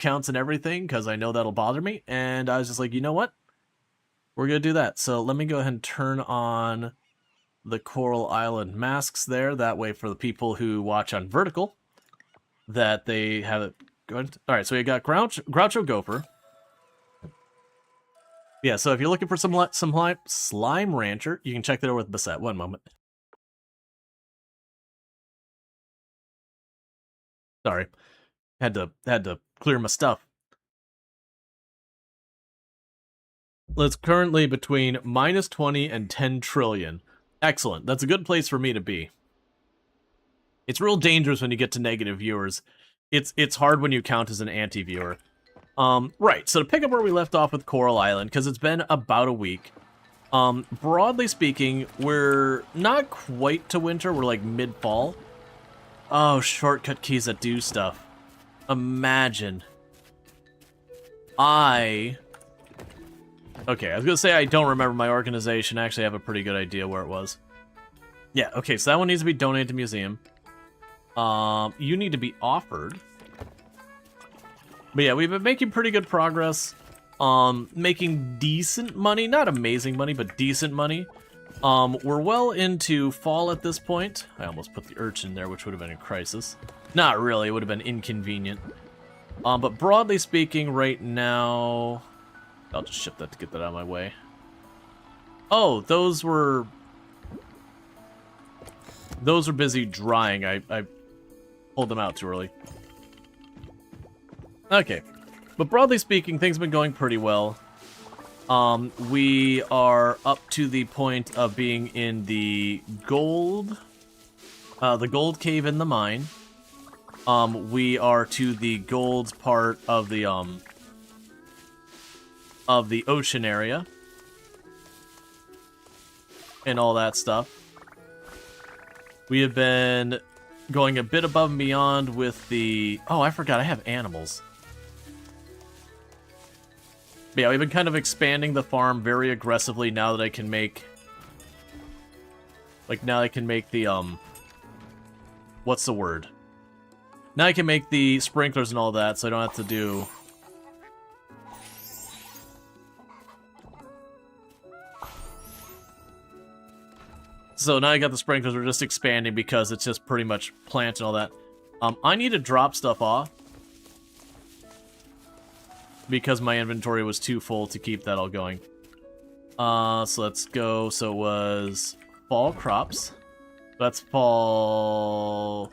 counts and everything, because I know that'll bother me, and I was just like, you know what? We're going to do that. So let me go ahead and turn on the Coral Island masks there. That way for the people who watch on vertical, that they have it going. All right, so we got Groucho Gopher. Yeah, so if you're looking for some Slime Rancher, you can check that over with Bassett. One moment. Sorry. Had to clear my stuff. It's currently between -20 and 10 trillion. Excellent. That's a good place for me to be. It's real dangerous when you get to negative viewers. It's hard when you count as an anti-viewer. Right, so to pick up where we left off with Coral Island, because it's been about a week, broadly speaking, we're not quite to winter, we're like mid-fall. Oh, shortcut keys that do stuff. Imagine. Okay, I was gonna say I don't remember my organization. I actually have a pretty good idea where it was. Yeah, okay, so that one needs to be donated to museum. You need to be offered. But yeah, we've been making pretty good progress. Making decent money. Not amazing money, but decent money. We're well into fall at this point. I almost put the urchin there, which would have been a crisis. Not really, it would have been inconvenient. But broadly speaking, right now... I'll just ship that to get that out of my way. Oh, those were busy drying. I pulled them out too early. Okay. But broadly speaking, things have been going pretty well. We are up to the point of being in the gold cave in the mine. We are to the gold part of the ocean area. And all that stuff. We have been going a bit above and beyond with the... Oh, I forgot, I have animals. But yeah, we've been kind of expanding the farm very aggressively now that I can make... Like, now I can make the, what's the word? Now I can make the sprinklers and all that, so I don't have to do... So now I got the sprinklers, we're just expanding because it's just pretty much plant and all that. I need to drop stuff off. Because my inventory was too full to keep that all going. So let's go. So it was fall crops. That's fall...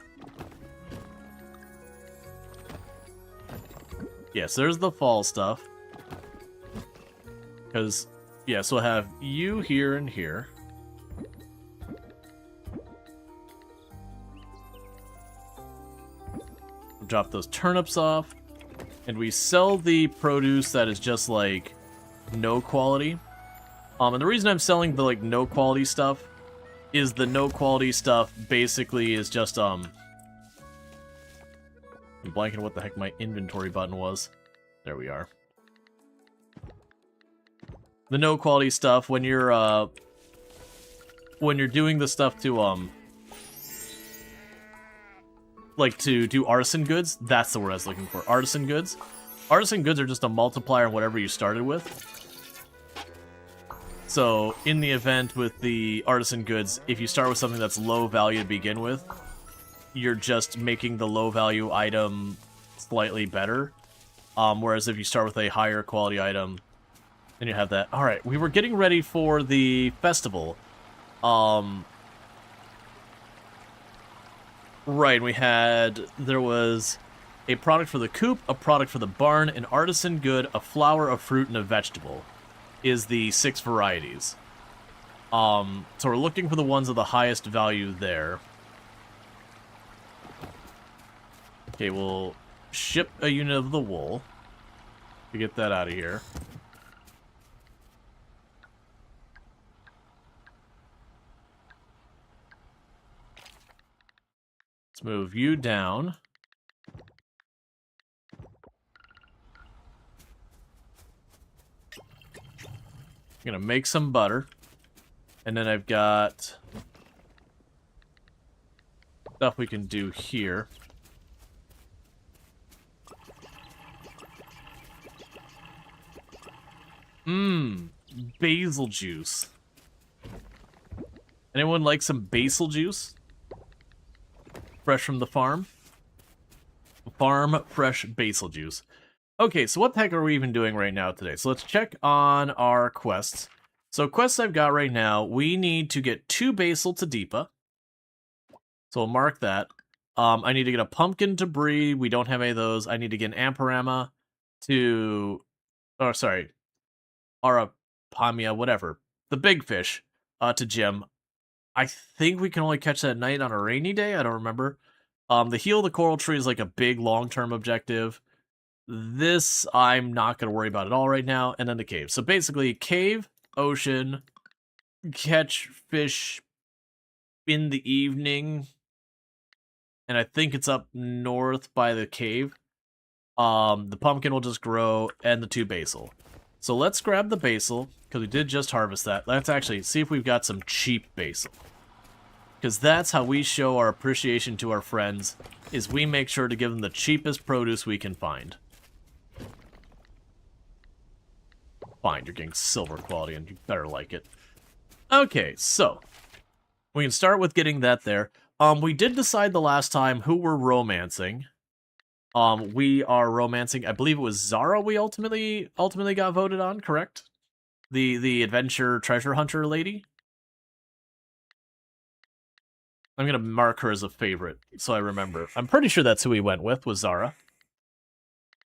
Yes, there's the fall stuff. Because, yeah, so I have you here and here. Drop those turnips off. And we sell the produce that is just, like, no quality. And the reason I'm selling the, like, no quality stuff is the no quality stuff basically is just, I'm blanking what the heck my inventory button was. There we are. The no quality stuff, when you're doing the stuff to, like, to do artisan goods, that's the word I was looking for. Artisan goods. Artisan goods are just a multiplier on whatever you started with. So, in the event with the artisan goods, if you start with something that's low value to begin with, you're just making the low value item slightly better. Whereas if you start with a higher quality item, then you have that. Alright, we were getting ready for the festival. Right, there was a product for the coop, a product for the barn, an artisan good, a flower, a fruit, and a vegetable is the 6 varieties. So we're looking for the ones of the highest value there. Okay, we'll ship a unit of the wool to get that out of here. Let's move you down. I'm gonna make some butter. And then I've got stuff we can do here. Mmm, basil juice. Anyone like some basil juice? Fresh from the farm? Farm fresh basil juice. Okay, so what the heck are we even doing right now today? So let's check on our quests. So quests I've got right now, we need to get 2 basil to Deepa. So we'll mark that. I need to get a pumpkin to Bree. We don't have any of those. I need to get an Amparama to... Oh, sorry. Arapamia, whatever. The big fish to Jim. I think we can only catch that at night on a rainy day. I don't remember. The heal the coral tree is like a big long-term objective. This I'm not going to worry about at all right now. And then the cave. So basically, cave, ocean, catch fish in the evening. And I think it's up north by the cave. The pumpkin will just grow, and the 2 basil. So let's grab the basil, because we did just harvest that. Let's actually see if we've got some cheap basil. Because that's how we show our appreciation to our friends, is we make sure to give them the cheapest produce we can find. Fine, you're getting silver quality, and you better like it. Okay, so we can start with getting that there. We did decide the last time who we're romancing. We are romancing, I believe it was Zara we ultimately got voted on, correct? The adventure treasure hunter lady? I'm gonna mark her as a favorite, so I remember. I'm pretty sure that's who we went with, was Zara.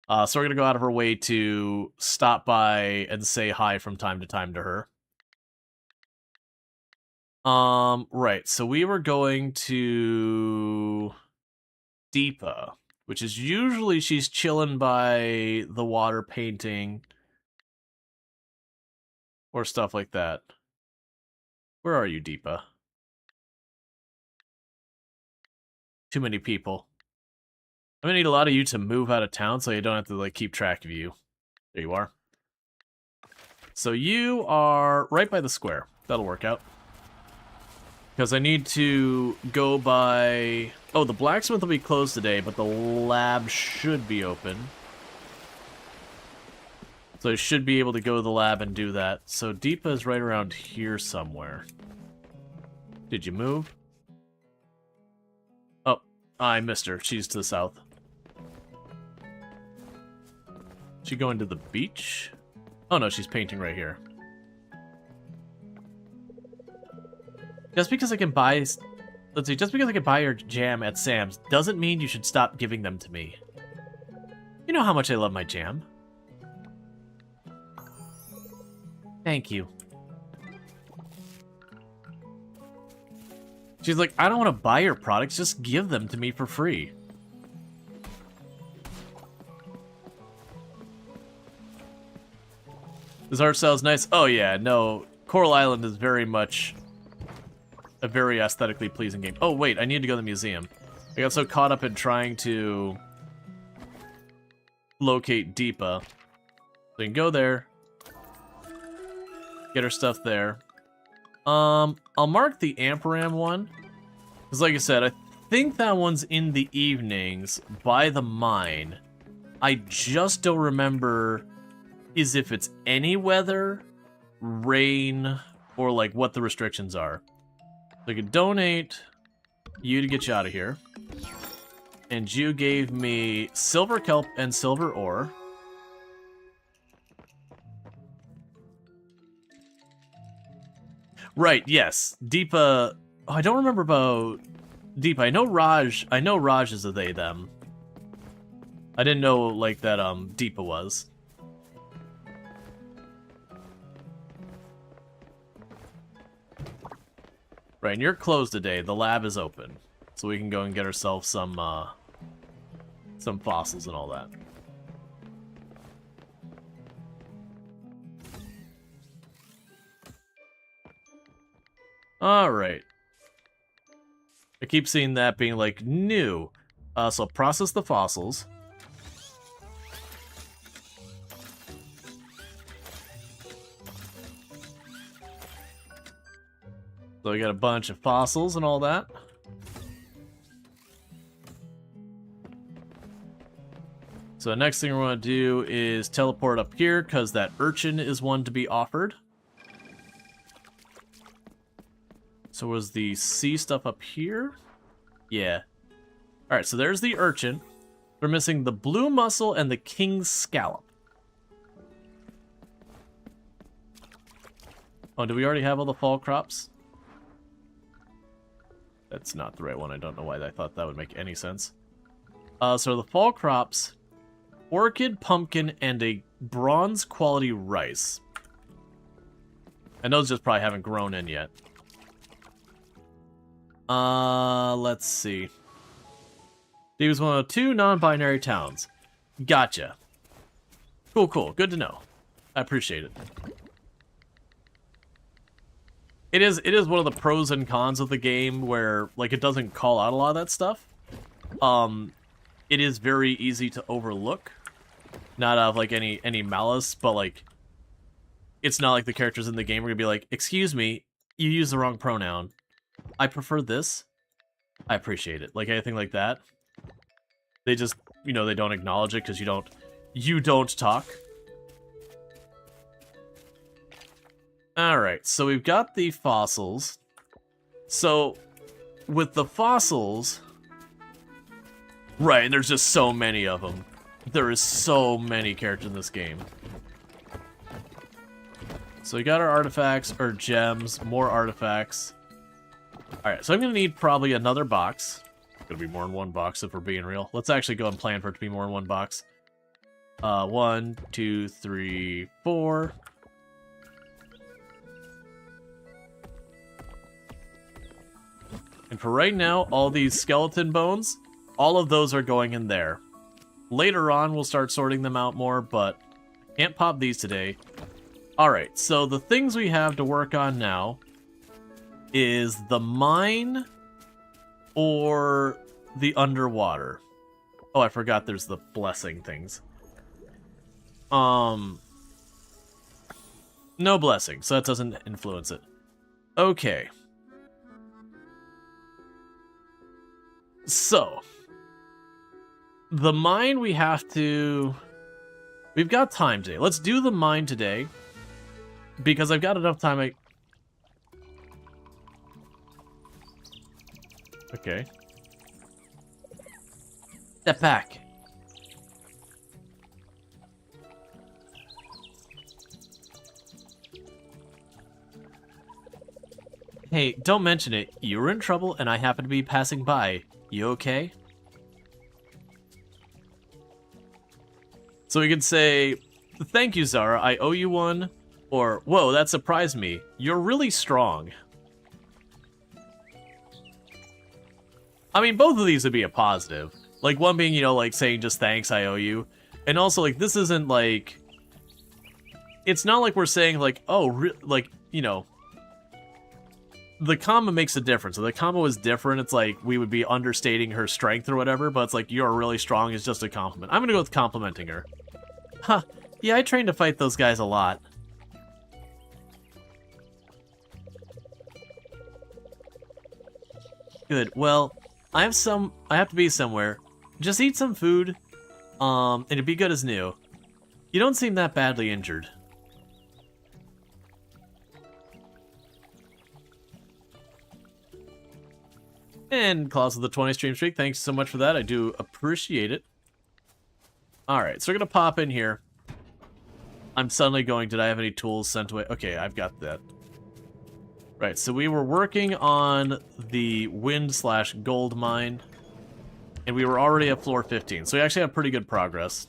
So we're gonna go out of our way to stop by and say hi from time to time to her. Right, so we were going to Deepa, which is usually she's chilling by the water painting or stuff like that. Where are you, Deepa? Too many people. I'm gonna need a lot of you to move out of town so you don't have to like keep track of you. There you are. So you are right by the square. That'll work out. Because I need to go by... Oh, the blacksmith will be closed today, but the lab should be open. So I should be able to go to the lab and do that. So Deepa is right around here somewhere. Did you move? Oh, I missed her. She's to the south. She going to the beach? Oh no, she's painting right here. Just because I can buy... Let's see, just because I can buy your jam at Sam's doesn't mean you should stop giving them to me. You know how much I love my jam. Thank you. She's like, I don't want to buy your products, just give them to me for free. This art style is nice. Oh yeah, no, Coral Island is very much a very aesthetically pleasing game. Oh wait, I need to go to the museum. I got so caught up in trying to locate Deepa. So you can go there. Get her stuff there. I'll mark the Amparam one. Because like I said, I think that one's in the evenings by the mine. I just don't remember is if it's any weather, rain, or like what the restrictions are. So I could donate you to get you out of here. And you gave me silver kelp and silver ore. Right, yes. Deepa... Oh, I don't remember about Deepa. I know Raj is a they, them. I didn't know, like, that, Deepa was. Right, and you're closed today. The lab is open. So we can go and get ourselves some fossils and all that. Alright. I keep seeing that being, like, new. So process the fossils. So we got a bunch of fossils and all that. So the next thing we're going to do is teleport up here, because that urchin is one to be offered. So was the sea stuff up here? Yeah. Alright, so there's the urchin. We're missing the blue mussel and the king's scallop. Oh, do we already have all the fall crops? That's not the right one. I don't know why I thought that would make any sense. So the fall crops, orchid, pumpkin, and a bronze quality rice. And those just probably haven't grown in yet. Let's see. He was one of 2 non-binary towns. Gotcha. Cool, cool. Good to know. I appreciate it. It is one of the pros and cons of the game where, like, it doesn't call out a lot of that stuff. It is very easy to overlook. Not out of, like, any malice, but, like, it's not like the characters in the game are gonna be like, excuse me, you used the wrong pronoun. I prefer this. I appreciate it. Like, anything like that. They just, you know, they don't acknowledge it because you don't talk. Alright, so we've got the fossils. So, with the fossils... Right, and there's just so many of them. There is so many characters in this game. So we got our artifacts, or gems, more artifacts. Alright, so I'm going to need probably another box. It's going to be more than one box if we're being real. Let's actually go and plan for it to be more than one box. 1, 2, 3, 4... And for right now, all these skeleton bones, all of those are going in there. Later on, we'll start sorting them out more, but can't pop these today. Alright, so the things we have to work on now is the mine or the underwater. Oh, I forgot there's the blessing things. No blessing, so that doesn't influence it. Okay. So, the mine we have to... We've got time today. Let's do the mine today. Because I've got enough time. Okay. Step back. Hey, don't mention it. You were in trouble and I happened to be passing by. You okay? So we could say, thank you, Zara, I owe you one. Or, whoa, that surprised me. You're really strong. I mean, both of these would be a positive. Like, one being, you know, like, saying just thanks, I owe you. And also, like, this isn't, like... It's not like we're saying, like, oh, like, you know... The comma makes a difference. So the comma is different. It's like we would be understating her strength or whatever, but it's like you're really strong is just a compliment. I'm gonna go with complimenting her. Huh. Yeah, I trained to fight those guys a lot. Good. Well, I have to be somewhere. Just eat some food. And it'd be good as new. You don't seem that badly injured. And Klaus with the 20 stream streak, thanks so much for that. I do appreciate it. Alright, so we're going to pop in here. I'm suddenly going, did I have any tools sent away? Okay, I've got that. Right, so we were working on the wind/gold mine. And we were already at floor 15, so we actually have pretty good progress.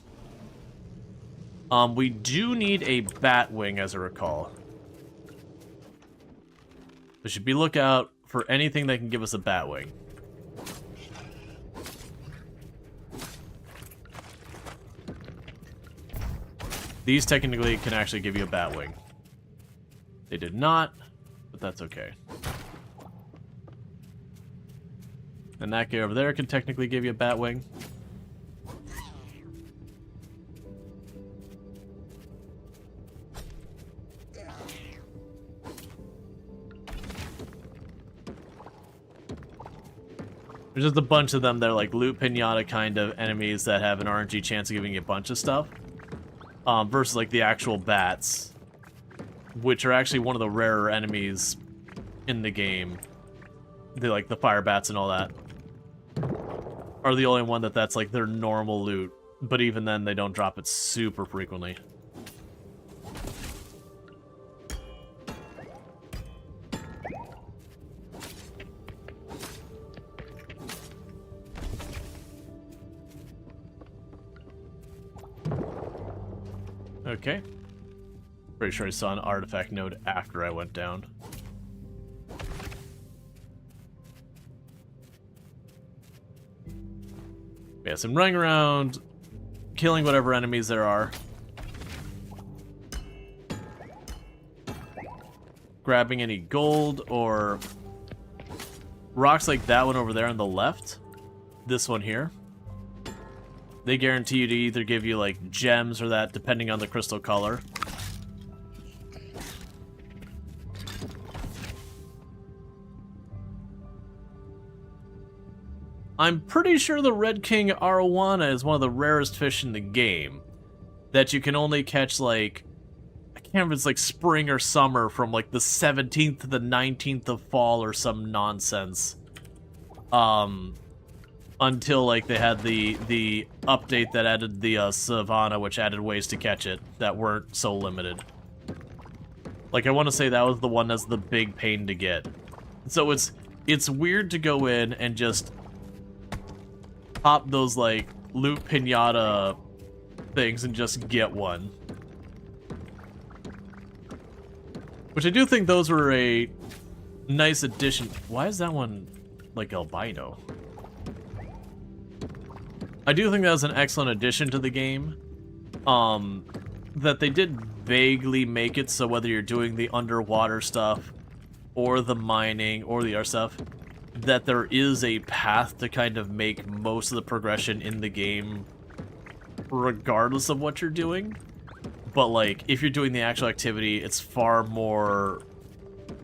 We do need a bat wing, as I recall. We should be lookout for anything that can give us a bat wing. These technically can actually give you a bat wing. They did not, but that's okay. And that guy over there can technically give you a bat wing. There's just a bunch of them that are like loot pinata kind of enemies that have an RNG chance of giving you a bunch of stuff. Versus like the actual bats, which are actually one of the rarer enemies in the game. They like the fire bats and all that. Are the only one that's like their normal loot. But even then, they don't drop it super frequently. Okay. Pretty sure I saw an artifact node after I went down. Yeah, so I'm running around, killing whatever enemies there are. Grabbing any gold or rocks like that one over there on the left. This one here. They guarantee you to either give you like gems or that, depending on the crystal color. I'm pretty sure the Red King arowana is one of the rarest fish in the game. That you can only catch like, I can't remember if it's like spring or summer from like the 17th to the 19th of fall or some nonsense. Until like they had the update that added the Savannah, which added ways to catch it that weren't so limited. Like I want to say that was the one that's the big pain to get. So it's weird to go in and just pop those like loot pinata things and just get one. Which I do think those were a nice addition. Why is that one like albino? I do think that was an excellent addition to the game. That they did vaguely make it so whether you're doing the underwater stuff or the mining or the other stuff, that there is a path to kind of make most of the progression in the game regardless of what you're doing. But like if you're doing the actual activity, it's far more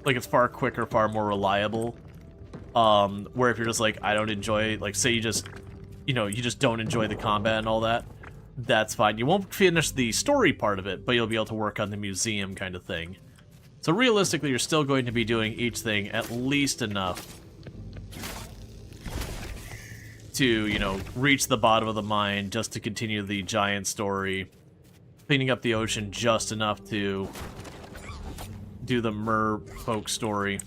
like it's far quicker, far more reliable. Where if you're just like, I don't enjoy, like say you just don't enjoy the combat and all that, that's fine. You won't finish the story part of it, but you'll be able to work on the museum kind of thing. So realistically, you're still going to be doing each thing at least enough to, reach the bottom of the mine just to continue the giant story. Cleaning up the ocean just enough to do the mer folk story.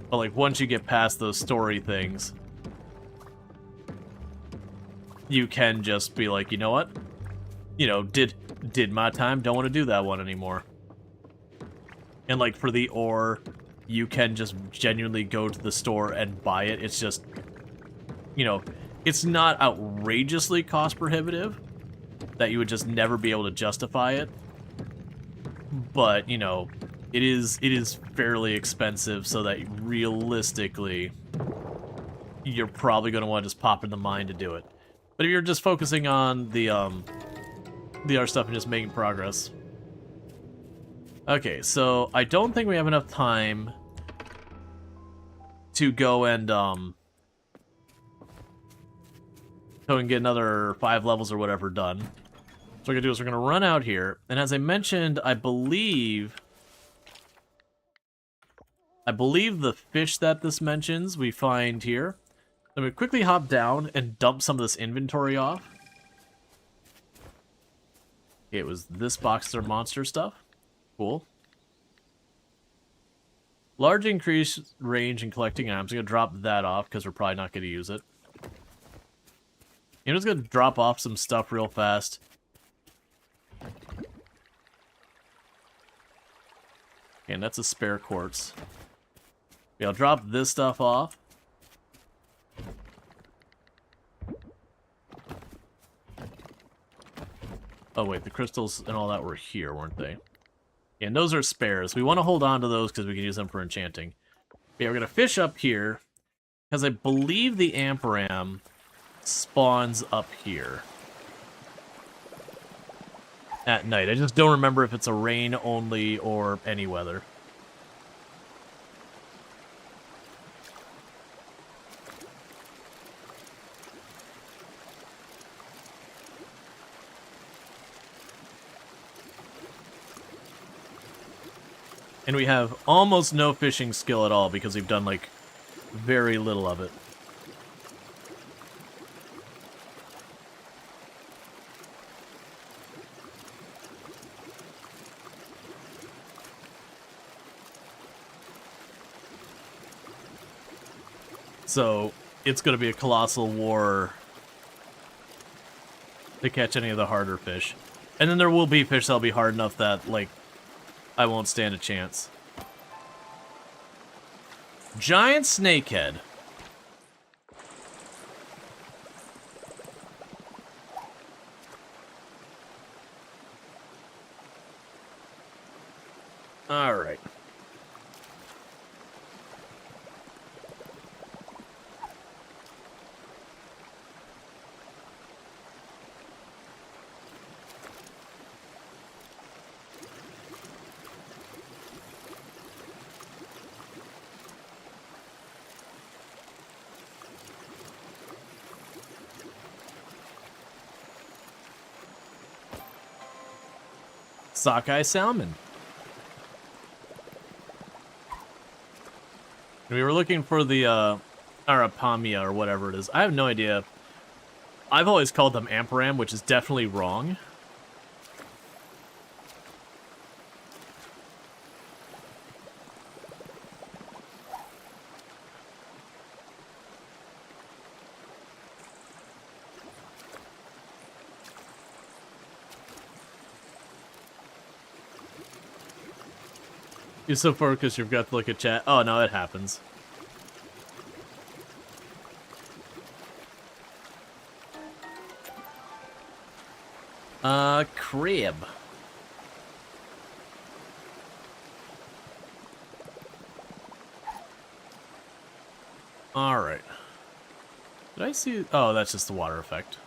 But like once you get past those story things, you can just be like, you know what? Did my time, don't want to do that one anymore. And like for the ore, you can just genuinely go to the store and buy it. It's just, it's not outrageously cost prohibitive that you would just never be able to justify it. But, it is fairly expensive, so that realistically, you're probably going to want to just pop in the mine to do it. But if you're just focusing on the other stuff and just making progress. Okay, so I don't think we have enough time to go and so we can get another 5 levels or whatever done. So what we're gonna do is we're gonna run out here, and as I mentioned, I believe the fish that this mentions we find here. Let me quickly hop down and dump some of this inventory off. Okay, it was this box or monster stuff. Cool. Large increased range in collecting items. I'm going to drop that off because we're probably not going to use it. I'm just going to drop off some stuff real fast. Okay, and that's a spare quartz. Yeah, I'll drop this stuff off. Oh wait, the crystals and all that were here, weren't they? Yeah, and those are spares. We want to hold on to those because we can use them for enchanting. Yeah, we're going to fish up here, because I believe the Amperam spawns up here. at night. I just don't remember if it's a rain only or any weather. And we have almost no fishing skill at all because we've done, like, very little of it. So, it's going to be a colossal war to catch any of the harder fish. And then there will be fish that'll be hard enough that, like, I won't stand a chance. Giant snakehead. All right. Sockeye salmon. We were looking for the Arapamia or whatever it is. I have no idea. I've always called them Amperam, which is definitely wrong. You're so focused, you've got to look at chat. Oh, no, it happens. Crib. Alright. Did I see... Oh, that's just the water effect.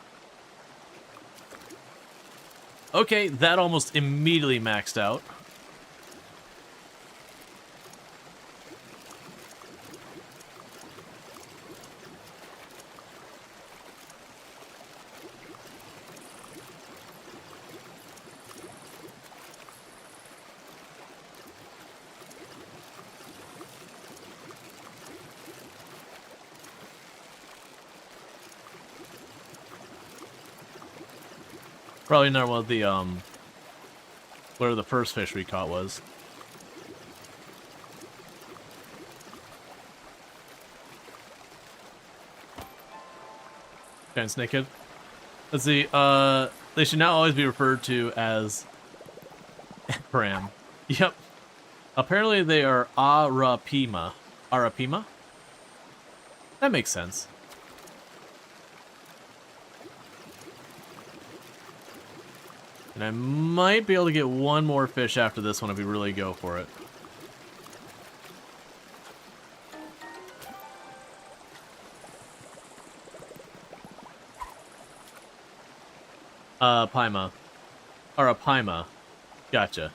Okay, that almost immediately maxed out. Probably not what the, where the first fish we caught was. Giant snakehead. Let's see, they should now always be referred to as Pram. Yep. Apparently they are Arapima. Arapima? That makes sense. And I might be able to get one more fish after this one if we really go for it. Paima. Arapaima. Gotcha.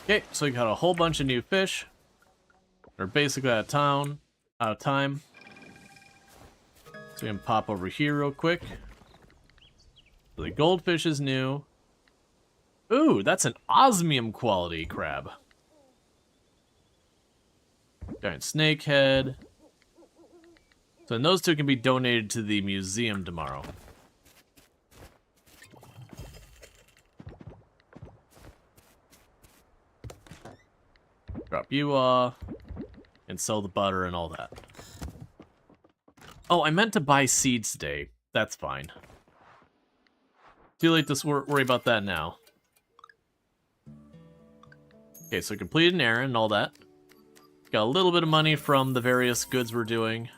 Okay, so we got a whole bunch of new fish. They're basically out of time. So we can pop over here real quick. So the goldfish is new. Ooh, that's an osmium quality crab. Giant snakehead. So then those two can be donated to the museum tomorrow. Drop you off. And sell the butter and all that. Oh, I meant to buy seeds today. That's fine. Too late to worry about that now. Okay, so completed an errand and all that. Got a little bit of money from the various goods we're doing.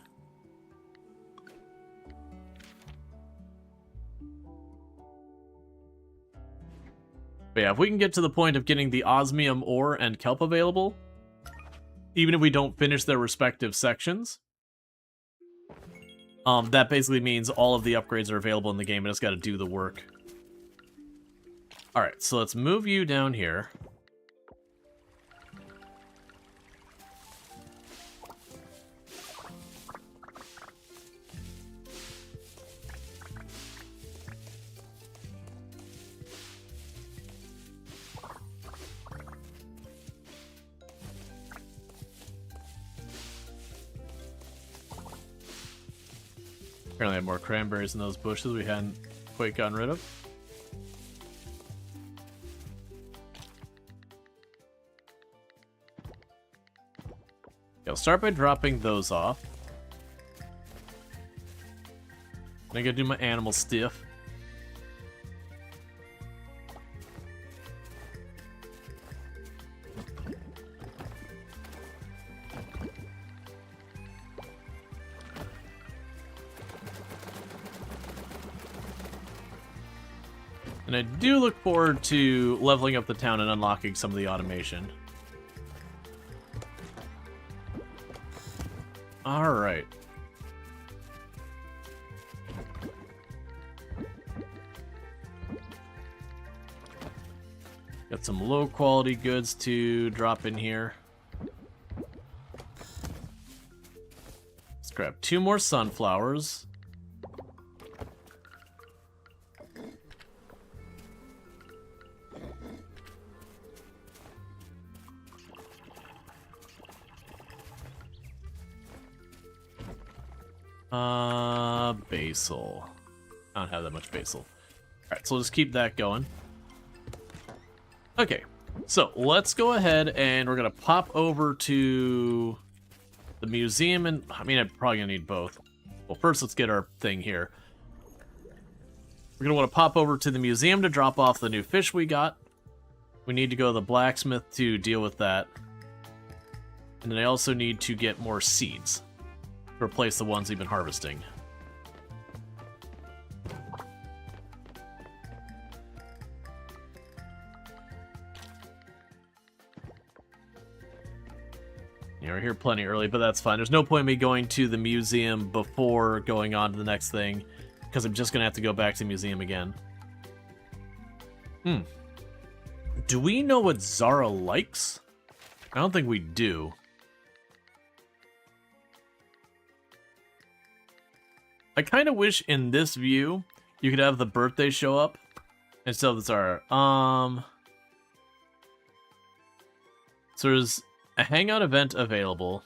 But yeah, if we can get to the point of getting the osmium ore and kelp available, even if we don't finish their respective sections, that basically means all of the upgrades are available in the game and it's got to do the work. Alright, so let's move you down here. Apparently I have more cranberries in those bushes we hadn't quite gotten rid of. I'll start by dropping those off. I gotta do my animal stiff. And I do look forward to leveling up the town and unlocking some of the automation. Alright. Got some low quality goods to drop in here. Let's grab 2 more sunflowers. Basil. I don't have that much basil. Alright, so we'll just keep that going. Okay, so let's go ahead and we're gonna pop over to the museum and, I mean, I'm probably gonna need both. Well, first let's get our thing here. We're gonna want to pop over to the museum to drop off the new fish we got. We need to go to the blacksmith to deal with that. And then I also need to get more seeds to replace the ones we've been harvesting. Yeah, we're here plenty early, but that's fine. There's no point in me going to the museum before going on to the next thing, because I'm just going to have to go back to the museum again. Do we know what Zara likes? I don't think we do. I kind of wish in this view you could have the birthday show up instead of the Zara. So there's a hangout event available.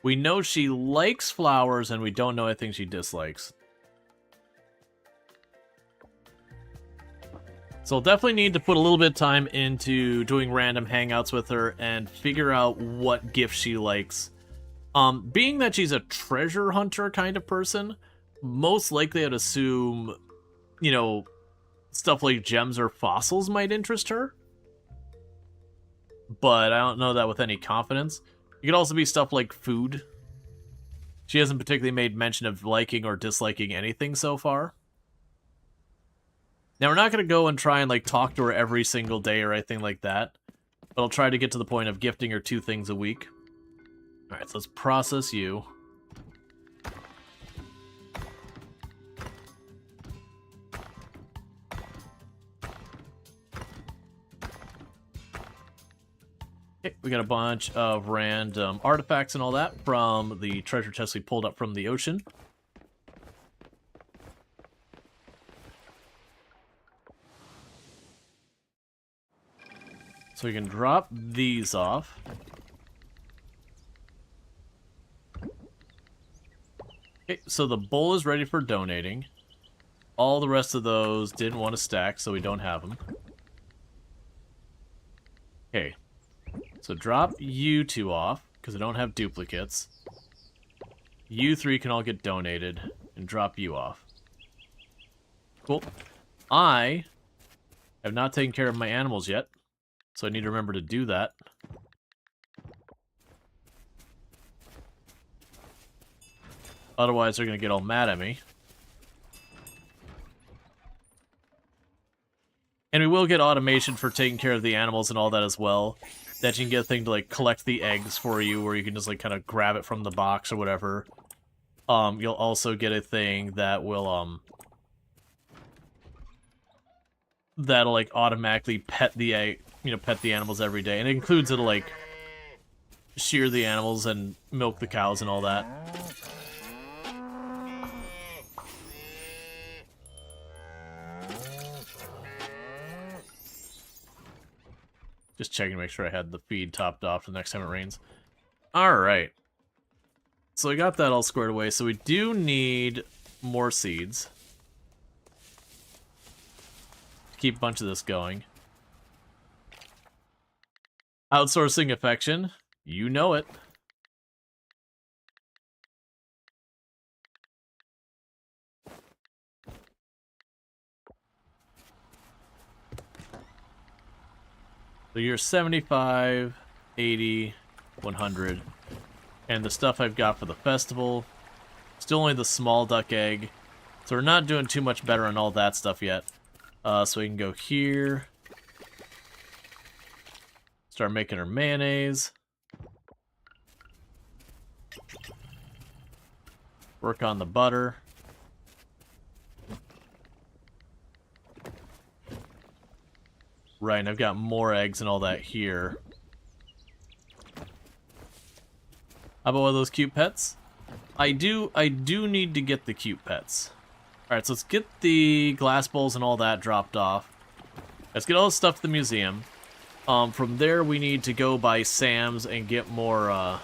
We know she likes flowers, and we don't know anything she dislikes. So I'll definitely need to put a little bit of time into doing random hangouts with her and figure out what gift she likes. Being that she's a treasure hunter kind of person, most likely I'd assume, you know, stuff like gems or fossils might interest her. But I don't know that with any confidence. It could also be stuff like food. She hasn't particularly made mention of liking or disliking anything so far. Now, we're not going to go and try and like talk to her every single day or anything like that. But I'll try to get to the point of gifting her 2 things a week. Alright, so let's process you. Okay, we got a bunch of random artifacts and all that from the treasure chest we pulled up from the ocean. So we can drop these off. Okay, so the bowl is ready for donating. All the rest of those didn't want to stack, so we don't have them. Okay. So drop you 2 off, because I don't have duplicates. You 3 can all get donated, and drop you off. Cool. I have not taken care of my animals yet, so I need to remember to do that. Otherwise, they're going to get all mad at me. And And we will get automation for taking care of the animals and all that as well. That you can get a thing to, like, collect the eggs for you, where you can just, like, kind of grab it from the box or whatever. You'll also get a thing that will, that'll, like, automatically pet the egg, pet the animals every day. And it includes it'll, like, shear the animals and milk the cows and all that. Just checking to make sure I had the feed topped off the next time it rains. Alright. So we got that all squared away. So we do need more seeds to keep a bunch of this going. Outsourcing affection. You know it. So you're 75, 80, 100. And the stuff I've got for the festival, still only the small duck egg. So we're not doing too much better on all that stuff yet. So we can go here. Start making our mayonnaise. Work on the butter. Right, and I've got more eggs and all that here. How about one of those cute pets? I do need to get the cute pets. Alright, so let's get the glass bowls and all that dropped off. Let's get all the stuff to the museum. From there, we need to go by Sam's and get more,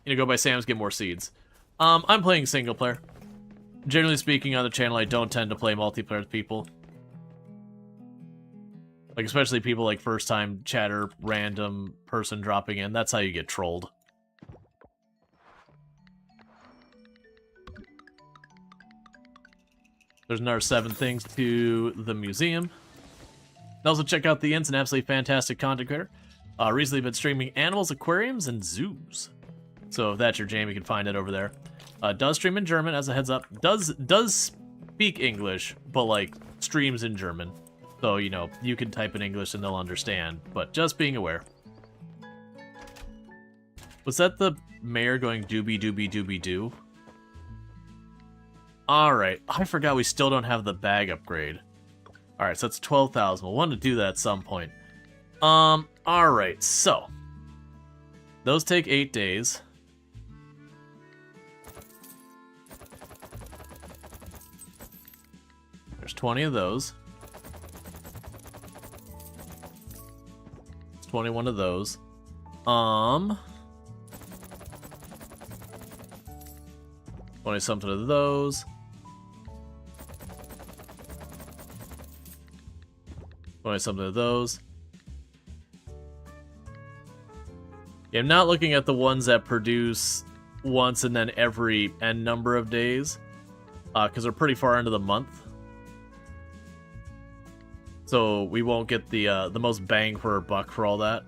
go by Sam's, get more seeds. I'm playing single player. Generally speaking, on the channel, I don't tend to play multiplayer with people. Like, especially people like first-time chatter, random person dropping in. That's how you get trolled. There's another 7 things to the museum. Also check out the In's, an absolutely fantastic content creator. Recently been streaming animals, aquariums, and zoos. So if that's your jam, you can find it over there. Does stream in German, as a heads up. Does speak English, but, like, streams in German. So, you can type in English and they'll understand, but just being aware. Was that the mayor going doobie doobie doobie doo? Alright, I forgot we still don't have the bag upgrade. Alright, so that's 12,000. We'll want to do that at some point. Alright, so. Those take 8 days. There's 20 of those. 21 of those. 20 something of those. 20 something of those. Yeah, I'm not looking at the ones that produce once and then every n number of days, because they're pretty far into the month. So we won't get the most bang for our buck for all that.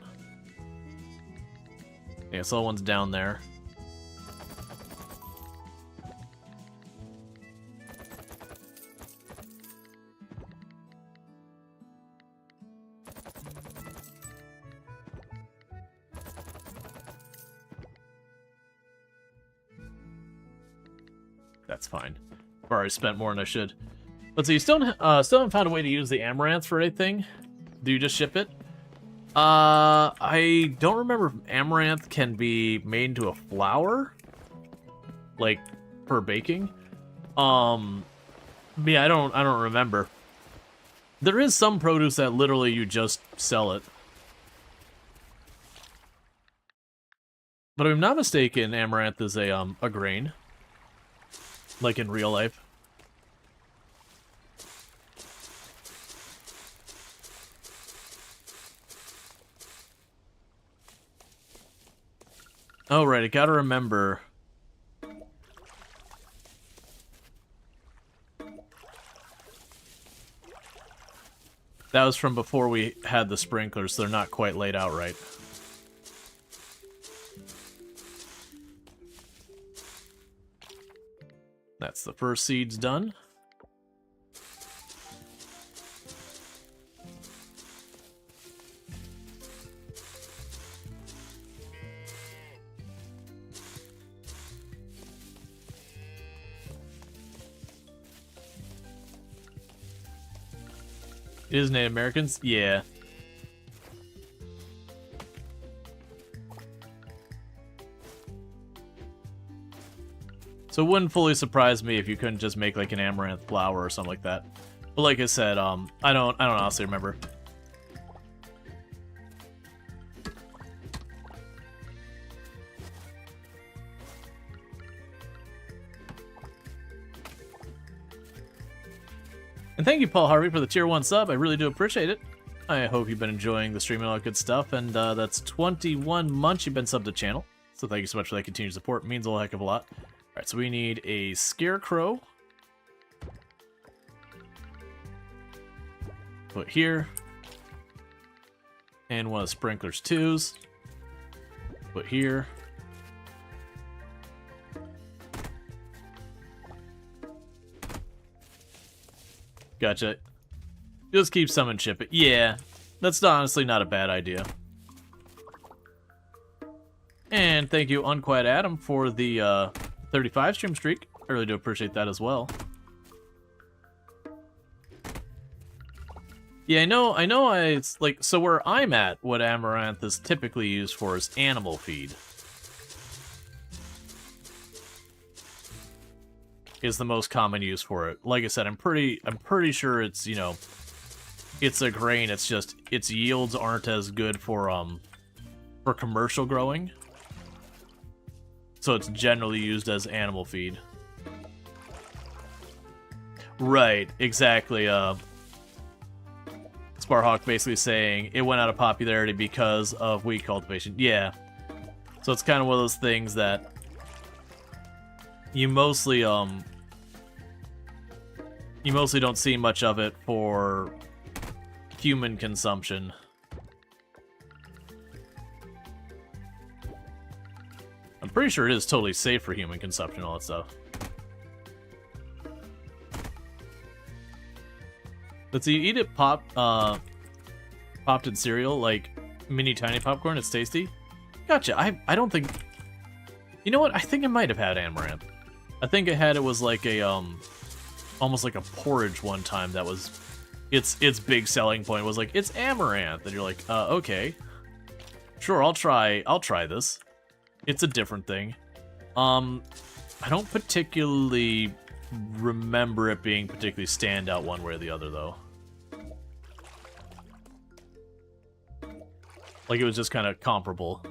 Yeah, so that one's down there. That's fine. I've already spent more than I should. Let's see, you still haven't found a way to use the amaranth for anything? Do you just ship it? I don't remember if amaranth can be made into a flour, like for baking. Yeah, I don't remember. There is some produce that literally you just sell it. But if I'm not mistaken, amaranth is a grain, like in real life. Oh, right, I gotta remember. That was from before we had the sprinklers, so they're not quite laid out right. That's the first seeds done. It is Native Americans? Yeah. So it wouldn't fully surprise me if you couldn't just make like an amaranth flower or something like that. But like I said, I don't honestly remember. And thank you, Paul Harvey, for the tier 1 sub. I really do appreciate it. I hope you've been enjoying the stream and all that good stuff. And that's 21 months you've been subbed to the channel. So thank you so much for that continued support. It means a heck of a lot. Alright, so we need a scarecrow. Put here. And one of the sprinklers 2s. Put here. Gotcha. Just keep summon ship it. Yeah, that's honestly not a bad idea. And thank you, Unquiet Adam, for the 35 stream streak. I really do appreciate that as well. Yeah, I know it's like, so where I'm at, what amaranth is typically used for is animal feed. Is the most common use for it. Like I said, I'm pretty sure it's, you know, it's a grain. It's just its yields aren't as good for commercial growing. So it's generally used as animal feed. Right, exactly. Sparhawk basically saying it went out of popularity because of wheat cultivation. Yeah. So it's kind of one of those things that you mostly don't see much of it for human consumption. I'm pretty sure it is totally safe for human consumption, all that stuff. But so you eat it popped in cereal, like mini tiny popcorn, it's tasty. Gotcha. I don't think, you know what, I think I might have had amaranth. I think I had it was like a almost like a porridge one time that was its big selling point was like it's amaranth, and you're like, okay. Sure, I'll try this. It's a different thing. I don't particularly remember it being particularly standout one way or the other though. Like it was just kind of comparable.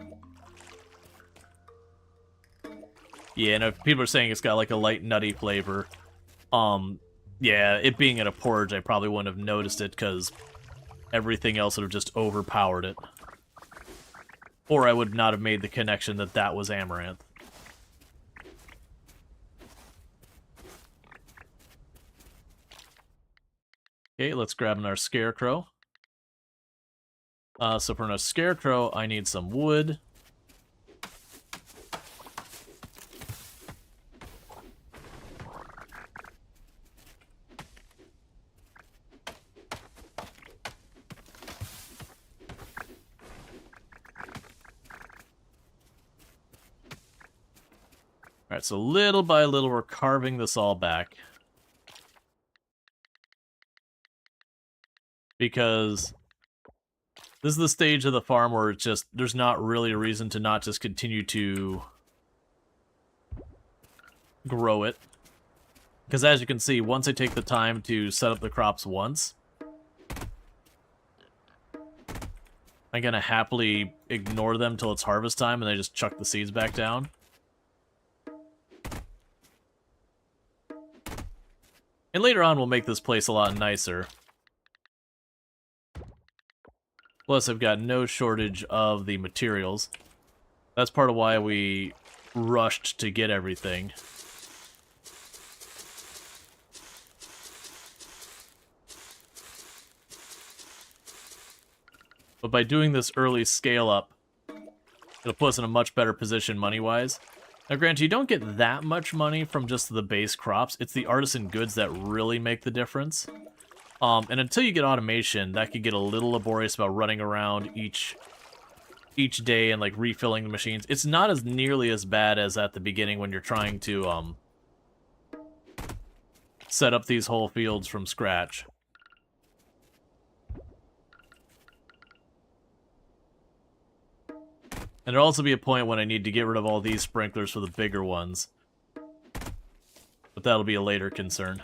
Yeah, and if people are saying it's got like a light nutty flavor, yeah, it being in a porridge, I probably wouldn't have noticed it because everything else would have just overpowered it. Or I would not have made the connection that that was amaranth. Okay, let's grab our scarecrow. So for our scarecrow, I need some wood. Alright, so little by little we're carving this all back. Because this is the stage of the farm where it's just, there's not really a reason to not just continue to grow it. Because as you can see, once I take the time to set up the crops once, I'm gonna happily ignore them till it's harvest time and then just chuck the seeds back down. And later on we'll make this place a lot nicer. Plus, I've got no shortage of the materials. That's part of why we rushed to get everything. But by doing this early scale up, it'll put us in a much better position money-wise. Now, granted, you don't get that much money from just the base crops. It's the artisan goods that really make the difference. And until you get automation, that could get a little laborious about running around each day and like refilling the machines. It's not as nearly as bad as at the beginning when you're trying to set up these whole fields from scratch. And there'll also be a point when I need to get rid of all these sprinklers for the bigger ones. But that'll be a later concern.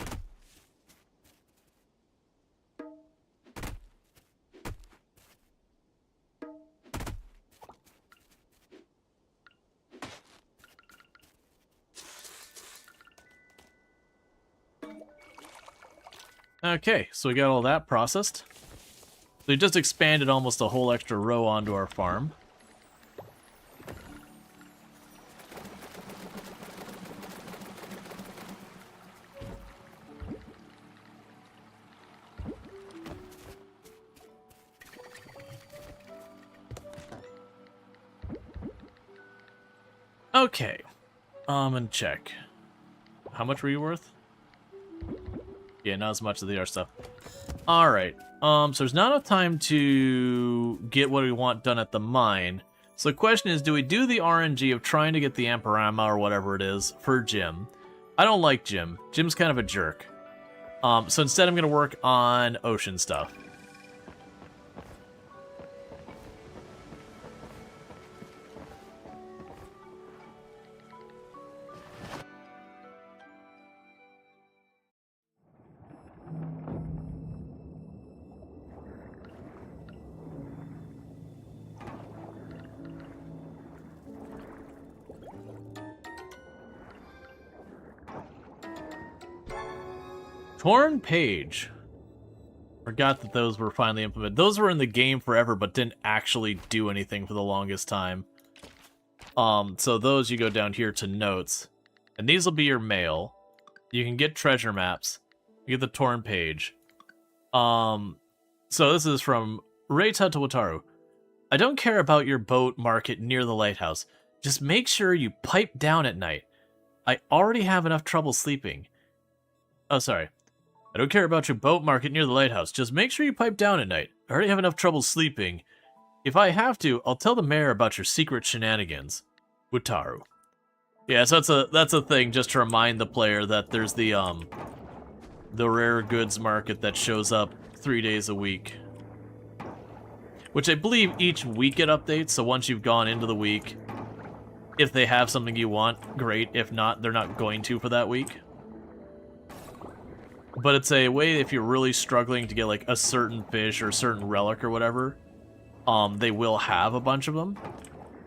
Okay, so we got all that processed. So we just expanded almost a whole extra row onto our farm. Okay, and check. How much were you worth? Yeah, not as much as the other stuff. Alright, so there's not enough time to get what we want done at the mine. So the question is, do we do the RNG of trying to get the Amperama or whatever it is for Jim? I don't like Jim. Jim's kind of a jerk. So instead I'm going to work on ocean stuff. Torn Page. Forgot that those were finally implemented. Those were in the game forever, but didn't actually do anything for the longest time. So those you go down here to notes. And these will be your mail. You can get treasure maps. You get the Torn Page. So this is from Reita to Wataru. I don't care about your boat market near the lighthouse. Just make sure you pipe down at night. I already have enough trouble sleeping. Oh, sorry. I don't care about your boat market near the lighthouse. Just make sure you pipe down at night. I already have enough trouble sleeping. If I have to, I'll tell the mayor about your secret shenanigans. Wataru. Yeah, so that's a thing, just to remind the player that there's the rare goods market that shows up 3 days a week. Which I believe each week it updates, so once you've gone into the week, if they have something you want, great. If not, they're not going to for that week. But it's a way if you're really struggling to get like a certain fish or a certain relic or whatever, they will have a bunch of them.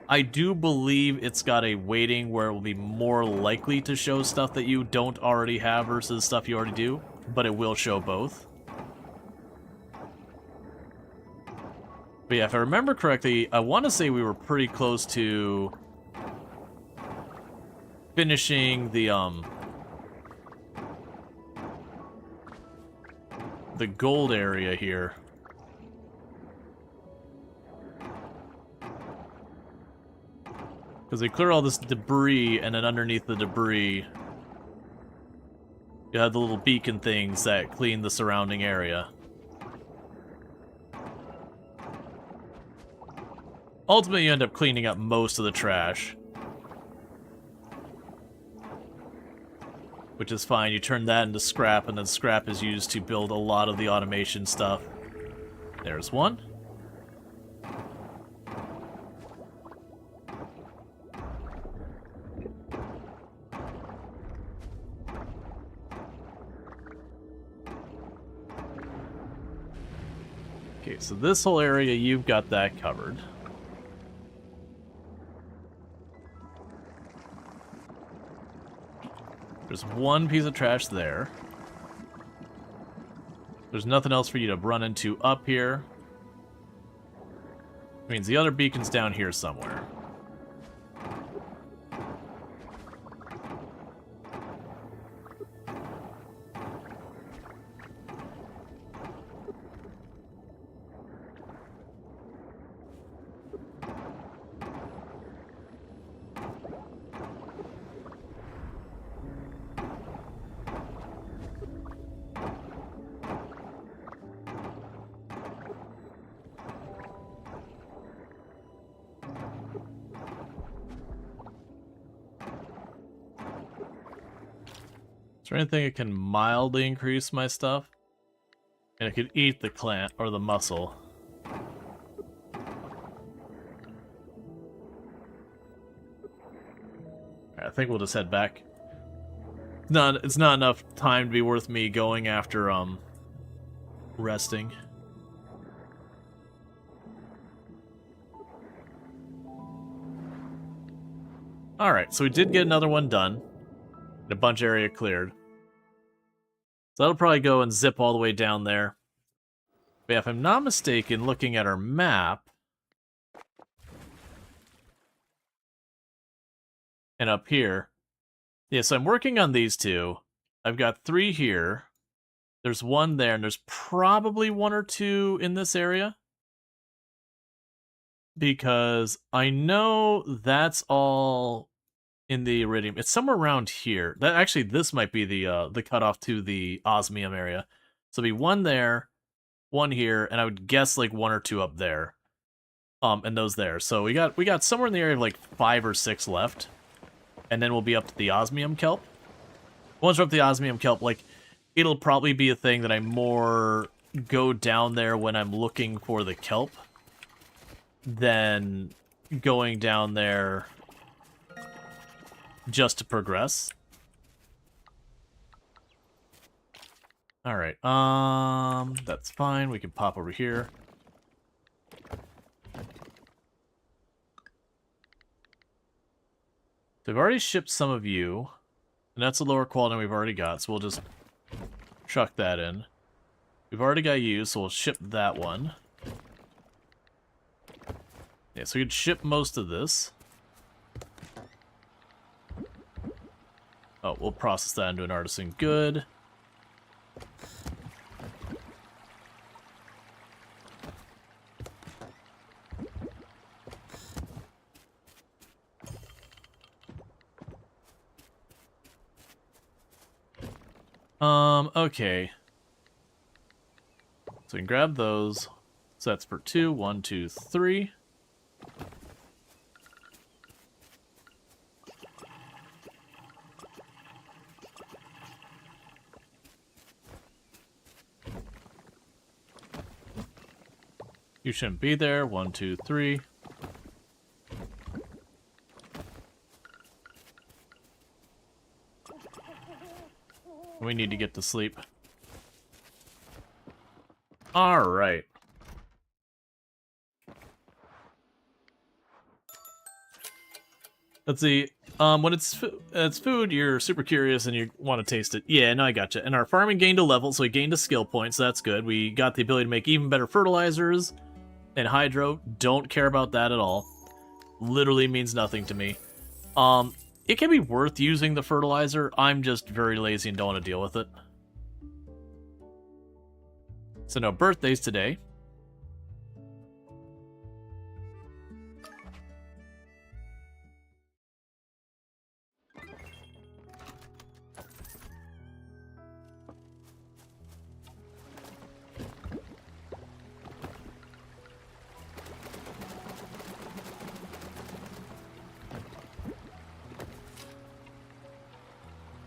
I do believe it's got a weighting where it will be more likely to show stuff that you don't already have versus stuff you already do, but it will show both. But yeah, if I remember correctly, I want to say we were pretty close to finishing the gold area here. Because they clear all this debris, and then underneath the debris, you have the little beacon things that clean the surrounding area. Ultimately, you end up cleaning up most of the trash. Which is fine. You turn that into scrap, and then scrap is used to build a lot of the automation stuff. There's one. Okay, so this whole area, you've got that covered. There's one piece of trash there. There's nothing else for you to run into up here. Which means the other beacon's down here somewhere. Is there anything that can mildly increase my stuff? And it could eat the clamp or the mussel. I think we'll just head back. It's not enough time to be worth me going after, resting. Alright, so we did get another one done. And a bunch of area cleared. So that'll probably go and zip all the way down there. But yeah, if I'm not mistaken, looking at our map... and up here... yeah, so I'm working on these two. I've got 3 here. There's 1 there, and there's probably 1 or 2 in this area. Because I know that's all in the Iridium. It's somewhere around here. That actually, this might be the cutoff to the osmium area. So it'll be 1 there, 1 here, and I would guess like 1 or 2 up there. And those there. So we got somewhere in the area of like 5 or 6 left. And then we'll be up to the osmium kelp. Once we're up to the osmium kelp, like, it'll probably be a thing that I more go down there when I'm looking for the kelp than going down there just to progress. Alright, that's fine. We can pop over here. They've already shipped some of you, and that's a lower quality than we've already got, so we'll just chuck that in. We've already got you, so we'll ship that one. Yeah, so we could ship most of this. Oh, we'll process that into an artisan good. Okay. So we can grab those. So that's for 2. 1, 2, 3. You shouldn't be there. 1, 2, 3. We need to get to sleep. Alright. Let's see. When it's food, you're super curious and you want to taste it. Yeah, no, I gotcha. And our farming gained a level, so we gained a skill point, so that's good. We got the ability to make even better fertilizers. And hydro, don't care about that at all. Literally means nothing to me. It can be worth using the fertilizer. I'm just very lazy and don't want to deal with it. So no birthdays today.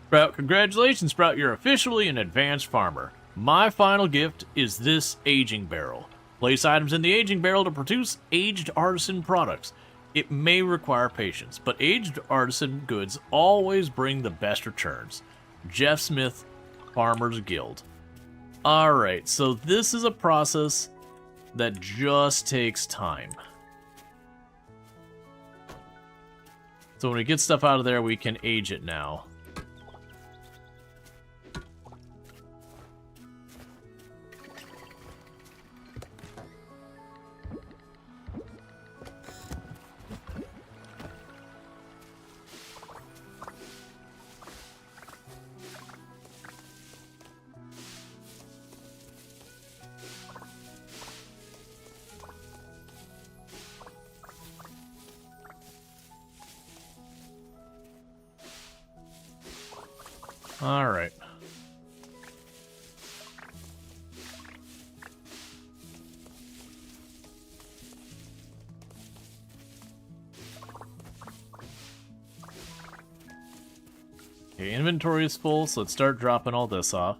Sprout, congratulations, Sprout. You're officially an advanced farmer. My final gift is this aging barrel. Place items in the aging barrel to produce aged artisan products. It may require patience, but aged artisan goods always bring the best returns. Jeff Smith, Farmers Guild. Alright, so this is a process that just takes time. So when we get stuff out of there, we can age it now. Alright. Okay, inventory is full, so let's start dropping all this off.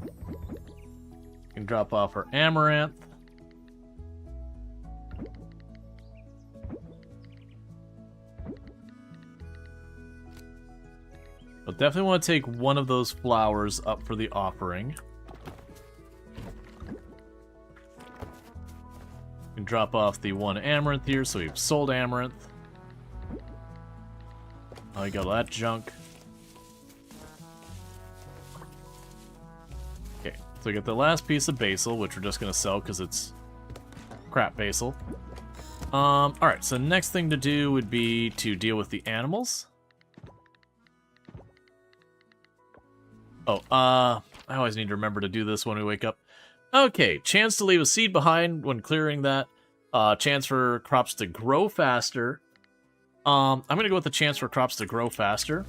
We can drop off our amaranth. But definitely want to take one of those flowers up for the offering. We can drop off the one amaranth here, so we've sold amaranth. Oh, you got all that junk. Okay, so we got the last piece of basil, which we're just going to sell because it's crap basil. Alright, so next thing to do would be to deal with the animals. Oh, I always need to remember to do this when we wake up. Okay, chance to leave a seed behind when clearing that. Chance for crops to grow faster. I'm gonna go with the chance for crops to grow faster,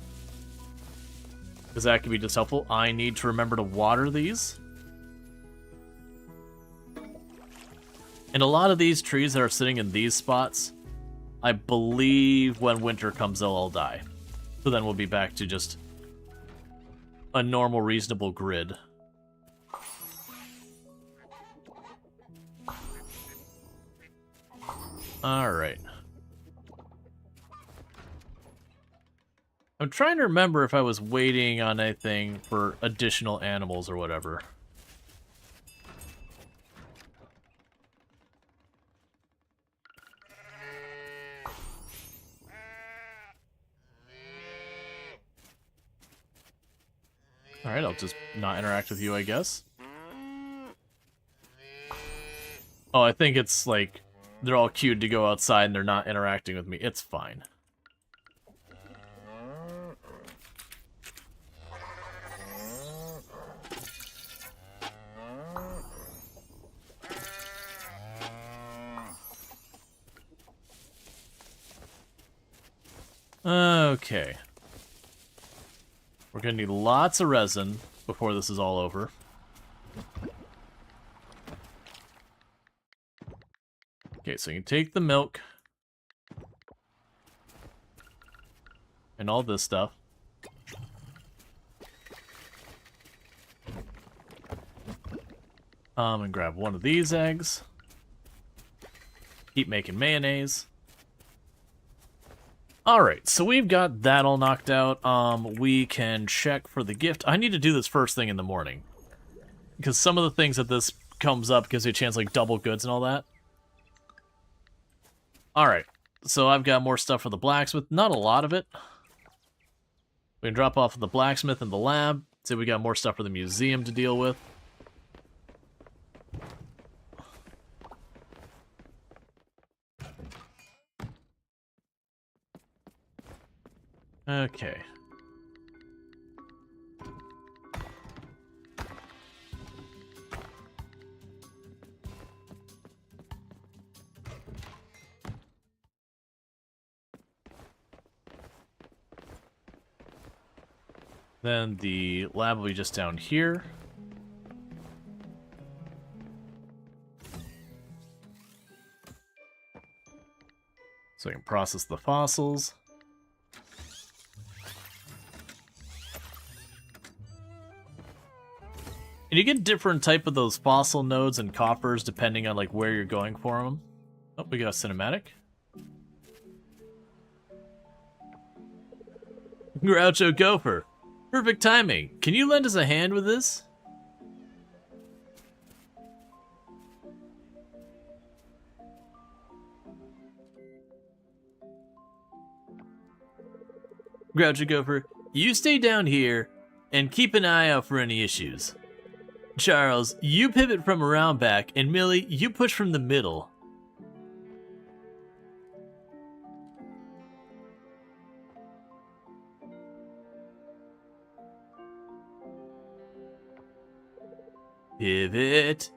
because that could be just helpful. I need to remember to water these. And a lot of these trees that are sitting in these spots, I believe when winter comes, they'll all die. So then we'll be back to just a normal, reasonable grid. Alright. I'm trying to remember if I was waiting on anything for additional animals or whatever. Alright, I'll just not interact with you, I guess. Oh, I think it's like they're all queued to go outside and they're not interacting with me. It's fine. Okay. We're gonna need lots of resin before this is all over. Okay, so you can take the milk and all this stuff. And grab one of these eggs. Keep making mayonnaise. Alright, so we've got that all knocked out. We can check for the gift. I need to do this first thing in the morning, because some of the things that this comes up gives you a chance, like double goods and all that. Alright, so I've got more stuff for the blacksmith. Not a lot of it. We can drop off the blacksmith in the lab. See, we got more stuff for the museum to deal with. Okay. Then the lab will be just down here. So I can process the fossils. And you get different type of those fossil nodes and coppers depending on like where you're going for them. Oh, we got a cinematic. Groucho Gopher. Perfect timing. Can you lend us a hand with this? Groucho Gopher, you stay down here and keep an eye out for any issues. Charles, you pivot from around back, and Millie, you push from the middle. Pivot,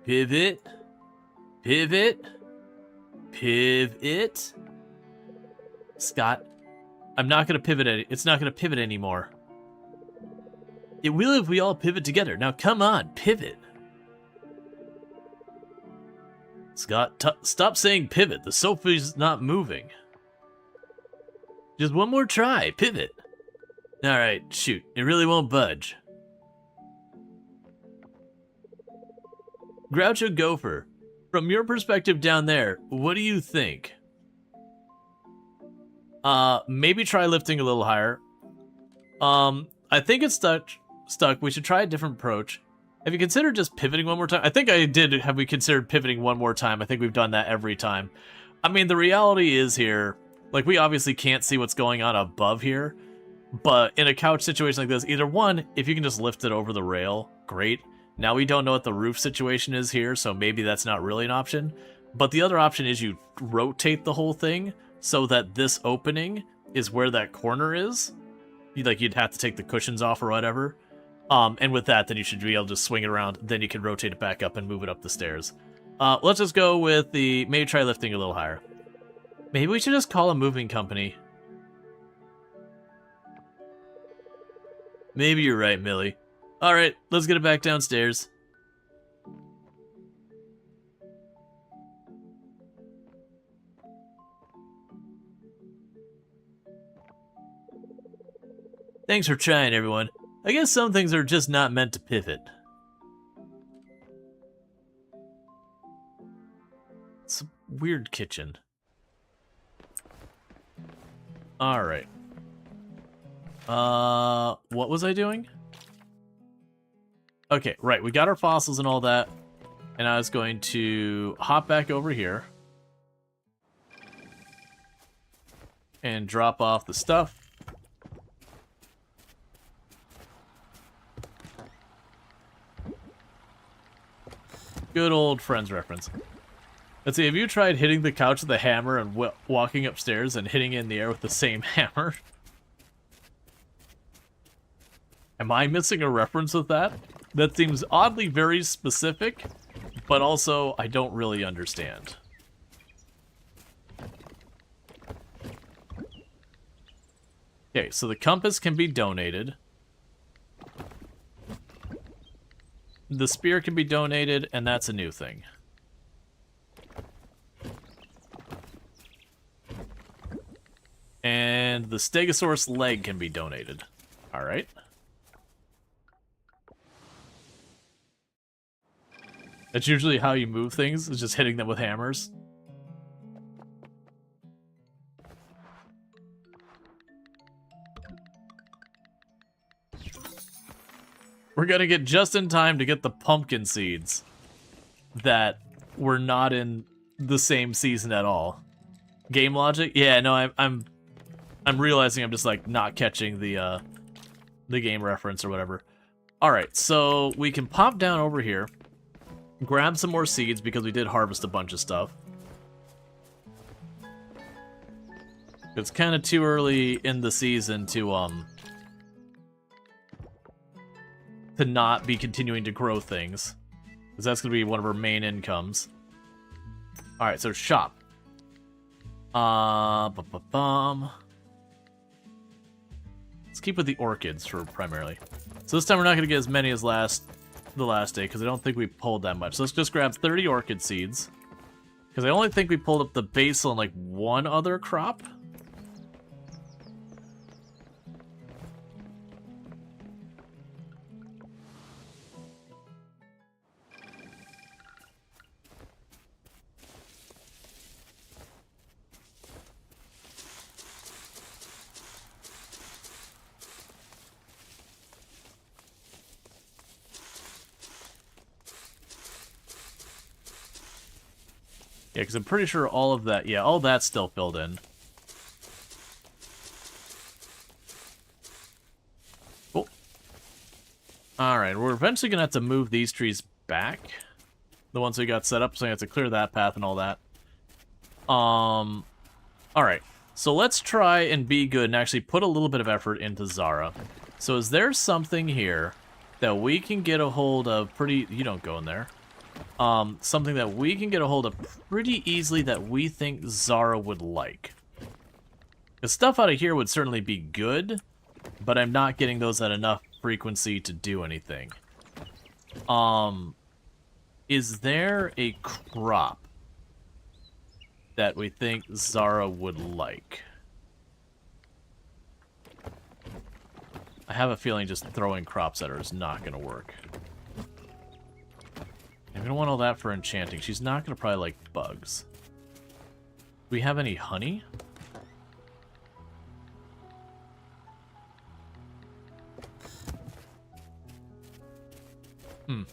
pivot, pivot, pivot. Scott, I'm not gonna pivot it's not gonna pivot anymore. It will if we all pivot together. Now come on, pivot. Scott, stop saying pivot. The sofa's not moving. Just one more try, pivot. Alright, shoot, it really won't budge. Groucho Gopher, from your perspective down there, what do you think? Maybe try lifting a little higher. I think it's stuck. We should try a different approach. Have you considered just pivoting one more time? I think I did. Have we considered pivoting one more time? I think we've done that every time. I mean, the reality is here, like, we obviously can't see what's going on above here, but in a couch situation like this, either one, if you can just lift it over the rail, great. Now we don't know what the roof situation is here, so maybe that's not really an option. But the other option is you rotate the whole thing so that this opening is where that corner is. You'd have to take the cushions off or whatever. And with that, then you should be able to swing it around. Then you can rotate it back up and move it up the stairs. Let's just go with maybe try lifting a little higher. Maybe we should just call a moving company. Maybe you're right, Millie. Alright, let's get it back downstairs. Thanks for trying, everyone. I guess some things are just not meant to pivot. It's a weird kitchen. Alright. What was I doing? Okay, right, we got our fossils and all that. And I was going to hop back over here. And drop off the stuff. Good old Friends reference. Let's see, have you tried hitting the couch with a hammer and walking upstairs and hitting it in the air with the same hammer? Am I missing a reference with that? That seems oddly very specific, but also I don't really understand. Okay, so the compass can be donated. The spear can be donated, and that's a new thing. And the Stegosaurus leg can be donated. Alright. That's usually how you move things, is just hitting them with hammers. We're gonna get just in time to get the pumpkin seeds that were not in the same season at all. Game logic? Yeah, no, I'm realizing I'm just like not catching the game reference or whatever. All right, so we can pop down over here, grab some more seeds because we did harvest a bunch of stuff. It's kind of too early in the season to not be continuing to grow things, because that's going to be one of our main incomes. Alright, so shop. Let's keep with the orchids for primarily. So this time we're not going to get as many as the last day, because I don't think we pulled that much. So let's just grab 30 orchid seeds, because I only think we pulled up the basil and like one other crop. Yeah, because I'm pretty sure all of that, yeah, all that's still filled in. Cool. Alright, we're eventually going to have to move these trees back. The ones we got set up, so I have to clear that path and all that. Alright, so let's try and be good and actually put a little bit of effort into Zara. So is there something here that we can get a hold of pretty... You don't go in there. Something that we can get a hold of pretty easily that we think Zara would like. The stuff out of here would certainly be good, but I'm not getting those at enough frequency to do anything. Is there a crop that we think Zara would like? I have a feeling just throwing crops at her is not going to work. I'm going to want all that for enchanting. She's not going to probably like bugs. Do we have any honey? Hmm.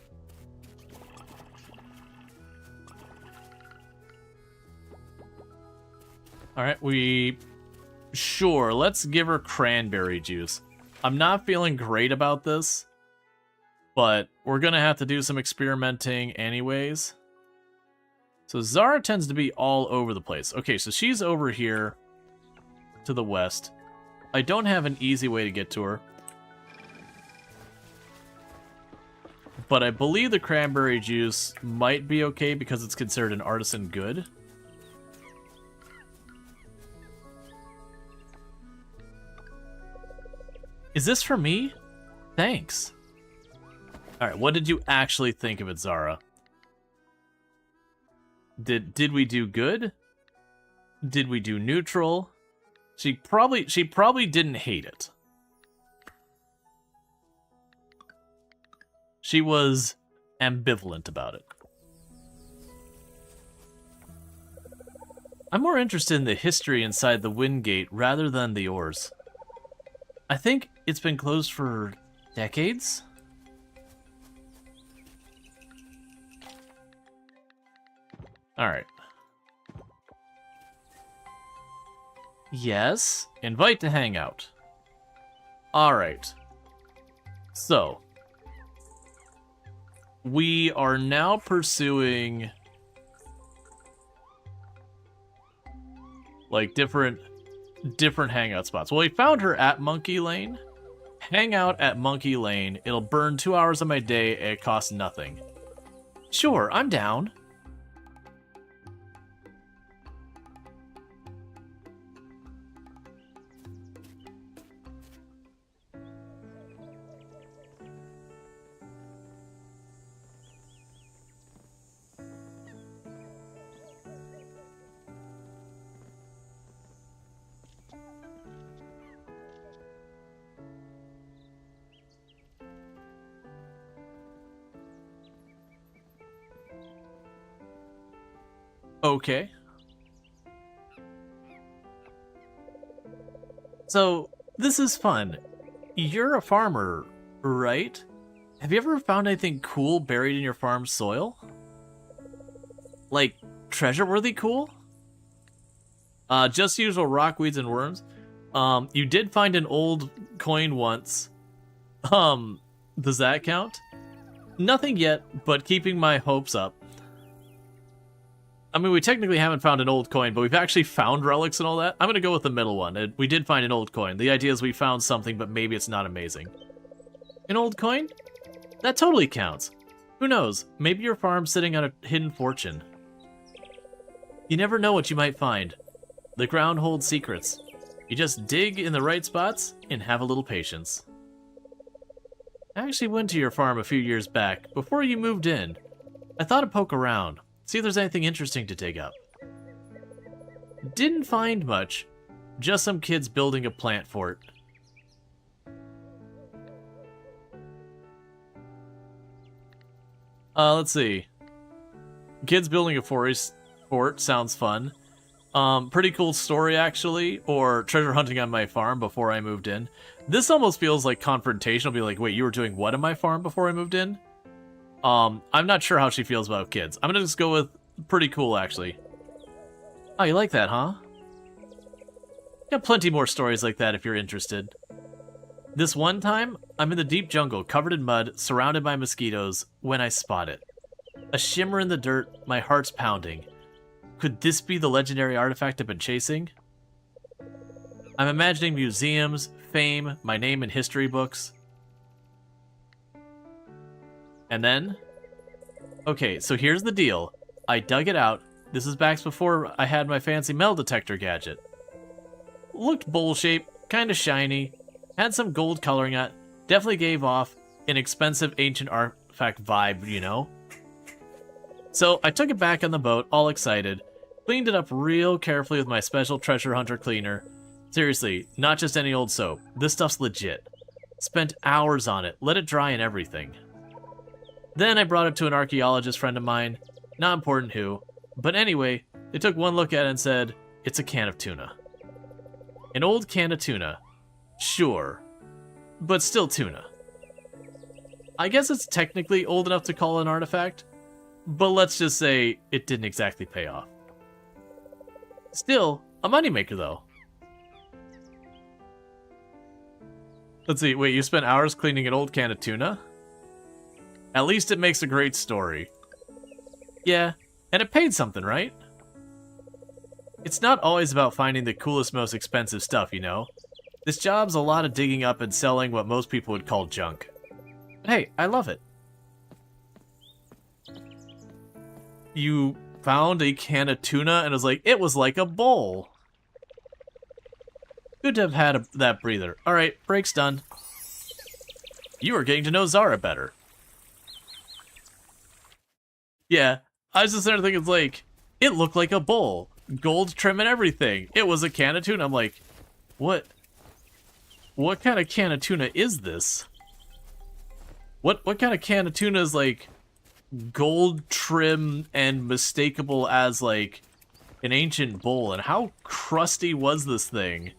Alright, Sure, let's give her cranberry juice. I'm not feeling great about this, but we're gonna have to do some experimenting anyways. So Zara tends to be all over the place. Okay, so she's over here to the west. I don't have an easy way to get to her. But I believe the cranberry juice might be okay because it's considered an artisan good. Is this for me? Thanks. Alright, what did you actually think of it, Zara? Did we do good? Did we do neutral? She probably didn't hate it. She was ambivalent about it. I'm more interested in the history inside the Windgate rather than the ores. I think it's been closed for decades? Alright. Yes. Invite to hang out. Alright. So. We are now pursuing... like, different hangout spots. Well, we found her at Monkey Lane. Hang out at Monkey Lane. It'll burn 2 hours of my day and it costs nothing. Sure, I'm down. Okay. So, this is fun. You're a farmer, right? Have you ever found anything cool buried in your farm's soil? Like, treasure-worthy cool? Just usual rockweeds and worms. You did find an old coin once. Does that count? Nothing yet, but keeping my hopes up. I mean, we technically haven't found an old coin, but we've actually found relics and all that. I'm going to go with the middle one. We did find an old coin. The idea is we found something, but maybe it's not amazing. An old coin? That totally counts. Who knows? Maybe your farm's sitting on a hidden fortune. You never know what you might find. The ground holds secrets. You just dig in the right spots and have a little patience. I actually went to your farm a few years back, before you moved in. I thought I'd poke around. See if there's anything interesting to dig up. Didn't find much. Just some kids building a plant fort. Let's see. Kids building a fort sounds fun. Pretty cool story, actually. Or treasure hunting on my farm before I moved in. This almost feels like confrontation. I'll be like, wait, you were doing what on my farm before I moved in? I'm not sure how she feels about kids. I'm gonna just go with pretty cool, actually. Oh, you like that, huh? Got plenty more stories like that if you're interested. This one time, I'm in the deep jungle, covered in mud, surrounded by mosquitoes, when I spot it. A shimmer in the dirt, my heart's pounding. Could this be the legendary artifact I've been chasing? I'm imagining museums, fame, my name in history books. And then, okay, so here's the deal. I dug it out. This is back before I had my fancy metal detector gadget. Looked bowl-shaped, kind of shiny, had some gold coloring on it. Definitely gave off an expensive ancient artifact vibe, you know? So I took it back on the boat, all excited, cleaned it up real carefully with my special treasure hunter cleaner. Seriously, not just any old soap. This stuff's legit. Spent hours on it, let it dry and everything. Then I brought it to an archaeologist friend of mine. Not important who. But anyway, they took one look at it and said, it's a can of tuna. An old can of tuna. Sure. But still tuna. I guess it's technically old enough to call an artifact, but let's just say it didn't exactly pay off. Still, a moneymaker though. Let's see, wait, you spent hours cleaning an old can of tuna? At least it makes a great story. Yeah, and it paid something, right? It's not always about finding the coolest, most expensive stuff, you know? This job's a lot of digging up and selling what most people would call junk. But hey, I love it. You found a can of tuna and it was like a bowl. Good to have had that breather. Alright, break's done. You are getting to know Zara better. Yeah, I was just there thinking, it looked like a bowl. Gold trim and everything. It was a can of tuna. I'm like, what? What kind of can of tuna is this? What kind of can of tuna is, gold trim and mistakable as, an ancient bowl? And how crusty was this thing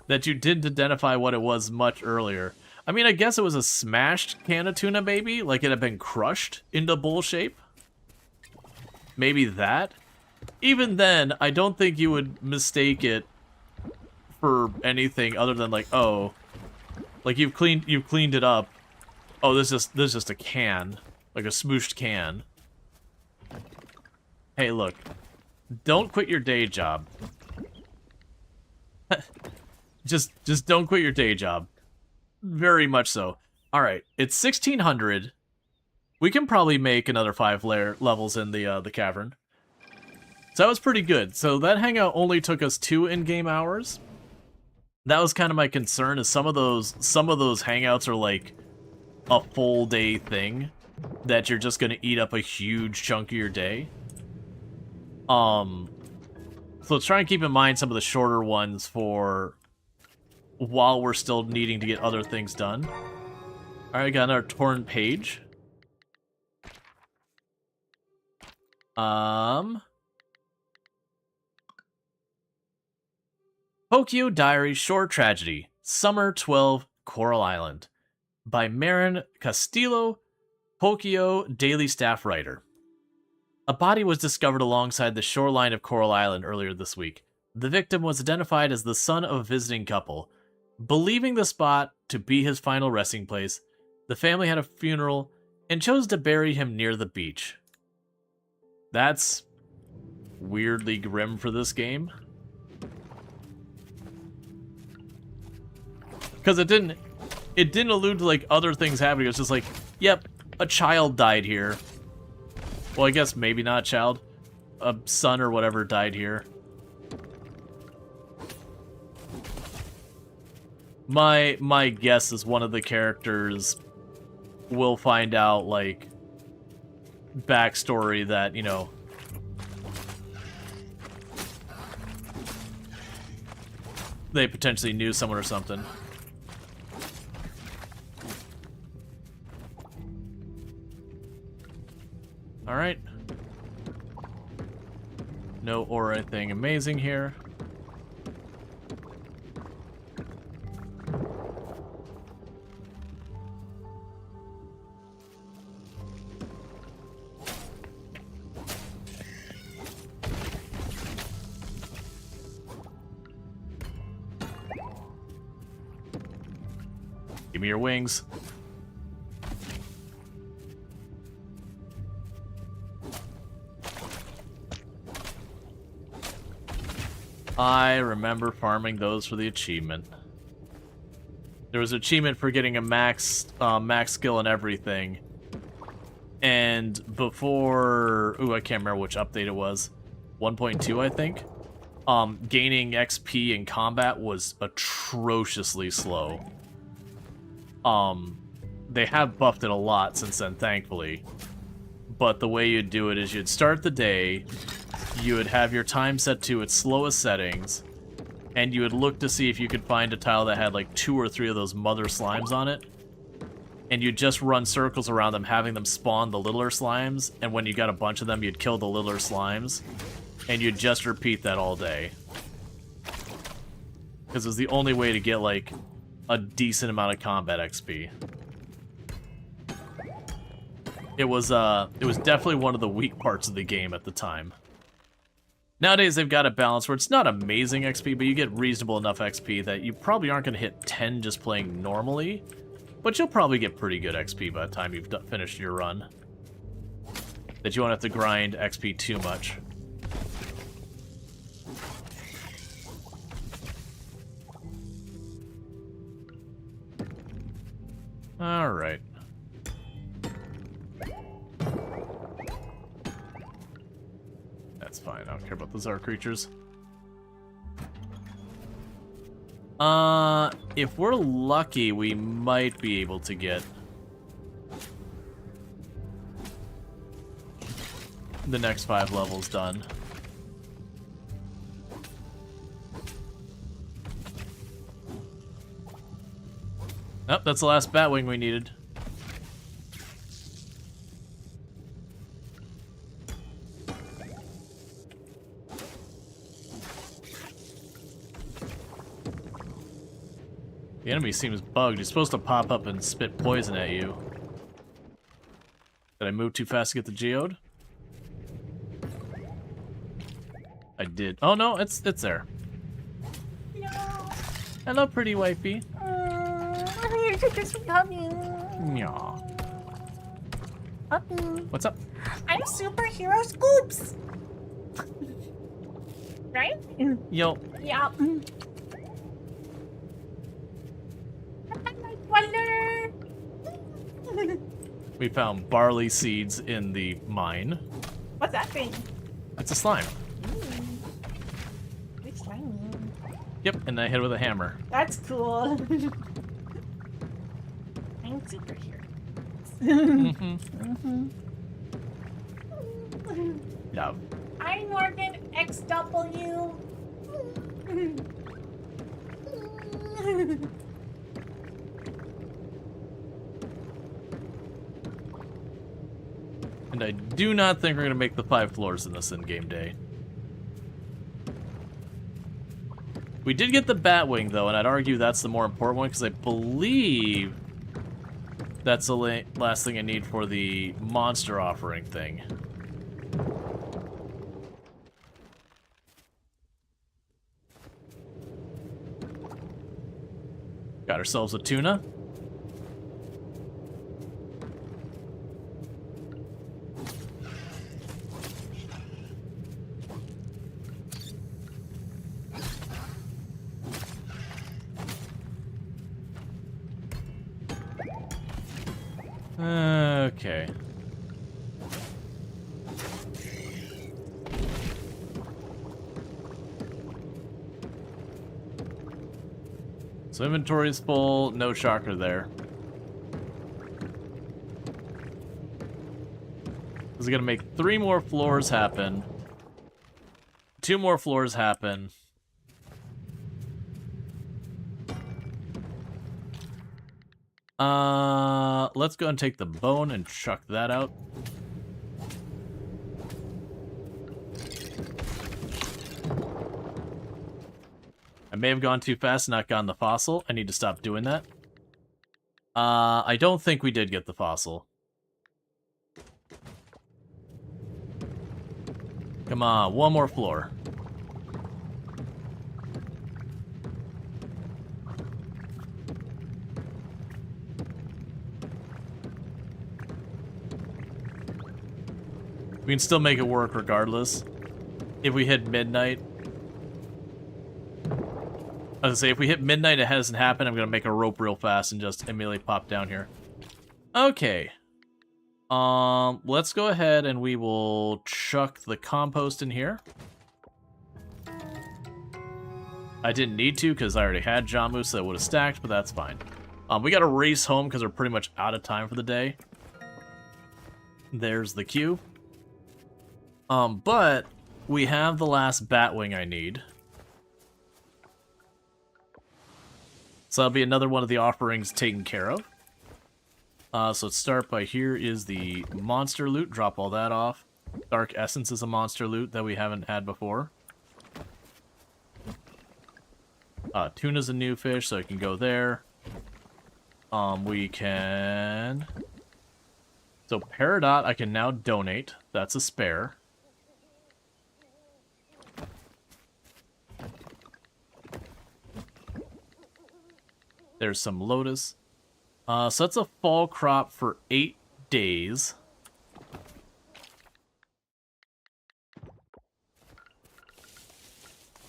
that you didn't identify what it was much earlier? I mean, I guess it was a smashed can of tuna, maybe? Like it had been crushed into bowl shape? Maybe that? Even then, I don't think you would mistake it for anything other than oh, you've cleaned it up. Oh, this is just a can, like a smooshed can. Hey, look, don't quit your day job. just don't quit your day job. Very much so. All right, it's 1600. We can probably make another 5 levels in the cavern. So that was pretty good. So that hangout only took us 2 in-game hours. That was kind of my concern, is some of those hangouts are a full day thing that you're just gonna eat up a huge chunk of your day. So let's try and keep in mind some of the shorter ones for while we're still needing to get other things done. Alright, got another torn page. Tokyo Diary Shore Tragedy, Summer 12, Coral Island, by Marin Castillo, Tokyo Daily Staff writer. A body was discovered alongside the shoreline of Coral Island earlier this week. The victim was identified as the son of a visiting couple. Believing the spot to be his final resting place, the family had a funeral and chose to bury him near the beach. That's weirdly grim for this game. Because it didn't allude to other things happening. It was just yep, a child died here. Well, I guess maybe not a child. A son or whatever died here. My guess is one of the characters will find out backstory that, you know, they potentially knew someone or something. Alright. No or anything amazing here. Give me your wings. I remember farming those for the achievement. There was an achievement for getting a max skill and everything. And before... Ooh, I can't remember which update it was. 1.2, I think. Gaining XP in combat was atrociously slow. They have buffed it a lot since then, thankfully. But the way you'd do it is you'd start the day, you would have your time set to its slowest settings, and you would look to see if you could find a tile that had 2 or 3 of those mother slimes on it, and you'd just run circles around them, having them spawn the littler slimes, and when you got a bunch of them, you'd kill the littler slimes, and you'd just repeat that all day. Because it was the only way to get, a decent amount of combat XP. It was definitely one of the weak parts of the game at the time. Nowadays, they've got a balance where it's not amazing XP, but you get reasonable enough XP that you probably aren't going to hit 10 just playing normally, but you'll probably get pretty good XP by the time you've finished your run. That you won't have to grind XP too much. Alright. That's fine, I don't care about those other creatures. If we're lucky, we might be able to get the next 5 levels done. Oh, that's the last Batwing we needed. The enemy seems bugged. He's supposed to pop up and spit poison at you. Did I move too fast to get the geode? I did. Oh no, it's there. No. Hello, pretty wifey. You're such a sweet puppy. Yaw. Puppy. What's up? I'm superhero Scoops. Right? Yo. Yeah. Wonder. We found barley seeds in the mine. What's that thing? It's a slime. It's slimy. Yep, and I hit it with a hammer. That's cool. I'm superhero. Yeah. I'm Morgan XW. And I do not think we're going to make the 5 floors in this in-game day. We did get the Batwing, though, and I'd argue that's the more important one, because I believe that's the last thing I need for the monster offering thing. Got ourselves a tuna. Okay. So inventory's full, no shocker there. This is gonna make 3 more floors happen. 2 more floors happen. Let's go and take the bone and chuck that out. I may have gone too fast and not gotten the fossil. I need to stop doing that. I don't think we did get the fossil. Come on, 1 more floor. We can still make it work regardless. If we hit midnight. I was gonna say, if we hit midnight and it hasn't happened, I'm gonna make a rope real fast and just immediately pop down here. Okay. Let's go ahead and we will chuck the compost in here. I didn't need to because I already had Jamu, so that would have stacked, but that's fine. We gotta race home because we're pretty much out of time for the day. There's the queue. But we have the last Batwing I need. So that'll be another one of the offerings taken care of. So let's start by here is the monster loot. Drop all that off. Dark Essence is a monster loot that we haven't had before. Tuna's a new fish, so it can go there. We can So Peridot I can now donate. That's a spare. There's some Lotus. So that's a fall crop for 8 days.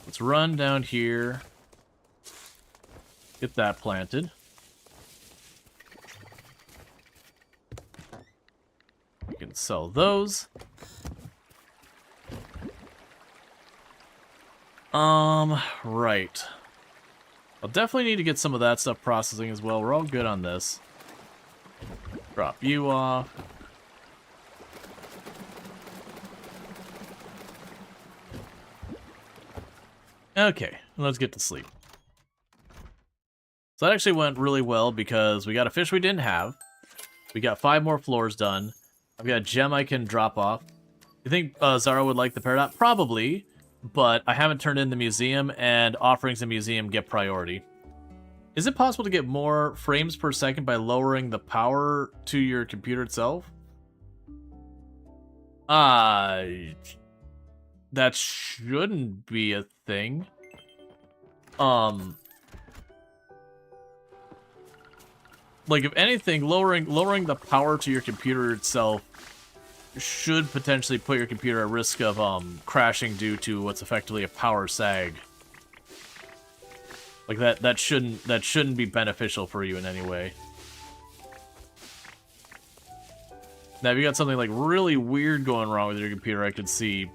Let's run down here. Get that planted. We can sell those. Right. I'll definitely need to get some of that stuff processing as well. We're all good on this. Drop you off. Okay, let's get to sleep. So that actually went really well because we got a fish we didn't have. We got 5 more floors done. I've got a gem I can drop off. You think Zara would like the Peridot? Probably, but I haven't turned in the museum, and offerings in museum get priority. Is it possible to get more frames per second by lowering the power to your computer itself? That shouldn't be a thing. Like, if anything, lowering the power to your computer itself should potentially put your computer at risk of crashing due to what's effectively a power sag. Like that shouldn't be beneficial for you in any way. Now, if you got something like really weird going wrong with your computer, I could see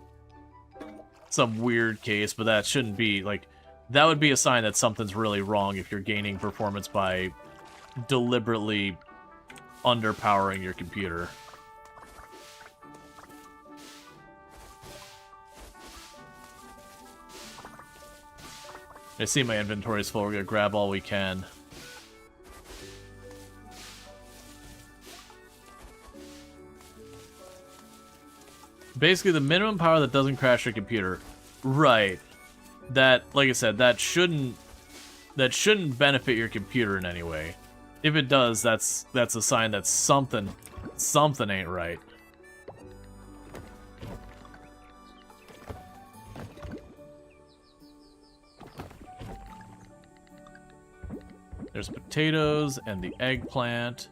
some weird case, but that shouldn't be like that would be a sign that something's really wrong if you're gaining performance by deliberately underpowering your computer. I see my inventory is full. We're gonna grab all we can. Basically, the minimum power that doesn't crash your computer. Right. That, like I said, that shouldn't benefit your computer in any way. If it does, that's a sign that something ain't right. There's potatoes and the eggplant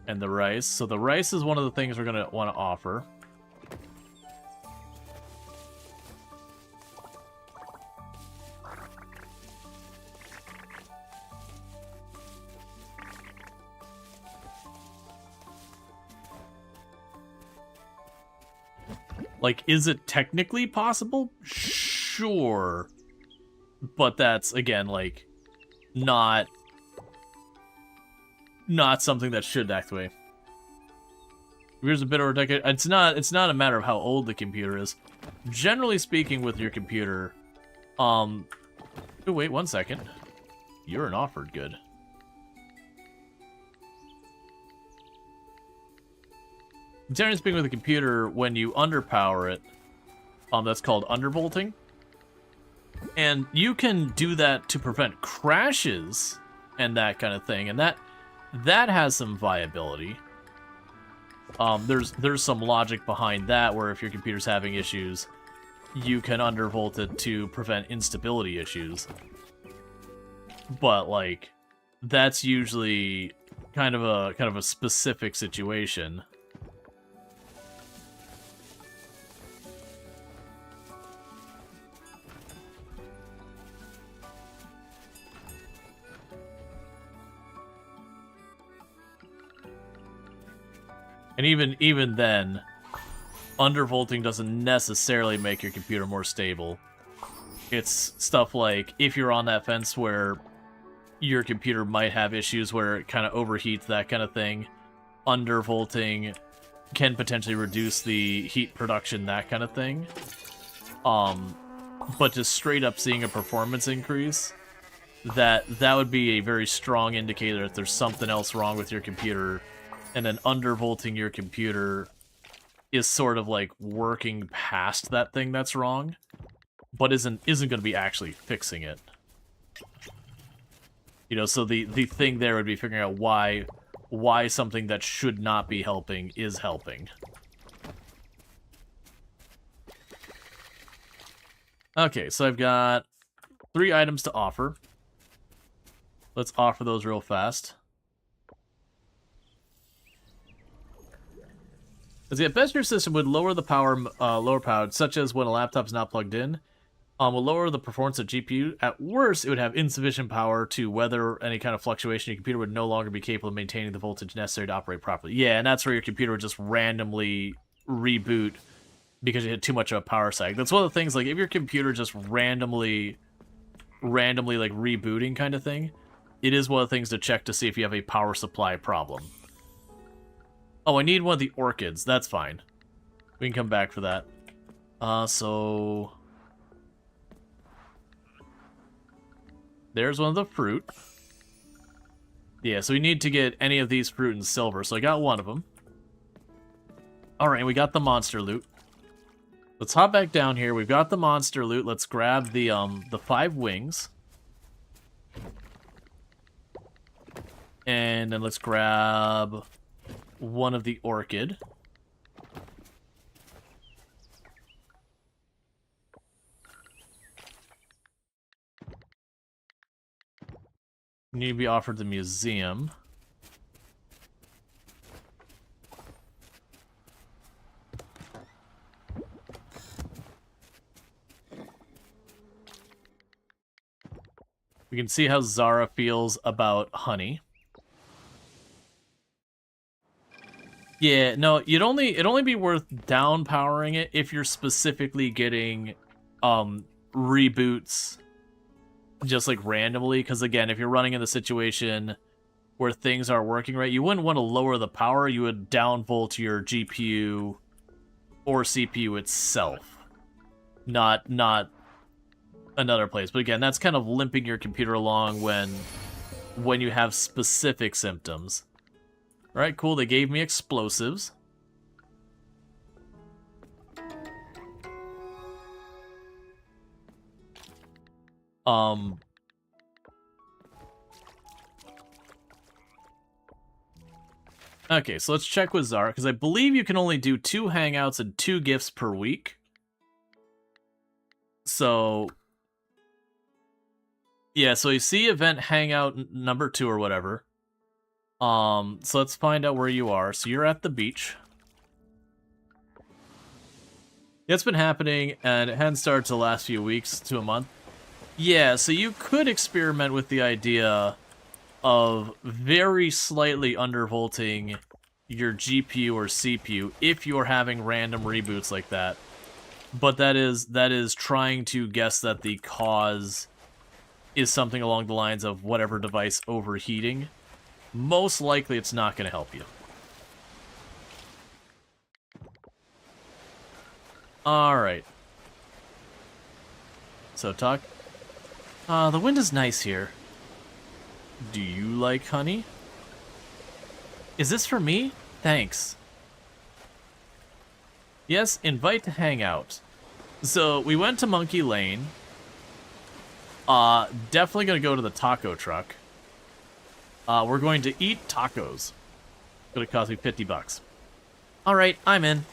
and the rice. So the rice is one of the things we're gonna want to offer. Like, is it technically possible? Sure. But that's, again, like, not something that should activate. Here's a bit over a decade. It's not a matter of how old the computer is. Generally speaking, with your computer, oh, wait 1 second. You're an offered good. Generally speaking, with a computer, when you underpower it, that's called undervolting. And you can do that to prevent crashes and that kind of thing, and that has some viability. There's some logic behind that, where if your computer's having issues, you can undervolt it to prevent instability issues. But like, that's usually kind of a specific situation. And even then, undervolting doesn't necessarily make your computer more stable. It's stuff like, if you're on that fence where your computer might have issues where it kind of overheats, that kind of thing, undervolting can potentially reduce the heat production, that kind of thing. But just straight up seeing a performance increase, that would be a very strong indicator that there's something else wrong with your computer. And then undervolting your computer is sort of like working past that thing that's wrong, but isn't going to be actually fixing it. You know, so the thing there would be figuring out why why something that should not be helping is helping. Okay, so I've got 3 items to offer. Let's offer those real fast. As at best, your system would lower the lower power, such as when a laptop is not plugged in. Will lower the performance of GPU. At worst, it would have insufficient power to weather any kind of fluctuation. Your computer would no longer be capable of maintaining the voltage necessary to operate properly. Yeah, and that's where your computer would just randomly reboot because you had too much of a power sag. That's one of the things, like, if your computer just randomly like rebooting kind of thing, it is one of the things to check to see if you have a power supply problem. Oh, I need one of the orchids. That's fine. We can come back for that. So there's one of the fruit. Yeah, so we need to get any of these fruit and silver. So I got one of them. Alright, we got the monster loot. Let's hop back down here. We've got the monster loot. Let's grab the 5 wings. And then let's grab one of the orchid. Need to be offered the museum. We can see how Zara feels about honey. Yeah, no, it'd only be worth downpowering it if you're specifically getting reboots just like randomly, because again, if you're running in the situation where things aren't working right, you wouldn't want to lower the power, you would downvolt your GPU or CPU itself. Not another place. But again, that's kind of limping your computer along when you have specific symptoms. Alright, cool, they gave me explosives. Okay, so let's check with Zara, because I believe you can only do 2 hangouts and 2 gifts per week. So yeah, so you see event hangout number 2 or whatever. So let's find out where you are. So you're at the beach. It's been happening, and it hadn't started the last few weeks to a month. Yeah, so you could experiment with the idea of very slightly undervolting your GPU or CPU if you're having random reboots like that. But that is trying to guess that the cause is something along the lines of whatever device overheating. Most likely it's not going to help you. Alright. So talk. The wind is nice here. Do you like honey? Is this for me? Thanks. Yes, invite to hang out. So we went to Monkey Lane. Definitely gonna go to the taco truck. We're going to eat tacos. It's gonna cost me $50. Alright, I'm in.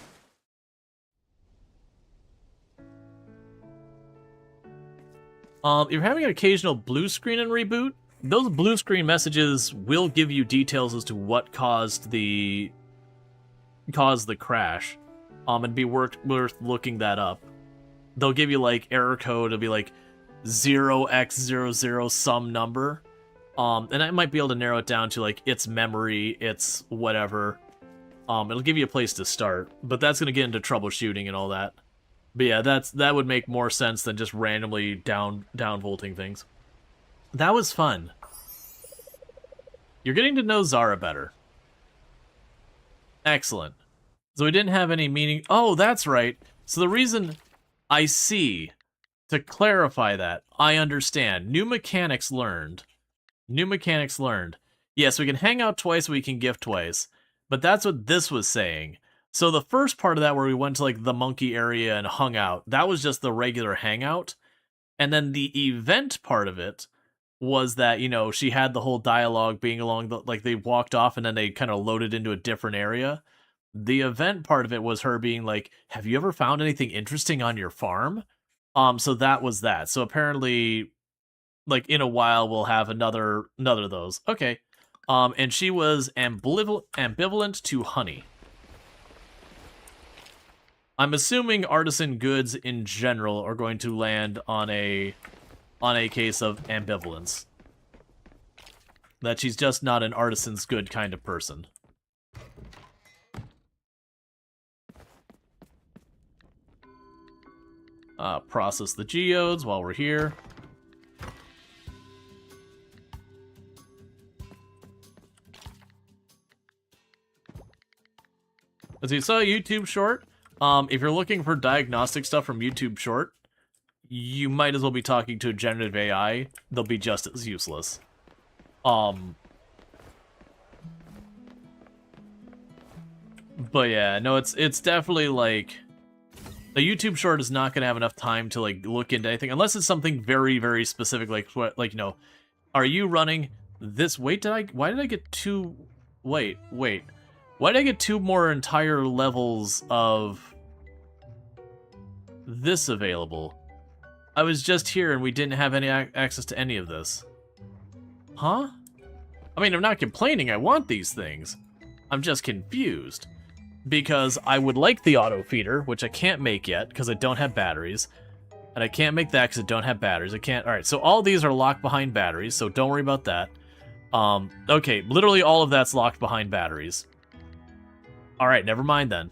You're having an occasional blue screen and reboot. Those blue screen messages will give you details as to what caused the crash. It'd be worth looking that up. They'll give you like error code. It'll be like 0x00 some number. And I might be able to narrow it down to like its memory, its whatever. It'll give you a place to start, but that's gonna get into troubleshooting and all that. But yeah, that would make more sense than just randomly downvolting things. That was fun. You're getting to know Zara better. Excellent. So we didn't have any meaning. Oh, that's right. So the reason I see, to clarify that, I understand. New mechanics learned. New mechanics learned. Yes, we can hang out twice, we can gift twice. But that's what this was saying. So the first part of that where we went to like the monkey area and hung out, that was just the regular hangout. And then the event part of it was that, you know, she had the whole dialogue being along the, like, they walked off and then they kind of loaded into a different area. The event part of it was her being like, have you ever found anything interesting on your farm? So that was that. So apparently, like, in a while we'll have another of those. Okay. And she was ambivalent to honey. I'm assuming artisan goods in general are going to land on a case of ambivalence. That she's just not an artisan's good kind of person. Process the geodes while we're here. As you saw a YouTube short, if you're looking for diagnostic stuff from YouTube short, you might as well be talking to a generative AI. They'll be just as useless. But yeah, no, it's definitely like a YouTube short is not gonna have enough time to like look into anything unless it's something very, very specific, like what, like, you know, are you running this? Why did I get two? Wait. Why did I get 2 more entire levels of this available? I was just here and we didn't have any access to any of this. Huh? I mean, I'm not complaining, I want these things. I'm just confused. Because I would like the auto feeder, which I can't make yet because I don't have batteries. And I can't make that because I don't have batteries. I can't. Alright, so all these are locked behind batteries, so don't worry about that. Okay, literally all of that's locked behind batteries. Alright, never mind then.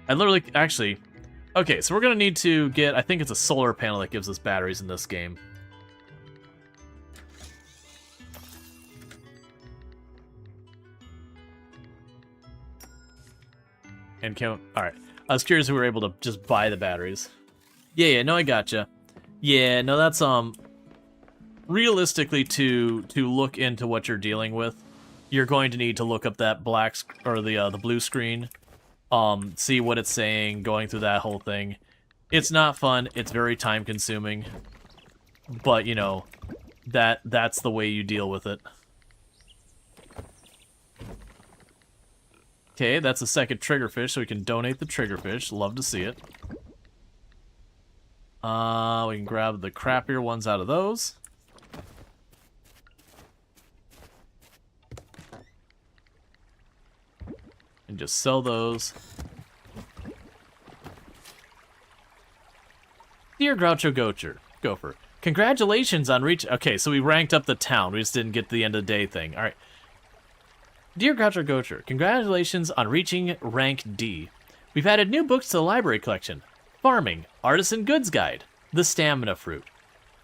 I literally, actually... Okay, so we're gonna need to get, I think it's a solar panel that gives us batteries in this game. And count, alright. I was curious if we were able to just buy the batteries. Yeah, no, I gotcha. Yeah, no, that's, realistically, to look into what you're dealing with, you're going to need to look up that black, or the blue screen, see what it's saying, going through that whole thing. It's not fun, it's very time-consuming, but, you know, that's the way you deal with it. Okay, that's a second triggerfish, so we can donate the triggerfish. Love to see it. We can grab the crappier ones out of those. And just sell those. Dear Groucho Gopher, congratulations on reach. Okay, so we ranked up the town. We just didn't get to the end of the day thing. All right. Dear Groucho Gopher, congratulations on reaching rank D. We've added new books to the library collection. Farming, Artisan Goods Guide, The Stamina Fruit,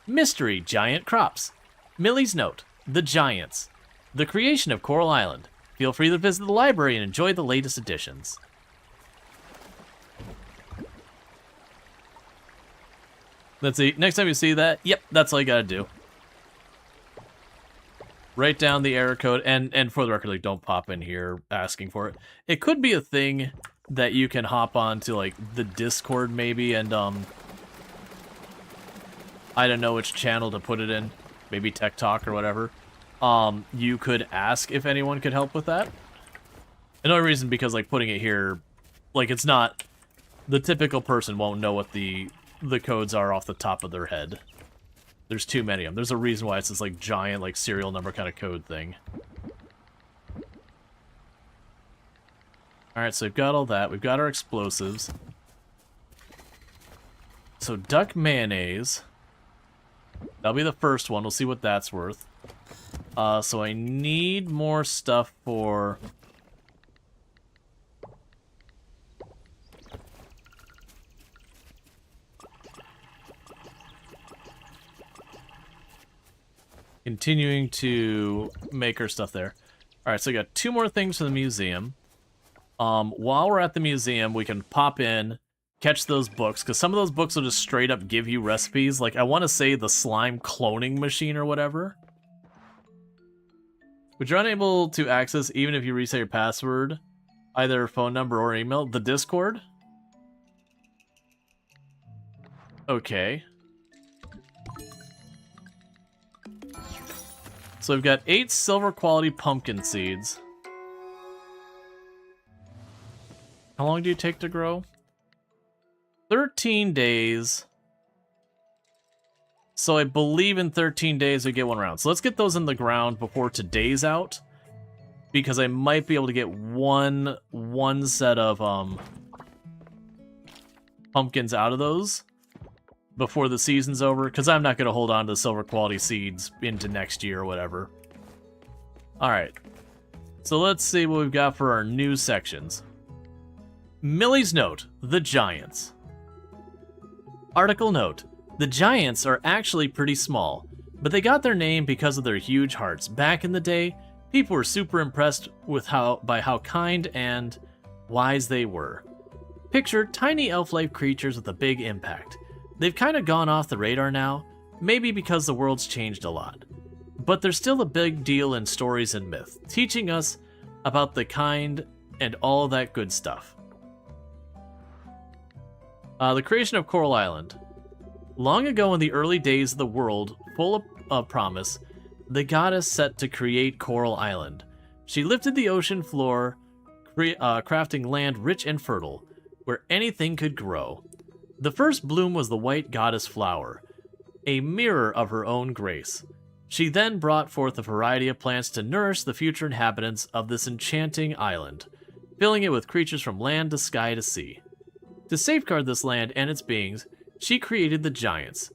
Mystery Giant Crops, Millie's Note, The Giants, The Creation of Coral Island. Feel free to visit the library and enjoy the latest editions. Let's see. Next time you see that, yep, that's all you gotta do. Write down the error code, and for the record, like, don't pop in here asking for it. It could be a thing that you can hop on to, like, the Discord, maybe, and, I don't know which channel to put it in. Maybe Tech Talk or whatever. You could ask if anyone could help with that. Another reason, because, like, putting it here, like, it's not... The typical person won't know what the codes are off the top of their head. There's too many of them. There's a reason why it's this, like, giant, like, serial number kind of code thing. Alright, so we've got all that. We've got our explosives. So, duck mayonnaise. That'll be the first one. We'll see what that's worth. So I need more stuff for... Continuing to make our stuff there. Alright, so we got 2 more things for the museum. While we're at the museum, we can pop in, catch those books, because some of those books will just straight up give you recipes. Like, I want to say the slime cloning machine or whatever. Which you're unable to access even if you reset your password, either phone number or email. The Discord? Okay. So we've got 8 silver quality pumpkin seeds. How long do you take to grow? 13 days. So I believe in 13 days we get one round. So let's get those in the ground before today's out, because I might be able to get one set of pumpkins out of those before the season's over, because I'm not going to hold on to the silver quality seeds into next year or whatever. Alright, so let's see what we've got for our new sections. Millie's note, the Giants. Article note, the Giants are actually pretty small, but they got their name because of their huge hearts. Back in the day, people were super impressed with by how kind and wise they were. Picture tiny elf-like creatures with a big impact. They've kind of gone off the radar now, maybe because the world's changed a lot. But they're still a big deal in stories and myth, teaching us about the kind and all that good stuff. The creation of Coral Island. Long ago in the early days of the world, full of promise, the goddess set to create Coral Island. She lifted the ocean floor, crafting land rich and fertile, where anything could grow. The first bloom was the white goddess flower, a mirror of her own grace. She then brought forth a variety of plants to nourish the future inhabitants of this enchanting island, filling it with creatures from land to sky to sea. To safeguard this land and its beings, she created the Giants,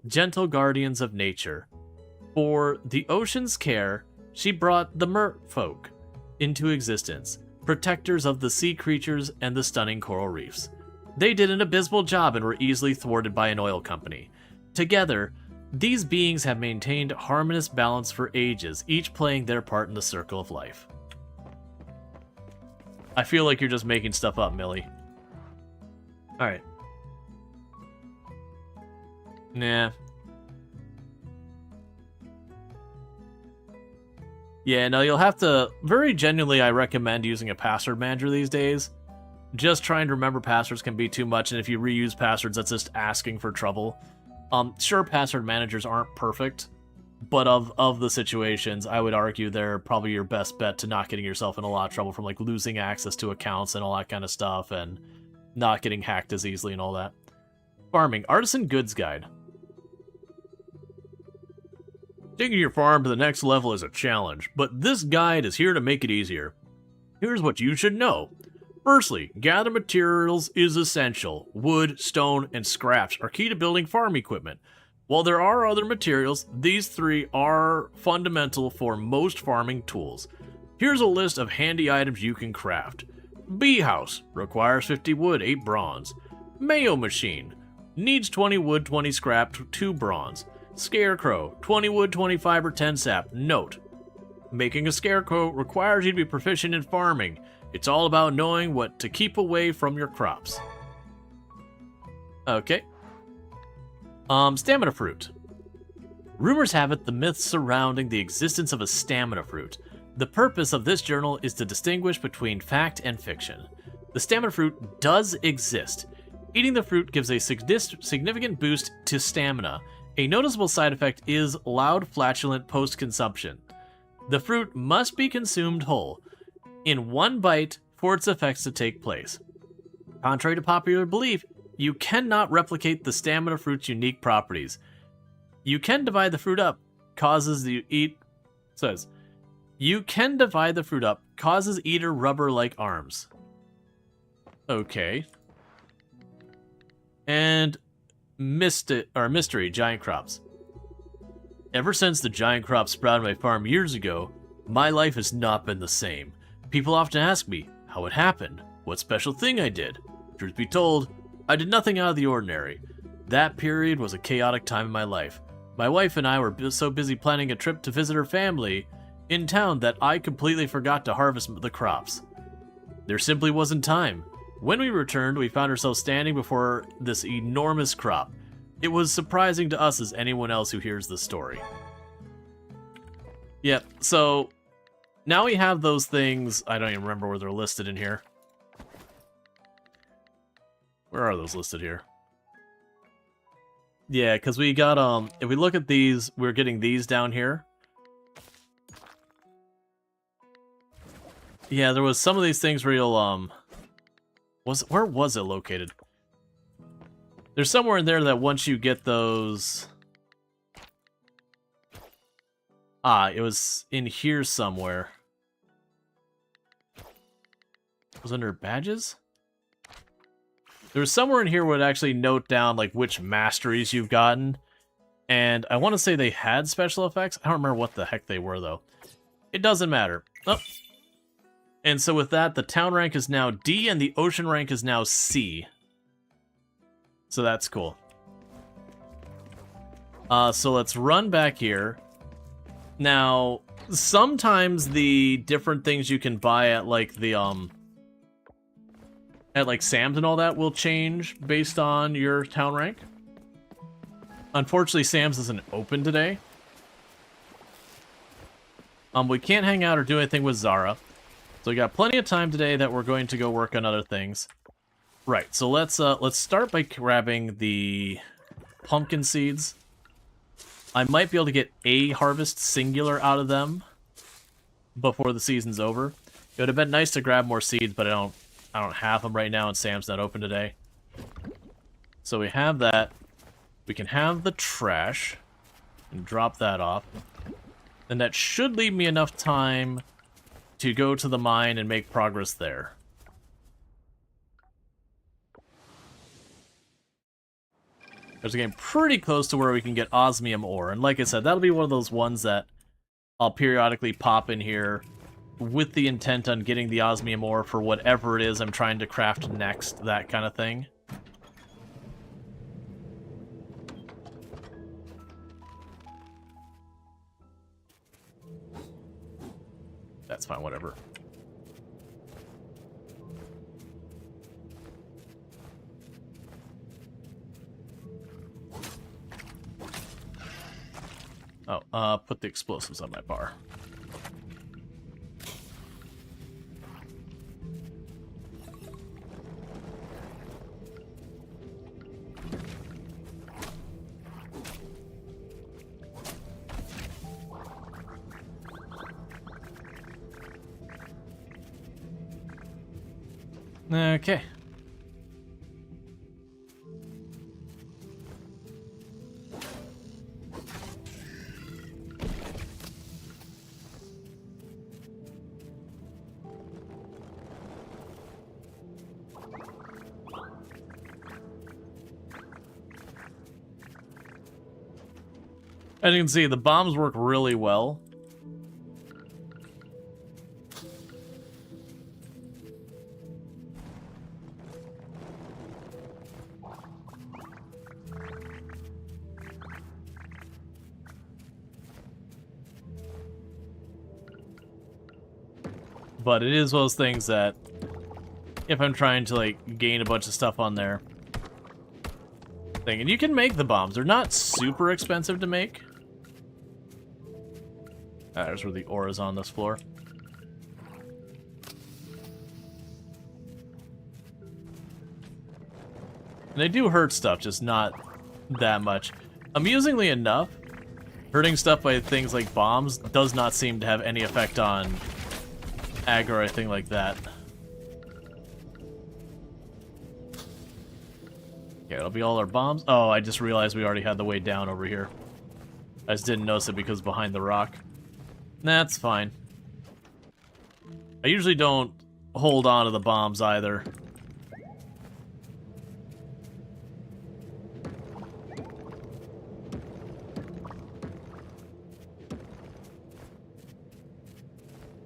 gentle guardians of nature. For the ocean's care, she brought the merfolk into existence, protectors of the sea creatures and the stunning coral reefs. They did an abysmal job and were easily thwarted by an oil company. Together, these beings have maintained harmonious balance for ages, each playing their part in the circle of life. I feel like you're just making stuff up, Millie. Alright. Nah. Yeah, no, you'll have to... Very genuinely, I recommend using a password manager these days. Just trying to remember passwords can be too much, and if you reuse passwords, that's just asking for trouble. Sure, password managers aren't perfect, but of the situations, I would argue they're probably your best bet to not getting yourself in a lot of trouble from, like, losing access to accounts and all that kind of stuff, and not getting hacked as easily and all that. Farming. Artisan Goods Guide. Taking your farm to the next level is a challenge, but this guide is here to make it easier. Here's what you should know. Firstly, gather materials is essential. Wood, stone, and scraps are key to building farm equipment. While there are other materials, these three are fundamental for most farming tools. Here's a list of handy items you can craft. Bee house, requires 50 wood, 8 bronze. Mayo machine, needs 20 wood, 20 scrap, 2 bronze. Scarecrow, 20 wood, 20 fiber, 10 sap. Note, making a scarecrow requires you to be proficient in farming. It's all about knowing what to keep away from your crops. Okay. Stamina fruit. Rumors have it the myths surrounding the existence of a stamina fruit. The purpose of this journal is to distinguish between fact and fiction. The stamina fruit does exist. Eating the fruit gives a significant boost to stamina. A noticeable side effect is loud, flatulent post-consumption. The fruit must be consumed whole, in one bite, for its effects to take place. Contrary to popular belief, you cannot replicate the stamina fruit's unique properties. You can divide the fruit up, causes eater rubber-like arms. Okay. And mystery giant crops. Ever since the giant crop sprouted my farm years ago, my life has not been the same. People often ask me how it happened, what special thing I did. Truth be told, I did nothing out of the ordinary. That period was a chaotic time in my life. My wife and I were so busy planning a trip to visit her family in town that I completely forgot to harvest the crops. There simply wasn't time. When we returned, we found ourselves standing before this enormous crop. It was surprising to us as anyone else who hears the story. Yep, so now we have those things. I don't even remember where they're listed in here. Where are those listed here? Yeah, because we got, if we look at these, we're getting these down here. Yeah, there was some of these things where you'll, where was it located? There's somewhere in there that once you get those... Ah, it was in here somewhere. It was under badges? There was somewhere in here where it actually note down, like, which masteries you've gotten. And I want to say they had special effects. I don't remember what the heck they were, though. It doesn't matter. Oh. And so with that, the town rank is now D, and the ocean rank is now C. So that's cool. So let's run back here. Now, sometimes the different things you can buy at, like, the, at, like, Sam's and all that will change based on your town rank. Unfortunately, Sam's isn't open today. We can't hang out or do anything with Zara. So we got plenty of time today that we're going to go work on other things. Right, so let's start by grabbing the pumpkin seeds. I might be able to get a harvest singular out of them before the season's over. It would have been nice to grab more seeds, but I don't have them right now, and Sam's not open today. So we have that. We can have the trash and drop that off. And that should leave me enough time to go to the mine and make progress there. There's a game pretty close to where we can get osmium ore. And like I said, that'll be one of those ones that I'll periodically pop in here with the intent on getting the osmium ore for whatever it is I'm trying to craft next, that kind of thing. That's fine, whatever. Oh, put the explosives on my bar. Okay. As you can see, the bombs work really well. But it is one of those things that, if I'm trying to, like, gain a bunch of stuff on there, and you can make the bombs. They're not super expensive to make. There's where the ore is on this floor. And they do hurt stuff, just not that much. Amusingly enough, hurting stuff by things like bombs does not seem to have any effect on aggro or anything like that. Okay, it'll be all our bombs. Oh, I just realized we already had the way down over here. I just didn't notice it because behind the rock. That's fine. I usually don't hold on to the bombs either.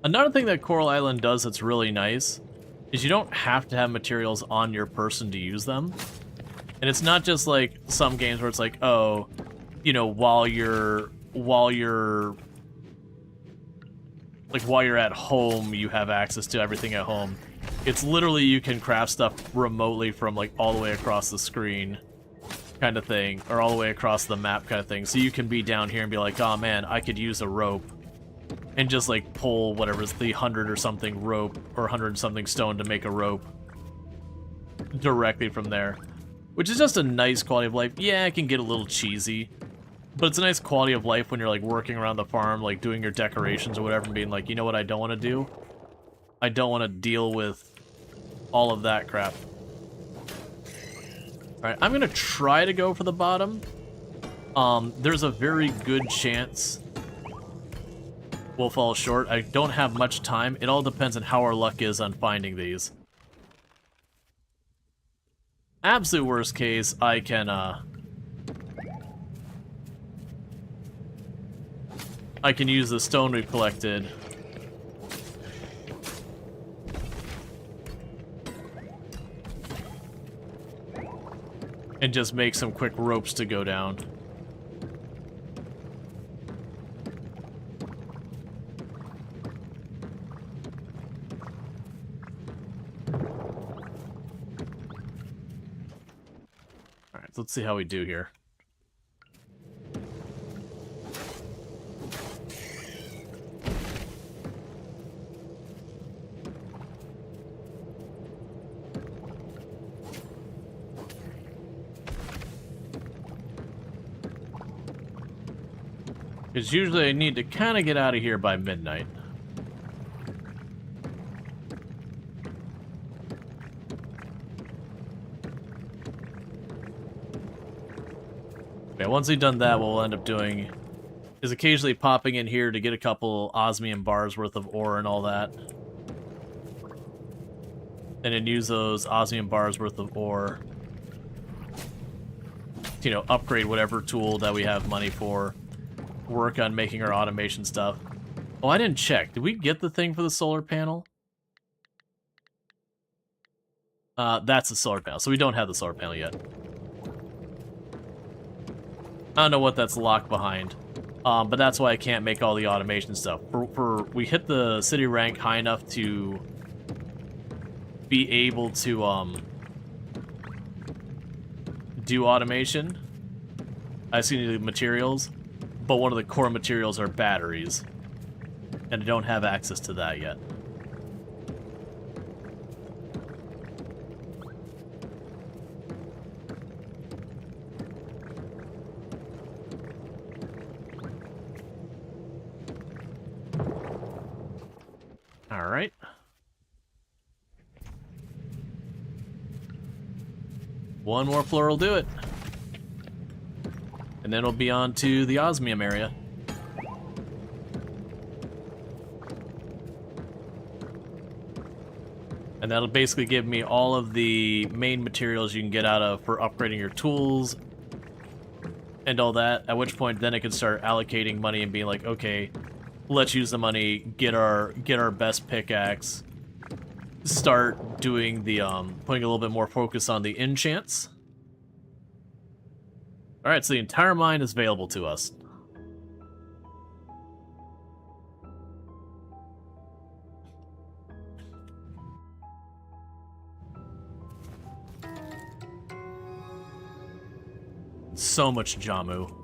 Another thing that Coral Island does that's really nice is you don't have to have materials on your person to use them. And it's not just like some games where it's like, oh, you know, while you're at home, you have access to everything at home. It's literally you can craft stuff remotely from like all the way across the screen kind of thing, or all the way across the map kind of thing. So you can be down here and be like, oh man, I could use a rope. And just like pull whatever's the 100 or something rope or 100 something stone to make a rope directly from there. Which is just a nice quality of life. Yeah, it can get a little cheesy, but it's a nice quality of life when you're like working around the farm, like doing your decorations or whatever, and being like, you know what I don't want to do? I don't want to deal with all of that crap. Alright, I'm gonna try to go for the bottom. There's a very good chance we'll fall short. I don't have much time. It all depends on how our luck is on finding these. Absolute worst case, I can use the stone we've collected. And just make some quick ropes to go down. Alright, so let's see how we do here. Because usually I need to kind of get out of here by midnight. Okay, once we've done that, what we'll end up doing is occasionally popping in here to get a couple osmium bars worth of ore and all that. And then use those osmium bars worth of ore to, you know, upgrade whatever tool that we have money for. Work on making our automation stuff. Oh, I didn't check. Did we get the thing for the solar panel? That's the solar panel. So we don't have the solar panel yet. I don't know what that's locked behind. But that's why I can't make all the automation stuff. We hit the city rank high enough to be able to do automation. I see the materials. But one of the core materials are batteries. And I don't have access to that yet. Alright. One more floor will do it. And then we'll be on to the osmium area. And that'll basically give me all of the main materials you can get out of for upgrading your tools and all that, at which point then I can start allocating money and being like, okay, let's use the money, get our best pickaxe, start doing the putting a little bit more focus on the enchants. Alright, so the entire mine is available to us. So much Jamu.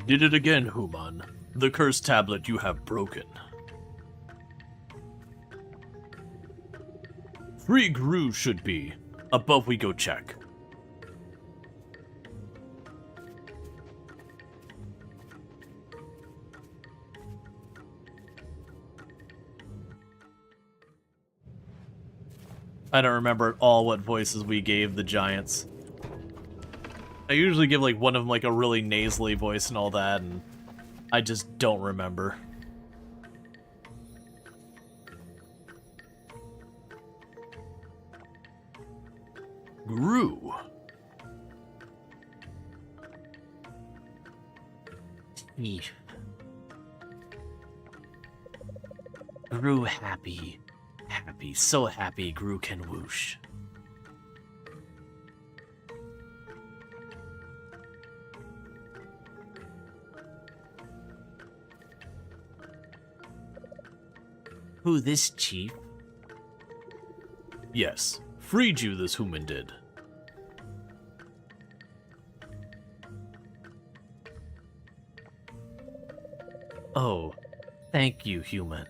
Did it again, Human. The cursed tablet you have broken. Free Gru should be. Above we go check. I don't remember at all what voices we gave the giants. I usually give like one of them like a really nasally voice and all that, and I just don't remember. Gru. Eef. Gru happy. Happy. So happy Gru can whoosh. Who this, Chief? Yes, freed you, this human did. Oh, thank you, human.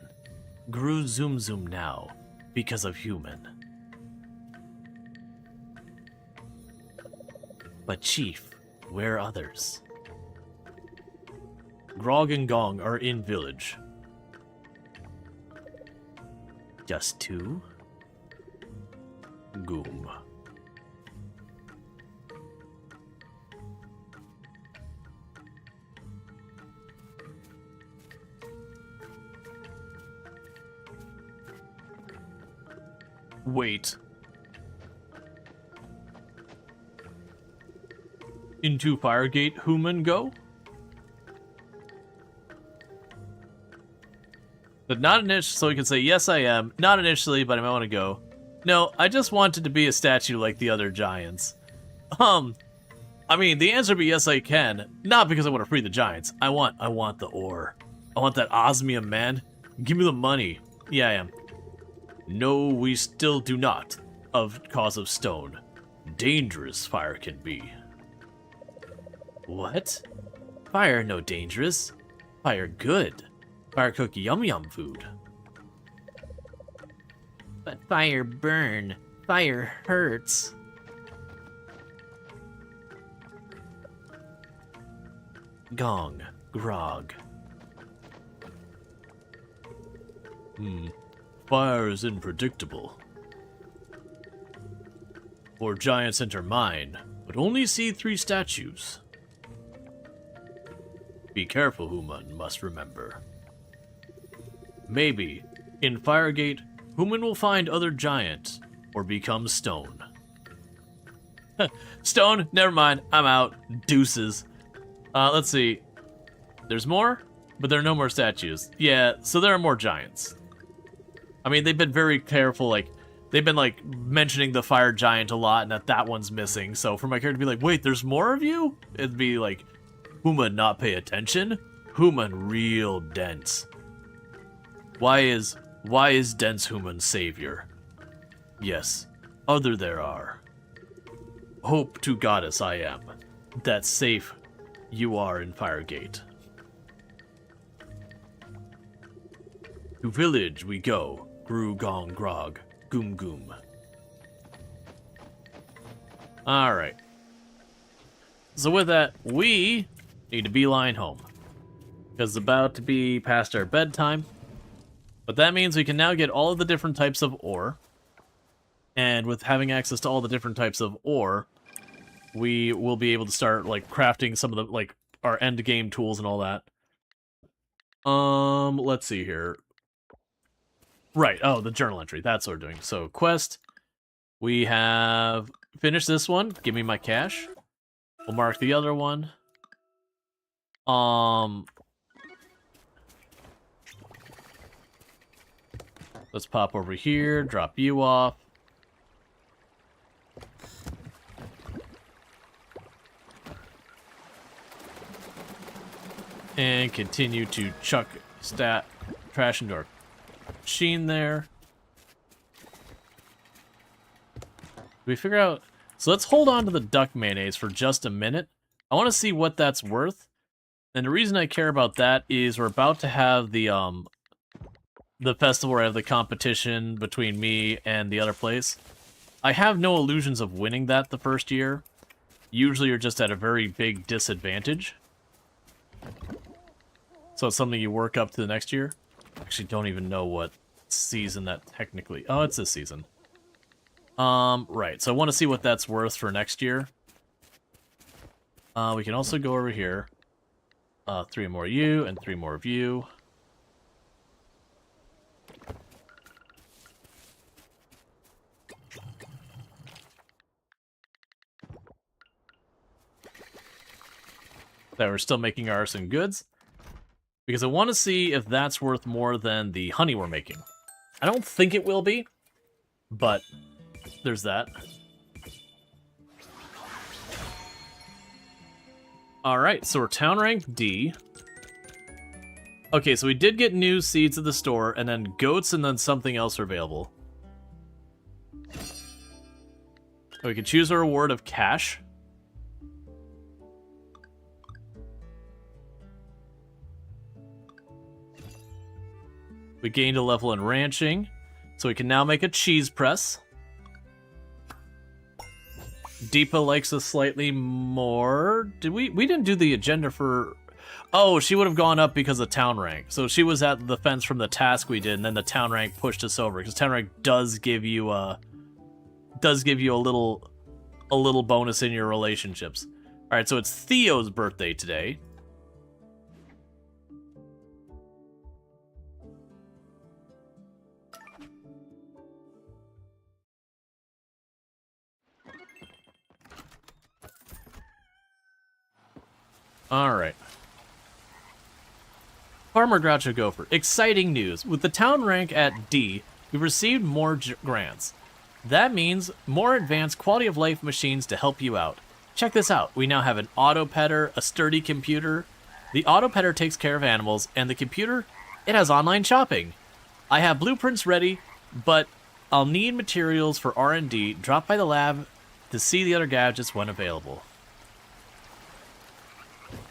Grew Zoom Zoom now, because of human. But Chief, where others? Grog and Gong are in village. Just two? Goom. Wait. Into Firegate, human go? But not initially, so we can say, yes, I am. Not initially, but I might want to go. No, I just wanted to be a statue like the other giants. I mean, the answer would be yes, I can. Not because I want to free the giants. I want the ore. I want that osmium, man. Give me the money. Yeah, I am. No, we still do not. Of cause of stone. Dangerous fire can be. What? Fire no dangerous. Fire good. Fire cook yum food. But fire burn. Fire hurts. Gong. Grog. Fire is unpredictable. Or giants enter mine, but only see 3 statues. Be careful, human must remember. Maybe, in Firegate, human will find other giant, or become stone. Stone? Never mind, I'm out. Deuces. Let's see. There's more, but there are no more statues. Yeah, so there are more giants. I mean, they've been very careful, like, they've been, like, mentioning the fire giant a lot, and that one's missing, so for my character to be like, wait, there's more of you? It'd be like, human not pay attention? Human real dense. Why is dense human savior? Yes, other there are. Hope to goddess I am, that safe you are in Firegate. To village we go, Gru Gong Grog, Goom Goom. Alright. So with that, we need to beeline home. Because it's about to be past our bedtime. But that means we can now get all of the different types of ore. And with having access to all the different types of ore, we will be able to start, like, crafting some of the, like, our end game tools and all that. Let's see here. Right, oh, the journal entry. That's what we're doing. So, quest. We have finished this one. Give me my cash. We'll mark the other one. Let's pop over here, drop you off. And continue to chuck trash into our machine there. We figure out... So let's hold on to the duck mayonnaise for just a minute. I want to see what that's worth. And the reason I care about that is we're about to have the festival where I have the competition between me and the other place. I have no illusions of winning that the first year. Usually you're just at a very big disadvantage. So it's something you work up to the next year. Actually, don't even know what season that technically... Oh, it's this season. Right. So I want to see what that's worth for next year. We can also go over here. 3 more of you and 3 more of you. That we're still making artisan goods. Because I want to see if that's worth more than the honey we're making. I don't think it will be, but there's that. Alright, so we're town rank D. Okay, so we did get new seeds at the store, and then goats, and then something else are available. We can choose a reward of cash. We gained a level in ranching, so we can now make a cheese press. Deepa likes us slightly more. Did we didn't do the agenda for... Oh, she would have gone up because of town rank. So she was at the fence from the task we did, and then the town rank pushed us over, because town rank does give you a little bonus in your relationships. All right, so it's Theo's birthday today. All right. Farmer Groucho Gopher. Exciting news. With the town rank at D, we've received more grants. That means more advanced quality of life machines to help you out. Check this out. We now have an auto petter, a sturdy computer. The auto petter takes care of animals, and the computer, it has online shopping. I have blueprints ready, but I'll need materials for R&D. Drop by the lab to see the other gadgets when available.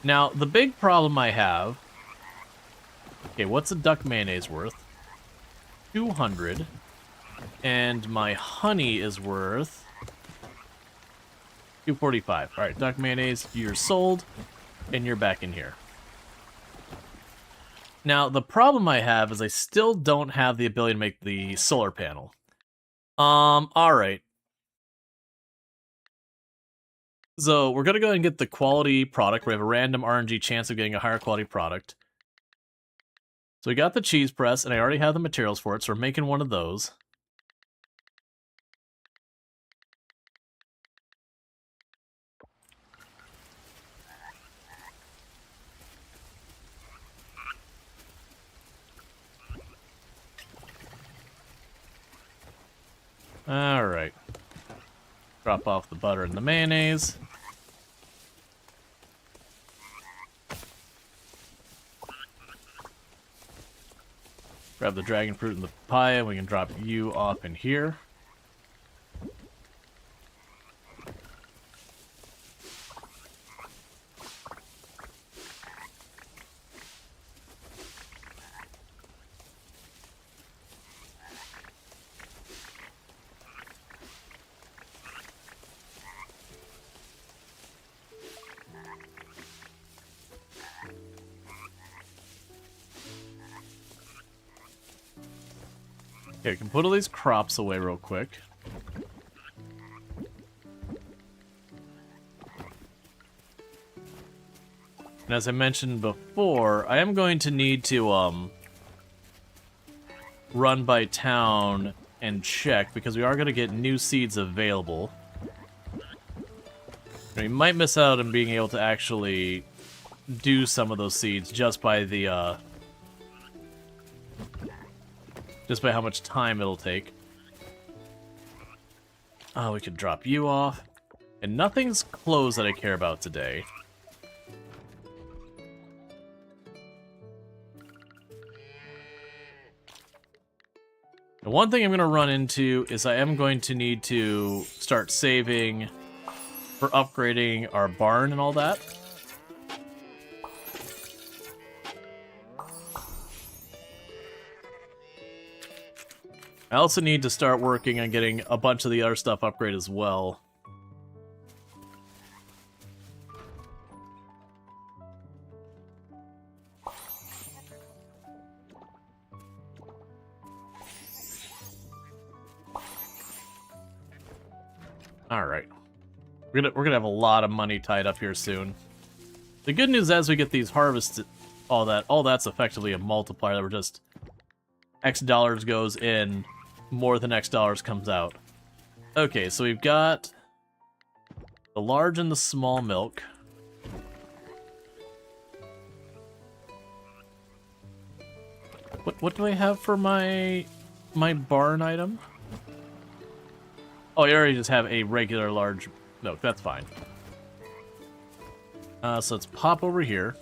Now, the big problem I have... Okay, what's a duck mayonnaise worth? 200. And my honey is worth... 245. Alright, duck mayonnaise, you're sold, and you're back in here. Now, the problem I have is I still don't have the ability to make the solar panel. Alright. So, we're going to go ahead and get the quality product. We have a random RNG chance of getting a higher quality product. So we got the cheese press, and I already have the materials for it, so we're making one of those. Alright. Drop off the butter and the mayonnaise. Grab the dragon fruit and the papaya, and we can drop you off in here. Okay, we can put all these crops away real quick. And as I mentioned before, I am going to need to run by town and check, because we are going to get new seeds available. We might miss out on being able to actually do some of those seeds just by the just by how much time it'll take. Oh, we could drop you off. And nothing's closed that I care about today. The one thing I'm going to run into is I am going to need to start saving for upgrading our barn and all that. I also need to start working on getting a bunch of the other stuff upgraded as well. All right, we're gonna have a lot of money tied up here soon. The good news, as we get these harvests, all that's effectively a multiplier that we're just X dollars goes in, more than X dollars comes out. Okay, so we've got the large and the small milk. What do I have for my barn item? Oh, I already just have a regular large milk. That's fine. So let's pop over here.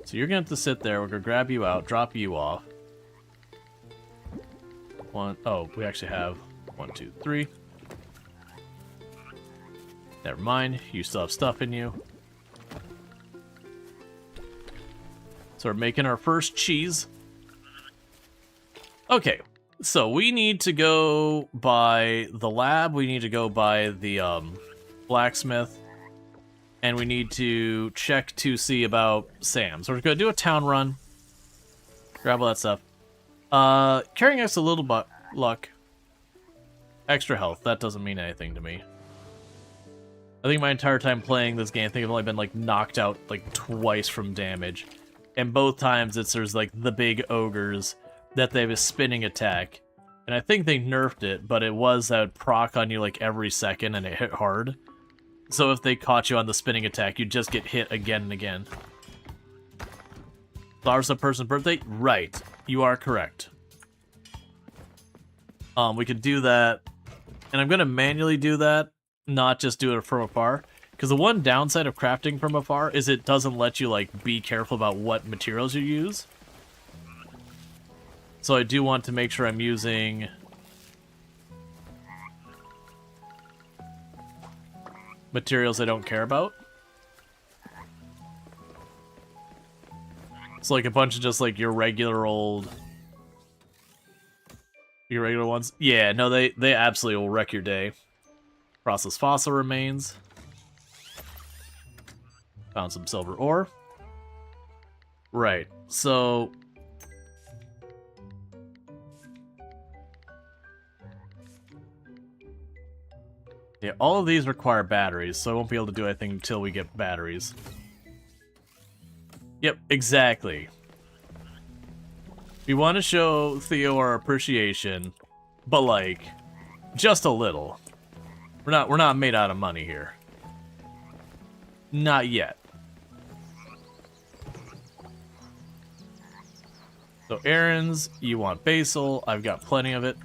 So you're gonna have to sit there. We're gonna grab you out, drop you off. Oh, we actually have 1, 2, 3. Never mind, you still have stuff in you. So we're making our first cheese. Okay, so we need to go by the lab, we need to go by the blacksmith, and we need to check to see about Sam. So we're gonna do a town run, grab all that stuff. Carrying us a little luck. Extra health, that doesn't mean anything to me. I think my entire time playing this game, I think I've only been like knocked out like twice from damage. And both times there's like the big ogres that they have a spinning attack. And I think they nerfed it, but it was that would proc on you like every second and it hit hard. So if they caught you on the spinning attack, you'd just get hit again and again. Flowers a person's birthday? Right. You are correct. We could do that. And I'm gonna manually do that, not just do it from afar. Because the one downside of crafting from afar is it doesn't let you, like, be careful about what materials you use. So I do want to make sure I'm using... materials I don't care about. It's like a bunch of just, like, your regular old... your regular ones. Yeah, no, they absolutely will wreck your day. Processed fossil remains. Found some silver ore. Right, so... yeah, all of these require batteries, so I won't be able to do anything until we get batteries. Yep, exactly. We want to show Theo our appreciation, but like, just a little. We're not made out of money here. Not yet. So errands, you want basil, I've got plenty of it.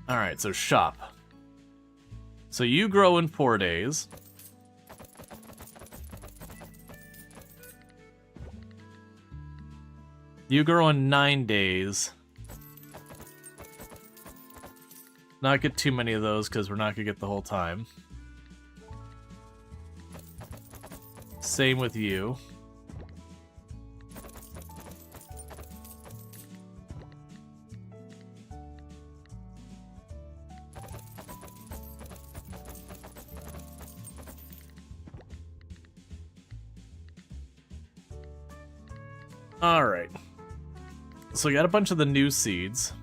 Alright, so shop. So you grow in 4 days. You grow in 9 days. Not get too many of those because we're not gonna get the whole time. Same with you. Alright. So we got a bunch of the new seeds.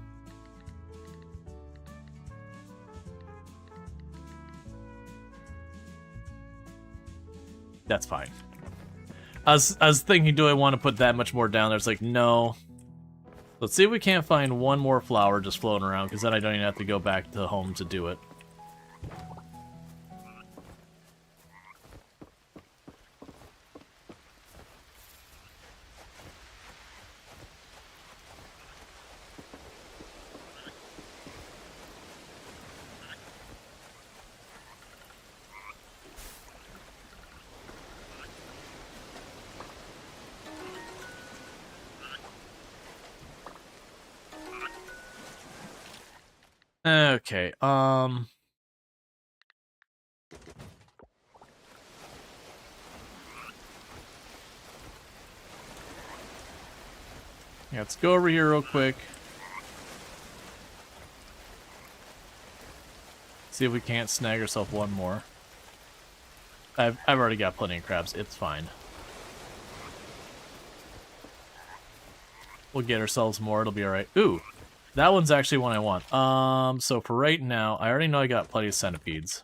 That's fine. I was thinking, do I want to put that much more down there? It's like, no. Let's see if we can't find one more flower just floating around, because then I don't even have to go back to home to do it. Okay, yeah, let's go over here real quick. See if we can't snag ourselves one more. I've already got plenty of crabs, it's fine. We'll get ourselves more, it'll be alright. Ooh! That one's actually one I want. So for right now, I already know I got plenty of centipedes.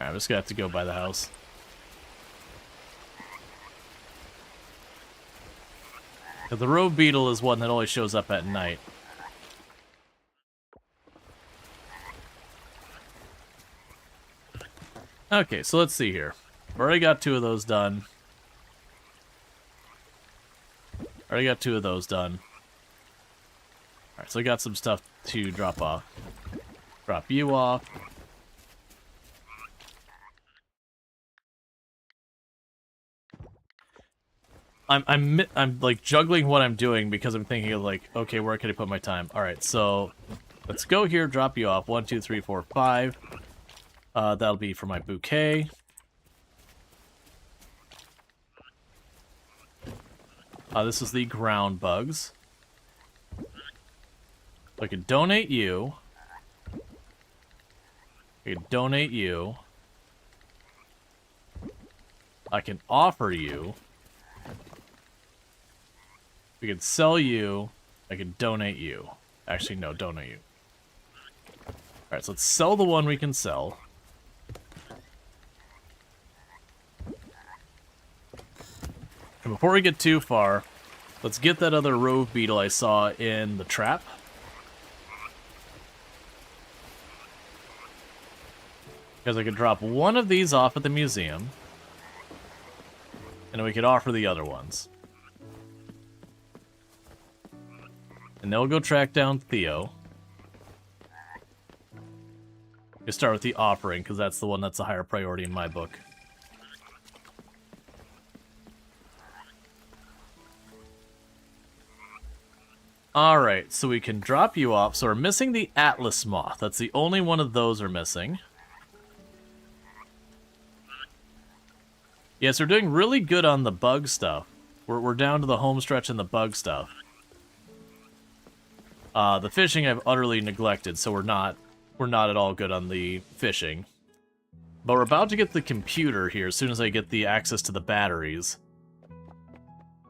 Alright, I'm just gonna have to go by the house. The road beetle is one that always shows up at night. Okay, so let's see here. Already got 2 of those done. Already got 2 of those done. Alright, so I got some stuff to drop off. Drop you off. I'm like juggling what I'm doing because I'm thinking of like, okay, where can I put my time? All right, so let's go here, drop you off. 1, 2, 3, 4, 5. That'll be for my bouquet. This is the ground bugs. I could donate you. I could donate you. I can offer you. We could sell you. I could donate you. Actually, no, donate you. Alright, so let's sell the one we can sell. And before we get too far, let's get that other rove beetle I saw in the trap. Because I could drop one of these off at the museum. And then we could offer the other ones. And then we'll go track down Theo. We start with the offering, because that's the one that's a higher priority in my book. Alright, so we can drop you off. So we're missing the Atlas Moth. That's the only one of those we're missing. Yes, we're doing really good on the bug stuff. We're down to the home stretch in the bug stuff. The fishing I've utterly neglected, so we're not at all good on the fishing. But we're about to get the computer here as soon as I get the access to the batteries.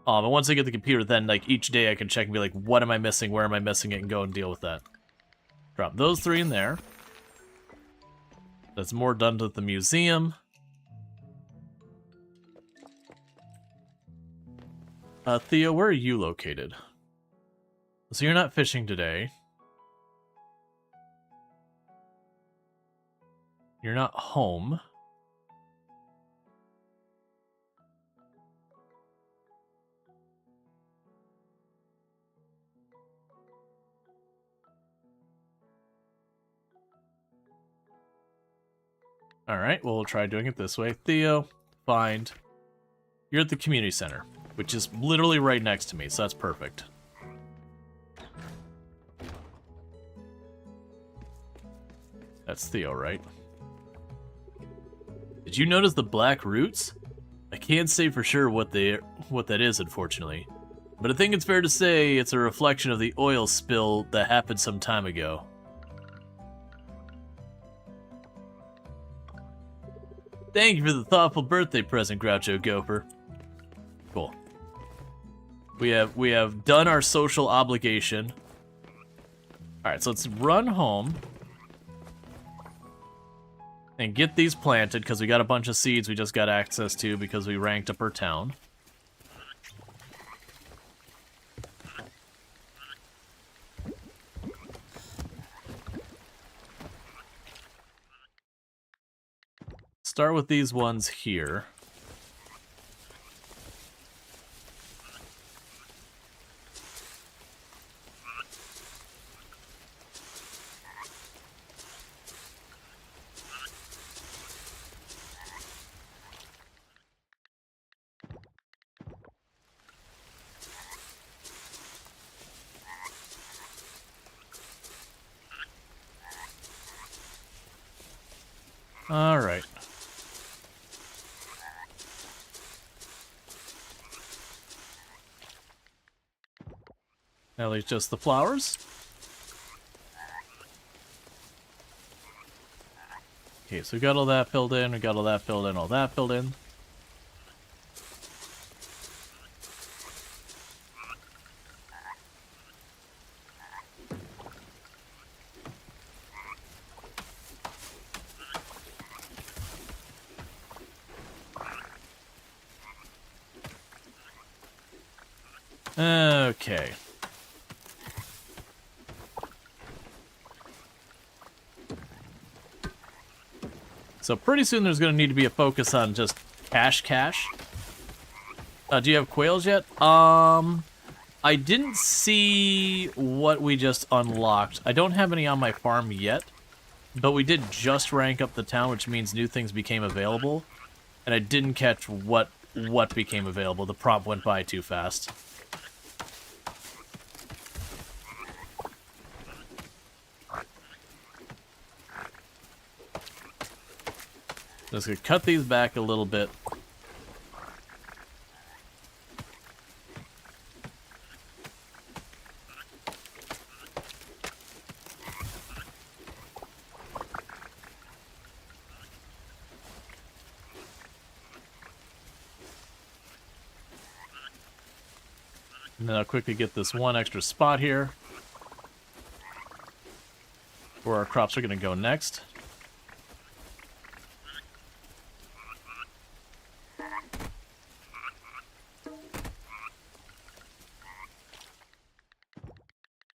And once I get the computer, then like each day I can check and be like, what am I missing? Where am I missing it? And go and deal with that. Drop those 3 in there. That's more done to the museum. Theo, where are you located? So you're not fishing today. You're not home. Alright, well, we'll try doing it this way. Theo, find. You're at the community center, which is literally right next to me, so that's perfect. That's Theo, right? Did you notice the black roots? I can't say for sure what that is, unfortunately. But I think it's fair to say it's a reflection of the oil spill that happened some time ago. Thank you for the thoughtful birthday present, Groucho Gopher. Cool. We have done our social obligation. Alright, so let's run home. And get these planted, because we got a bunch of seeds we just got access to because we ranked up our town. Start with these ones here. All right. Now leaves just the flowers. Okay, so we got all that filled in, we got all that filled in, all that filled in. Okay. So pretty soon there's going to need to be a focus on just cash. Do you have quails yet? I didn't see what we just unlocked. I don't have any on my farm yet, but we did just rank up the town, which means new things became available. And I didn't catch what what became available. The prompt went by too fast. Just gonna cut these back a little bit. And then I'll quickly get this one extra spot here where our crops are going to go next.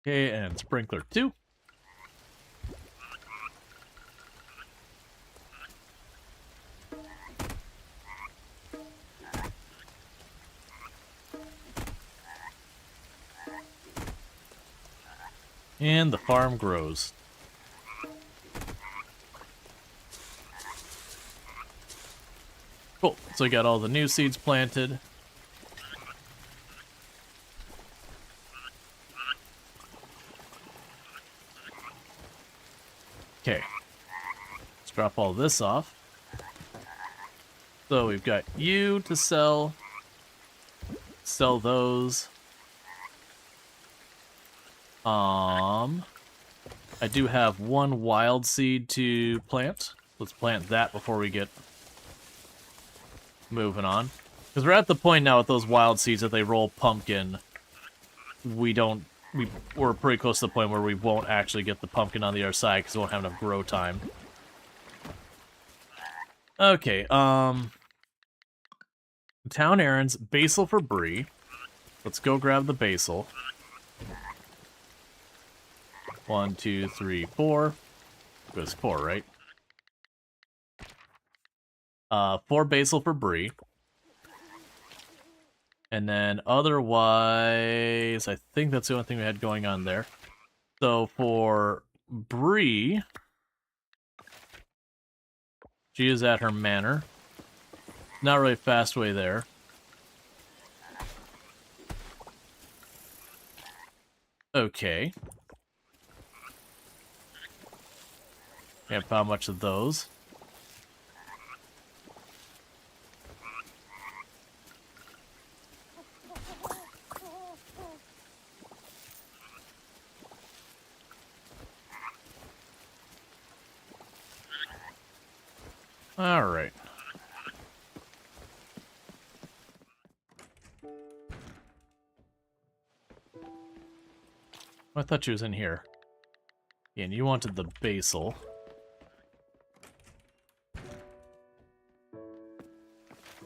Okay, and sprinkler 2. And the farm grows. Cool. So we got all the new seeds planted. Okay. Let's drop all this off. So we've got you to sell. Sell those. I do have one wild seed to plant. Let's plant that before we get moving on. Because we're at the point now with those wild seeds that they roll pumpkin. We're pretty close to the point where we won't actually get the pumpkin on the other side because we won't have enough grow time. Okay, town errands, basil for Bree. Let's go grab the basil. 1, 2, 3, 4. It was 4, right? 4 basil for Bree. And then otherwise, I think that's the only thing we had going on there. So for Bree, she is at her manor. Not really a fast way there. Okay. Can't find much of those. All right. I thought she was in here. Yeah, and you wanted the basil.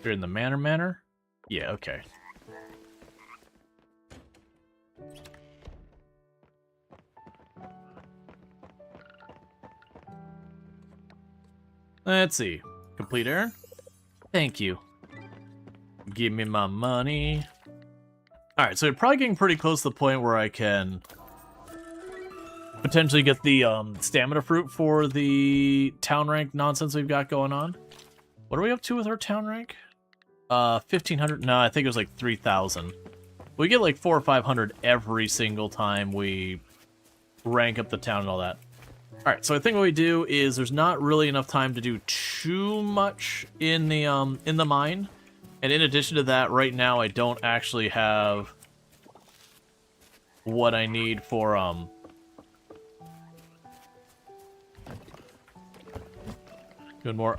You're in the manor? Yeah, okay. Let's see. Complete errand? Thank you. Give me my money. Alright, so you're probably getting pretty close to the point where I can potentially get the stamina fruit for the town rank nonsense we've got going on. What are we up to with our town rank? 1,500? No, I think it was like 3,000. We get like 400 or 500 every single time we rank up the town and all that. Alright, so I think what we do is there's not really enough time to do too much in the mine. And in addition to that, right now I don't actually have what I need for doing more.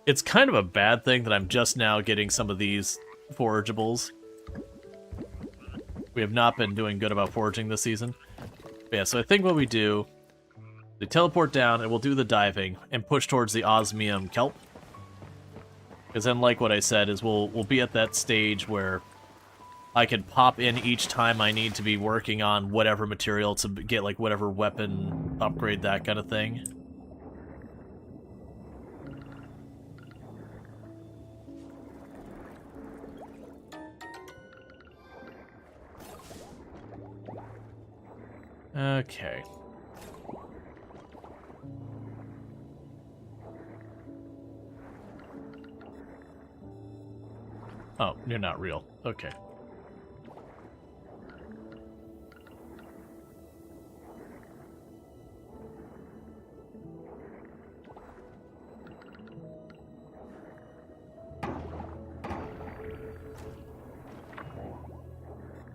It's kind of a bad thing that I'm just now getting some of these forageables. We have not been doing good about foraging this season. But yeah, so I think what we do, we teleport down and we'll do the diving and push towards the osmium kelp. Because then, like what I said, is we'll be at that stage where I can pop in each time I need to be working on whatever material to get like whatever weapon upgrade, that kind of thing. Okay. Oh, you're not real. Okay.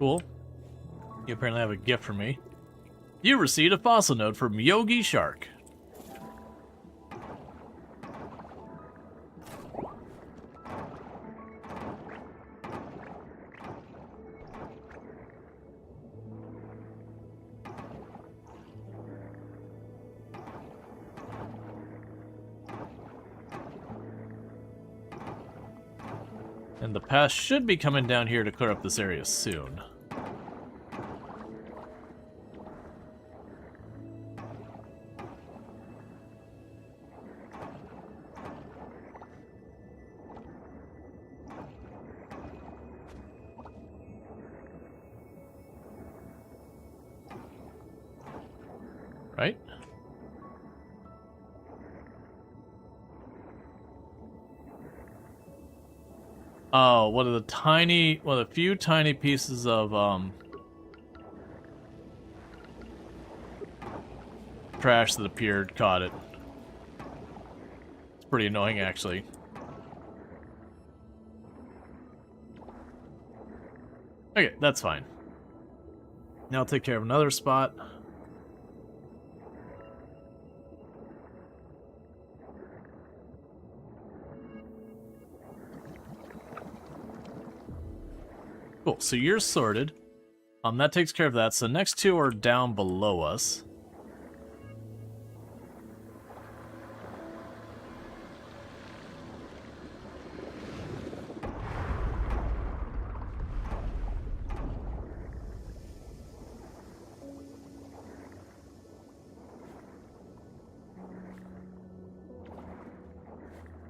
Cool. You apparently have a gift for me. You received a fossil note from Yogi Shark. And the pass should be coming down here to clear up this area soon. Right? Oh, one of the few tiny pieces of, trash that appeared caught it. It's pretty annoying, actually. Okay, that's fine. Now I'll take care of another spot. Cool, so you're sorted. That takes care of that. So next two are down below us.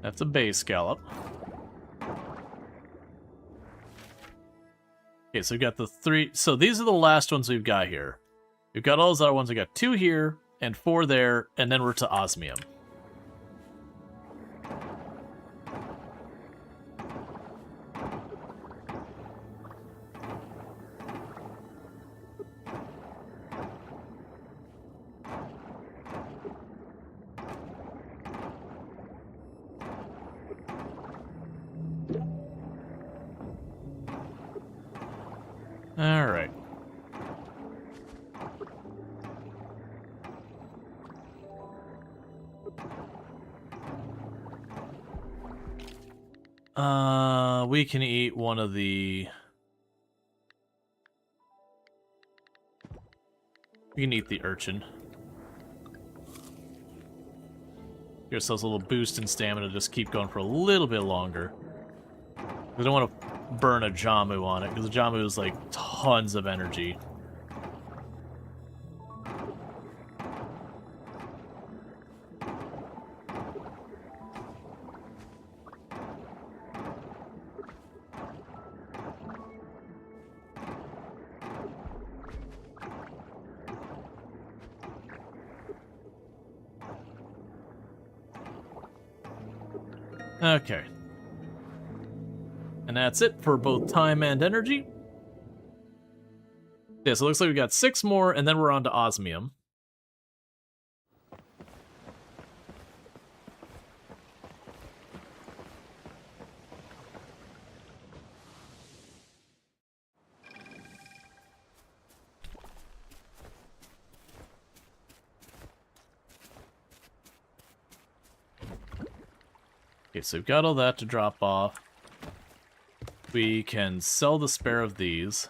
That's a base scallop. Okay, so we've got the three. So these are the last ones we've got here. We've got all those other ones. We got 2 here and 4 there, and then we're to osmium. All right. We can eat one of the... We can eat the urchin. Give ourselves a little boost in stamina, just keep going for a little bit longer. We don't want to burn a Jamu on it, because the Jamu is like tons of energy. Okay. And that's it for both time and energy. Yeah, so it looks like we got 6 more, and then we're on to osmium. Okay, so we've got all that to drop off. We can sell the spare of these.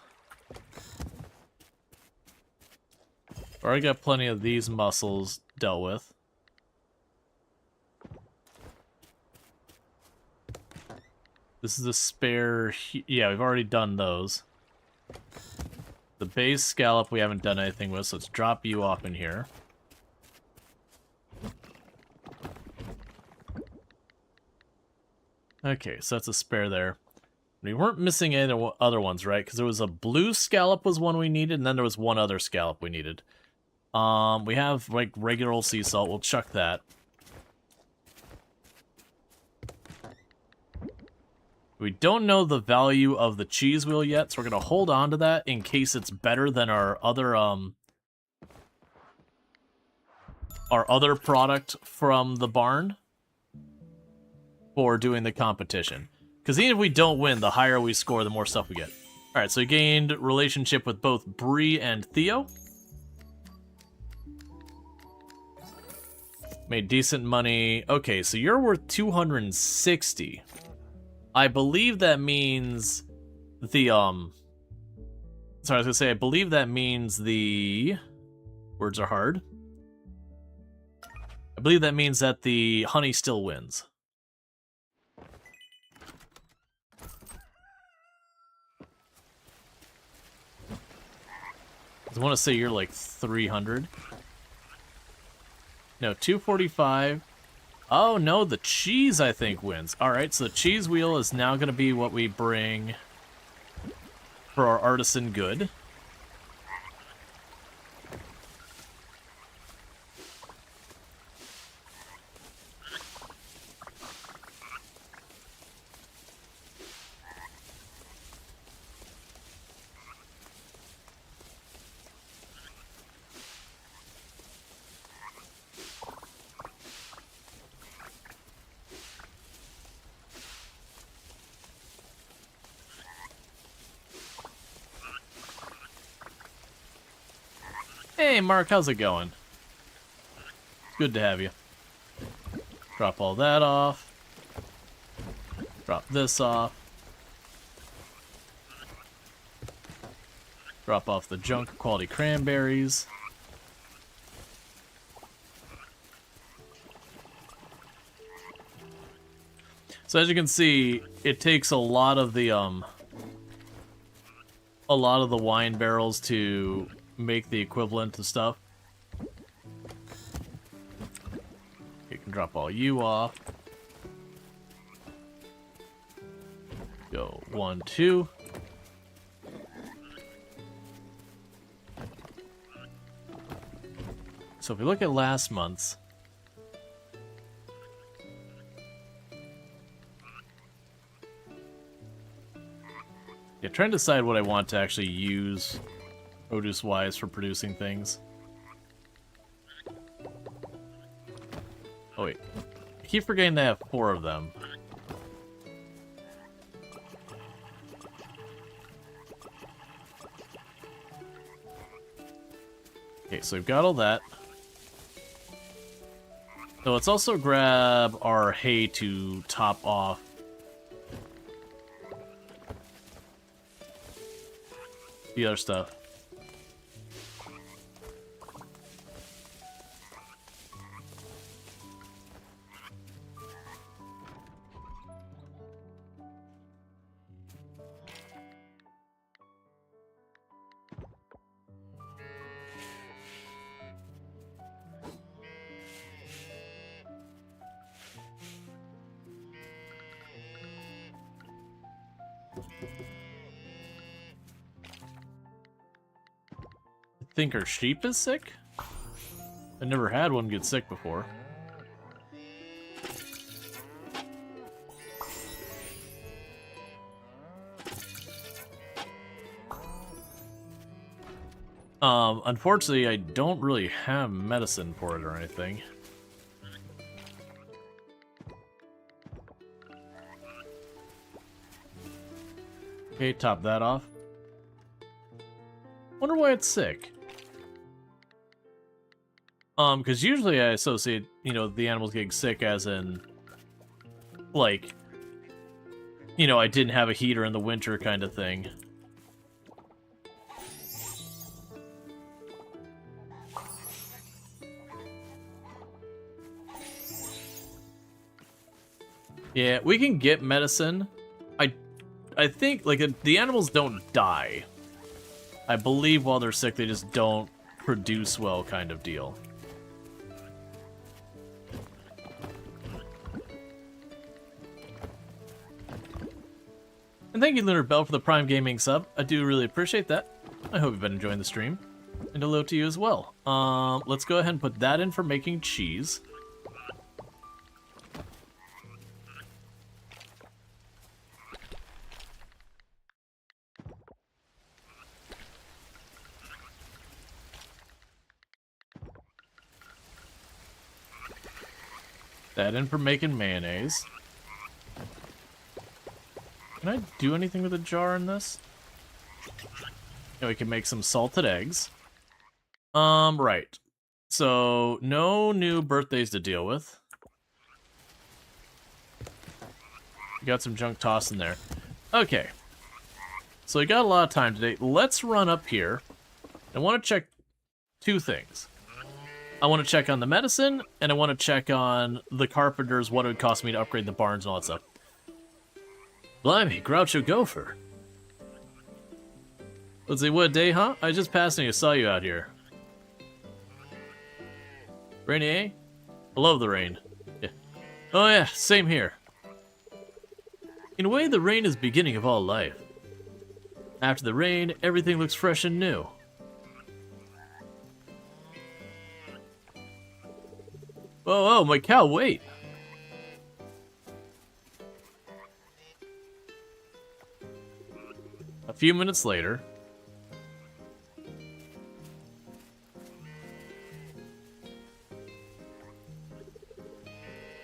Already got plenty of these mussels dealt with. This is a spare... Yeah, we've already done those. The base scallop we haven't done anything with, so let's drop you off in here. Okay, so that's a spare there. We weren't missing any other ones, right? Because there was a blue scallop was one we needed, and then there was one other scallop we needed. We have, like, regular old sea salt. We'll chuck that. We don't know the value of the cheese wheel yet, so we're gonna hold on to that in case it's better than our other product from the barn for doing the competition. Because even if we don't win, the higher we score, the more stuff we get. Alright, so we gained relationship with both Bree and Theo. Made decent money. Okay, so you're worth 260. I believe that means the, Sorry, I was gonna say, I believe that means the... Words are hard. I believe that means that the honey still wins. I want to say you're like 300. No, 245. Oh, no, the cheese, I think, wins. Alright, so the cheese wheel is now going to be what we bring for our artisan good. Hey, Mark, how's it going? Good to have you. Drop all that off. Drop this off. Drop off the junk quality cranberries. So as you can see, it takes a lot of the wine barrels to make the equivalent of stuff. You can drop all you off. Go 1, 2. So if we look at last month's, yeah, trying to decide what I want to actually use produce-wise for producing things. Oh wait, I keep forgetting to have 4 of them. Okay, so we've got all that. So let's also grab our hay to top off the other stuff. Think our sheep is sick? I never had one get sick before. Unfortunately, I don't really have medicine for it or anything. Okay, top that off. Wonder why it's sick. Because usually I associate, you know, the animals getting sick as in, like, you know, I didn't have a heater in the winter kind of thing. Yeah, we can get medicine. I think, like, the animals don't die. I believe while they're sick, they just don't produce well kind of deal. And thank you, Lunar Bell, for the Prime Gaming sub. I do really appreciate that. I hope you've been enjoying the stream. And hello to you as well. Let's go ahead and put that in for making cheese. That in for making mayonnaise. Can I do anything with a jar in this? Yeah, we can make some salted eggs. Right. So, no new birthdays to deal with. Got some junk tossed in there. Okay. So we got a lot of time today. Let's run up here. I want to check two things. I want to check on the medicine, and I want to check on the carpenters, what it would cost me to upgrade the barns and all that stuff. Blimey, Groucho Gopher. Let's see, what day, huh? I just passed and I saw you out here. Rainy, eh? I love the rain. Yeah. Oh yeah, same here. In a way, the rain is the beginning of all life. After the rain, everything looks fresh and new. Whoa, my cow, wait! A few minutes later...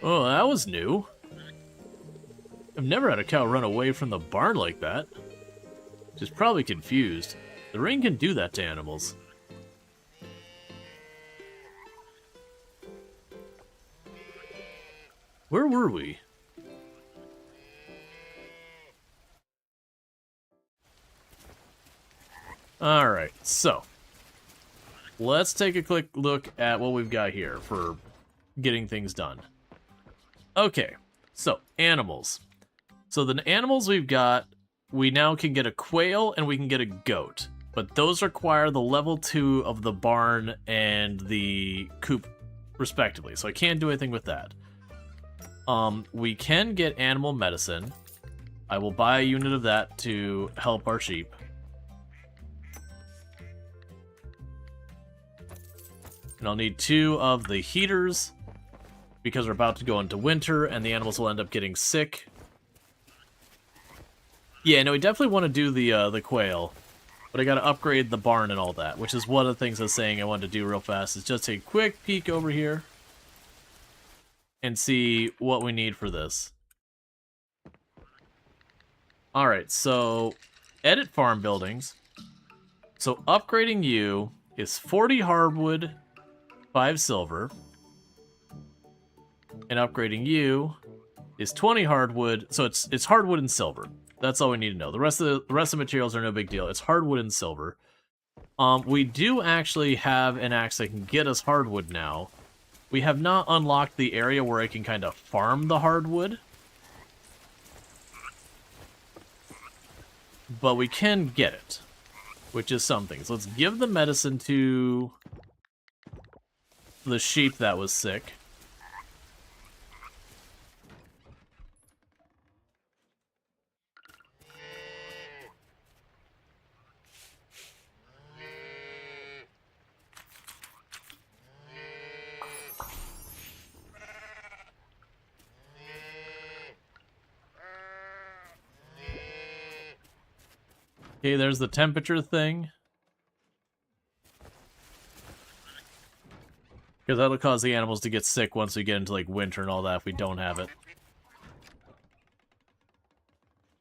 Oh, that was new. I've never had a cow run away from the barn like that. She's probably confused. The rain can do that to animals. Where were we? Alright, so. Let's take a quick look at what we've got here for getting things done. Okay, so, animals. So the animals we've got, we now can get a quail and we can get a goat. But those require the level 2 of the barn and the coop, respectively. So I can't do anything with that. We can get animal medicine. I will buy a unit of that to help our sheep. And I'll need 2 of the heaters, because we're about to go into winter and the animals will end up getting sick. Yeah, no, we definitely want to do the quail, but I gotta upgrade the barn and all that, which is one of the things I was saying I wanted to do real fast, is just take a quick peek over here and see what we need for this. Alright, so edit farm buildings. So upgrading you is 40 hardwood, 5 silver. And upgrading you is 20 hardwood, so it's hardwood and silver. That's all we need to know. The rest of the materials are no big deal. It's hardwood and silver. We do actually have an axe that can get us hardwood now. We have not unlocked the area where I can kind of farm the hardwood. But we can get it, which is something. So let's give the medicine to the sheep that was sick. Okay, there's the temperature thing. Because that'll cause the animals to get sick once we get into, like, winter and all that if we don't have it.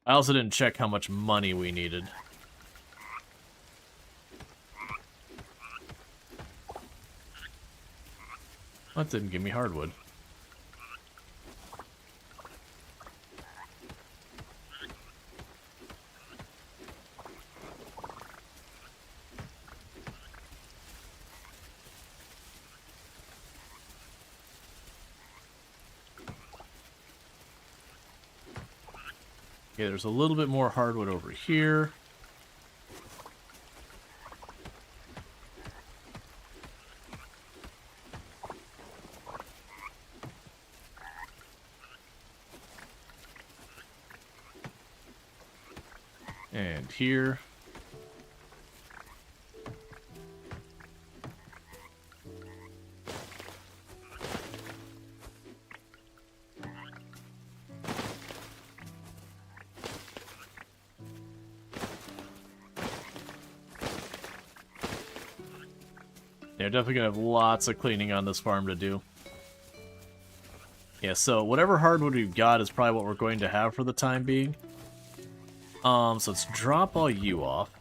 I also didn't check how much money we needed. That didn't give me hardwood. Okay, there's a little bit more hardwood over here. And here. Yeah, definitely gonna have lots of cleaning on this farm to do. Yeah, so whatever hardwood we've got is probably what we're going to have for the time being. So let's drop all you off.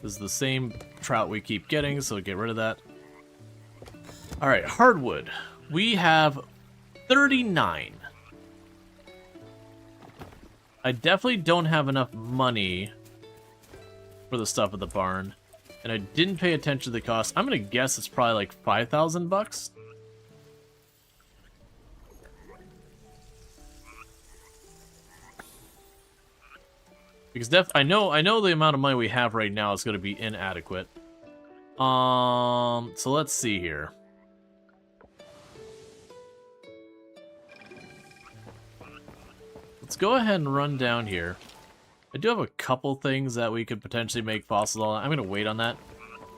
This is the same trout we keep getting, so get rid of that. Alright, hardwood. We have 39. I definitely don't have enough money for the stuff at the barn. And I didn't pay attention to the cost. I'm gonna guess it's probably like 5,000 bucks. Because I know the amount of money we have right now is going to be inadequate. So let's see here. Let's go ahead and run down here. I do have a couple things that we could potentially make fossils on. I'm going to wait on that.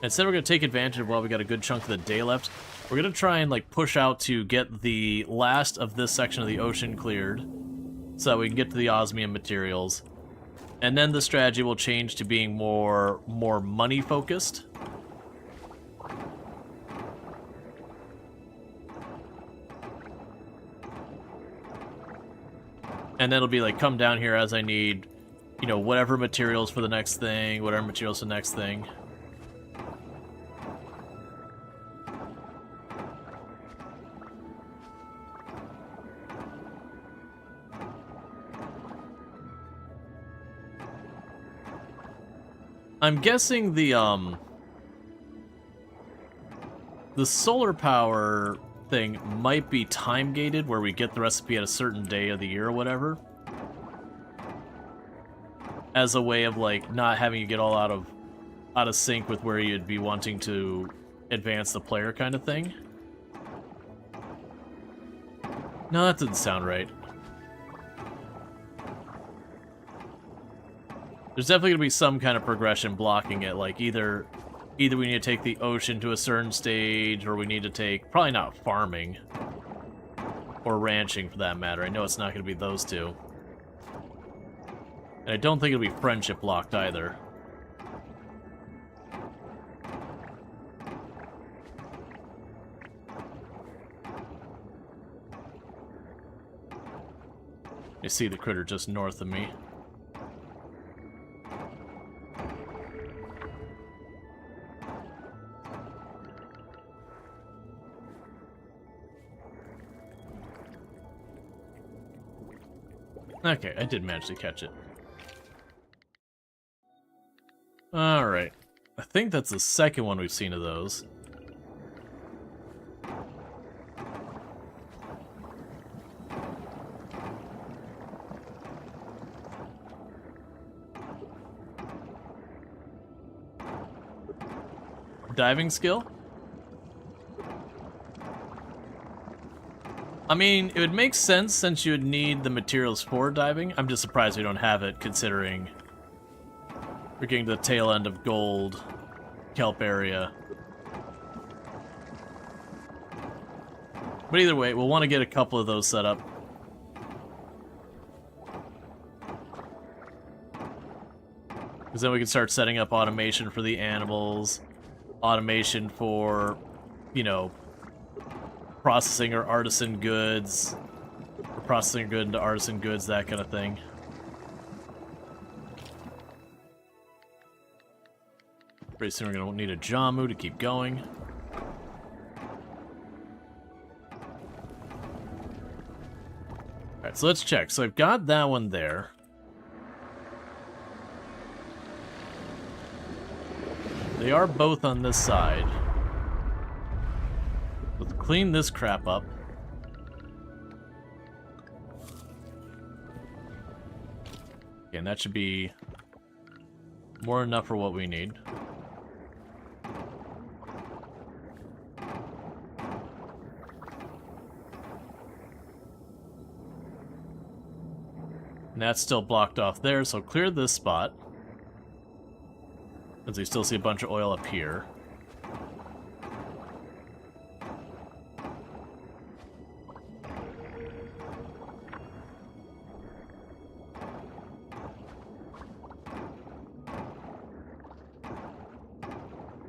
Instead, we're going to take advantage of while we got a good chunk of the day left. We're going to try and like push out to get the last of this section of the ocean cleared, so that we can get to the osmium materials. And then the strategy will change to being more money focused. And then it'll be like, come down here as I need, you know, whatever materials for the next thing, whatever materials for the next thing. I'm guessing the solar power thing might be time gated, where we get the recipe at a certain day of the year or whatever, as a way of like not having you get all out of sync with where you'd be wanting to advance the player kind of thing. No, that didn't sound right. There's definitely going to be some kind of progression blocking it, like either we need to take the ocean to a certain stage, or we need to take, probably not farming, or ranching for that matter. I know it's not going to be those two. And I don't think it'll be friendship locked either. You see the critter just north of me. Okay, I did manage to catch it. Alright. I think that's the second one we've seen of those. Diving skill? I mean, it would make sense since you would need the materials for diving. I'm just surprised we don't have it, considering we're getting to the tail end of gold kelp area. But either way, we'll want to get a couple of those set up. Because then we can start setting up automation for the animals, automation for, you know, processing or artisan goods, or processing a good into artisan goods, that kind of thing. Pretty soon we're going to need a Jamu to keep going. Alright, so let's check. So I've got that one there. They are both on this side. Let's clean this crap up. Okay, and that should be more than enough for what we need. And that's still blocked off there, so clear this spot. As we still see a bunch of oil up here.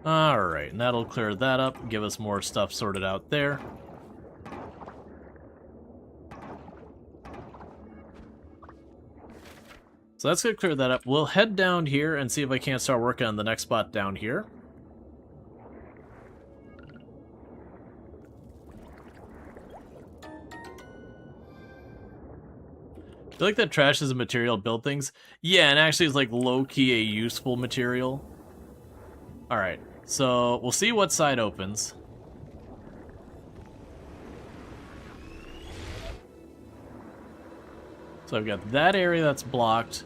Alright, and that'll clear that up, give us more stuff sorted out there. So that's going to clear that up. We'll head down here and see if I can't start working on the next spot down here. I feel like that trash is a material to build things. Yeah, and actually it's like low-key a useful material. Alright, so we'll see what side opens. So I've got that area that's blocked,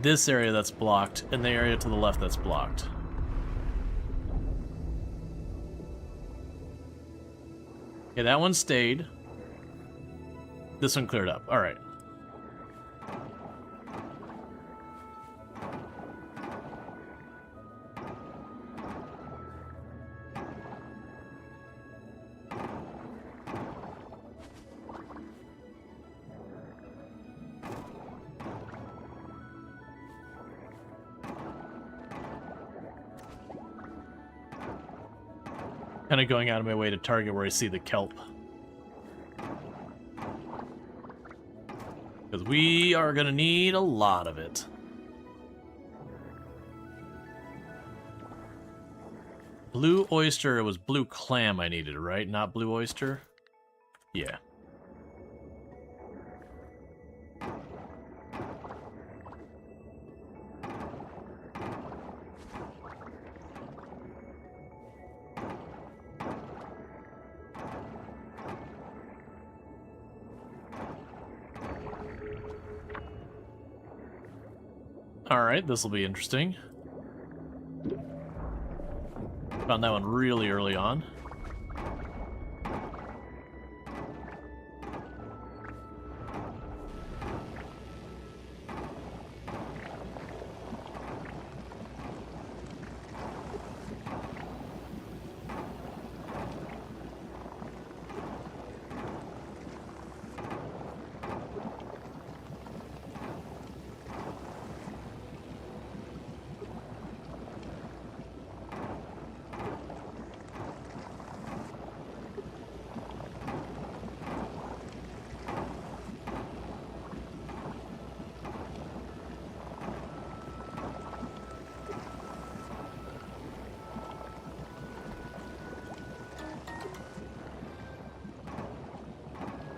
this area that's blocked, and the area to the left that's blocked. Okay, that one stayed. This one cleared up. Alright. Kind of going out of my way to target where I see the kelp. Because we are going to need a lot of it. Blue oyster, it was blue clam I needed, right? Not blue oyster? Yeah. Alright, this will be interesting. Found that one really early on.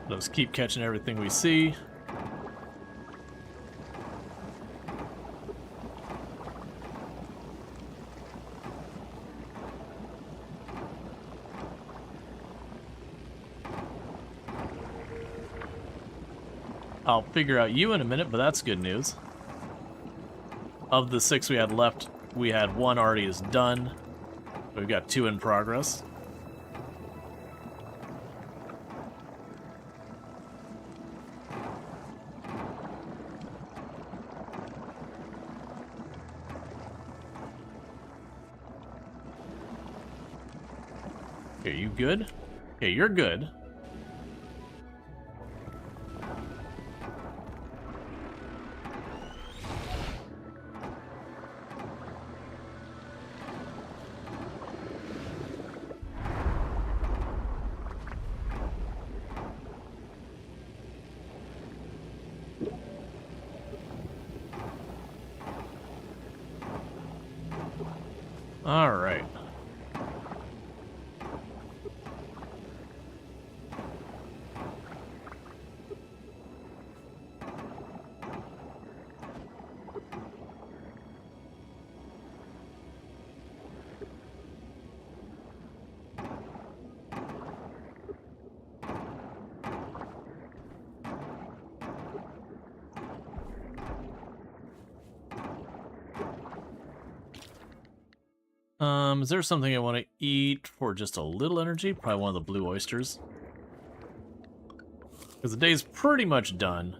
Let's keep catching everything we see. I'll figure out you in a minute, but that's good news. Of the 6 we had left, we had 1 already is done. We've got 2 in progress. Okay, you good? Okay, you're good. All right. Is there something I want to eat for just a little energy? Probably one of the blue oysters. Because the day's pretty much done.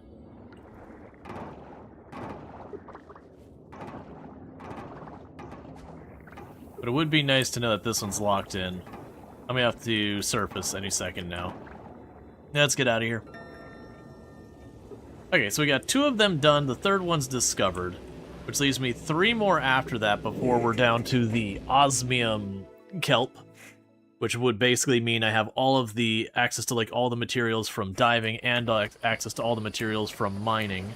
But it would be nice to know that this one's locked in. I'm gonna have to surface any second now. Let's get out of here. Okay, so we got 2 of them done. The 3rd one's discovered. Which leaves me 3 more after that before we're down to the osmium kelp. Which would basically mean I have all of the access to like all the materials from diving and access to all the materials from mining.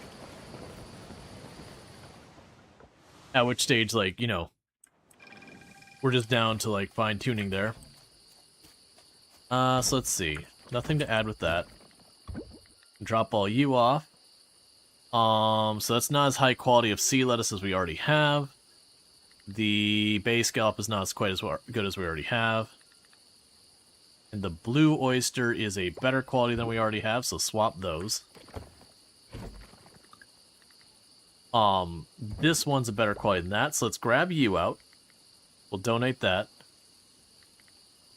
At which stage, like, you know, we're just down to, like, fine-tuning there. So let's see. Nothing to add with that. Drop all you off. So that's not as high quality of sea lettuce as we already have. The bay scallop is not as quite as good as we already have. And the blue oyster is a better quality than we already have, so swap those. This one's a better quality than that, so let's grab you out. We'll donate that.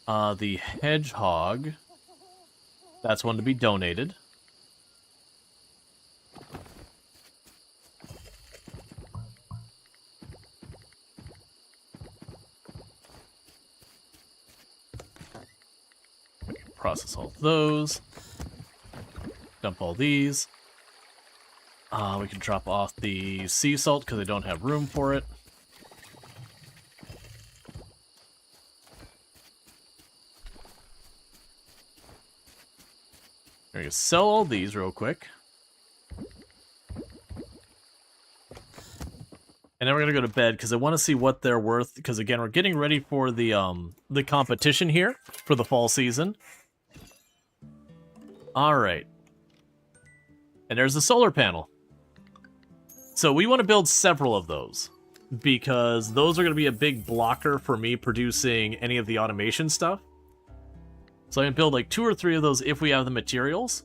The hedgehog, that's one to be donated. Process all those. Dump all these. We can drop off the sea salt because I don't have room for it. We're going to sell all these real quick. And then we're going to go to bed because I want to see what they're worth. Because again, we're getting ready for the competition here for the fall season. Alright. And there's the solar panel. So we want to build several of those. Because those are going to be a big blocker for me producing any of the automation stuff. So I can build like 2 or 3 of those if we have the materials.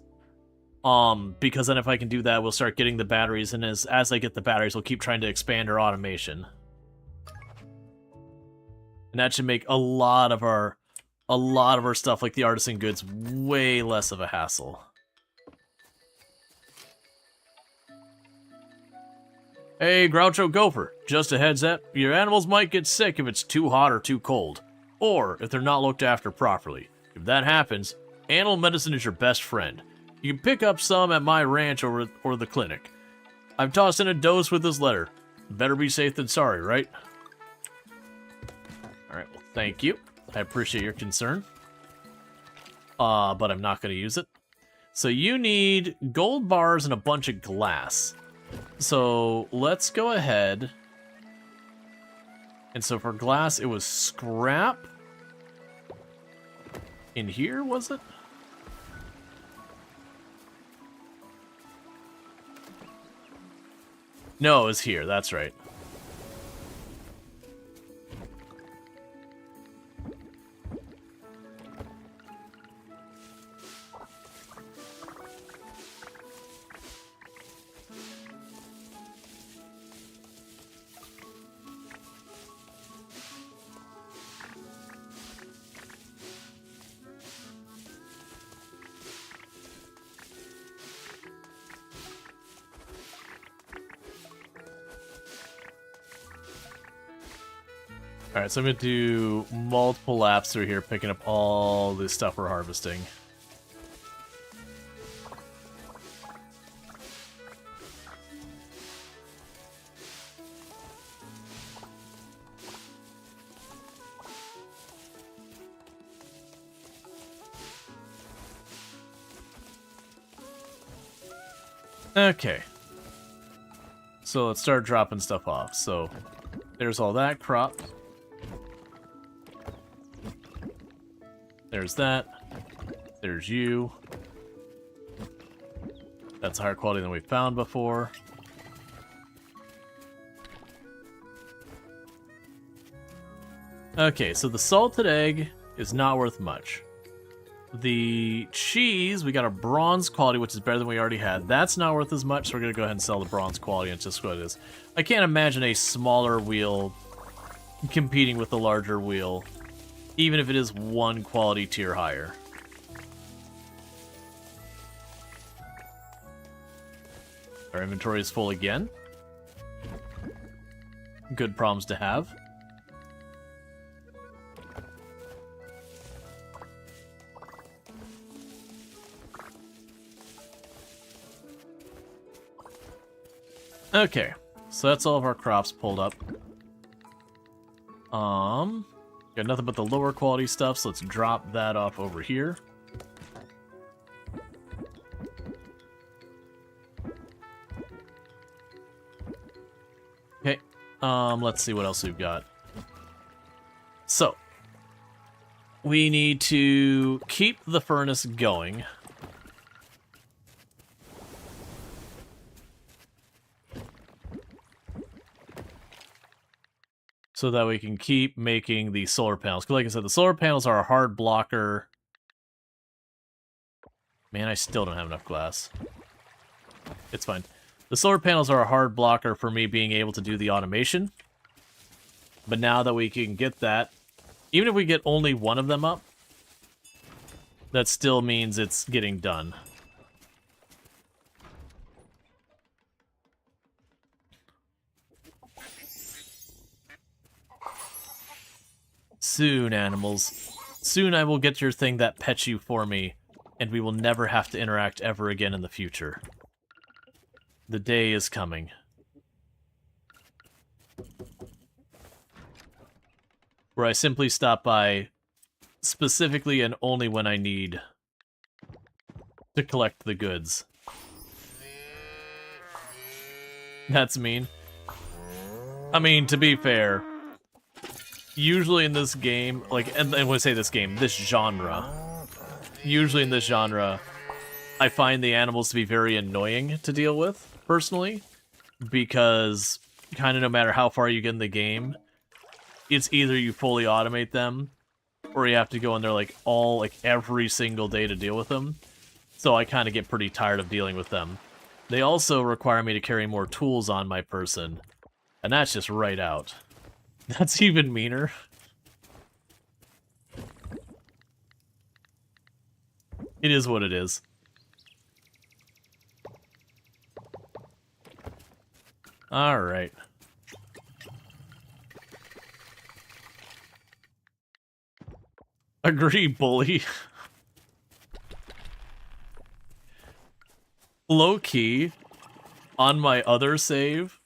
Because then if I can do that, we'll start getting the batteries, and as I get the batteries, we'll keep trying to expand our automation. And that should make a lot of our stuff, like the artisan goods, way less of a hassle. Hey, Groucho Gopher, just a heads up, your animals might get sick if it's too hot or too cold, or if they're not looked after properly. If that happens, animal medicine is your best friend. You can pick up some at my ranch or the clinic. I've tossed in a dose with this letter. Better be safe than sorry, right? Alright, well, thank you. I appreciate your concern. But I'm not going to use it. So you need gold bars and a bunch of glass. So let's go ahead. And so for glass, it was scrap. In here, was it? No, it was here. That's right. Alright, so I'm going to do multiple laps through here, picking up all this stuff we're harvesting. Okay. So let's start dropping stuff off. So there's all that crop. There's that. There's you. That's higher quality than we found before. Okay, so the salted egg is not worth much. The cheese, we got a bronze quality, which is better than we already had. That's not worth as much, so we're going to go ahead and sell the bronze quality, and it's just what it is. I can't imagine a smaller wheel competing with the larger wheel, even if it is one quality tier higher. Our inventory is full again. Good problems to have. Okay, so that's all of our crops pulled up. Got nothing but the lower quality stuff, so let's drop that off over here. Okay, Let's see what else we've got. So, we need to keep the furnace going. So that we can keep making the solar panels. Because like I said, the solar panels are a hard blocker. Man, I still don't have enough glass. It's fine. The solar panels are a hard blocker for me being able to do the automation. But now that we can get that, even if we get only one of them up, that still means it's getting done. Soon, animals. Soon I will get your thing that pets you for me, and we will never have to interact ever again in the future. The day is coming. Where I simply stop by specifically and only when I need to collect the goods. That's mean. I mean, to be fair, usually in this game, like, and when I say this game, this genre, usually in this genre, I find the animals to be very annoying to deal with, personally, because kind of no matter how far you get in the game, it's either you fully automate them, or you have to go in there like every single day to deal with them. So I kind of get pretty tired of dealing with them. They also require me to carry more tools on my person, and that's just right out. That's even meaner. It is what it is. Alright. Agree, bully. Low-key, on my other save,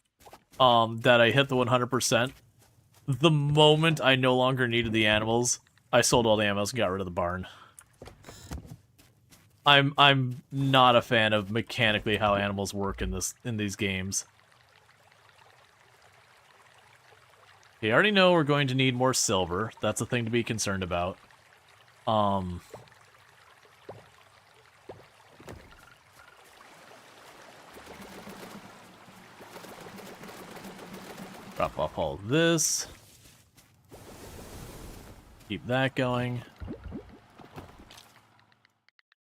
that I hit the 100%, the moment I no longer needed the animals, I sold all the animals and got rid of the barn. I'm not a fan of mechanically how animals work in these games. Okay, I already know we're going to need more silver. That's a thing to be concerned about. Drop off all of this. Keep that going.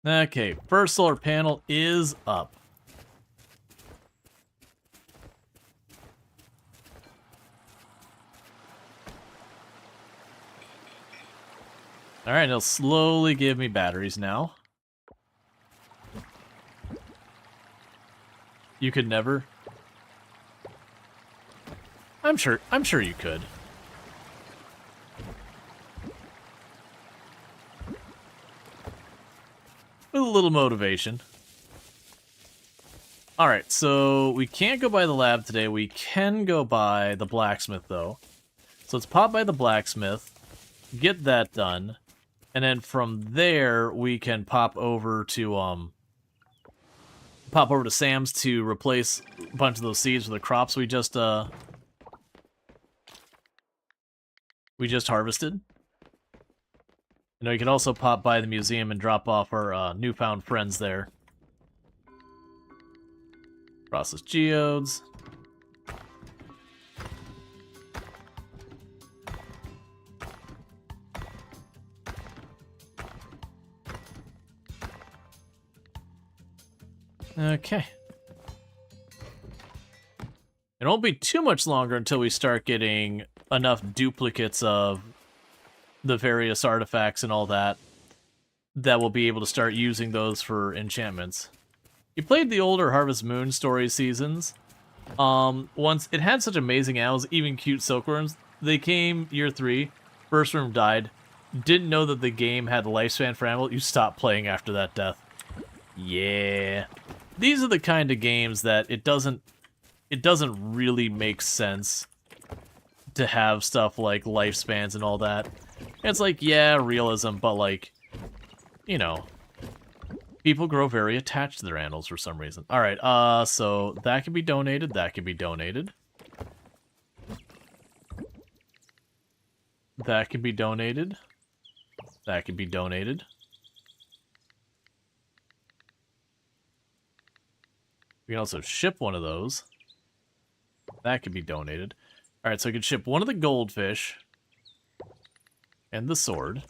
Okay, first solar panel is up. Alright, it'll slowly give me batteries now. You could never? I'm sure you could. With a little motivation. Alright, so we can't go by the lab today. We can go by the blacksmith, though. So let's pop by the blacksmith, get that done, and then from there we can pop over to Sam's to replace a bunch of those seeds with the crops we just harvested. You know, you can also pop by the museum and drop off our newfound friends there. Process geodes. Okay. It won't be too much longer until we start getting enough duplicates of the various artifacts and all that we'll be able to start using those for enchantments. You played the older Harvest Moon story seasons. Once it had such amazing animals, even cute silkworms. They came year 3, first room died. Didn't know that the game had a lifespan for animals. You stopped playing after that death. Yeah. These are the kind of games that it doesn't really make sense to have stuff like lifespans and all that. It's like, yeah, realism, but like, you know, people grow very attached to their animals for some reason. Alright, so that can be donated, that can be donated. That can be donated. That can be donated. We can also ship one of those. That can be donated. Alright, so I can ship one of the goldfish. And the sword.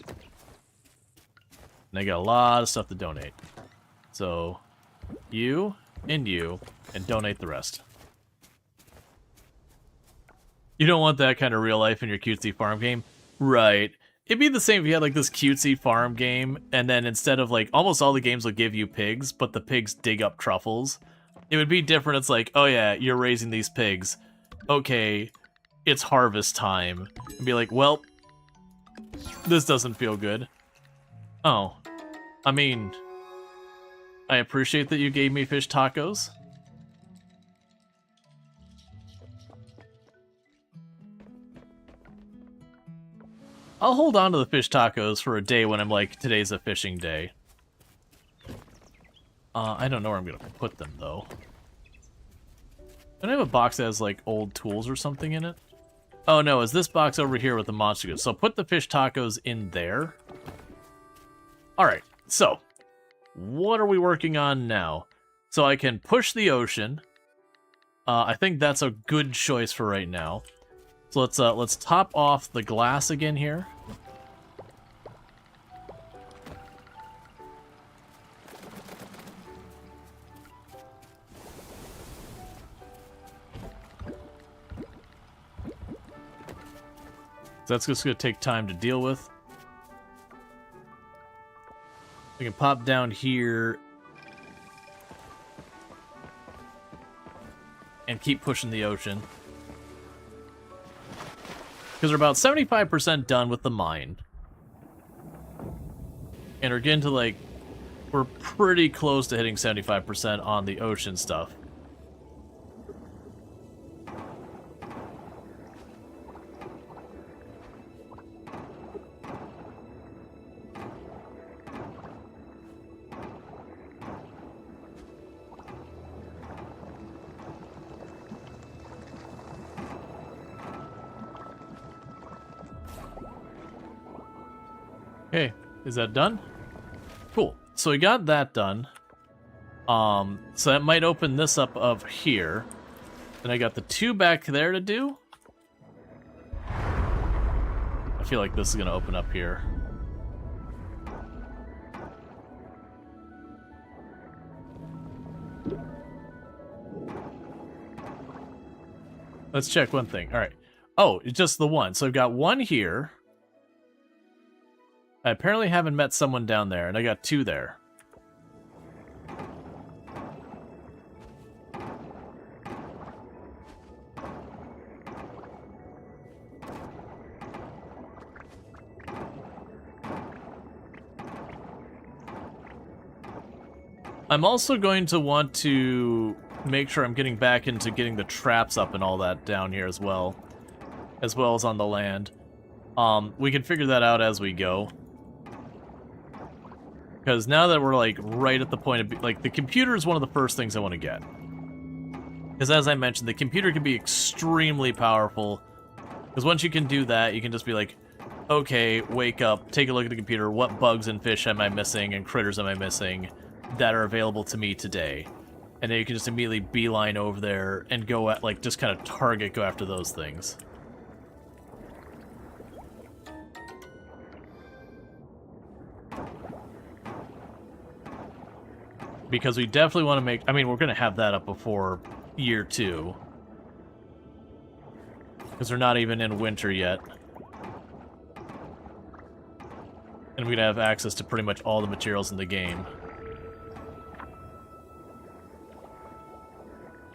And I got a lot of stuff to donate. So, you, and donate the rest. You don't want that kind of real life in your cutesy farm game? Right. It'd be the same if you had like this cutesy farm game, and then instead of like, almost all the games will give you pigs, but the pigs dig up truffles. It would be different. It's like, oh yeah, you're raising these pigs. Okay, it's harvest time. And be like, well, this doesn't feel good. Oh, I mean, I appreciate that you gave me fish tacos. I'll hold on to the fish tacos for a day when I'm like, today's a fishing day. I don't know where I'm gonna put them, though. Don't I have a box that has, like, old tools or something in it? Oh, no, is this box over here with the monster goods. So put the fish tacos in there. Alright, so, what are we working on now? So I can push the ocean. I think that's a good choice for right now. So let's top off the glass again here. So that's just going to take time to deal with. We can pop down here and keep pushing the ocean. Because we're about 75% done with the mine. And we're getting to, like, we're pretty close to hitting 75% on the ocean stuff. Okay, is that done? Cool. So we got that done. So that might open this up here. Then I got the 2 back there to do. I feel like this is gonna open up here. Let's check one thing. All right. Oh, it's just the one. So I've got 1 here. I apparently haven't met someone down there, and I got 2 there. I'm also going to want to make sure I'm getting back into getting the traps up and all that down here as well as on the land. We can figure that out as we go. Because now that we're, like, right at the point of... Like, the computer is one of the first things I want to get. Because as I mentioned, the computer can be extremely powerful. Because once you can do that, you can just be like, okay, wake up, take a look at the computer, what bugs and fish am I missing and critters am I missing that are available to me today? And then you can just immediately beeline over there and go at, like, just kind of go after those things. Because we definitely want to make... I mean, we're going to have that up before year 2. Because we're not even in winter yet. And we're going to have access to pretty much all the materials in the game.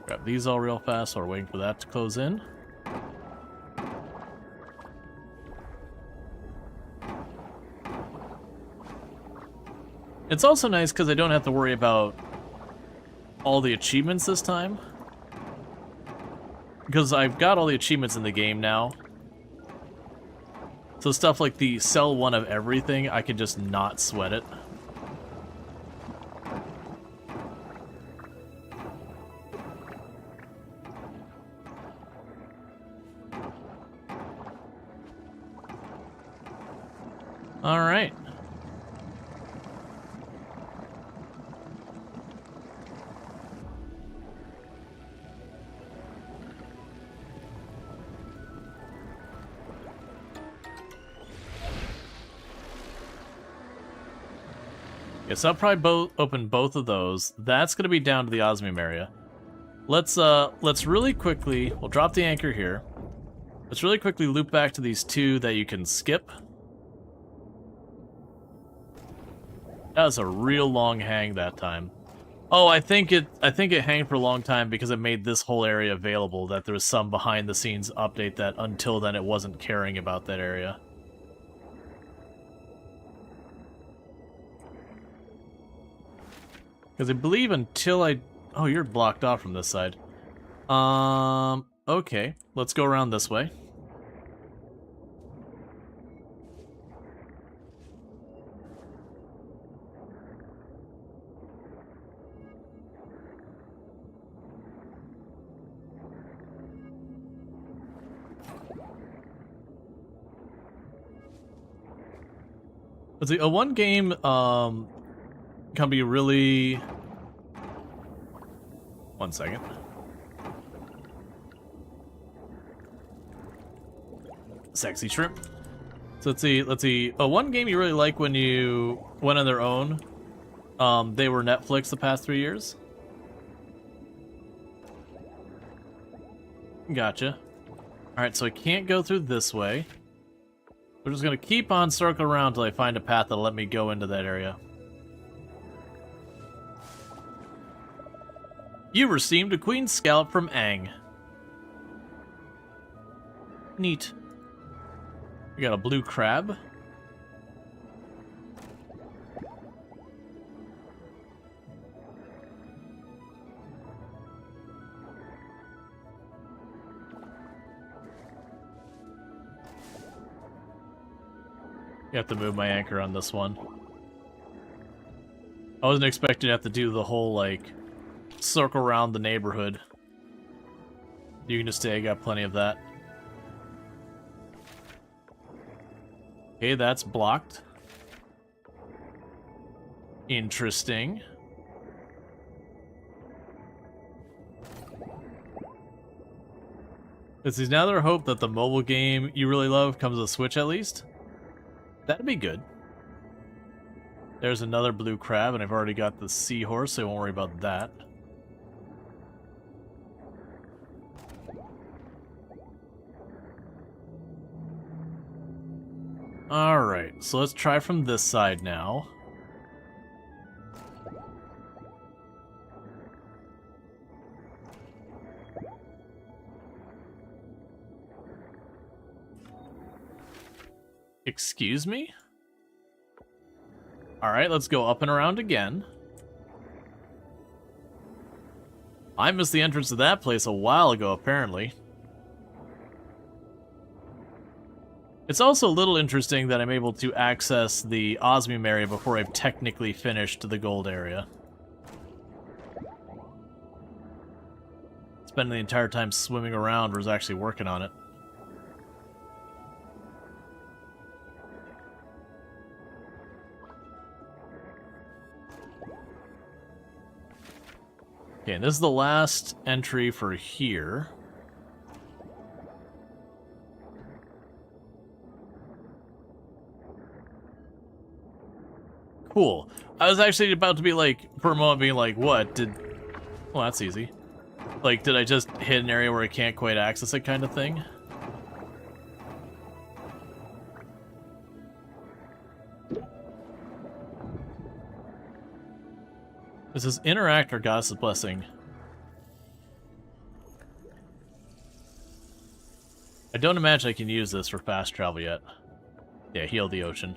Grab these all real fast while we're waiting for that to close in. It's also nice because I don't have to worry about all the achievements this time. Because I've got all the achievements in the game now. So stuff like the sell 1 of everything, I can just not sweat it. All right. Yes, I'll probably open both of those. That's gonna be down to the osmium area. Let's really quickly, we'll drop the anchor here. Let's really quickly loop back to these two that you can skip. That was a real long hang that time. Oh, I think it hanged for a long time because it made this whole area available, that there was some behind the scenes update that until then it wasn't caring about that area. Because I believe until oh, you're blocked off from this side. Okay. Let's go around this way. Let's see, a one game, can be really... One second. Sexy shrimp. So let's see. One game you really like when you went on their own. They were Netflix the past 3 years. Gotcha. Alright, so I can't go through this way. We're just gonna keep on circling around until I find a path that'll let me go into that area. You received a queen scallop from Aang. Neat. We got a blue crab. You have to move my anchor on this one. I wasn't expecting to have to do the whole, like, circle around the neighborhood. You can just stay, I got plenty of that. Okay, that's blocked. Interesting. Is now there hope that the mobile game you really love comes to the Switch at least? That'd be good. There's another blue crab, and I've already got the seahorse, so I won't worry about that. Alright, so let's try from this side now. Excuse me? Alright, let's go up and around again. I missed the entrance to that place a while ago, apparently. It's also a little interesting that I'm able to access the osmium area before I've technically finished the gold area. Spending the entire time swimming around versus actually working on it. Okay, and this is the last entry for here. Cool. I was actually about to be like, for a moment being like, what? Well, that's easy. Like, did I just hit an area where I can't quite access it kind of thing? This is Interact or Goddess's Blessing. I don't imagine I can use this for fast travel yet. Yeah, heal the ocean.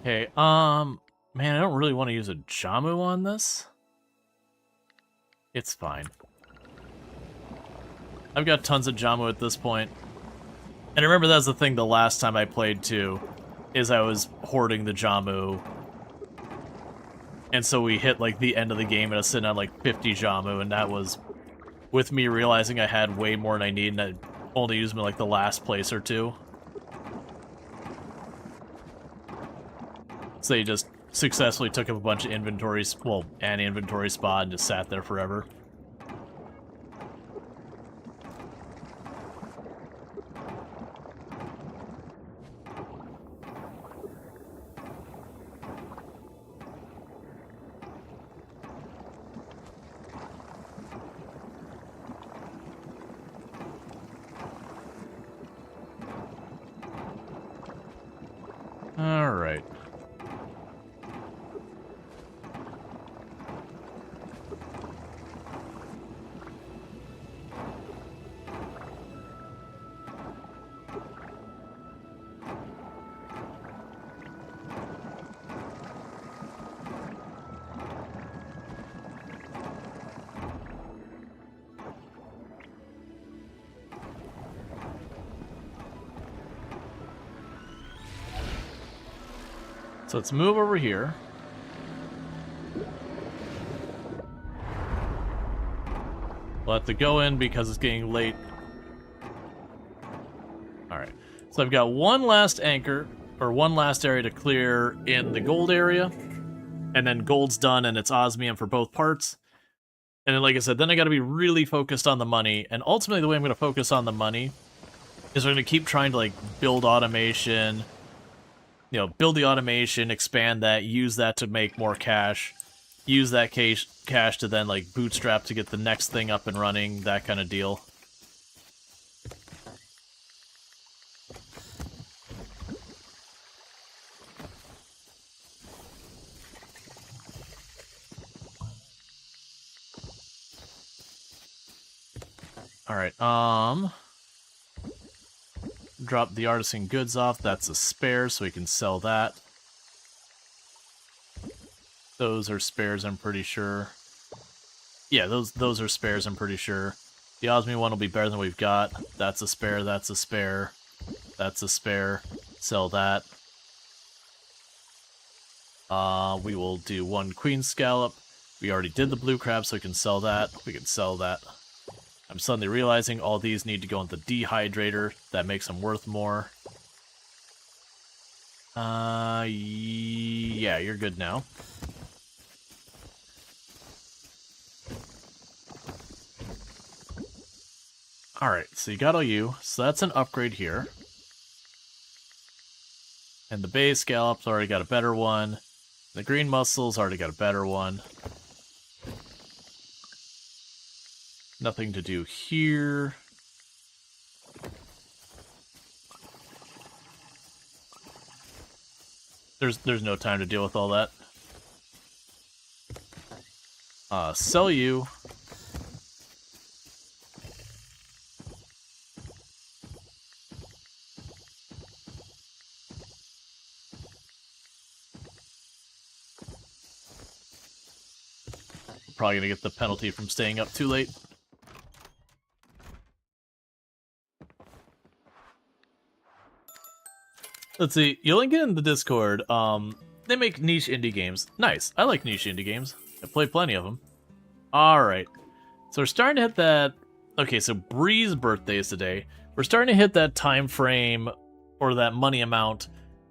Okay, man, I don't really want to use a Jamu on this. It's fine. I've got tons of Jamu at this point. And remember, that's the thing the last time I played, too, is I was hoarding the Jamu. And so we hit, like, the end of the game and I was sitting at, like, 50 Jamu, and that was with me realizing I had way more than I need, and I only used them in, like, the last place or two. So you just successfully took up a bunch of inventory, well, an inventory spot and just sat there forever. Alright. So let's move over here. We'll have to go in because it's getting late. Alright. So I've got one last anchor, or one last area to clear in the gold area. And then gold's done and it's osmium for both parts. And then, like I said, then I gotta be really focused on the money. And ultimately the way I'm gonna focus on the money is I'm gonna keep trying to, like, build automation. You know, build the automation, expand that, use that to make more cash, use that cash to then, like, bootstrap to get the next thing up and running, that kind of deal. Alright, drop the artisan goods off, that's a spare, so we can sell that. Those are spares, I'm pretty sure. Yeah, those are spares, I'm pretty sure. The osmium one will be better than we've got. That's a spare, that's a spare, that's a spare. Sell that. We will do one queen scallop. We already did the blue crab, so we can sell that. We can sell that. I'm suddenly realizing all these need to go into the dehydrator. That makes them worth more. Yeah, you're good now. Alright, so you got all you. So that's an upgrade here. And the bay scallop's already got a better one. The green mussels already got a better one. Nothing to do here. There's no time to deal with all that. Sell you. Probably gonna get the penalty from staying up too late. Let's see, you link it in the Discord. They make niche indie games. Nice. I like niche indie games. I play plenty of them. Alright. So we're starting to hit that... Okay, so Bree's birthday is today. We're starting to hit that time frame, or that money amount,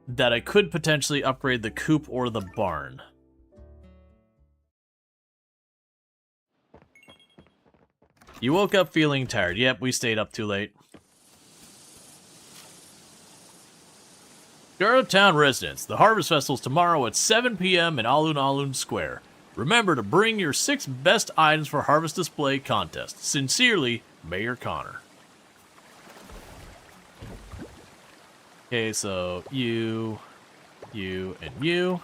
that I could potentially upgrade the coop or the barn. You woke up feeling tired. Yep, we stayed up too late. Garda Town residents, the Harvest Festival is tomorrow at 7 p.m. in Alun Alun Square. Remember to bring your 6 best items for Harvest Display contest. Sincerely, Mayor Connor. Okay, so you, and you.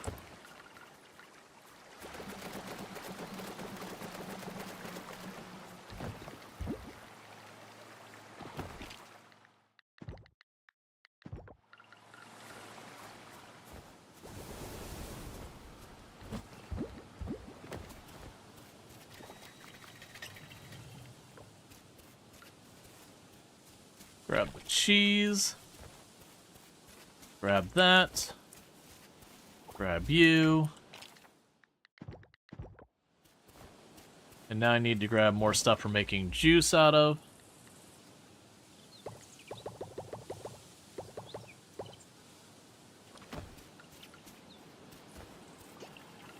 Grab the cheese. Grab that. Grab you. And now I need to grab more stuff for making juice out of.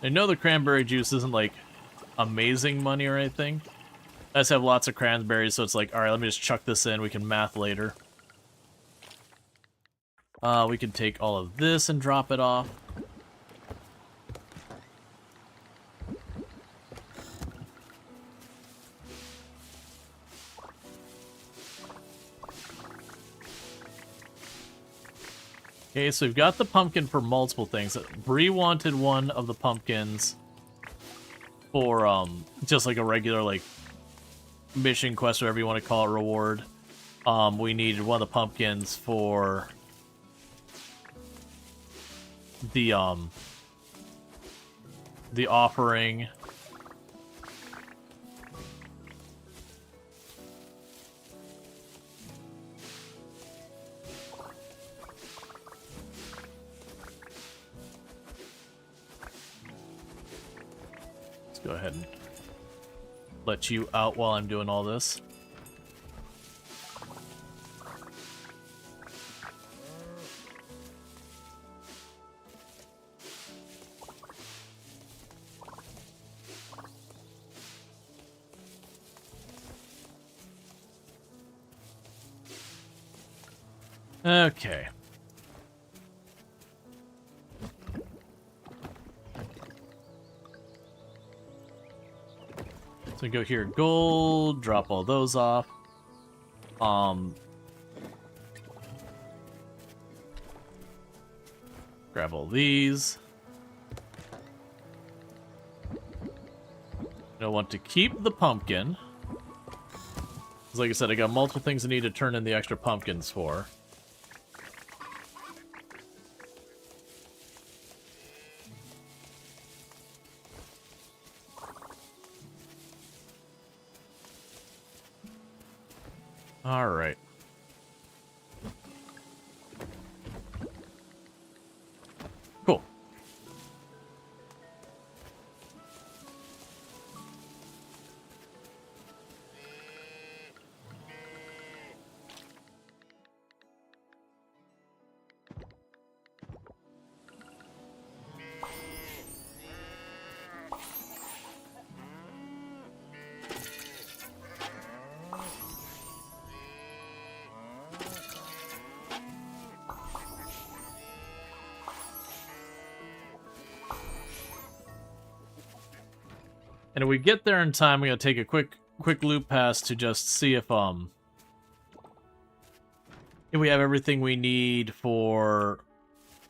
I know the cranberry juice isn't, like, amazing money or anything. I just have lots of cranberries, so it's like, alright, let me just chuck this in. We can math later. We can take all of this and drop it off. Okay, so we've got the pumpkin for multiple things. Bree wanted one of the pumpkins for, just like a regular, like, mission quest, whatever you want to call it, reward. We needed one of the pumpkins for the offering. Let's go ahead and let you out while I'm doing all this. Okay. So go here, gold, drop all those off. Grab all these. I want to keep the pumpkin. Because like I said, I got multiple things I need to turn in the extra pumpkins for. All right. Cool. And if we get there in time, we gotta take a quick loop past to just see if we have everything we need for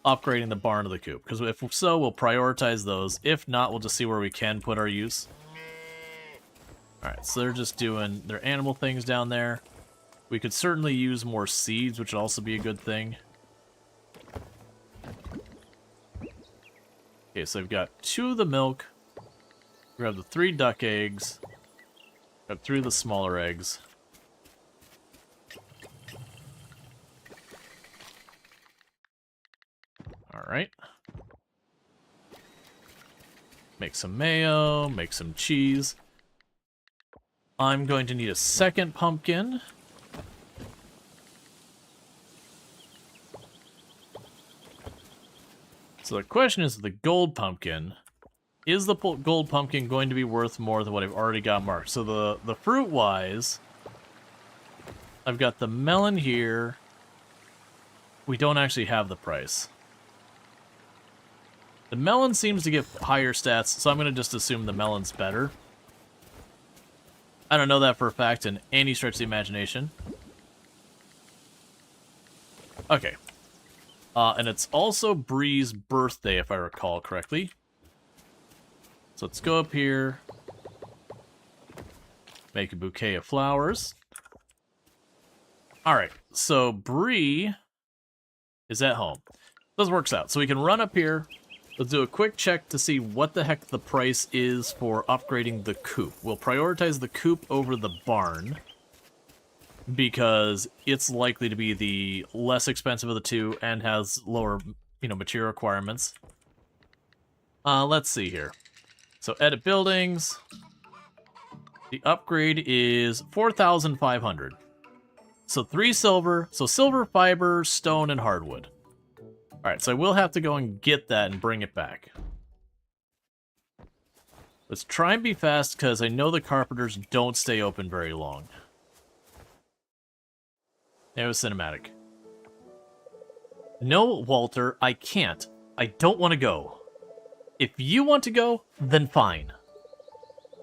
upgrading the barn to the coop. Because if so, we'll prioritize those. If not, we'll just see where we can put our use. Alright, so they're just doing their animal things down there. We could certainly use more seeds, which would also be a good thing. Okay, so I've got 2 of the milk. Grab the 3 duck eggs. Grab 3 of the smaller eggs. Alright. Make some mayo, make some cheese. I'm going to need a second pumpkin. So the question is the gold pumpkin. Is the gold pumpkin going to be worth more than what I've already got marked? So the fruit-wise, I've got the melon here. We don't actually have the price. The melon seems to get higher stats, so I'm going to just assume the melon's better. I don't know that for a fact in any stretch of the imagination. Okay. And it's also Bree's birthday, if I recall correctly. So let's go up here. Make a bouquet of flowers. Alright, so Bree is at home. This works out. So we can run up here. Let's do a quick check to see what the heck the price is for upgrading the coop. We'll prioritize the coop over the barn. because it's likely to be the less expensive of the two and has lower, material requirements. Let's see here. So edit buildings. The upgrade is 4,500. So 3 silver. So silver, fiber, stone, and hardwood. Alright, so I will have to go and get that and bring it back. Let's try and be fast, because I know the carpenters don't stay open very long. It was cinematic. No, Walter, I can't. I don't want to go. If you want to go, then fine.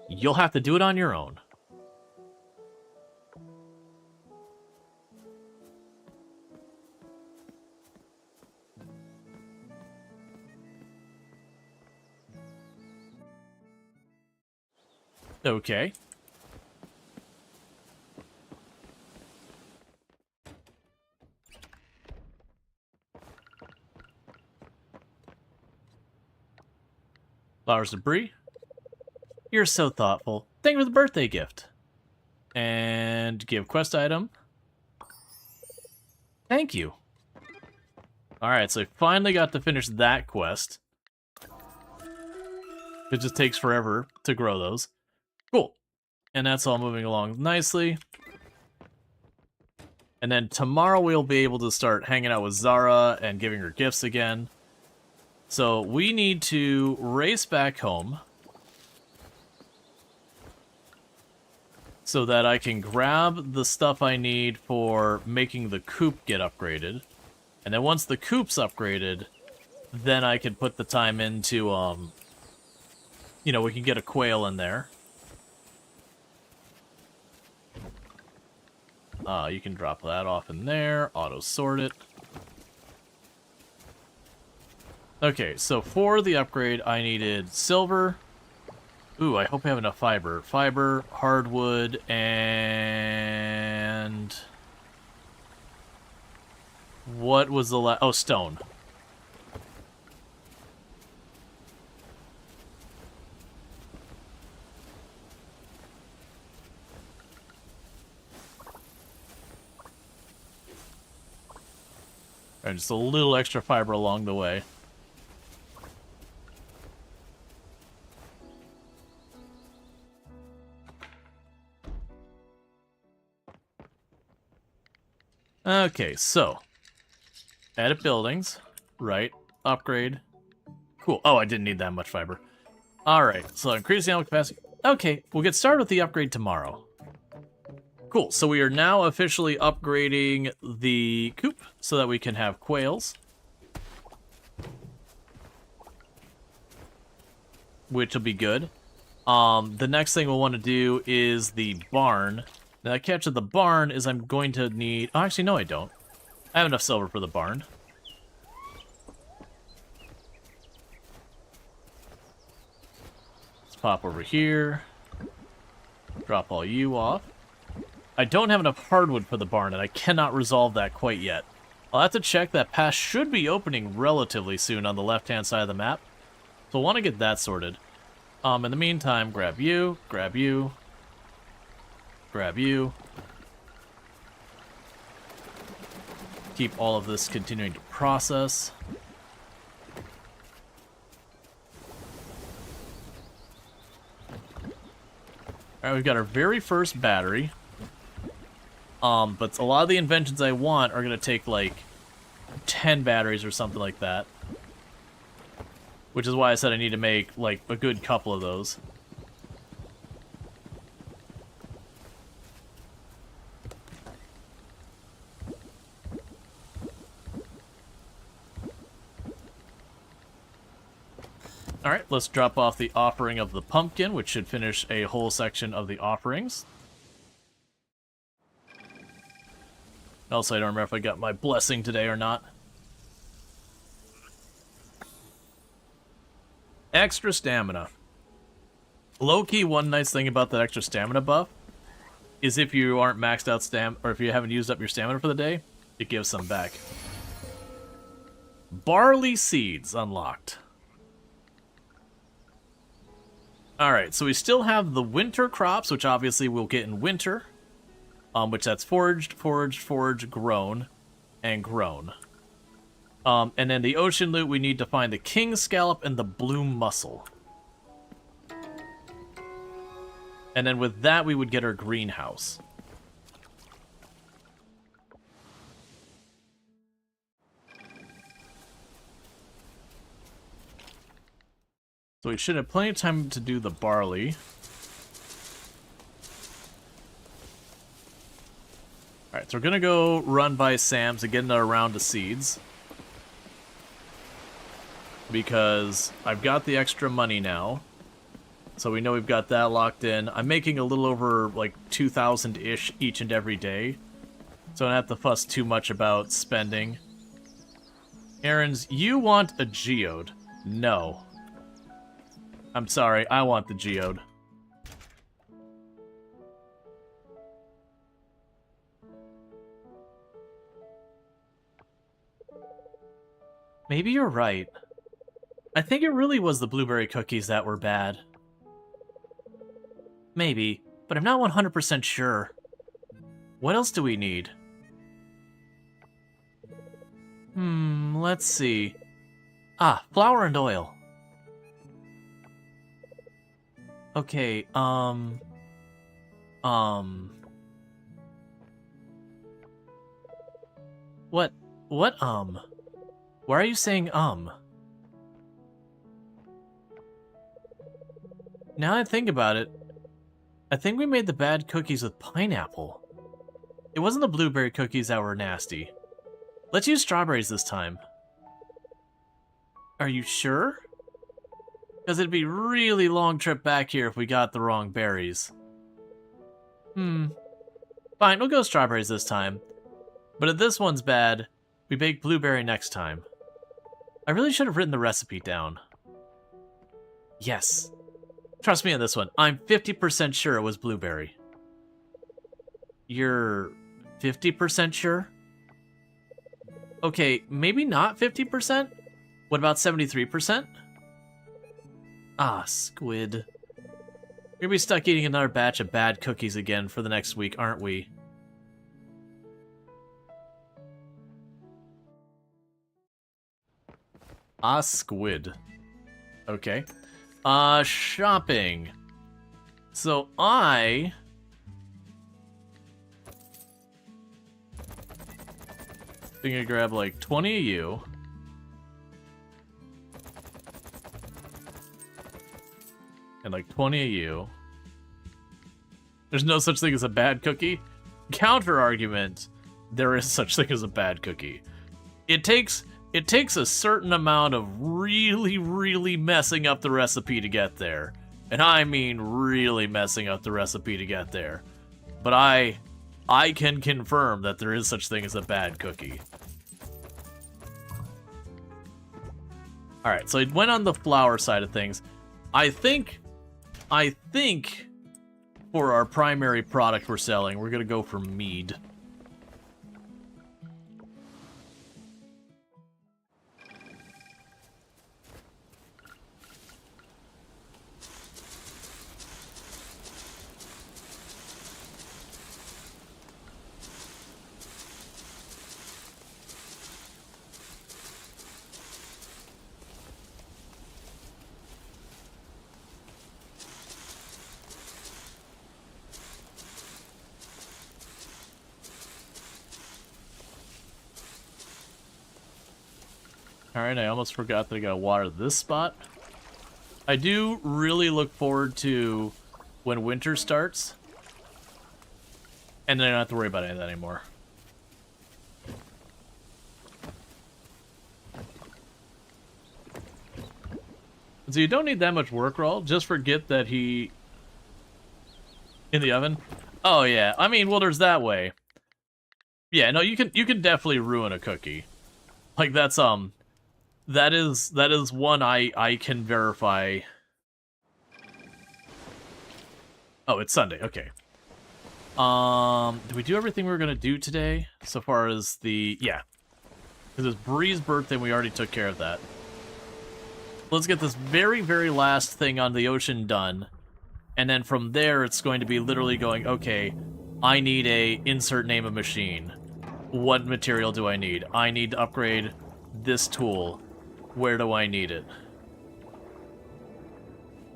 You'll have to do it on your own. Okay. Flowers debris. You're so thoughtful. Thank you for the birthday gift. And give quest item. Thank you. Alright, so I finally got to finish that quest. It just takes forever to grow those. Cool. And that's all moving along nicely. And then tomorrow we'll be able to start hanging out with Zara and giving her gifts again. So we need to race back home so that I can grab the stuff I need for making the coop get upgraded. And then once the coop's upgraded, then I can put the time into, we can get a quail in there. You can drop that off in there, auto-sort it. Okay, so for the upgrade, I needed silver. Ooh, I hope I have enough fiber. Fiber, hardwood, and... What was the last... Oh, stone. And just a little extra fiber along the way. Okay, so edit buildings, right? Upgrade. Cool. Oh, I didn't need that much fiber. Alright, so increase the ammo capacity. Okay, we'll get started with the upgrade tomorrow. Cool, so we are now officially upgrading the coop so that we can have quails. Which will be good. The next thing we'll want to do is the barn. Now, the catch of the barn is I'm going to need... Oh, actually, no, I don't. I have enough silver for the barn. Let's pop over here. Drop all you off. I don't have enough hardwood for the barn, and I cannot resolve that quite yet. I'll have to check. That pass should be opening relatively soon on the left-hand side of the map. So I want to get that sorted. In the meantime, grab you, grab you, grab you. Keep all of this continuing to process. Alright, we've got our very first battery. But a lot of the inventions I want are going to take, like, 10 batteries or something like that. Which is why I said I need to make, like, a good couple of those. Alright, let's drop off the offering of the pumpkin, which should finish a whole section of the offerings. Also, I don't remember if I got my blessing today or not. Extra stamina. Low-key, one nice thing about that extra stamina buff is if you aren't maxed out or if you haven't used up your stamina for the day, it gives some back. Barley seeds unlocked. Alright, so we still have the winter crops, which obviously we'll get in winter. which that's foraged, foraged, foraged, grown, and grown. And then the ocean loot, we need to find the king scallop and the blue mussel. And then with that, we would get our greenhouse. So we should have plenty of time to do the barley. Alright, so we're gonna go run by Sam's and get another round of seeds. Because I've got the extra money now. So we know we've got that locked in. I'm making a little over, like, 2,000-ish each and every day. So I don't have to fuss too much about spending. Aaron's, you want a geode? No. I'm sorry, I want the geode. Maybe you're right. I think it really was the blueberry cookies that were bad. Maybe, but I'm not 100% sure. What else do we need? Let's see. Ah, flour and oil. Okay, What, Why are you saying, Now that I think about it, I think we made the bad cookies with pineapple. It wasn't the blueberry cookies that were nasty. Let's use strawberries this time. Are you sure? Because it'd be a really long trip back here if we got the wrong berries. Fine, we'll go strawberries this time. But if this one's bad, we bake blueberry next time. I really should have written the recipe down. Yes. Trust me on this one. I'm 50% sure it was blueberry. You're 50% sure? Okay, maybe not 50%? What about 73%? Ah, squid. We're gonna be stuck eating another batch of bad cookies again for the next week, aren't we? Ah, squid. Okay. Shopping. So I think I grab like 20 of you. And like 20 of you. There's no such thing as a bad cookie. Counter argument. There is such thing as a bad cookie. It takes a certain amount of really, really messing up the recipe to get there. And I mean really messing up the recipe to get there. But I can confirm that there is such thing as a bad cookie. Alright, so it went on the flour side of things. I think for our primary product we're selling, we're gonna go for mead. Alright, I almost forgot that I gotta water this spot. I do really look forward to when winter starts. And then I don't have to worry about any of that anymore. So you don't need that much work, Rual. Just forget that he... In the oven? Oh yeah, I mean, well, there's that way. Yeah, no, you can definitely ruin a cookie. Like, that's, that is one I can verify. Oh, it's Sunday. Okay. Did we do everything we were gonna do today? So far as the... Yeah. Because it's Bree's birthday, and we already took care of that. Let's get this very, very last thing on the ocean done. And then from there, it's going to be literally going, okay, I need a insert name of machine. What material do I need? I need to upgrade this tool. Where do I need it?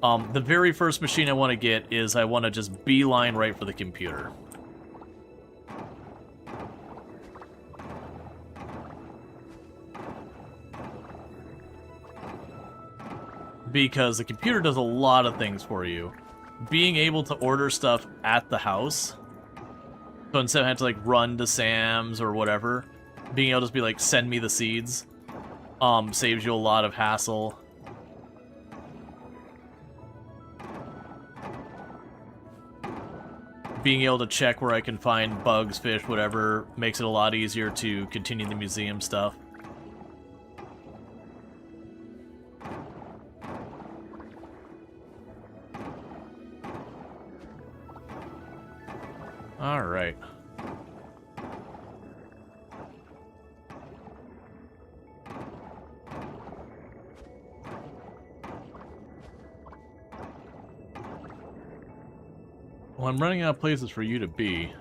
The very first machine I want to get is I want to just beeline right for the computer. Because the computer does a lot of things for you. Being able to order stuff at the house, so instead of having to like run to Sam's or whatever, being able to just be like, send me the seeds, saves you a lot of hassle. Being able to check where I can find bugs, fish, whatever, makes it a lot easier to continue the museum stuff. Alright. Well, I'm running out of places for you to be.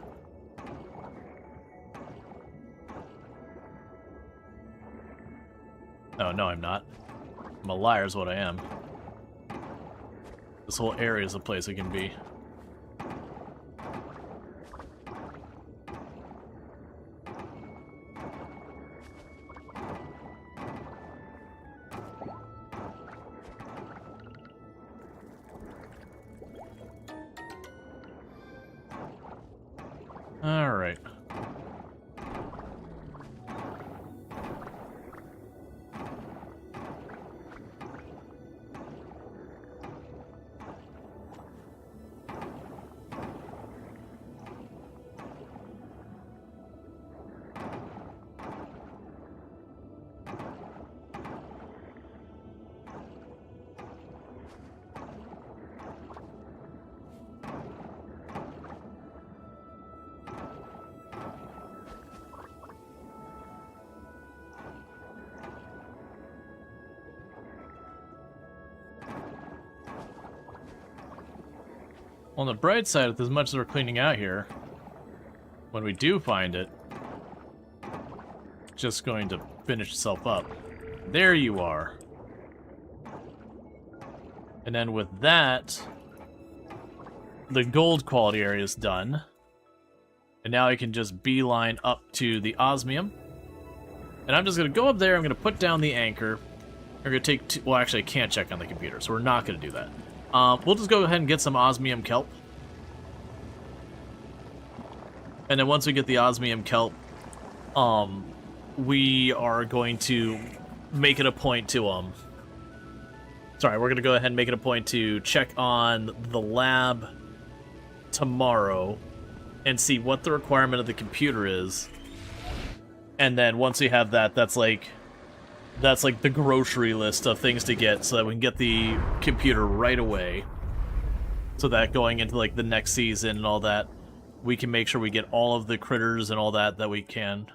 Oh, no, I'm not. I'm a liar is what I am. This whole area is a place I can be. Alright. On the bright side, with as much as we're cleaning out here, when we do find it, it's just going to finish itself up. There you are. And then with that, the gold quality area is done. And now I can just beeline up to the osmium. And I'm just going to go up there, I'm going to put down the anchor. We're going to take two, well, actually I can't check on the computer, so we're not going to do that. We'll just go ahead and get some osmium kelp. And then once we get the osmium kelp, we are going to make it a point to, we're going to go ahead and make it a point to check on the lab tomorrow and see what the requirement of the computer is. And then once we have that, that's like the grocery list of things to get so that we can get the computer right away. So that going into like the next season and all that, we can make sure we get all of the critters and all that we can.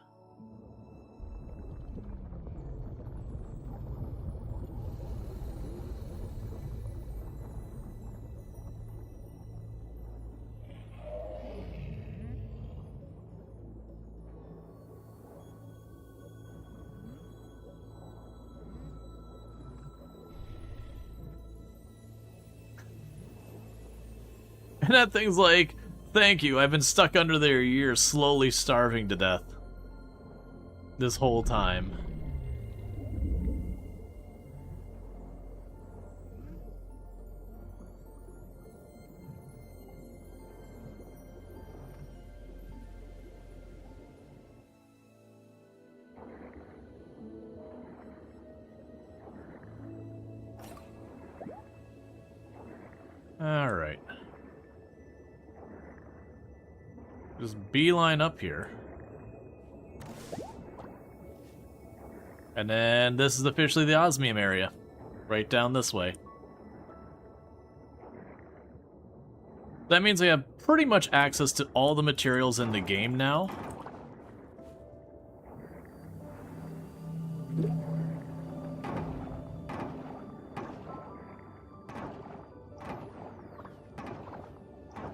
And that thing's like, thank you, I've been stuck under there a year, slowly starving to death. This whole time. Alright. Just beeline up here. And then this is officially the osmium area. Right down this way. That means we have pretty much access to all the materials in the game now.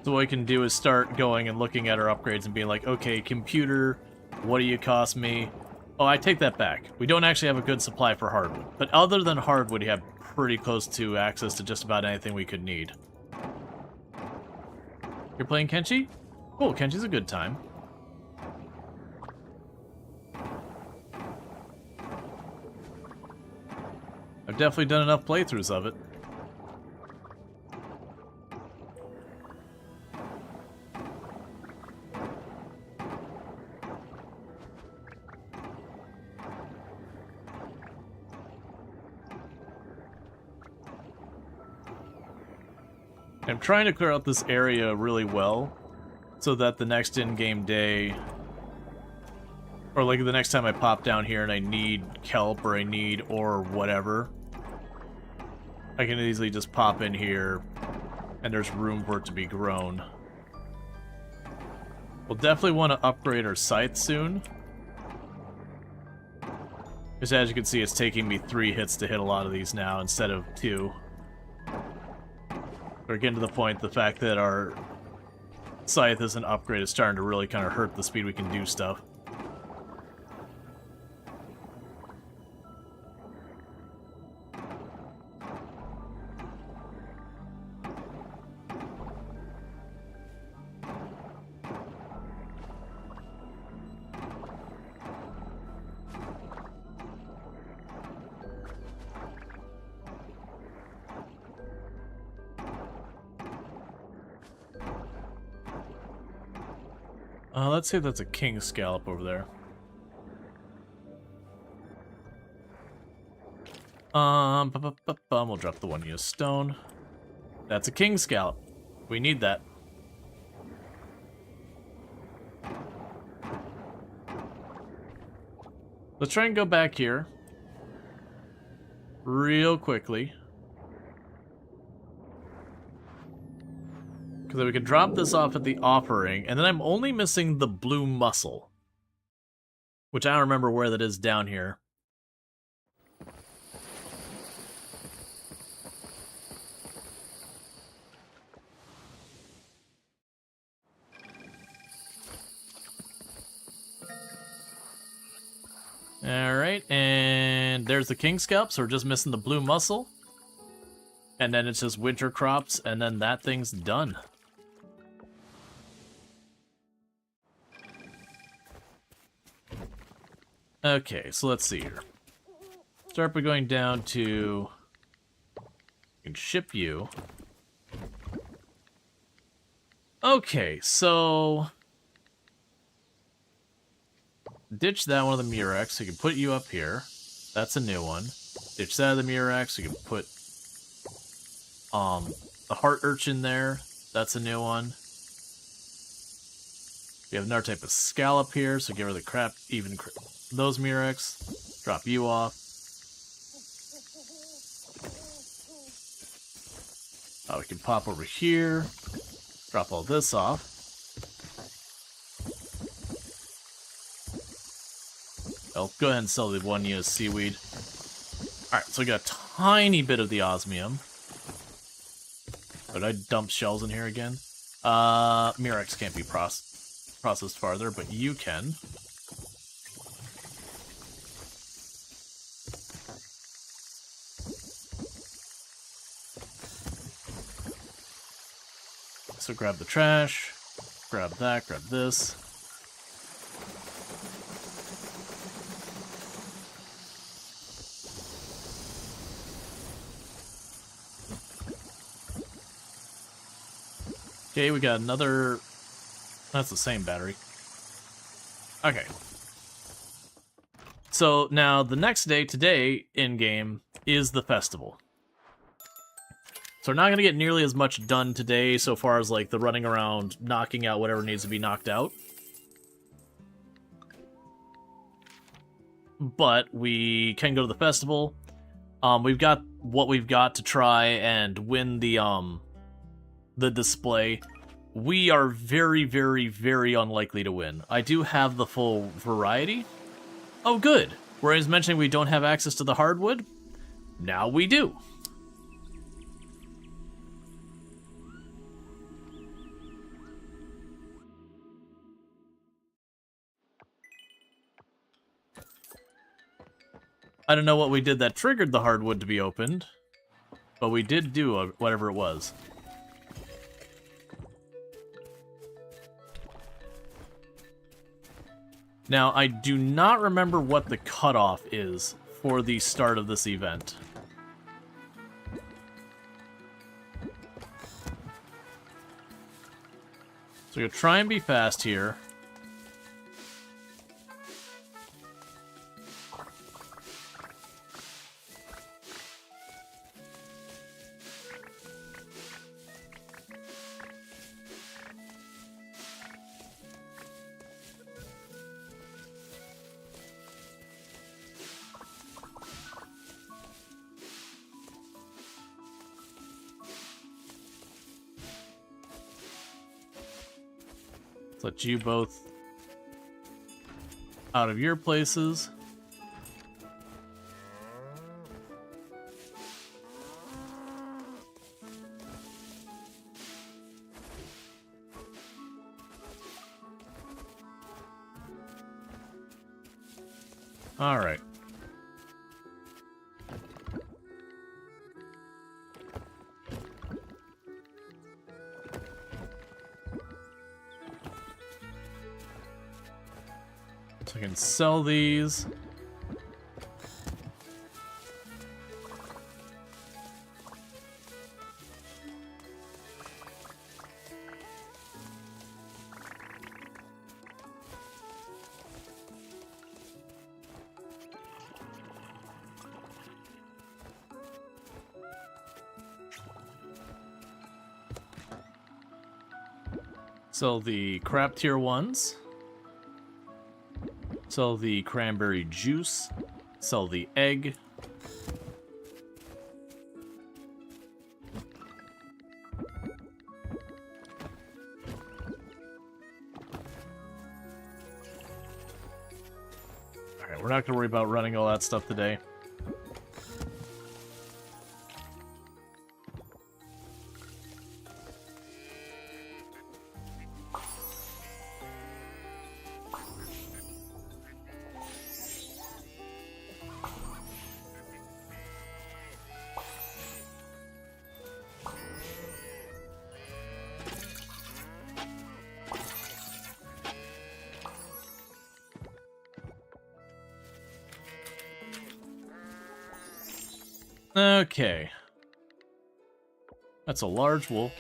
So what we can do is start going and looking at our upgrades and being like, okay, computer, what do you cost me? Oh, I take that back. We don't actually have a good supply for hardwood. But other than hardwood, you have pretty close to access to just about anything we could need. You're playing Kenshi? Cool, Kenshi's a good time. I've definitely done enough playthroughs of it. I'm trying to clear out this area really well, so that the next in-game day, or like the next time I pop down here and I need kelp or I need or whatever, I can easily just pop in here and there's room for it to be grown. We'll definitely want to upgrade our scythe soon. Because as you can see, it's taking me 3 hits to hit a lot of these now instead of 2. We're getting to the point, the fact that our scythe isn't upgraded is starting to really kind of hurt the speed we can do stuff. Let's say that's a king scallop over there. We'll drop the 1 use stone. That's a king scallop. We need that. Let's try and go back here real quickly. Because we could drop this off at the offering, and then I'm only missing the blue mussel. Which I don't remember where that is down here. Alright, and there's the king scalp, so we're just missing the blue mussel. And then it's just winter crops, and then that thing's done. Okay, so let's see here. Start by going down to... I can ship you. Okay, so... ditch that one of the Murex, so you can put you up here. That's a new one. Ditch that of the Murex, so you can put... the heart urchin there. That's a new one. We have another type of scallop here, so get rid of the crap, even those Murex. Drop you off. We can pop over here. Drop all this off. I'll go ahead and sell the 1 use seaweed. Alright, so we got a tiny bit of the osmium. Did I dump shells in here again? Murex can't be processed farther, but you can. So grab the trash, grab that, grab this. Okay, we got another... that's the same battery. Okay. So now the next day, today, in-game, is the festival. So we're not going to get nearly as much done today so far as like the running around, knocking out whatever needs to be knocked out. But we can go to the festival. We've got what we've got to try and win the display. We are very, very, very unlikely to win. I do have the full variety. Oh, good. Where I was mentioning we don't have access to the hardwood, now we do. I don't know what we did that triggered the hardwood to be opened, but we did do whatever it was. Now, I do not remember what the cutoff is for the start of this event. So we'll try and be fast here. Let you both out of your places. All right. So I can sell these. Sell the crap tier ones. Sell the cranberry juice. Sell the egg. Alright, we're not going to worry about running all that stuff today. Okay. That's a large wool.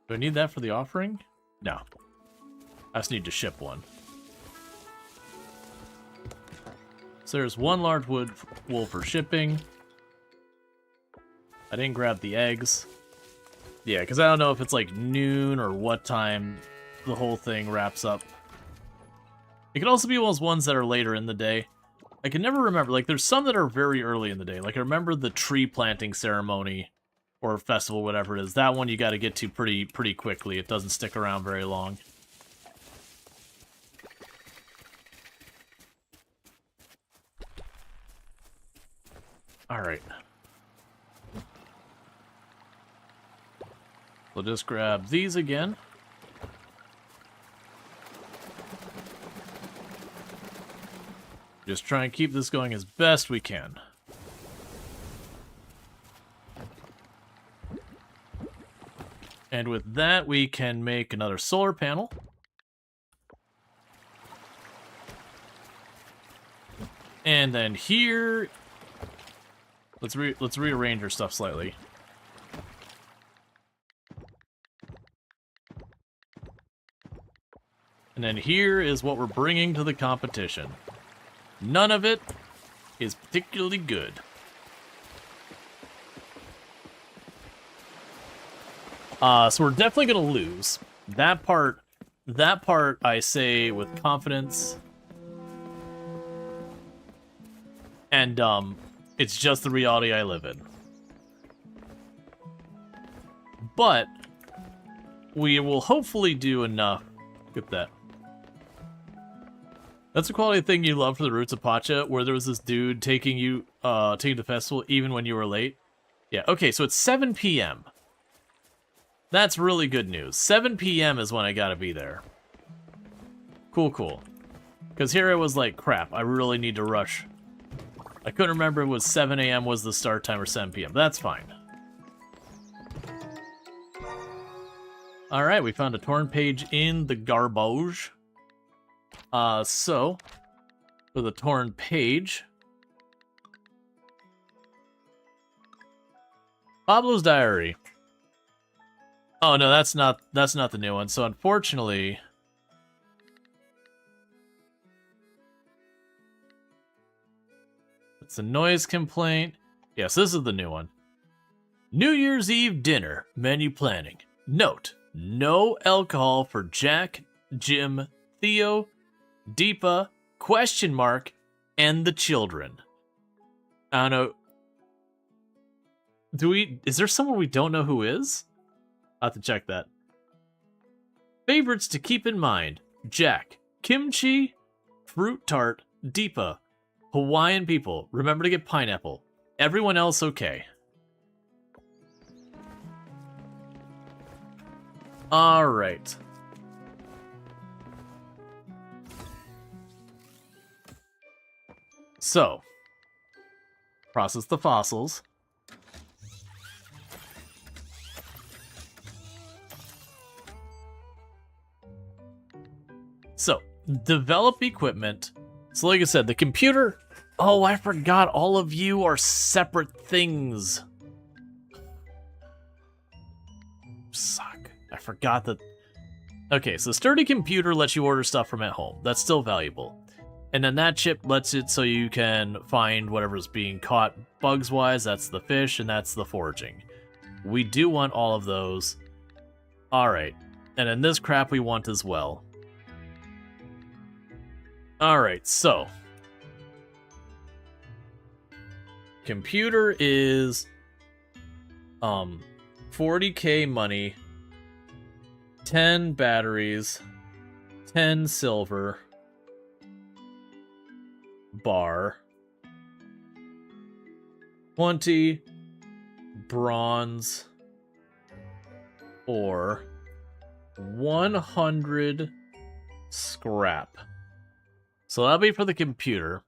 Do I need that for the offering? No. I just need to ship one. So there's one large wool for shipping. I didn't grab the eggs. Yeah, because I don't know if it's like noon or what time the whole thing wraps up. It could also be one of those ones that are later in the day. I can never remember. Like, there's some that are very early in the day. Like, I remember the tree planting ceremony or festival, whatever it is. That one you got to get to pretty quickly. It doesn't stick around very long. All right. We'll just grab these again. Just try and keep this going as best we can. And with that, we can make another solar panel. And then here, let's rearrange our stuff slightly. And then here is what we're bringing to the competition. None of it is particularly good. So we're definitely gonna lose. That part I say with confidence. And it's just the reality I live in. But we will hopefully do enough. Look at that. That's a quality thing you love for the Roots of Pacha, where there was this dude taking you to the festival even when you were late. Yeah, okay, so it's 7 p.m. That's really good news. 7 p.m. is when I gotta be there. Cool, cool. Because here I was like, crap, I really need to rush I couldn't remember if it was 7 a.m. was the start time or 7 p.m. That's fine. Alright, we found a torn page in the garbage. So, for the torn page... Pablo's diary. Oh no, that's not the new one. So unfortunately... It's a noise complaint. Yes, this is the new one. New Year's Eve dinner, menu planning. Note, no alcohol for Jack, Jim, Theo, Deepa, question mark, and the children. I don't know. Is there someone we don't know who is? I'll have to check that. Favorites to keep in mind. Jack, kimchi, fruit tart, Deepa, Hawaiian people. Remember to get pineapple. Everyone else okay. Alright. So, process the fossils. So, develop equipment. So like I said, the computer... Oh, I forgot all of you are separate things. Suck. I forgot that... Okay, so sturdy computer lets you order stuff from at home. That's still valuable. And then that chip lets it so you can find whatever's being caught bugs-wise. That's the fish, and that's the foraging. We do want all of those. Alright. And then this crap we want as well. Alright, so... Computer is... 40k money, 10 batteries, 10 silver, bar, 20 bronze, or 100 scrap. So that'll be for the computer.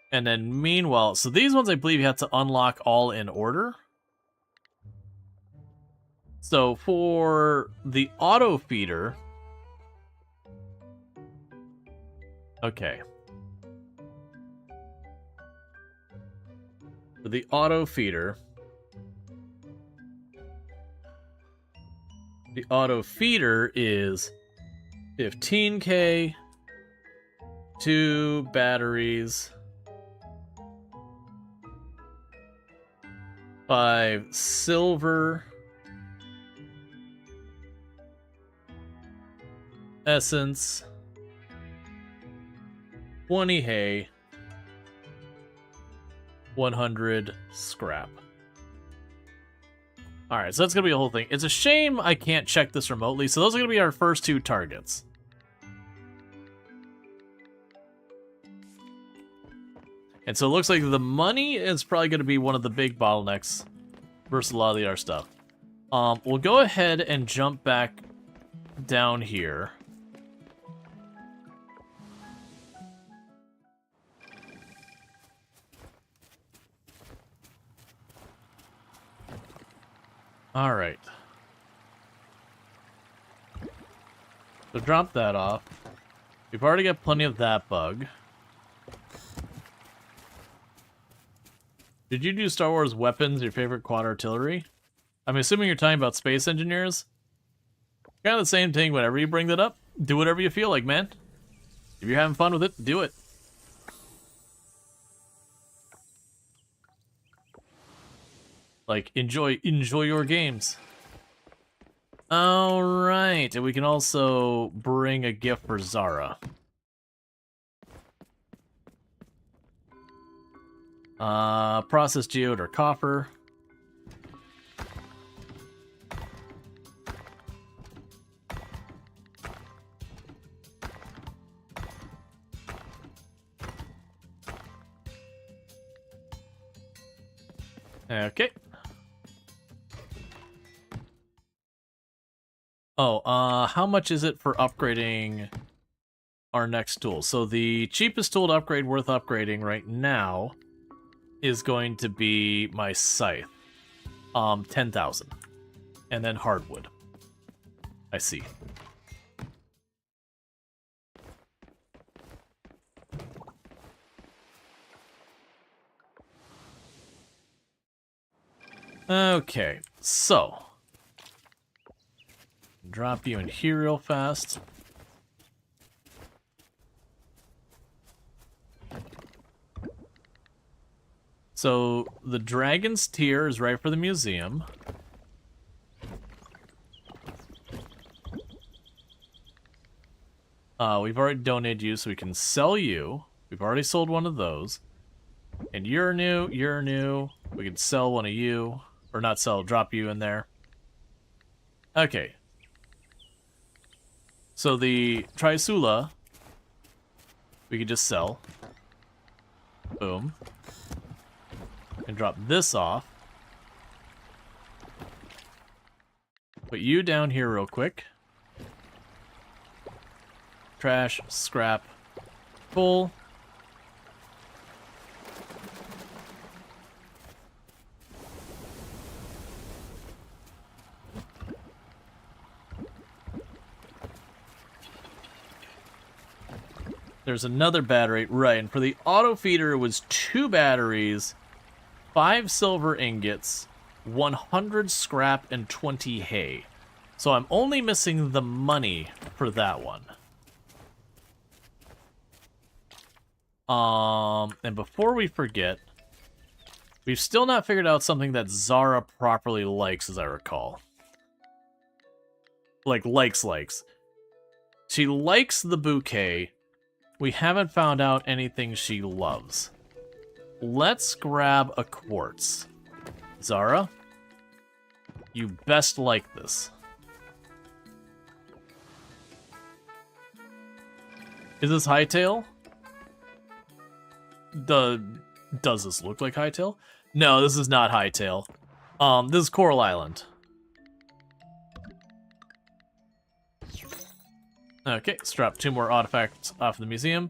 And then meanwhile, so these ones I believe you have to unlock all in order. So for the auto feeder, okay. For the auto feeder is 15k, 2 batteries, 5 silver, essence, 20 hay, 100 scrap. Alright, so that's going to be a whole thing. It's a shame I can't check this remotely, so those are going to be our first 2 targets. And so it looks like the money is probably going to be one of the big bottlenecks versus a lot of the other stuff. We'll go ahead and jump back down here. Alright. So drop that off. We've already got plenty of that bug. Did you do Star Wars weapons, your favorite quad artillery? I'm assuming you're talking about space engineers? Kind of the same thing whenever you bring that up. Do whatever you feel like, man. If you're having fun with it, do it. Like, enjoy your games. Alright, and we can also bring a gift for Zara. Processed geode or copper. Okay. Oh, how much is it for upgrading our next tool. So the cheapest tool to upgrade worth upgrading right now is going to be my scythe. 10,000. And then hardwood. I see. Okay, so drop you in here real fast. So the dragon's tear is right for the museum. We've already donated you, so we can sell you. We've already sold one of those. And you're new, you're new. We can sell one of you. Or not sell, drop you in there. Okay. So the Trisula, we can just sell. Boom. And drop this off. Put you down here real quick. Trash, scrap, full. There's another battery, right, and for the auto feeder it was 2 batteries, 5 silver ingots, 100 scrap, and 20 hay. So I'm only missing the money for that one. And before we forget, we've still not figured out something that Zara properly likes, as I recall. Like, likes. She likes the bouquet. We haven't found out anything she loves. Let's grab a quartz. Zara, you best like this. Is this Hightail? Does this look like Hightail? No, this is not Hightail. This is Coral Island. Okay, let's drop 2 more artifacts off the museum.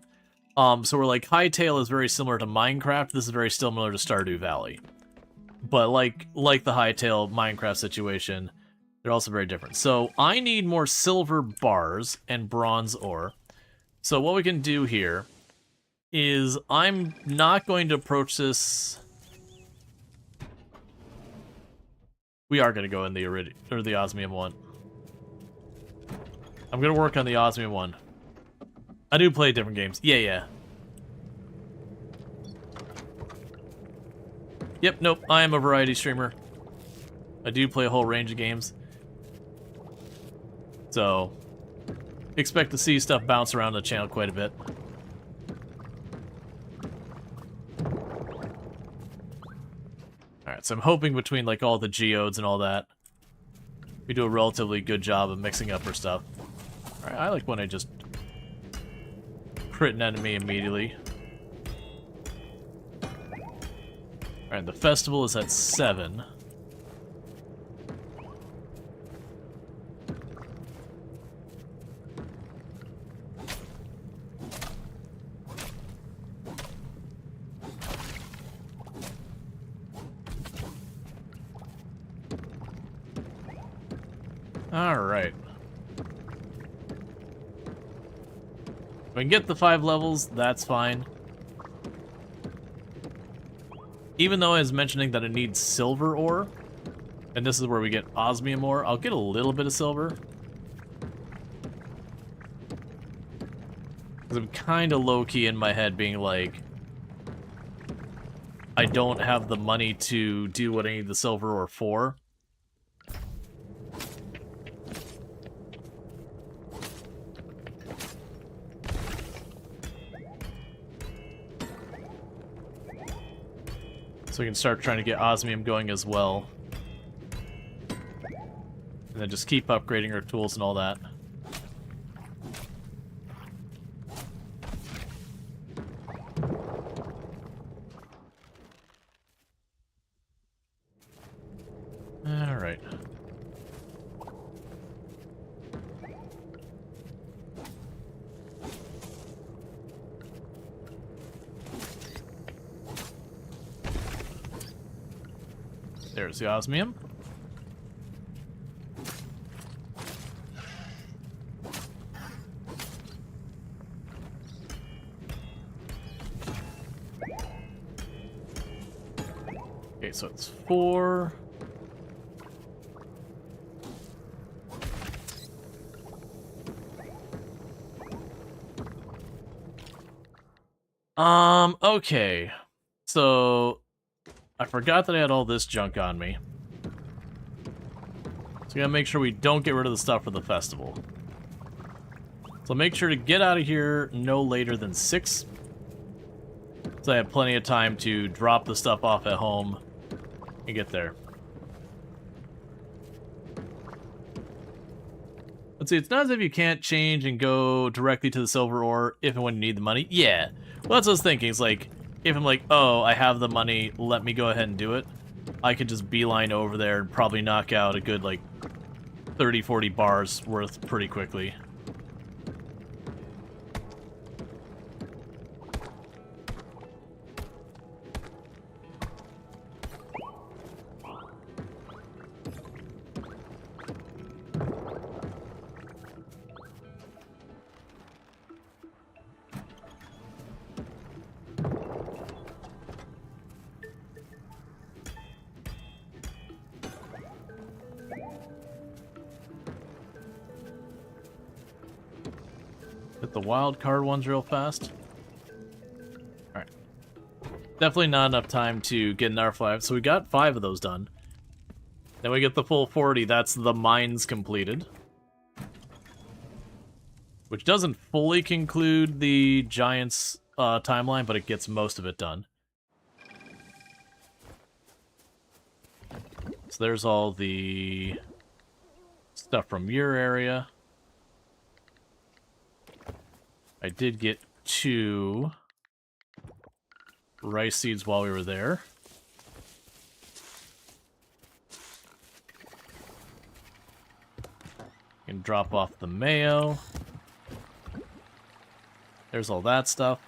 So we're like, Hightail is very similar to Minecraft. This is very similar to Stardew Valley. But like the Hightail Minecraft situation, they're also very different. So I need more silver bars and bronze ore. So what we can do here is I'm not going to approach this. We are going to go in the osmium one. I'm going to work on the osmium one. I do play different games. Yeah. Yep, nope, I am a variety streamer. I do play a whole range of games. So, expect to see stuff bounce around the channel quite a bit. Alright, so I'm hoping between like all the geodes and all that, we do a relatively good job of mixing up our stuff. Alright, I like when I just crit an enemy immediately. Alright, the festival is at 7. Alright. If I can get the 5 levels, that's fine. Even though I was mentioning that I need silver ore, and this is where we get osmium ore, I'll get a little bit of silver. Because I'm kind of low-key in my head being like, I don't have the money to do what I need the silver ore for. So we can start trying to get osmium going as well. And then just keep upgrading our tools and all that. Alright. There's the osmium. Okay, so it's 4. Okay. So I forgot that I had all this junk on me. So we gotta make sure we don't get rid of the stuff for the festival. So make sure to get out of here no later than 6. So I have plenty of time to drop the stuff off at home and get there. Let's see, it's not as if you can't change and go directly to the silver ore if and when you need the money. Yeah. Well, that's what I was thinking. It's like, if I'm like, oh, I have the money, let me go ahead and do it, I could just beeline over there and probably knock out a good, like, 30, 40 bars worth pretty quickly. Hit the wild card ones real fast. Alright. Definitely not enough time to get another 5, so we got 5 of those done. Then we get the full 40, that's the mines completed. Which doesn't fully conclude the Giants timeline, but it gets most of it done. So there's all the stuff from your area. I did get 2 rice seeds while we were there. Can drop off the mayo. There's all that stuff.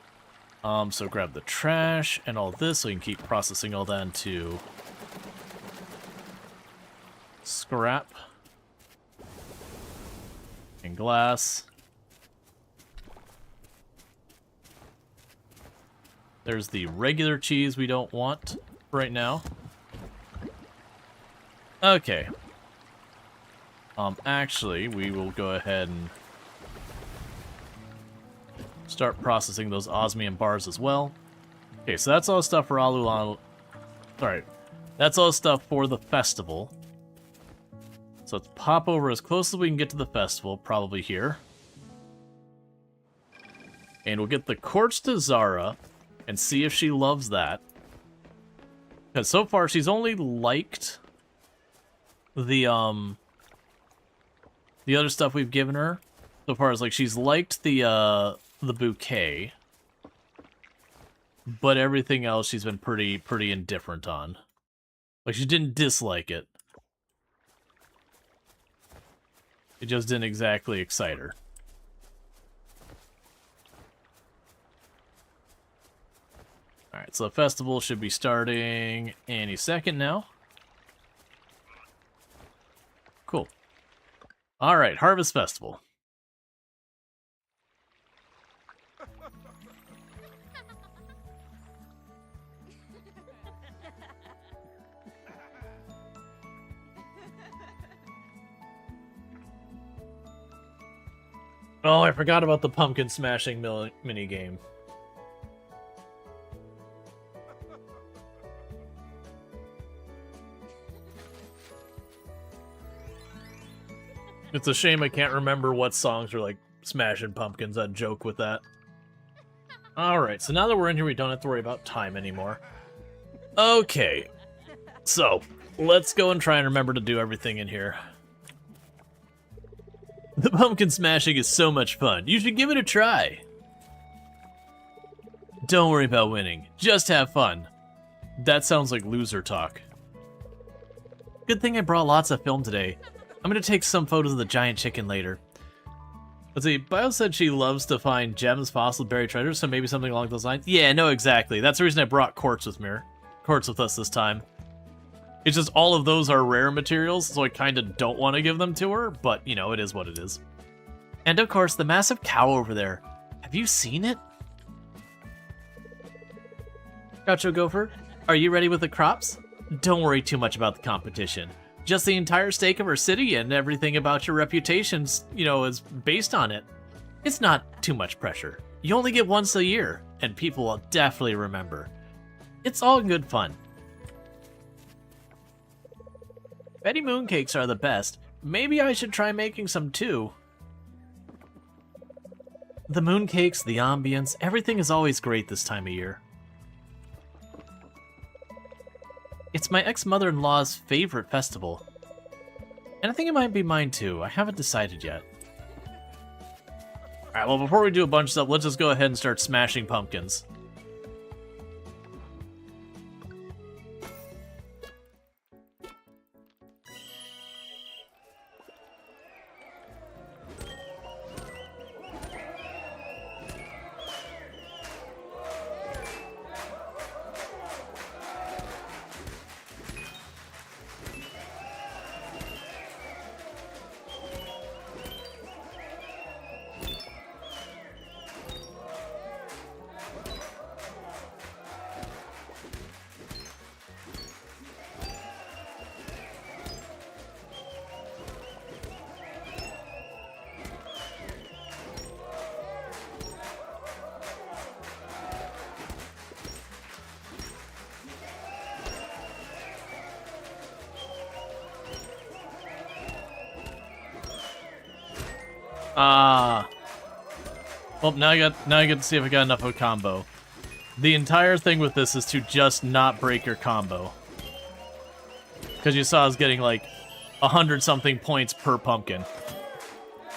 So grab the trash and all this so you can keep processing all that into scrap and glass. There's the regular cheese we don't want right now. Okay. Actually, we will go ahead and start processing those osmium bars as well. Okay, so that's all stuff for Rual. Sorry, that's all stuff for the festival. So let's pop over as close as we can get to the festival, probably here. And we'll get the quartz to Zara and see if she loves that. Because so far she's only liked the other stuff we've given her. So far as like she's liked the bouquet. But everything else she's been pretty indifferent on. Like she didn't dislike it. It just didn't exactly excite her. Alright, so the festival should be starting any second now. Cool. Alright, Harvest Festival. Oh, I forgot about the pumpkin smashing mini game. It's a shame I can't remember what songs are like smashing pumpkins. I'd joke with that. Alright, so now that we're in here, we don't have to worry about time anymore. Okay. So, let's go and try and remember to do everything in here. The pumpkin smashing is so much fun. You should give it a try. Don't worry about winning. Just have fun. That sounds like loser talk. Good thing I brought lots of film today. I'm gonna take some photos of the giant chicken later. Let's see, Bio said she loves to find gems, fossils, buried treasures, so maybe something along those lines. Yeah, no, exactly. That's the reason I brought quartz with me. Quartz with us this time. It's just all of those are rare materials, so I kind of don't want to give them to her, but, you know, it is what it is. And of course, the massive cow over there. Have you seen it? Groucho Gopher, are you ready with the crops? Don't worry too much about the competition. Just the entire stake of our city and everything about your reputations, you know, is based on it. It's not too much pressure. You only get once a year, and people will definitely remember. It's all good fun. Betty mooncakes are the best. Maybe I should try making some too. The mooncakes, the ambience, everything is always great this time of year. It's my ex-mother-in-law's favorite festival. And I think it might be mine too. I haven't decided yet. Alright, well, before we do a bunch of stuff, let's just go ahead and start smashing pumpkins. Well, now I get to see if I got enough of a combo. The entire thing with this is to just not break your combo. Because you saw I was getting like 100-something points per pumpkin.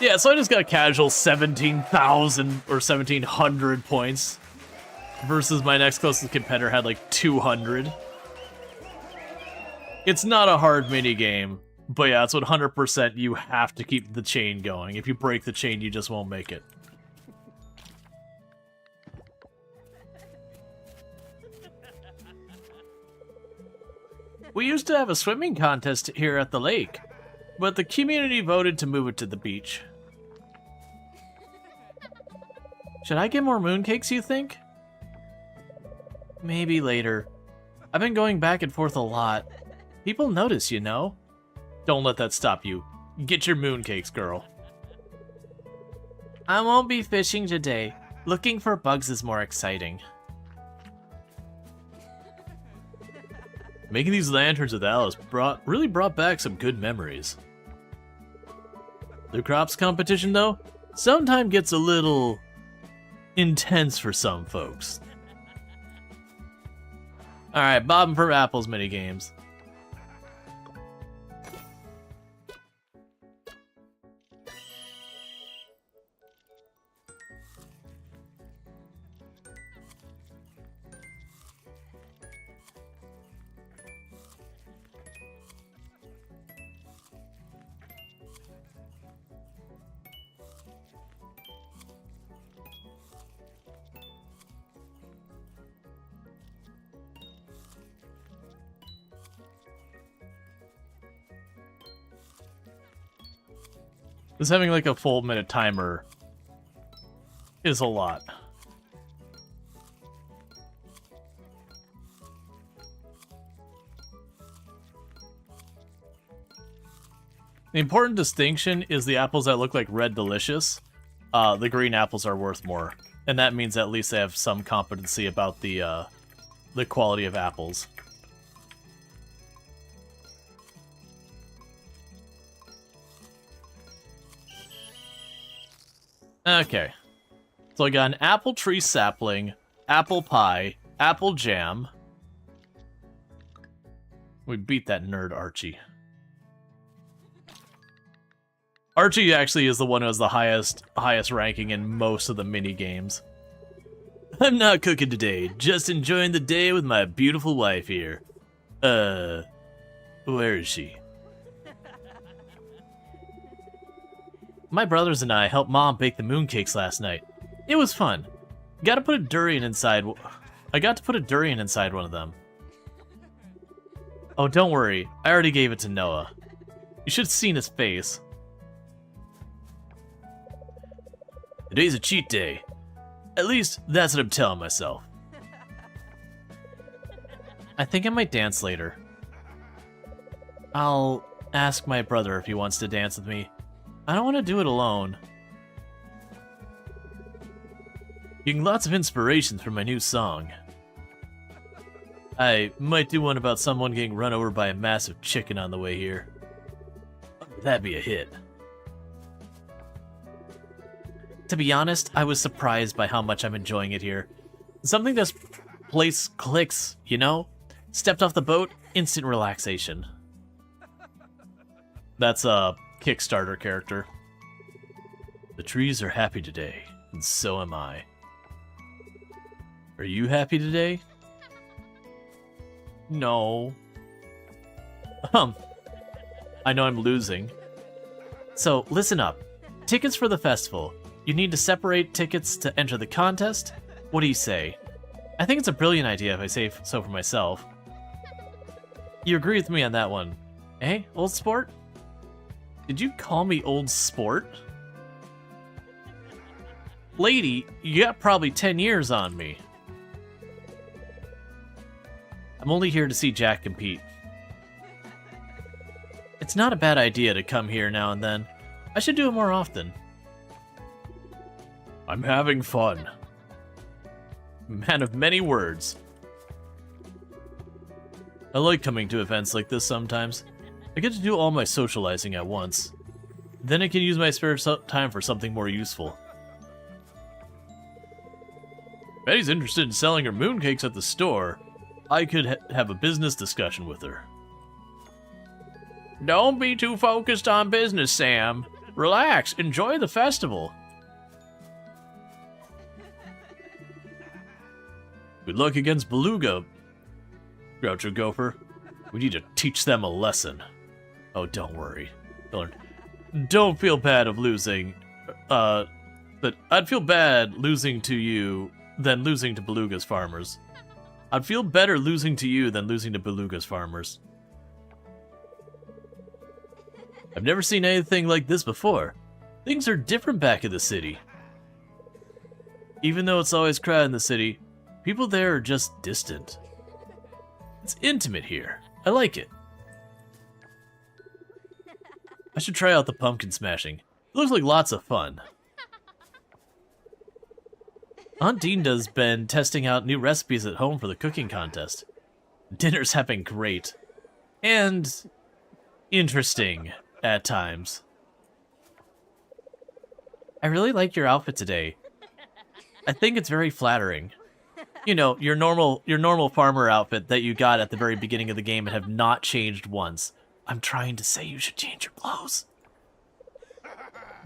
Yeah, so I just got casual 17,000 or 1,700 points. Versus my next closest competitor had like 200. It's not a hard minigame. But yeah, it's 100% you have to keep the chain going. If you break the chain, you just won't make it. We used to have a swimming contest here at the lake, but the community voted to move it to the beach. Should I get more mooncakes, you think? Maybe later. I've been going back and forth a lot. People notice, you know? Don't let that stop you. Get your mooncakes, girl. I won't be fishing today. Looking for bugs is more exciting. Making these lanterns with Alice really brought back some good memories. The crops competition, though, sometimes gets a little intense for some folks. Alright, bobbing for apples minigames. Just having like a full minute timer is a lot. The important distinction is the apples that look like Red Delicious. The green apples are worth more. And that means at least they have some competency about the quality of apples. Okay. So I got an apple tree sapling, apple pie, apple jam. We beat that nerd Archie. Archie actually is the one who has the highest ranking in most of the mini games. I'm not cooking today, just enjoying the day with my beautiful wife here. Where is she? My brothers and I helped Mom bake the mooncakes last night. It was fun. Got to put a durian inside. I got to put a durian inside one of them. Oh, don't worry. I already gave it to Noah. You should have seen his face. Today's a cheat day. At least, that's what I'm telling myself. I think I might dance later. I'll ask my brother if he wants to dance with me. I don't want to do it alone. Getting lots of inspirations from my new song. I might do one about someone getting run over by a massive chicken on the way here. That'd be a hit. To be honest, I was surprised by how much I'm enjoying it here. Something this place clicks, you know? Stepped off the boat, instant relaxation. That's a Kickstarter character. The trees are happy today, and so am I. Are you happy today? No. I know I'm losing. So, listen up. Tickets for the festival. You need to separate tickets to enter the contest? What do you say? I think it's a brilliant idea if I say so for myself. You agree with me on that one, eh, old sport? Did you call me old sport? Lady, you got probably 10 years on me. I'm only here to see Jack compete. It's not a bad idea to come here now and then. I should do it more often. I'm having fun. Man of many words. I like coming to events like this sometimes. I get to do all my socializing at once. Then I can use my spare time for something more useful. Betty's interested in selling her mooncakes at the store. I could have a business discussion with her. Don't be too focused on business, Sam. Relax, enjoy the festival. Good luck against Beluga, Groucho Gopher. We need to teach them a lesson. Oh, don't worry. Don't feel bad of losing. But I'd feel bad losing to you than losing to Beluga's farmers. I'd feel better losing to you than losing to Beluga's farmers. I've never seen anything like this before. Things are different back in the city. Even though it's always crowded in the city, people there are just distant. It's intimate here. I like it. I should try out the pumpkin smashing. It looks like lots of fun. Aunt Dinda's been testing out new recipes at home for the cooking contest. Dinners have been great. And interesting at times. I really like your outfit today. I think it's very flattering. You know, your normal farmer outfit that you got at the very beginning of the game and have not changed once. I'm trying to say you should change your clothes.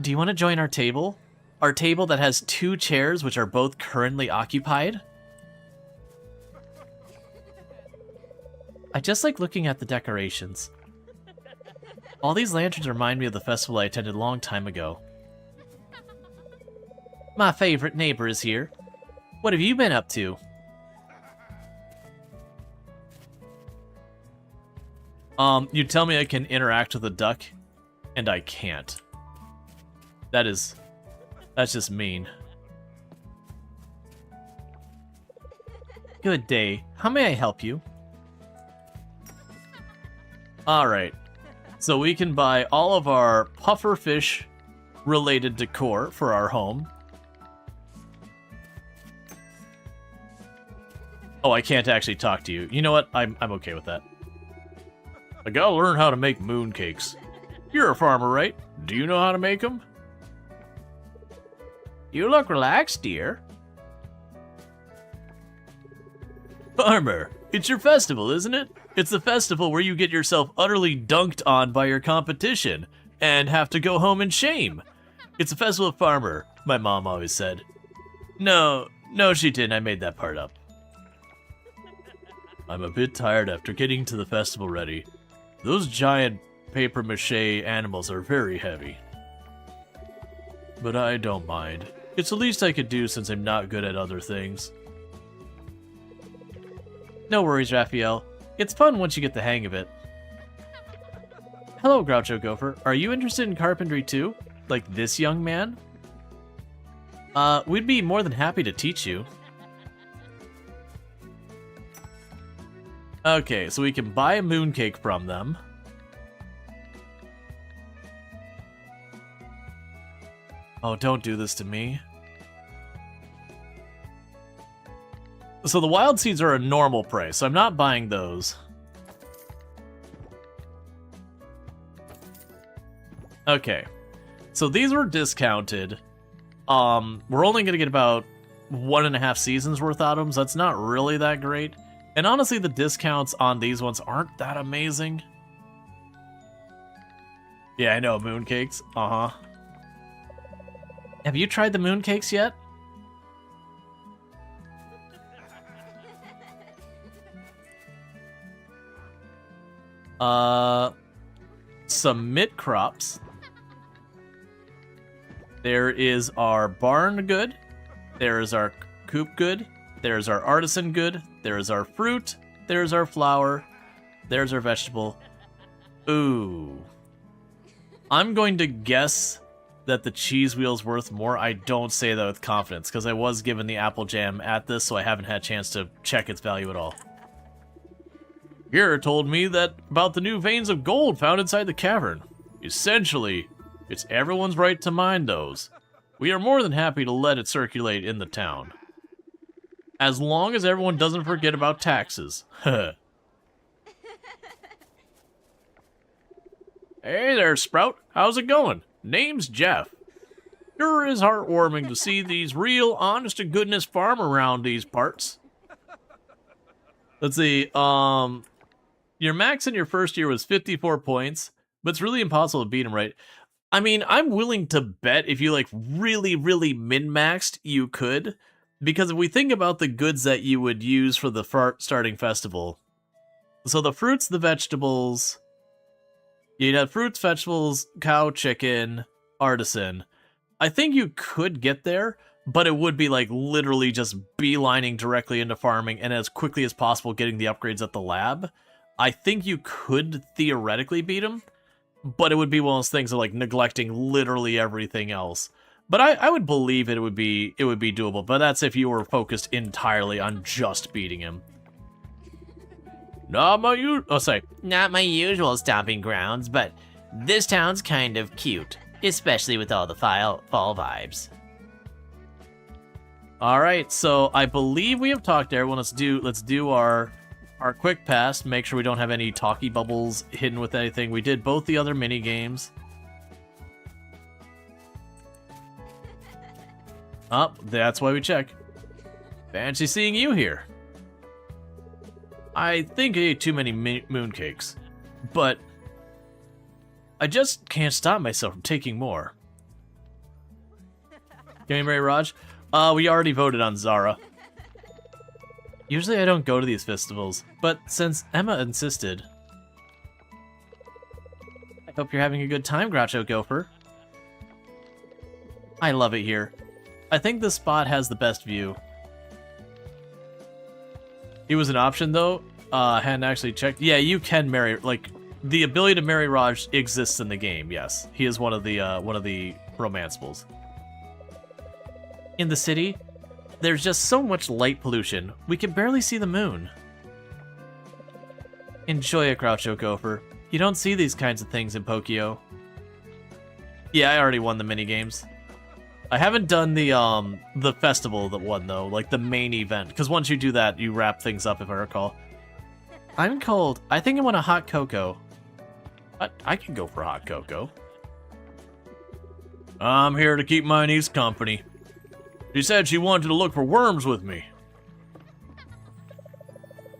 Do you want to join our table? Our table that has 2 chairs which are both currently occupied? I just like looking at the decorations. All these lanterns remind me of the festival I attended a long time ago. My favorite neighbor is here. What have you been up to? You tell me I can interact with a duck, and I can't. That's just mean. Good day. How may I help you? Alright. So we can buy all of our pufferfish related decor for our home. Oh, I can't actually talk to you. You know what? I'm okay with that. I gotta learn how to make mooncakes. You're a farmer, right? Do you know how to make them? You look relaxed, dear. Farmer, it's your festival, isn't it? It's the festival where you get yourself utterly dunked on by your competition and have to go home in shame. It's a festival of farmer, my mom always said. No, she didn't. I made that part up. I'm a bit tired after getting to the festival ready. Those giant papier-mâché animals are very heavy. But I don't mind. It's the least I could do since I'm not good at other things. No worries, Raphael. It's fun once you get the hang of it. Hello, Groucho Gopher. Are you interested in carpentry too? Like this young man? We'd be more than happy to teach you. Okay, so we can buy a mooncake from them. Oh, don't do this to me. So the wild seeds are a normal price, so I'm not buying those. Okay, so these were discounted. We're only gonna get about 1.5 seasons worth out of them, so that's not really that great. And honestly, the discounts on these ones aren't that amazing. Yeah, I know, mooncakes. Uh-huh. Have you tried the mooncakes yet? Some mint crops. There is our barn good. There is our coop good. There's our artisan good. There's our fruit. There's our flour. There's our vegetable. Ooh. I'm going to guess that the cheese wheel's worth more. I don't say that with confidence, because I was given the apple jam at this, so I haven't had a chance to check its value at all. Gera told me that about the new veins of gold found inside the cavern. Essentially, it's everyone's right to mine those. We are more than happy to let it circulate in the town. As long as everyone doesn't forget about taxes. Hey there, Sprout. How's it going? Name's Jeff. Sure is heartwarming to see these real honest-to-goodness farm around these parts. Let's see, your max in your first year was 54 points, but it's really impossible to beat him, right? I mean, I'm willing to bet if you, like, really, really min-maxed, you could. Because if we think about the goods that you would use for the starting festival, so the fruits, the vegetables, you'd have fruits, vegetables, cow, chicken, artisan. I think you could get there, but it would be like literally just beelining directly into farming and as quickly as possible getting the upgrades at the lab. I think you could theoretically beat him, but it would be one of those things of like neglecting literally everything else. But I would believe it would be doable, but that's if you were focused entirely on just beating him. Not my usual stomping grounds, but this town's kind of cute, especially with all the fall vibes. All right, so I believe we have talked to everyone. Let's do our quick pass. Make sure we don't have any talkie bubbles hidden with anything. We did both the other mini games. Oh, that's why we check. Fancy seeing you here. I think I ate too many mooncakes, but I just can't stop myself from taking more. Can you marry Raj? We already voted on Zara. Usually I don't go to these festivals, but since Emma insisted... I hope you're having a good time, Groucho Gopher. I love it here. I think this spot has the best view. It was an option, though. I hadn't actually checked. Yeah, you can marry... Like, the ability to marry Raj exists in the game, yes. He is one of the romanceables. In the city, there's just so much light pollution, we can barely see the moon. Enjoy it, Groucho Gopher. You don't see these kinds of things in Pokio. Yeah, I already won the minigames. I haven't done the festival that won, though, like the main event, because once you do that, you wrap things up, if I recall. I'm cold. I think I want a hot cocoa. I can go for hot cocoa. I'm here to keep my niece company. She said she wanted to look for worms with me.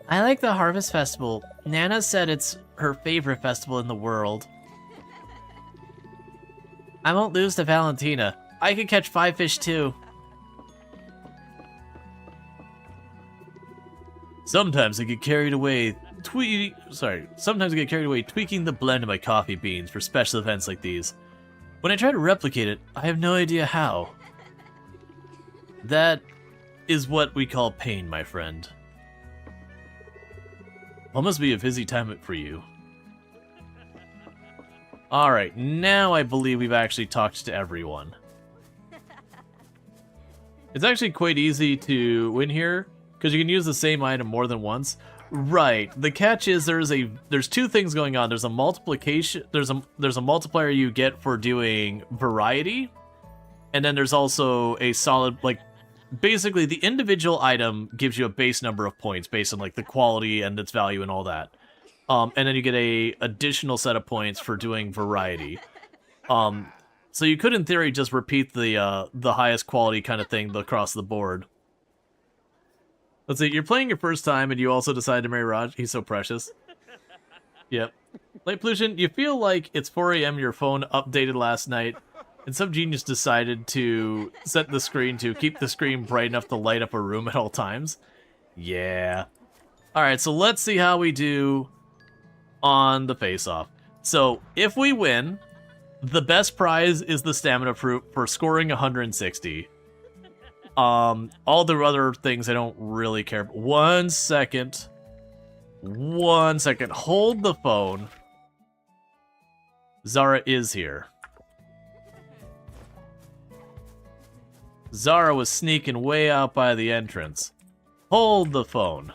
I like the Harvest Festival. Nana said it's her favorite festival in the world. I won't lose to Valentina. I could catch 5 fish too. Sometimes I get carried away tweaking the blend of my coffee beans for special events like these. When I try to replicate it, I have no idea how. That is what we call pain, my friend. What must be a busy time for you? Alright, now I believe we've actually talked to everyone. It's actually quite easy to win here, because you can use the same item more than once. Right. The catch is there's two things going on. There's a multiplication, there's a multiplier you get for doing variety, and then there's also a solid, like, basically the individual item gives you a base number of points based on like the quality and its value and all that. And then you get a additional set of points for doing variety. So you could, in theory, just repeat the highest quality kind of thing across the board. Let's see, you're playing your first time and you also decide to marry Raj. He's so precious. Yep. Light pollution, you feel like it's 4 a.m. your phone updated last night and some genius decided to set the screen to keep the screen bright enough to light up a room at all times. Yeah. Alright, so let's see how we do on the face-off. So, if we win, the best prize is the stamina fruit for scoring 160. All the other things I don't really care about. 1 second. 1 second. Hold the phone. Zara is here. Zara was sneaking way out by the entrance. Hold the phone.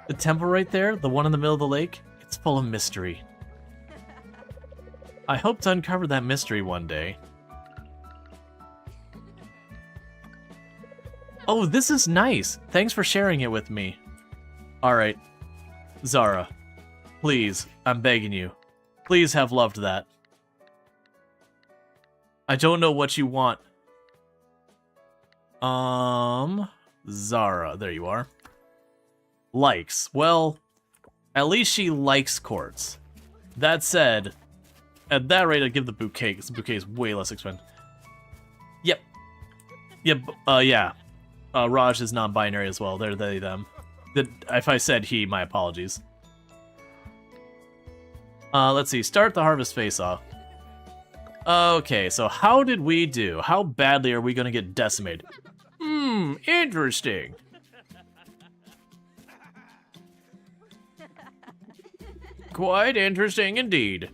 The temple right there, the one in the middle of the lake, it's full of mystery. I hope to uncover that mystery one day. Oh, this is nice. Thanks for sharing it with me. Alright. Zara, please, I'm begging you. Please have loved that. I don't know what you want. Zara, there you are. Likes. Well, at least she likes quartz. That said, at that rate, I'd give the bouquet, because the bouquet is way less expensive. Yep. Yep, yeah. Raj is non-binary as well. They're they, them. If I said he, my apologies. Let's see. Start the harvest face-off. Okay, so how did we do? How badly are we going to get decimated? Interesting. Quite interesting indeed.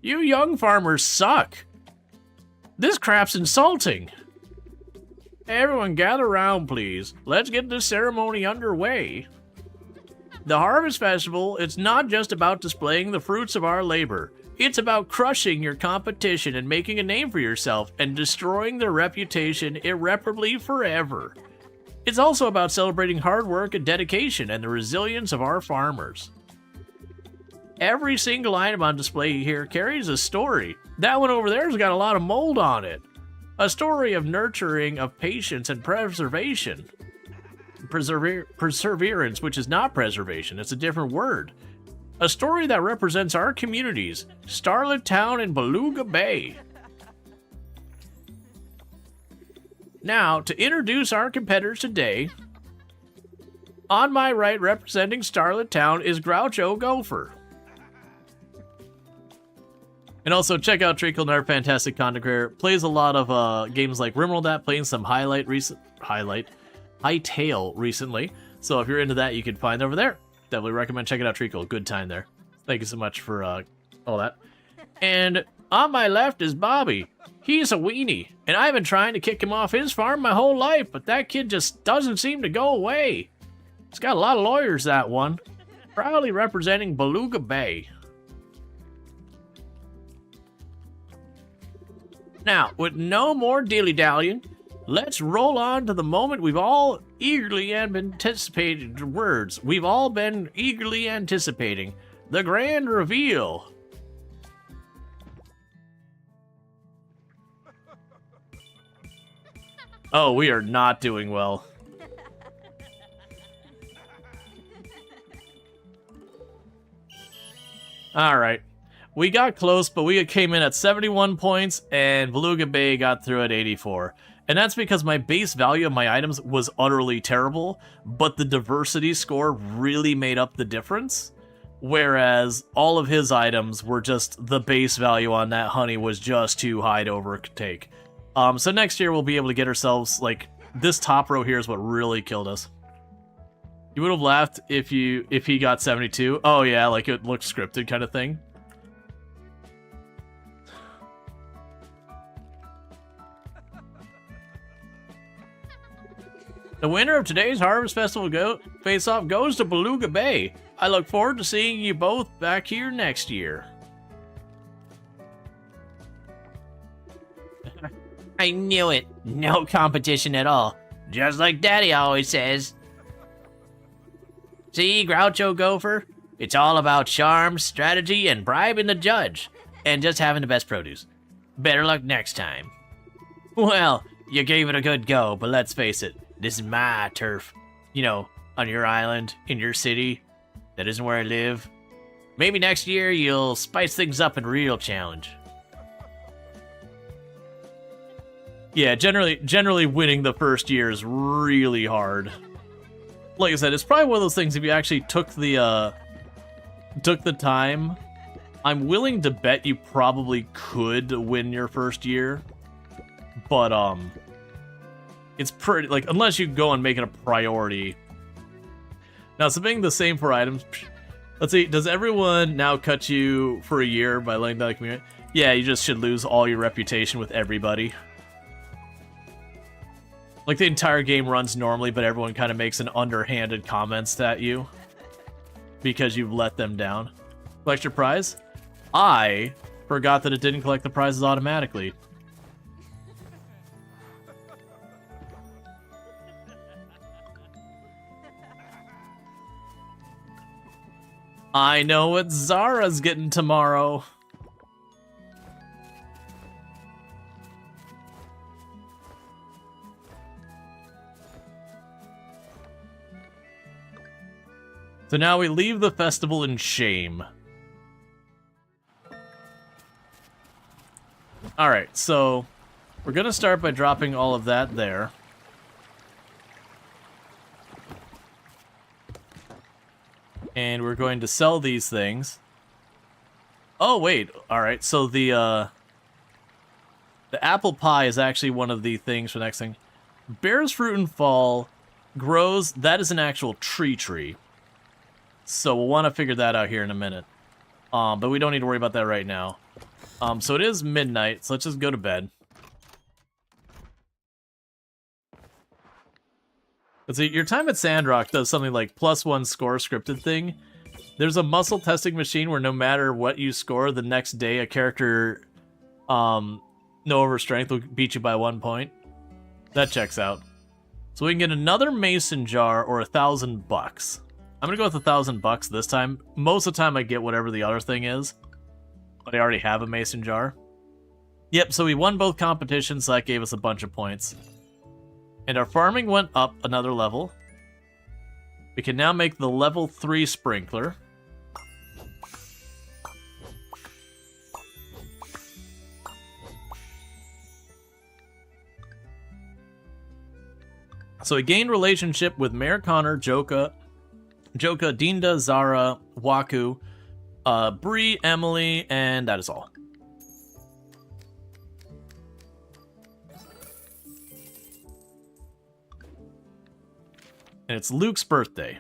You young farmers suck. This crap's insulting. Everyone gather around, please. Let's get this ceremony underway. The Harvest Festival, it's not just about displaying the fruits of our labor. It's about crushing your competition and making a name for yourself and destroying their reputation irreparably forever. It's also about celebrating hard work and dedication and the resilience of our farmers. Every single item on display here carries a story. That one over there's got a lot of mold on it. A story of nurturing, of patience, and preservation. Perseverance, which is not preservation, it's a different word. A story that represents our communities, Starlit Town and Beluga Bay. Now, to introduce our competitors today, on my right representing Starlit Town is Groucho Gopher. And also, check out Treacle and our fantastic content creator. Plays a lot of games like Rimworld that, playing some Hightail recently. So if you're into that, you can find over there. Definitely recommend checking out Treacle. Good time there. Thank you so much for all that. And on my left is Bobby. He's a weenie, and I've been trying to kick him off his farm my whole life, but that kid just doesn't seem to go away. He's got a lot of lawyers, that one. Proudly representing Beluga Bay. Now, with no more dilly-dallying, let's roll on to the moment we've all eagerly anticipated. We've all been eagerly anticipating. The grand reveal. Oh, we are not doing well. Alright. We got close, but we came in at 71 points, and Beluga Bay got through at 84. And that's because my base value of my items was utterly terrible, but the diversity score really made up the difference. whereas all of his items were just the base value on that honey was just too high to overtake. So next year we'll be able to get ourselves, like, this top row here is what really killed us. You would have laughed if he got 72. Oh yeah, like it looked scripted kind of thing. The winner of today's Harvest Festival face-off goes to Beluga Bay. I look forward to seeing you both back here next year. I knew it. No competition at all. Just like Daddy always says. See, Groucho Gopher? It's all about charm, strategy, and bribing the judge. And just having the best produce. Better luck next time. Well, you gave it a good go, but let's face it. This is my turf. You know, on your island, in your city. That isn't where I live. Maybe next year you'll spice things up in real challenge. Yeah, generally winning the first year is really hard. Like I said, it's probably one of those things if you actually took the time, I'm willing to bet you probably could win your first year. But it's pretty, like, unless you go and make it a priority. Now, something the same for items. Let's see, does everyone now cut you for a year by letting down the community? Yeah, you just should lose all your reputation with everybody. Like, the entire game runs normally, but everyone kind of makes an underhanded comments at you because you've let them down. Collect your prize? I forgot that it didn't collect the prizes automatically. I know what Zara's getting tomorrow. So now we leave the festival in shame. Alright, so we're gonna start by dropping all of that there. And we're going to sell these things. Oh, wait. Alright, so the apple pie is actually one of the things for the next thing. Bears fruit and fall grows. That is an actual tree. So we'll want to figure that out here in a minute. But we don't need to worry about that right now. So it is midnight, so let's just go to bed. Let's see, your time at Sandrock does something like +1 score scripted thing. There's a muscle testing machine where no matter what you score, the next day a character no over strength will beat you by 1 point. That checks out. So we can get another mason jar or $1,000. I'm gonna go with $1,000 this time. Most of the time I get whatever the other thing is, but I already have a mason jar. Yep, so we won both competitions, so that gave us a bunch of points. And our farming went up another level. We can now make the level 3 sprinkler. So we gained relationship with Mayor Connor, Joka, Dinda, Zara, Waku, Bree, Emily, and that is all. And it's Luke's birthday.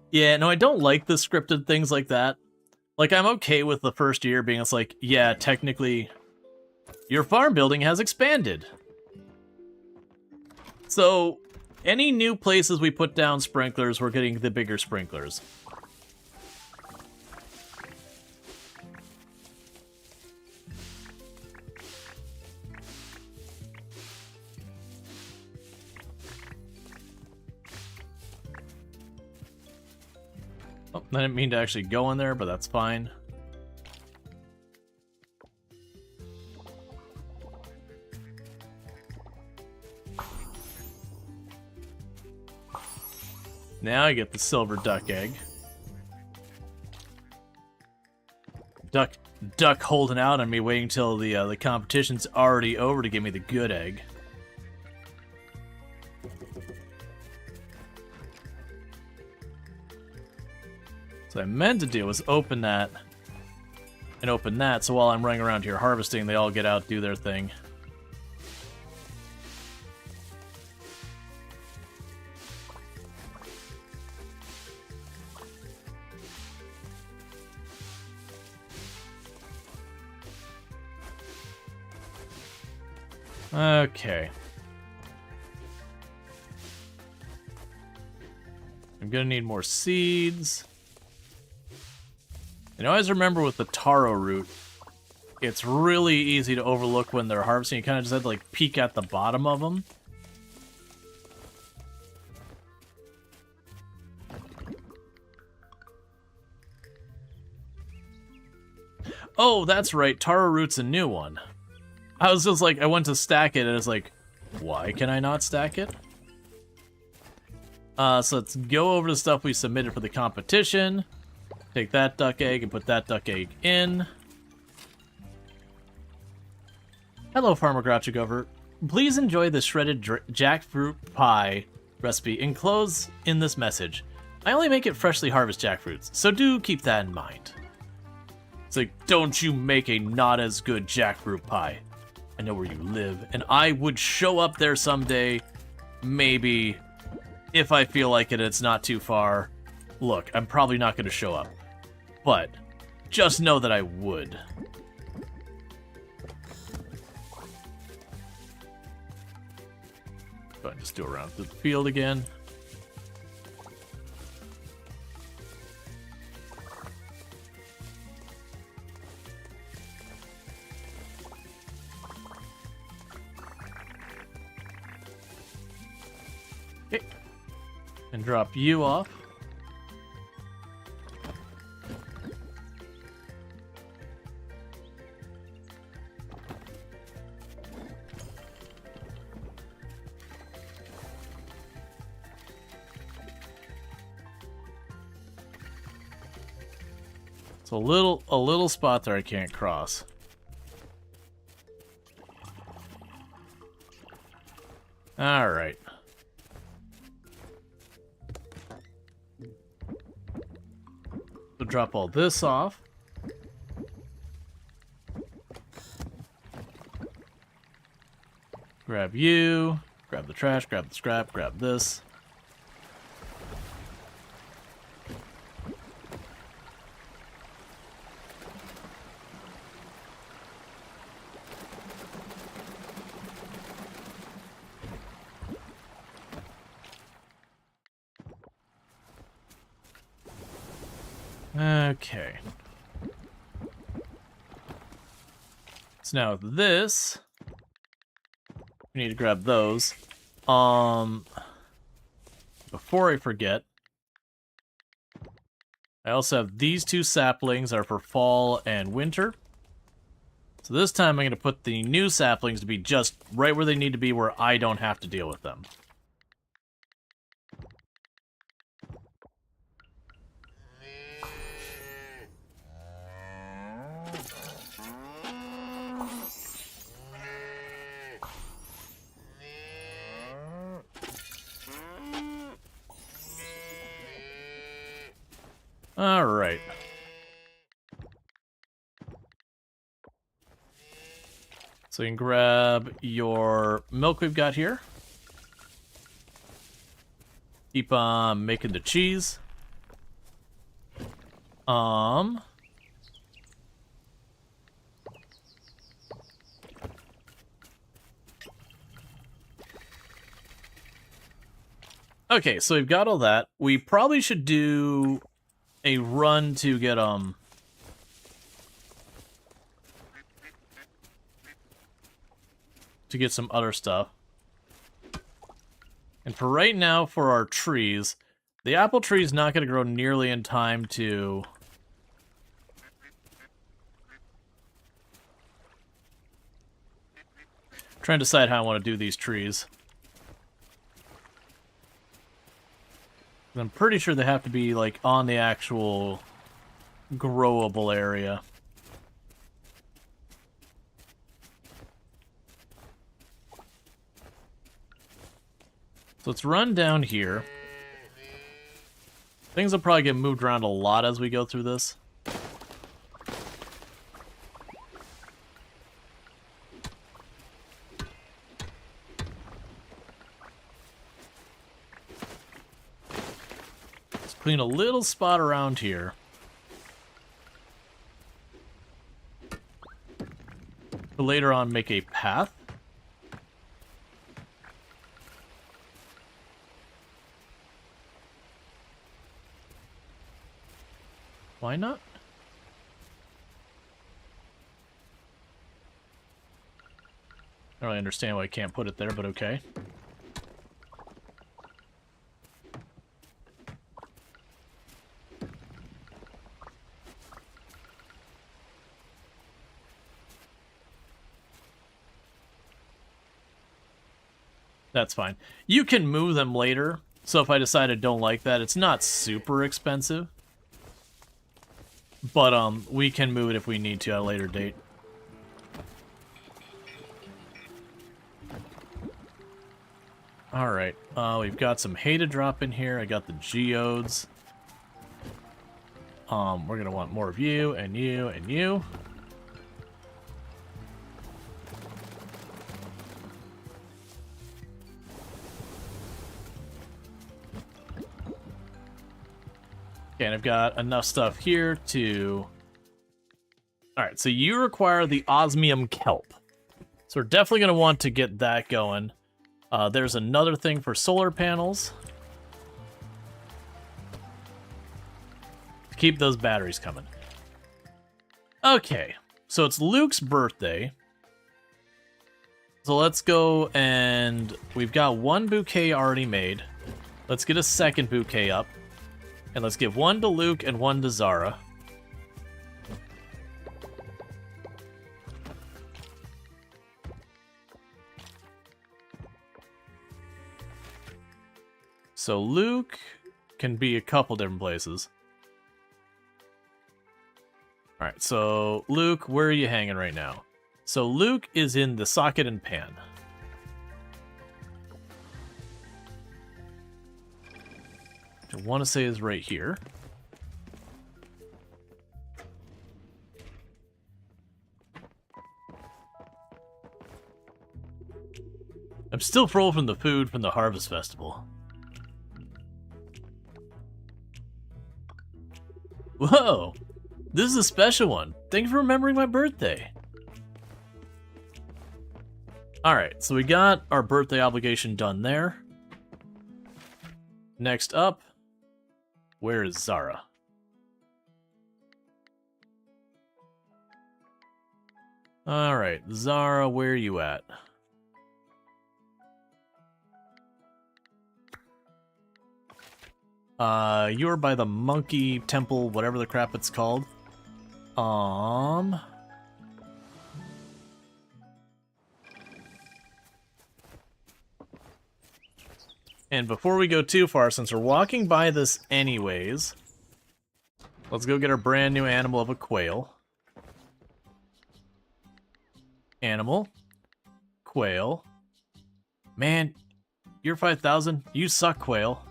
Yeah, no, I don't like the scripted things like that. Like, I'm okay with the first year being, it's like, yeah, technically, your farm building has expanded. So, any new places we put down sprinklers, we're getting the bigger sprinklers. Oh, I didn't mean to actually go in there, but that's fine. Now I get the silver duck egg. Duck holding out on me, waiting till the competition's already over to give me the good egg. What I meant to do was open that and open that, so while I'm running around here harvesting, they all get out, do their thing. Okay. I'm gonna need more seeds. And always remember with the taro root, it's really easy to overlook when they're harvesting. You kind of just have to like peek at the bottom of them. Oh, that's right. Taro root's a new one. I was just like, I went to stack it and it's like, why can I not stack it? So let's go over the stuff we submitted for the competition. Take that duck egg and put that duck egg in. Hello, Farmer Groucho Gover. Please enjoy the shredded jackfruit pie recipe enclosed in this message. I only make it freshly harvested jackfruits, so do keep that in mind. It's like, don't you make a not as good jackfruit pie. I know where you live, and I would show up there someday, maybe, if I feel like it, it's not too far. Look, I'm probably not going to show up, but just know that I would. Go ahead and just do around the field again. Okay. And drop you off. It's a little spot there I can't cross. All right. So drop all this off. Grab you, grab the trash, grab the scrap, grab this. Okay. So now with this, we need to grab those. Before I forget, I also have these two saplings are for fall and winter. So this time I'm going to put the new saplings to be just right where they need to be, where I don't have to deal with them. All right. So you can grab your milk we've got here. Keep on making the cheese. Okay, so we've got all that. We probably should do a run to get some other stuff. And for right now, for our trees, the apple tree is not going to grow nearly in time to try and decide how I want to do these trees. I'm pretty sure they have to be, like, on the actual growable area. So let's run down here. Things will probably get moved around a lot as we go through this. Let's clean a little spot around here. To later on make a path. Why not? I don't really understand why I can't put it there, but okay. That's fine. You can move them later, so if I decide I don't like that, it's not super expensive. But, we can move it if we need to at a later date. Alright, we've got some hay to drop in here. I got the geodes. We're gonna want more of you, and you, and you. Okay, and I've got enough stuff here to... Alright, so you require the osmium kelp. So we're definitely going to want to get that going. There's another thing for solar panels. To keep those batteries coming. Okay, so it's Luke's birthday. So let's go and... We've got one bouquet already made. Let's get a second bouquet up. And let's give one to Luke and one to Zara. So Luke can be a couple different places. Alright, so Luke, where are you hanging right now? So Luke is in the socket and pan. I want to say is right here. I'm still full from the food from the Harvest Festival. Whoa! This is a special one. Thank you for remembering my birthday. Alright, so we got our birthday obligation done there. Next up, where is Zara? Alright, Zara, where are you at? You're by the monkey temple, whatever the crap it's called. And before we go too far, since we're walking by this anyways, let's go get our brand new animal of a quail. Animal. Quail. Man, you're 5,000. You suck, quail.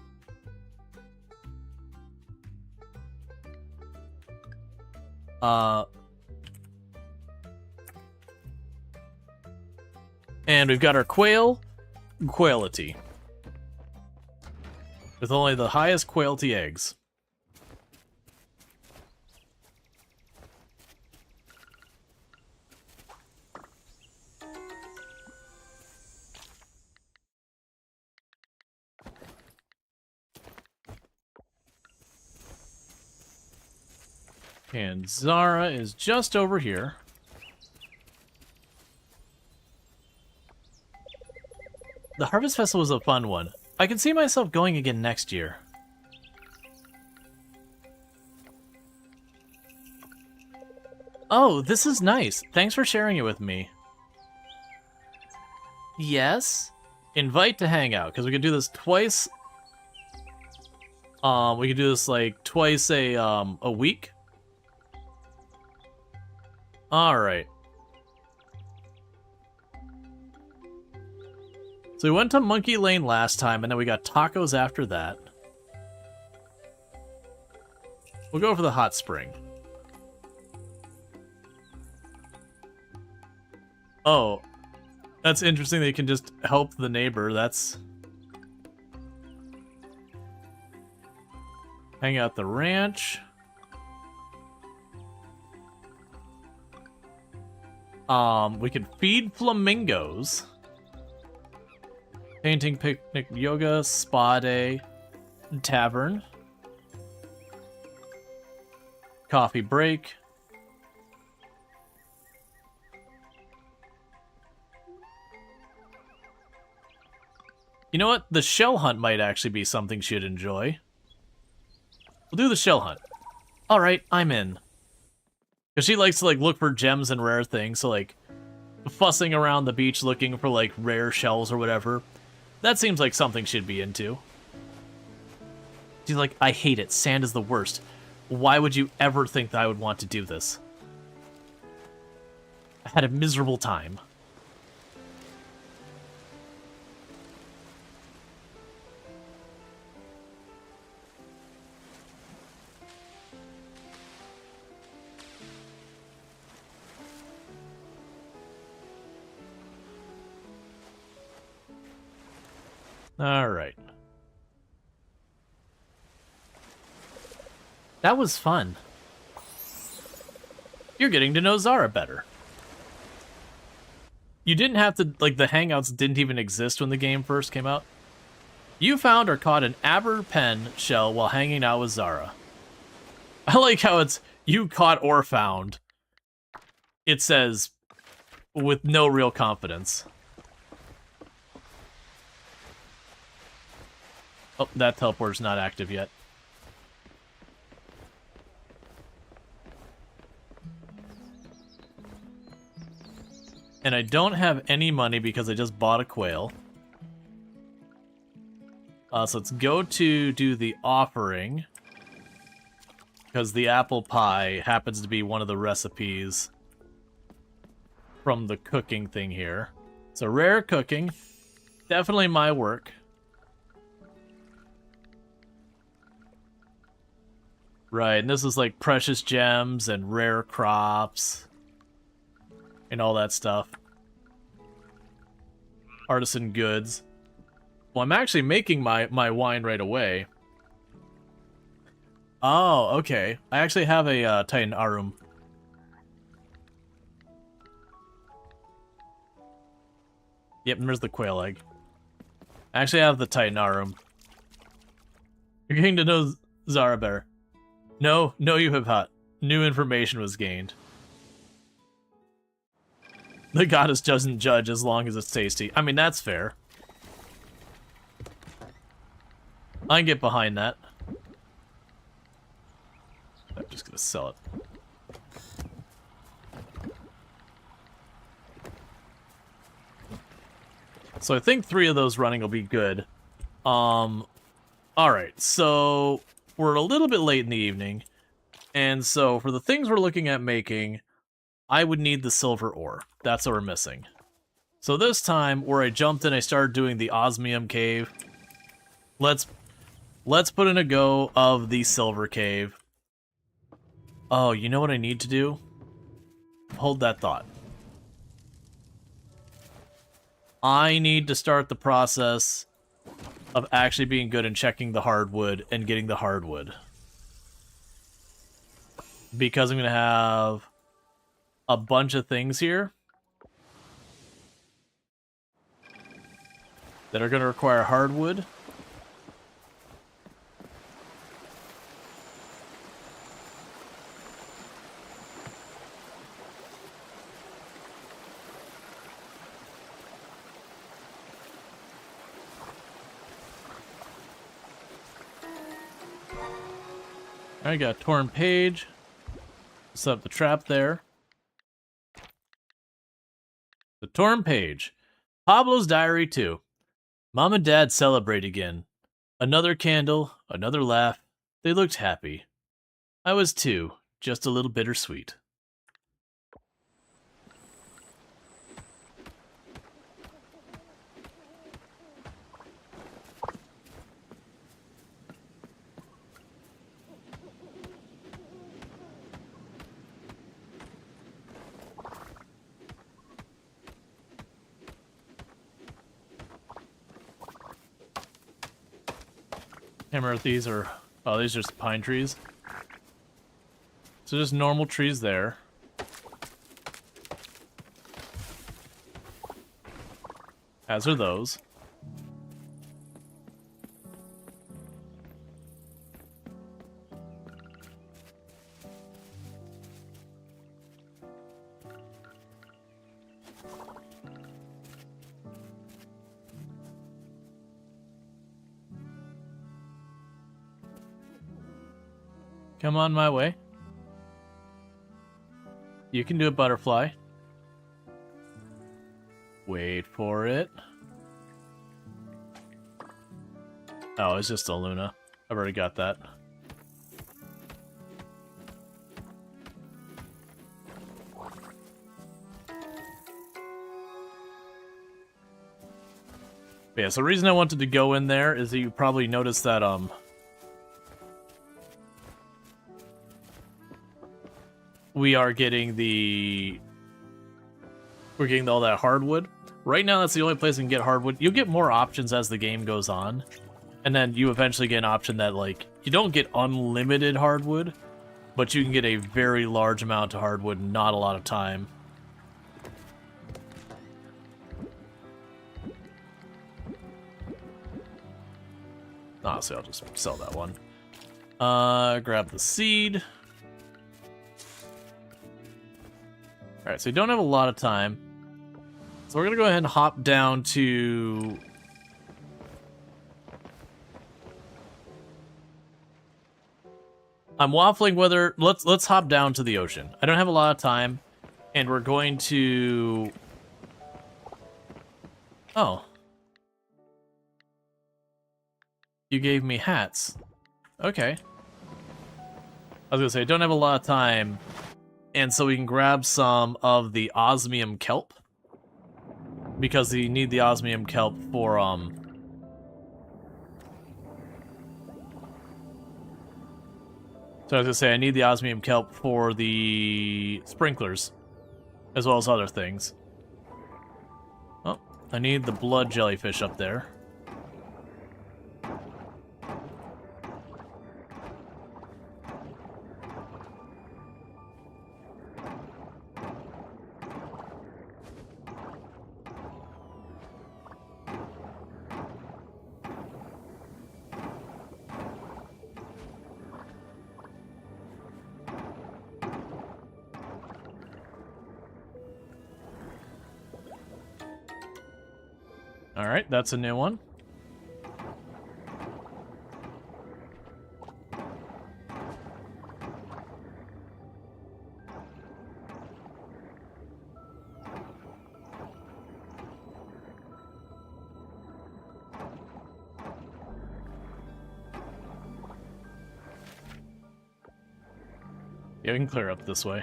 And we've got our quail, quaility. With only the highest quailty eggs. And Zara is just over here. The Harvest Festival was a fun one. I can see myself going again next year. Oh, this is nice. Thanks for sharing it with me. Yes? Invite to hang out, because we can do this twice. We can do this like twice a week. Alright. So we went to Monkey Lane last time, and then we got tacos after that. We'll go for the hot spring. Oh, that's interesting that you can just help the neighbor. That's... Hang out the ranch. We can feed flamingos. Painting, picnic, yoga, spa day, tavern. Coffee break. You know what? The shell hunt might actually be something she'd enjoy. We'll do the shell hunt. Alright, I'm in. Because she likes to, like, look for gems and rare things, so, like, fussing around the beach looking for, like, rare shells or whatever. That seems like something she'd be into. She's like, I hate it. Sand is the worst. Why would you ever think that I would want to do this? I had a miserable time. All right. That was fun. You're getting to know Zara better. You didn't have to, like, the Hangouts didn't even exist when the game first came out. You found or caught an aber pen shell while hanging out with Zara. I like how it's, you caught or found. It says, with no real confidence. Oh, that teleporter's not active yet. And I don't have any money because I just bought a quail. So let's go to do the offering. Because the apple pie happens to be one of the recipes from the cooking thing here. So rare cooking. Definitely my work. Right, and this is like precious gems and rare crops. And all that stuff. Artisan goods. Well, I'm actually making my wine right away. Oh, okay. I actually have a Titan Arum. Yep, and there's the quail egg. I actually have the Titan Arum. You're getting to know Zara better. No, you have not. New information was gained. The goddess doesn't judge as long as it's tasty. I mean, that's fair. I can get behind that. I'm just gonna sell it. So I think 3 of those running will be good. Alright, so we're a little bit late in the evening. And so for the things we're looking at making, I would need the silver ore. That's what we're missing. So this time, where I jumped in, I started doing the osmium cave. Let's put in a go of the silver cave. Oh, you know what I need to do? Hold that thought. I need to start the process of actually being good and checking the hardwood and getting the hardwood. Because I'm going to have a bunch of things here that are going to require hardwood. I got a torn page. Set up the trap there. The torn page. Pablo's diary 2. Mom and Dad celebrate again. Another candle, another laugh. They looked happy. I was too, just a little bittersweet. Hammer at these are... Oh, these are just pine trees. So just normal trees there. As are those. Come on my way. You can do it, butterfly. Wait for it. Oh, it's just a Luna. I've already got that. But yeah, so the reason I wanted to go in there is that you probably noticed that, we are getting the... We're getting all that hardwood. Right now, that's the only place I can get hardwood. You'll get more options as the game goes on. And then you eventually get an option that, like, you don't get unlimited hardwood, but you can get a very large amount of hardwood in not a lot of time. Honestly, I'll just sell that one. Grab the seed. Alright, so you don't have a lot of time. So we're gonna go ahead and hop down to... I'm waffling whether... Let's hop down to the ocean. I don't have a lot of time, and we're going to... Oh. You gave me hats. Okay. I was gonna say, I don't have a lot of time, and so we can grab some of the osmium kelp. Because you need the osmium kelp for, So I was gonna say, I need the osmium kelp for the sprinklers, as well as other things. Oh, I need the blood jellyfish up there. Alright, that's a new one. Yeah, we can clear up this way.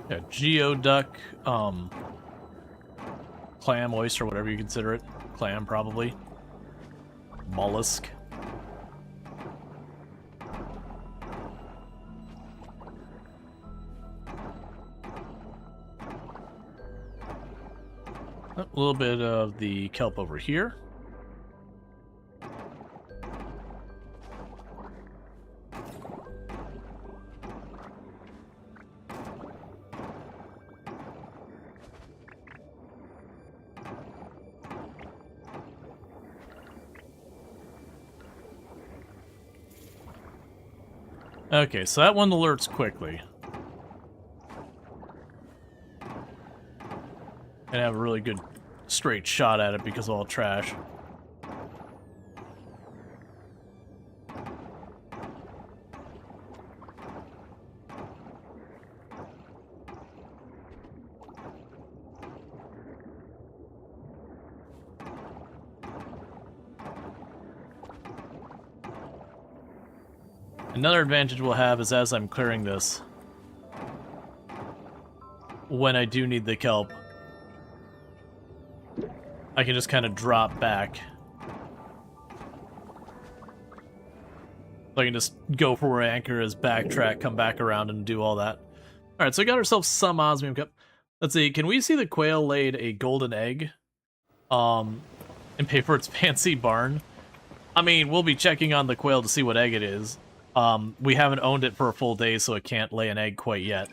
Yeah, geoduck, clam, oyster, whatever you consider it. Clam, probably. Mollusk. A little bit of the kelp over here. Okay, so that one alerts quickly. And have a really good straight shot at it because of all trash. Another advantage we'll have is as I'm clearing this, when I do need the kelp, I can just kind of drop back. So I can just go for where anchor is, backtrack, come back around, and do all that. Alright, so we got ourselves some osmium cup. Let's see, can we see the quail laid a golden egg? And pay for its fancy barn? I mean, we'll be checking on the quail to see what egg it is. We haven't owned it for a full day, so it can't lay an egg quite yet.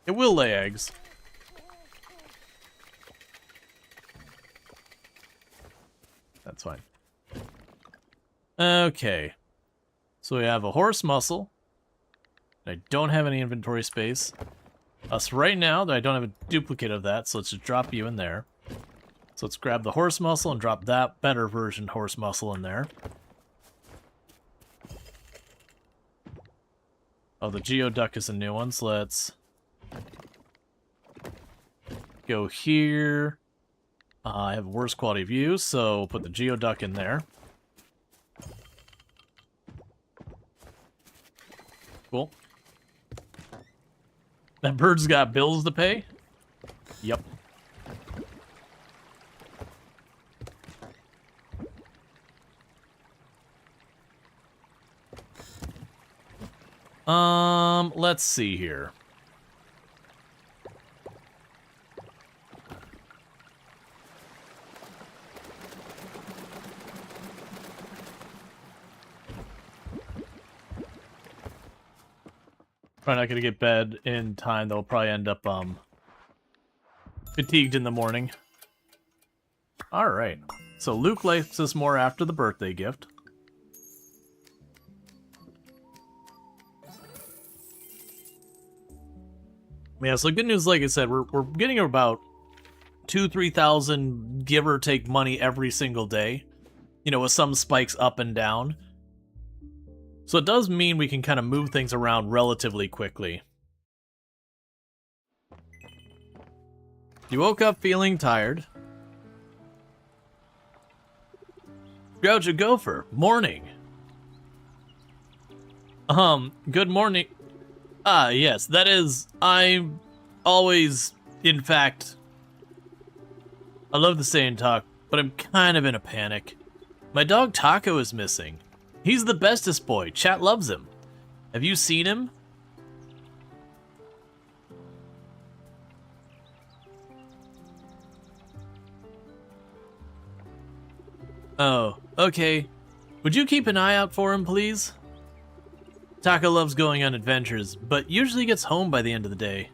It will lay eggs. That's fine. Okay. So we have a horse muscle. I don't have any inventory space. So right now, I don't have a duplicate of that, so let's just drop you in there. So let's grab the horse muscle and drop that better version horse muscle in there. Oh, the Geoduck is a new one, so let's go here. I have worse quality view, so we'll put the Geoduck in there. Cool. That bird's got bills to pay? Yep. Let's see here. Probably not gonna get bed in time. They'll probably end up fatigued in the morning. All right. So Luke likes us more after the birthday gift. Yeah. So good news, like I said, we're getting about 2,000-3,000 give or take money every single day. You know, with some spikes up and down. So it does mean we can kind of move things around relatively quickly. You woke up feeling tired. Groucho Gopher, morning. Good morning. Ah, yes, that is, I'm always, in fact, I love the saying talk, but I'm kind of in a panic. My dog Taco is missing. He's the bestest boy. Chat loves him. Have you seen him? Oh, okay. Would you keep an eye out for him, please? Taco loves going on adventures, but usually gets home by the end of the day.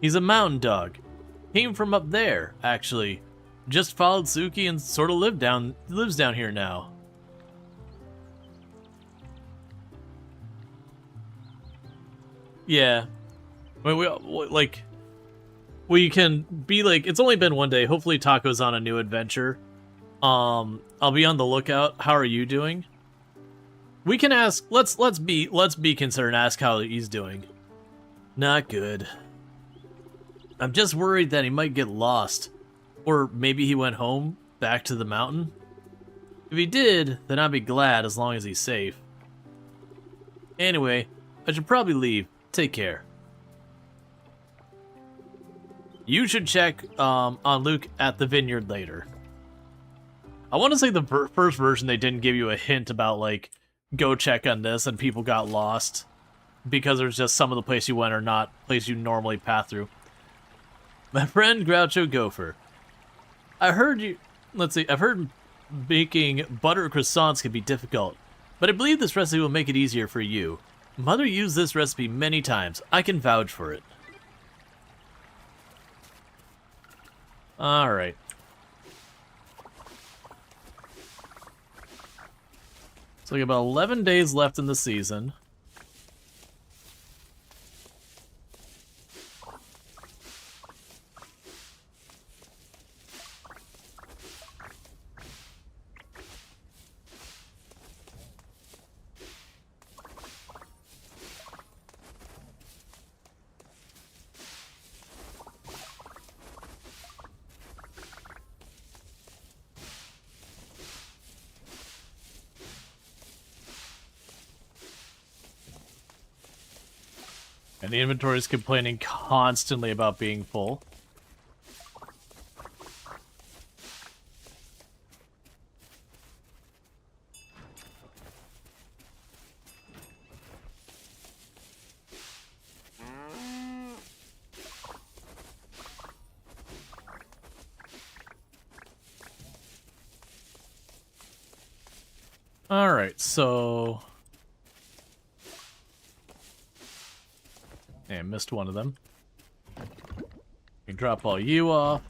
He's a mountain dog. Came from up there, actually. Just followed Suki and sort of lives down here now. Yeah. I mean, we can be like, it's only been one day. Hopefully Taco's on a new adventure. I'll be on the lookout. How are you doing? We can ask, let's be considerate and ask how he's doing. Not good. I'm just worried that he might get lost. Or maybe he went home, back to the mountain. If he did, then I'd be glad as long as he's safe. Anyway, I should probably leave. Take care. You should check on Luke at the vineyard later. I want to say the first version they didn't give you a hint about, like, go check on this and people got lost. Because there's just some of the place you went are not place you normally pass through. My friend Groucho Gopher. I've heard making butter croissants can be difficult, but I believe this recipe will make it easier for you. Mother used this recipe many times. I can vouch for it. Alright. So we have about 11 days left in the season. And the inventory is complaining constantly about being full. Alright, so... Yeah, missed one of them. We drop all you off.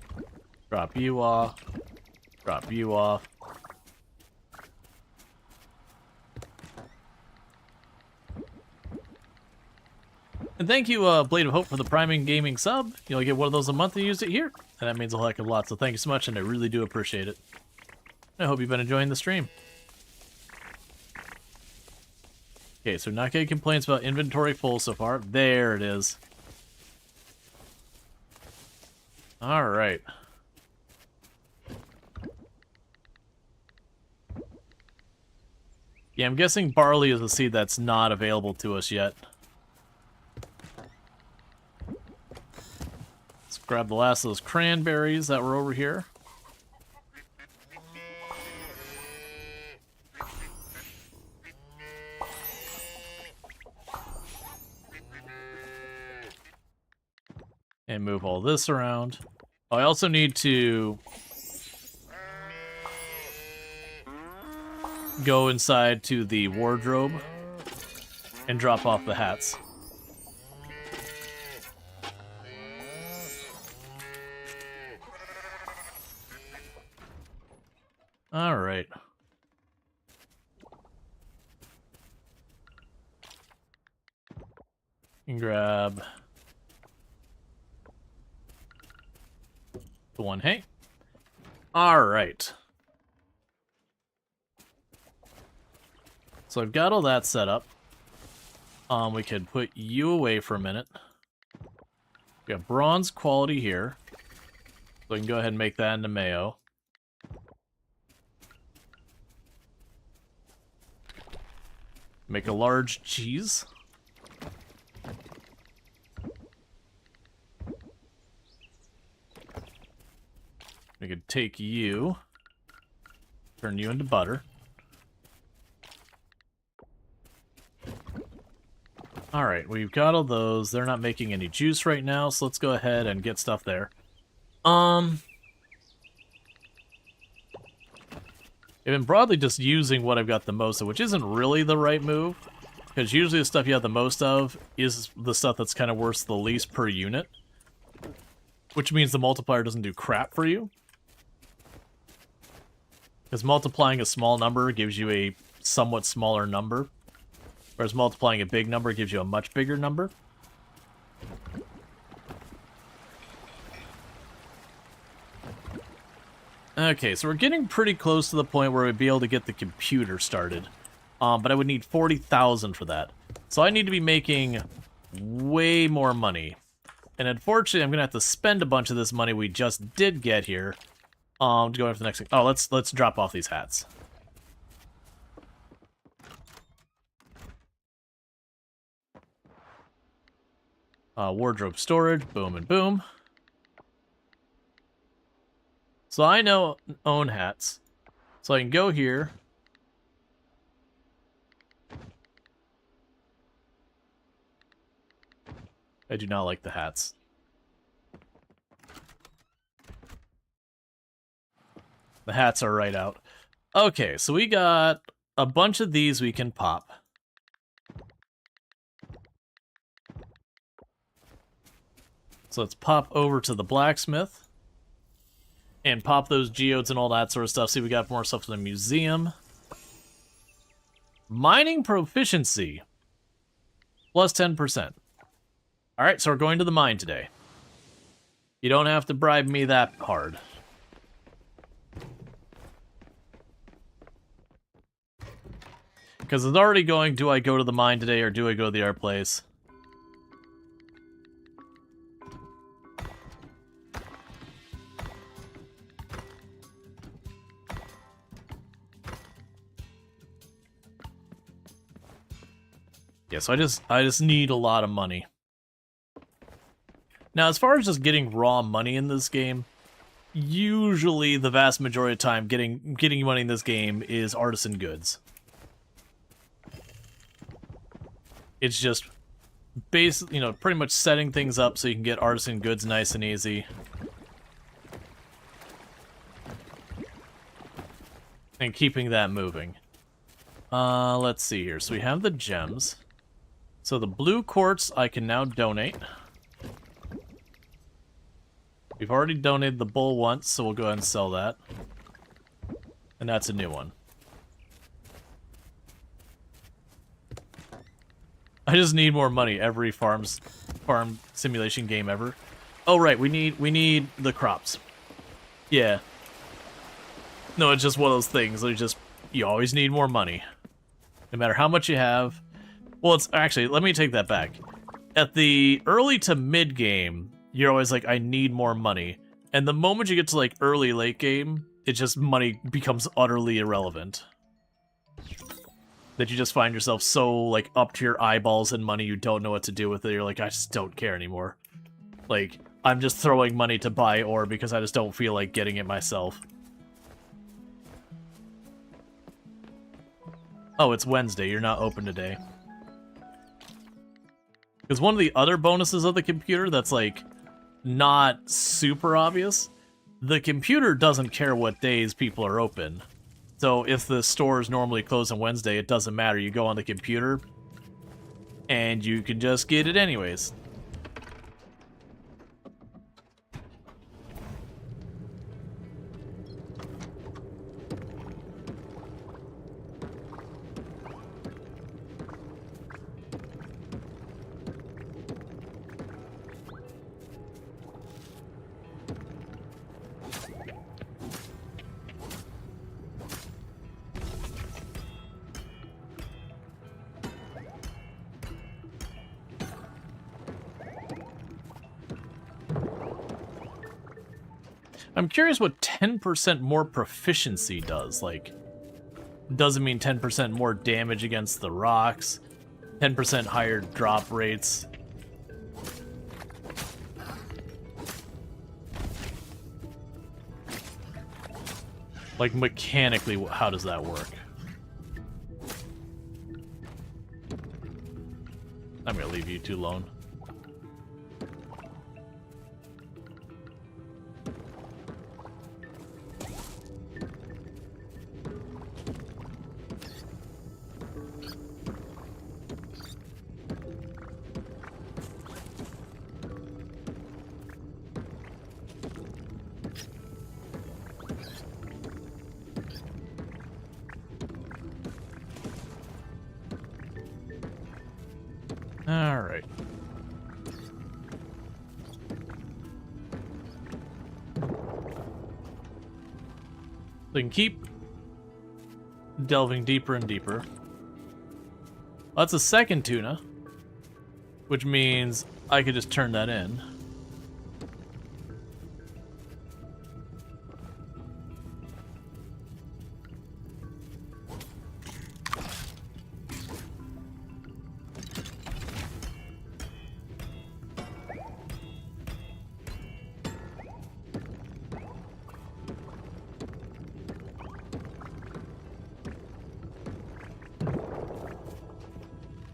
Drop you off. Drop you off. And thank you, Blade of Hope, for the Priming Gaming sub. You'll get one of those a month and use it here. And that means a heck of a lot, so thank you so much, and I really do appreciate it. I hope you've been enjoying the stream. Okay, so not getting complaints about inventory full so far. There it is. Alright. Yeah, I'm guessing barley is a seed that's not available to us yet. Let's grab the last of those cranberries that were over here. And move all this around. I also need to go inside to the wardrobe and drop off the hats. All right. You can grab the one, hey. All right. So I've got all that set up. We could put you away for a minute. We got bronze quality here. So we can go ahead and make that into mayo. Make a large cheese. We could take you, turn you into butter. Alright, we've got all those. They're not making any juice right now, so let's go ahead and get stuff there. I've been broadly just using what I've got the most of, which isn't really the right move, because usually the stuff you have the most of is the stuff that's kind of worth the least per unit, which means the multiplier doesn't do crap for you. Because multiplying a small number gives you a somewhat smaller number, whereas multiplying a big number gives you a much bigger number. Okay, so we're getting pretty close to the point where we'd be able to get the computer started. But I would need 40,000 for that. So I need to be making way more money. And unfortunately, I'm going to have to spend a bunch of this money we just did get here. To go after the next thing. Oh, let's drop off these hats. Wardrobe storage, boom and boom. So I own hats. So I can go here. I do not like the hats. The hats are right out. Okay, so we got a bunch of these we can pop. So let's pop over to the blacksmith. And pop those geodes and all that sort of stuff. See, we got more stuff in the museum. Mining proficiency. Plus 10%. Alright, so we're going to the mine today. You don't have to bribe me that hard. Because it's already going, do I go to the mine today or do I go to the art place? Yeah, so I just need a lot of money. Now, as far as just getting raw money in this game, usually the vast majority of time getting money in this game is artisan goods. It's just pretty much setting things up so you can get artisan goods nice and easy. And keeping that moving. Let's see here. So we have the gems. So the blue quartz I can now donate. We've already donated the bull once, so we'll go ahead and sell that. And that's a new one. I just need more money every farm simulation game ever. Oh right, we need the crops. Yeah. No, it's just one of those things. You always need more money. No matter how much you have. Well, it's actually, let me take that back. At the early to mid game, you're always like, I need more money. And the moment you get to like early, late game, money becomes utterly irrelevant. That you just find yourself so like up to your eyeballs in money you don't know what to do with it. You're like, I just don't care anymore. Like, I'm just throwing money to buy ore because I just don't feel like getting it myself. Oh, it's Wednesday. You're not open today. Because one of the other bonuses of the computer that's, like, not super obvious, the computer doesn't care what days people are open. So if the store is normally closed on Wednesday, it doesn't matter. You go on the computer, and you can just get it anyways. I'm curious what 10% more proficiency does. Like, doesn't mean 10% more damage against the rocks, 10% higher drop rates. Like, mechanically, how does that work? I'm gonna leave you two alone. Alright. We can keep delving deeper and deeper. Well, that's a second tuna, which means I could just turn that in.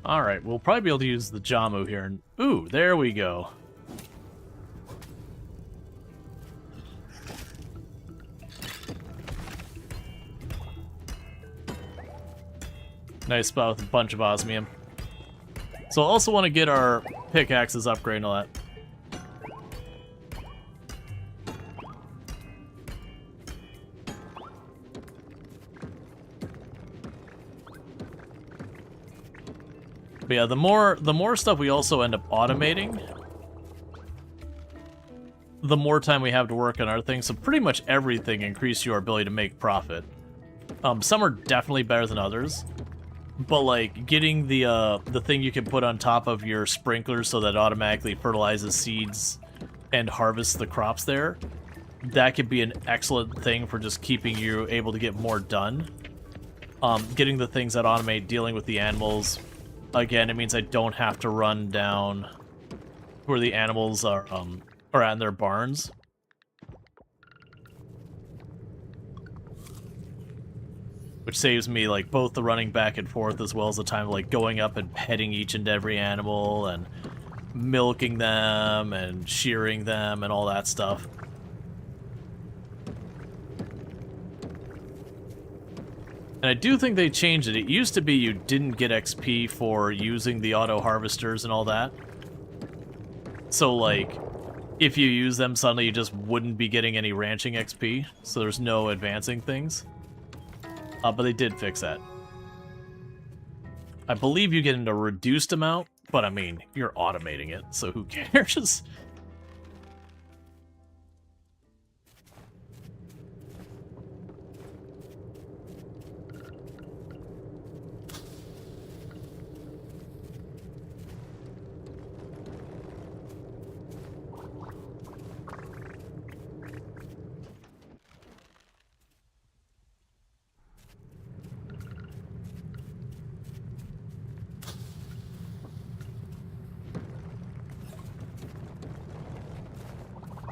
Alright, we'll probably be able to use the Jamu here. And ooh, there we go. Nice spot with a bunch of osmium. So I also want to get our pickaxes upgraded and all that. But yeah, the more stuff we also end up automating, the more time we have to work on our things. So pretty much everything increases your ability to make profit. Some are definitely better than others, but like getting the thing you can put on top of your sprinklers so that it automatically fertilizes seeds and harvests the crops there, that could be an excellent thing for just keeping you able to get more done. Getting the things that automate dealing with the animals. Again, it means I don't have to run down where the animals are at in their barns. Which saves me, like, both the running back and forth as well as the time of, like, going up and petting each and every animal and milking them and shearing them and all that stuff. And I do think they changed it. It used to be you didn't get XP for using the auto harvesters and all that. So, like, if you use them, suddenly you just wouldn't be getting any ranching XP. So there's no advancing things. But they did fix that. I believe you get in a reduced amount, but I mean, you're automating it, so who cares?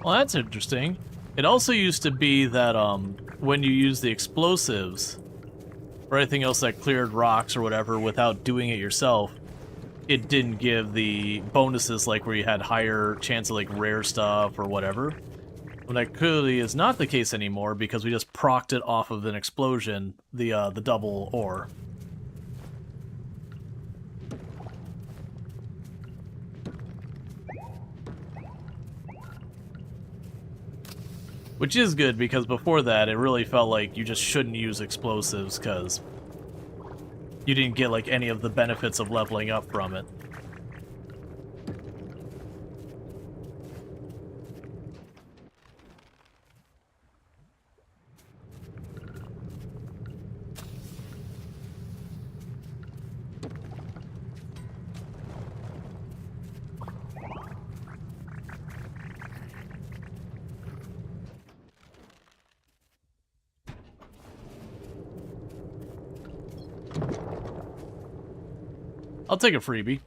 Well, that's interesting. It also used to be that when you use the explosives or anything else that cleared rocks or whatever without doing it yourself, it didn't give the bonuses like where you had higher chance of like rare stuff or whatever. Well, that clearly is not the case anymore because we just procced it off of an explosion, the double ore. Which is good, because before that, it really felt like you just shouldn't use explosives, because you didn't get, like, any of the benefits of leveling up from it. I'll take a freebie.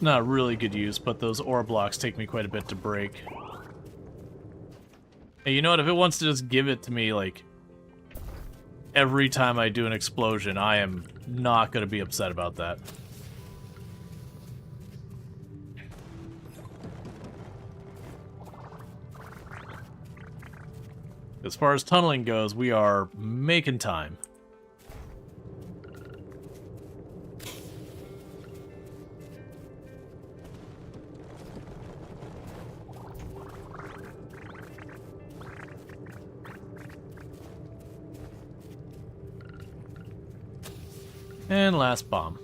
Not really good use, but those ore blocks take me quite a bit to break. Hey, you know what? If it wants to just give it to me, like, every time I do an explosion, I am not going to be upset about that. As far as tunneling goes, we are making time. And last bomb.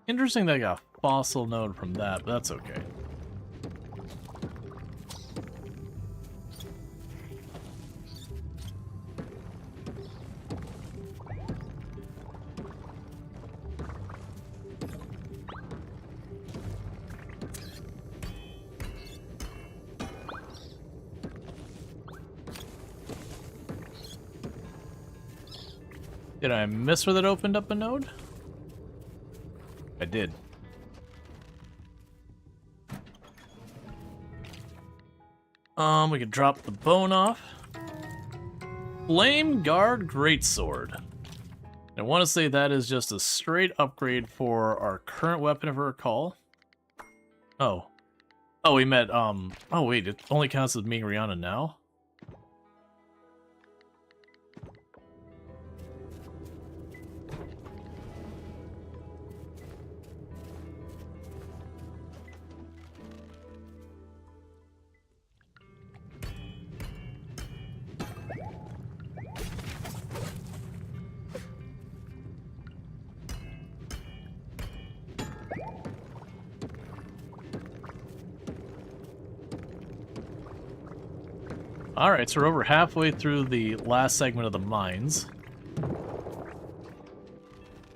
Interesting they got a fossil node from that, but that's okay. Did I miss where that opened up a node? I did. We could drop the bone off. Flame Guard Greatsword. I want to say that is just a straight upgrade for our current weapon, if I recall. Oh. Oh, we met, oh wait, it only counts as being Rihanna now? Alright, so we're over halfway through the last segment of the mines.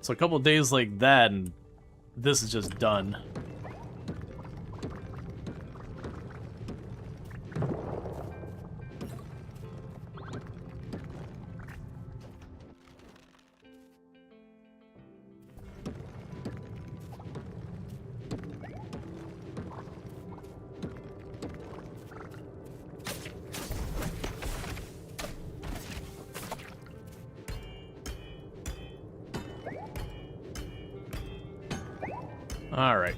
So a couple days like that, and this is just done. Alright.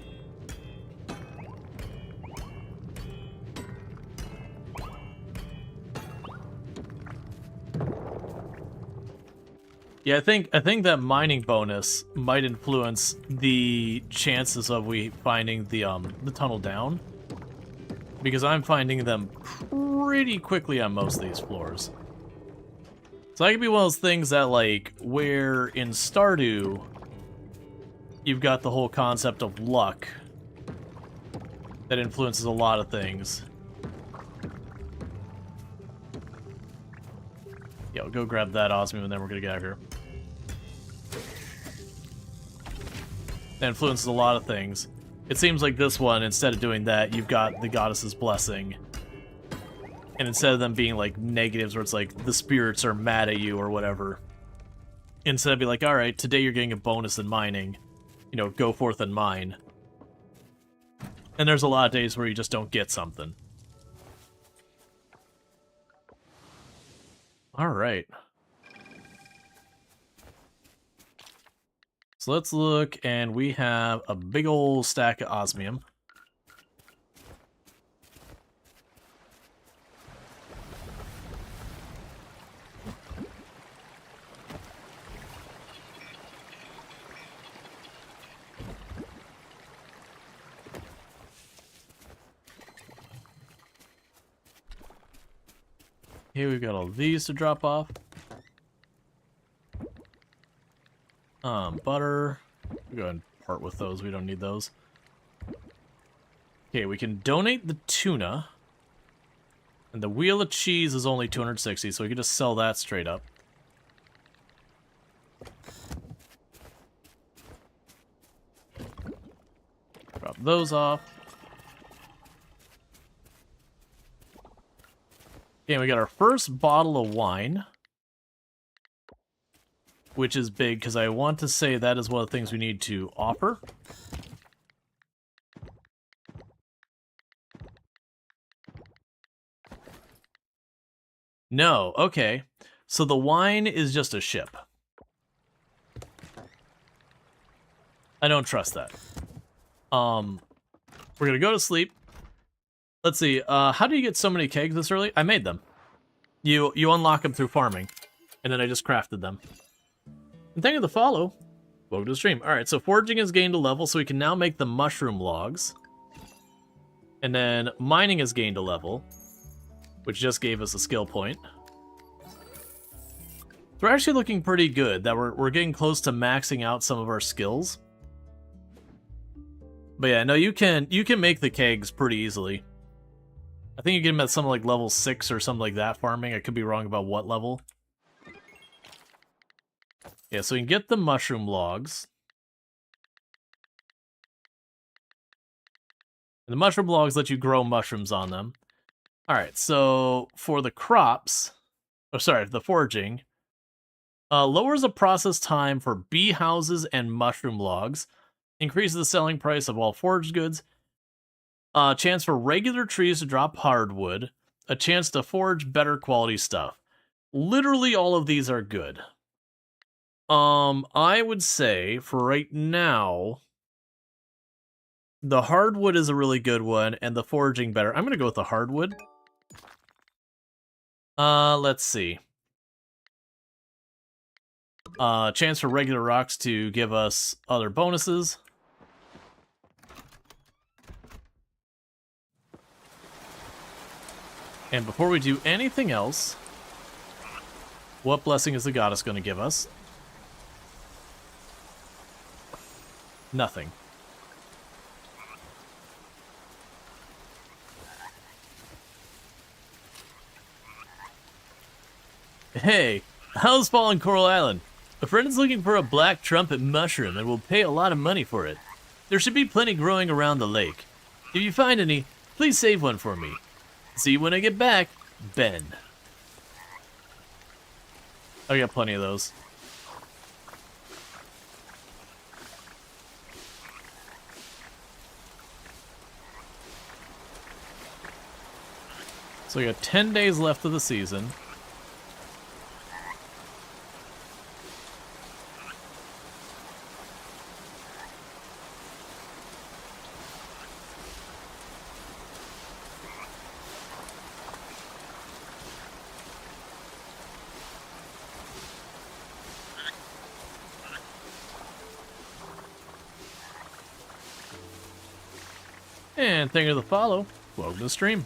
Yeah, I think that mining bonus might influence the chances of we finding the tunnel down. Because I'm finding them pretty quickly on most of these floors. So that could be one of those things that, like, where in Stardew you've got the whole concept of luck that influences a lot of things. Yeah, we'll go grab that osmium and then we're gonna get out of here. That influences a lot of things. It seems like this one, instead of doing that, you've got the goddess's blessing. And instead of them being like negatives where it's like the spirits are mad at you or whatever, instead of be like, alright, today you're getting a bonus in mining. You know, go forth and mine. And there's a lot of days where you just don't get something. Alright. So let's look, and we have a big old stack of osmium. Here we've got all these to drop off. Butter. We'll go ahead and part with those. We don't need those. Okay, we can donate the tuna. And the wheel of cheese is only 260, so we can just sell that straight up. Drop those off. Okay, we got our first bottle of wine. Which is big, because I want to say that is one of the things we need to offer. No, okay. So the wine is just a ship. I don't trust that. We're gonna go to sleep. Let's see, how do you get so many kegs this early? I made them. You unlock them through farming. And then I just crafted them. And thank you for the follow. Welcome to the stream. Alright, so foraging has gained a level, so we can now make the mushroom logs. And then mining has gained a level, which just gave us a skill point. So we're actually looking pretty good, that we're getting close to maxing out some of our skills. But yeah, no, you can make the kegs pretty easily. I think you get them at something like level 6 or something like that farming. I could be wrong about what level. Yeah, so we can get the mushroom logs. And the mushroom logs let you grow mushrooms on them. Alright, so for the crops, oh sorry, the foraging, lowers the process time for bee houses and mushroom logs, increases the selling price of all foraged goods, chance for regular trees to drop hardwood, a chance to forage better quality stuff. Literally all of these are good. I would say, for right now, the hardwood is a really good one, and the foraging better. I'm gonna go with the hardwood. Let's see. Chance for regular rocks to give us other bonuses. And before we do anything else, what blessing is the goddess going to give us? Nothing. Hey, how's Fallen Coral Island? A friend is looking for a black trumpet mushroom and will pay a lot of money for it. There should be plenty growing around the lake. If you find any, please save one for me. See you when I get back, Ben. I got plenty of those. So we got 10 days left of the season. And thank you for the follow. Welcome to the stream.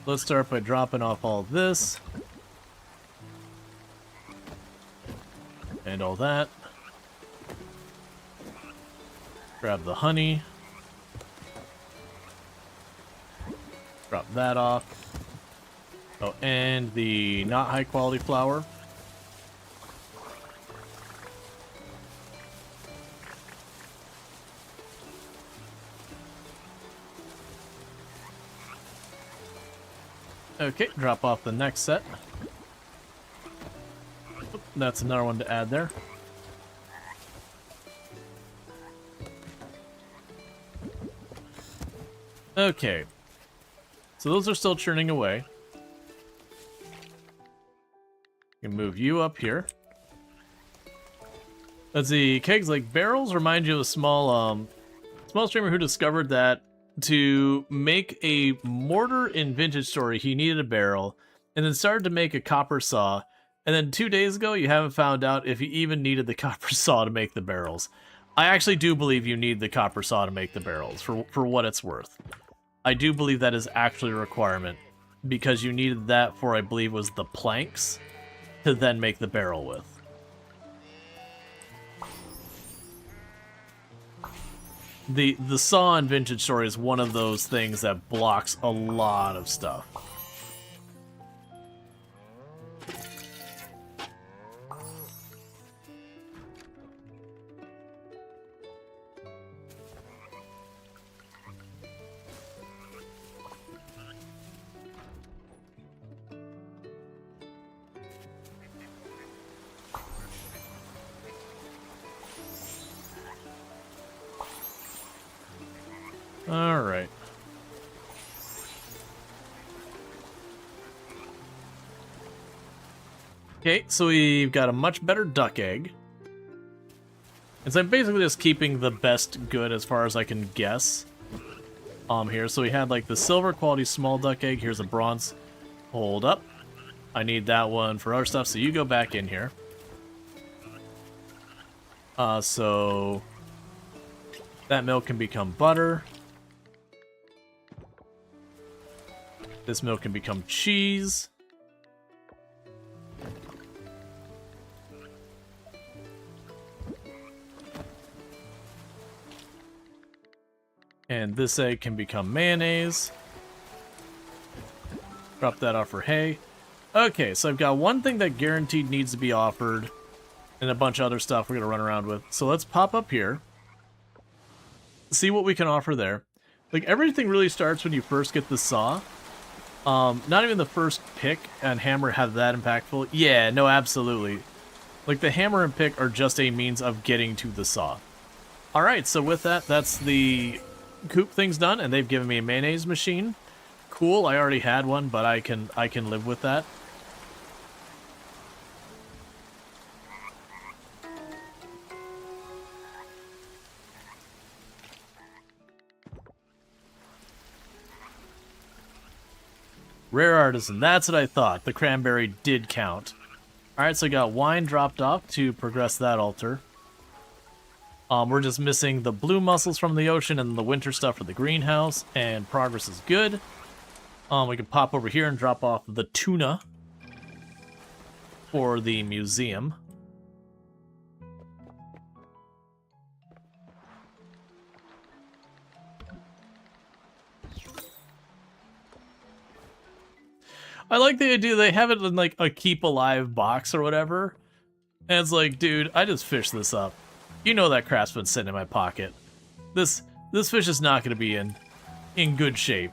Let's start by dropping off all this. And all that. Grab the honey. Drop that off. Oh, and the not high quality flour. Okay, drop off the next set. Oop, that's another one to add there. Okay. So those are still churning away. You can move you up here. Let's see, kegs like barrels remind you of a small streamer who discovered that to make a mortar in Vintage Story, he needed a barrel, and then started to make a copper saw, and then 2 days ago, you haven't found out if he even needed the copper saw to make the barrels. I actually do believe you need the copper saw to make the barrels, for what it's worth. I do believe that is actually a requirement, because you needed that for, I believe, was the planks to then make the barrel with. The saw in Vintage Story is one of those things that blocks a lot of stuff. All right. Okay, so we've got a much better duck egg. And so I'm basically just keeping the best good as far as I can guess. Here, so we had like the silver quality small duck egg. Here's a bronze. Hold up. I need that one for our stuff, so you go back in here. So that milk can become butter. This milk can become cheese. And this egg can become mayonnaise. Drop that off for hay. Okay, so I've got one thing that guaranteed needs to be offered, and a bunch of other stuff we're going to run around with. So let's pop up here. See what we can offer there. Like, everything really starts when you first get the saw. Not even the first pick and hammer have that impactful. Yeah, no, absolutely. Like, the hammer and pick are just a means of getting to the saw. Alright, so with that, that's the coop thing's done, and they've given me a mayonnaise machine. Cool, I already had one, but I can live with that. Rare artisan, that's what I thought. The cranberry did count. Alright, so I got wine dropped off to progress that altar. We're just missing the blue mussels from the ocean and the winter stuff for the greenhouse, and progress is good. We can pop over here and drop off the tuna for the museum. I like the idea they have it in like a keep alive box or whatever. And it's like, dude, I just fished this up. You know that crap's been sitting in my pocket. This fish is not gonna be in good shape.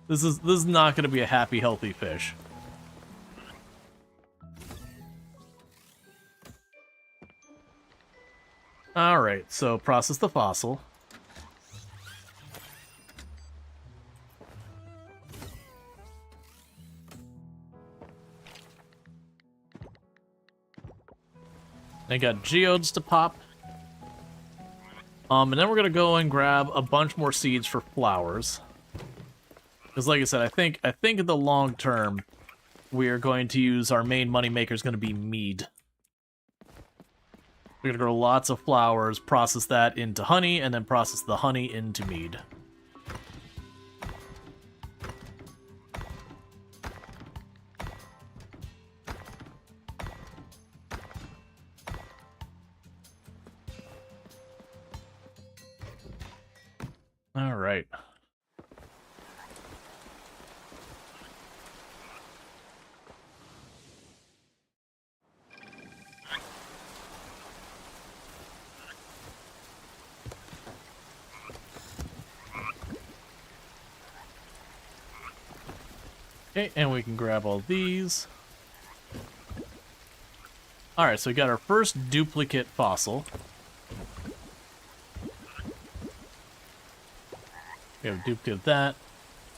This is not gonna be a happy, healthy fish. Alright, so process the fossil. I got geodes to pop. And then we're gonna go and grab a bunch more seeds for flowers. Because like I said, I think in the long term, we are going to use our main moneymaker is going to be mead. We're going to grow lots of flowers, process that into honey, and then process the honey into mead. All right. Okay, and we can grab all these. Alright, so we got our first duplicate fossil. We have a duplicate of that.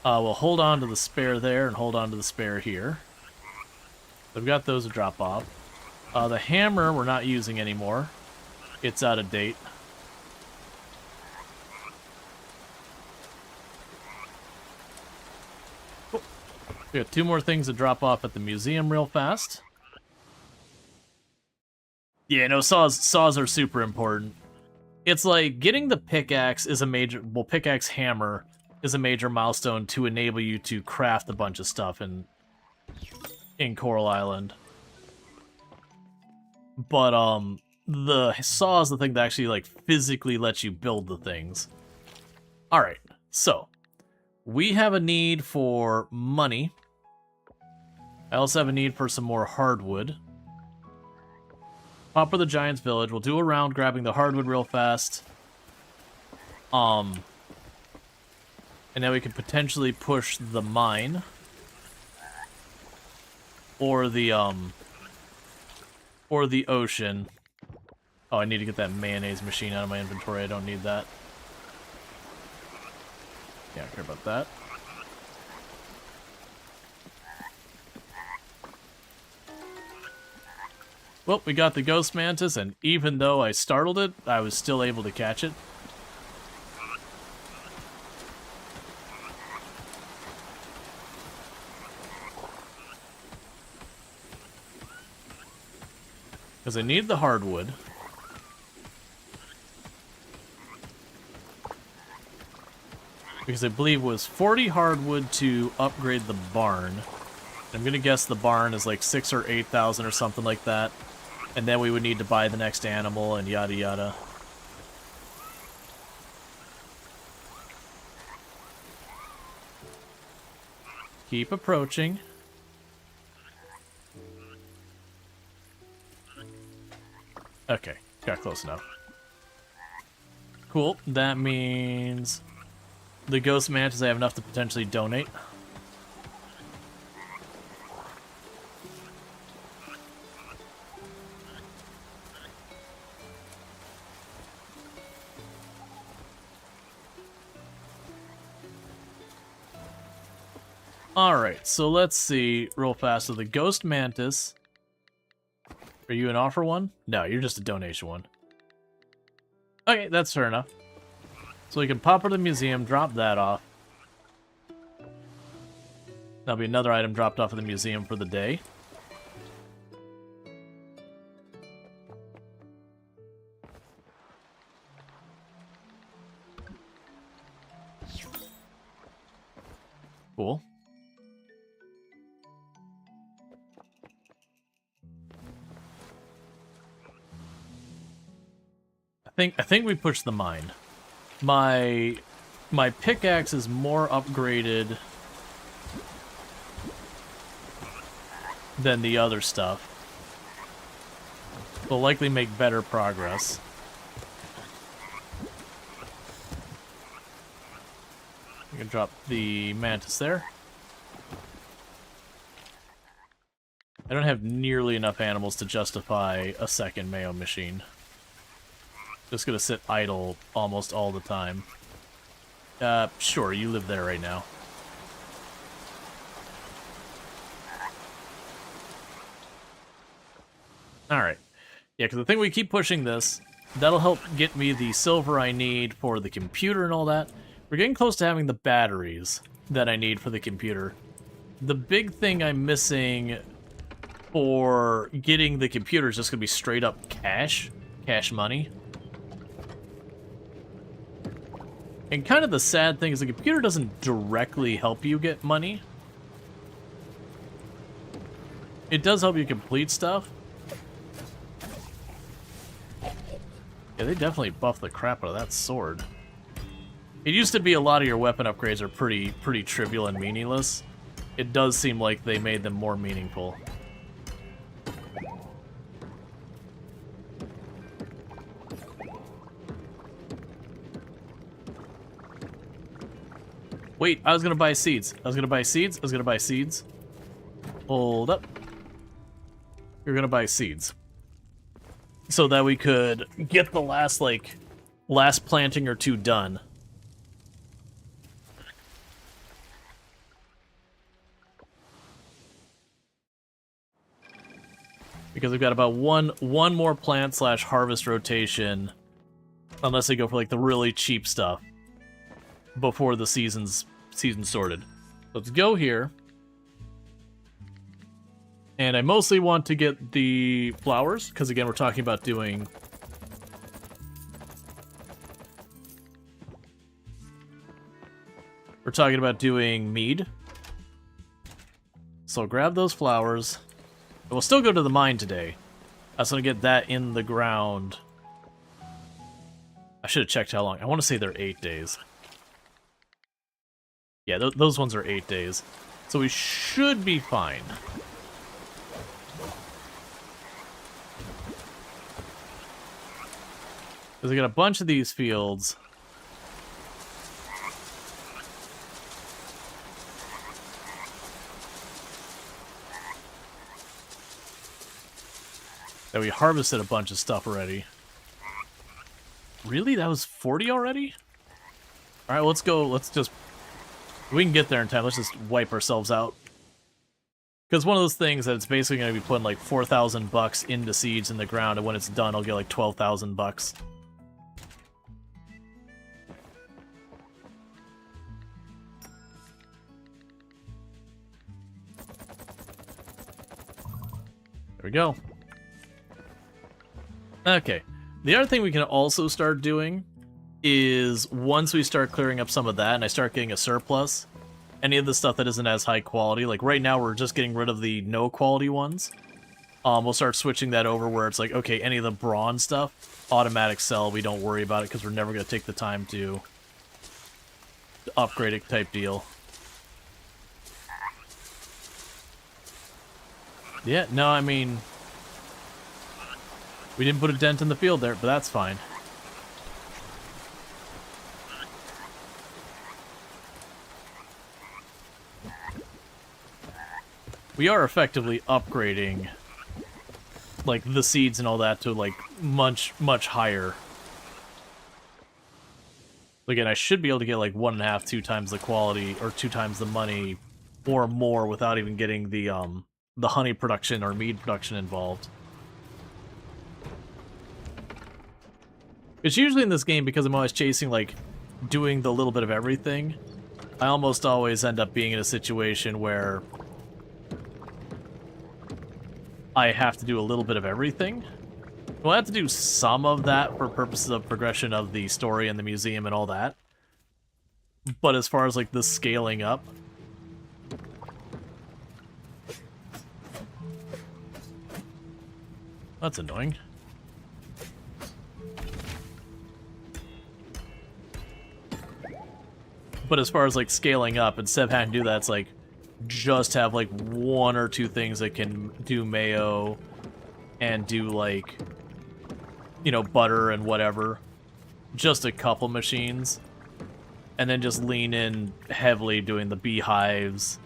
We'll hold on to the spare there and hold on to the spare here. So we've got those to drop off. The hammer we're not using anymore. It's out of date. We got 2 more things to drop off at the museum real fast. Yeah, no, saws are super important. It's like getting the pickaxe is a major, well, pickaxe hammer is a major milestone to enable you to craft a bunch of stuff in Coral Island. But the saw is the thing that actually like physically lets you build the things. All right, so we have a need for money. I also have a need for some more hardwood. Pop for the Giant's Village. We'll do a round grabbing the hardwood real fast. And then we could potentially push the mine. Or the ocean. Oh, I need to get that mayonnaise machine out of my inventory. I don't need that. Yeah, I don't care about that. Well, we got the ghost mantis, and even though I startled it, I was still able to catch it. Because I need the hardwood. Because I believe it was 40 hardwood to upgrade the barn. I'm gonna guess the barn is like 6,000 or 8,000 or something like that. And then we would need to buy the next animal and yada yada. Keep approaching. Okay, got close enough. Cool, that means the ghost mantis I have enough to potentially donate. Alright, so let's see real fast. So the ghost mantis. Are you an offer one? No, you're just a donation one. Okay, that's fair enough. So we can pop her to the museum, drop that off. That'll be another item dropped off at the museum for the day. Cool. I think we pushed the mine. My pickaxe is more upgraded than the other stuff. We'll likely make better progress. We can drop the mantis there. I don't have nearly enough animals to justify a second Mayo machine. Just gonna sit idle almost all the time. Sure, you live there right now. Alright. Yeah, because I think we keep pushing this. That'll help get me the silver I need for the computer and all that. We're getting close to having the batteries that I need for the computer. The big thing I'm missing for getting the computer is just going to be straight up cash money. And kind of the sad thing is the computer doesn't directly help you get money. It does help you complete stuff. Yeah, they definitely buffed the crap out of that sword. It used to be a lot of your weapon upgrades are pretty trivial and meaningless. It does seem like they made them more meaningful. Wait, I was gonna buy seeds. I was gonna buy seeds. Hold up. You're gonna buy seeds. So that we could get the last planting or two done. Because we've got about one more plant / harvest rotation, unless they go for like the really cheap stuff before the season sorted. Let's go here. And I mostly want to get the flowers, because again, we're talking about doing... We're talking about doing mead. So grab those flowers. And we'll still go to the mine today. I was going to get that in the ground. I should have checked how long. I want to say they're 8 days. Yeah, those ones are 8 days. So we should be fine. Because we got a bunch of these fields. That we harvested a bunch of stuff already. Really? That was 40 already? Alright, let's go. Let's just... We can get there in time. Let's just wipe ourselves out. Because one of those things that it's basically going to be putting like 4,000 bucks into seeds in the ground, and when it's done, I'll get like 12,000 bucks. There we go. Okay. The other thing we can also start doing is once we start clearing up some of that and I start getting a surplus, any of the stuff that isn't as high quality, like right now we're just getting rid of the no quality ones. We'll start switching that over where it's like, okay, any of the bronze stuff, automatic sell, we don't worry about it because we're never going to take the time to upgrade it type deal. Yeah, no, I mean... We didn't put a dent in the field there, but that's fine. We are effectively upgrading, like, the seeds and all that to, like, much higher. Again, I should be able to get, like, 1.5, 2 times the quality, or 2 times the money, or more, without even getting the honey production or mead production involved. It's usually in this game, because I'm always chasing, like, doing the little bit of everything, I almost always end up being in a situation where I have to do a little bit of everything. Well, I have to do some of that for purposes of progression of the story and the museum and all that. But as far as, like, the scaling up... That's annoying. But as far as, like, scaling up, instead of having to do that, it's like, just have like one or two things that can do mayo and do like, you know, butter and whatever. Just a couple machines. And then just lean in heavily doing the beehives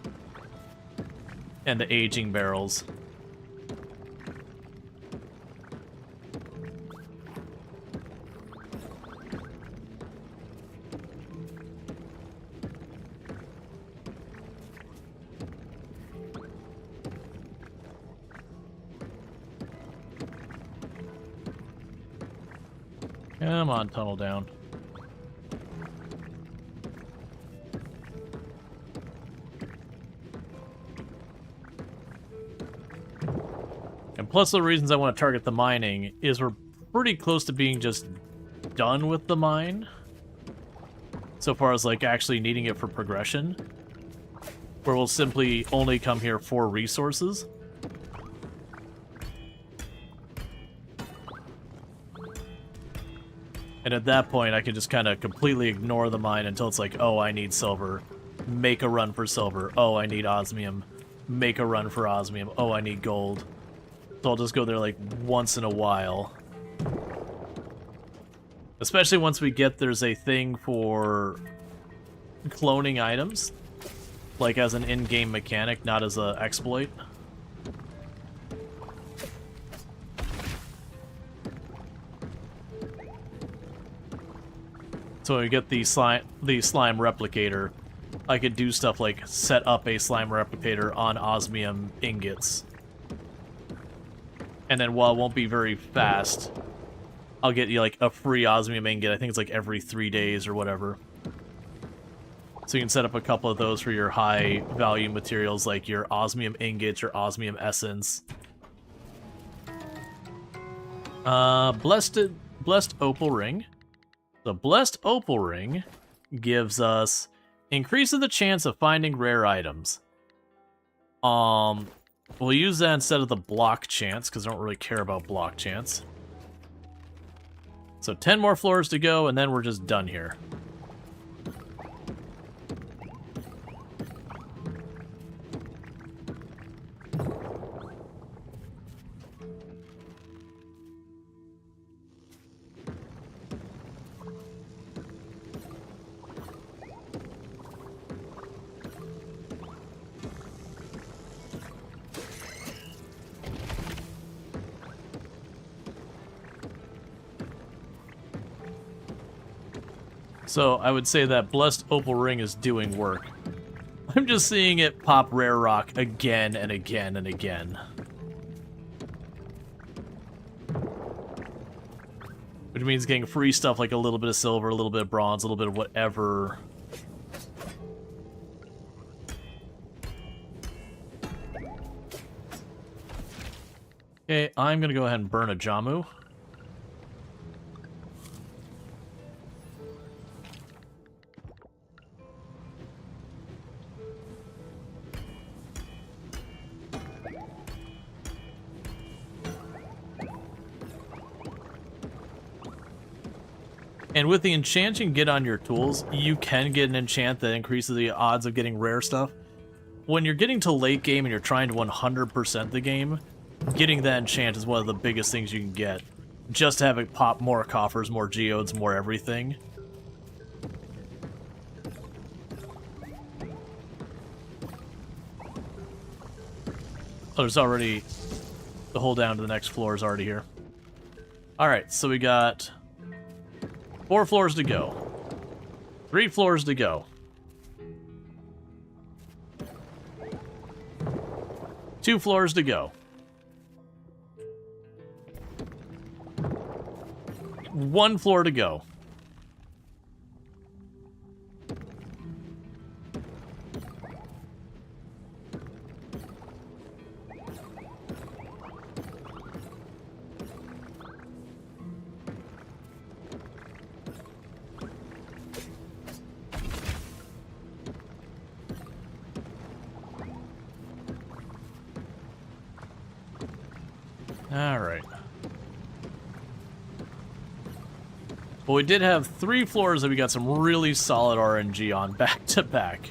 and the aging barrels. Come on, tunnel down. And plus the reasons I want to target the mining is we're pretty close to being just done with the mine. So far as like actually needing it for progression. Where we'll simply only come here for resources. And at that point, I can just kind of completely ignore the mine until it's like, oh, I need silver. Make a run for silver. Oh, I need osmium. Make a run for osmium. Oh, I need gold. So I'll just go there like once in a while. Especially once we get there's a thing for cloning items. Like as an in-game mechanic, not as an exploit. So when we get the slime replicator, I could do stuff like set up a slime replicator on osmium ingots. And then while it won't be very fast, I'll get you like a free osmium ingot. I think it's like every 3 days or whatever. So you can set up a couple of those for your high value materials like your osmium ingots, your osmium essence. Blessed opal ring. The blessed opal ring gives us increases the chance of finding rare items. We'll use that instead of the block chance because I don't really care about block chance. So 10 more floors to go and then we're just done here. So I would say that Blessed Opal Ring is doing work. I'm just seeing it pop rare rock again and again and again. Which means getting free stuff like a little bit of silver, a little bit of bronze, a little bit of whatever. Okay, I'm gonna go ahead and burn a Jamu. And with the enchant you can get on your tools, you can get an enchant that increases the odds of getting rare stuff. When you're getting to late game and you're trying to 100% the game, getting that enchant is one of the biggest things you can get. Just to have it pop more coffers, more geodes, more everything. Oh, there's already... The hole down to the next floor is already here. Alright, so we got... 4 floors to go. 3 floors to go. 2 floors to go. 1 floor to go. Alright. But we did have 3 floors that we got some really solid RNG on back to back.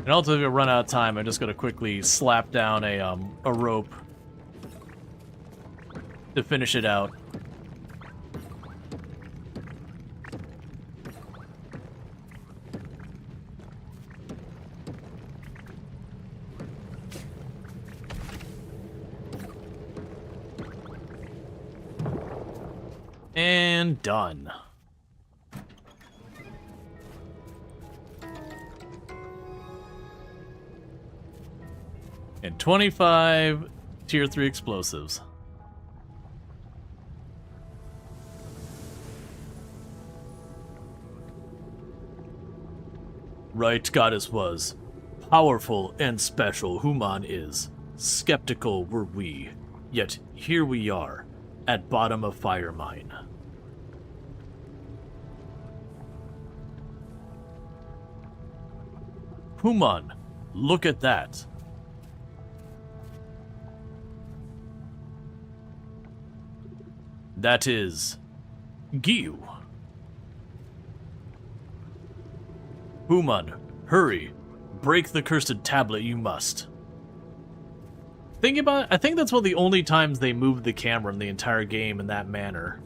And also, if you run out of time, I'm just gonna quickly slap down a rope to finish it out. And done. And 25 tier 3 explosives. Right goddess was. Powerful and special Human is. Skeptical were we. Yet here we are, at bottom of fire mine. Human, look at that. That is Giyu. Human, hurry. Break the cursed tablet you must. Think about it, I think that's one of the only times they moved the camera in the entire game in that manner.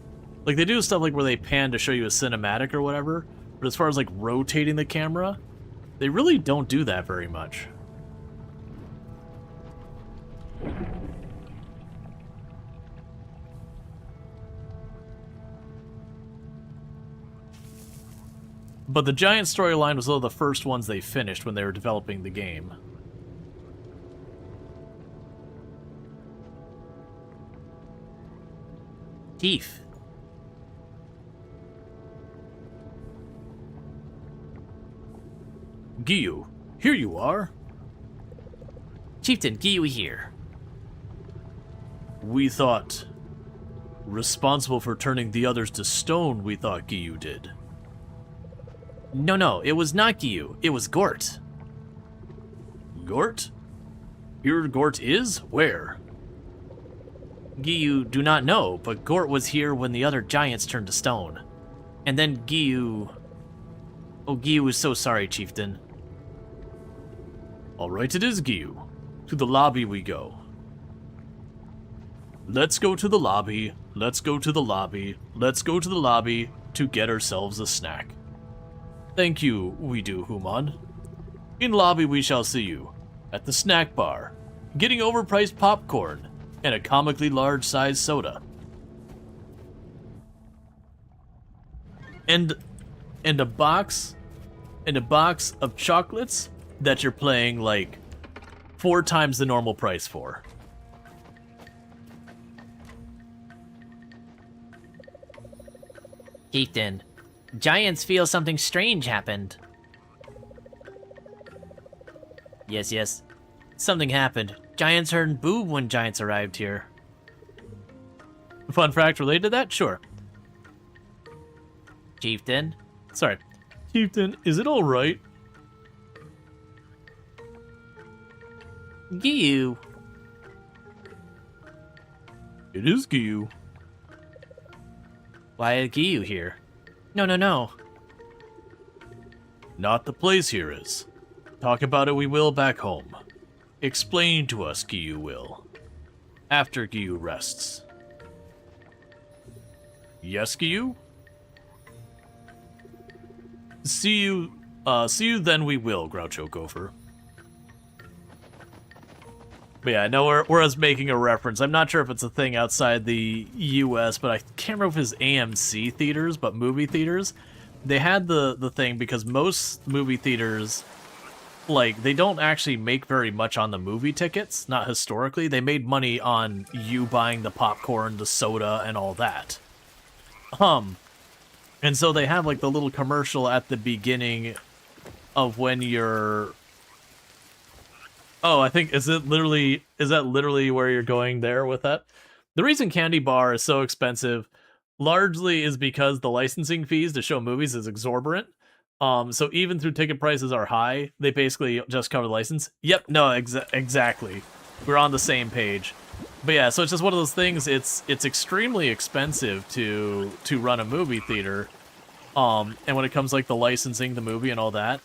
Like, they do stuff like where they pan to show you a cinematic or whatever, but as far as like rotating the camera, they really don't do that very much. But the giant storyline was one of the first ones they finished when they were developing the game. Thief. Giyu, here you are. Chieftain, Giyu here. We thought... Responsible for turning the others to stone, we thought Giyu did. No, it was not Giyu. It was Gort. Gort? Here Gort is? Where? Giyu do not know, but Gort was here when the other giants turned to stone. And then Giyu... Oh, Giyu is so sorry, Chieftain. Alright, it is Giyu. To the lobby we go. Let's go to the lobby, let's go to the lobby, let's go to the lobby to get ourselves a snack. Thank you, we do, Human. In lobby we shall see you. At the snack bar. Getting overpriced popcorn. And a comically large-sized soda. And a box of chocolates that you're paying like 4 times the normal price for. Chieftain, giants feel something strange happened. Yes. Something happened. Giants heard boo when giants arrived here. Fun fact related to that? Sure. Chieftain? Sorry. Chieftain, is it alright? Giyu. It is Giyu. Why is Giyu here? No. Not the place here is. Talk about it we will back home. Explain to us, Giyu will. After Giyu rests. Yes, Giyu? See you then we will, Groucho Gopher. But yeah, I know we're us making a reference. I'm not sure if it's a thing outside the US, but I can't remember if it's AMC theaters, but movie theaters. They had the thing because most movie theaters, like, they don't actually make very much on the movie tickets, not historically. They made money on you buying the popcorn, the soda, and all that. And so they have, like, the little commercial at the beginning of when you're... Oh, I think, is that literally where you're going there with that? The reason Candy Bar is so expensive largely is because the licensing fees to show movies is exorbitant. So even though ticket prices are high, they basically just cover the license. Yep, no, exactly. We're on the same page. But yeah, so it's just one of those things. It's extremely expensive to run a movie theater. And when it comes like the licensing the movie and all that,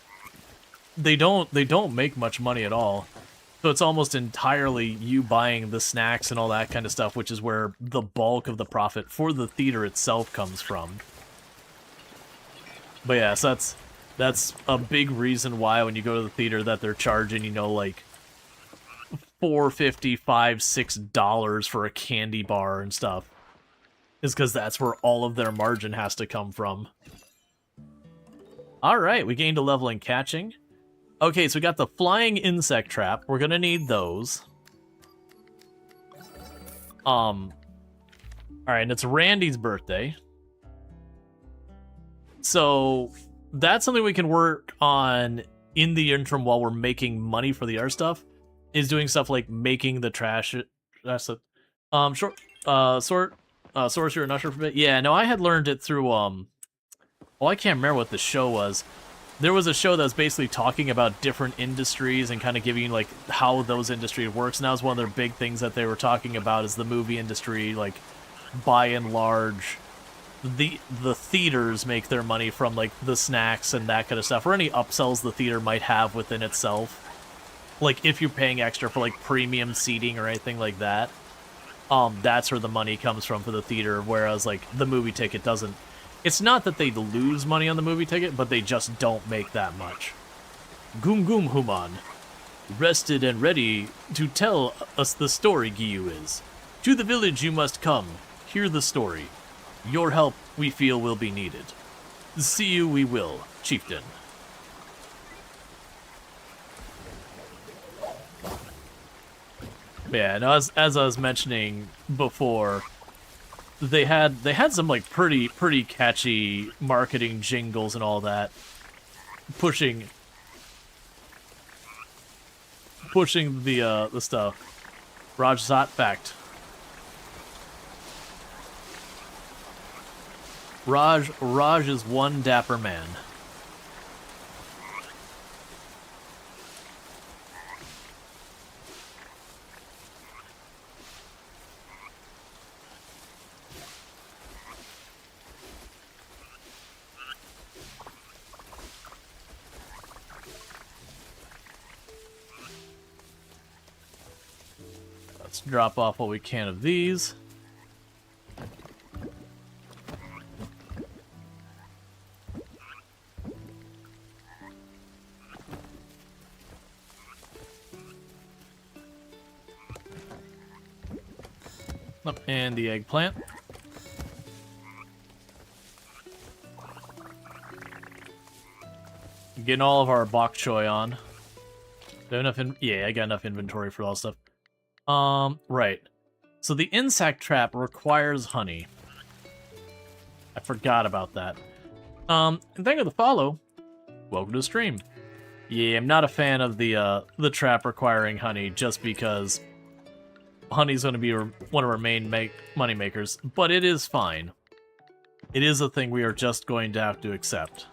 they don't make much money at all. So it's almost entirely you buying the snacks and all that kind of stuff, which is where the bulk of the profit for the theater itself comes from. But yeah, so that's a big reason why when you go to the theater that they're charging, you know, like $4.50, $6 for a candy bar and stuff. Is because that's where all of their margin has to come from. Alright, we gained a level in catching. Okay, so we got the flying insect trap. We're gonna need those. Alright, and it's Randy's birthday. So that's something we can work on in the interim while we're making money for the art stuff. Is doing stuff like making the trash. Sorcerer and Usher for a bit. Yeah, no, I had learned it through well, I can't remember what the show was. There was a show that was basically talking about different industries and kind of giving like how those industries works. And that was one of their big things that they were talking about is the movie industry. Like, by and large, the theaters make their money from like the snacks and that kind of stuff, or any upsells the theater might have within itself. Like if you're paying extra for like premium seating or anything like that, that's where the money comes from for the theater. Whereas like the movie ticket doesn't. It's not that they lose money on the movie ticket, but they just don't make that much. Goom Goom Human. Rested and ready to tell us the story, Giyu is. To the village you must come. Hear the story. Your help, we feel, will be needed. See you we will, Chieftain. Yeah, and as I was mentioning before, they had some like pretty catchy marketing jingles and all that, pushing the stuff. Raj Zot fact. Raj is one dapper man. Let's drop off what we can of these. Oh, and the eggplant. Getting all of our bok choy on. Do I have enough yeah, I got enough inventory for all stuff. Right. So the insect trap requires honey. I forgot about that. And thank you for the follow. Welcome to the stream. Yeah, I'm not a fan of the trap requiring honey just because honey's going to be one of our main money makers, but it is fine. It is a thing we are just going to have to accept.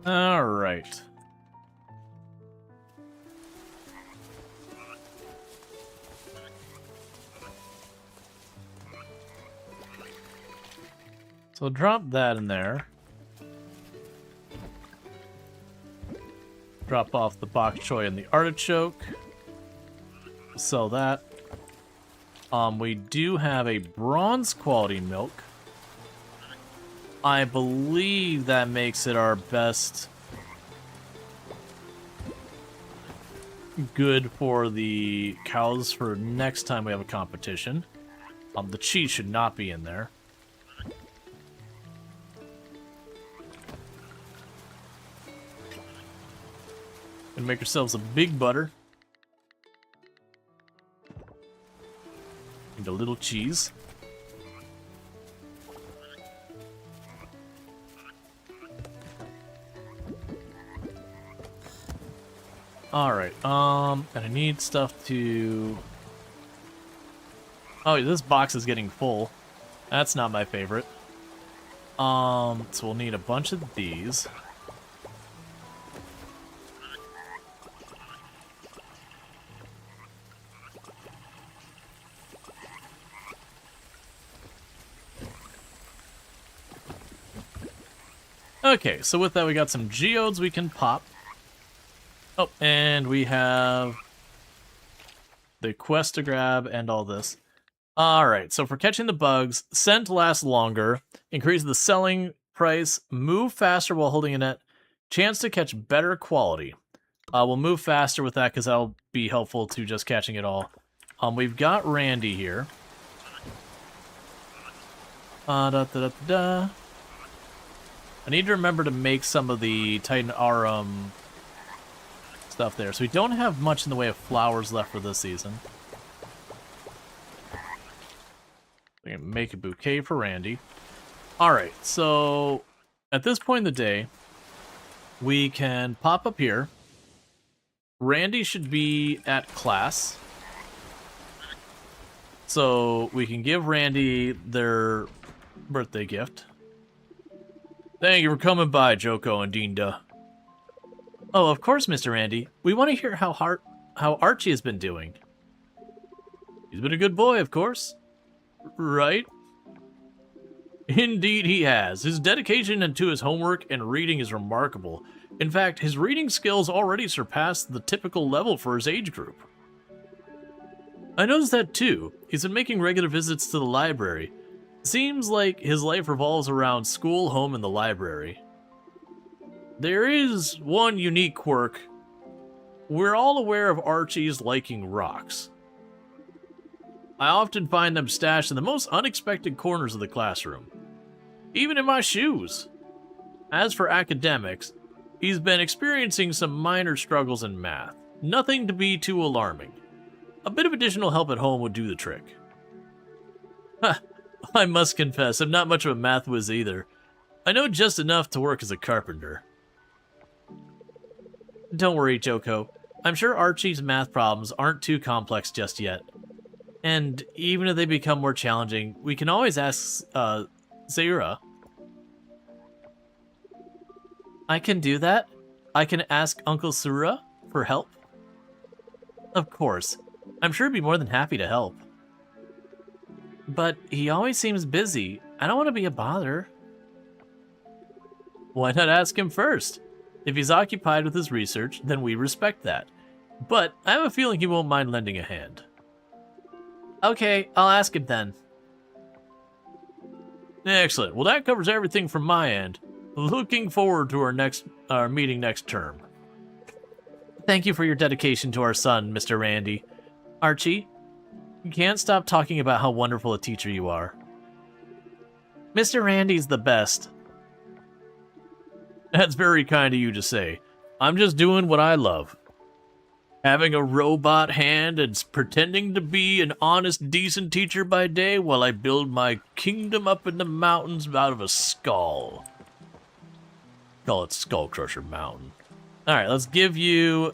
All right. So drop that in there. Drop off the bok choy and the artichoke. Sell that. We do have a bronze quality milk. I believe that makes it our best good for the cows for next time we have a competition. The cheese should not be in there. And make ourselves a big butter. And a little cheese. Alright, and I need stuff to... Oh, this box is getting full. That's not my favorite. So we'll need a bunch of these. Okay, so with that we got some geodes we can pop. Oh, and we have the quest to grab and all this. Alright, so for catching the bugs, scent lasts longer, increase the selling price, move faster while holding a net, chance to catch better quality. We'll move faster with that because that'll be helpful to just catching it all. We've got Randy here. I need to remember to make some of the Titan Arum stuff there. So we don't have much in the way of flowers left for this season. We can make a bouquet for Randy. Alright, so at this point in the day, we can pop up here. Randy should be at class. So we can give Randy their birthday gift. Thank you for coming by, Joko and Dinda. Oh, of course, Mr. Randy. We want to hear how Archie has been doing. He's been a good boy, of course. Right? Indeed he has. His dedication to his homework and reading is remarkable. In fact, his reading skills already surpass the typical level for his age group. I noticed that too. He's been making regular visits to the library. Seems like his life revolves around school, home, and the library. There is one unique quirk. We're all aware of Archie's liking rocks. I often find them stashed in the most unexpected corners of the classroom. Even in my shoes. As for academics, he's been experiencing some minor struggles in math. Nothing to be too alarming. A bit of additional help at home would do the trick. I must confess, I'm not much of a math whiz either. I know just enough to work as a carpenter. Don't worry, Joko. I'm sure Archie's math problems aren't too complex just yet. And even if they become more challenging, we can always ask, Zaira. I can do that? I can ask Uncle Sura for help? Of course. I'm sure he'd be more than happy to help. But he always seems busy. I don't want to be a bother. Why not ask him first? If he's occupied with his research, then we respect that. But I have a feeling he won't mind lending a hand. Okay, I'll ask him then. Excellent. Well, that covers everything from my end. Looking forward to our meeting next term. Thank you for your dedication to our son, Mr. Randy. Archie, you can't stop talking about how wonderful a teacher you are. Mr. Randy's the best. That's very kind of you to say. I'm just doing what I love. Having a robot hand and pretending to be an honest, decent teacher by day while I build my kingdom up in the mountains out of a skull. Call it Skull Crusher Mountain. Alright, let's give you...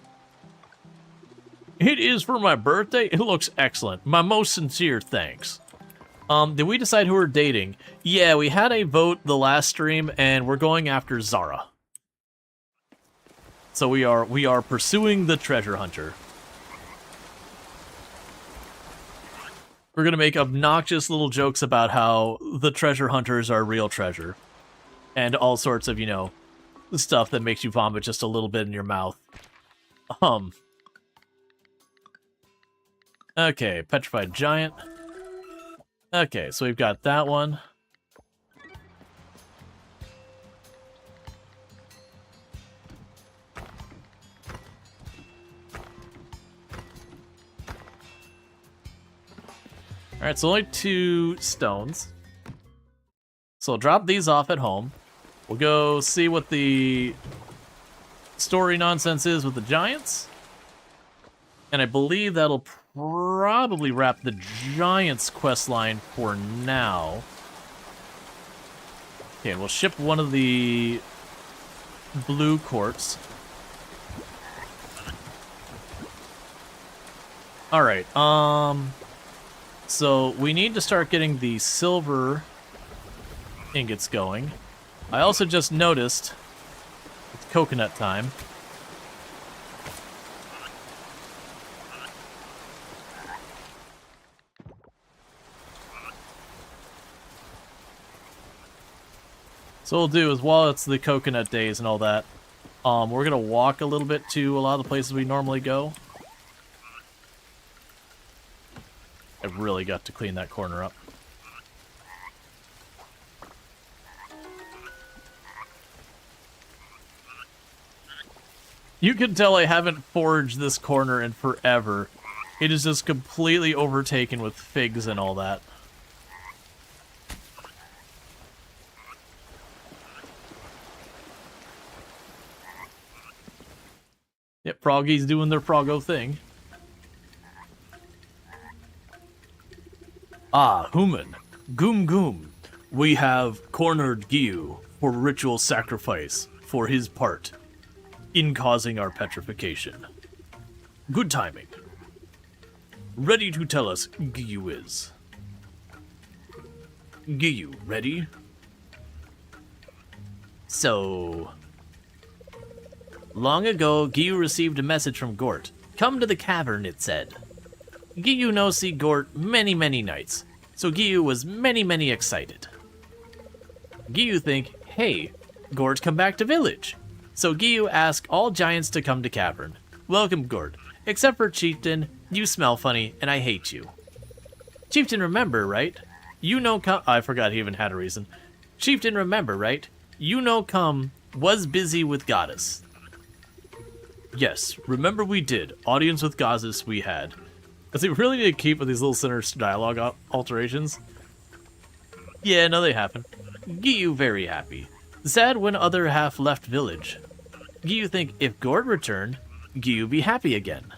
It is for my birthday? It looks excellent. My most sincere thanks. Did we decide who we're dating? Yeah, we had a vote the last stream, and we're going after Zara. So we are pursuing the treasure hunter. We're gonna make obnoxious little jokes about how the treasure hunters are real treasure. And all sorts of, you know, stuff that makes you vomit just a little bit in your mouth. Okay, Petrified Giant. Okay, so we've got that one. Alright, so only 2 stones. So I'll drop these off at home. We'll go see what the story nonsense is with the giants. And I believe that'll probably wrap the giants quest line for now. Okay, we'll ship one of the blue quartz. Alright, so we need to start getting the silver ingots going. I also just noticed it's coconut time. So what we'll do is, while it's the coconut days and all that, we're gonna walk a little bit to a lot of the places we normally go. I've really got to clean that corner up. You can tell I haven't foraged this corner in forever. It is just completely overtaken with figs and all that. Yep, Froggy's doing their Froggo thing. Ah, human. Goom goom. We have cornered Gyu for ritual sacrifice for his part in causing our petrification. Good timing. Ready to tell us Gyu is. Gyu, ready? So... Long ago, Gyu received a message from Gort. Come to the cavern, it said. Gyu no see Gort many nights, so Gyu was many excited. Gyu think, hey, Gort come back to village. So Gyu ask all giants to come to cavern. Welcome Gort, except for Chieftain, you smell funny and I hate you. Chieftain remember, right? You know come, I forgot he even had a reason. Chieftain remember, right? You know come, was busy with goddess. Yes, remember we did. Audience with goddess we had. Does he really need to keep with these little center dialogue alterations? Yeah, no, they happen. Gyu very happy. Sad when other half left village. Gyu think if Gort return, Gyu be happy again.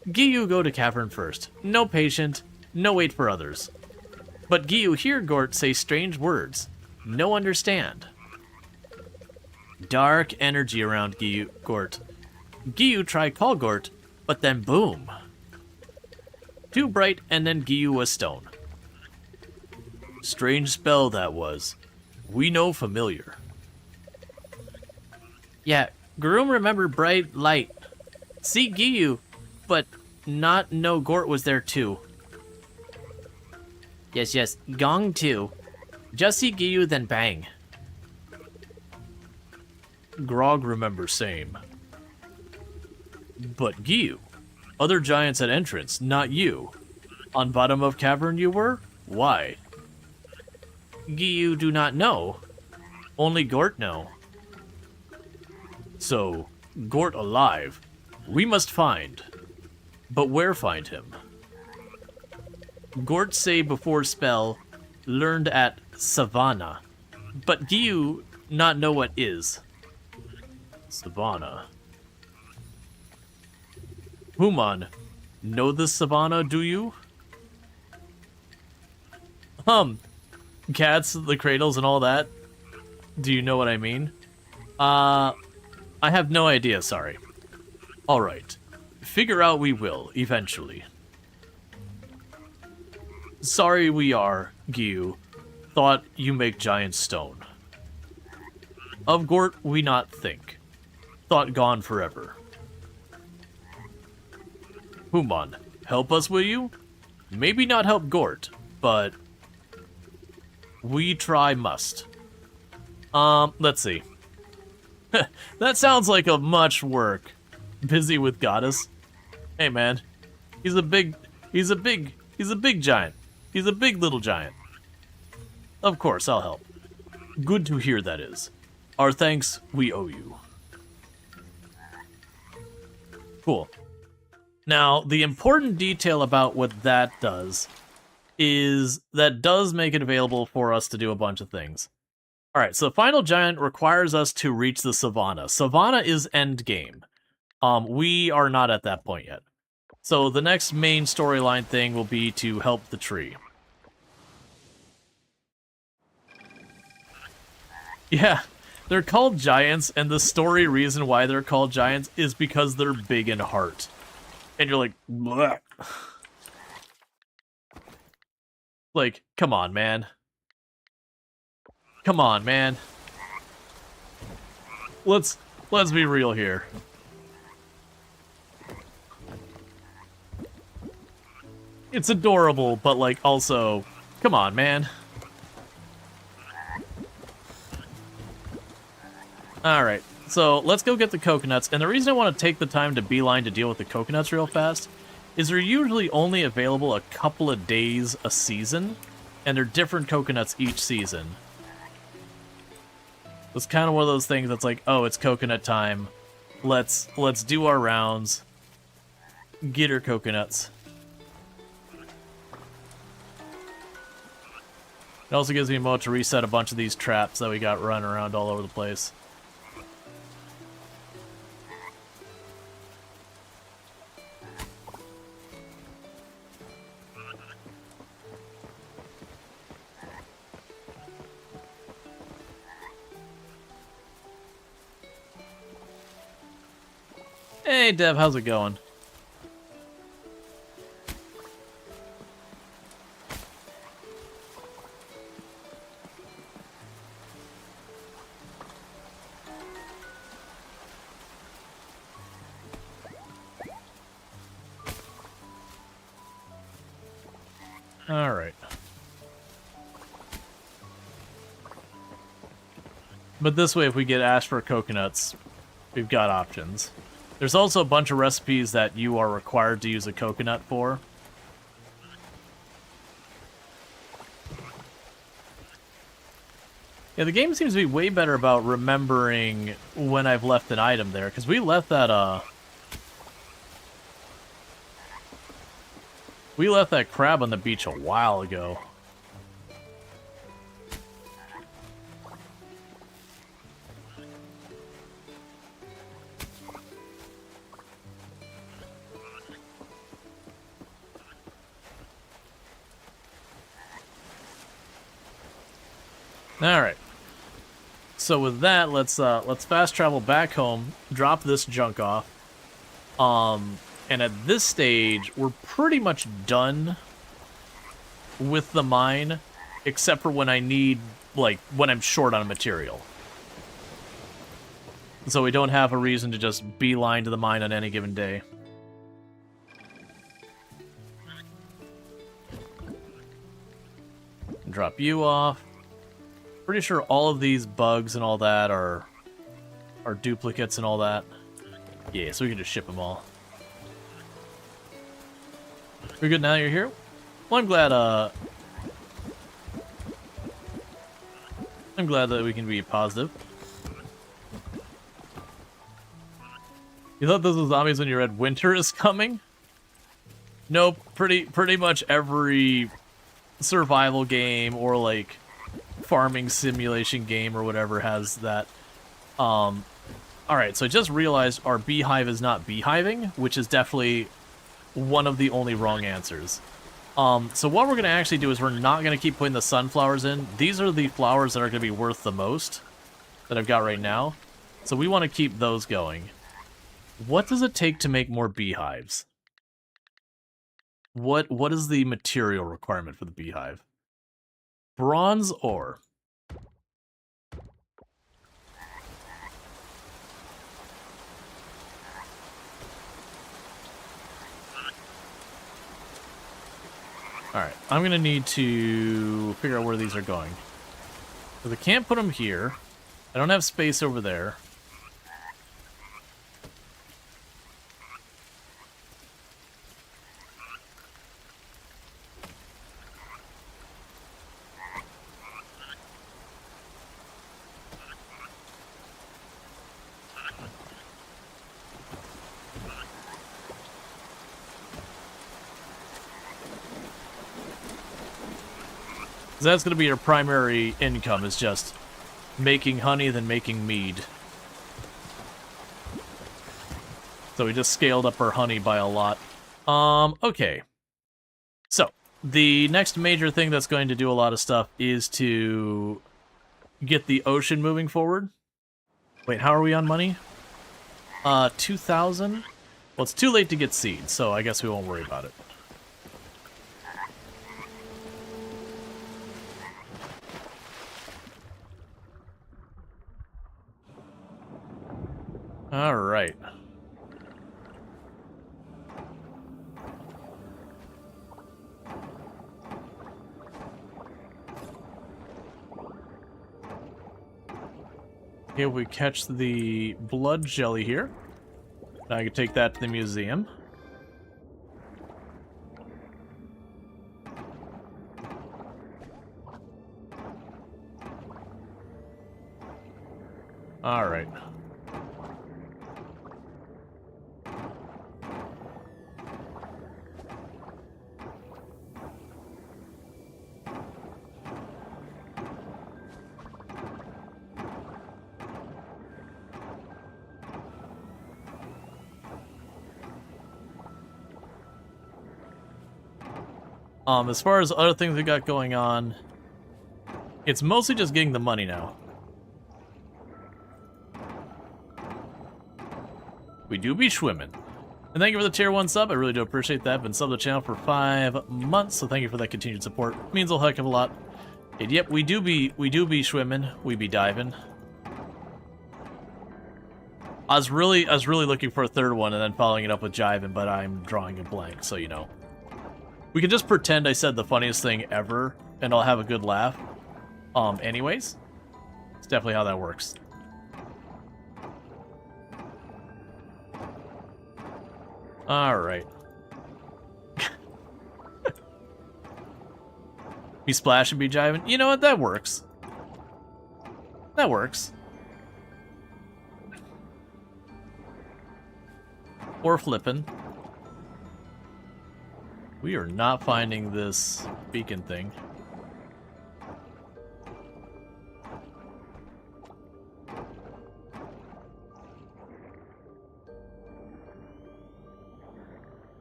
Gyu go to cavern first. No patient, no wait for others. But Gyu hear Gort say strange words. No understand. Dark energy around Gort. Gyu try call Gort, but then boom. Too bright and then Gyu was stone. Strange spell that was. We know familiar. Yeah, Groom remember bright light. See Gyu, but not know Gort was there too. Yes, Gong too. Just see Gyu then bang. Grog remember same. But Gyu, other giants at entrance, not you. On bottom of cavern you were? Why? Gyu do not know. Only Gort know. So, Gort alive. We must find. But where find him? Gort say before spell, learned at Savannah. But Gyu not know what is. Savannah. Human, know the Savannah, do you? Cats, the cradles and all that. Do you know what I mean? I have no idea, sorry. Alright. Figure out we will, eventually. Sorry we are, Gyu. Thought you make giant stone. Of Gort we not think. Thought gone forever. Human, help us will you? Maybe not help Gort, but... we try must. Let's see. That sounds like a much work. Busy with goddess. Hey man, he's a big giant. He's a big little giant. Of course, I'll help. Good to hear that is. Our thanks we owe you. Cool. Now, the important detail about what that does is that does make it available for us to do a bunch of things. Alright, so Final Giant requires us to reach the Savannah. Savannah is endgame. We are not at that point yet. So the next main storyline thing will be to help the tree. Yeah, they're called giants, and the story reason why they're called giants is because they're big in heart. And you're like, bleh. Like, come on, man. Come on, man. Let's be real here. It's adorable, but like also, come on, man. Alright, so let's go get the coconuts, and the reason I want to take the time to beeline to deal with the coconuts real fast is they're usually only available a couple of days a season, and they're different coconuts each season. It's kind of one of those things that's like, oh, it's coconut time. Let's do our rounds. Get our coconuts. It also gives me a moment to reset a bunch of these traps that we got running around all over the place. Hey, Dev, how's it going? All right. But this way, if we get asked for coconuts, we've got options. There's also a bunch of recipes that you are required to use a coconut for. Yeah, the game seems to be way better about remembering when I've left an item there, because we left that, we left that crab on the beach a while ago. All right. So with that, let's fast travel back home, drop this junk off. And at this stage, we're pretty much done with the mine, except for when I need, like, when I'm short on a material. So we don't have a reason to just beeline to the mine on any given day. Drop you off. Pretty sure all of these bugs and all that are duplicates and all that. Yeah, so we can just ship them all. We're good now that you're here? Well, I'm glad that we can be positive. You thought those were zombies when you read winter is coming? Nope, pretty much every survival game or like farming simulation game or whatever has that. Alright, so I just realized our beehive is not beehiving, which is definitely one of the only wrong answers. So what we're going to actually do is we're not going to keep putting the sunflowers in. These are the flowers that are going to be worth the most that I've got right now. So we want to keep those going. What does it take to make more beehives? What is the material requirement for the beehive? Bronze ore. Alright, I'm going to need to figure out where these are going. Because I can't put them here. I don't have space over there. That's going to be your primary income, is just making honey than making mead. So we just scaled up our honey by a lot. Okay. So, the next major thing that's going to do a lot of stuff is to get the ocean moving forward. Wait, how are we on money? 2,000? Well, it's too late to get seeds, so I guess we won't worry about it. Alright. If we catch the blood jelly here, I can take that to the museum. Alright. As far as other things we got going on, it's mostly just getting the money now. We do be swimming. And thank you for the tier 1 sub, I really do appreciate that. Been subbed to the channel for 5 months, so thank you for that continued support. It means a heck of a lot. And yep, we do be swimming, we be diving. I was really looking for a third one and then following it up with jiving, but I'm drawing a blank, so you know. We can just pretend I said the funniest thing ever, and I'll have a good laugh. Anyways, it's definitely how that works. Alright. Be splashing, be jiving. You know what? That works. That works. Or flipping. We are not finding this beacon thing.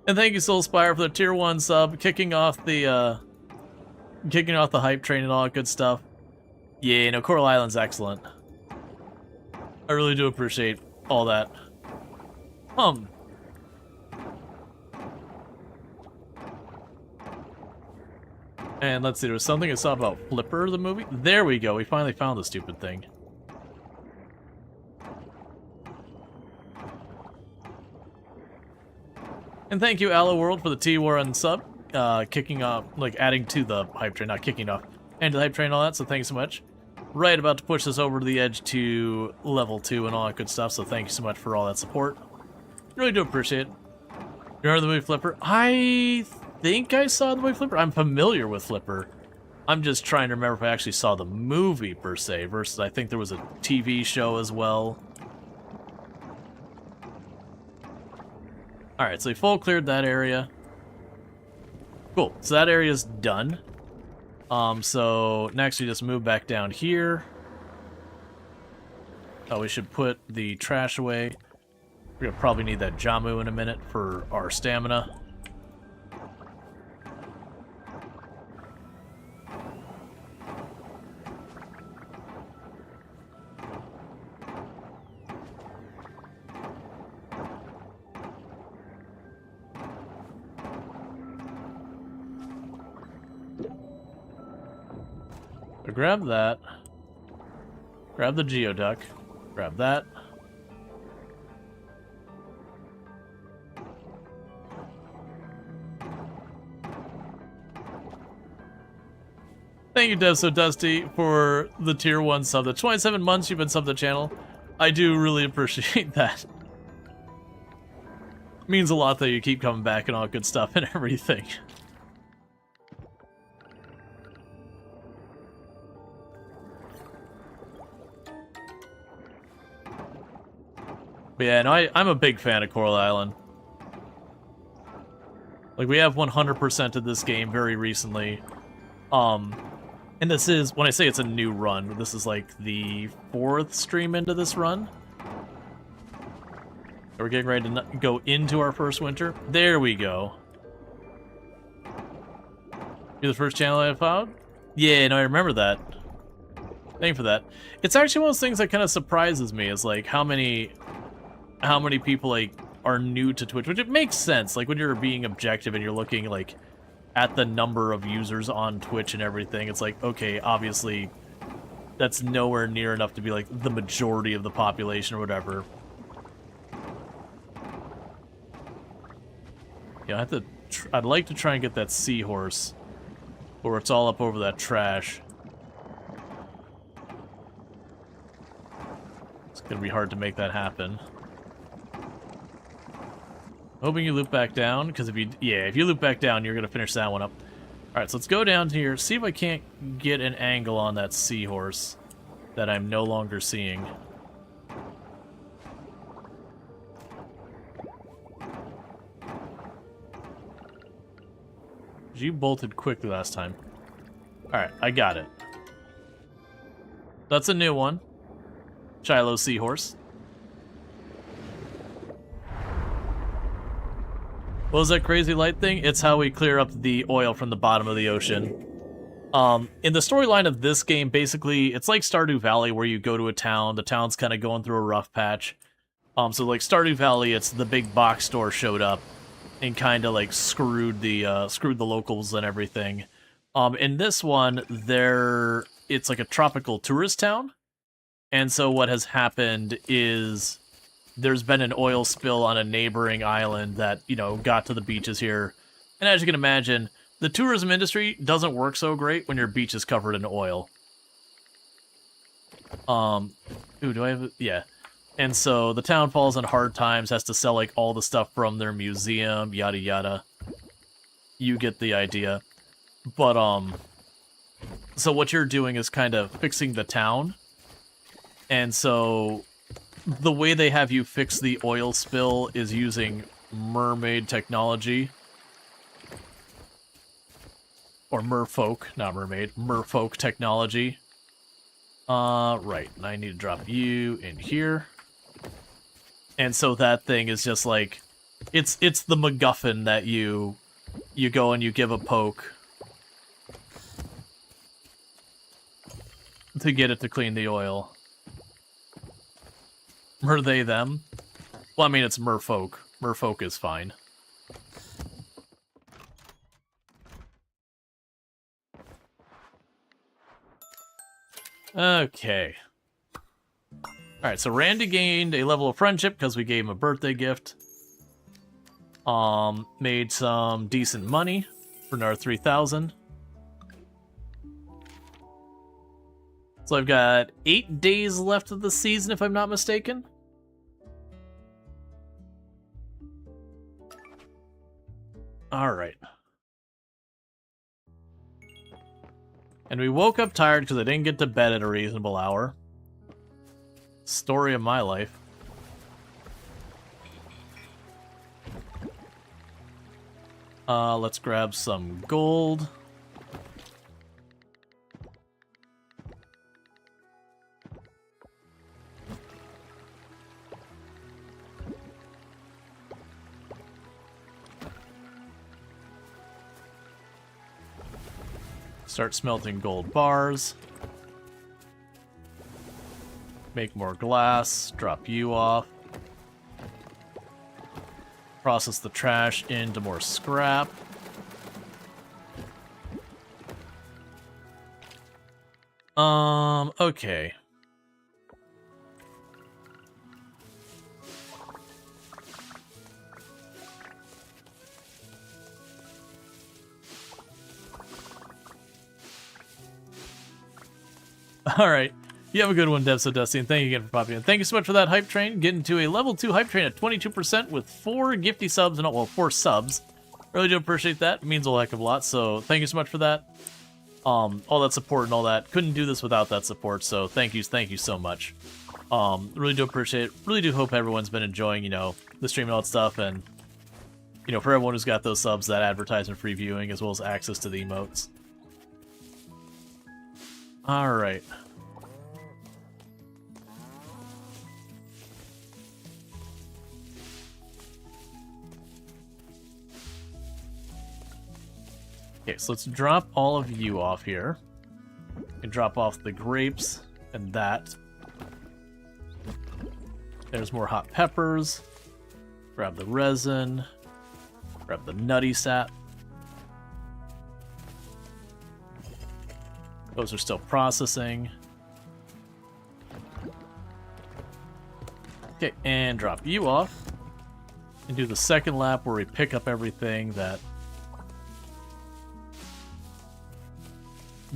And thank you, Soulspire, for the tier 1 sub, kicking off the hype train and all that good stuff. Yeah, no, Coral Island's excellent. I really do appreciate all that. And let's see, there was something I saw about Flipper, the movie. There we go, we finally found the stupid thing. And thank you, Allo World, for the T-War sub, kicking off, like adding to the hype train, not kicking off, and to the hype train and all that, so thanks so much. Right about to push us over to the edge to level 2 and all that good stuff, so thank you so much for all that support. Really do appreciate it. You heard the movie Flipper? I think I saw the movie Flipper. I'm familiar with Flipper. I'm just trying to remember if I actually saw the movie, per se, versus I think there was a TV show as well. Alright, so we full cleared that area. Cool, so that area's done. So next we just move back down here. Oh, we should put the trash away. We're gonna probably need that Jamu in a minute for our stamina. So grab that. Grab the Geoduck. Grab that. Thank you, Dev So Dusty, for the tier 1 sub. The 27 months you've been subbed to the channel. I do really appreciate that. It means a lot that you keep coming back and all good stuff and everything. But yeah, no, I'm a big fan of Coral Island. Like, we have 100% of this game very recently. And this is, when I say it's a new run, this is like the 4th stream into this run. We're getting ready to go into our first winter. There we go. You're the first channel I found? Yeah, no, I remember that. Thank you for that. It's actually one of those things that kind of surprises me, is like how many people like are new to Twitch, which it makes sense. Like when you're being objective and you're looking like at the number of users on Twitch and everything, it's like, okay, obviously that's nowhere near enough to be like the majority of the population or whatever. Yeah, I'd like to try and get that seahorse where it's all up over that trash. It's gonna be hard to make that happen. Hoping you loop back down, because if you loop back down, you're gonna finish that one up. Alright, so let's go down here, see if I can't get an angle on that seahorse that I'm no longer seeing. You bolted quickly last time. Alright, I got it. That's a new one. Shiloh Seahorse. What was that crazy light thing? It's how we clear up the oil from the bottom of the ocean. In the storyline of this game, basically, it's like Stardew Valley, where you go to a town. The town's kind of going through a rough patch. So like Stardew Valley, it's the big box store showed up and kind of like screwed the locals and everything. In this one, it's like a tropical tourist town, and so what has happened is there's been an oil spill on a neighboring island that, you know, got to the beaches here, and as you can imagine, the tourism industry doesn't work so great when your beach is covered in oil. Ooh, do I have? Yeah. And so the town falls in hard times, has to sell like all the stuff from their museum, yada yada. You get the idea. But so what you're doing is kind of fixing the town. And so the way they have you fix the oil spill is using mermaid technology. Or merfolk, not mermaid, merfolk technology. Right, and I need to drop you in here. And so that thing is just like, it's the MacGuffin that you go and you give a poke to get it to clean the oil. Mer they them? Well, I mean, it's merfolk. Merfolk is fine. Okay. Alright, so Randy gained a level of friendship because we gave him a birthday gift. Made some decent money for another 3,000. So I've got 8 days left of the season, if I'm not mistaken. Alright. And we woke up tired because I didn't get to bed at a reasonable hour. Story of my life. Let's grab some gold. Start smelting gold bars. Make more glass. Drop you off. Process the trash into more scrap. Okay. Alright. You have a good one, Dev So Dusty, and thank you again for popping in. Thank you so much for that hype train. Getting to a level 2 hype train at 22% with 4 gifty subs, and well, 4 subs. Really do appreciate that. It means a heck of a lot, so thank you so much for that. All that support and all that. Couldn't do this without that support, so thank you so much. Really do appreciate it. Really do hope everyone's been enjoying, you know, the stream and all that stuff, and, you know, for everyone who's got those subs, that advertisement free viewing, as well as access to the emotes. Alright. Okay, so let's drop all of you off here. And drop off the grapes and that. There's more hot peppers. Grab the resin. Grab the nutty sap. Those are still processing. Okay, and drop you off. And do the second lap where we pick up everything that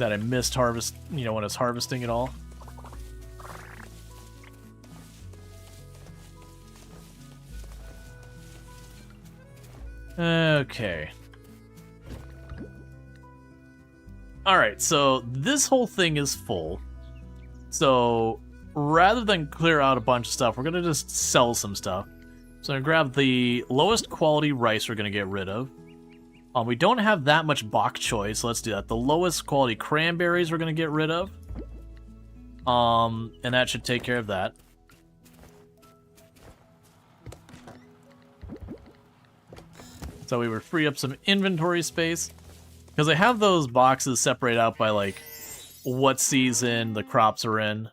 I missed harvest, when I was harvesting it all. Okay. Alright, so this whole thing is full. So rather than clear out a bunch of stuff, we're going to just sell some stuff. So I'm going to grab the lowest quality rice we're going to get rid of. We don't have that much bok choy, so let's do that. The lowest quality cranberries we're going to get rid of. And that should take care of that. So we would free up some inventory space. Because I have those boxes separated out by, like, what season the crops are in.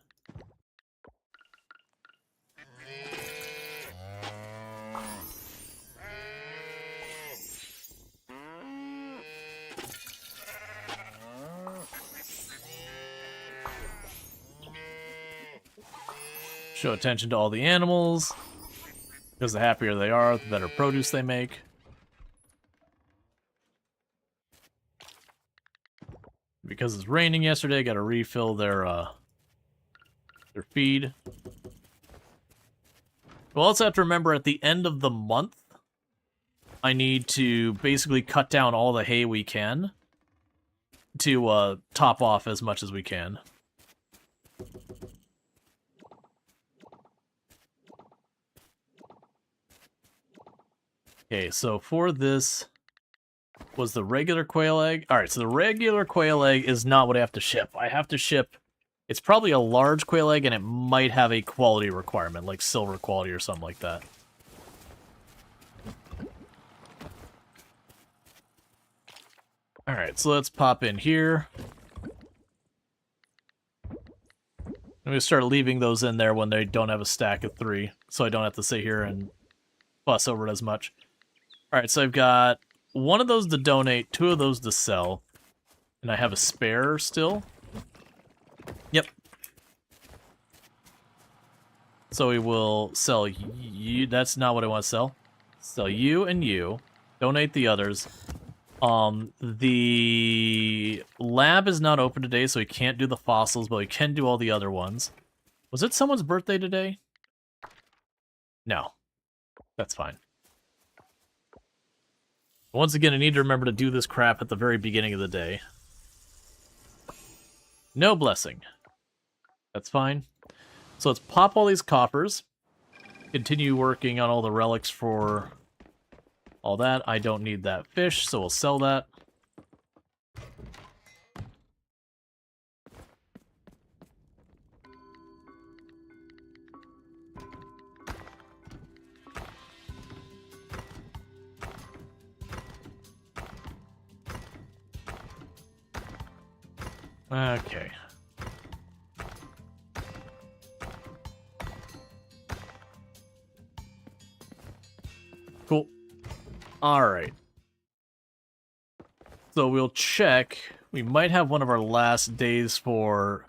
Show attention to all the animals, because the happier they are, the better produce they make. Because it's raining yesterday, got to refill their feed. We'll also have to remember at the end of the month, I need to basically cut down all the hay we can to top off as much as we can. Okay, so for this was the regular quail egg. Alright, so the regular quail egg is not what I have to ship. I have to ship, it's probably a large quail egg, and it might have a quality requirement, like silver quality or something like that. Alright, so let's pop in here. I'm going to start leaving those in there when they don't have a stack of 3, so I don't have to sit here and fuss over it as much. Alright, so I've got 1 of those to donate, 2 of those to sell, and I have a spare still. Yep. So we will sell you. That's not what I want to sell. Sell you and you. Donate the others. The lab is not open today, so we can't do the fossils, but we can do all the other ones. Was it someone's birthday today? No. That's fine. Once again, I need to remember to do this crap at the very beginning of the day. No blessing. That's fine. So let's pop all these coppers. Continue working on all the relics for all that. I don't need that fish, so we'll sell that. Okay. Cool. Alright. So we'll check. We might have one of our last days for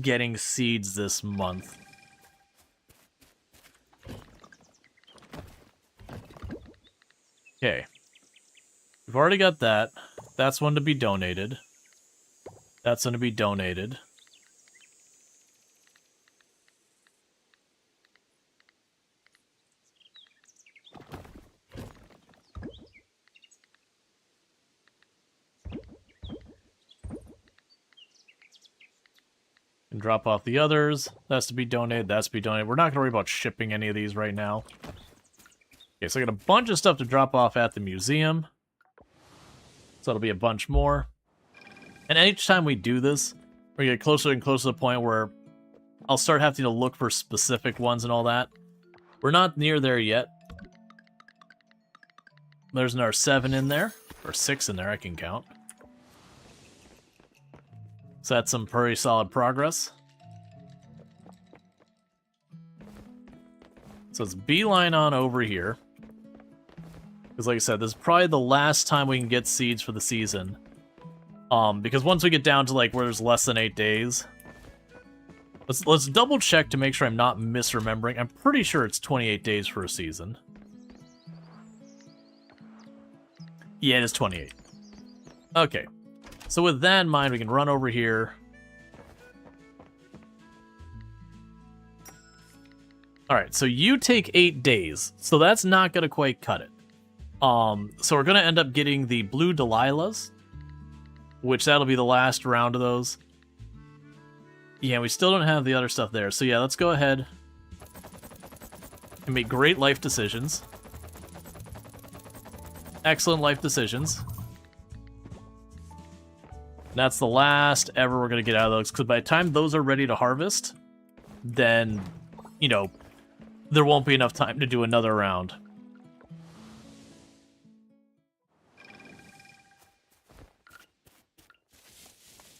getting seeds this month. Okay. We've already got that. That's one to be donated. That's going to be donated. And drop off the others. That's to be donated. That's to be donated. We're not going to worry about shipping any of these right now. Okay, so I got a bunch of stuff to drop off at the museum. So that'll be a bunch more. And each time we do this, We get closer and closer to the point where I'll start having to look for specific ones and all that. We're not near there yet. There's another 7 in there, or 6 in there, I can count. So that's some pretty solid progress. So let's beeline on over here. Because like I said, this is probably the last time we can get seeds for the season. Because once we get down to like where there's less than 8 days, let's double check to make sure I'm not misremembering. I'm pretty sure it's 28 days for a season. Yeah, it is 28. Okay. So with that in mind, we can run over here. Alright, so you take 8 days. So that's not going to quite cut it. So we're going to end up getting the blue Delilahs, which that'll be the last round of those. Yeah, we still don't have the other stuff there. So yeah, let's go ahead and make great life decisions. Excellent life decisions. That's the last ever we're going to get out of those, because by the time those are ready to harvest, then, you know, there won't be enough time to do another round.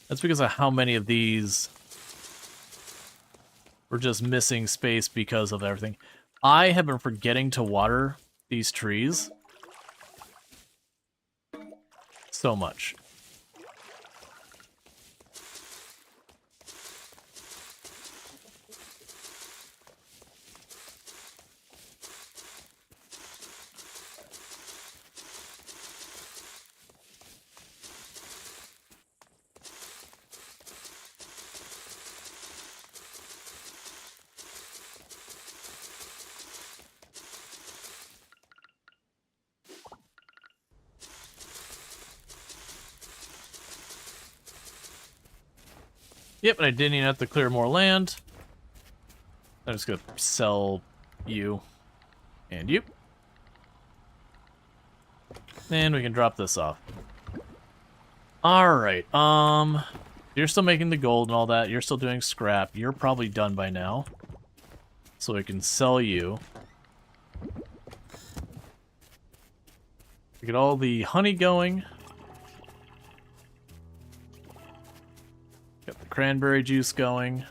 That's because of how many of these we're just missing space because of everything. I have been forgetting to water these trees so much. Yep, and I didn't even have to clear more land. I'm just gonna sell you and you. And we can drop this off. Alright, you're still making the gold and all that. You're still doing scrap. You're probably done by now. So we can sell you. We get all the honey going. Got the cranberry juice going.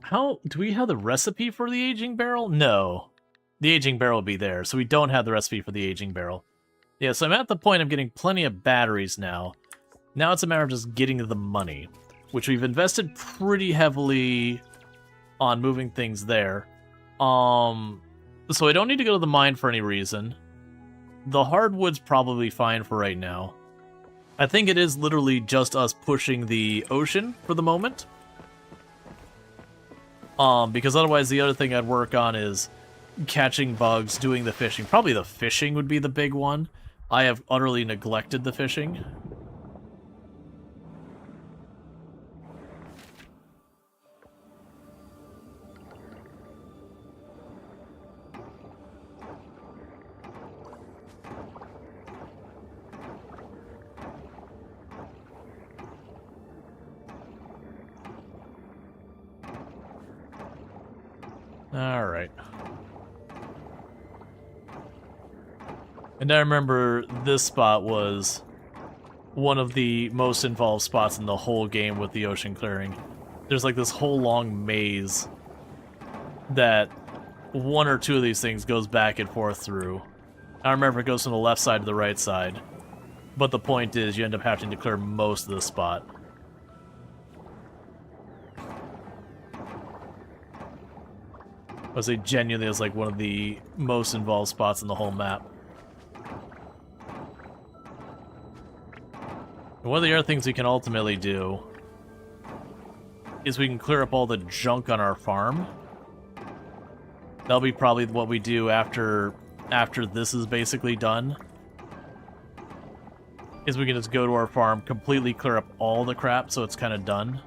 How do we have the recipe for the aging barrel? No. The aging barrel will be there, so we don't have the recipe for the aging barrel. Yeah, so I'm at the point of getting plenty of batteries now. Now it's a matter of just getting the money, which we've invested pretty heavily on moving things there. So I don't need to go to the mine for any reason. The hardwood's probably fine for right now. I think it is literally just us pushing the ocean for the moment. Because otherwise the other thing I'd work on is catching bugs, doing the fishing. Probably the fishing would be the big one. I have utterly neglected the fishing. Alright. And I remember this spot was one of the most involved spots in the whole game with the ocean clearing. There's like this whole long maze that one or two of these things goes back and forth through. I remember it goes from the left side to the right side. But the point is you end up having to clear most of the spot. I would say genuinely is like one of the most involved spots in the whole map. And one of the other things we can ultimately do is we can clear up all the junk on our farm. That'll be probably what we do after this is basically done. Is we can just go to our farm, completely clear up all the crap so it's kind of done.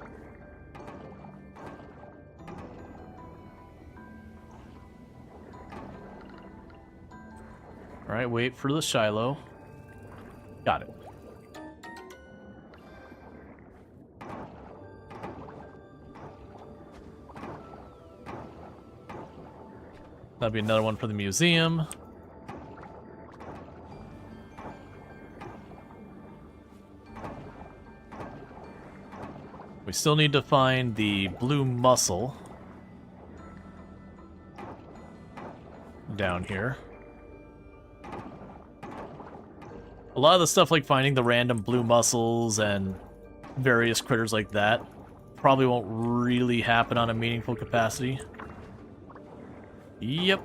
Alright, wait for the Shiloh. Got it. That'll be another one for the museum. We still need to find the blue mussel down here. A lot of the stuff like finding the random blue mussels and various critters like that probably won't really happen on a meaningful capacity. Yep.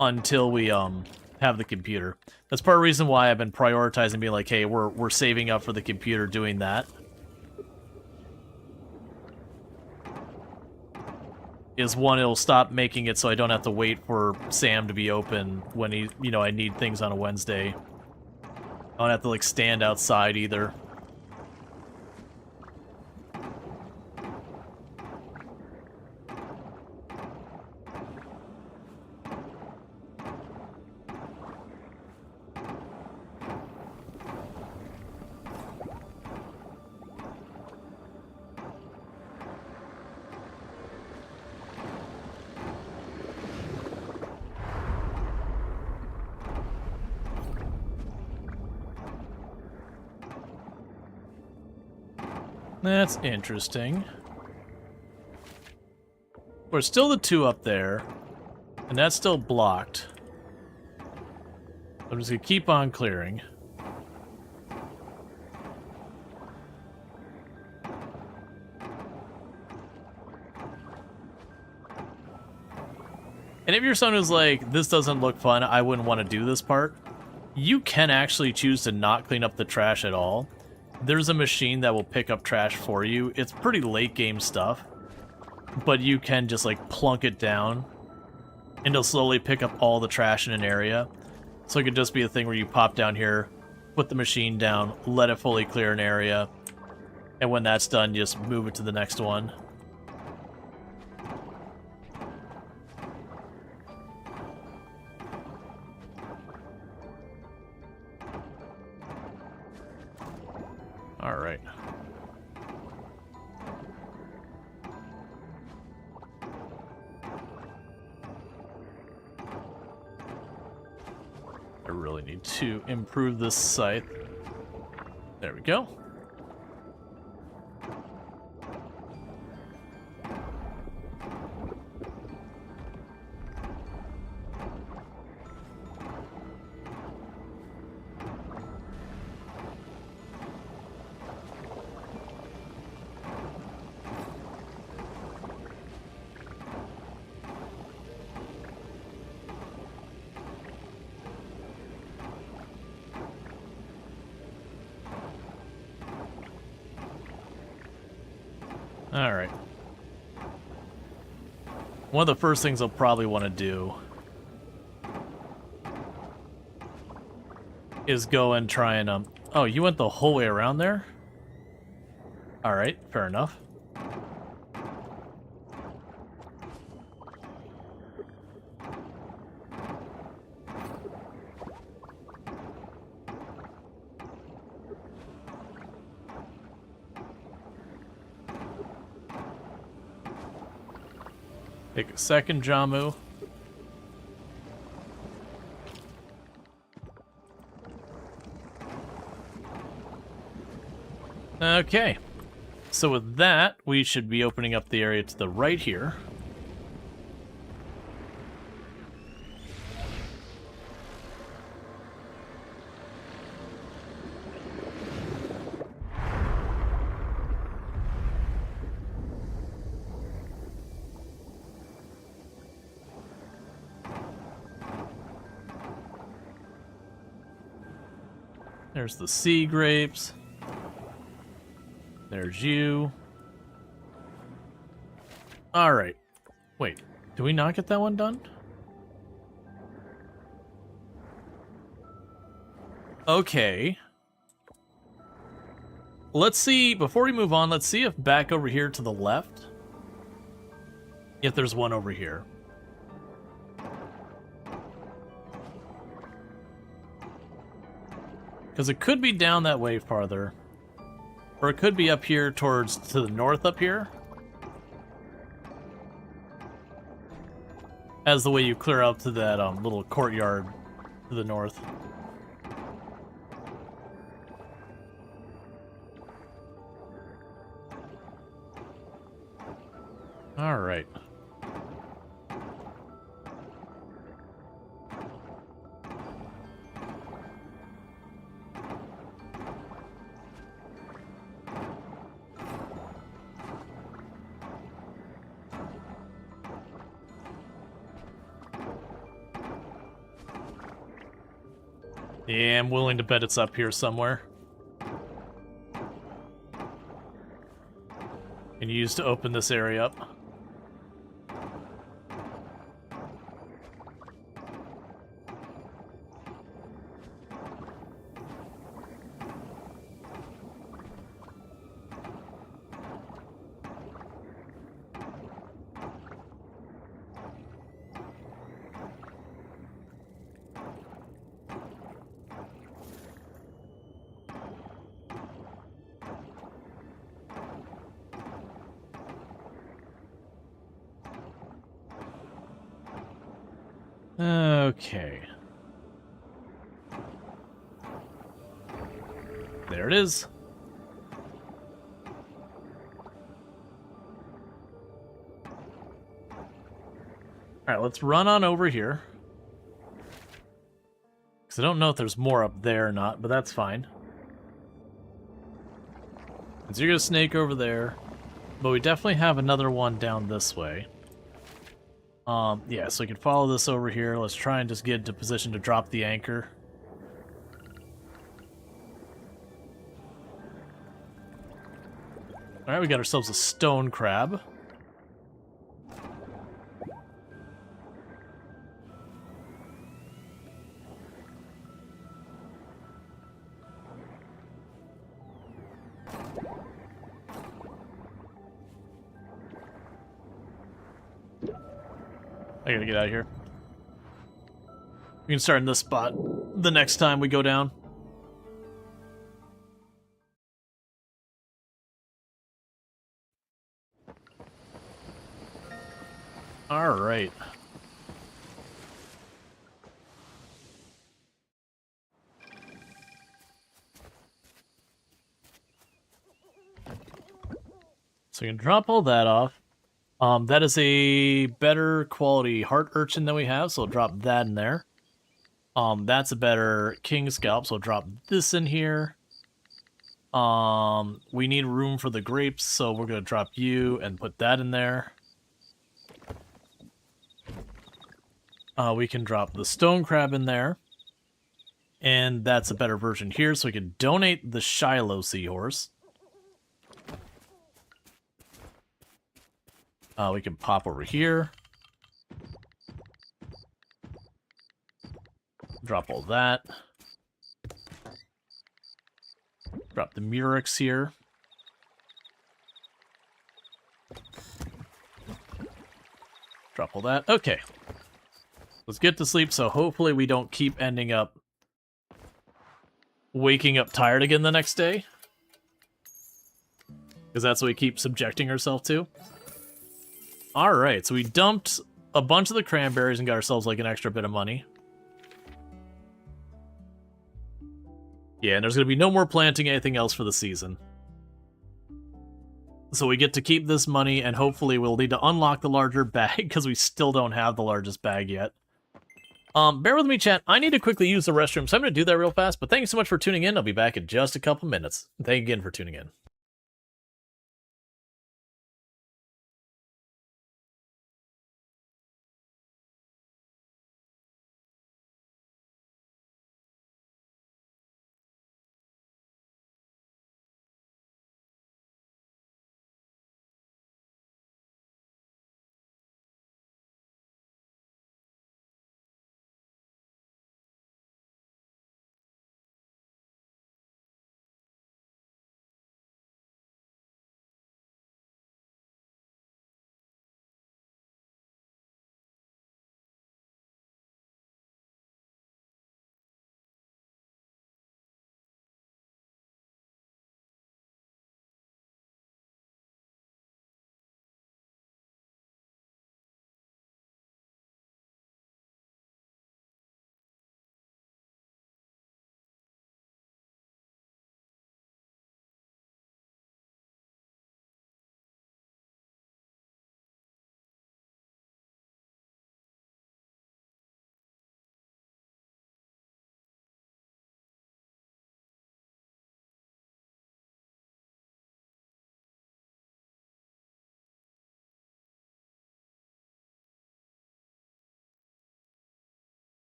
Until we have the computer. That's part of the reason why I've been prioritizing being like, hey, we're saving up for the computer doing that. Is one, it'll stop making it so I don't have to wait for Sam to be open when he, you know, I need things on a Wednesday. I don't have to like stand outside either. That's interesting. There's still the two up there, and that's still blocked. I'm just gonna keep on clearing. And if you're someone who's like, this doesn't look fun, I wouldn't want to do this part, you can actually choose to not clean up the trash at all. There's a machine that will pick up trash for you. It's pretty late game stuff, but you can just like plunk it down and it'll slowly pick up all the trash in an area. So it could just be a thing where you pop down here, put the machine down, let it fully clear an area, and when that's done, just move it to the next one. All right. I really need to improve this scythe. There we go. Alright. One of the first things I'll probably want to do is go and try and, oh, you went the whole way around there? Alright, fair enough. Take a second, Jamu. Okay. So with that, we should be opening up the area to the right here. There's the sea grapes. There's you. Alright. Wait, do we not get that one done? Okay. Let's see, before we move on, let's see if back over here to the left, if there's one over here. Because it could be down that way farther. Or it could be up here towards to the north up here. As the way you clear out to that little courtyard to the north. Alright. Yeah, I'm willing to bet it's up here somewhere. And use to open this area up. Okay. There it is. Alright, let's run on over here. Because I don't know if there's more up there or not, but that's fine. So you're going to snake over there. But we definitely have another one down this way. Yeah, so we can follow this over here. Let's try and just get into position to drop the anchor. Alright, we got ourselves a stone crab. I gotta get out of here. We can start in this spot the next time we go down. Alright. So we can drop all that off. That is a better quality heart urchin than we have, so we'll drop that in there. That's a better king scalp, so we'll drop this in here. We need room for the grapes, so we're gonna drop you and put that in there. We can drop the stone crab in there. And that's a better version here, so we can donate the Shiloh seahorse. We can pop over here. Drop all that. Drop the Murex here. Drop all that. Okay. Let's get to sleep, so hopefully we don't keep ending up waking up tired again the next day. Because that's what we keep subjecting ourselves to. Alright, so we dumped a bunch of the cranberries and got ourselves like an extra bit of money. Yeah, and there's going to be no more planting anything else for the season. So we get to keep this money, and hopefully we'll need to unlock the larger bag, because we still don't have the largest bag yet. Bear with me, chat. I need to quickly use the restroom, so I'm going to do that real fast, but thank you so much for tuning in. I'll be back in just a couple minutes. Thank you again for tuning in.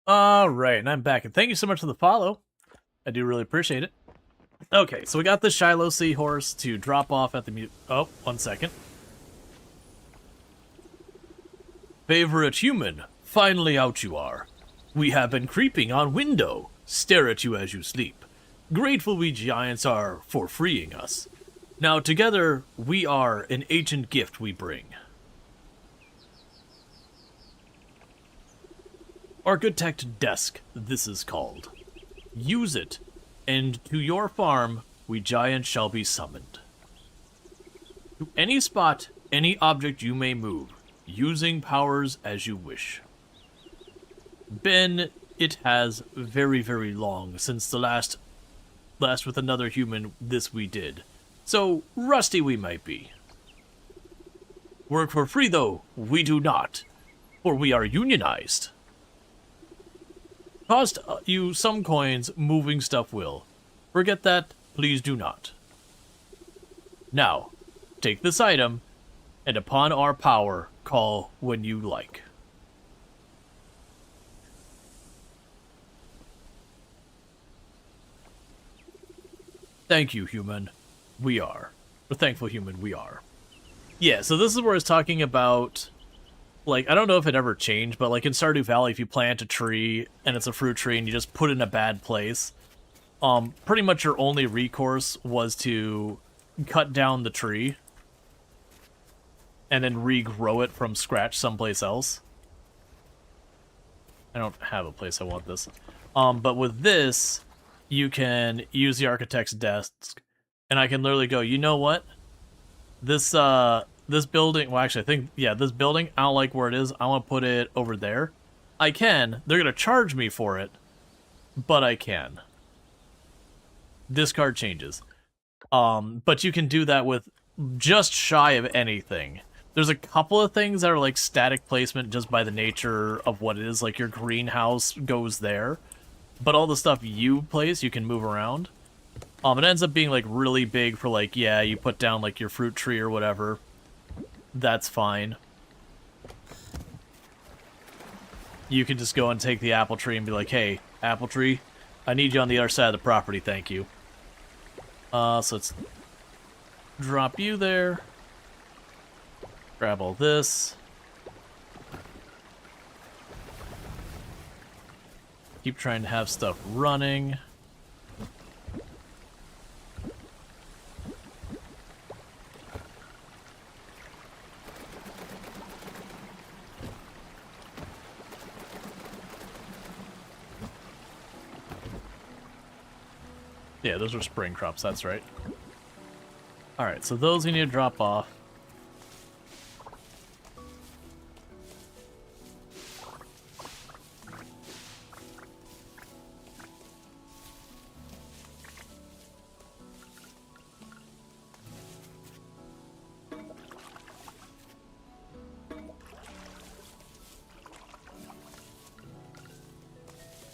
Alright, and I'm back, and thank you so much for the follow. I do really appreciate it. Okay, so we got the Shiloh Seahorse to drop off at the oh, 1 second. Favorite human, finally out you are. We have been creeping on window, stare at you as you sleep. Grateful we giants are for freeing us. Now together, we are an ancient gift we bring. Architect Desk, this is called. Use it, and to your farm, we giants shall be summoned. To any spot, any object you may move, using powers as you wish. Been, it has very, very long since the last with another human this we did. So, rusty we might be. Work for free though, we do not, for we are unionized. Cost you some coins, moving stuff will. Forget that, please do not. Now, take this item, and upon our power, call when you like. Thank you, human. We are. We're thankful human, we are. Yeah, so this is where it's talking about, like, I don't know if it ever changed, but like in Stardew Valley, if you plant a tree, and it's a fruit tree, and you just put it in a bad place, pretty much your only recourse was to cut down the tree, and then regrow it from scratch someplace else. I don't have a place I want this. But with this, you can use the architect's desk, and I can literally go, you know what? This building, well actually I think, yeah, this building, I don't like where it is, I want to put it over there. I can. They're going to charge me for it, but I can. Discard changes. But you can do that with just shy of anything. There's a couple of things that are like static placement just by the nature of what it is, like your greenhouse goes there. But all the stuff you place, you can move around. It ends up being like really big for like, yeah, you put down like your fruit tree or whatever. That's fine. You can just go and take the apple tree and be like, hey, apple tree, I need you on the other side of the property, thank you. So let's drop you there. Grab all this. Keep trying to have stuff running. Yeah, those are spring crops, that's right. Alright, so those we need to drop off.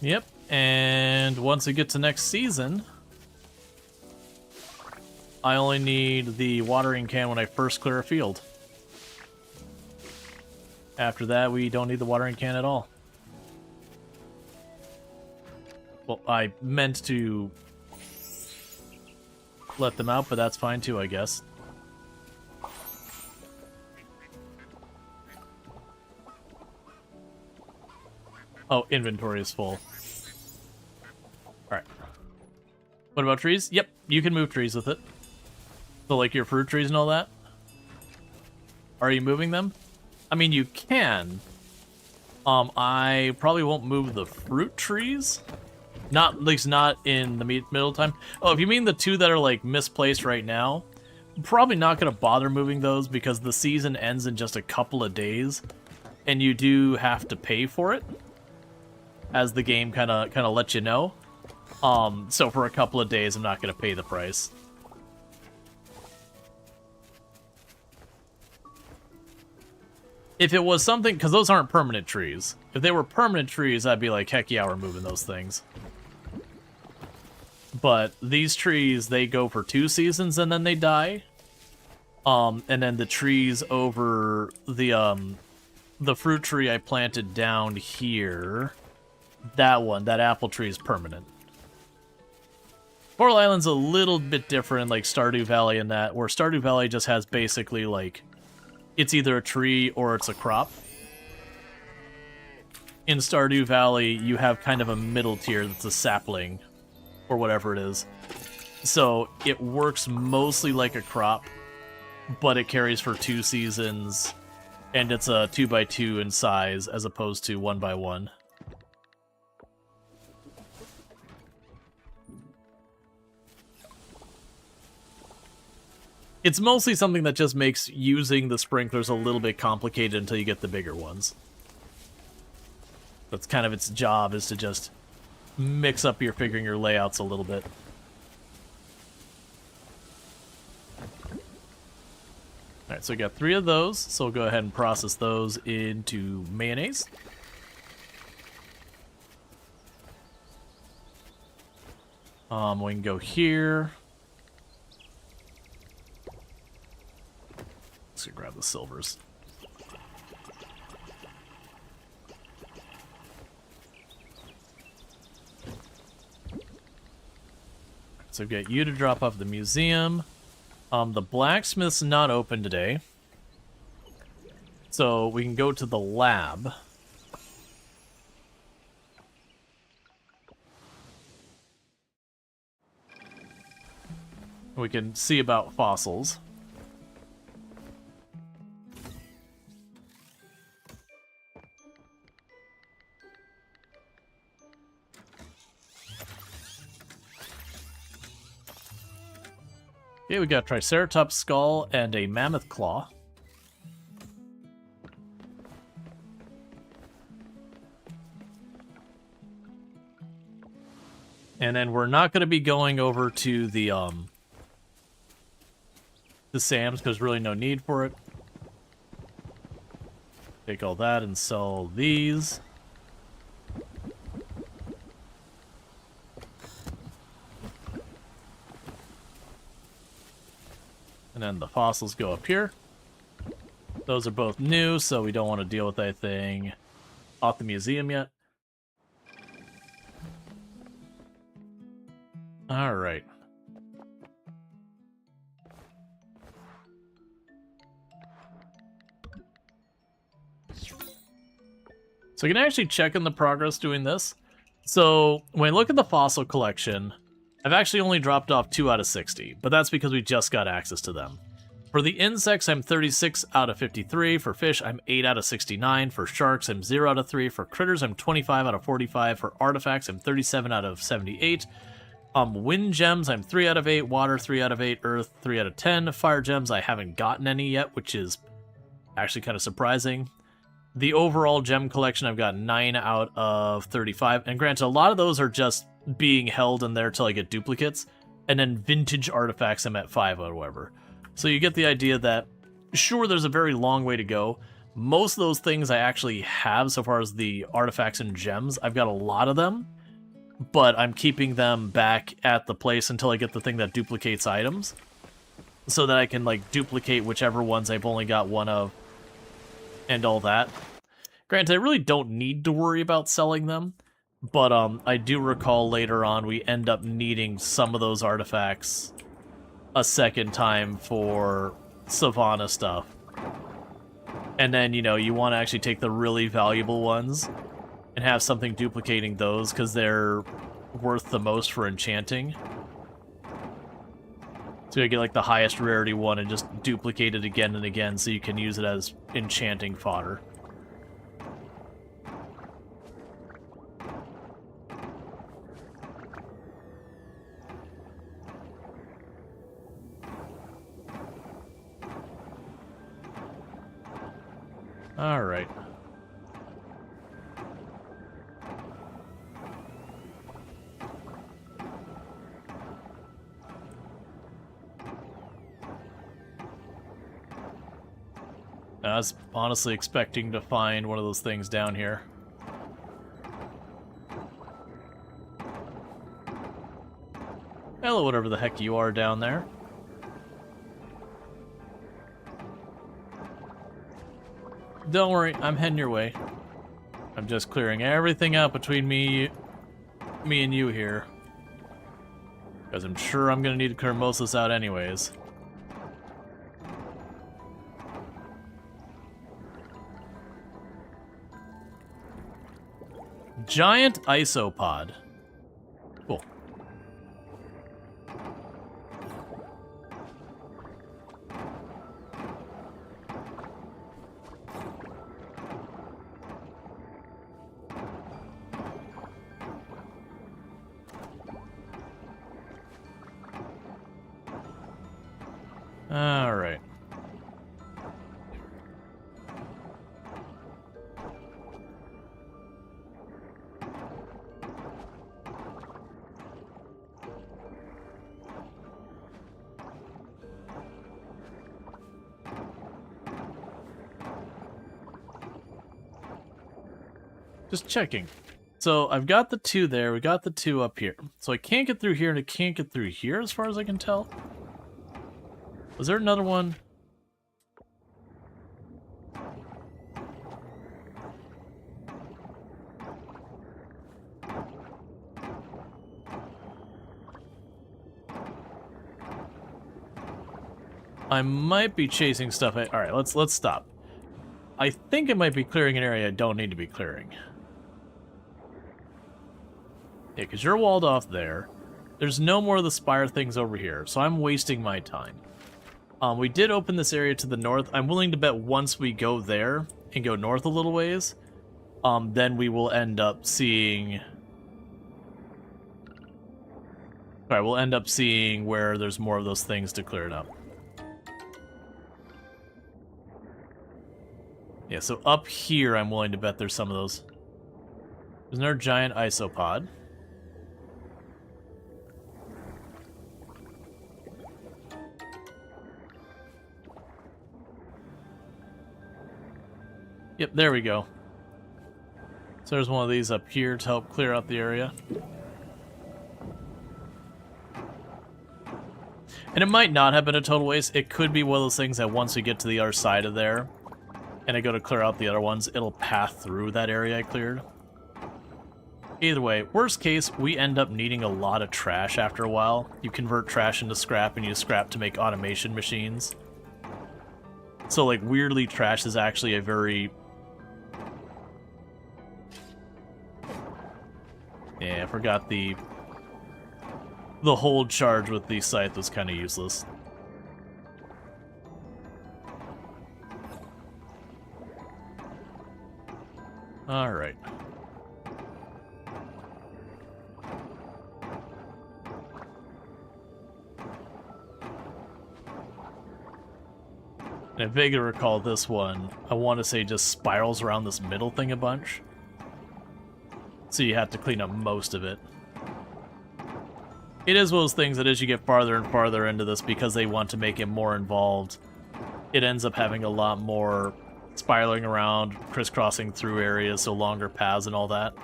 Yep, and once we get to next season, I only need the watering can when I first clear a field. After that, we don't need the watering can at all. Well, I meant to let them out, but that's fine too, I guess. Oh, inventory is full. Alright. What about trees? Yep, you can move trees with it. So like your fruit trees and all that? Are you moving them? I mean, you can. I probably won't move the fruit trees. Not, at least not in the middle time. Oh, if you mean the two that are like misplaced right now, I'm probably not going to bother moving those because the season ends in just a couple of days. And you do have to pay for it, as the game kind of lets you know. So for a couple of days, I'm not going to pay the price. If it was something, because those aren't permanent trees. If they were permanent trees, I'd be like, heck yeah, we're moving those things. But these trees, they go for 2 seasons and then they die. And then the trees over the fruit tree I planted down here, That one, that apple tree is permanent. Coral Island's a little bit different, like Stardew Valley in that, where Stardew Valley just has basically, like, it's either a tree or it's a crop. In Stardew Valley, you have kind of a middle tier that's a sapling, or whatever it is. So it works mostly like a crop, but it carries for 2 seasons, and it's a 2x2 in size as opposed to 1x1. It's mostly something that just makes using the sprinklers a little bit complicated until you get the bigger ones. That's kind of its job, is to just mix up your figuring your layouts a little bit. Alright, so we got 3 of those, so we'll go ahead and process those into mayonnaise. We can go here. Let's go grab the silvers. So we've got you to drop off at the museum. The blacksmith's not open today. So we can go to the lab. We can see about fossils. Okay, we got a Triceratops skull and a mammoth claw. And then we're not going to be going over to the Sam's, because there's really no need for it. Take all that and sell these. And then the fossils go up here. Those are both new, so we don't want to deal with anything off the museum yet. Alright. So you can actually check in the progress doing this. So when I look at the fossil collection, I've actually only dropped off 2 out of 60, but that's because we just got access to them. For the insects, I'm 36 out of 53. For fish, I'm 8 out of 69. For sharks, I'm 0 out of 3. For critters, I'm 25 out of 45. For artifacts, I'm 37 out of 78. Wind gems, I'm 3 out of 8. Water, 3 out of 8. Earth, 3 out of 10. Fire gems, I haven't gotten any yet, which is actually kind of surprising. The overall gem collection, I've got 9 out of 35. And granted, a lot of those are just being held in there till I get duplicates. And then vintage artifacts, I'm at 5 or whatever. So you get the idea that, sure, there's a very long way to go. Most of those things I actually have, so far as the artifacts and gems. I've got a lot of them, but I'm keeping them back at the place until I get the thing that duplicates items, so that I can, like, duplicate whichever ones I've only got one of, and all that. Granted, I really don't need to worry about selling them, but I do recall later on we end up needing some of those artifacts a second time for Savannah stuff. And then, you know, you want to actually take the really valuable ones and have something duplicating those, because they're worth the most for enchanting. So you get, like, the highest rarity one and just duplicate it again and again so you can use it as enchanting fodder. Alright. I was honestly expecting to find one of those things down here. Hello, whatever the heck you are down there. Don't worry, I'm heading your way. I'm just clearing everything out between me and you here. Because I'm sure I'm going to need to clear most of this out anyways. Giant isopod. Cool. All right. Just checking. So I've got the 2 there, we got the 2 up here. So I can't get through here and I can't get through here as far as I can tell. Was there another one? I might be chasing stuff. Alright, let's stop. I think it might be clearing an area I don't need to be clearing. Yeah, because you're walled off there. There's no more of the spire things over here, so I'm wasting my time. We did open this area to the north. I'm willing to bet once we go there and go north a little ways, then we will end up seeing... Alright, we'll end up seeing where there's more of those things to clear it up. Yeah, so up here I'm willing to bet there's some of those. There's another giant isopod. Yep, there we go. So there's one of these up here to help clear out the area. And it might not have been a total waste. It could be one of those things that once we get to the other side of there, and I go to clear out the other ones, it'll path through that area I cleared. Either way, worst case, we end up needing a lot of trash after a while. You convert trash into scrap and use scrap to make automation machines. So, like, weirdly, trash is actually a very... Yeah, I forgot the hold charge with the scythe was kind of useless. Alright. And I vaguely recall this one, I want to say just spirals around this middle thing a bunch. So you have to clean up most of it. It is one of those things that as you get farther and farther into this, because they want to make it more involved, it ends up having a lot more spiraling around, crisscrossing through areas, so longer paths and all that.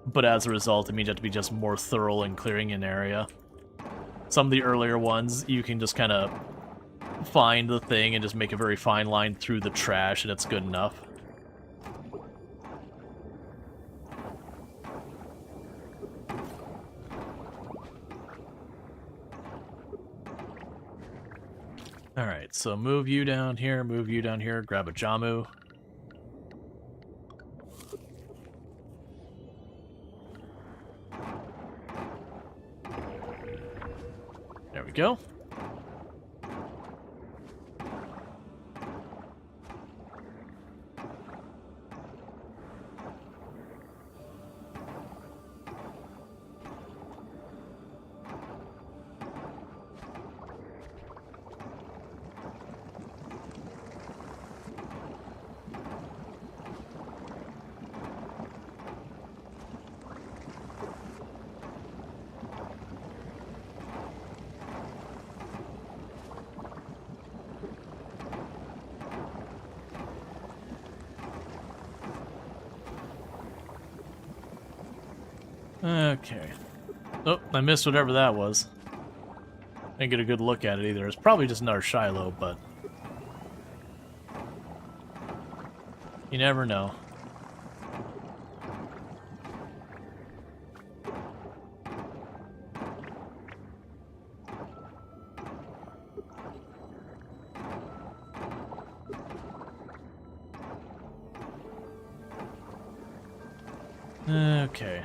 But as a result, it means you have to be just more thorough in clearing an area. Some of the earlier ones, you can just kind of find the thing and just make a very fine line through the trash, and it's good enough. Alright, so move you down here, grab a Jamu. There we go. Okay. Oh, I missed whatever that was. Didn't get a good look at it either. It's probably just another Shiloh, but you never know. Okay.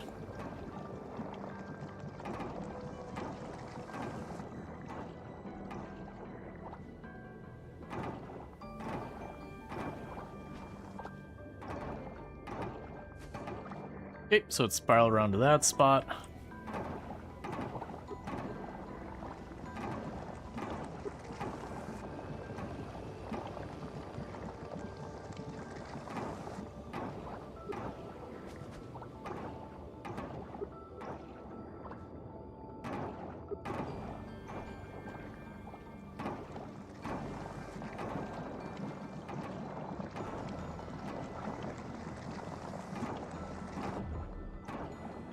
Okay, so it's spiraled around to that spot.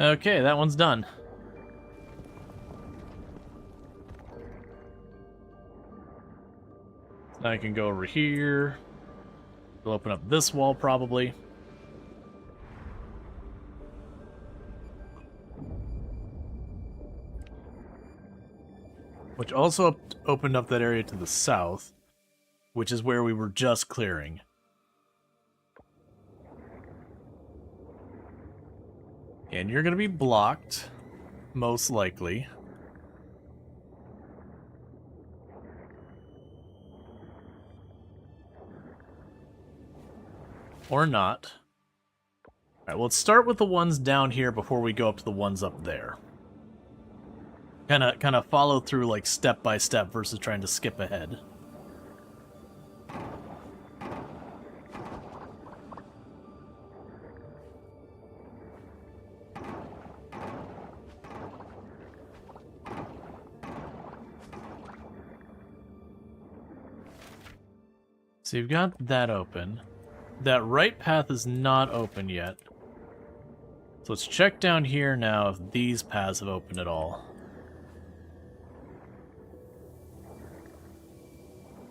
Okay, that one's done. Now I can go over here. We'll open up this wall, probably. Which also opened up that area to the south, which is where we were just clearing. And you're going to be blocked, most likely. Or not. Alright, well, let's start with the ones down here before we go up to the ones up there. Kind of follow through, like, step by step versus trying to skip ahead. So you've got that open. That right path is not open yet. So let's check down here now if these paths have opened at all.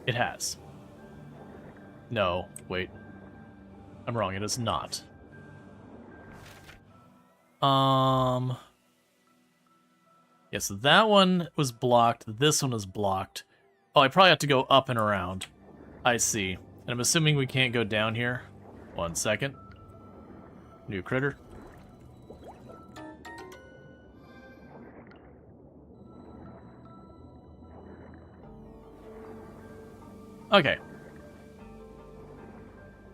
It has. No, wait. I'm wrong, it is not. Yeah, so that one was blocked, this one is blocked. Oh, I probably have to go up and around. I see. And I'm assuming we can't go down here. 1 second. New critter. Okay.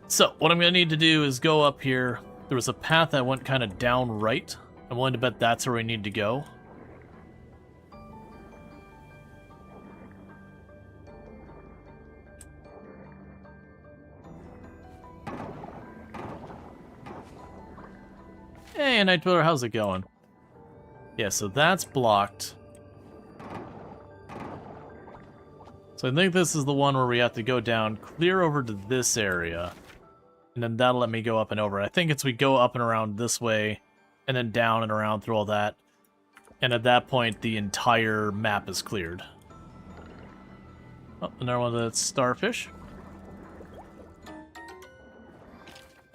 So, what I'm going to need to do is go up here. There was a path that went kind of down right. I'm willing to bet that's where we need to go. Hey, Night Dweller, how's it going? Yeah, so that's blocked. So I think this is the one where we have to go down, clear over to this area, and then that'll let me go up and over. I think it's we go up and around this way, and then down and around through all that. And at that point, the entire map is cleared. Oh, another one that's starfish.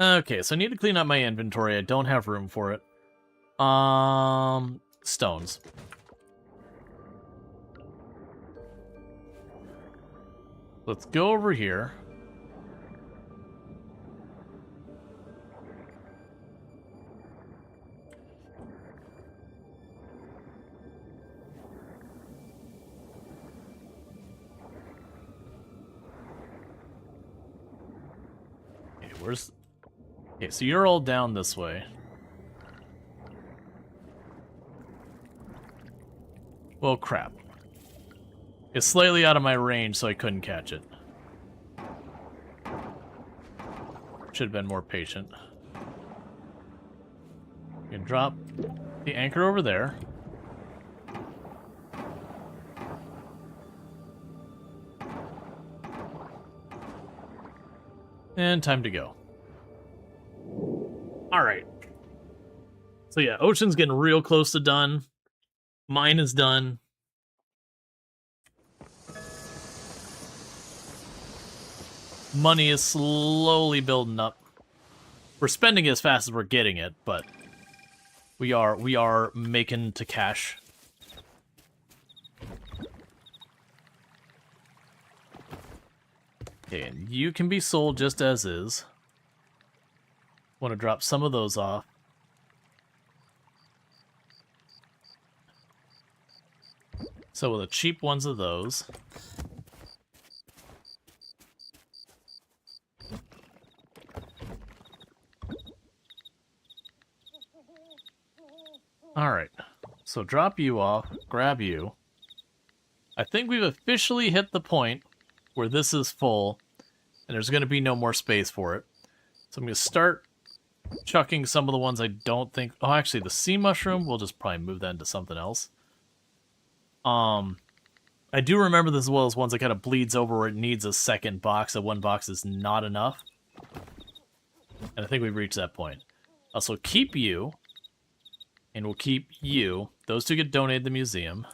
Okay, so I need to clean up my inventory. I don't have room for it. Stones. Let's go over here. Okay, where's... Okay, so you're all down this way. Well, crap. It's slightly out of my range, so I couldn't catch it. Should have been more patient. You can drop the anchor over there. And time to go. Alright. So yeah, Ocean's getting real close to done. Mine is done. Money is slowly building up. We're spending it as fast as we're getting it, but we are making to cash. Okay, and you can be sold just as is. Want to drop some of those off. So with the cheap ones of those. Alright. So drop you off, grab you. I think we've officially hit the point where this is full, and there's going to be no more space for it. So I'm going to start chucking some of the ones I don't think... Oh, actually, the sea mushroom, we'll just probably move that into something else. I do remember this as well as ones that kind of bleeds over where it needs a second box, that one box is not enough. And I think we've reached that point. Also, keep you, and we'll keep you. Those two get donated to the museum.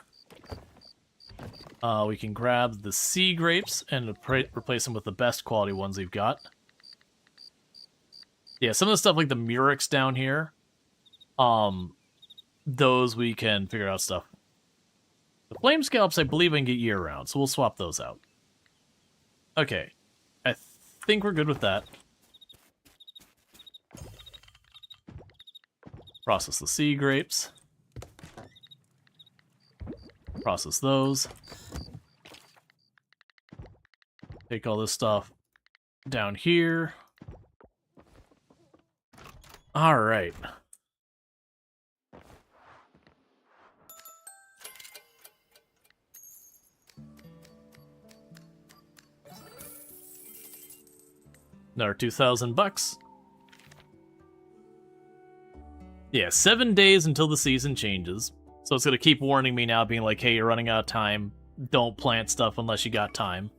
We can grab the sea grapes and replace them with the best quality ones we've got. Yeah, some of the stuff like the murex down here, those we can figure out stuff. The flame scallops, I believe I can get year-round, so we'll swap those out. Okay, I think we're good with that. Process the sea grapes. Process those. Take all this stuff down here. All right. Another $2,000. Yeah, 7 days until the season changes. So it's going to keep warning me now, being like, hey, you're running out of time. Don't plant stuff unless you got time.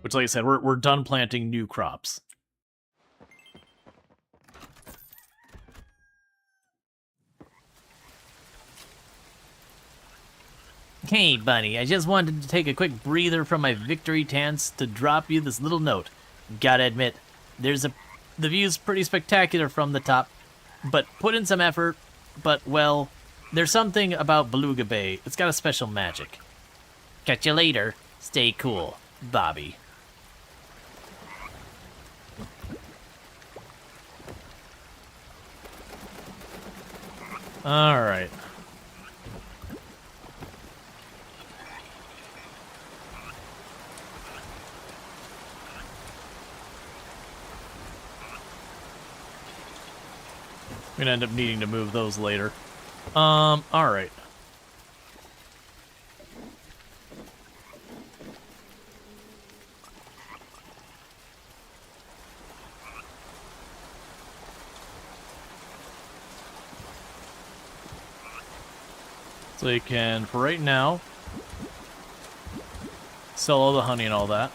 Which, like I said, we're done planting new crops. Hey, Bunny, I just wanted to take a quick breather from my victory dance to drop you this little note. Gotta admit, the view's pretty spectacular from the top, but put in some effort, but, well, there's something about Beluga Bay. It's got a special magic. Catch you later. Stay cool, Bobby. All right. I'm gonna end up needing to move those later. All right. So you can, for right now, sell all the honey and all that.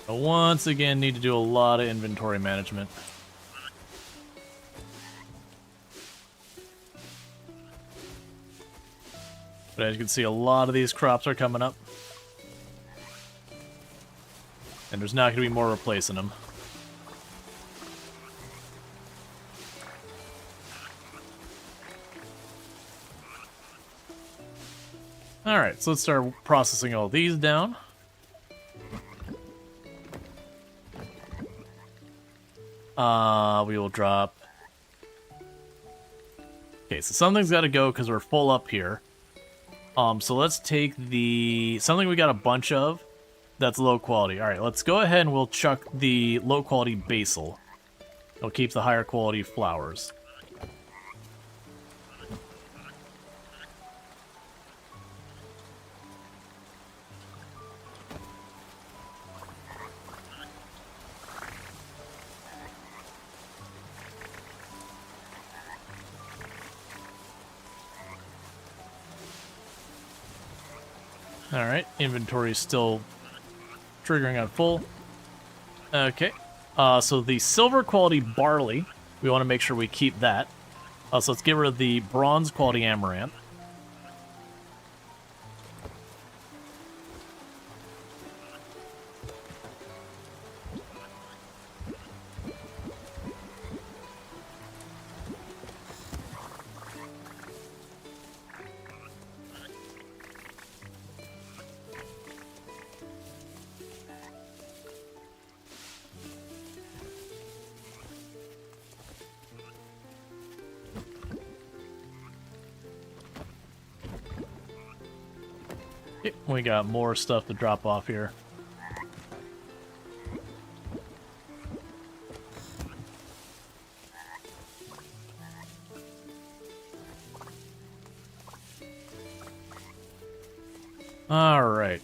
I once again need to do a lot of inventory management. But as you can see, a lot of these crops are coming up. And there's not going to be more replacing them. Alright, so let's start processing all these down. We will drop... Okay, so something's got to go because we're full up here. So let's take the... Something we got a bunch of that's low quality. Alright, let's go ahead and we'll chuck the low quality basil. We'll keep the higher quality flowers. Alright, inventory is still triggering on full. Okay, so the silver quality barley, we want to make sure we keep that. So let's get rid of the bronze quality amaranth. We got more stuff to drop off here. All right.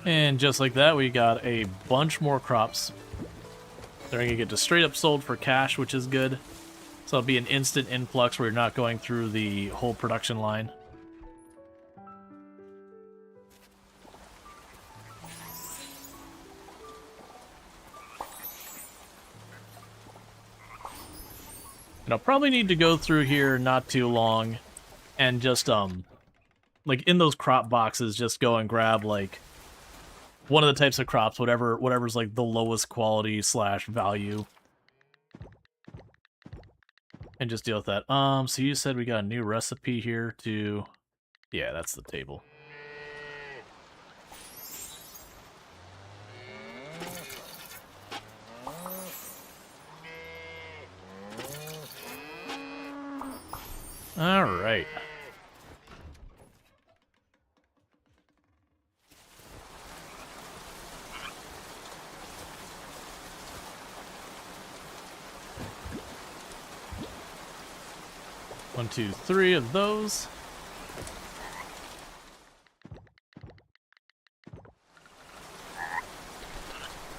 And just like that, we got a bunch more crops. They're going to get just straight up sold for cash, which is good. So it'll be an instant influx where you're not going through the whole production line. And I'll probably need to go through here not too long and just, like, in those crop boxes, just go and grab, like, one of the types of crops, whatever's, like, the lowest quality / value. And just deal with that. So you said we got a new recipe here to... Yeah, that's the table. All right. One, two, three of those.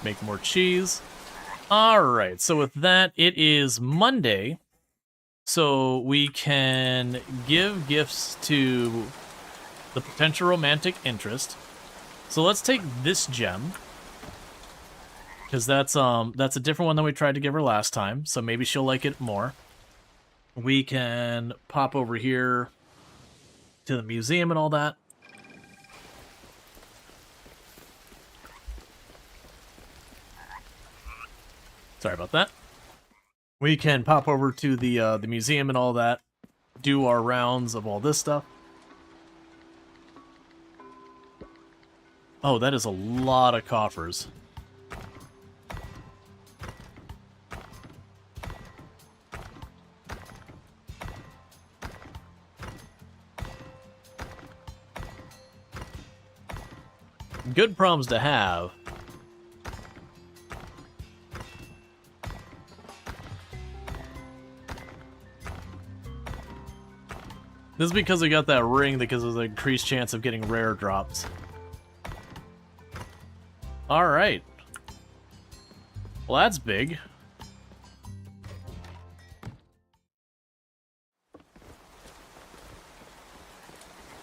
Make more cheese. All right, so with that, it is Monday. So we can give gifts to the potential romantic interest. So let's take this gem, because that's a different one than we tried to give her last time. So maybe she'll like it more. We can pop over here to the museum and all that. Sorry about that. We can pop over to the museum and all that, do our rounds of all this stuff. Oh, that is a lot of coffers. Good problems to have. This is because we got that ring, because there's an increased chance of getting rare drops. Alright. Well, that's big.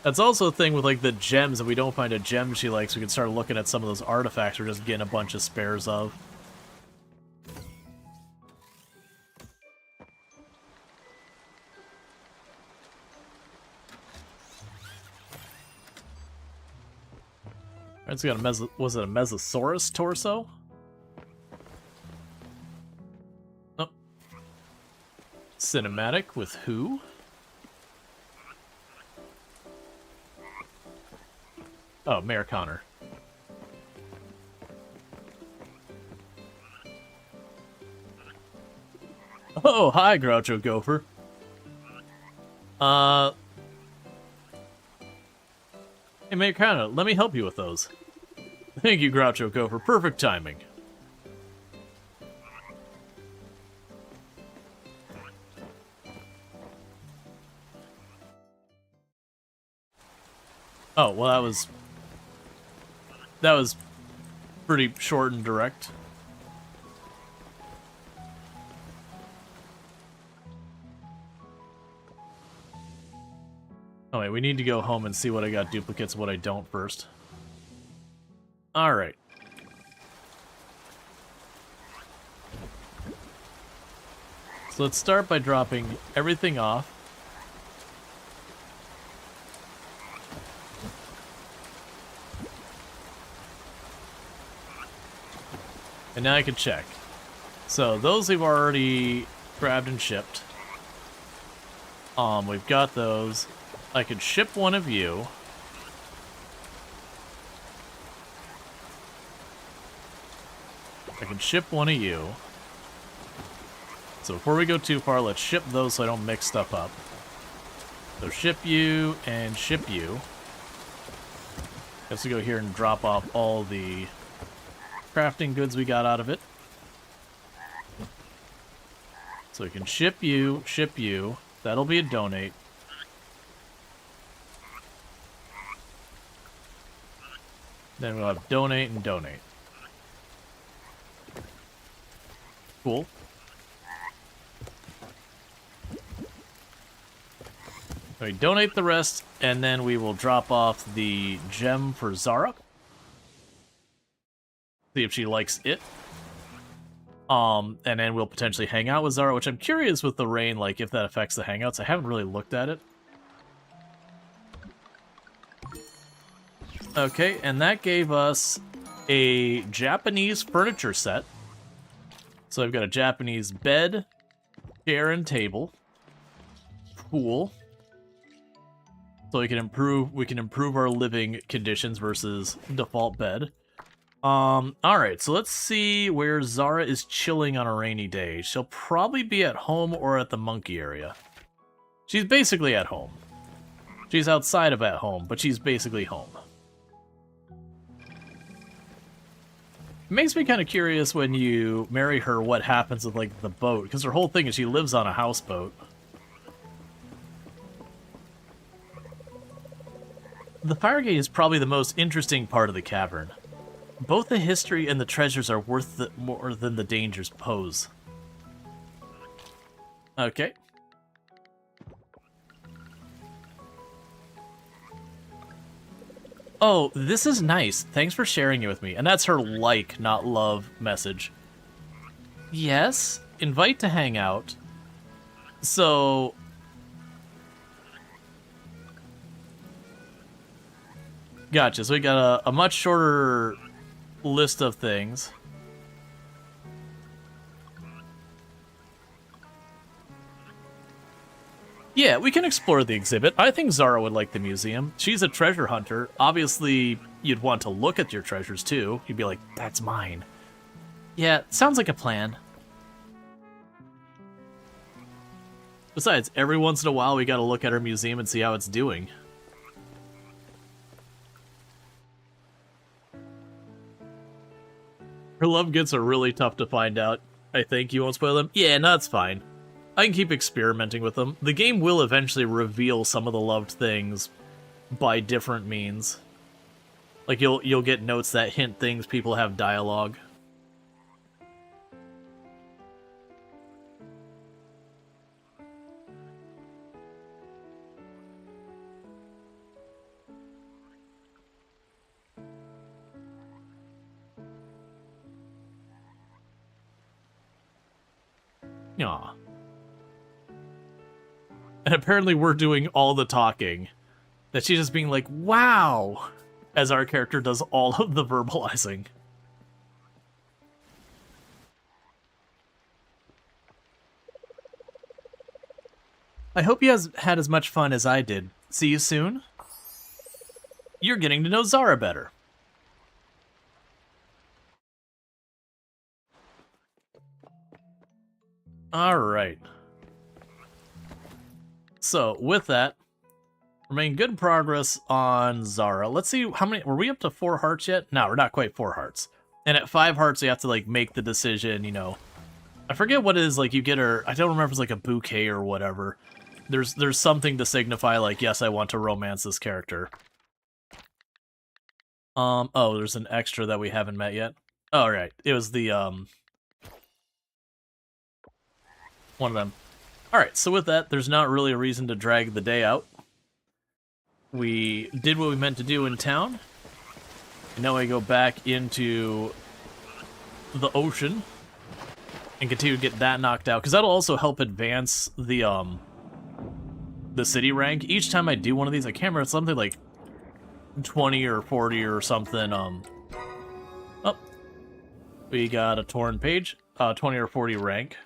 That's also a thing with, like, the gems. If we don't find a gem she likes, we can start looking at some of those artifacts we're just getting a bunch of spares of. Alright, so we got a was it a Mesosaurus torso? Oh. Cinematic with who? Oh, Mayor Connor. Oh, hi, Groucho Gopher. Hey, Mayor Connor, let me help you with those. Thank you, Groucho Gopher. Perfect timing. Oh, well, that was pretty short and direct. Oh wait, we need to go home and see what I got duplicates and what I don't first. Alright. So let's start by dropping everything off. And now I can check. So those we've already grabbed and shipped. We've got those. I could ship one of you. I can ship one of you. So before we go too far, let's ship those so I don't mix stuff up. So ship you and ship you. Let's go here and drop off all the crafting goods we got out of it. So we can ship you. That'll be a donate. Then we'll have donate and donate. Cool. We donate the rest, and then we will drop off the gem for Zara. See if she likes it. And then we'll potentially hang out with Zara, which I'm curious with the rain, like, if that affects the hangouts. I haven't really looked at it. Okay, and that gave us a Japanese furniture set. So I've got a Japanese bed, chair, and table. Cool. So we can improve our living conditions versus default bed. Alright, so let's see where Zara is chilling on a rainy day. She'll probably be at home or at the monkey area. She's basically at home. She's outside of at home, but she's basically home. It makes me kind of curious when you marry her what happens with, like, the boat, because her whole thing is she lives on a houseboat. The fire gate is probably the most interesting part of the cavern. Both the history and the treasures are worth more than the dangers pose. Okay. Oh, this is nice. Thanks for sharing it with me. And that's her like, not love message. Yes, invite to hang out. So... Gotcha, so we got a much shorter list of things. Yeah, we can explore the exhibit. I think Zara would like the museum. She's a treasure hunter. Obviously, you'd want to look at your treasures, too. You'd be like, that's mine. Yeah, sounds like a plan. Besides, every once in a while, we gotta look at our museum and see how it's doing. Her love gifts are really tough to find out. I think you won't spoil them? Yeah, no, that's fine. I can keep experimenting with them. The game will eventually reveal some of the loved things by different means. Like, you'll get notes that hint things people have dialogue. Aw. And apparently we're doing all the talking. That she's just being like, wow! As our character does all of the verbalizing. I hope you had as much fun as I did. See you soon? You're getting to know Zara better. Alright. So, with that, we're making good progress on Zara. Let's see how many... Were we up to 4 hearts yet? No, we're not quite 4 hearts. And at 5 hearts, you have to, like, make the decision, you know. I forget what it is, like, you get her... I don't remember if it's, like, a bouquet or whatever. There's something to signify, like, yes, I want to romance this character. Oh, there's an extra that we haven't met yet. Oh, right. It was the, one of them. Alright, so with that, there's not really a reason to drag the day out. We did what we meant to do in town. And now we go back into the ocean and continue to get that knocked out, because that'll also help advance the city rank. Each time I do one of these, I can't remember, it's something like 20 or 40 or something. Oh, we got a torn page, 20 or 40 rank.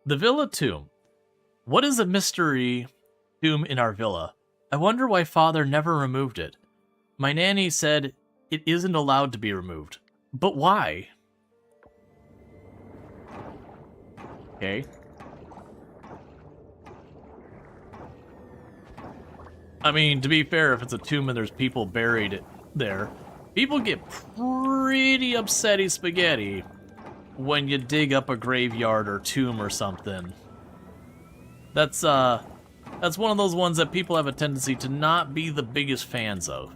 The Villa Tomb. What is a mystery tomb in our villa? I wonder why Father never removed it. My nanny said it isn't allowed to be removed. But why? Okay. I mean, to be fair, if it's a tomb and there's people buried there, people get pretty upsetty spaghetti when you dig up a graveyard or tomb or something. That's one of those ones that people have a tendency to not be the biggest fans of.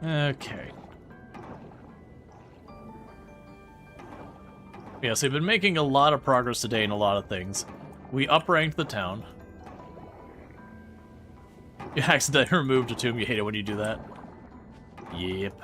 Okay. Yes, we've been making a lot of progress today in a lot of things. We upranked the town. You accidentally removed a tomb. You hate it when you do that. Yep.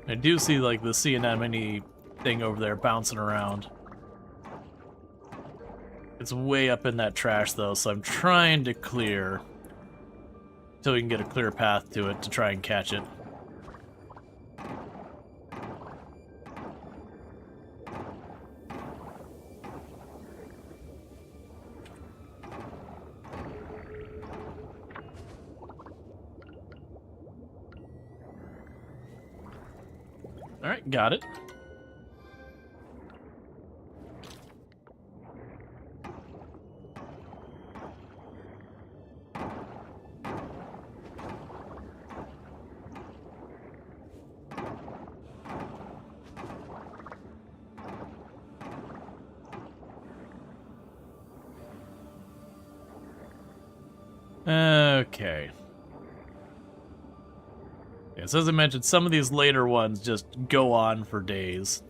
I do see, like, the sea anemone thing over there bouncing around. It's way up in that trash, though, so I'm trying to clear until we can get a clear path to it to try and catch it. Alright, got it. Okay. Yeah, so as I mentioned, some of these later ones just go on for days.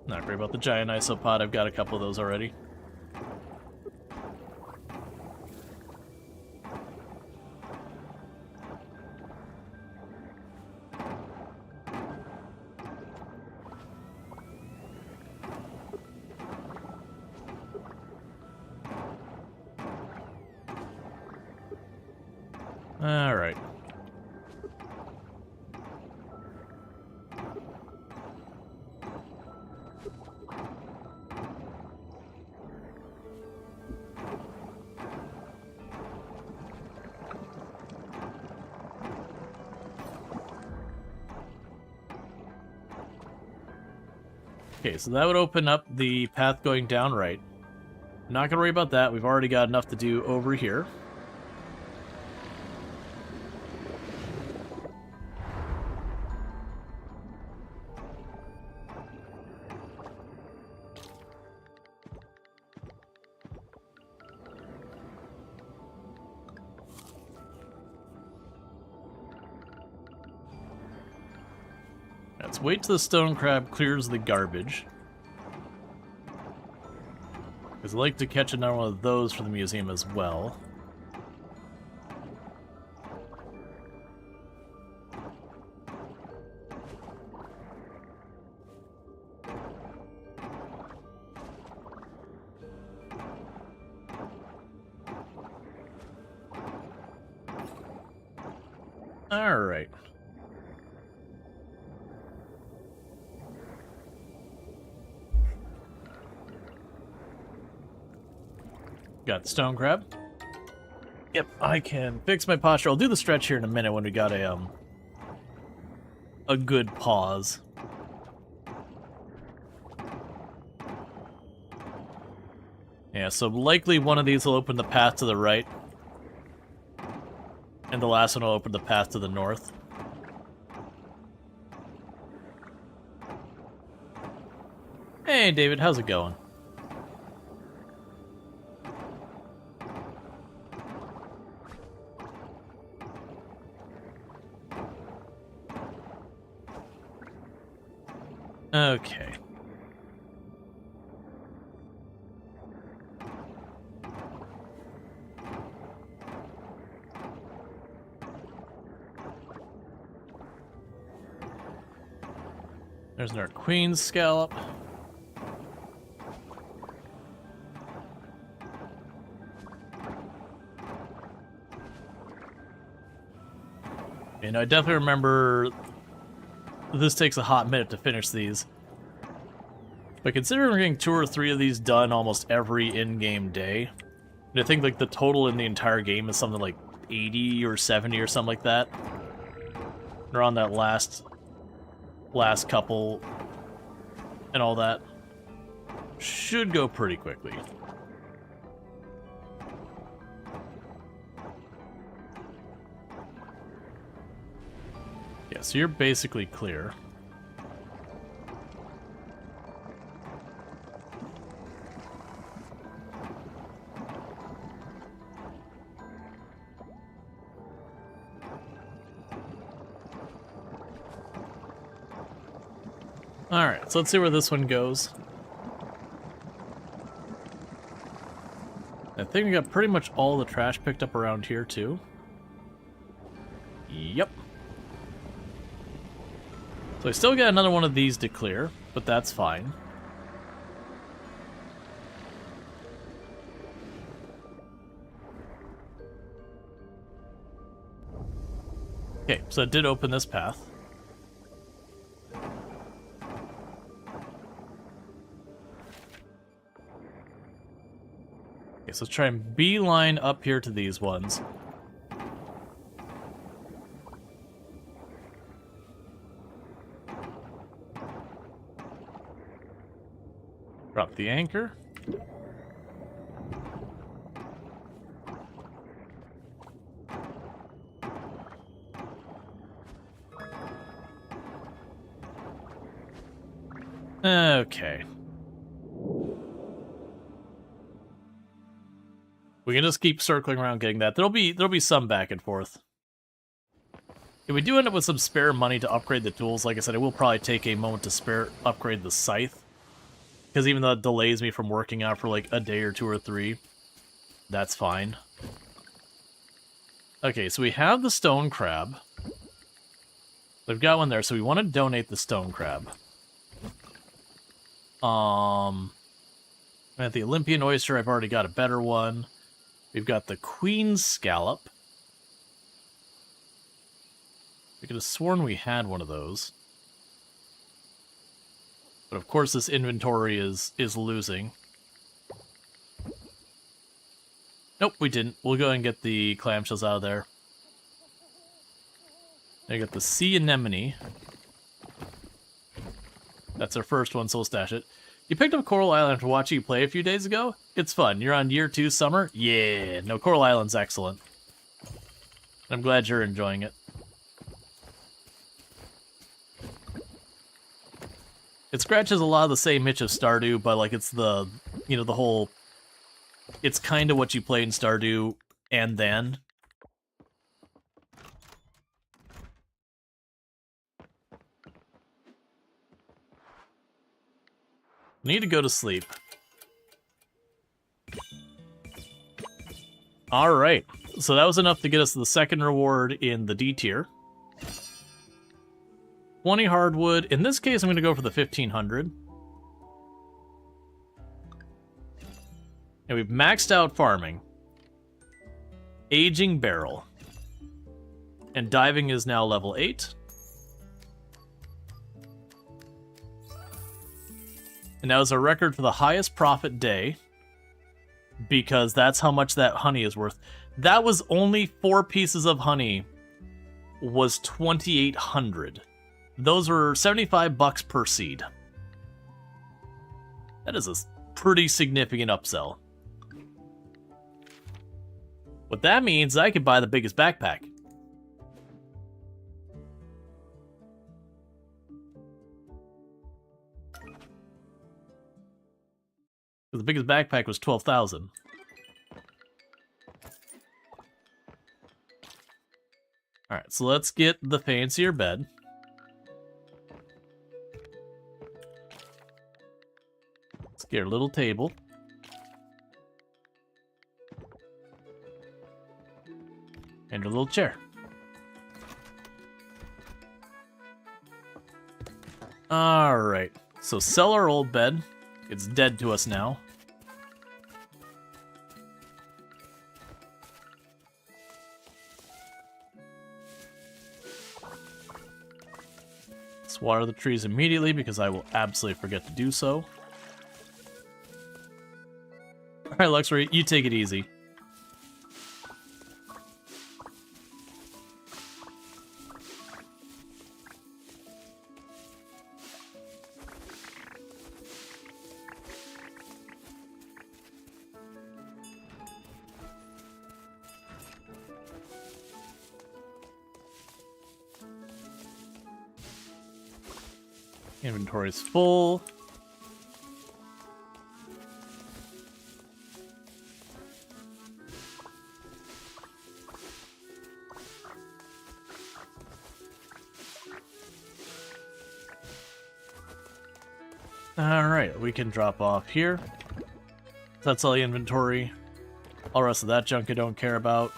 Not great about the giant isopod. I've got a couple of those already. All right. Okay, so that would open up the path going down right. Not gonna worry about that. We've already got enough to do over here. Let's wait till the stone crab clears the garbage. Because I'd like to catch another one of those for the museum as well. All right. Got the stone crab. Yep, I can fix my posture. I'll do the stretch here in a minute when we got a good pause. Yeah, so likely one of these will open the path to the right. And the last one will open the path to the north. Hey, David, how's it going? Okay. There's our queen's scallop. And I definitely remember this takes a hot minute to finish these. But considering we're getting 2 or 3 of these done almost every in-game day, and I think like the total in the entire game is something like 80 or 70 or something like that. We're on that last couple and all that. Should go pretty quickly. Yeah, so you're basically clear. Alright, so let's see where this one goes. I think we got pretty much all the trash picked up around here, too. Yep. So I still got another one of these to clear, but that's fine. Okay, so it did open this path. Okay, so let's try and beeline up here to these ones. Drop the anchor. Okay. We can just keep circling around getting that. There'll be some back and forth. If we do end up with some spare money to upgrade the tools, like I said, I will probably take a moment to upgrade the scythe. Because even though it delays me from working out for like a day or 2 or 3, that's fine. Okay, so we have the stone crab. We've got one there, so we want to donate the stone crab. At the Olympian oyster, I've already got a better one. We've got the queen's scallop. I could have sworn we had one of those. But of course this inventory is losing. Nope, we didn't. We'll go ahead and get the clamshells out of there. I got the sea anemone. That's our first one, so we'll stash it. You picked up Coral Island after watching you play a few days ago? It's fun. You're on year 2 summer? Yeah, no, Coral Island's excellent. I'm glad you're enjoying it. It scratches a lot of the same itch of Stardew, but like it's the, you know, the whole, it's kind of what you play in Stardew and then. Need to go to sleep. Alright, so that was enough to get us the second reward in the D tier. 20 hardwood. In this case, I'm going to go for the 1500. And we've maxed out farming. Aging barrel. And diving is now level 8. And that was a record for the highest profit day. Because that's how much that honey is worth. That was only 4 pieces of honey. Was 2,800. Those were $75 per seed. That is a pretty significant upsell. What that means is I could buy the biggest backpack. The biggest backpack was 12,000. Alright, so let's get the fancier bed. Let's get a little table. And a little chair. Alright, so sell our old bed. It's dead to us now. Let's water the trees immediately because I will absolutely forget to do so. Alright, Luxury, you take it easy. Inventory's full. Alright, we can drop off here. That's all the inventory. All the rest of that junk I don't care about.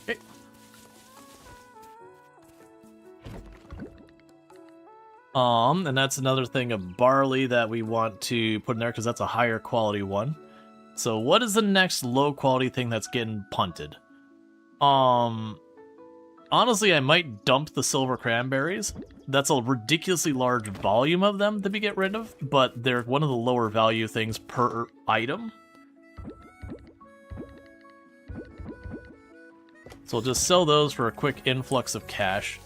Okay. And that's another thing of barley that we want to put in there because that's a higher quality one. So what is the next low quality thing that's getting punted? Honestly, I might dump the silver cranberries. That's a ridiculously large volume of them to be get rid of, but they're one of the lower value things per item. So we'll just sell those for a quick influx of cash.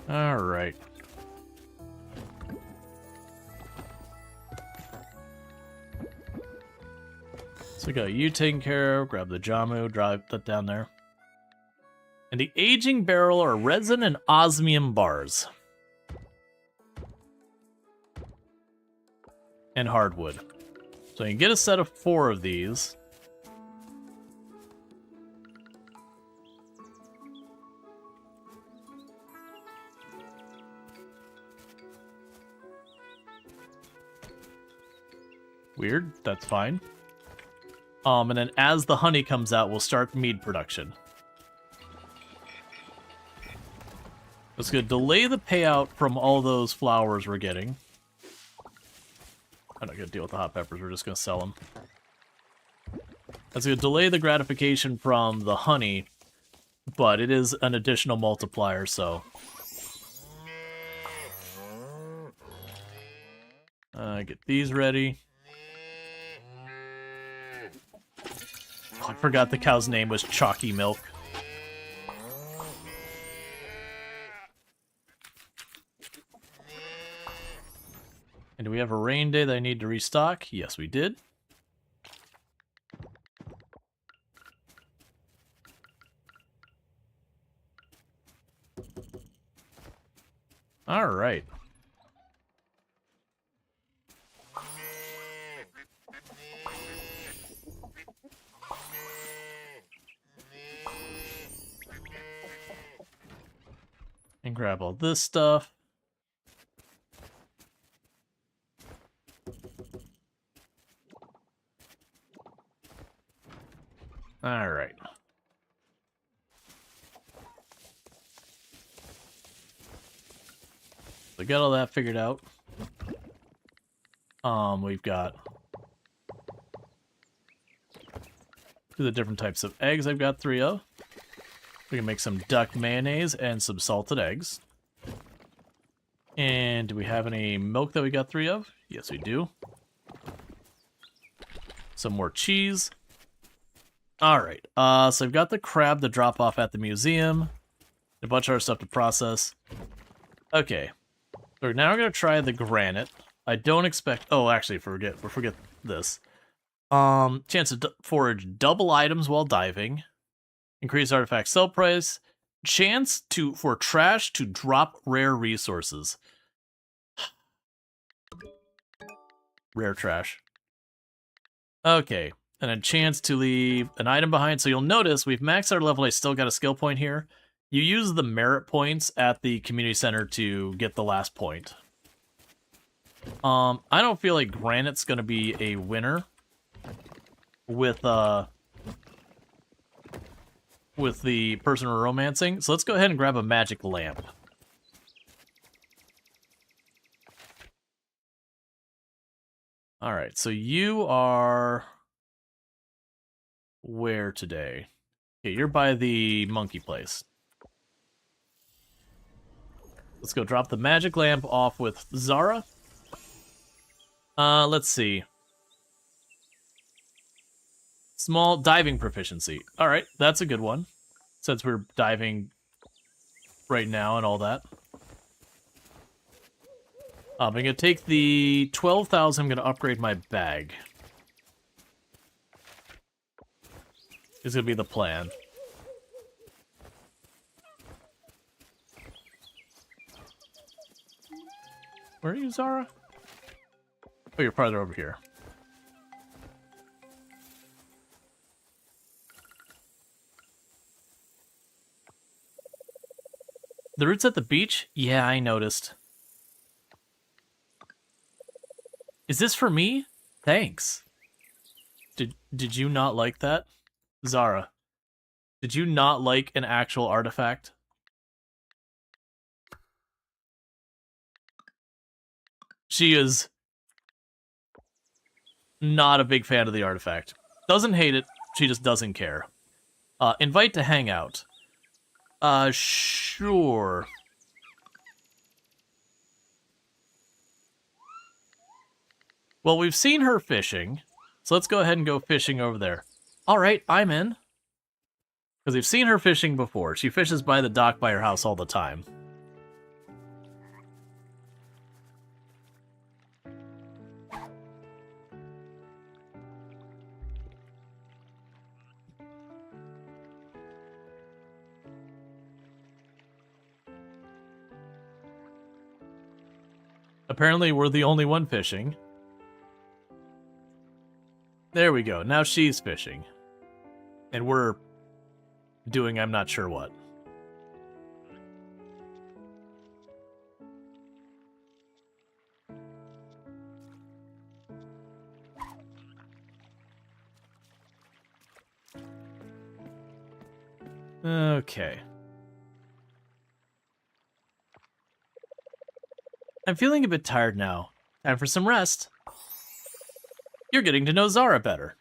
All right. So we got you taken care of. Grab the Jamu, drive that down there. And the aging barrel are resin and osmium bars. And hardwood. So you can get a set of 4 of these. Weird, that's fine. And then as the honey comes out, we'll start mead production. That's gonna delay the payout from all those flowers we're getting. I'm not gonna deal with the hot peppers, we're just gonna sell them. That's gonna delay the gratification from the honey, but it is an additional multiplier, so... get these ready. Oh, I forgot the cow's name was Chalky Milk. And do we have a rain day that I need to restock? Yes, we did. All right. And grab all this stuff. All right. We got all that figured out. We've got 2 of the different types of eggs I've got 3 of. We can make some duck mayonnaise and some salted eggs. And do we have any milk that we got 3 of? Yes, we do. Some more cheese. Alright, so I've got the crab to drop off at the museum. A bunch of our stuff to process. Okay. So now we're going to try the granite. I don't expect... Oh, actually, forget this. Chance to forage double items while diving. Increase artifact sell price. Chance for trash to drop rare resources. Rare trash. Okay. And a chance to leave an item behind. So you'll notice we've maxed our level. I still got a skill point here. You use the merit points at the community center to get the last point. I don't feel like granite's going to be a winner with the person we're romancing. So let's go ahead and grab a magic lamp. All right, so you are where today? Okay, you're by the monkey place. Let's go drop the magic lamp off with Zara. Let's see. Small diving proficiency. All right, that's a good one. Since we're diving right now and all that. I'm going to take the 12,000. I'm going to upgrade my bag. Is going to be the plan. Where are you, Zara? Oh, you're farther over here. The root's at the beach? Yeah, I noticed. Is this for me? Thanks. Did you not like that? Zara, did you not like an actual artifact? She is not a big fan of the artifact. Doesn't hate it, she just doesn't care. Invite to hang out. Sure. Well, we've seen her fishing, so let's go ahead and go fishing over there. Alright, I'm in. Because we've seen her fishing before. She fishes by the dock by her house all the time. Apparently, we're the only one fishing. There we go. Now she's fishing. And we're doing I'm not sure what. Okay. I'm feeling a bit tired now. Time for some rest. You're getting to know Zara better.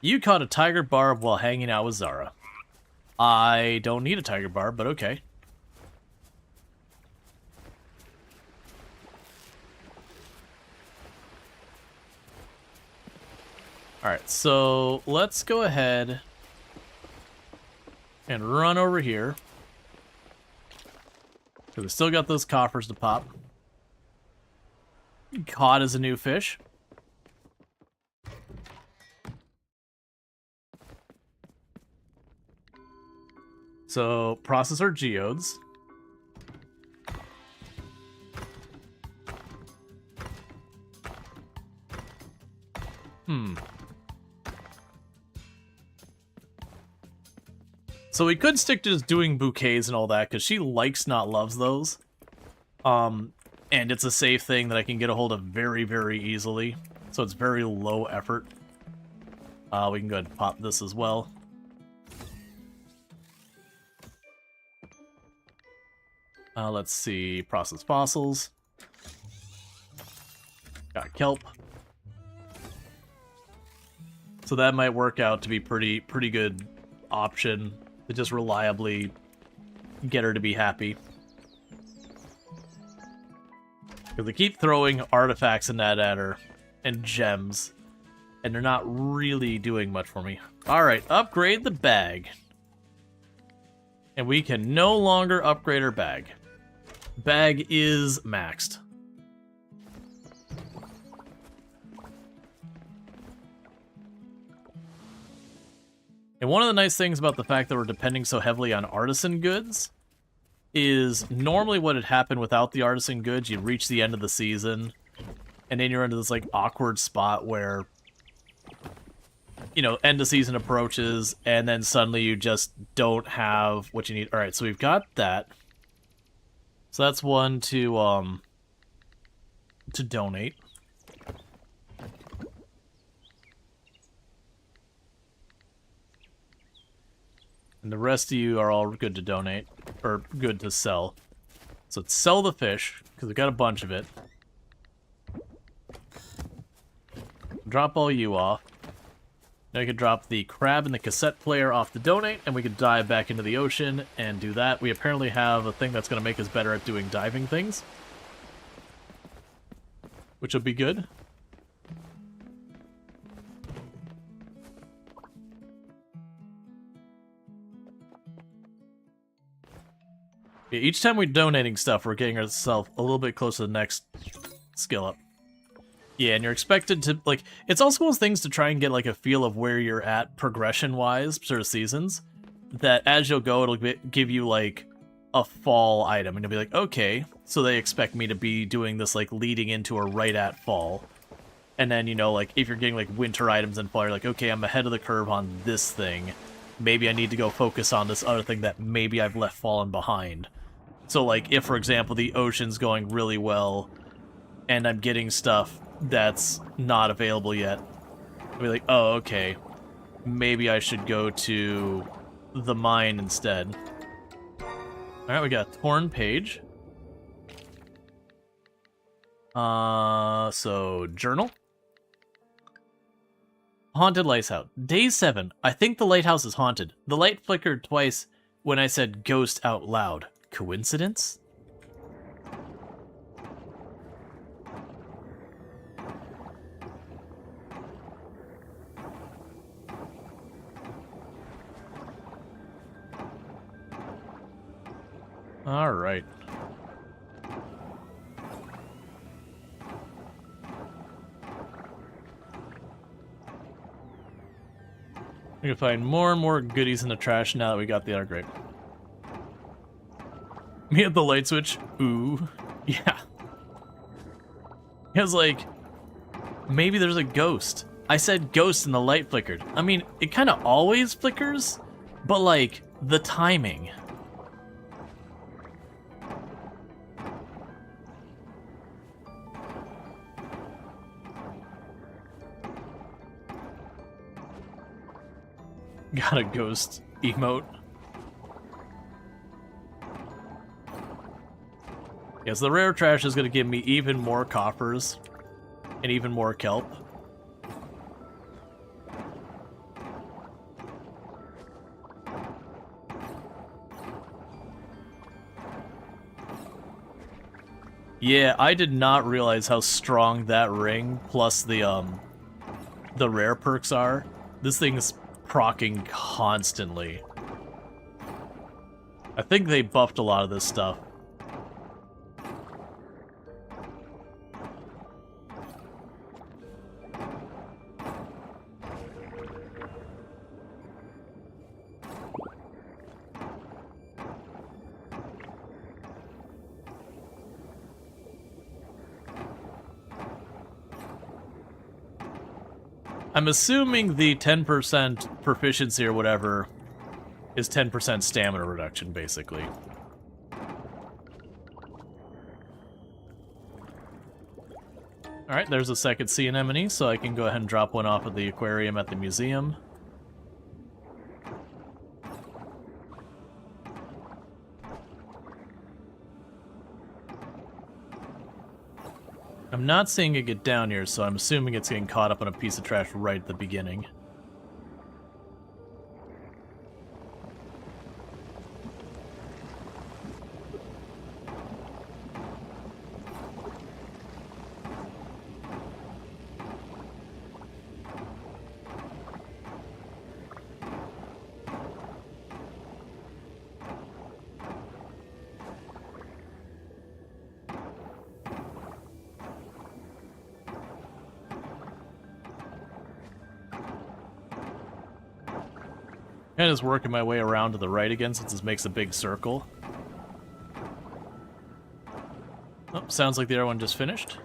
You caught a tiger barb while hanging out with Zara. I don't need a tiger barb, but okay. Alright, so let's go ahead and run over here. Because we still got those coffers to pop. Caught as a new fish. So, process our geodes. So we could stick to just doing bouquets and all that, because she likes not loves those. And it's a safe thing that I can get a hold of very, very easily. So it's very low effort. We can go ahead and pop this as well. Let's see, process fossils. Got kelp. So that might work out to be pretty good option to just reliably get her to be happy. Because they keep throwing artifacts and that at her, and gems and they're not really doing much for me. Alright, upgrade the bag. And we can no longer upgrade our bag. Bag is maxed. And one of the nice things about the fact that we're depending so heavily on artisan goods is normally what had happened without the artisan goods, you'd reach the end of the season, and then you're into this, like, awkward spot where, you know, end of season approaches, and then suddenly you just don't have what you need. Alright, so we've got that. So that's one to donate. And the rest of you are all good to donate, or good to sell. So let's sell the fish, because we got a bunch of it. Drop all you off. Now we could drop the crab and the cassette player off to donate, and we could dive back into the ocean and do that. We apparently have a thing that's going to make us better at doing diving things, which will be good. Yeah, each time we're donating stuff, we're getting ourselves a little bit closer to the next skill up. Yeah, and you're expected to, like, it's also one of those things to try and get, like, a feel of where you're at progression-wise, sort of seasons, that as you'll go, it'll give you, like, a fall item, and you'll be like, okay, so they expect me to be doing this, like, leading into or right at fall. And then, you know, like, if you're getting, like, winter items in fall, you're like, okay, I'm ahead of the curve on this thing. Maybe I need to go focus on this other thing that maybe I've left fallen behind. So, like, if, for example, the ocean's going really well, and I'm getting stuff that's not available yet, I'll be like, oh, okay, maybe I should go to the mine instead. Alright, we got a torn page. So, journal. Haunted lighthouse. Day 7. I think the lighthouse is haunted. The light flickered twice when I said ghost out loud. Coincidence? All right. We can find more and more goodies in the trash now that we got the other grape. Me at the light switch? Ooh. Yeah. It was like, maybe there's a ghost. I said ghost and the light flickered. I mean, it kind of always flickers, but like, the timing. Got a ghost emote. Yes, the rare trash is going to give me even more coppers and even more kelp. Yeah, I did not realize how strong that ring plus the rare perks are. This thing's procking constantly. I think they buffed a lot of this stuff. I'm assuming the 10% proficiency or whatever is 10% stamina reduction, basically. Alright, there's a second sea anemone, so I can go ahead and drop one off at the aquarium at the museum. I'm not seeing it get down here, so I'm assuming it's getting caught up on a piece of trash right at the beginning. And just working my way around to the right again since this makes a big circle. Oh, sounds like the other one just finished.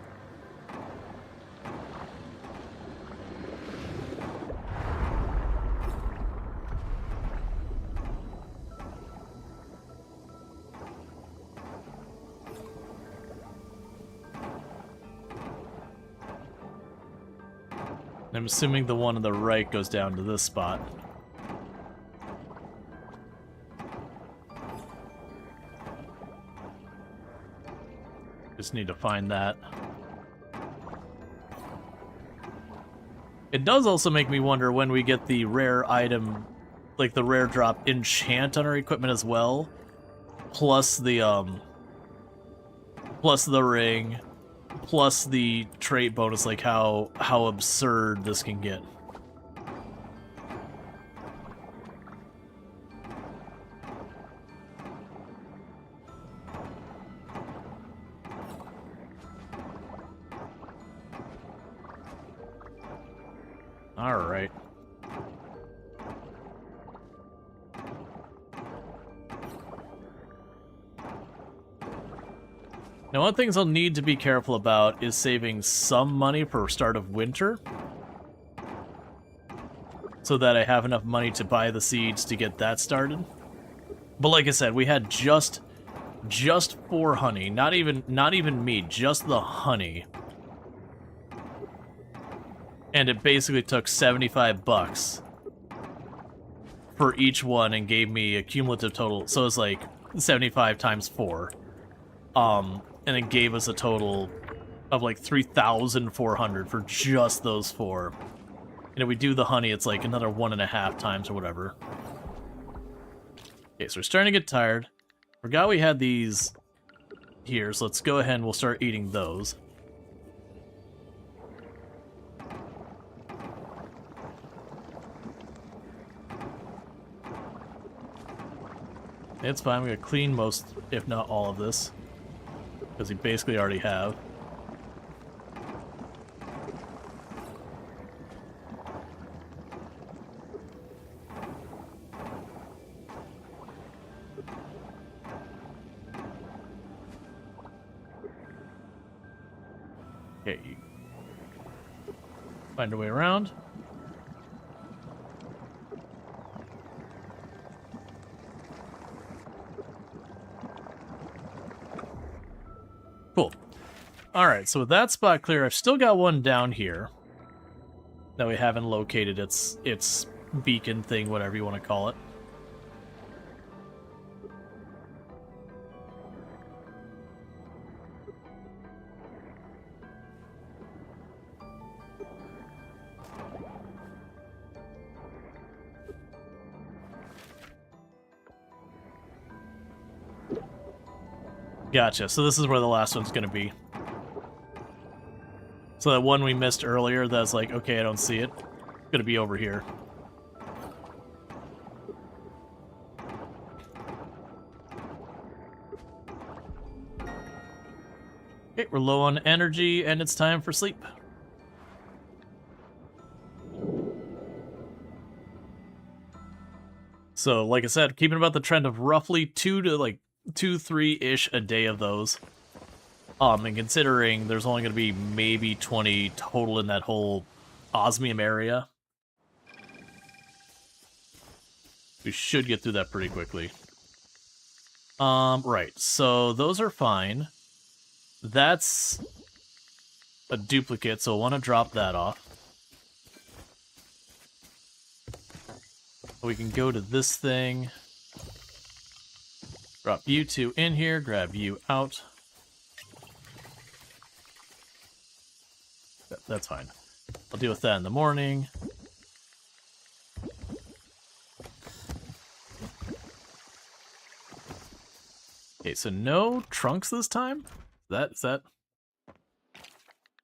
I'm assuming the one on the right goes down to this spot. Just need to find that. It does also make me wonder when we get the rare item, like the rare drop enchant on our equipment as well, plus the ring, plus the trait bonus, like how absurd this can get. All right. Now, one of the things I'll need to be careful about is saving some money for start of winter, so that I have enough money to buy the seeds to get that started. But like I said, we had just for honey, not even meat, just the honey. And it basically took 75 bucks for each one and gave me a cumulative total. So it's like 75 times 4. And it gave us a total of like 3,400 for just those 4. And if we do the honey, it's like another 1.5 times or whatever. Okay, so we're starting to get tired. Forgot we had these here, so let's go ahead and we'll start eating those. It's fine, we gotta clean most, if not all of this. Because we basically already have. Okay. Find a way around. Cool. Alright, so with that spot clear, I've still got one down here that we haven't located its beacon thing, whatever you want to call it. Gotcha, so this is where the last one's gonna be. So that one we missed earlier, that's like, okay, I don't see it. It's gonna be over here. Okay, we're low on energy, and it's time for sleep. So, like I said, keeping about the trend of roughly 3-ish a day of those. And considering there's only going to be maybe 20 total in that whole osmium area, we should get through that pretty quickly. Right, so those are fine. That's a duplicate, so I want to drop that off. We can go to this thing. Drop you two in here, grab you out. That's fine. I'll deal with that in the morning. Okay, so no trunks this time? Is that?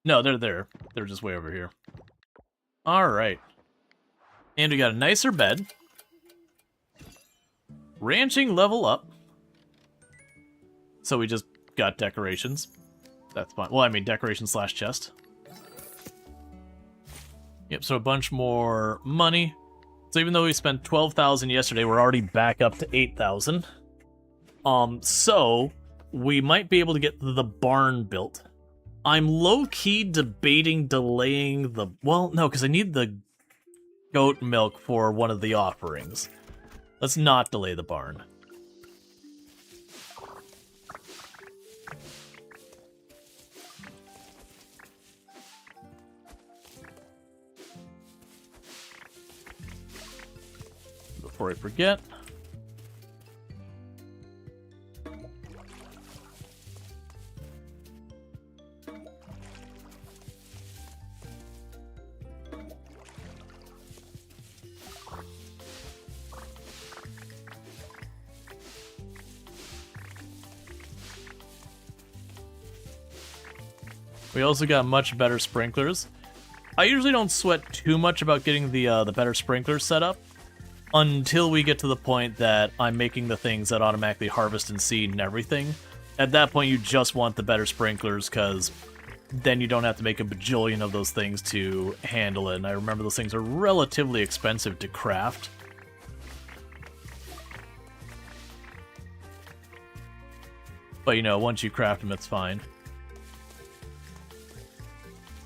No, they're there. They're just way over here. Alright. And we got a nicer bed. Ranching level up. So we just got decorations. That's fine. Well, I mean decorations / chest. Yep, so a bunch more money. So even though we spent 12,000 yesterday, we're already back up to 8,000. So we might be able to get the barn built. I'm low-key debating delaying the... Well, no, because I need the goat milk for one of the offerings. Let's not delay the barn. Before I forget... We also got much better sprinklers. I usually don't sweat too much about getting the better sprinklers set up until we get to the point that I'm making the things that automatically harvest and seed and everything. At that point, you just want the better sprinklers because then you don't have to make a bajillion of those things to handle it. And I remember those things are relatively expensive to craft. But, you know, once you craft them, it's fine.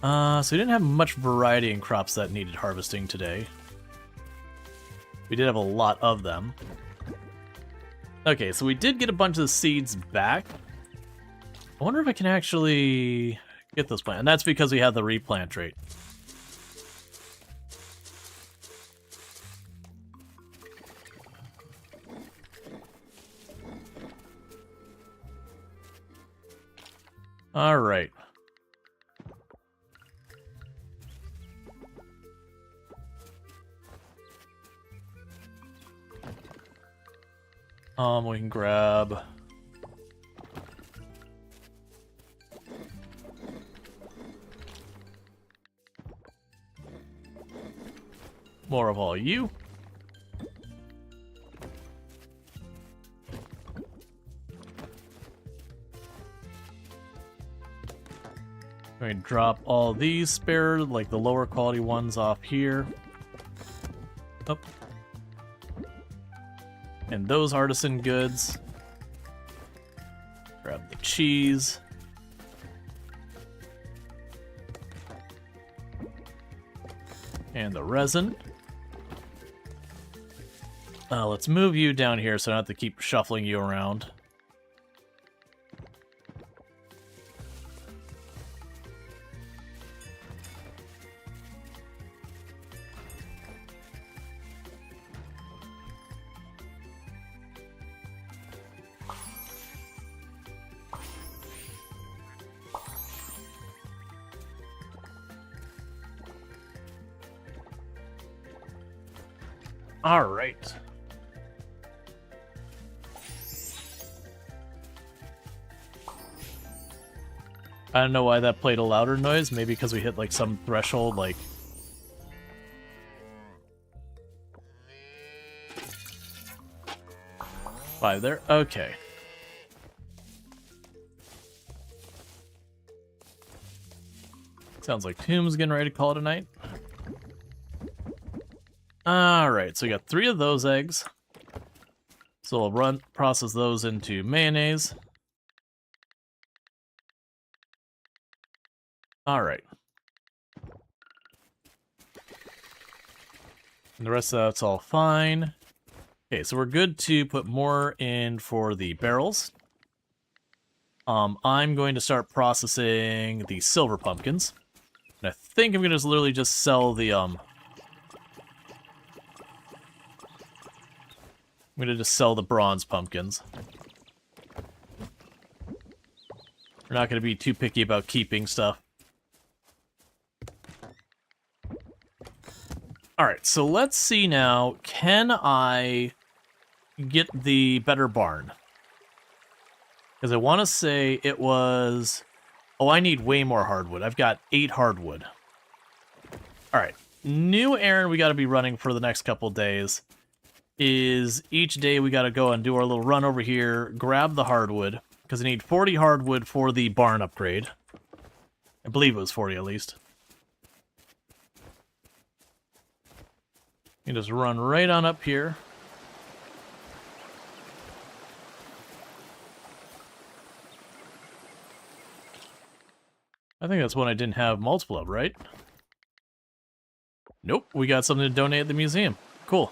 So we didn't have much variety in crops that needed harvesting today. We did have a lot of them. Okay, so we did get a bunch of the seeds back. I wonder if I can actually get those planted. And that's because we have the replant rate. All right. We can grab more of all you. We're going to drop all these spare, like the lower quality ones off here. Oh. And those artisan goods. Grab the cheese. And the resin. Let's move you down here so I don't have to keep shuffling you around. All right. I don't know why that played a louder noise. Maybe because we hit like some threshold, like... Five there? Okay. Sounds like Tomb's getting ready to call it a night. Alright, so we got 3 of those eggs. So we'll process those into mayonnaise. Alright. And the rest of that's all fine. Okay, so we're good to put more in for the barrels. I'm going to start processing the silver pumpkins. And I think I'm going to literally just sell the, I'm going to just sell the bronze pumpkins. We're not going to be too picky about keeping stuff. Alright, so let's see now. Can I get the better barn? Because I want to say it was... Oh, I need way more hardwood. I've got 8 hardwood. Alright, new errand we got to be running for the next couple days is each day we got to go and do our little run over here, grab the hardwood, because I need 40 hardwood for the barn upgrade. I believe it was 40 at least. You just run right on up here. I think that's one I didn't have multiple of, right? Nope, we got something to donate at the museum. Cool.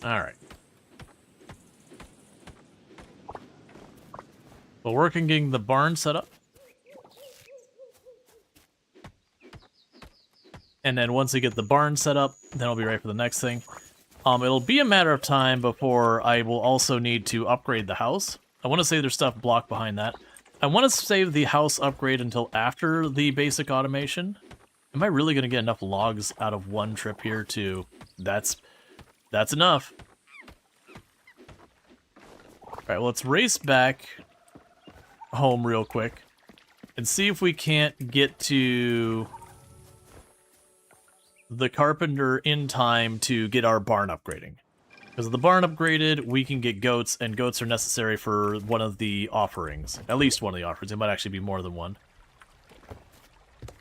Alright. We're working getting the barn set up. And then once we get the barn set up, then I'll be ready for the next thing. It'll be a matter of time before I will also need to upgrade the house. I want to save there's stuff blocked behind that. I want to save the house upgrade until after the basic automation. Am I really going to get enough logs out of one trip here to... That's enough. Alright, well, let's race back home real quick and see if we can't get to the carpenter in time to get our barn upgrading. Because the barn upgraded, we can get goats, and goats are necessary for one of the offerings. At least one of the offerings. It might actually be more than one.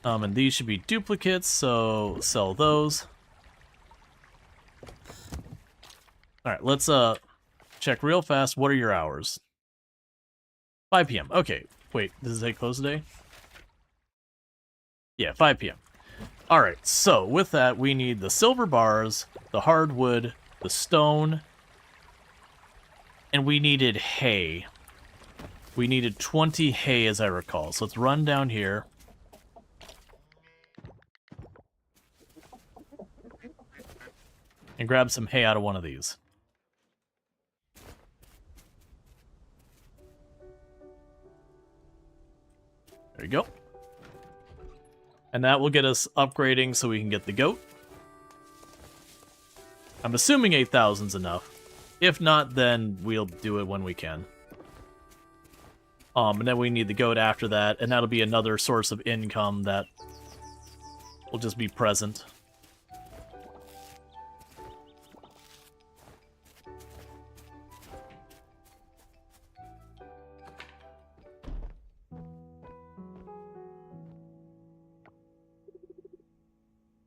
And these should be duplicates, so sell those. Alright, let's check real fast. What are your hours? 5 p.m. Okay, wait, does it say close today? Yeah, 5 p.m. Alright, so with that, we need the silver bars, the hardwood, the stone, and we needed hay. We needed 20 hay, as I recall. So let's run down here. And grab some hay out of one of these. There you go. And that will get us upgrading so we can get the goat. I'm assuming 8,000's enough. If not, then we'll do it when we can. And then we need the goat after that, and that'll be another source of income that will just be present.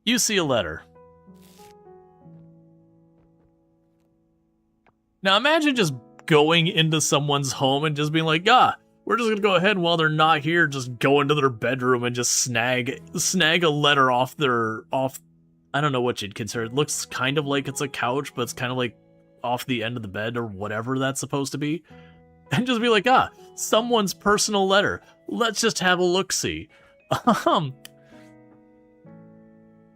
You see a letter. Now imagine just going into someone's home and just being like, we're just gonna go ahead and while they're not here, just go into their bedroom and just snag a letter off I don't know what you'd consider. It looks kind of like it's a couch, but it's kind of like off the end of the bed or whatever that's supposed to be. And just be like, someone's personal letter. Let's just have a look-see.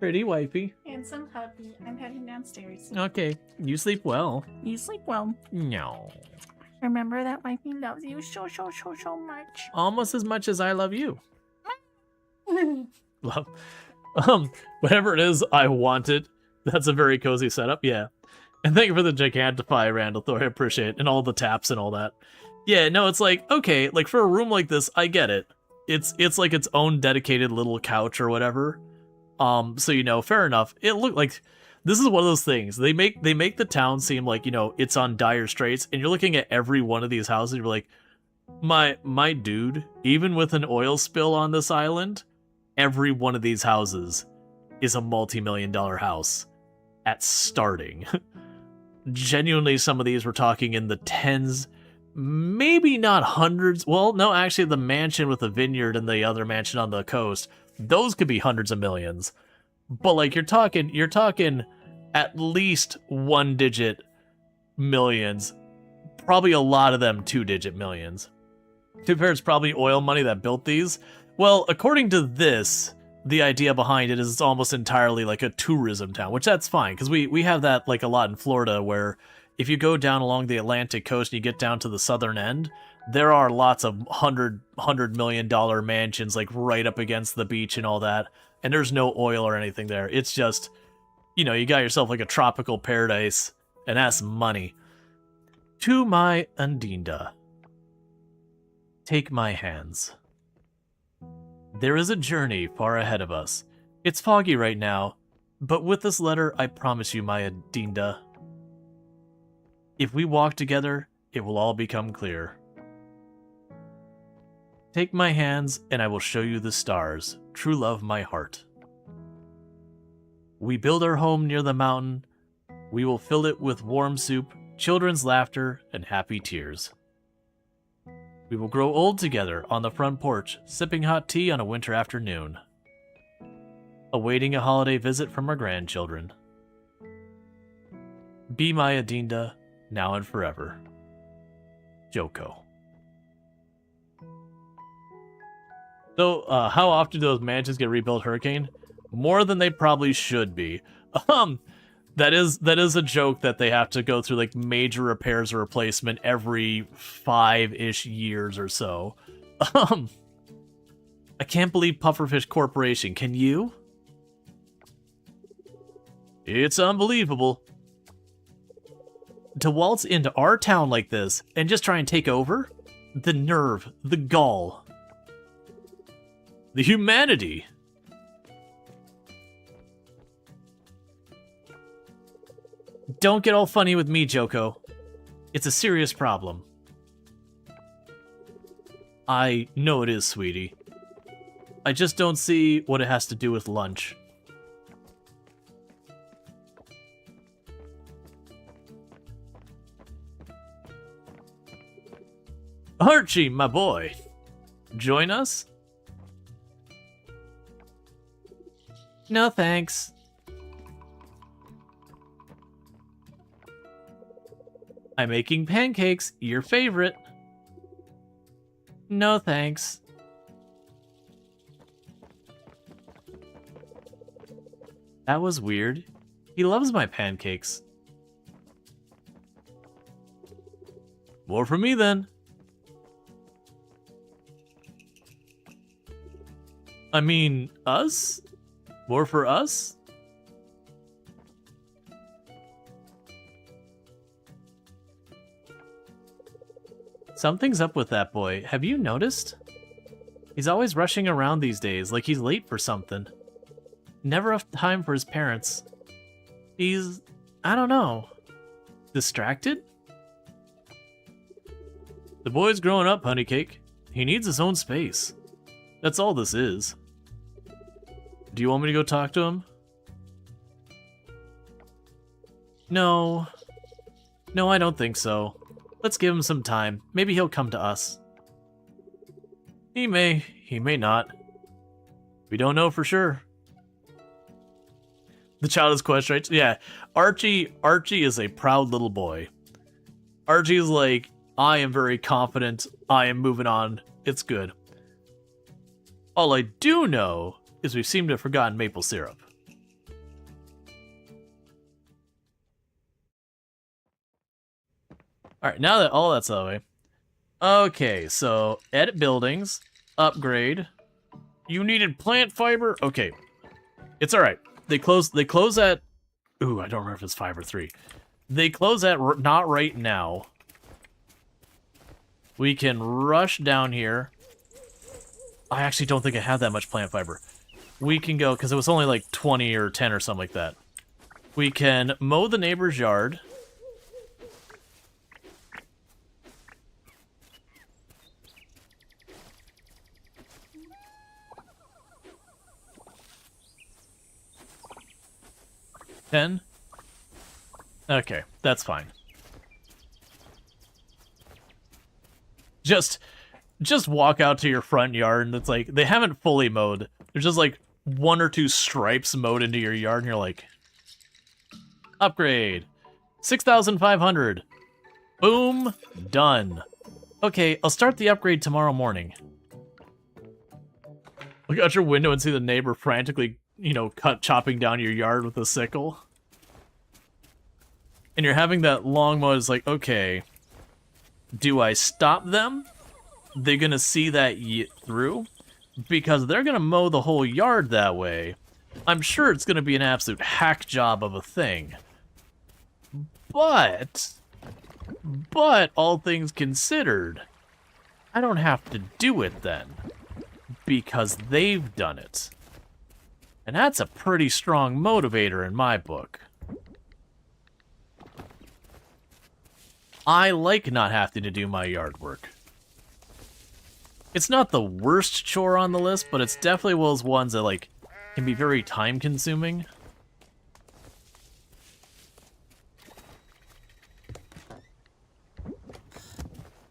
Pretty wifey. Handsome hubby. I'm heading downstairs. Okay, you sleep well. You sleep well. No. Remember that wifey loves you so much. Almost as much as I love you. Love. Whatever it is, I want it. That's a very cozy setup, yeah. And thank you for the Gigantify, Randall, though I appreciate it. And all the taps and all that. Yeah, no, it's like, okay, like for a room like this, I get it. It's like its own dedicated little couch or whatever. So, you know, fair enough. It looked like this is one of those things. They make the town seem like, you know, it's on dire straits, and you're looking at every one of these houses, you're like, my dude, even with an oil spill on this island, every one of these houses is a multi-million-dollar house at starting. Genuinely, some of these we're talking in the tens, maybe not hundreds. Well, no, actually the mansion with the vineyard and the other mansion on the coast, those could be hundreds of millions. But like you're talking at least 1-digit millions. Probably a lot of them 2-digit millions. To be fair, it's probably oil money that built these. Well, according to this, the idea behind it is it's almost entirely like a tourism town, which that's fine, because we have that like a lot in Florida, where if you go down along the Atlantic coast and you get down to the southern end, there are lots of $100 million mansions like right up against the beach and all that, and there's no oil or anything there. It's just, you know, you got yourself like a tropical paradise, and that's money. To my Undinda. Take my hands. There is a journey far ahead of us. It's foggy right now, but with this letter, I promise you, my Adinda, if we walk together, it will all become clear. Take my hands, and I will show you the stars. True love, my heart. We build our home near the mountain. We will fill it with warm soup, children's laughter, and happy tears. We will grow old together on the front porch, sipping hot tea on a winter afternoon, awaiting a holiday visit from our grandchildren. Be my Adinda, now and forever. Joko. So, how often do those mansions get rebuilt, Hurricane? More than they probably should be. That is a joke that they have to go through like major repairs or replacement every 5-ish years or so. I can't believe Pufferfish Corporation. Can you? It's unbelievable. To waltz into our town like this and just try and take over? The nerve, the gall. The humanity. Don't get all funny with me, Joko. It's a serious problem. I know it is, sweetie. I just don't see what it has to do with lunch. Archie, my boy. Join us? No, thanks. I'm making pancakes, your favorite. No, thanks. That was weird. He loves my pancakes. More for me, then. I mean, us? More for us? Something's up with that boy. Have you noticed? He's always rushing around these days, like he's late for something. Never enough time for his parents. He's... I don't know. Distracted? The boy's growing up, Honeycake. He needs his own space. That's all this is. Do you want me to go talk to him? No. No, I don't think so. Let's give him some time. Maybe he'll come to us. He may not. We don't know for sure. The child is quest, right? Yeah, Archie is a proud little boy. Archie's like, I am very confident. I am moving on. It's good. All I do know is we seem to have forgotten maple syrup. Alright, now that all that's out of the way. Okay, so edit buildings, upgrade. You needed plant fiber? Okay. It's alright. They close at... Ooh, I don't remember if it's 5 or 3. They close at not right now. We can rush down here. I actually don't think I have that much plant fiber. We can go, because it was only like 20 or 10 or something like that. We can mow the neighbor's yard. $10? Okay, that's fine. Just walk out to your front yard and it's like, they haven't fully mowed. There's just like 1 or 2 stripes mowed into your yard and you're like, upgrade. 6,500. Boom, done. Okay, I'll start the upgrade tomorrow morning. Look out your window and see the neighbor frantically, you know, chopping down your yard with a sickle. And you're having that long mow. It's like, okay, do I stop them? They're gonna see that through? Because they're gonna mow the whole yard that way. I'm sure it's gonna be an absolute hack job of a thing. But all things considered, I don't have to do it then, because they've done it. And that's a pretty strong motivator in my book. I like not having to do my yard work. It's not the worst chore on the list, but it's definitely one of those ones that, like, can be very time-consuming.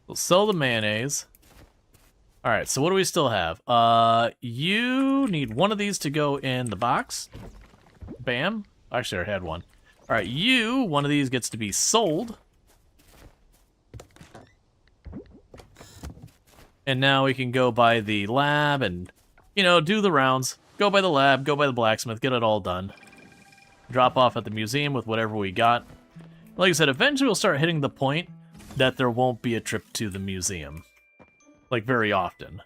We'll sell the mayonnaise. Alright, so what do we still have? You need one of these to go in the box. Bam. Actually, I had one. Alright, one of these gets to be sold. And now we can go by the lab and, you know, do the rounds. Go by the lab, go by the blacksmith, get it all done. Drop off at the museum with whatever we got. Like I said, eventually we'll start hitting the point that there won't be a trip to the museum. Like, very often.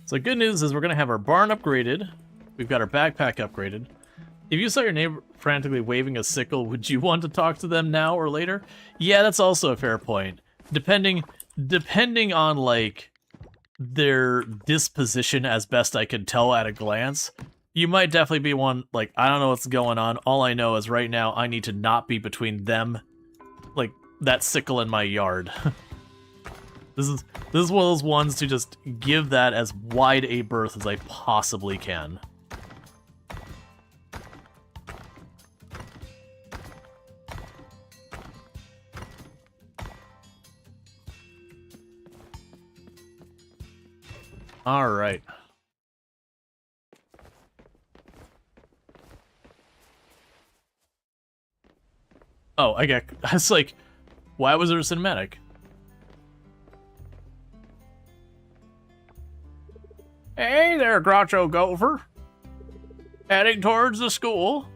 So good news is we're going to have our barn upgraded. We've got our backpack upgraded. If you saw your neighbor frantically waving a sickle, would you want to talk to them now or later? Yeah, that's also a fair point. Depending on, like, their disposition as best I can tell at a glance, you might definitely be one, like, I don't know what's going on. All I know is right now I need to not be between them, like, that sickle in my yard. This is one of those ones to just give that as wide a berth as I possibly can. All right. Oh, I was like, why was there a cinematic? Hey there, Groucho Gopher. Heading towards the school.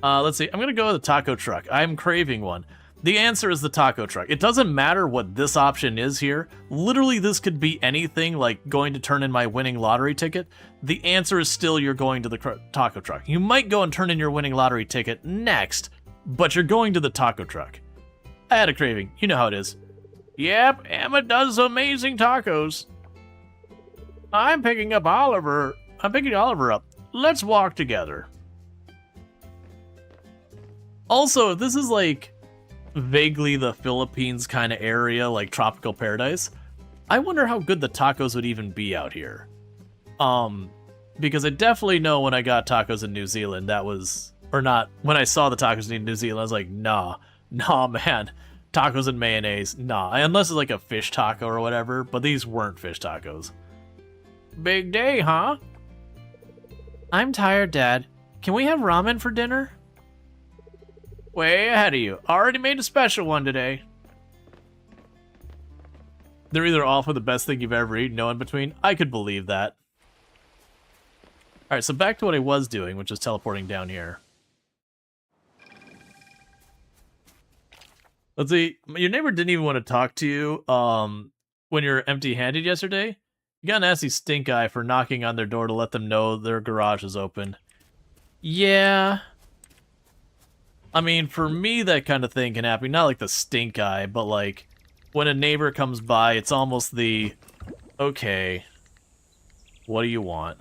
Let's see. I'm gonna go with the taco truck. I'm craving one. The answer is the taco truck. It doesn't matter what this option is here. Literally, this could be anything, like going to turn in my winning lottery ticket. The answer is still you're going to the taco truck. You might go and turn in your winning lottery ticket next, but you're going to the taco truck. I had a craving. You know how it is. Yep, Emma does amazing tacos. I'm picking Oliver up. Let's walk together. Also, this is like vaguely the Philippines kind of area, like tropical paradise. I wonder how good the tacos would even be out here. Because I definitely know when I got tacos in New Zealand, that was, or not, when I saw the tacos in New Zealand, I was like, nah, man. Tacos and mayonnaise, nah. Unless it's like a fish taco or whatever, but these weren't fish tacos. Big day, huh? I'm tired, Dad. Can we have ramen for dinner? Way ahead of you. Already made a special one today. They're either all for the best thing you've ever eaten, no in between. I could believe that. Alright, so back to what I was doing, which is teleporting down here. Let's see. Your neighbor didn't even want to talk to you when you were empty-handed yesterday. You got a nasty stink eye for knocking on their door to let them know their garage is open. Yeah. I mean, for me, that kind of thing can happen. Not like the stink eye, but like when a neighbor comes by, it's almost the, okay, what do you want?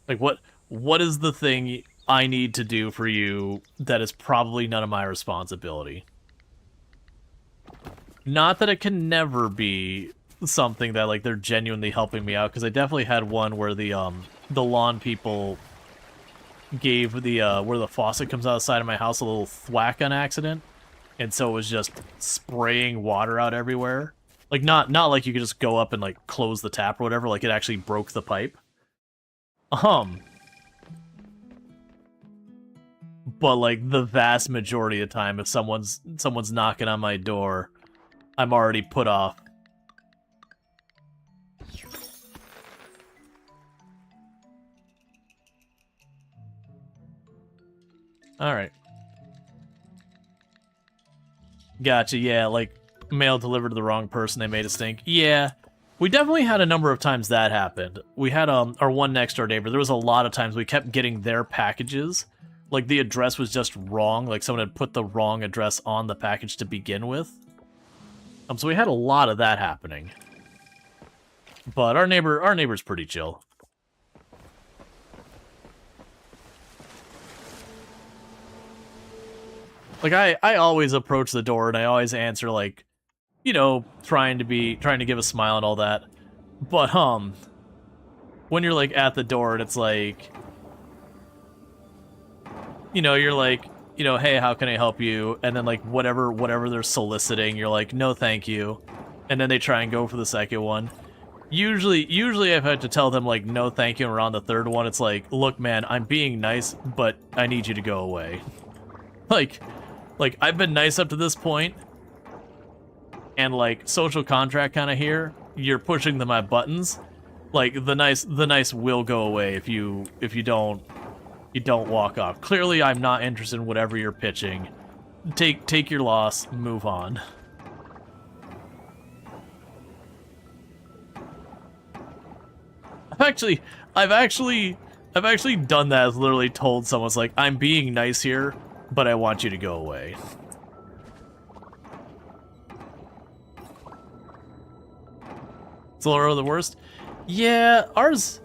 Like, what is the thing I need to do for you that is probably none of my responsibility? Not that it can never be something that, like, they're genuinely helping me out, because I definitely had one where the lawn people gave the, where the faucet comes out the side of my house a little thwack on accident, and so it was just spraying water out everywhere. Like, not like you could just go up and, like, close the tap or whatever, like, it actually broke the pipe. But, like, the vast majority of the time, if someone's knocking on my door, I'm already put off. Alright. Gotcha, yeah, like, mail delivered to the wrong person, they made a stink. Yeah, We definitely had a number of times that happened. We had our one next door neighbor. There was a lot of times we kept getting their packages. Like the address was just wrong. Like someone had put the wrong address on the package to begin with. So we had a lot of that happening. But our neighbor's pretty chill. Like I always approach the door and I always answer like, you know, trying to give a smile and all that. But when you're like at the door and it's like, you know, you're like, you know, hey, how can I help you? And then like whatever they're soliciting, you're like, no, thank you. And then they try and go for the second one. Usually I've had to tell them like, no, thank you. And around the third one, it's like, look, man, I'm being nice, but I need you to go away. Like I've been nice up to this point, and like social contract kind of here. You're pushing my buttons. Like the nice will go away if you don't walk off. Clearly, I'm not interested in whatever you're pitching. Take your loss. Move on. I've actually done that. I've literally told someone, it's like, I'm being nice here, but I want you to go away. Zoro the worst? Yeah, ours...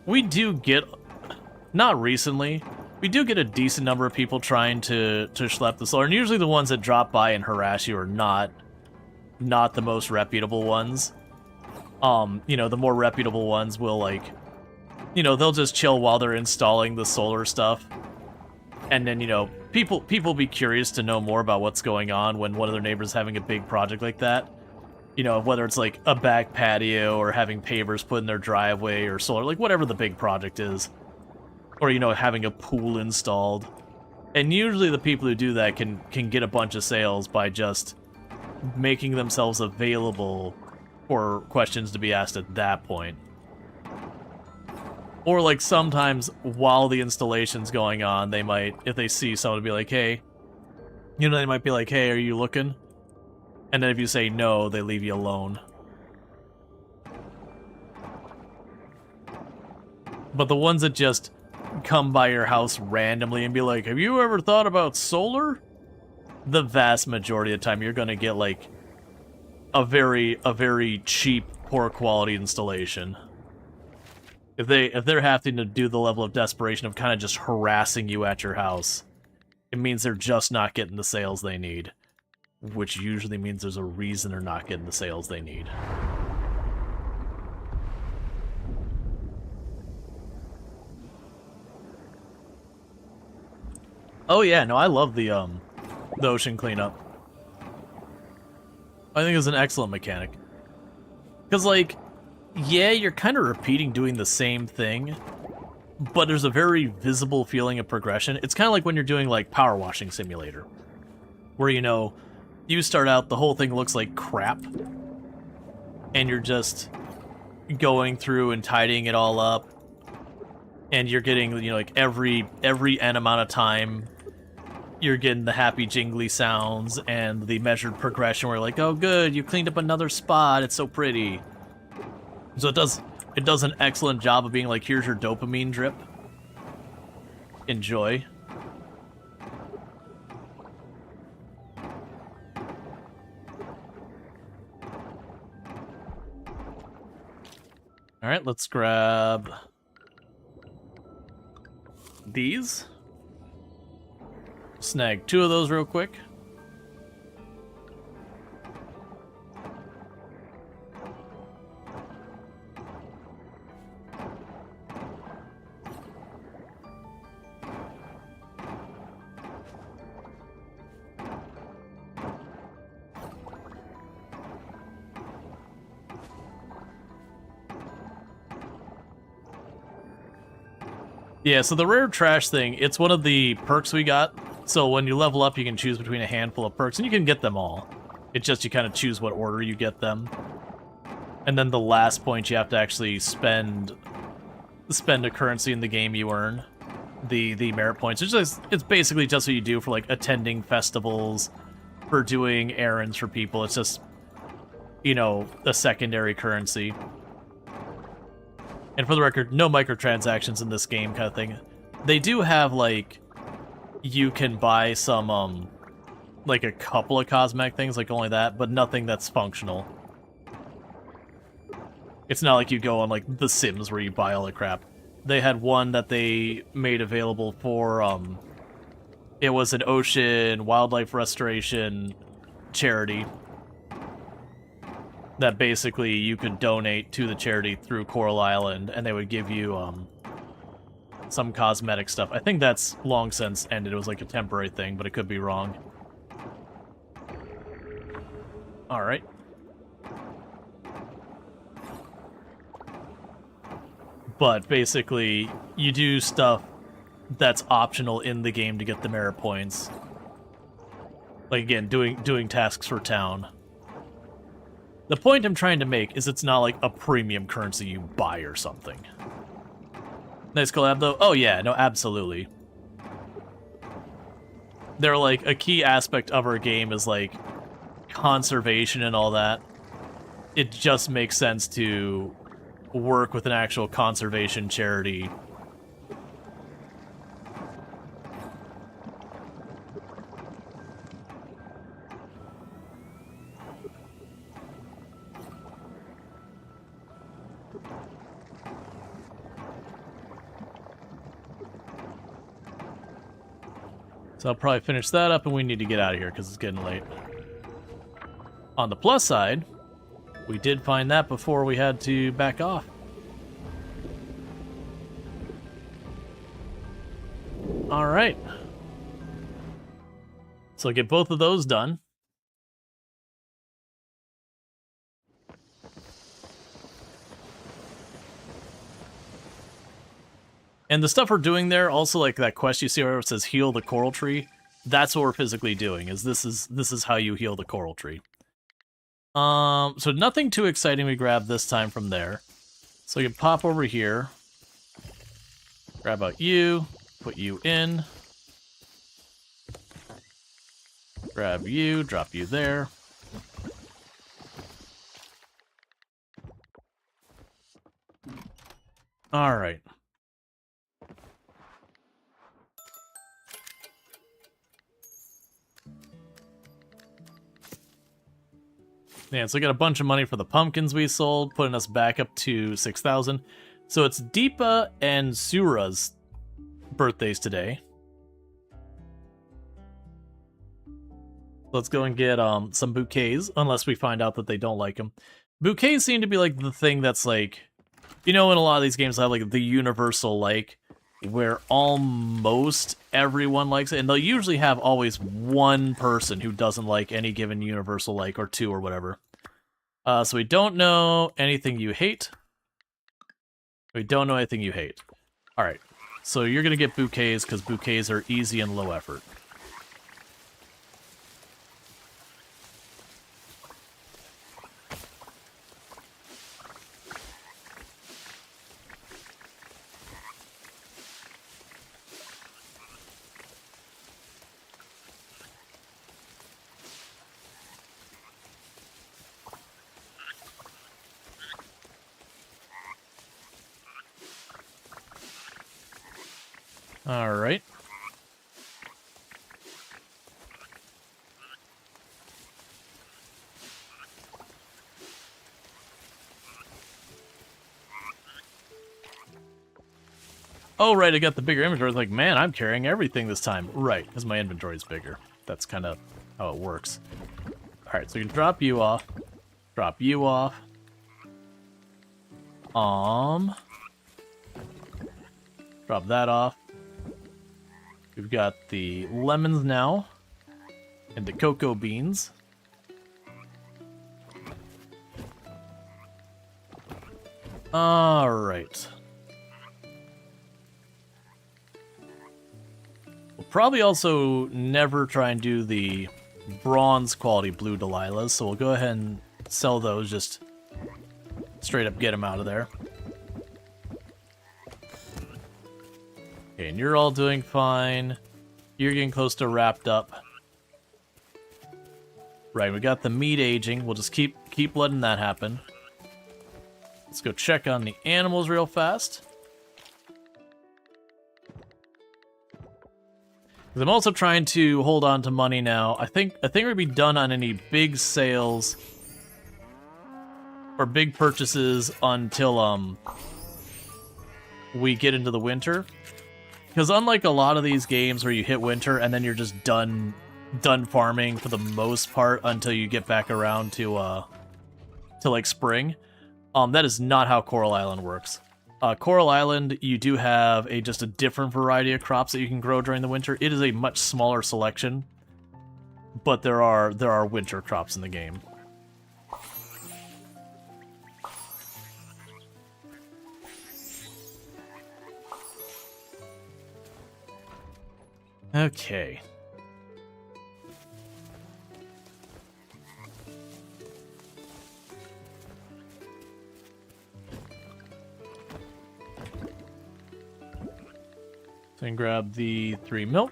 We do get... Not recently. We do get a decent number of people trying to schlep the solar, and usually the ones that drop by and harass you are not the most reputable ones. You know, the more reputable ones will, like... You know, they'll just chill while they're installing the solar stuff. And then, you know, people be curious to know more about what's going on when one of their neighbors is having a big project like that. You know, whether it's like a back patio or having pavers put in their driveway or solar, like whatever the big project is. Or, you know, having a pool installed. And usually the people who do that can get a bunch of sales by just making themselves available for questions to be asked at that point. Or, like, sometimes while the installation's going on, they might, if they see someone, be like, hey, you know, they might be like, hey, are you looking? And then if you say no, they leave you alone. But the ones that just come by your house randomly and be like, have you ever thought about solar? The vast majority of the time, you're gonna get, like, a very cheap, poor quality installation. If they're having to do the level of desperation of kind of just harassing you at your house, it means they're just not getting the sales they need. Which usually means there's a reason they're not getting the sales they need. Oh yeah, no, I love the ocean cleanup. I think it's an excellent mechanic. Because, like, yeah, you're kind of repeating doing the same thing, but there's a very visible feeling of progression. It's kind of like when you're doing, like, Power Washing Simulator, where, you know, you start out, the whole thing looks like crap, and you're just going through and tidying it all up, and you're getting, you know, like, every N amount of time, you're getting the happy jingly sounds and the measured progression where you're like, oh good, you cleaned up another spot, it's so pretty. So it does an excellent job of being like, here's your dopamine drip. Enjoy. Alright, let's grab these. Snag 2 of those real quick. Yeah, so the rare trash thing, it's one of the perks we got. So when you level up, you can choose between a handful of perks, and you can get them all. It's just you kind of choose what order you get them. And then the last point, you have to actually spend a currency in the game you earn. The merit points. It's basically just what you do for, like, attending festivals, for doing errands for people. It's just you know, a secondary currency. And for the record, no microtransactions in this game kind of thing. They do have, like, you can buy some, like a couple of cosmetic things, like only that, but nothing that's functional. It's not like you go on, like, The Sims where you buy all the crap. They had one that they made available for, it was an ocean wildlife restoration charity that basically you could donate to the charity through Coral Island, and they would give you, some cosmetic stuff. I think that's long since ended. It was like a temporary thing, but it could be wrong. Alright. But basically, you do stuff that's optional in the game to get the merit points. Like, again, doing tasks for town. The point I'm trying to make is it's not like a premium currency you buy or something. Nice collab, though. Oh, yeah, no, absolutely. They're, like, a key aspect of our game is, like, conservation and all that. It just makes sense to work with an actual conservation charity. So I'll probably finish that up, and we need to get out of here because it's getting late. On the plus side, we did find that before we had to back off. Alright. So get both of those done. And the stuff we're doing there, also like that quest you see where it says heal the coral tree, that's what we're physically doing, is this is how you heal the coral tree. So nothing too exciting we grabbed this time from there. So you can pop over here, grab out you, put you in, grab you, drop you there. Alright. Yeah, so we got a bunch of money for the pumpkins we sold, putting us back up to 6,000. So it's Deepa and Sura's birthdays today. Let's go and get some bouquets, unless we find out that they don't like them. Bouquets seem to be like the thing that's like, you know, in a lot of these games I have like the universal like, where almost everyone likes it, and they'll usually have always one person who doesn't like any given universal like, or two or whatever. So we don't know anything you hate. We don't know anything you hate. Alright, so you're gonna get bouquets, because bouquets are easy and low effort. Alright. Oh, right, I got the bigger inventory. I was like, man, I'm carrying everything this time. Right, because my inventory is bigger. That's kind of how it works. Alright, so you can drop you off. Drop you off. Drop that off. We've got the lemons now. And the cocoa beans. Alright. We'll probably also never try and do the bronze quality blue Delilahs, so we'll go ahead and sell those, just straight up get them out of there. Okay, and you're all doing fine. You're getting close to wrapped up. Right, we got the meat aging. We'll just keep keep letting that happen. Let's go check on the animals real fast. I'm also trying to hold on to money now. I think we'd be done on any big sales or big purchases until we get into the winter. Because unlike a lot of these games where you hit winter and then you're just done farming for the most part until you get back around to like spring, that is not how Coral Island works. Coral Island, you do have just a different variety of crops that you can grow during the winter. It is a much smaller selection, but there are winter crops in the game. Okay. Then grab the 3 milk.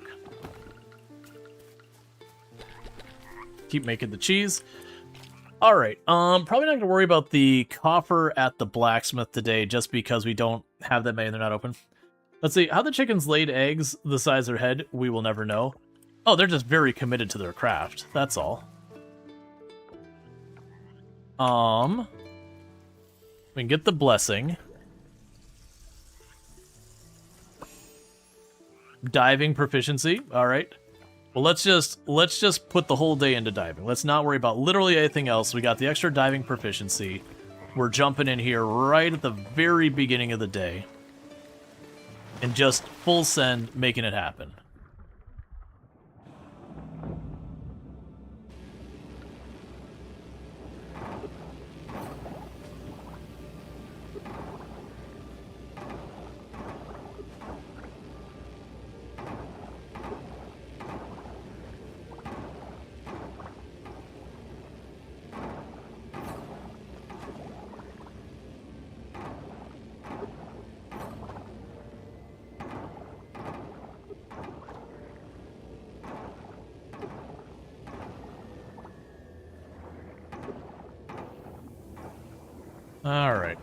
Keep making the cheese. Alright, probably not gonna worry about the coffer at the blacksmith today just because we don't have that many and they're not open. Let's see, how the chickens laid eggs the size of their head, we will never know. Oh, they're just very committed to their craft, that's all. We can get the blessing. Diving proficiency, alright. Well, let's just put the whole day into diving. Let's not worry about literally anything else. We got the extra diving proficiency. We're jumping in here right at the very beginning of the day. And just full send, making it happen. Alright.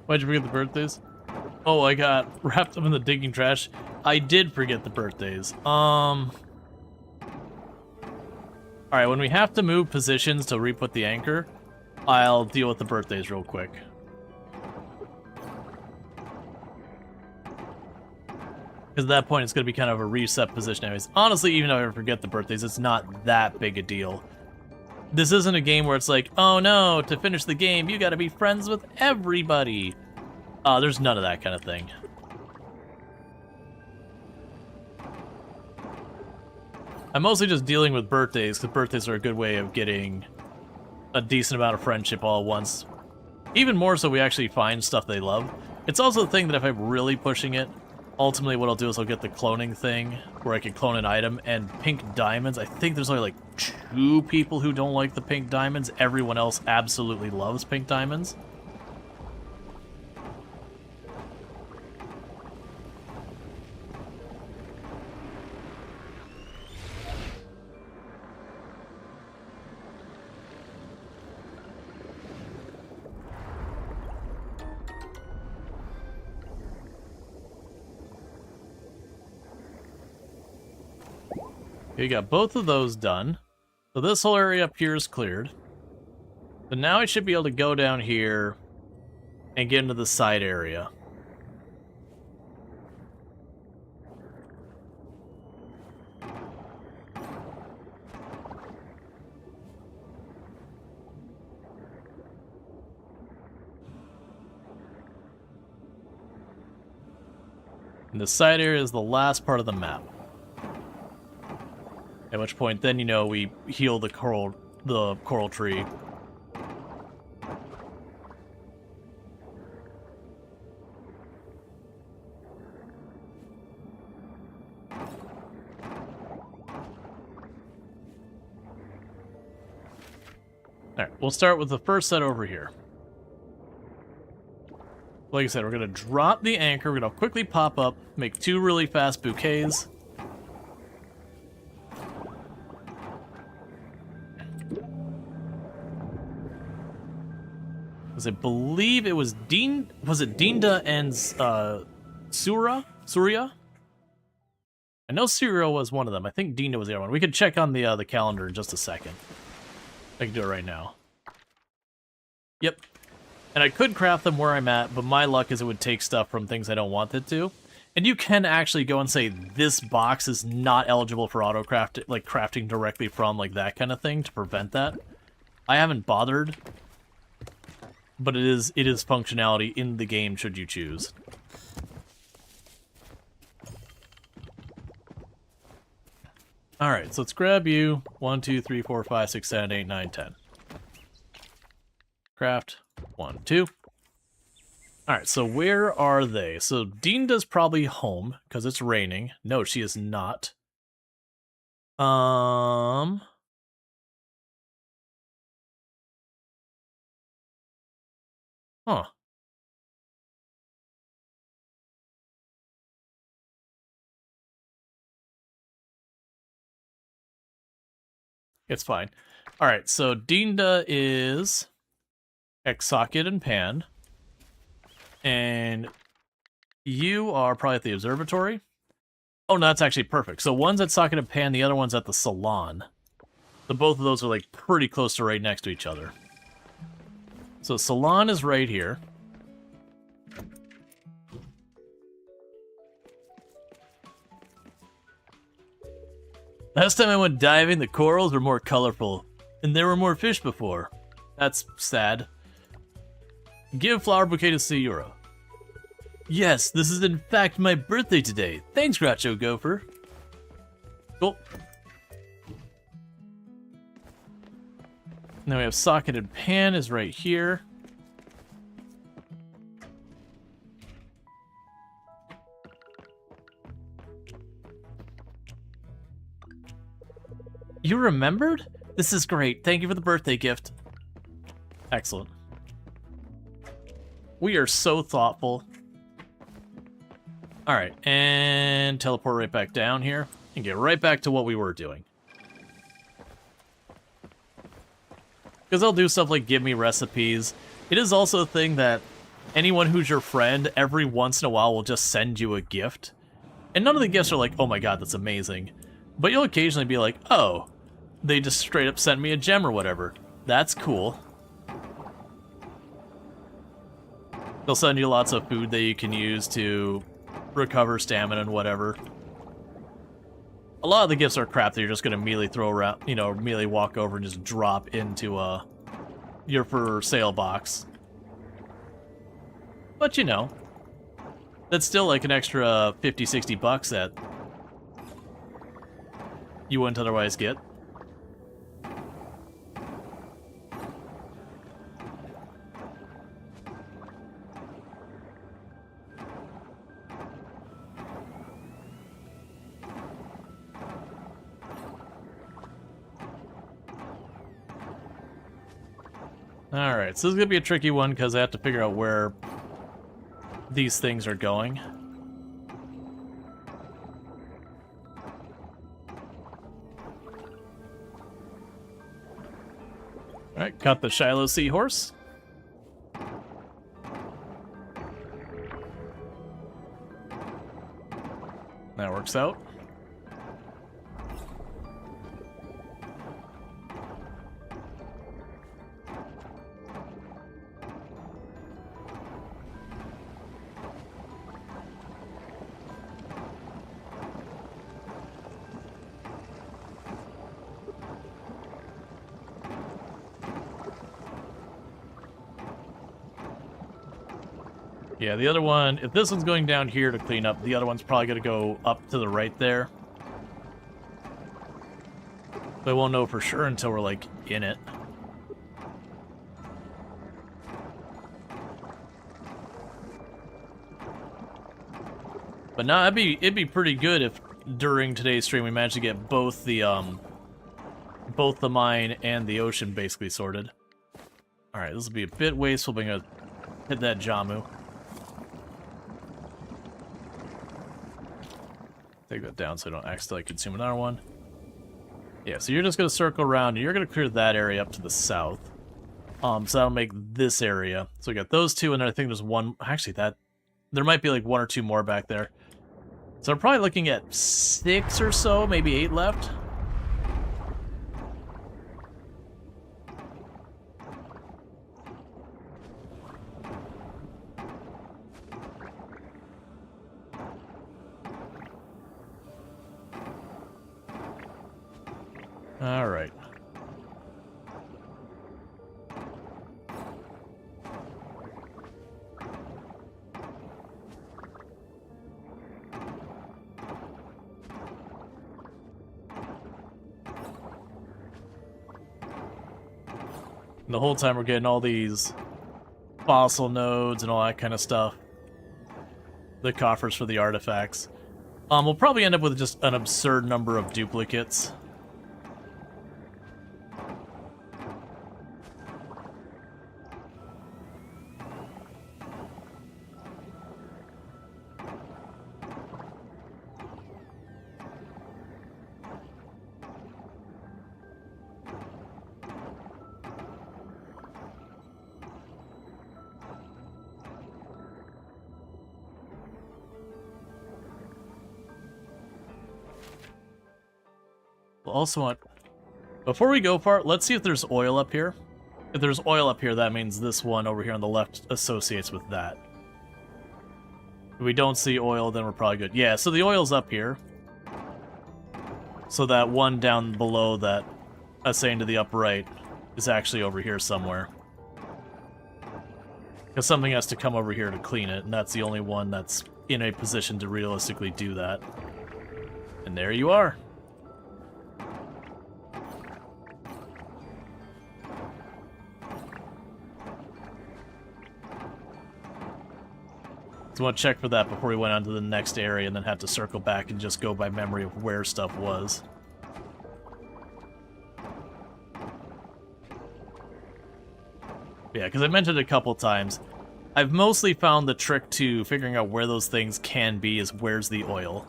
Why'd you forget the birthdays? Oh, I got wrapped up in the digging trash. I did forget the birthdays. Alright, when we have to move positions to re-put the anchor, I'll deal with the birthdays real quick. Because at that point, it's going to be kind of a reset position anyways. Honestly, even if I forget the birthdays, it's not that big a deal. This isn't a game where it's like, oh no, to finish the game, you gotta be friends with everybody. There's none of that kind of thing. I'm mostly just dealing with birthdays, because birthdays are a good way of getting a decent amount of friendship all at once. Even more so we actually find stuff they love. It's also the thing that if I'm really pushing it, ultimately what I'll do is I'll get the cloning thing, where I can clone an item, and pink diamonds, I think there's only like 2 people who don't like the pink diamonds. Everyone else absolutely loves pink diamonds. Okay, got both of those done. So this whole area up here is cleared. So now I should be able to go down here and get into the side area. And the side area is the last part of the map. At which point, then, you know, we heal the coral tree. Alright, we'll start with the first set over here. Like I said, we're going to drop the anchor, we're going to quickly pop up, make 2 really fast bouquets. Because I believe it was was it Dinda and Surya? I know Surya was one of them. I think Dinda was the other one. We could check on the calendar in just a second. I can do it right now. Yep. And I could craft them where I'm at, but my luck is it would take stuff from things I don't want it to. And you can actually go and say, this box is not eligible for auto-craft, like crafting directly from, like that kind of thing to prevent that. I haven't bothered, but it is functionality in the game should you choose. Alright, so let's grab you. 1, 2, 3, 4, 5, 6, 7, 8, 9, 10. Craft. 1, 2. Alright, so where are they? So Dinda's probably home, because it's raining. No, she is not. Huh. It's fine. Alright, so Dinda is Socket and Pan. And you are probably at the observatory. Oh, no, that's actually perfect. So one's at Socket and Pan, the other one's at the salon. So both of those are like pretty close to right next to each other. So salon is right here. Last time I went diving, the corals were more colorful, and there were more fish before. That's sad. Give flower bouquet to Sayura. Yes, this is in fact my birthday today. Thanks, Groucho Gopher. Cool. Now we have Socket and Pan is right here. You remembered? This is great. Thank you for the birthday gift. Excellent. We are so thoughtful. Alright, and teleport right back down here and get right back to what we were doing. Because they'll do stuff like give me recipes. It is also a thing that anyone who's your friend every once in a while will just send you a gift. And none of the gifts are like, oh my god, that's amazing. But you'll occasionally be like, oh, they just straight up sent me a gem or whatever. That's cool. They'll send you lots of food that you can use to recover stamina and whatever. A lot of the gifts are crap that you're just going to immediately throw around, you know, immediately walk over and just drop into your for sale box. But you know, that's still like an extra 50, 60 bucks that you wouldn't otherwise get. Alright, so this is going to be a tricky one because I have to figure out where these things are going. Alright, got the Shiloh Seahorse. That works out. Yeah, the other one, if this one's going down here to clean up, the other one's probably going to go up to the right there. But I won't know for sure until we're, like, in it. But no, it'd be pretty good if during today's stream we managed to get both the mine and the ocean basically sorted. Alright, this will be a bit wasteful, but I'm gonna hit that Jamu. Take that down so I don't accidentally consume another one. Yeah, so you're just gonna circle around, and you're gonna clear that area up to the south. So that'll make this area. So we got those two, and then I think there's one... Actually, there might be like 1 or 2 more back there. So I'm probably looking at 6 or so, maybe 8 left. Alright. And the whole time we're getting all these fossil nodes and all that kind of stuff. The coffers for the artifacts. We'll probably end up with just an absurd number of duplicates. We'll also want... Before we go far, let's see if there's oil up here. If there's oil up here, that means this one over here on the left associates with that. If we don't see oil, then we're probably good. Yeah, so the oil's up here. So that one down below that assigned to the upright is actually over here somewhere. Because something has to come over here to clean it, and that's the only one that's in a position to realistically do that. And there you are. So I want to check for that before we went on to the next area and then have to circle back and just go by memory of where stuff was. Yeah, because I mentioned it a couple times. I've mostly found the trick to figuring out where those things can be is where's the oil.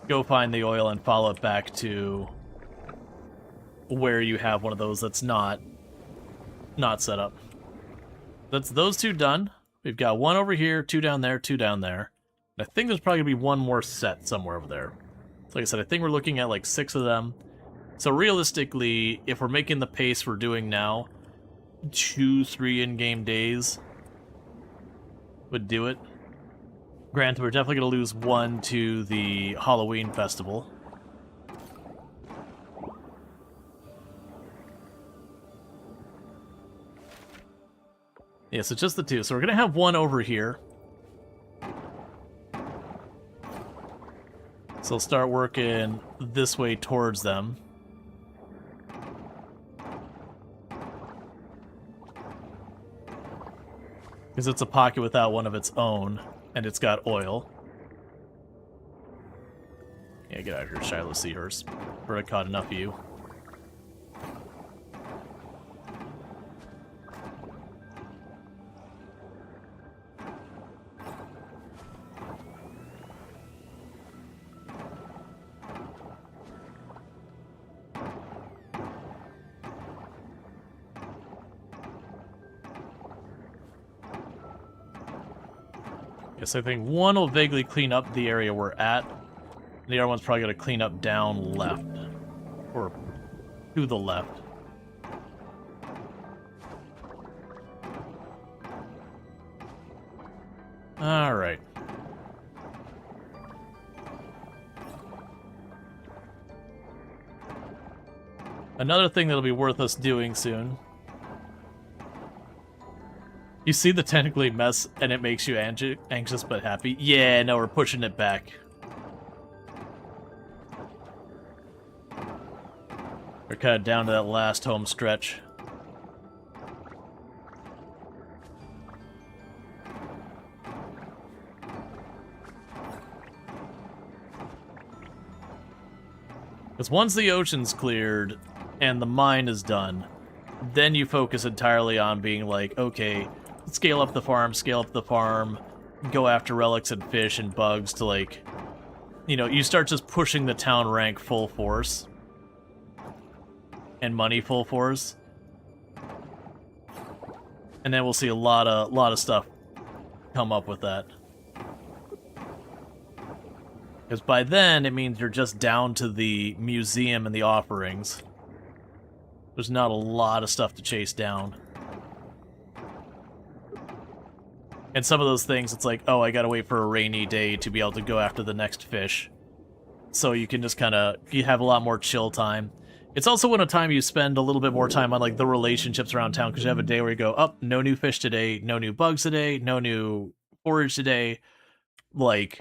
Go find the oil and follow it back to where you have one of those that's not set up. That's those two done. We've got one over here, 2 down there, 2 down there. And I think there's probably going to be one more set somewhere over there. So like I said, I think we're looking at like 6 of them. So realistically, if we're making the pace we're doing now, 2-3 in-game days would do it. Granted, we're definitely going to lose 1 to the Halloween festival. Yeah, so just the 2. So we're going to have 1 over here. So I'll start working this way towards them. Because it's a pocket without one of its own, and it's got oil. Yeah, get out of here, Shiloh Seahorse. Already caught enough of you. Yes, I think one will vaguely clean up the area we're at. The other one's probably going to clean up down left. Or to the left. Alright. Another thing that'll be worth us doing soon. You see the technically mess and it makes you anxious but happy? Yeah, no, we're pushing it back. We're kind of down to that last home stretch. Because once the ocean's cleared, and the mine is done, then you focus entirely on being like, okay, scale up the farm, go after relics and fish and bugs to, like, you know, you start just pushing the town rank full force. And money full force. And then we'll see a lot of stuff come up with that. Because by then, it means you're just down to the museum and the offerings. There's not a lot of stuff to chase down. And some of those things, it's like, oh, I gotta wait for a rainy day to be able to go after the next fish. So you can just kind of, you have a lot more chill time. It's also when a time you spend a little bit more time on, like, the relationships around town, because you have a day where you go, oh, no new fish today, no new bugs today, no new forage today. Like,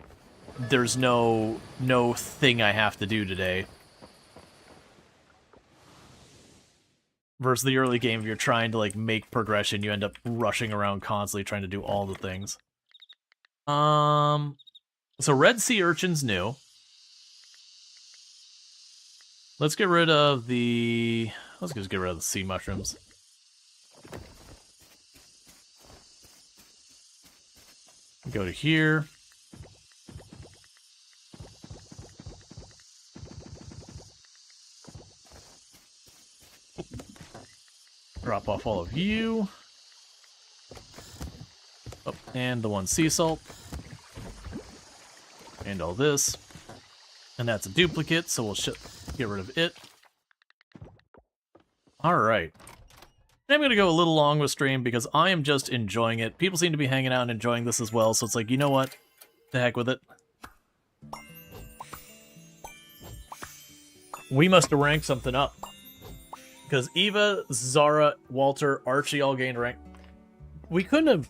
there's no thing I have to do today. Versus the early game, if you're trying to, like, make progression, you end up rushing around constantly trying to do all the things. So Red Sea Urchin's new. Let's get rid of the... Let's just get rid of the sea mushrooms. Go to here. Drop off all of you. Oh, and the one sea salt. And all this. And that's a duplicate, so we'll get rid of it. Alright. I'm going to go a little long with stream because I am just enjoying it. People seem to be hanging out and enjoying this as well, so it's like, you know what? The heck with it. We must have ranked something up. Because Eva, Zara, Walter, Archie all gained rank. We couldn't have...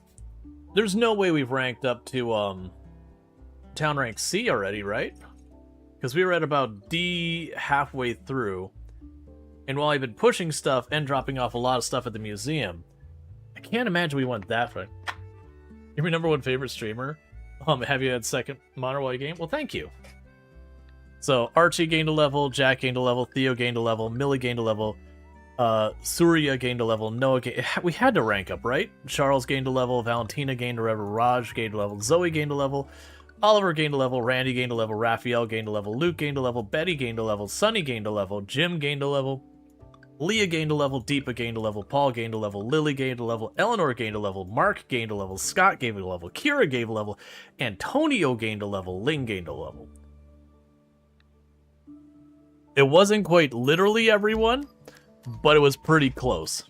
There's no way we've ranked up to, Town Rank C already, right? Because we were at about D halfway through. And while I've been pushing stuff and dropping off a lot of stuff at the museum, I can't imagine we went that far. You're my number one favorite streamer? Have you had second Modern Warfare game? Well, thank you. So, Archie gained a level, Jack gained a level, Theo gained a level, Millie gained a level, Surya gained a level, Noah we had to rank up, right? Charles gained a level, Valentina gained a level, Raj gained a level, Zoe gained a level, Oliver gained a level, Randy gained a level, Raphael gained a level, Luke gained a level, Betty gained a level, Sunny gained a level, Jim gained a level, Leah gained a level, Deepa gained a level, Paul gained a level, Lily gained a level, Eleanor gained a level, Mark gained a level, Scott gave a level, Kira gave a level, Antonio gained a level, Ling gained a level. It wasn't quite literally everyone, but it was pretty close.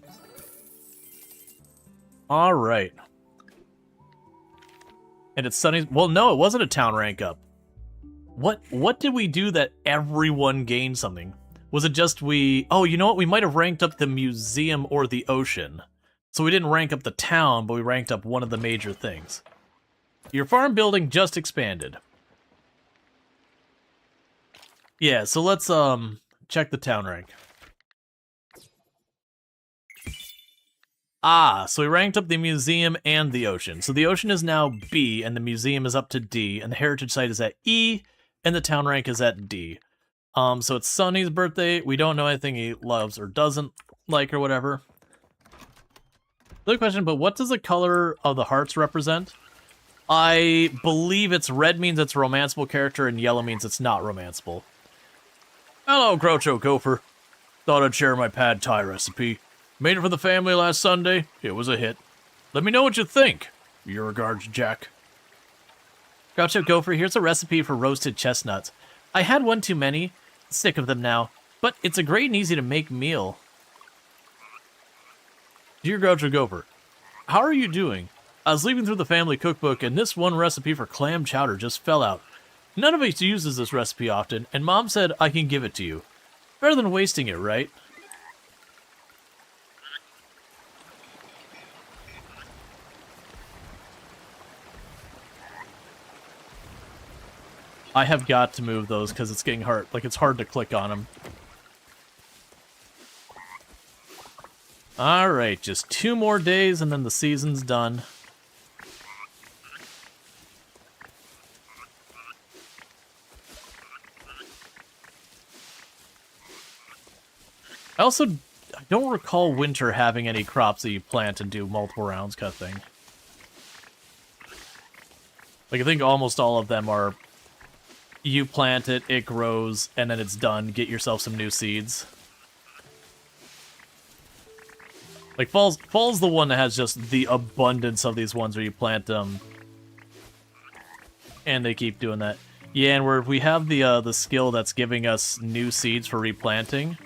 Alright. And it's Sunny's... Well, no, it wasn't a town rank up. What did we do that everyone gained something? Was it just we... Oh, you know what? We might have ranked up the museum or the ocean. So we didn't rank up the town, but we ranked up one of the major things. Your farm building just expanded. Yeah, so let's check the town rank. Ah, so we ranked up the museum and the ocean. So the ocean is now B, and the museum is up to D, and the heritage site is at E, and the town rank is at D. So it's Sonny's birthday. We don't know anything he loves or doesn't like or whatever. Another question, but what does the color of the hearts represent? I believe it's red means it's a romanceable character, and yellow means it's not romanceable. Hello, Groucho Gopher. Thought I'd share my pad thai recipe. Made it for the family last Sunday. It was a hit. Let me know what you think. Your regards, Jack. Groucho Gopher, here's a recipe for roasted chestnuts. I had one too many. Sick of them now. But it's a great and easy to make meal. Dear Groucho Gopher, how are you doing? I was leaving through the family cookbook and this one recipe for clam chowder just fell out. None of us uses this recipe often, and Mom said I can give it to you. Better than wasting it, right? I have got to move those because it's getting hard. Like, it's hard to click on them. Alright, just 2 more days and then the season's done. I don't recall winter having any crops that you plant and do multiple rounds kind of thing. Like, I think almost all of them are, you plant it, it grows, and then it's done. Get yourself some new seeds. Like, fall's the one that has just the abundance of these ones where you plant them, and they keep doing that. Yeah, and where we have the skill that's giving us new seeds for replanting.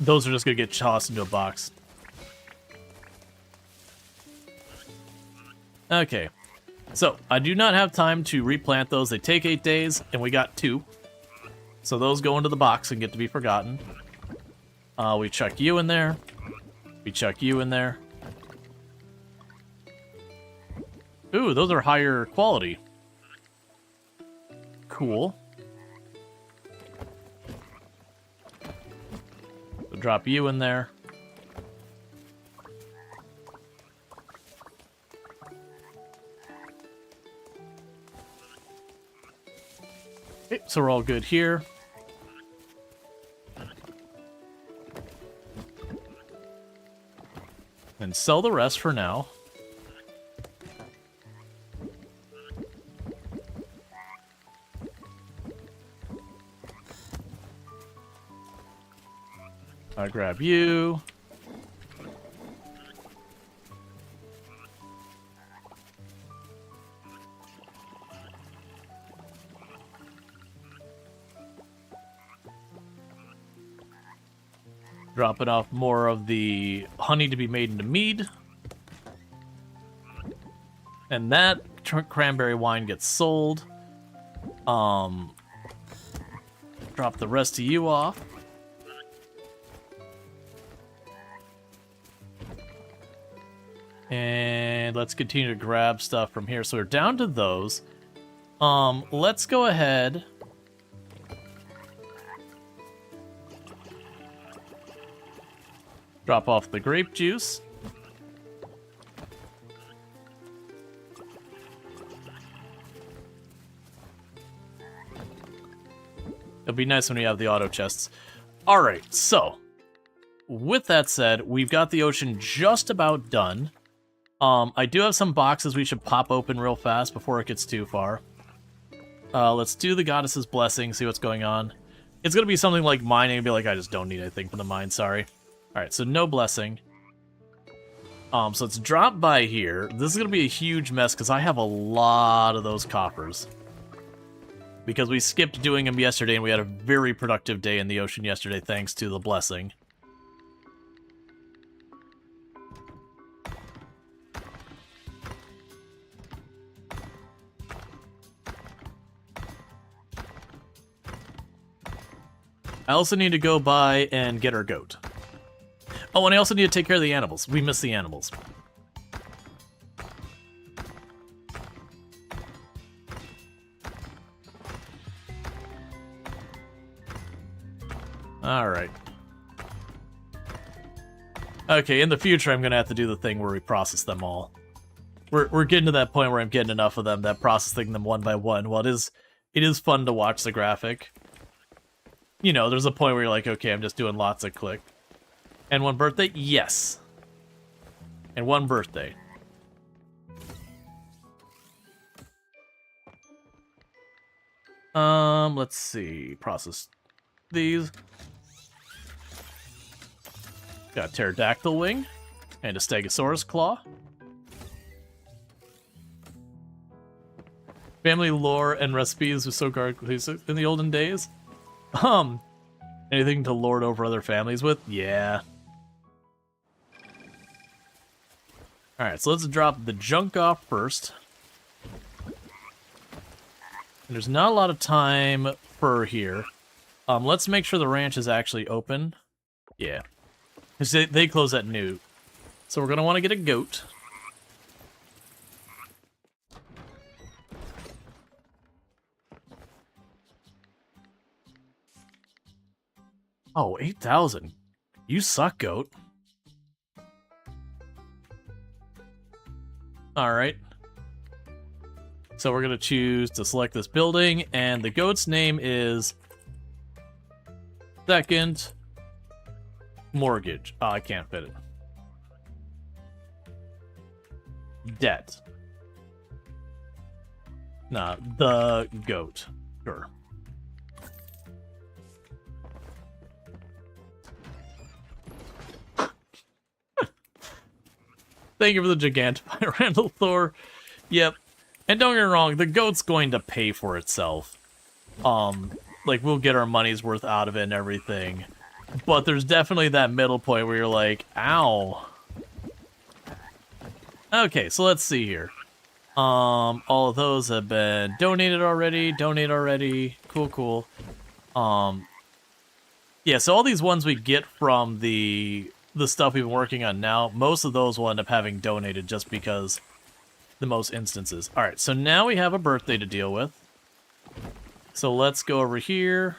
Those are just gonna get tossed into a box. Okay, so I do not have time to replant those. They take 8 days, and we got 2. So those go into the box and get to be forgotten. We chuck you in there. We chuck you in there. Ooh, those are higher quality. Cool. So drop you in there. Okay, so we're all good here. And sell the rest for now. I grab you. Dropping off more of the honey to be made into mead. And that cranberry wine gets sold. Drop the rest of you off. And let's continue to grab stuff from here. So we're down to those. Let's go ahead. Drop off the grape juice. It'll be nice when we have the auto chests. Alright, so with that said, we've got the ocean just about done. I do have some boxes we should pop open real fast before it gets too far. Let's do the Goddess's Blessing, see what's going on. It's going to be something like mining and be like, I just don't need anything from the mine, sorry. Alright, so no blessing. So let's drop by here. This is going to be a huge mess because I have a lot of those coppers. Because we skipped doing them yesterday and we had a very productive day in the ocean yesterday thanks to the blessing. I also need to go by and get our goat. Oh, and I also need to take care of the animals. We missed the animals. Alright. Okay, in the future I'm gonna have to do the thing where we process them all. We're getting to that point where I'm getting enough of them that processing them one by one, well, it is fun to watch the graphic. You know, there's a point where you're like, okay, I'm just doing lots of click. And one birthday? Yes. And one birthday. Let's see. Process these. Got a pterodactyl wing. And a stegosaurus claw. Family lore and recipes was so conclusive in the olden days. Anything to lord over other families with? Yeah. Alright, so let's drop the junk off first. And there's not a lot of time for here. Let's make sure the ranch is actually open. Yeah. Because they close at noon. So we're going to want to get a goat. Oh, 8,000. You suck, goat. Alright. So we're going to choose to select this building, and the goat's name is Second Mortgage. Oh, I can't fit it. Debt. Nah, the goat. Sure. Thank you for the Gigantify, Randall Thor. Yep. And don't get me wrong, the goat's going to pay for itself. Like, we'll get our money's worth out of it and everything. But there's definitely that middle point where you're like, ow. Okay, so let's see here. All of those have been donated already. Cool. Yeah, so all these ones we get from the stuff we've been working on now, most of those will end up having donated just because the most instances. Alright, so now we have a birthday to deal with. So let's go over here.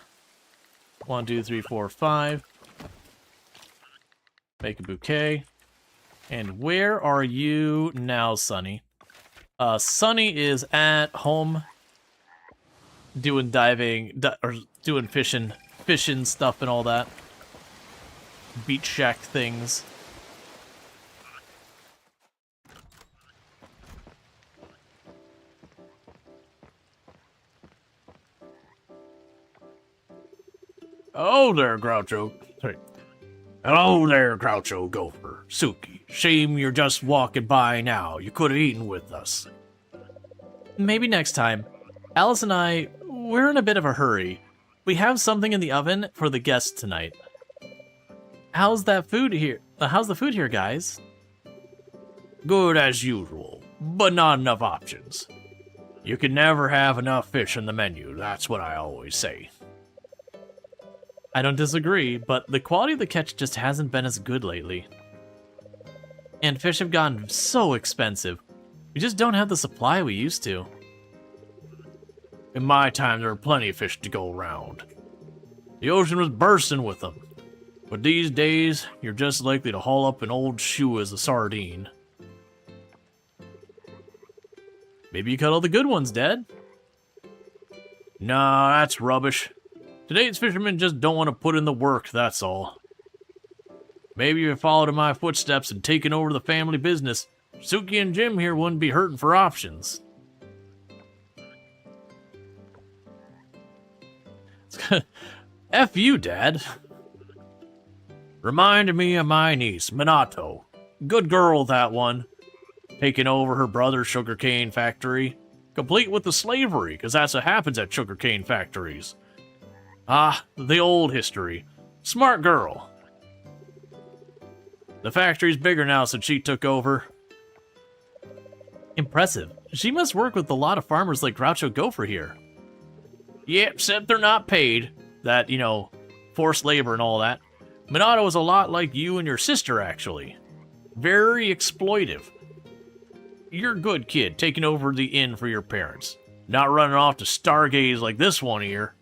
1, 2, 3, 4, 5. Make a bouquet. And where are you now, Sunny? Sunny is at home doing diving, or doing fishing stuff and all that. Beach shack things. Oh there, Groucho. Sorry. Hello there, Groucho Gopher. Suki, shame you're just walking by now. You could have eaten with us. Maybe next time. Alice and I, we're in a bit of a hurry. We have something in the oven for the guests tonight. How's the food here, guys? Good as usual, but not enough options. You can never have enough fish on the menu, that's what I always say. I don't disagree, but the quality of the catch just hasn't been as good lately. And fish have gotten so expensive. We just don't have the supply we used to. In my time, there were plenty of fish to go around. The ocean was bursting with them. But these days, you're just likely to haul up an old shoe as a sardine. Maybe you caught all the good ones, Dad? Nah, that's rubbish. Today's fishermen just don't want to put in the work, that's all. Maybe if you followed in my footsteps and taken over the family business, Suki and Jim here wouldn't be hurting for options. F you, Dad. Reminded me of my niece, Minato. Good girl, that one. Taking over her brother's sugarcane factory. Complete with the slavery, because that's what happens at sugarcane factories. Ah, the old history. Smart girl. The factory's bigger now since she took over. Impressive. She must work with a lot of farmers like Groucho Gopher here. Yep, except they're not paid. That, you know, forced labor and all that. Minato is a lot like you and your sister, actually. Very exploitive. You're a good kid, taking over the inn for your parents. Not running off to stargaze like this one here.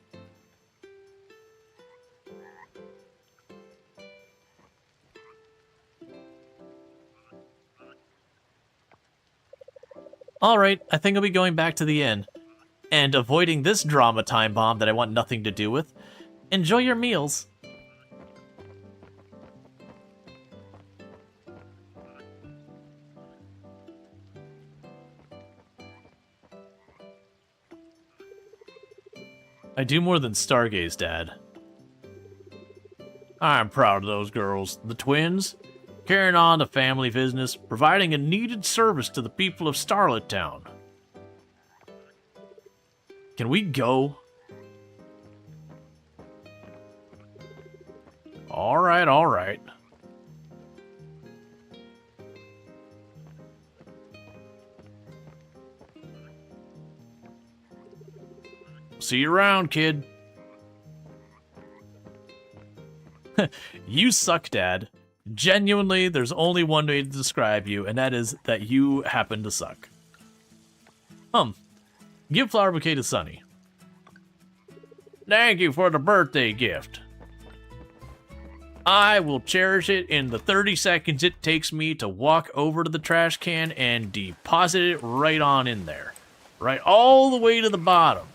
Alright, I think I'll be going back to the inn. And avoiding this drama time bomb that I want nothing to do with. Enjoy your meals. I do more than stargaze, Dad. I'm proud of those girls. The twins, carrying on the family business, providing a needed service to the people of Starlet Town. Can we go? Alright, alright. See you around, kid. You suck, Dad. Genuinely, there's only one way to describe you, and that is that you happen to suck. Give flower bouquet to Sunny. Thank you for the birthday gift. I will cherish it in the 30 seconds it takes me to walk over to the trash can and deposit it right on in there. Right all the way to the bottom.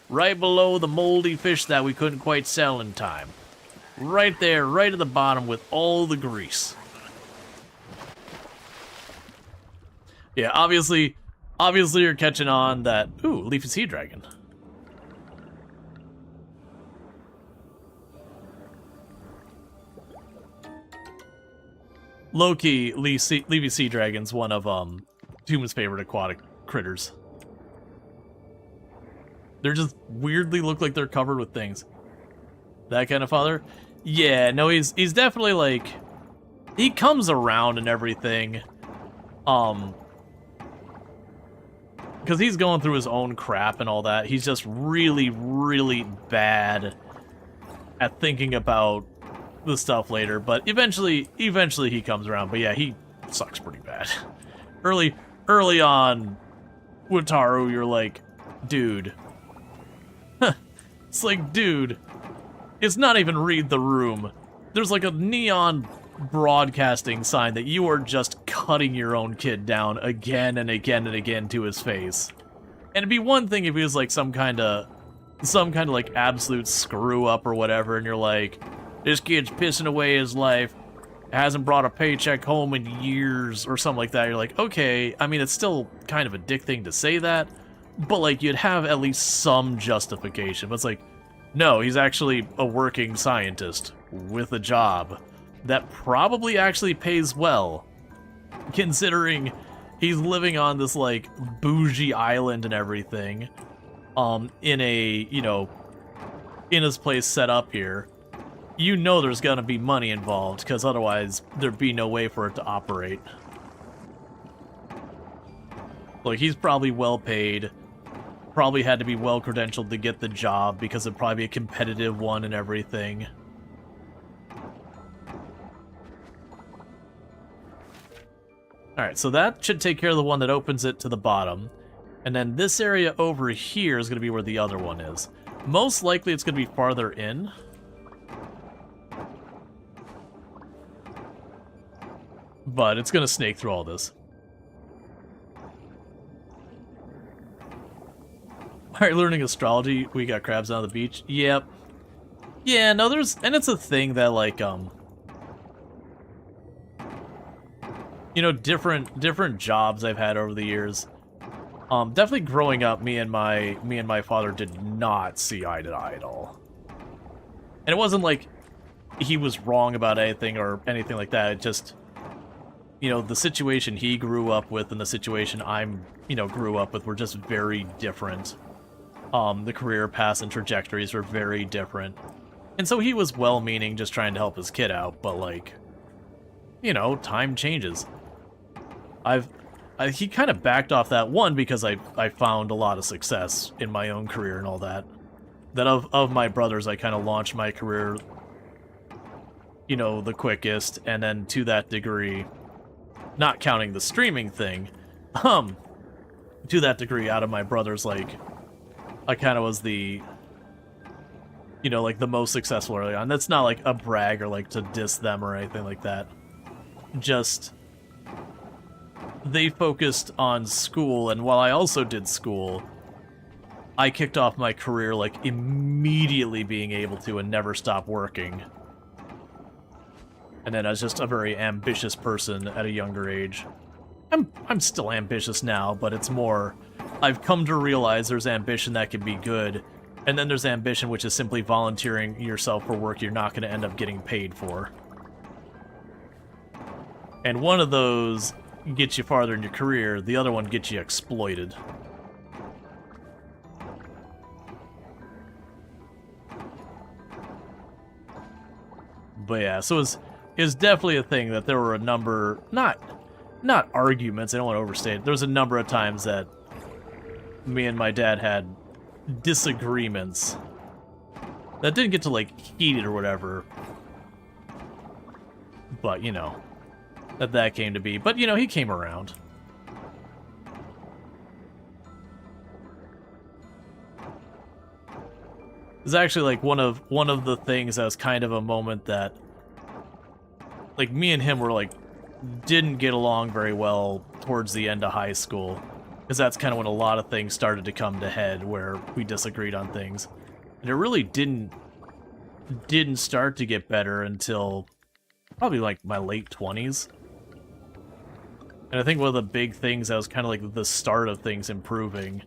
Right below the moldy fish that we couldn't quite sell in time. Right there, right at the bottom with all the grease. Yeah, obviously you're catching on that... Ooh, leafy sea dragon. Low-key, leafy sea dragon's one of humans' favorite aquatic critters. They're just weirdly look like they're covered with things. That kind of father? Yeah, no, he's definitely like... He comes around and everything. Because he's going through his own crap and all that. He's just really, really bad at thinking about the stuff later. But eventually he comes around. But yeah, he sucks pretty bad. Early on, with Taru, you're like, dude. It's like, dude, it's not even read the room. There's like a neon broadcasting sign that you are just cutting your own kid down again and again and again to his face. And it'd be one thing if he was like some kind of like absolute screw up or whatever, and you're like, this kid's pissing away his life, hasn't brought a paycheck home in years or something like that. You're like, okay, I mean, it's still kind of a dick thing to say that, but like you'd have at least some justification. But it's like, no, he's actually a working scientist with a job that probably actually pays well, considering he's living on this like bougie island and everything, in a, you know, in his place set up here. You know there's gonna be money involved, because otherwise there'd be no way for it to operate. Like, he's probably well paid, probably had to be well credentialed to get the job, because it'd probably be a competitive one and everything. Alright, so that should take care of the one that opens it to the bottom. And then this area over here is going to be where the other one is. Most likely it's going to be farther in. But it's going to snake through all this. Alright, learning astrology. We got crabs on the beach. Yep. Yeah, no, there's... And it's a thing that, like, you know, different jobs I've had over the years. Definitely growing up, me and my father did not see eye to eye at all. And it wasn't like he was wrong about anything or anything like that. It just, you know, the situation he grew up with and the situation grew up with were just very different. The career paths and trajectories were very different. And so he was well-meaning, just trying to help his kid out, but like, you know, time changes. He kind of backed off that one because I found a lot of success in my own career and all that. That of my brothers, I kind of launched my career, you know, the quickest, and then to that degree, not counting the streaming thing, to that degree, out of my brothers, like, I kind of was the, you know, like, the most successful early on. That's not, like, a brag or, like, to diss them or anything like that. Just, they focused on school, and while I also did school, I kicked off my career, like, immediately being able to and never stop working. And then I was just a very ambitious person at a younger age. I'm still ambitious now, but it's more, I've come to realize there's ambition that can be good, and then there's ambition which is simply volunteering yourself for work you're not going to end up getting paid for. And one of those gets you farther in your career, the other one gets you exploited. But yeah, so it's definitely a thing that there were a number, not arguments, I don't want to overstate it, there was a number of times that me and my dad had disagreements that didn't get to, like, heated or whatever. But, you know, that came to be. But, you know, he came around. It's actually, like, one of the things that was kind of a moment that, like, me and him were, like, didn't get along very well towards the end of high school. Because that's kind of when a lot of things started to come to head, where we disagreed on things. And it really didn't start to get better until probably like my late 20s. And I think one of the big things that was kind of like the start of things improving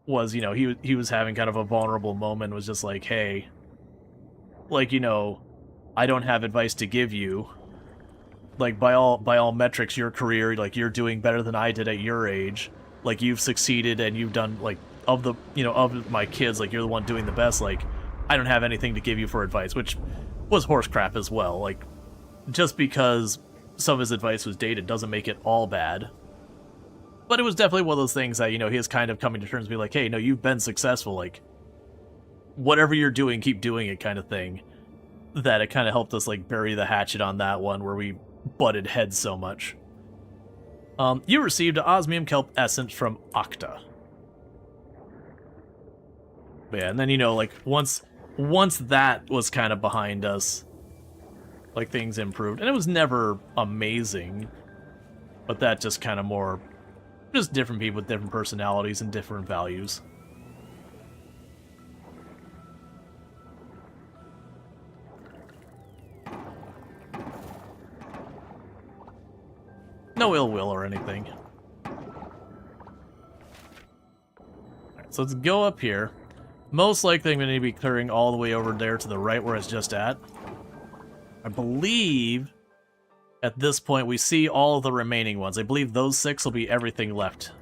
was, you know, he was having kind of a vulnerable moment, was just like, hey, like, you know, I don't have advice to give you. Like, by all metrics, your career, like, you're doing better than I did at your age. Like, you've succeeded and you've done, like, of my kids, like, you're the one doing the best. Like, I don't have anything to give you for advice, which was horse crap as well. Like, just because some of his advice was dated doesn't make it all bad. But it was definitely one of those things that, you know, he is kind of coming to terms with, be like, hey, no, you've been successful. Like, whatever you're doing, keep doing it, kind of thing. That it kind of helped us, like, bury the hatchet on that one where we butted heads so much. You received an osmium kelp essence from Octa. But yeah, and then, you know, like, once that was kind of behind us, like, things improved. And it was never amazing, but that just kind of more, just different people with different personalities and different values. No ill will or anything. Alright, so let's go up here. Most likely I'm going to be clearing all the way over there to the right where it's just at. I believe at this point we see all of the remaining ones. I believe those 6 will be everything left.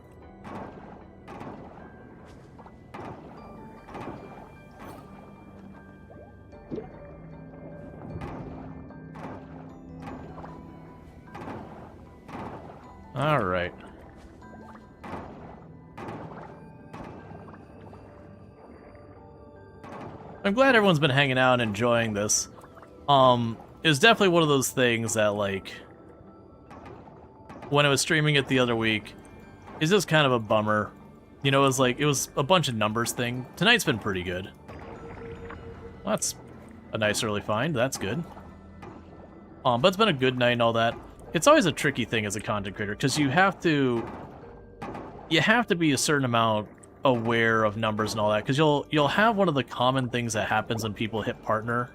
Alright. I'm glad everyone's been hanging out and enjoying this. It was definitely one of those things that, like, when I was streaming it the other week, it's just kind of a bummer. You know, it was a bunch of numbers thing. Tonight's been pretty good. Well, that's a nice early find. That's good. But it's been a good night and all that. It's always a tricky thing as a content creator, because you have to be a certain amount aware of numbers and all that, because you'll have one of the common things that happens when people hit partner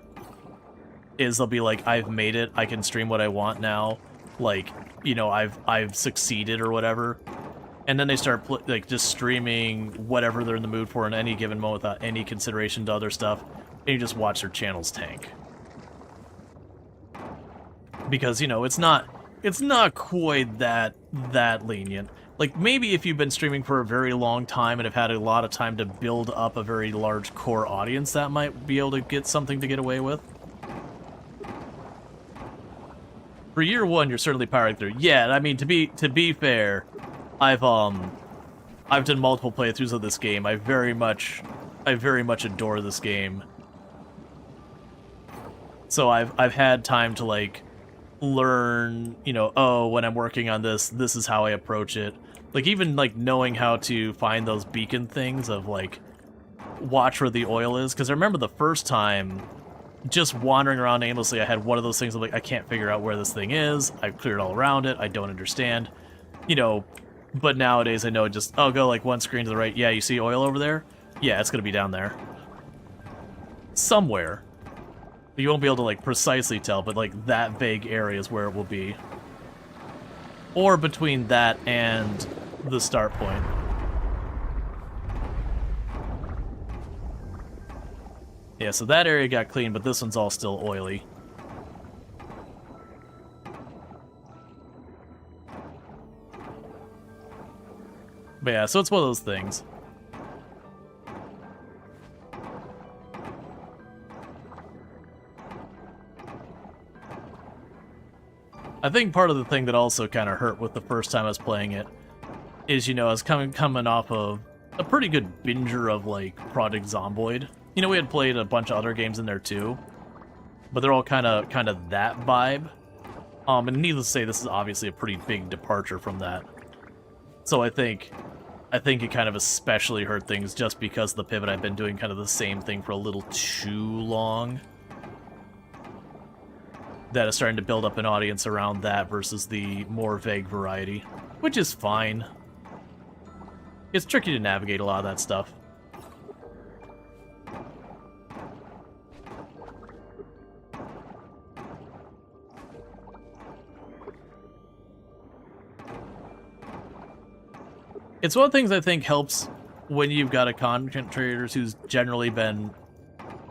is they'll be like, I've made it, I can stream what I want now, like, you know, I've succeeded or whatever, and then they start like just streaming whatever they're in the mood for in any given moment without any consideration to other stuff, and you just watch their channels tank. Because, you know, it's not quite that lenient. Like, maybe if you've been streaming for a very long time and have had a lot of time to build up a very large core audience, that might be able to get something to get away with. For year 1, you're certainly powering through. Yeah, I mean, to be fair, I've done multiple playthroughs of this game. I very much adore this game. So I've had time to, like, learn, you know, oh, when I'm working on this is how I approach it. Like, even, like, knowing how to find those beacon things of, like, watch where the oil is. Because I remember the first time, just wandering around aimlessly, I had one of those things of, like, I can't figure out where this thing is. I've cleared all around it. I don't understand. You know, but nowadays I know just, oh, go, like, one screen to the right. Yeah, you see oil over there? Yeah, it's going to be down there. Somewhere. You won't be able to, like, precisely tell, but, like, that vague area is where it will be. Or between that and the start point. Yeah, so that area got clean, but this one's all still oily. But yeah, so it's one of those things. I think part of the thing that also kind of hurt with the first time I was playing it is, you know, I was coming off of a pretty good binger of, like, Project Zomboid. You know, we had played a bunch of other games in there too, but they're all kind of that vibe. And needless to say, this is obviously a pretty big departure from that. So I think it kind of especially hurt things just because of the pivot. I've been doing kind of the same thing for a little too long. That is starting to build up an audience around that versus the more vague variety, which is fine. It's tricky to navigate a lot of that stuff. It's one of the things I think helps when you've got a content creator who's generally been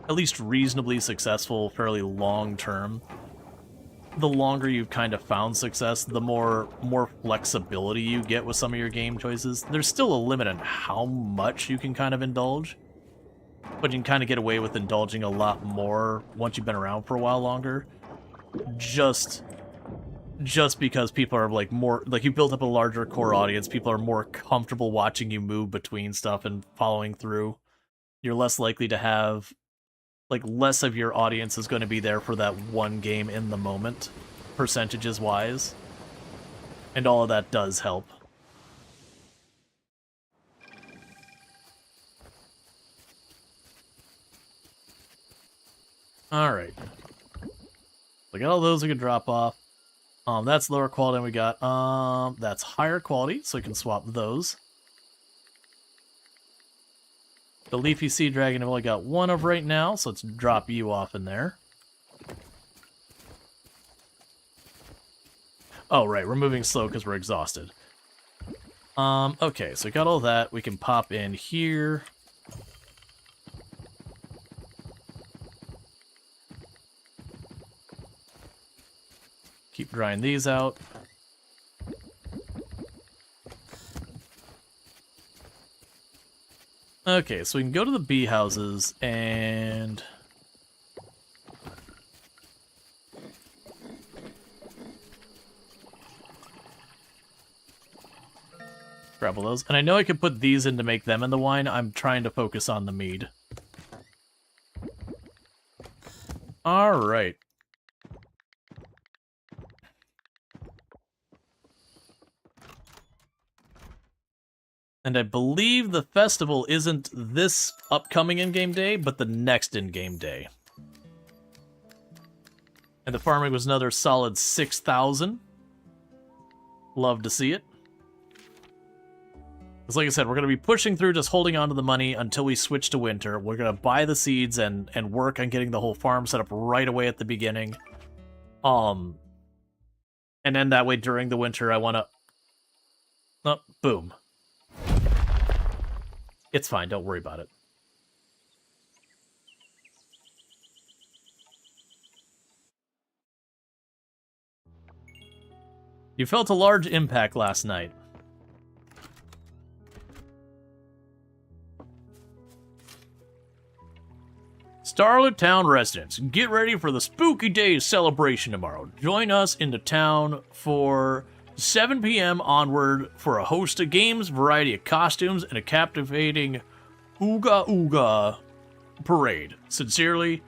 at least reasonably successful fairly long term. The longer you've kind of found success, the more flexibility you get with some of your game choices. There's still a limit on how much you can kind of indulge, but you can kind of get away with indulging a lot more once you've been around for a while longer. Just because people are like more, like, you built up a larger core audience, people are more comfortable watching you move between stuff and following through. You're less likely to have, like, less of your audience is going to be there for that one game in the moment, percentages wise. And all of that does help. Alright. So got all those we can drop off. That's lower quality than we got. That's higher quality, so we can swap those. The Leafy Sea Dragon I've only got one of right now, so let's drop you off in there. Oh, right, we're moving slow because we're exhausted. Okay, so we got all that. We can pop in here. Keep drying these out. Okay, so we can go to the bee houses and... grab all those. And I know I could put these in to make them in the wine. I'm trying to focus on the mead. Alright. And I believe the festival isn't this upcoming in-game day, but the next in-game day. And the farming was another solid 6,000. Love to see it. Because like I said, we're going to be pushing through just holding on to the money until we switch to winter. We're going to buy the seeds and work on getting the whole farm set up right away at the beginning. And then that way during the winter I want to... oh, boom. It's fine, don't worry about it. You felt a large impact last night. Starlit Town residents, get ready for the Spooky Days celebration tomorrow. Join us in the town for 7 p.m. onward for a host of games, variety of costumes, and a captivating Ooga Ooga parade. Sincerely,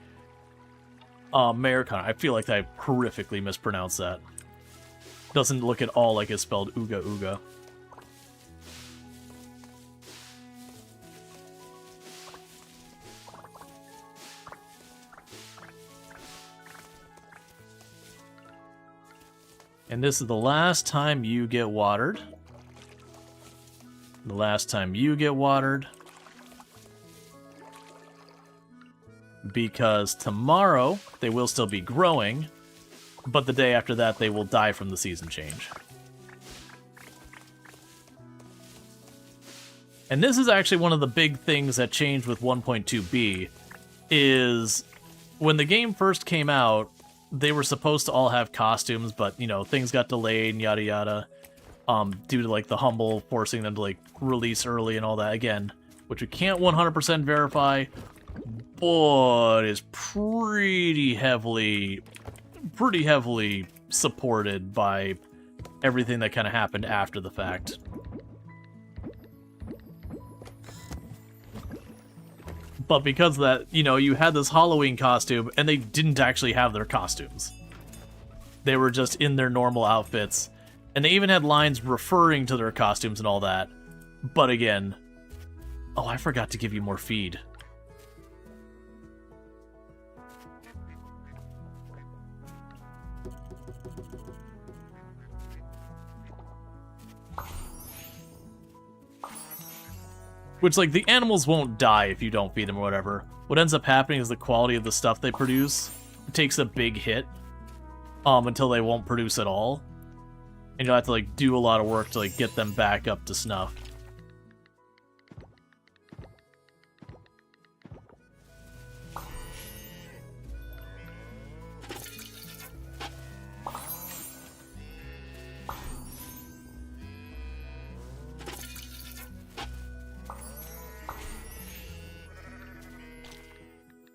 Mayor Connor. I feel like I horrifically mispronounced that. Doesn't look at all like it's spelled Ooga Ooga. And this is the last time you get watered. The last time you get watered. Because tomorrow they will still be growing, but the day after that they will die from the season change. And this is actually one of the big things that changed with 1.2b, is when the game first came out, they were supposed to all have costumes, but, you know, things got delayed and yada yada, due to, like, the Humble forcing them to, like, release early and all that, again, which we can't 100% verify, but is pretty heavily supported by everything that kind of happened after the fact. But because of that, you know, you had this Halloween costume, and they didn't actually have their costumes. They were just in their normal outfits. And they even had lines referring to their costumes and all that. But again... oh, I forgot to give you more feed. Which, like, the animals won't die if you don't feed them or whatever. What ends up happening is the quality of the stuff they produce takes a big hit until they won't produce at all. And you'll have to, like, do a lot of work to, like, get them back up to snuff.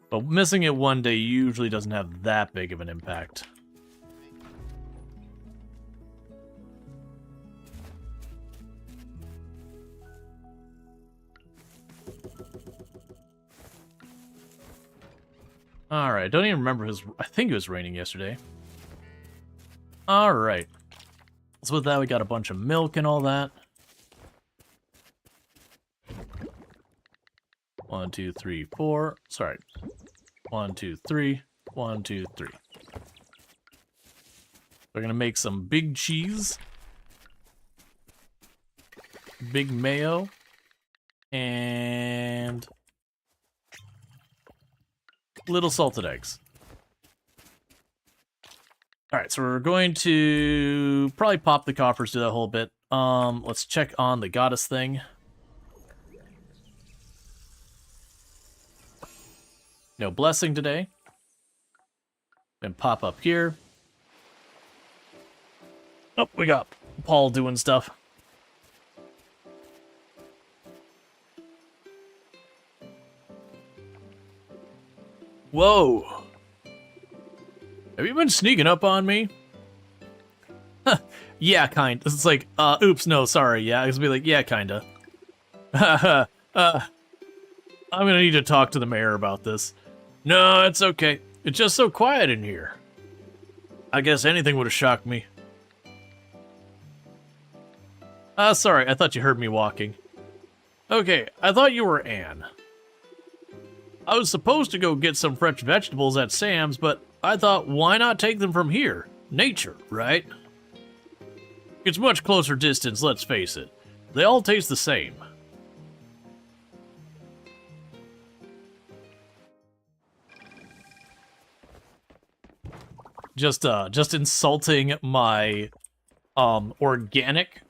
But missing it one day usually doesn't have that big of an impact. Alright, don't even remember I think it was raining yesterday. Alright. So with that, we got a bunch of milk and all that. 1, 2, 3, 4. Sorry. 1, 2, 3. 1, 2, 3. We're gonna make some big cheese, big mayo, and little salted eggs. Alright, so we're going to probably pop the coffers, do that whole bit. Let's check on the goddess thing. No blessing today. And pop up here. Oh, we got Paul doing stuff. Whoa. Have you been sneaking up on me? Yeah, kind. It's like, oops, no, sorry. Yeah, it's gonna be like, yeah, kinda. I'm gonna need to talk to the mayor about this. No, it's okay. It's just so quiet in here. I guess anything would have shocked me. Sorry, I thought you heard me walking. Okay, I thought you were Anne. I was supposed to go get some fresh vegetables at Sam's, but I thought, why not take them from here? Nature, right? It's much closer distance, let's face it. They all taste the same. Just insulting my organic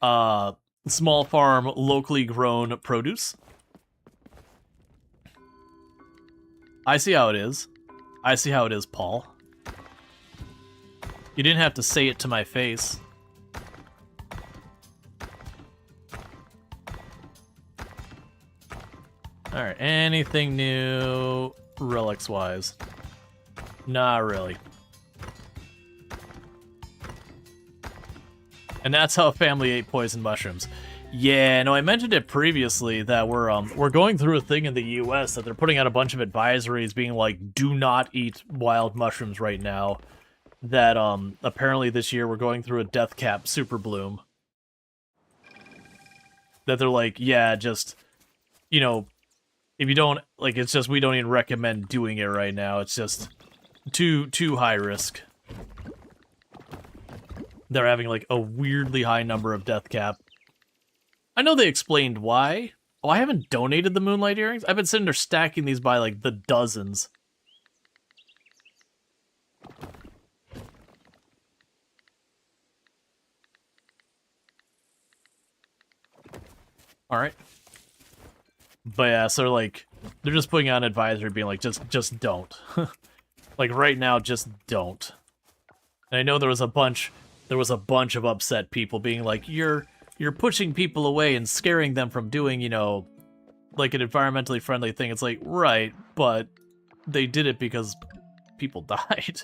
small farm locally grown produce. I see how it is. I see how it is, Paul. You didn't have to say it to my face. Alright, anything new relics-wise? Not really. And that's how a family ate poison mushrooms. Yeah, no, I mentioned it previously that we're going through a thing in the US that they're putting out a bunch of advisories being like, do not eat wild mushrooms right now. That apparently this year we're going through a death cap super bloom. That they're like, yeah, just, you know, if you don't, like, it's just, we don't even recommend doing it right now. It's just too high risk. They're having like a weirdly high number of death cap. I know they explained why. Oh, I haven't donated the Moonlight Earrings? I've been sitting there stacking these by, like, the dozens. Alright. But yeah, so, like, they're just putting out an advisory being like, just don't. Like, right now, just don't. And I know there was a bunch of upset people being like, you're pushing people away and scaring them from doing, you know, like an environmentally friendly thing. It's like, right, but they did it because people died.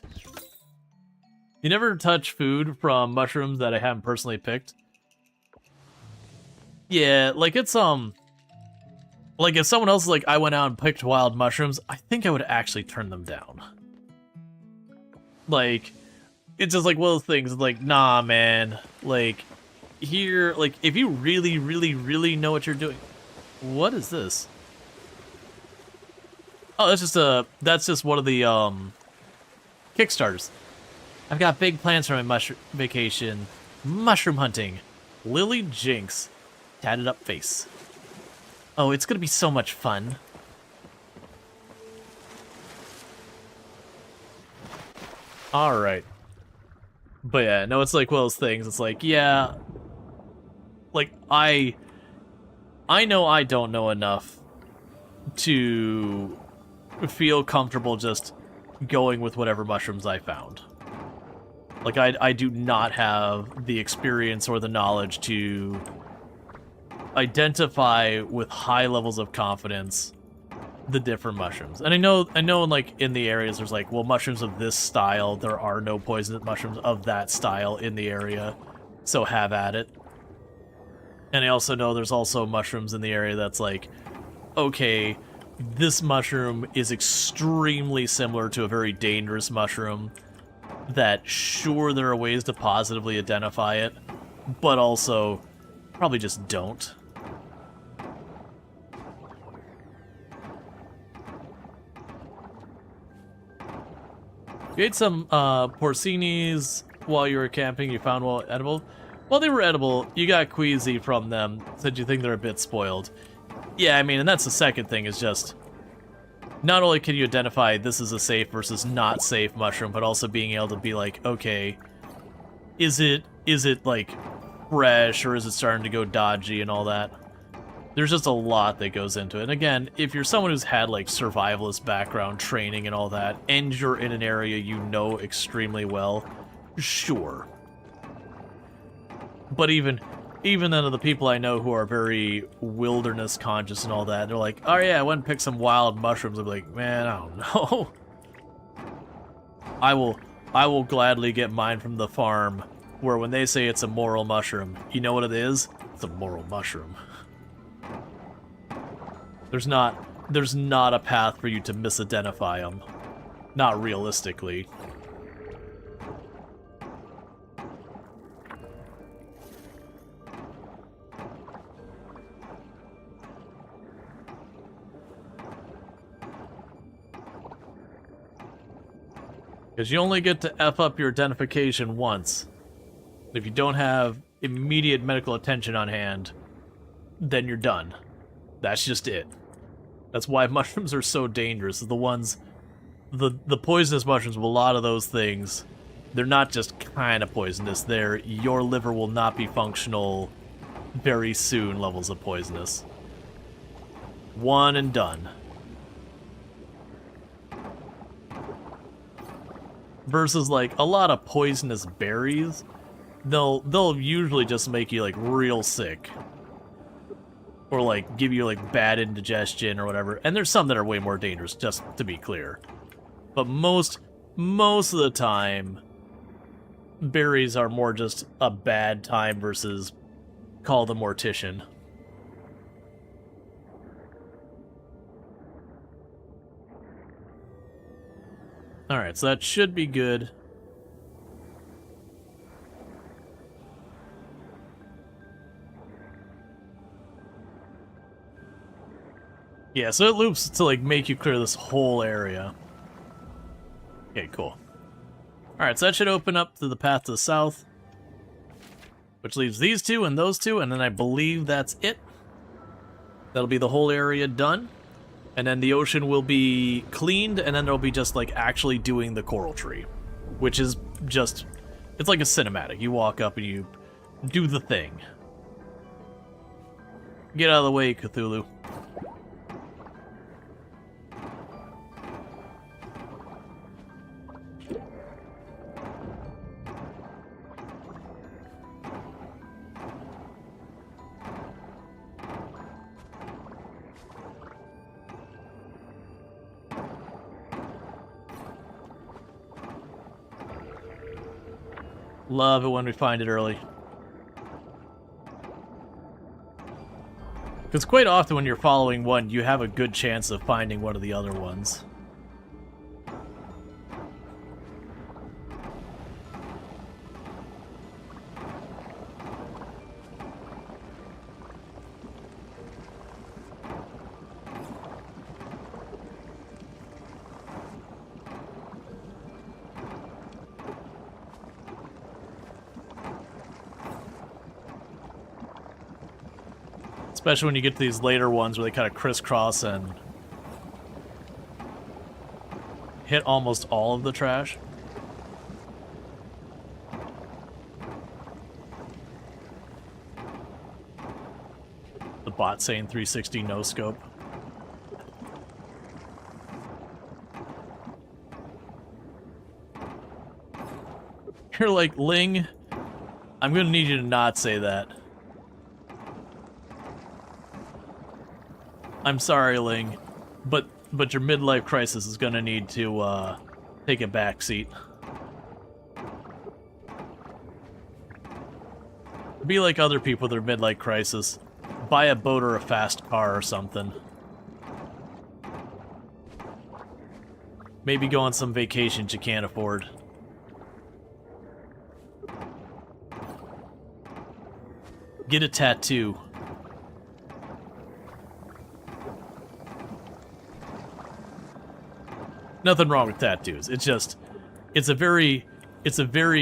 You never touch food from mushrooms that I haven't personally picked? Yeah, like it's, like if someone else, like, I went out and picked wild mushrooms, I think I would actually turn them down. Like, it's just like one of those things, like, nah, man, like, here, like, if you really, really, really know what you're doing. What is this? Oh, that's just one of the, Kickstarters. I've got big plans for my mushroom vacation. Mushroom hunting. Lily Jinx. Tatted up face. Oh, it's gonna be so much fun. Alright. But yeah, no, it's like one of those things. It's like, yeah, like, I know I don't know enough to feel comfortable just going with whatever mushrooms I found. Like, I do not have the experience or the knowledge to identify with high levels of confidence the different mushrooms. And I know like in the areas there's like, well, mushrooms of this style, there are no poisonous mushrooms of that style in the area, so have at it. And I also know there's also mushrooms in the area that's like, okay, this mushroom is extremely similar to a very dangerous mushroom that, sure, there are ways to positively identify it, but also probably just don't. You ate some porcinis while you were camping. You found well edible. While they were edible, you got queasy from them. Said you think they're a bit spoiled. Yeah, I mean, and that's the second thing, is just not only can you identify this is a safe versus not safe mushroom, but also being able to be like, okay, is it like fresh, or is it starting to go dodgy and all that? There's just a lot that goes into it. And again, if you're someone who's had like survivalist background training and all that, and you're in an area you know extremely well, sure. But even then, of the people I know who are very wilderness conscious and all that, they're like, oh yeah, I went and picked some wild mushrooms. I'm like, man, I don't know. I will gladly get mine from the farm, where when they say it's a moral mushroom, you know what it is? It's a moral mushroom. There's not a path for you to misidentify them. Not realistically. Because you only get to F up your identification once. If you don't have immediate medical attention on hand, then you're done. That's just it. That's why mushrooms are so dangerous. The ones, the poisonous mushrooms, a lot of those things, they're not just kind of poisonous. Your liver will not be functional very soon levels of poisonous. One and done. Versus like a lot of poisonous berries, they'll usually just make you like real sick. Or like give you like bad indigestion or whatever. And there's some that are way more dangerous, just to be clear. But most of the time, berries are more just a bad time versus call the mortician. Alright, so that should be good. Yeah, so it loops to like make you clear this whole area. Okay, cool. Alright, so that should open up to the path to the south, which leaves these two and those two, and then I believe that's it. That'll be the whole area done. And then the ocean will be cleaned, and then there'll be just like actually doing the coral tree, which is just, it's like a cinematic. You walk up and you do the thing. Get out of the way, Cthulhu. Love it when we find it early. Because quite often when you're following one, you have a good chance of finding one of the other ones. Especially when you get to these later ones where they kind of crisscross and hit almost all of the trash. The bot saying 360 no scope. You're like, Ling, I'm gonna need you to not say that. I'm sorry, Ling, but your midlife crisis is gonna need to take a back seat. Be like other people with their midlife crisis. Buy a boat or a fast car or something. Maybe go on some vacations you can't afford. Get a tattoo. Nothing wrong with tattoos. It's just, it's a very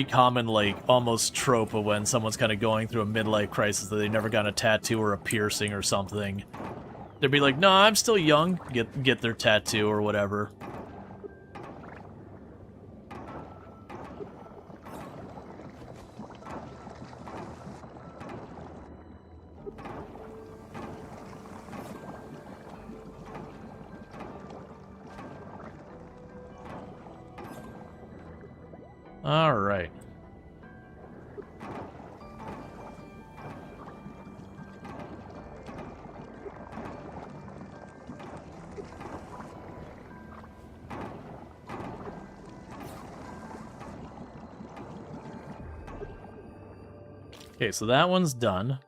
common, like, almost trope of when someone's kind of going through a midlife crisis that they never got a tattoo or a piercing or something. They'd be like, no, I'm still young. Get their tattoo or whatever. All right. Okay, so that one's done.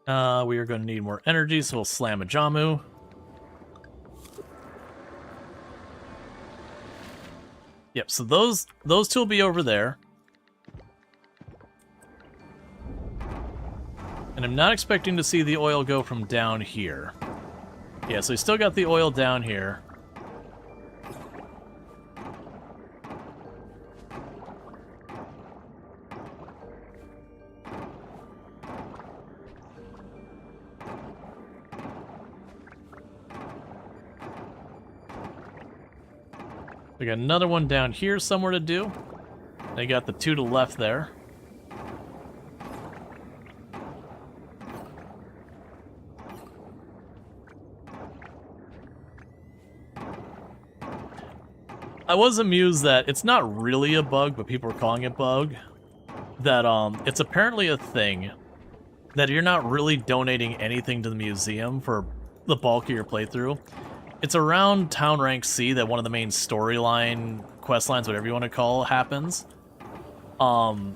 We are going to need more energy, so we'll slam a Jamu. Yep, so those two will be over there. And I'm not expecting to see the oil go from down here. Yeah, so we still got the oil down here. We got another one down here somewhere to do. They got the two to the left there. I was amused that it's not really a bug, but people are calling it bug. That it's apparently a thing that you're not really donating anything to the museum for the bulk of your playthrough. It's around Town Rank C that one of the main storyline, quest lines, whatever you want to call, happens. And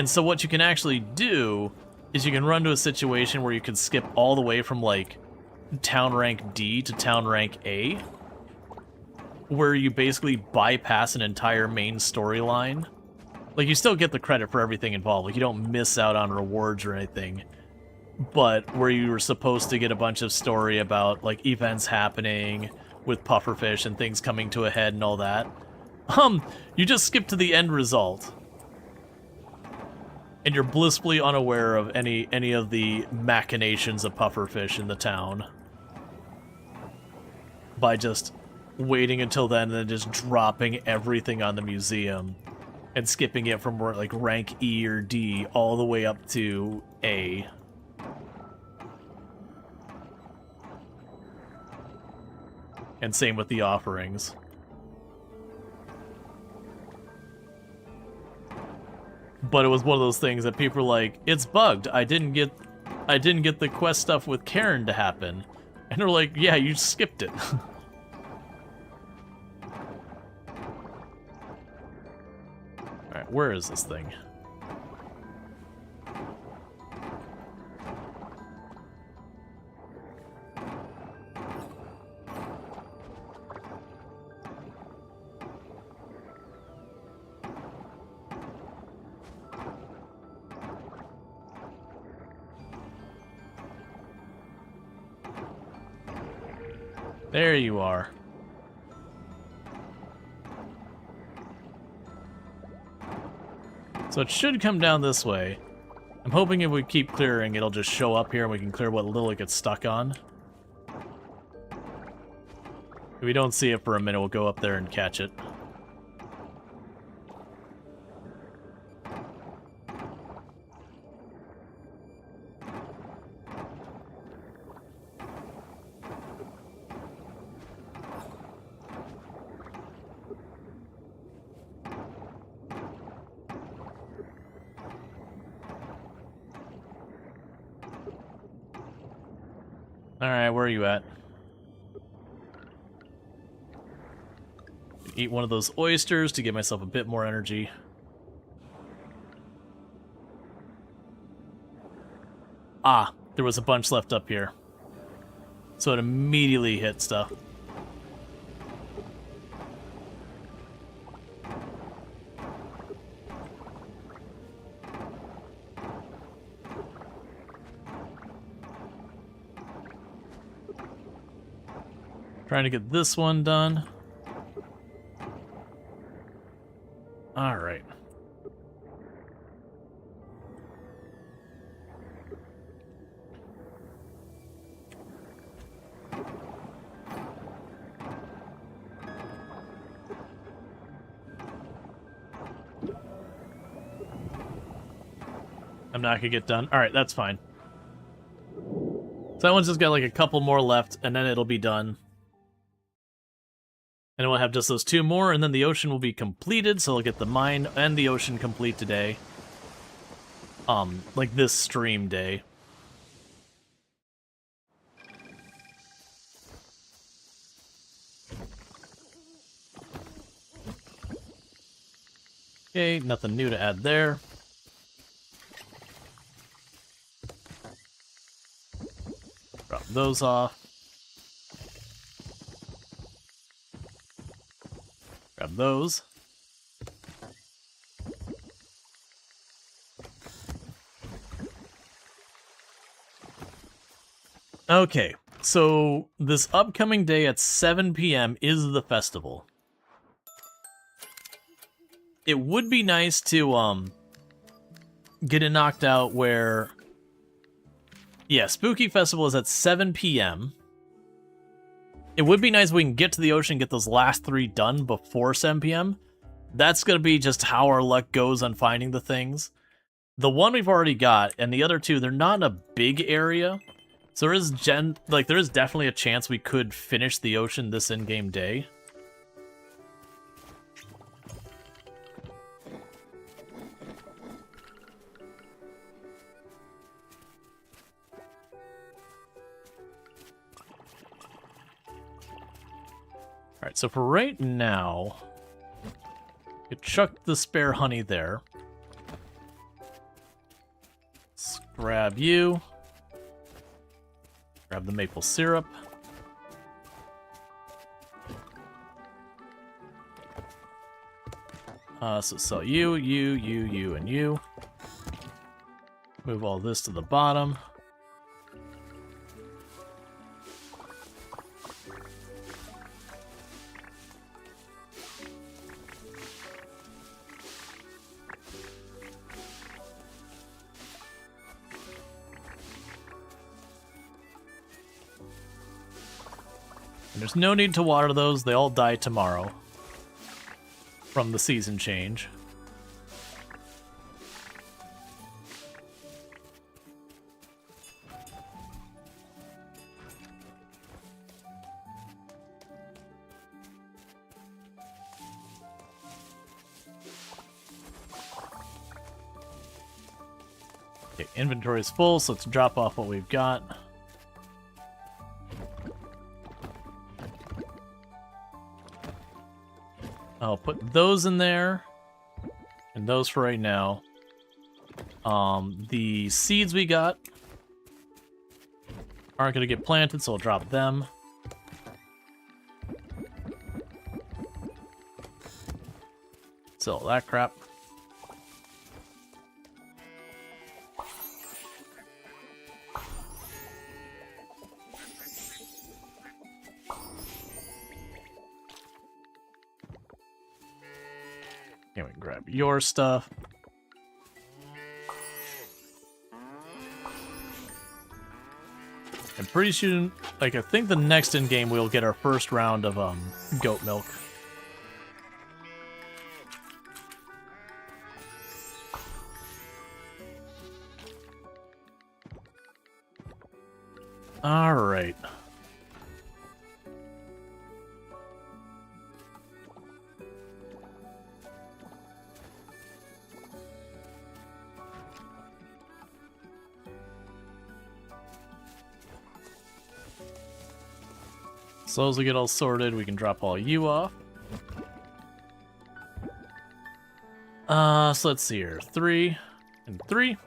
so what you can actually do is you can run to a situation where you can skip all the way from, like, Town Rank D to Town Rank A, where you basically bypass an entire main storyline. Like, you still get the credit for everything involved. Like, you don't miss out on rewards or anything. But where you were supposed to get a bunch of story about, like, events happening with pufferfish and things coming to a head and all that. You just skip to the end result. And you're blissfully unaware of any of the machinations of pufferfish in the town. By just waiting until then and then just dropping everything on the museum. And skipping it from, like, rank E or D all the way up to A. And same with the offerings. But it was one of those things that people were like, it's bugged. I didn't get the quest stuff with Karen to happen. And they're like, yeah, you skipped it. Alright, where is this thing? There you are. So it should come down this way. I'm hoping if we keep clearing, it'll just show up here and we can clear what little it gets stuck on. If we don't see it for a minute, we'll go up there and catch it. Alright, where are you at? Eat one of those oysters to give myself a bit more energy. Ah, there was a bunch left up here. So it immediately hit stuff. Trying to get this one done. All right. I'm not gonna get done. All right, that's fine. So that one's just got like a couple more left, and then it'll be done. And we'll have just those two more, and then the ocean will be completed, so I'll get the mine and the ocean complete today. Like this stream day. Okay, nothing new to add there. Drop those off. Grab those. Okay, so this upcoming day at 7 p.m. is the festival. It would be nice to get it knocked out where... Yeah, Spooky Festival is at 7 p.m. It would be nice if we can get to the ocean and get those last 3 done before 7 p.m. That's going to be just how our luck goes on finding the things. The one we've already got, and the other 2, they're not in a big area. So there is there is definitely a chance we could finish the ocean this in-game day. Alright, so for right now, you chuck the spare honey there. Let's grab you. Grab the maple syrup. So sell you, and you. Move all this to the bottom. There's no need to water those, they all die tomorrow from the season change. Okay, inventory is full, so let's drop off what we've got. I'll put those in there, and those for right now. The seeds we got aren't going to get planted, so I'll drop them. Sell that crap. Okay, we can grab your stuff. And pretty soon, like, I think the next in-game we'll get our first round of, goat milk. Alright. So as we get all sorted, we can drop all you off. So let's see here. 3 and 3.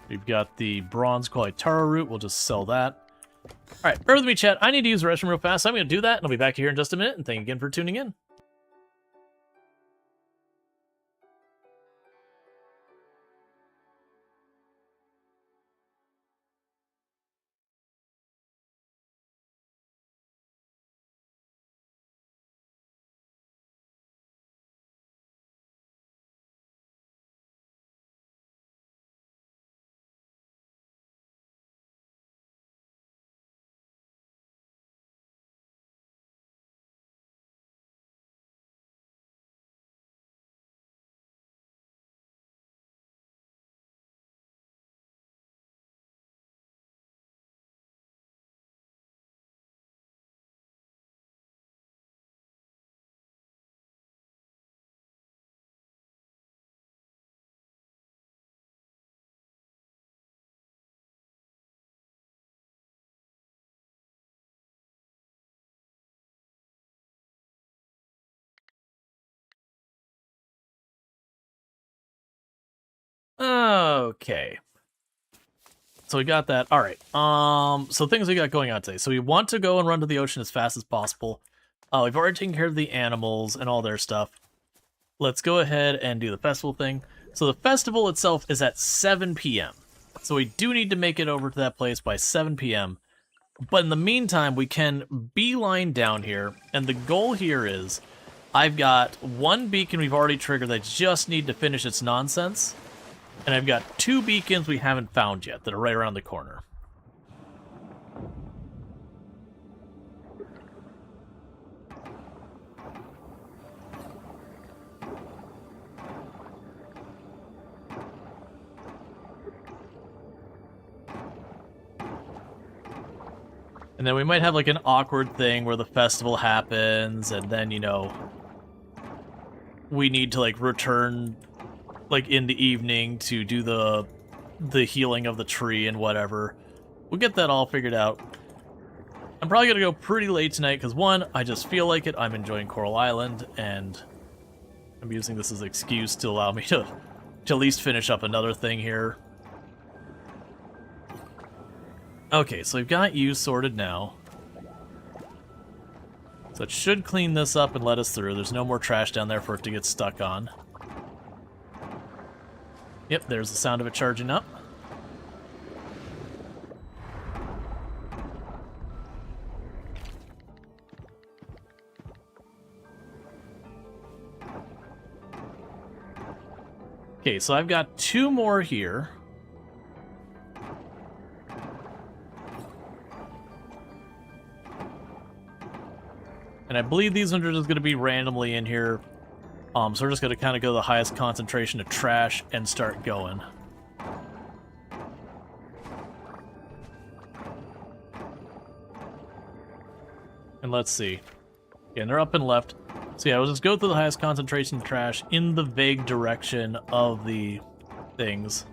We've got the bronze quality Taro root. We'll just sell that. Alright, bear with me, chat. I need to use the restroom real fast. I'm going to do that, and I'll be back here in just a minute. And thank you again for tuning in. Okay. So we got that. All right. So things we got going on today. So we want to go and run to the ocean as fast as possible. We've already taken care of the animals and all their stuff. Let's go ahead and do the festival thing. So the festival itself is at 7 p.m. So we do need to make it over to that place by 7 p.m. But in the meantime, we can beeline down here. And the goal here is I've got one beacon we've already triggered that just need to finish its nonsense. And I've got 2 beacons we haven't found yet that are right around the corner. And then we might have like an awkward thing where the festival happens and then, you know, we need to like return like in the evening to do the healing of the tree and whatever. We'll get that all figured out. I'm probably gonna go pretty late tonight because one, I just feel like it. I'm enjoying Coral Island and I'm using this as an excuse to allow me to at least finish up another thing here. Okay, so we've got you sorted now. So it should clean this up and let us through. There's no more trash down there for it to get stuck on. Yep, there's the sound of it charging up. Okay, so I've got 2 more here. And I believe these ones are just going to be randomly in here. So we're just going to kind of go to the highest concentration of trash and start going. And let's see. Yeah, and they're up and left. So yeah, we'll just go through the highest concentration of trash in the vague direction of the things.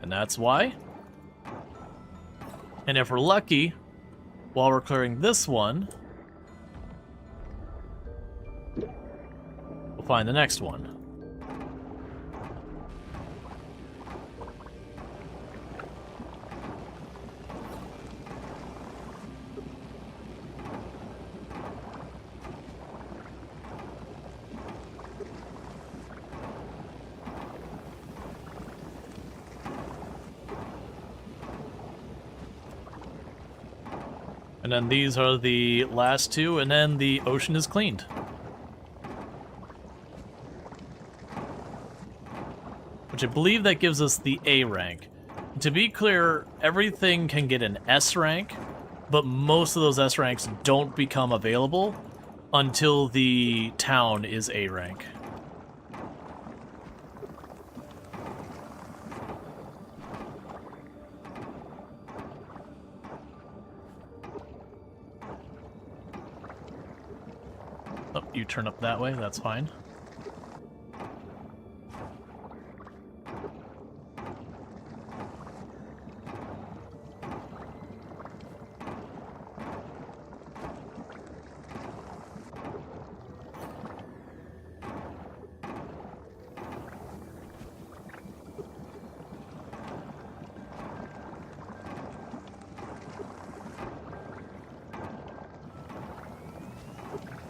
And that's why. And if we're lucky, while we're clearing this one, we'll find the next one. And then these are the last two, and then the ocean is cleaned. Which I believe that gives us the A rank. To be clear, everything can get an S rank, but most of those S ranks don't become available until the town is A rank. Oh, you turn up that way, that's fine.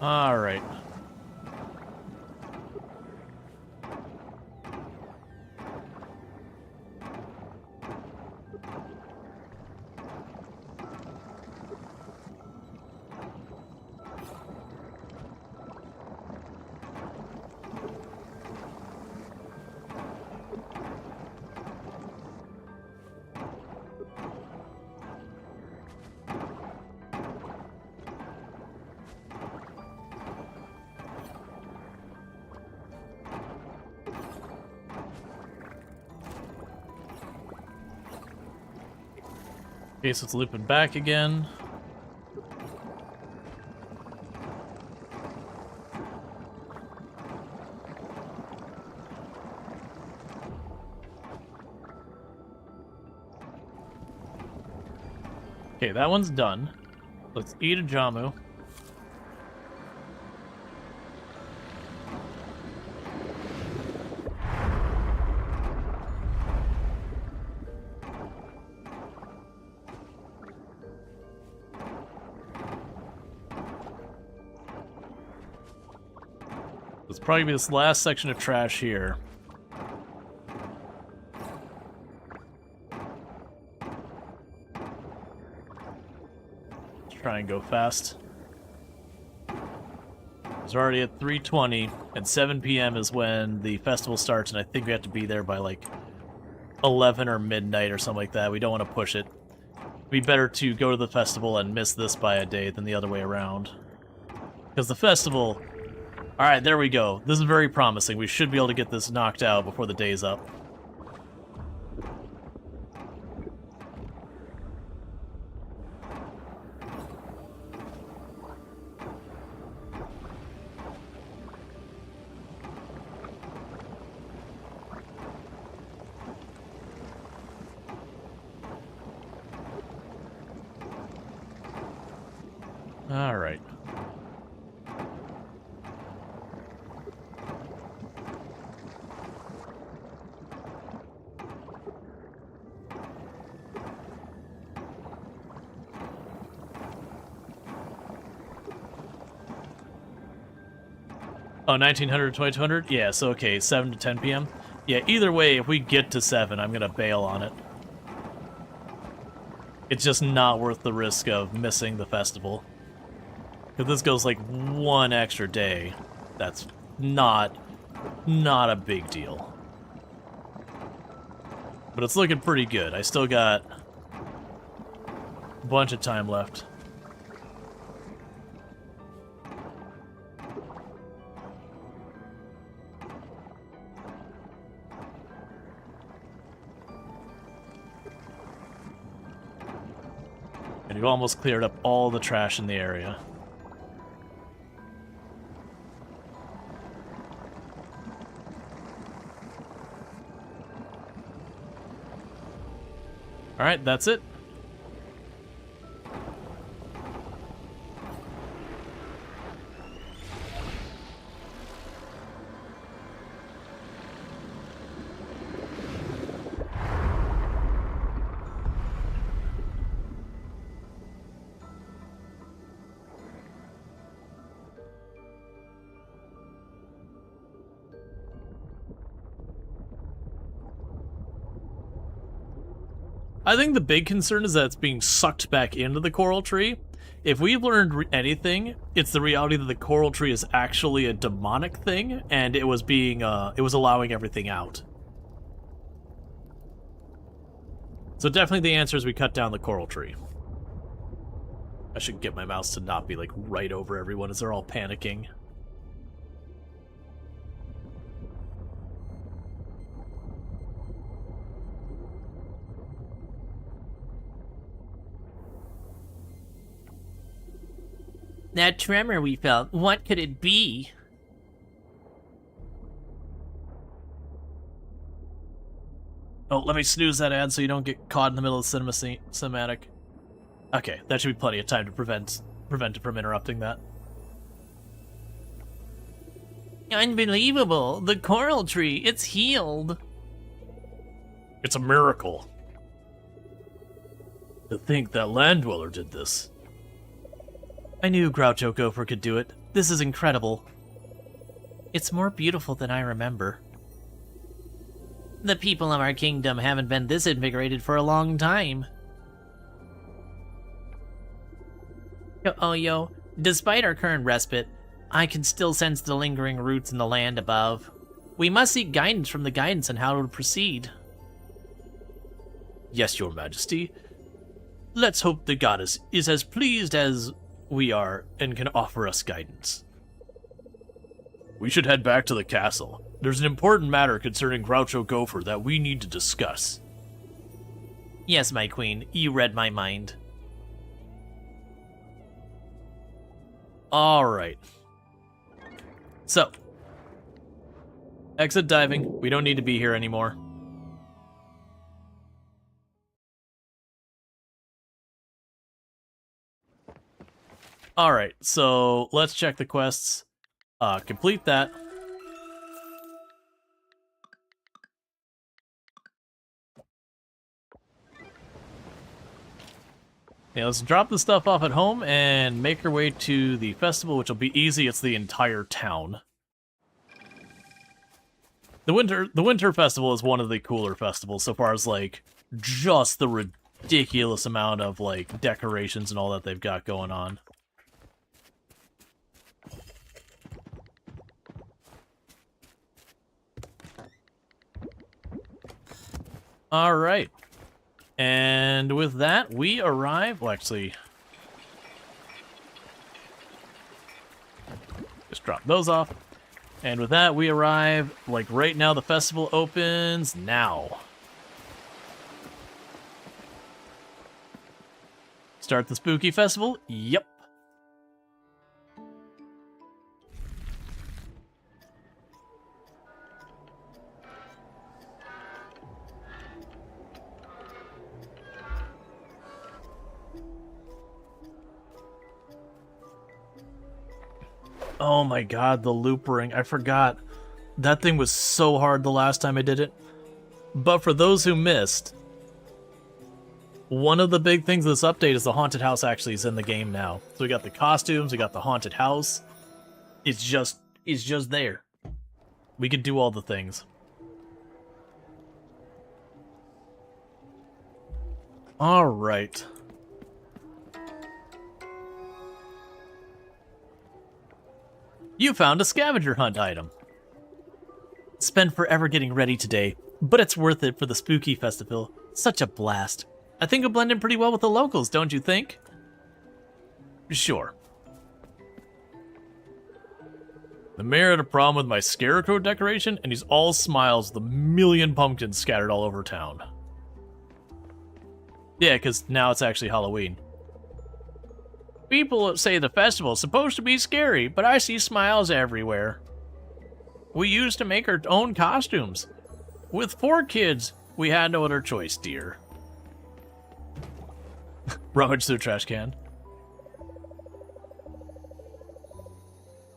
All right. Okay, so it's looping back again. Okay, that one's done. Let's eat a jamu. It's probably be this last section of trash here. Let's try and go fast. It's already at 3:20, and 7 p.m. is when the festival starts, and I think we have to be there by like 11 or midnight or something like that. We don't want to push it. It'd be better to go to the festival and miss this by a day than the other way around. Because the festival... Alright, there we go. This is very promising. We should be able to get this knocked out before the day's up. Alright. Oh, 1900 to 2200? Yeah, so okay, 7 to 10 p.m. Yeah, either way, if we get to 7, I'm gonna bail on it. It's just not worth the risk of missing the festival. If this goes like one extra day, that's not a big deal. But it's looking pretty good. I still got a bunch of time left. And you've almost cleared up all the trash in the area. Alright, that's it. I think the big concern is that it's being sucked back into the coral tree, If we've learned anything, it's the reality that the coral tree is actually a demonic thing, and it was allowing everything out. So definitely the answer is we cut down the coral tree. I should get my mouse to not be like right over everyone as they're all panicking. That tremor we felt, what could it be? Oh, let me snooze that ad so you don't get caught in the middle of the cinematic. Okay, that should be plenty of time to prevent it from interrupting that. Unbelievable! The coral tree, it's healed! It's a miracle. To think that land dweller did this. I knew Groucho Gopher could do it. This is incredible. It's more beautiful than I remember. The people of our kingdom haven't been this invigorated for a long time. Yo, despite our current respite, I can still sense the lingering roots in the land above. We must seek guidance from the guidance on how to proceed. Yes, your majesty. Let's hope the goddess is as pleased as we are and can offer us guidance. We should head back to the castle. There's an important matter concerning Groucho Gopher that we need to discuss. Yes, my queen, you read my mind. Alright. So, exit diving. We don't need to be here anymore. Alright, so let's check the quests. Complete that. Yeah, let's drop the stuff off at home and make our way to the festival, which will be easy. It's the entire town. The winter festival is one of the cooler festivals so far as like just the ridiculous amount of like decorations and all that they've got going on. All right. And with that, we arrive... Well, actually... Just drop those off. And with that, we arrive, like, right now. The festival opens now. Start the spooky festival? Yep. Oh my god, the loop ring. I forgot. That thing was so hard the last time I did it. But for those who missed, one of the big things of this update is the haunted house actually is in the game now. So we got the costumes, we got the haunted house. It's just there. We could do all the things. Alright. You found a scavenger hunt item. Spent forever getting ready today, but it's worth it for the spooky festival. Such a blast. I think it'll blend in pretty well with the locals, don't you think? Sure. The mayor had a problem with my scarecrow decoration, and he's all smiles with a million pumpkins scattered all over town. Yeah, because now it's actually Halloween. People say the festival's supposed to be scary, but I see smiles everywhere. We used to make our own costumes. With 4 kids, we had no other choice, dear. Rummage through the trash can.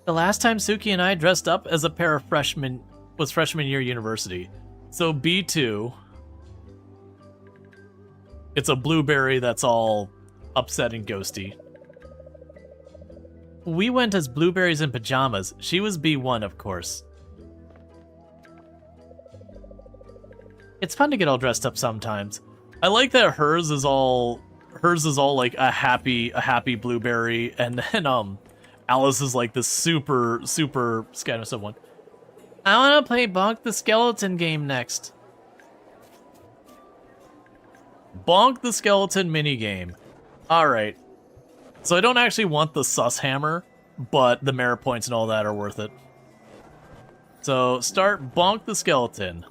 The last time Suki and I dressed up as a pair of freshmen was freshman year university. So B2... It's a blueberry that's all upset and ghosty. We went as blueberries in pajamas. She was B1, of course. It's fun to get all dressed up sometimes. I like that hers is all hers is all like a happy blueberry, and then Alice is like this super kind of someone. I want to play Bonk the Skeleton game next. Bonk the Skeleton minigame. Alright. So I don't actually want the sus hammer, but the merit points and all that are worth it. So start Bonk the Skeleton.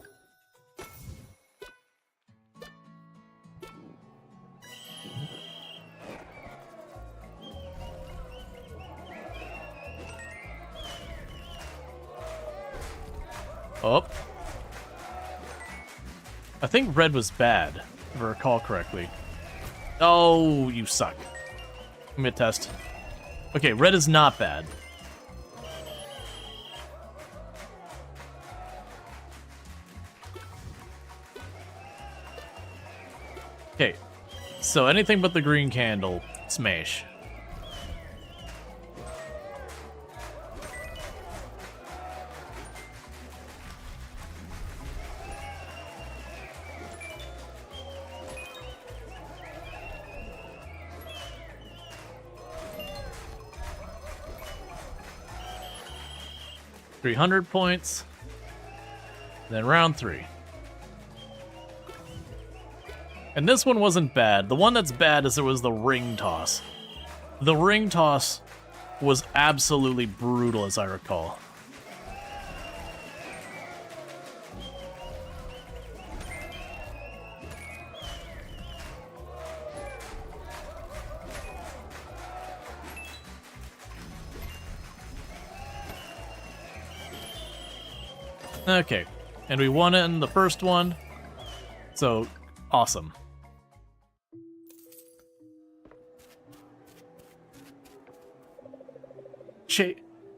Oh. I think red was bad, if I recall correctly. Oh, you suck. Give me a test. Okay, red is not bad. Okay, so anything but the green candle, smash. $300 points. Then round 3. And this one wasn't bad. The one that's bad is there was the ring toss. The ring toss was absolutely brutal, as I recall. Okay, and we won it in the first one, so awesome.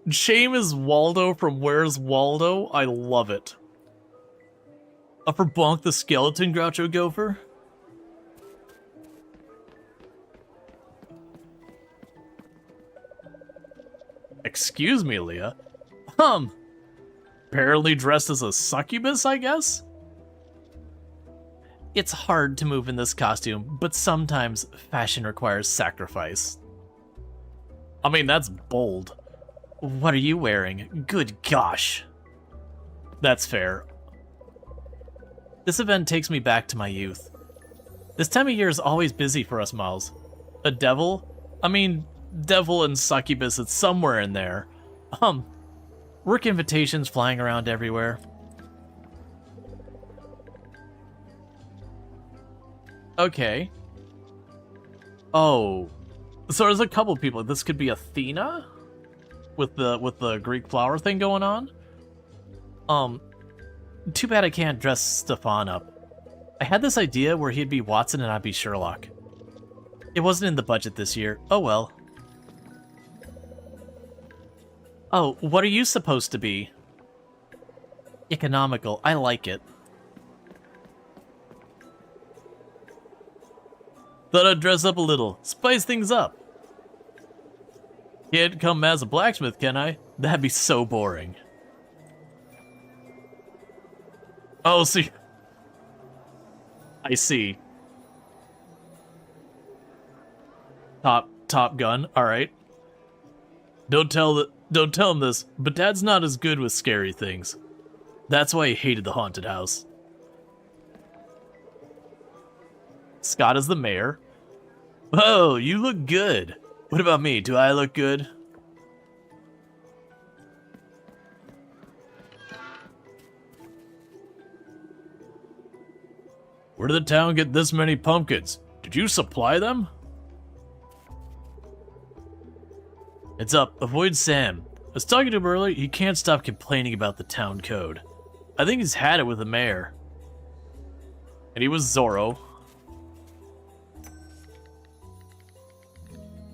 Shame is Waldo from Where's Waldo? I love it. Up for Bonk the Skeleton, Groucho Gopher? Excuse me, Leah. Apparently dressed as a succubus, I guess? It's hard to move in this costume, but sometimes fashion requires sacrifice. I mean, that's bold. What are you wearing? Good gosh. That's fair. This event takes me back to my youth. This time of year is always busy for us, Miles. A devil? I mean, devil and succubus, it's somewhere in there. Work invitations flying around everywhere. Okay. Oh. So there's a couple people. This could be Athena? With the Greek flower thing going on? Too bad I can't dress Stefan up. I had this idea where he'd be Watson and I'd be Sherlock. It wasn't in the budget this year. Oh well. Oh, what are you supposed to be? Economical. I like it. Thought I'd dress up a little. Spice things up. Can't come as a blacksmith, can I? That'd be so boring. Oh, see. I see. Top Gun. All right. Don't tell him this, but Dad's not as good with scary things. That's why he hated the haunted house. Scott is the mayor. Oh, you look good. What about me? Do I look good? Where did the town get this many pumpkins? Did you supply them? It's up. Avoid Sam. I was talking to him earlier. He can't stop complaining about the town code. I think he's had it with the mayor. And he was Zorro.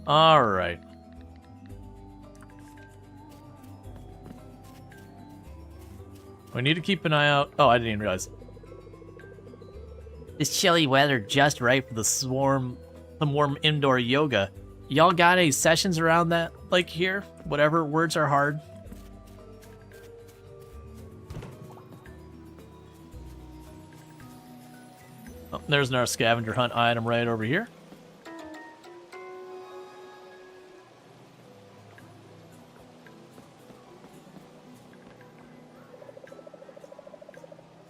Alright. I need to keep an eye out. Oh, I didn't even realize. This chilly weather just right for some warm indoor yoga. Y'all got any sessions around that, like here? Whatever, words are hard. Oh, there's our scavenger hunt item right over here.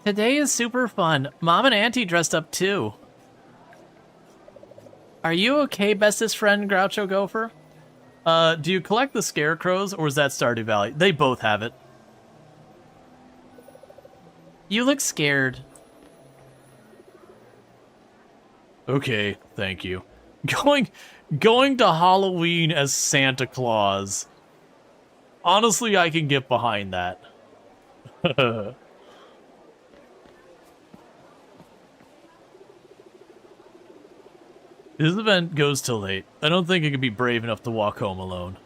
Today is super fun. Mom and Auntie dressed up too. Are you okay, bestest friend Groucho Gopher? Do you collect the scarecrows, or is that Stardew Valley? They both have it. You look scared. Okay, thank you. Going to Halloween as Santa Claus. Honestly, I can get behind that. This event goes till late. I don't think I could be brave enough to walk home alone.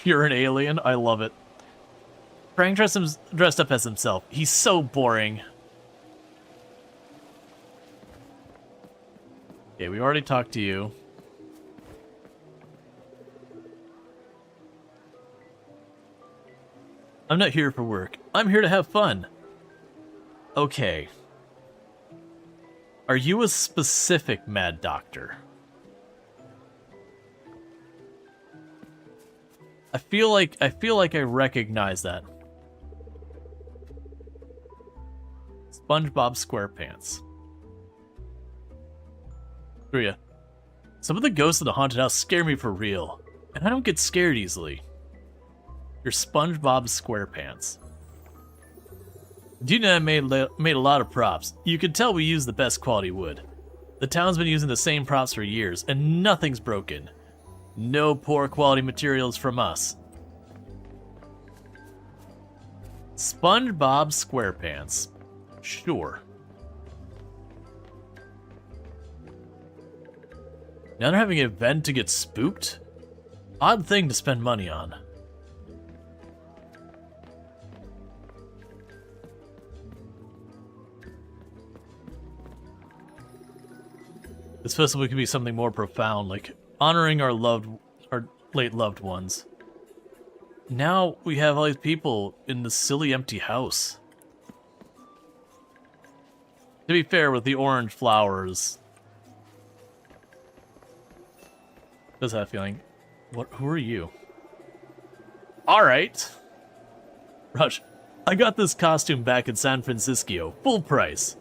You're an alien? I love it. Frank dressed up as himself. He's so boring. Okay, we already talked to you. I'm not here for work. I'm here to have fun. Okay. Are you a specific mad doctor? I feel like I recognize that. SpongeBob SquarePants. Screw ya. Some of the ghosts of the haunted house scare me for real, and I don't get scared easily. You're SpongeBob SquarePants. Gina made a lot of props. You could tell we use the best quality wood. The town's been using the same props for years, and nothing's broken. No poor quality materials from us. SpongeBob SquarePants. Sure. Now they're having an event to get spooked? Odd thing to spend money on. This festival could be something more profound, like honoring our late loved ones. Now we have all these people in this silly empty house. To be fair, with the orange flowers, does that feeling? Who are you? Alright. Rush, I got this costume back in San Francisco, full price.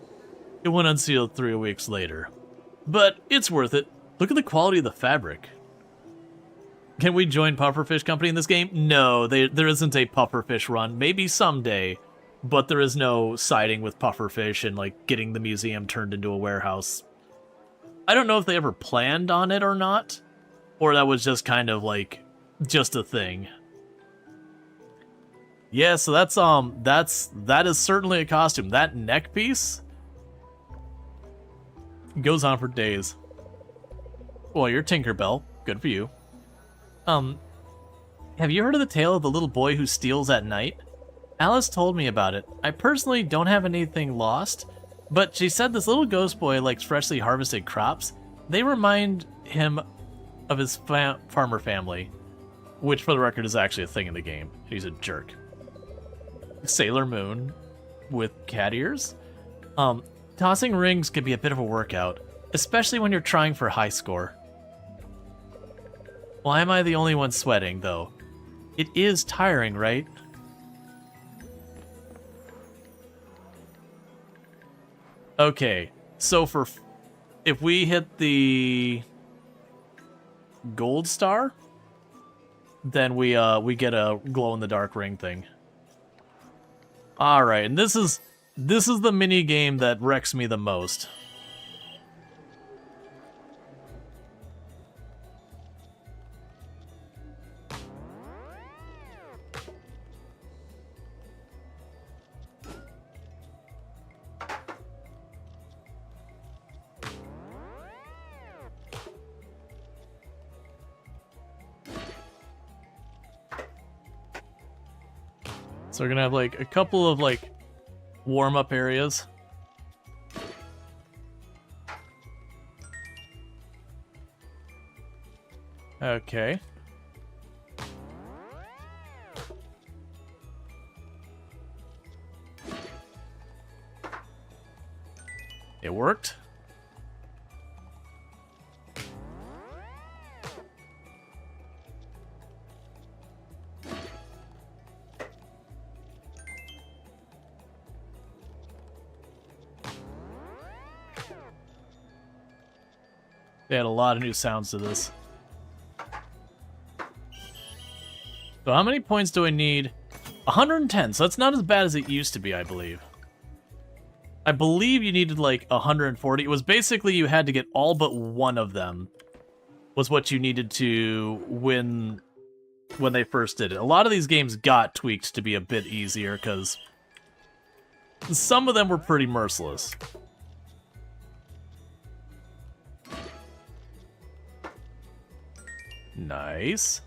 It went unsealed 3 weeks later. But it's worth it. Look at the quality of the fabric. Can we join Pufferfish Company in this game? No, there isn't a Pufferfish run. Maybe someday, but there is no siding with Pufferfish and like getting the museum turned into a warehouse. I don't know if they ever planned on it or not, or that was just kind of like just a thing. Yeah, so that is certainly a costume. That neck piece goes on for days. Well, you're Tinkerbell. Good for you. Have you heard of the tale of the little boy who steals at night? Alice told me about it. I personally don't have anything lost, but she said this little ghost boy likes freshly harvested crops. They remind him of his farmer family, which for the record is actually a thing in the game. He's a jerk. Sailor Moon with cat ears? Tossing rings can be a bit of a workout, especially when you're trying for a high score. Why am I the only one sweating, though? It is tiring, right? Okay, so if we hit the gold star, then we get a glow-in-the-dark ring thing. Alright, and this is the mini game that wrecks me the most. So we're gonna have like a couple of like warm-up areas. Okay. It worked. They had a lot of new sounds to this. So how many points do I need? 110, so that's not as bad as it used to be, I believe. I believe you needed like 140. It was basically you had to get all but one of them was what you needed to win when they first did it. A lot of these games got tweaked to be a bit easier because some of them were pretty merciless. Nice.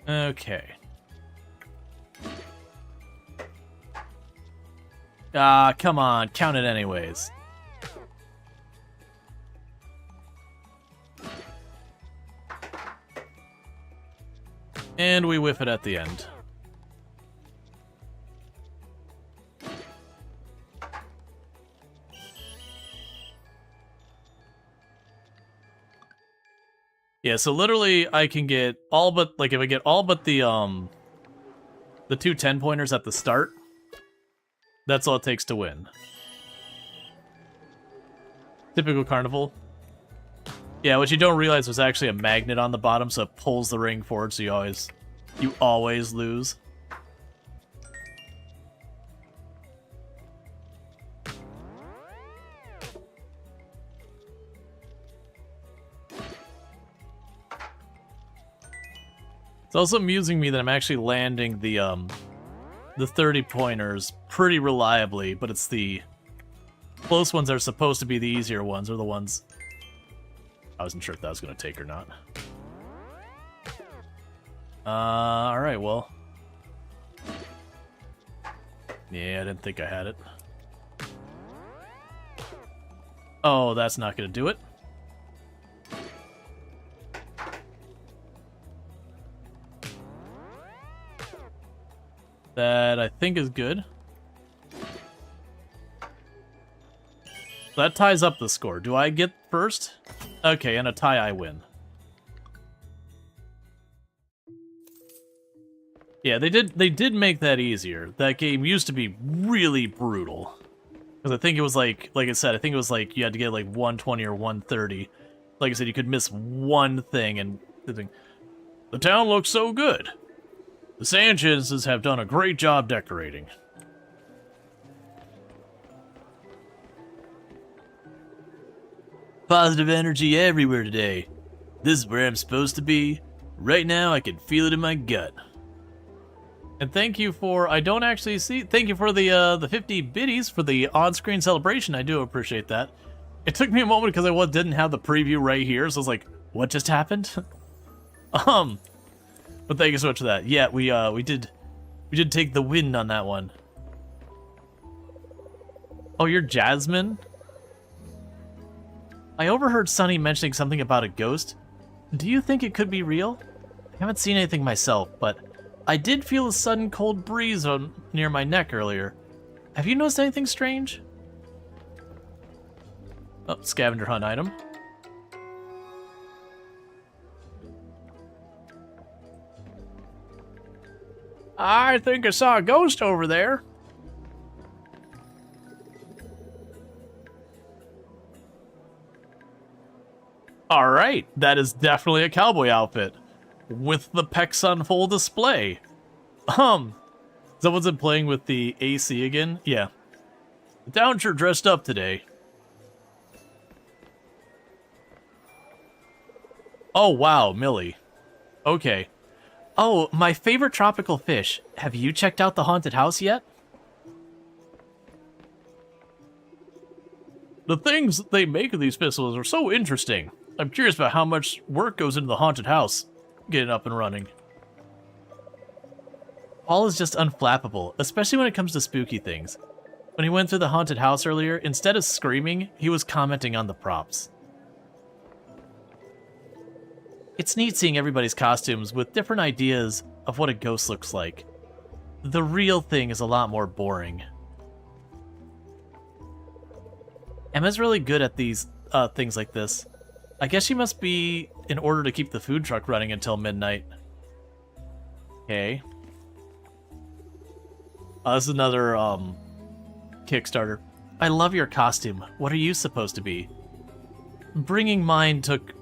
Okay. Ah, come on. Count it anyways. And we whiff it at the end. Yeah, so literally I can get all but, like, if I get all but the 2 10-pointers at the start, that's all it takes to win. Typical carnival. Yeah, what you don't realize was actually a magnet on the bottom, so it pulls the ring forward, so you always lose. It's also amusing me that I'm actually landing the 30-pointers pretty reliably, but it's the close ones that are supposed to be the easier ones, or the ones I wasn't sure if that was going to take or not. Alright, well. Yeah, I didn't think I had it. Oh, that's not going to do it. That I think is good. That ties up the score. Do I get first? Okay, and a tie I win. Yeah, they did make that easier. That game used to be really brutal. Because I think it was like I said, I think it was like you had to get like 120 or 130. Like I said, you could miss one thing and think, the town looks so good. The Sanchez's have done a great job decorating. Positive energy everywhere today. This is where I'm supposed to be. Right now, I can feel it in my gut. And thank you for, I don't actually see, thank you for the 50 biddies for the on-screen celebration. I do appreciate that. It took me a moment because I didn't have the preview right here, so I was like, what just happened? But thank you so much for that. Yeah, we did take the win on that one. Oh, you're Jasmine? I overheard Sunny mentioning something about a ghost. Do you think it could be real? I haven't seen anything myself, but I did feel a sudden cold breeze near my neck earlier. Have you noticed anything strange? Oh, scavenger hunt item. I think I saw a ghost over there. Alright, that is definitely a cowboy outfit. With the pecs on full display. Someone's been playing with the AC again? Yeah. The town sure dressed up today. Oh wow, Millie. Okay. Oh, my favorite tropical fish. Have you checked out the haunted house yet? The things they make of these festivals are so interesting. I'm curious about how much work goes into the haunted house getting up and running. Paul is just unflappable, especially when it comes to spooky things. When he went through the haunted house earlier, instead of screaming, he was commenting on the props. It's neat seeing everybody's costumes with different ideas of what a ghost looks like. The real thing is a lot more boring. Emma's really good at these things like this. I guess she must be in order to keep the food truck running until midnight. Okay. This is another Kickstarter. I love your costume. What are you supposed to be? Bringing mine took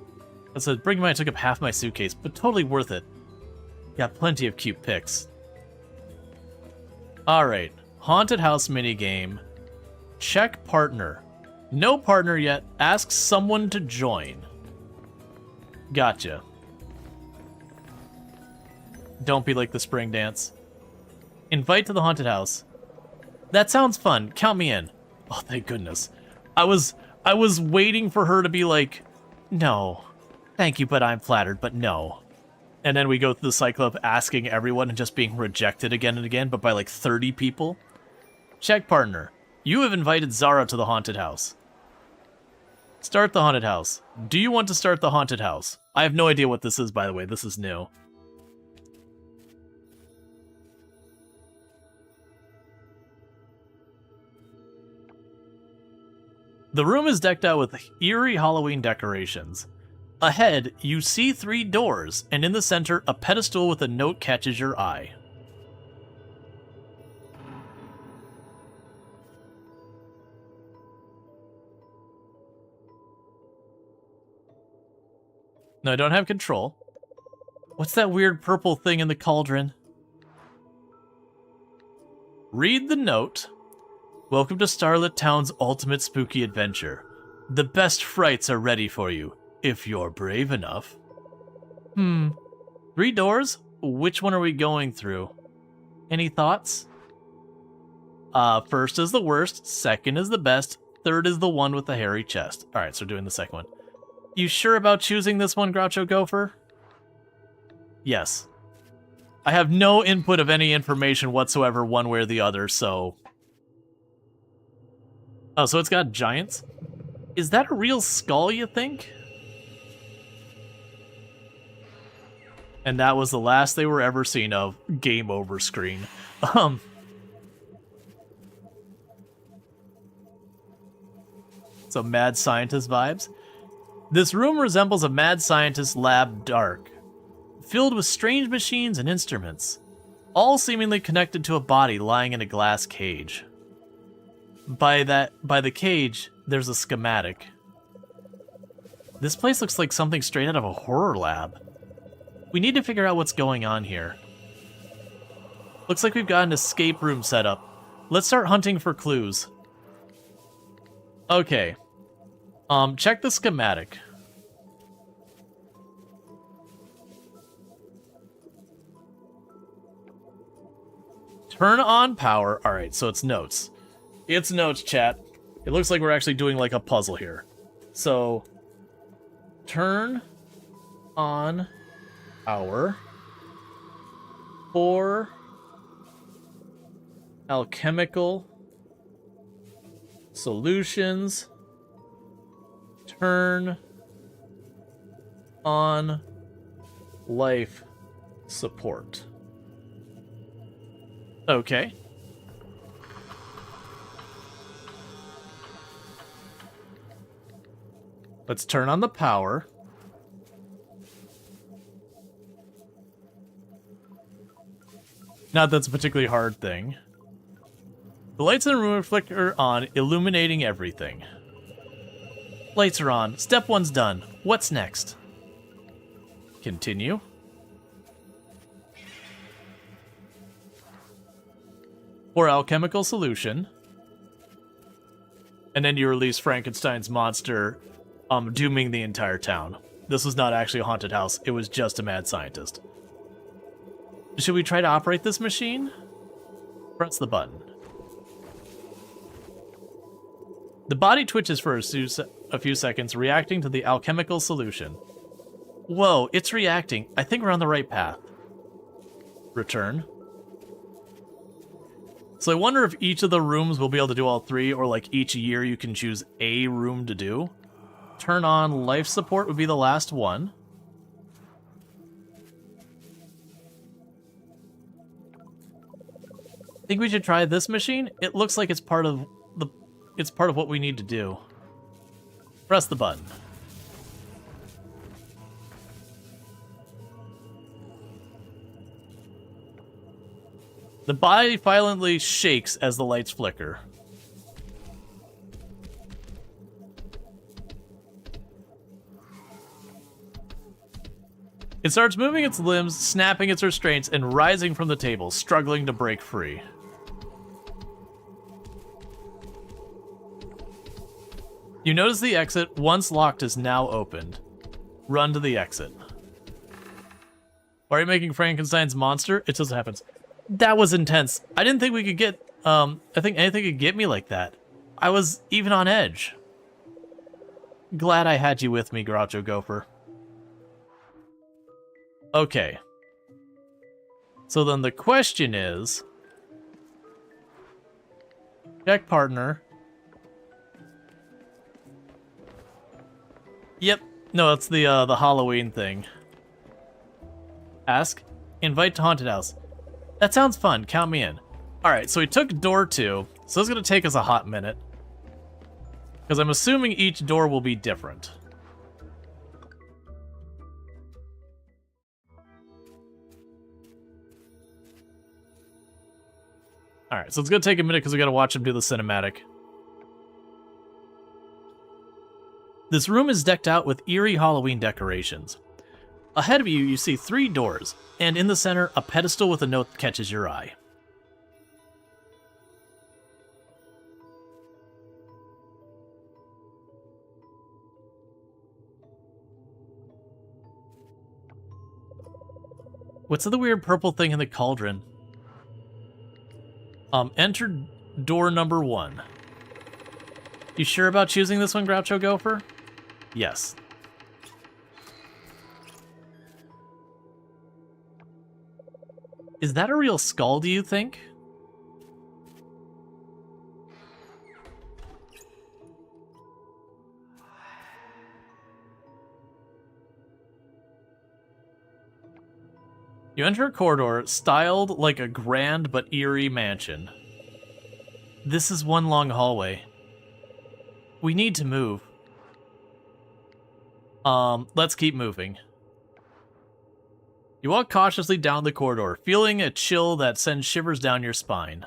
up half my suitcase, but totally worth it. Got plenty of cute pics. Alright, haunted house minigame. Check partner. No partner yet. Ask someone to join. Gotcha. Don't be like the spring dance. Invite to the haunted house. That sounds fun. Count me in. Oh, thank goodness. I was waiting for her to be like, no. Thank you, but I'm flattered, but no. And then we go through the cycle of asking everyone and just being rejected again and again, but by like 30 people. Check partner. You have invited Zara to the haunted house. Start the haunted house. Do you want to start the haunted house? I have no idea what this is, by the way. This is new. The room is decked out with eerie Halloween decorations. Ahead, you see 3 doors, and in the center, a pedestal with a note catches your eye. No, I don't have control. What's that weird purple thing in the cauldron? Read the note. Welcome to Starlit Town's ultimate spooky adventure. The best frights are ready for you, if you're brave enough. 3 doors? Which one are we going through? Any thoughts? First is the worst, second is the best, third is the one with the hairy chest. Alright, so doing the second one. You sure about choosing this one, Groucho Gopher? Yes. I have no input of any information whatsoever one way or the other, so... Oh, so it's got giants? Is that a real skull, you think? And that was the last they were ever seen of game over screen. So mad scientist vibes. This room resembles a mad scientist lab dark, filled with strange machines and instruments, all seemingly connected to a body lying in a glass cage. By the cage, there's a schematic. This place looks like something straight out of a horror lab. We need to figure out what's going on here. Looks like we've got an escape room set up. Let's start hunting for clues. Okay. Check the schematic. Turn on power. Alright, so it's notes. It's notes, chat. It looks like we're actually doing like a puzzle here. So, turn on power for alchemical solutions. Turn on life support. Okay. Let's turn on the power. Not that's a particularly hard thing. The lights in the room flicker on, illuminating everything. Lights are on. Step 1's done. What's next? Continue. For alchemical solution. And then you release Frankenstein's monster, dooming the entire town. This was not actually a haunted house. It was just a mad scientist. Should we try to operate this machine? Press the button. The body twitches for a few seconds, reacting to the alchemical solution. Whoa, it's reacting. I think we're on the right path. Return. So I wonder if each of the rooms will be able to do all 3, or like each year you can choose a room to do. Turn on life support would be the last one. Think we should try this machine? It looks like it's part of what we need to do. Press the button. The body violently shakes as the lights flicker. It starts moving its limbs, snapping its restraints, and rising from the table, struggling to break free. You notice the exit, once locked, is now opened. Run to the exit. Why are you making Frankenstein's monster? It just happens. That was intense. I didn't think we could get, I think anything could get me like that. I was even on edge. Glad I had you with me, Groucho Gopher. Okay. So then the question is... check partner. Yep. No, it's the Halloween thing. Ask. Invite to haunted house. That sounds fun. Count me in. Alright, so we took door 2. So it's going to take us a hot minute. Because I'm assuming each door will be different. Alright, so it's going to take a minute because we got to watch him do the cinematic. This room is decked out with eerie Halloween decorations. Ahead of you, you see 3 doors, and in the center, a pedestal with a note catches your eye. What's the weird purple thing in the cauldron? Enter door number 1. You sure about choosing this one, Groucho Gopher? Yes. Is that a real skull, do you think? You enter a corridor styled like a grand but eerie mansion. This is one long hallway. We need to move. Let's keep moving. You walk cautiously down the corridor, feeling a chill that sends shivers down your spine.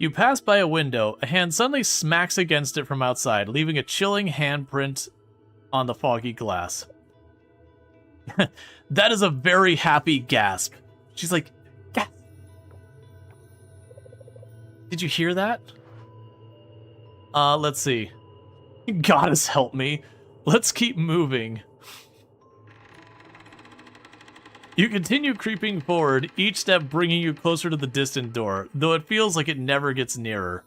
You pass by a window, a hand suddenly smacks against it from outside, leaving a chilling handprint on the foggy glass. That is a very happy gasp. She's like, gasp. Did you hear that? Let's see. Goddess help me. Let's keep moving. You continue creeping forward, each step bringing you closer to the distant door, though it feels like it never gets nearer.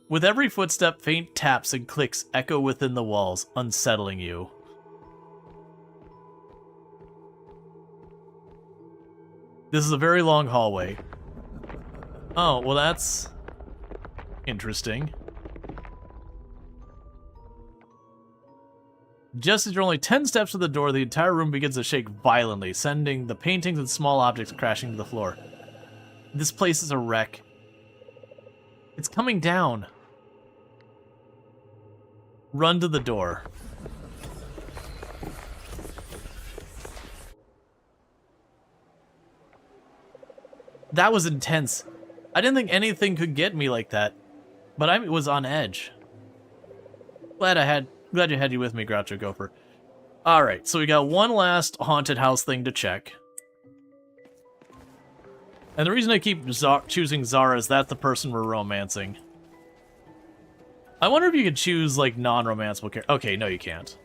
With every footstep, faint taps and clicks echo within the walls, unsettling you. This is a very long hallway. Oh, well that's interesting. Just as you're only 10 steps to the door, the entire room begins to shake violently, sending the paintings and small objects crashing to the floor. This place is a wreck. It's coming down. Run to the door. That was intense. I didn't think anything could get me like that, but I was on edge. Glad you had you with me, Groucho Gopher. Alright, so we got one last haunted house thing to check. And the reason I keep choosing Zara is that's the person we're romancing. I wonder if you could choose, like, non-romanceable characters. Okay, no you can't.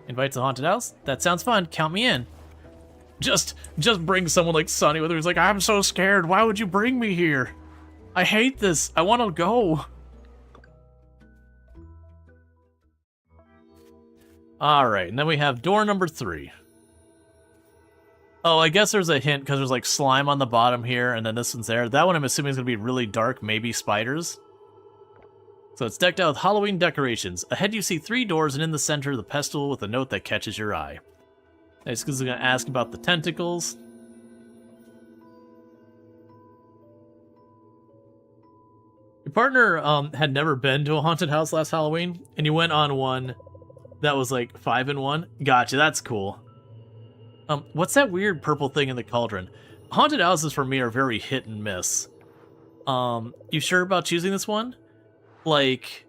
Invite to the haunted house? That sounds fun. Count me in. Just bring someone like Sunny with her who's like, I'm so scared. Why would you bring me here? I hate this. I want to go. Alright, and then we have door number 3. Oh, I guess there's a hint because there's like slime on the bottom here, and then this one's there. That one I'm assuming is going to be really dark, maybe spiders. So it's decked out with Halloween decorations. Ahead you see 3 doors, and in the center, the pestle with a note that catches your eye. Nice, because I'm going to ask about the tentacles. Your partner had never been to a haunted house last Halloween, and you went on one that was like 5-in-1. Gotcha, that's cool. What's that weird purple thing in the cauldron? Haunted houses for me are very hit and miss. You sure about choosing this one? Like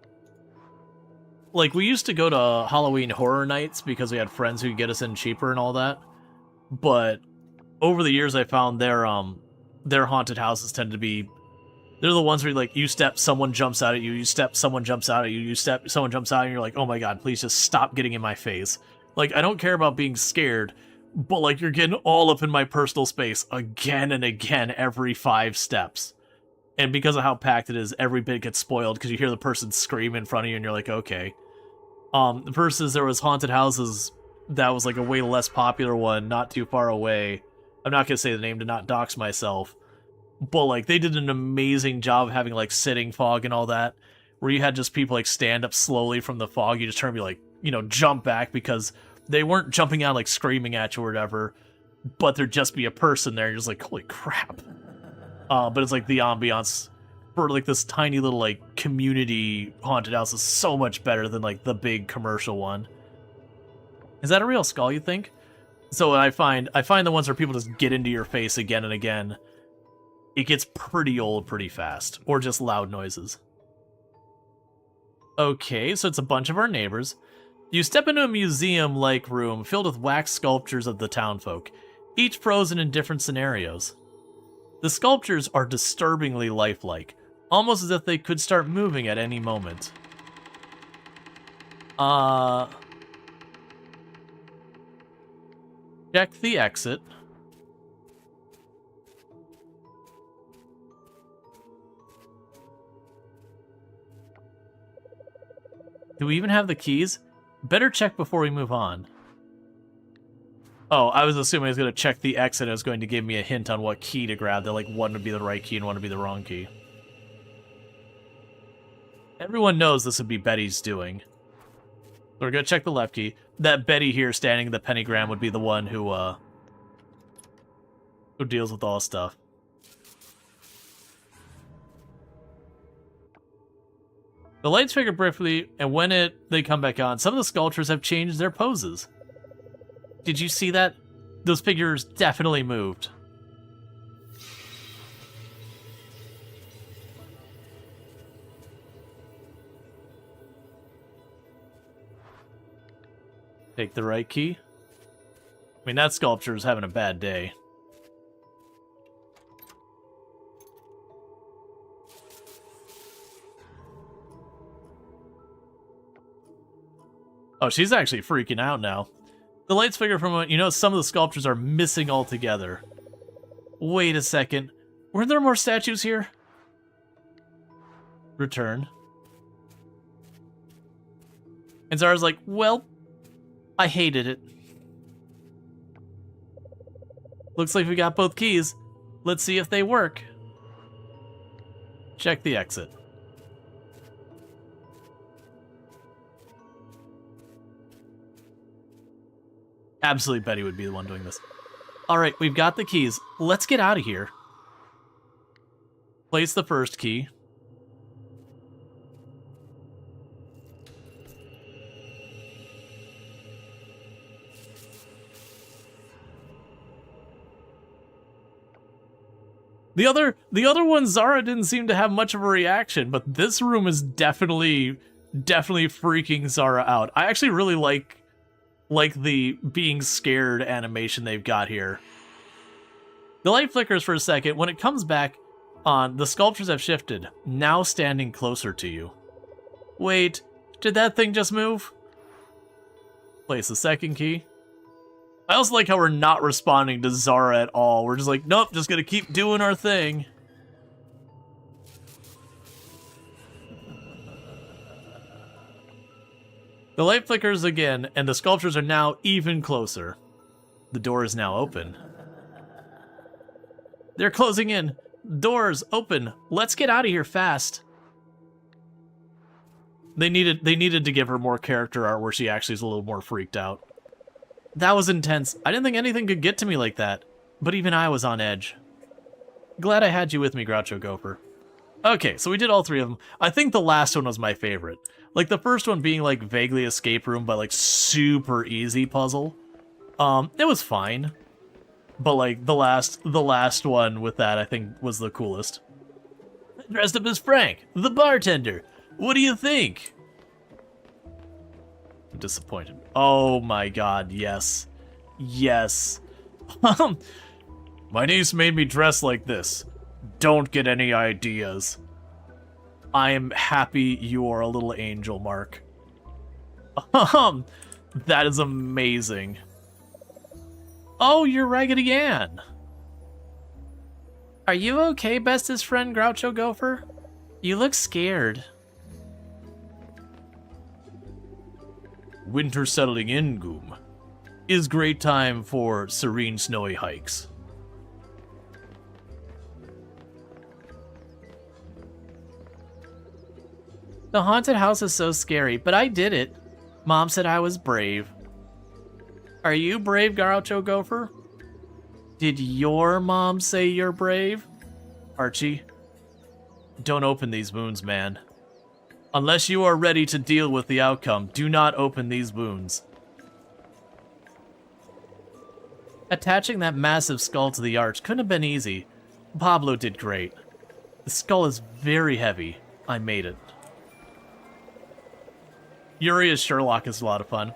we used to go to Halloween horror nights because we had friends who could get us in cheaper and all that. But over the years, I found their haunted houses tend to be, they're the ones where like you step, someone jumps out at you, you step, someone jumps out at you, you step, someone jumps out, and you're like, oh my god, please just stop getting in my face. Like, I don't care about being scared, but like you're getting all up in my personal space again and again every 5 steps. And because of how packed it is, every bit gets spoiled because you hear the person scream in front of you and you're like, okay. Versus there was haunted houses that was like a way less popular one, not too far away. I'm not going to say the name to not dox myself. But like they did an amazing job of having like sitting fog and all that. Where you had just people like stand up slowly from the fog. You just turn and be like, you know, jump back because they weren't jumping out like screaming at you or whatever. But there'd just be a person there. And you're just like, holy crap. But it's like the ambiance for like this tiny little like community haunted house is so much better than like the big commercial one. Is that a real skull, you think? So I find the ones where people just get into your face again and again, it gets pretty old pretty fast, or just loud noises. Okay, so it's a bunch of our neighbors. You step into a museum-like room filled with wax sculptures of the townfolk, each frozen in different scenarios. The sculptures are disturbingly lifelike, almost as if they could start moving at any moment. Check the exit. Do we even have the keys? Better check before we move on. Oh, I was assuming I was going to check the exit and it was going to give me a hint on what key to grab. That like one would be the right key and one would be the wrong key. Everyone knows this would be Betty's doing. So we're going to check the left key. That Betty here standing in the pentagram would be the one who deals with all stuff. The lights flicker briefly, and when they come back on, some of the sculptures have changed their poses. Did you see that? Those figures definitely moved. Take the right key. I mean, that sculpture is having a bad day. Oh, she's actually freaking out now. The lights figure from a moment, you know, some of the sculptures are missing altogether. Wait a second. Weren't there more statues here? Return. And Zara's like, well, I hated it. Looks like we got both keys. Let's see if they work. Check the exit. Absolutely, Betty would be the one doing this. Alright, we've got the keys. Let's get out of here. Place the first key. The other one, Zara didn't seem to have much of a reaction, but this room is definitely freaking Zara out. I actually really like the being scared animation they've got here. The light flickers for a second. When it comes back on, the sculptures have shifted, now standing closer to you. Wait, did that thing just move? Place the second key. I also like how we're not responding to Zara at all. We're just like, nope, just gonna keep doing our thing. The light flickers again, and the sculptures are now even closer. The door is now open. They're closing in. Doors open. Let's get out of here fast. They needed to give her more character art where she actually is a little more freaked out. That was intense. I didn't think anything could get to me like that. But even I was on edge. Glad I had you with me, Groucho Gopher. Okay, so we did all 3 of them. I think the last one was my favorite. Like, the first one being, like, vaguely escape room, but, like, super easy puzzle. It was fine. But, like, the last one with that, I think, was the coolest. Dressed up as Frank, the bartender. What do you think? I'm disappointed. Oh my god, yes. Yes. My niece made me dress like this. Don't get any ideas. I am happy you are a little angel, Mark. That is amazing. Oh, you're Raggedy Ann. Are you okay, bestest friend Groucho Gopher? You look scared. Winter settling in, Goom. Is great time for serene snowy hikes. The haunted house is so scary, but I did it. Mom said I was brave. Are you brave, Groucho Gopher? Did your mom say you're brave? Archie, don't open these wounds, man. Unless you are ready to deal with the outcome, do not open these wounds. Attaching that massive skull to the arch couldn't have been easy. Pablo did great. The skull is very heavy. I made it. Yuri as Sherlock is a lot of fun.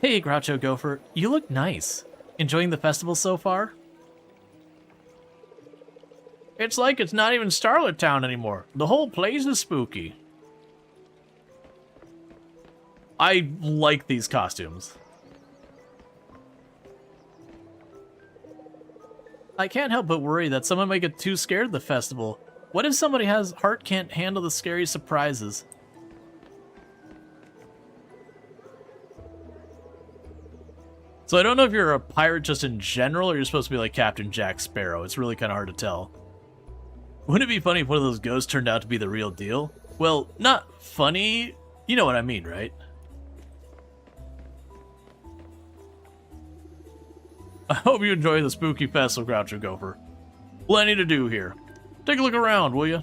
Hey, Groucho Gopher, you look nice. Enjoying the festival so far? It's like it's not even Starlet Town anymore. The whole place is spooky. I like these costumes. I can't help but worry that someone might get too scared of the festival. What if somebody has heart can't handle the scary surprises? So I don't know if you're a pirate just in general, or you're supposed to be like Captain Jack Sparrow. It's really kind of hard to tell. Wouldn't it be funny if one of those ghosts turned out to be the real deal? Well, not funny. You know what I mean, right? I hope you enjoy the spooky festival, Groucho Gopher. Plenty to do here. Take a look around, will you?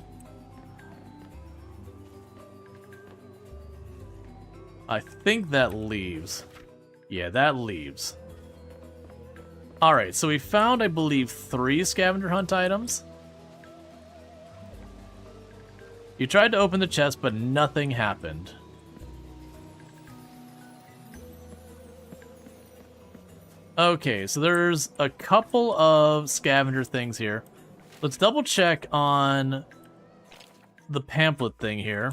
I think that leaves. Yeah, that leaves. Alright, so we found, I believe, 3 scavenger hunt items. You tried to open the chest, but nothing happened. Okay, so there's a couple of scavenger things here. Let's double check on the pamphlet thing here.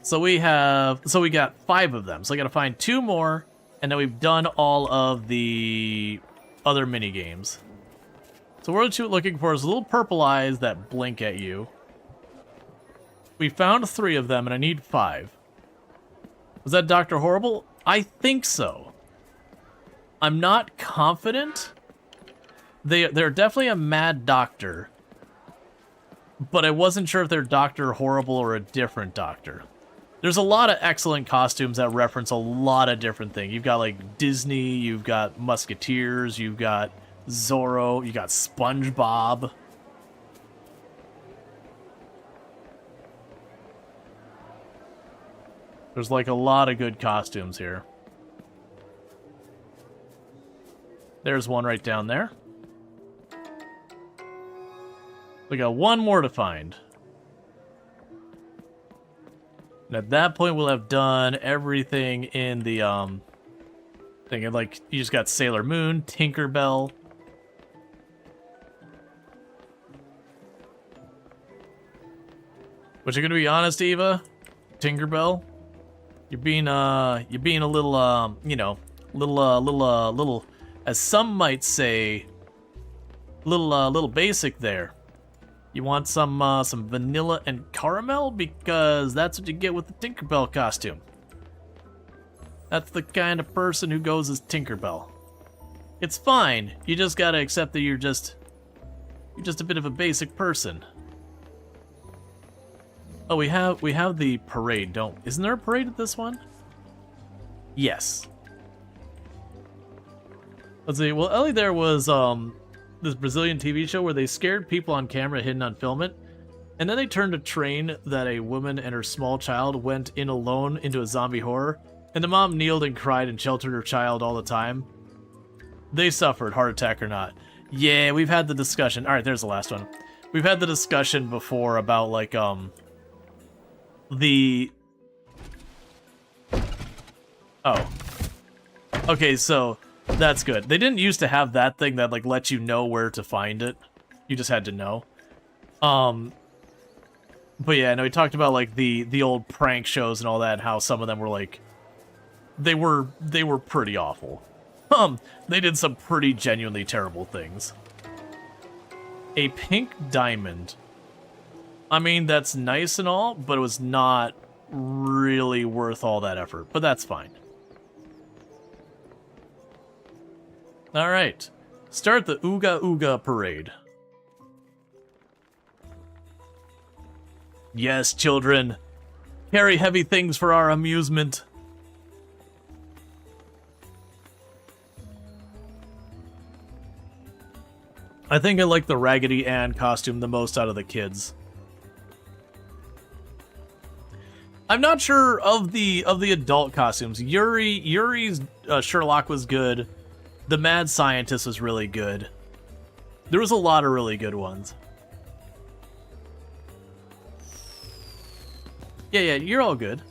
So we got 5 of them. So I gotta find 2 more, and then we've done all of the other mini games. So what we're looking for is little purple eyes that blink at you. We found 3 of them, and I need 5. Was that Dr. Horrible? I think so. I'm not confident. They're definitely a mad doctor, but I wasn't sure if they're Dr. Horrible or a different doctor. There's a lot of excellent costumes that reference a lot of different things. You've got, like, Disney, you've got Musketeers, you've got Zorro, you got SpongeBob. There's, like, a lot of good costumes here. There's one right down there. We got 1 more to find. And at that point, we'll have done everything in the, thing. And, like, you just got Sailor Moon, Tinkerbell. But you're gonna be honest, Eva? Tinkerbell? You're being a little, you know, little, as some might say, little basic there. You want some vanilla and caramel? Because that's what you get with the Tinkerbell costume. That's the kind of person who goes as Tinkerbell. It's fine. You just gotta accept that you're just a bit of a basic person. Oh, we have the parade, isn't there a parade at this one? Yes. Let's see. Well, Ellie, there was this Brazilian TV show where they scared people on camera hidden on filament, and then they turned a train that a woman and her small child went in alone into a zombie horror, and the mom kneeled and cried and sheltered her child all the time. They suffered, heart attack or not. Yeah, we've had the discussion. All right, there's the last one. We've had the discussion before about, like, the... Oh. Okay, so that's good. They didn't used to have that thing that, like, let you know where to find it. You just had to know. But yeah, no, we talked about, like, the old prank shows and all that, and how some of them were, like... They were pretty awful. They did some pretty genuinely terrible things. A pink diamond. I mean, that's nice and all, but it was not really worth all that effort. But that's fine. Alright. Start the Ooga Ooga parade. Yes, children. Carry heavy things for our amusement. I think I like the Raggedy Ann costume the most out of the kids. I'm not sure of the adult costumes. Yuri's Sherlock was good. The Mad Scientist was really good. There was a lot of really good ones. Yeah, you're all good.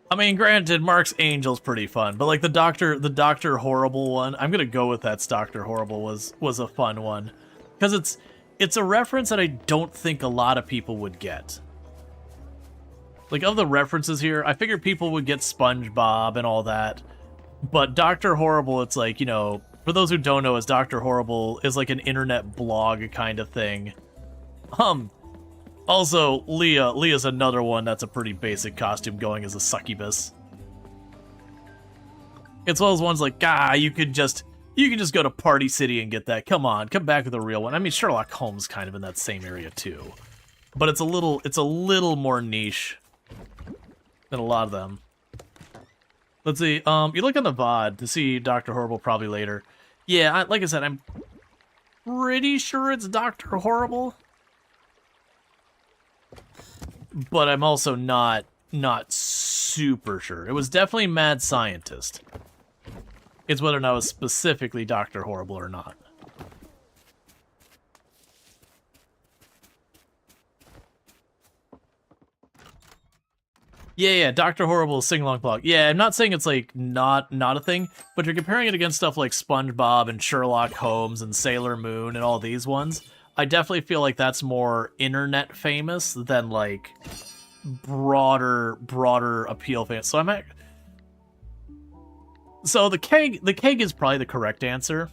I mean, granted, Mark's Angel's pretty fun, but like the Doctor Horrible one, I'm gonna go with that's Doctor Horrible was a fun one, because it's a reference that I don't think a lot of people would get. Like, of the references here, I figured people would get SpongeBob and all that, but Doctor Horrible, it's like, you know, for those who don't know, as Doctor Horrible is like an internet blog kind of thing. Also, Leah's another one that's a pretty basic costume going as a succubus. It's one of those ones like, you can just go to Party City and get that. Come on, come back with a real one. I mean, Sherlock Holmes kind of in that same area too. But it's a little more niche than a lot of them. Let's see, you look on the VOD to see Dr. Horrible probably later. Yeah, like I said, I'm pretty sure it's Dr. Horrible. But I'm also not super sure. It was definitely Mad Scientist. It's whether or not it was specifically Dr. Horrible or not. Yeah, Dr. Horrible's sing-along blog. Yeah, I'm not saying it's, like, not a thing, but you're comparing it against stuff like SpongeBob and Sherlock Holmes and Sailor Moon and all these ones. I definitely feel like that's more internet famous than, like, broader appeal famous. So So the keg is probably the correct answer,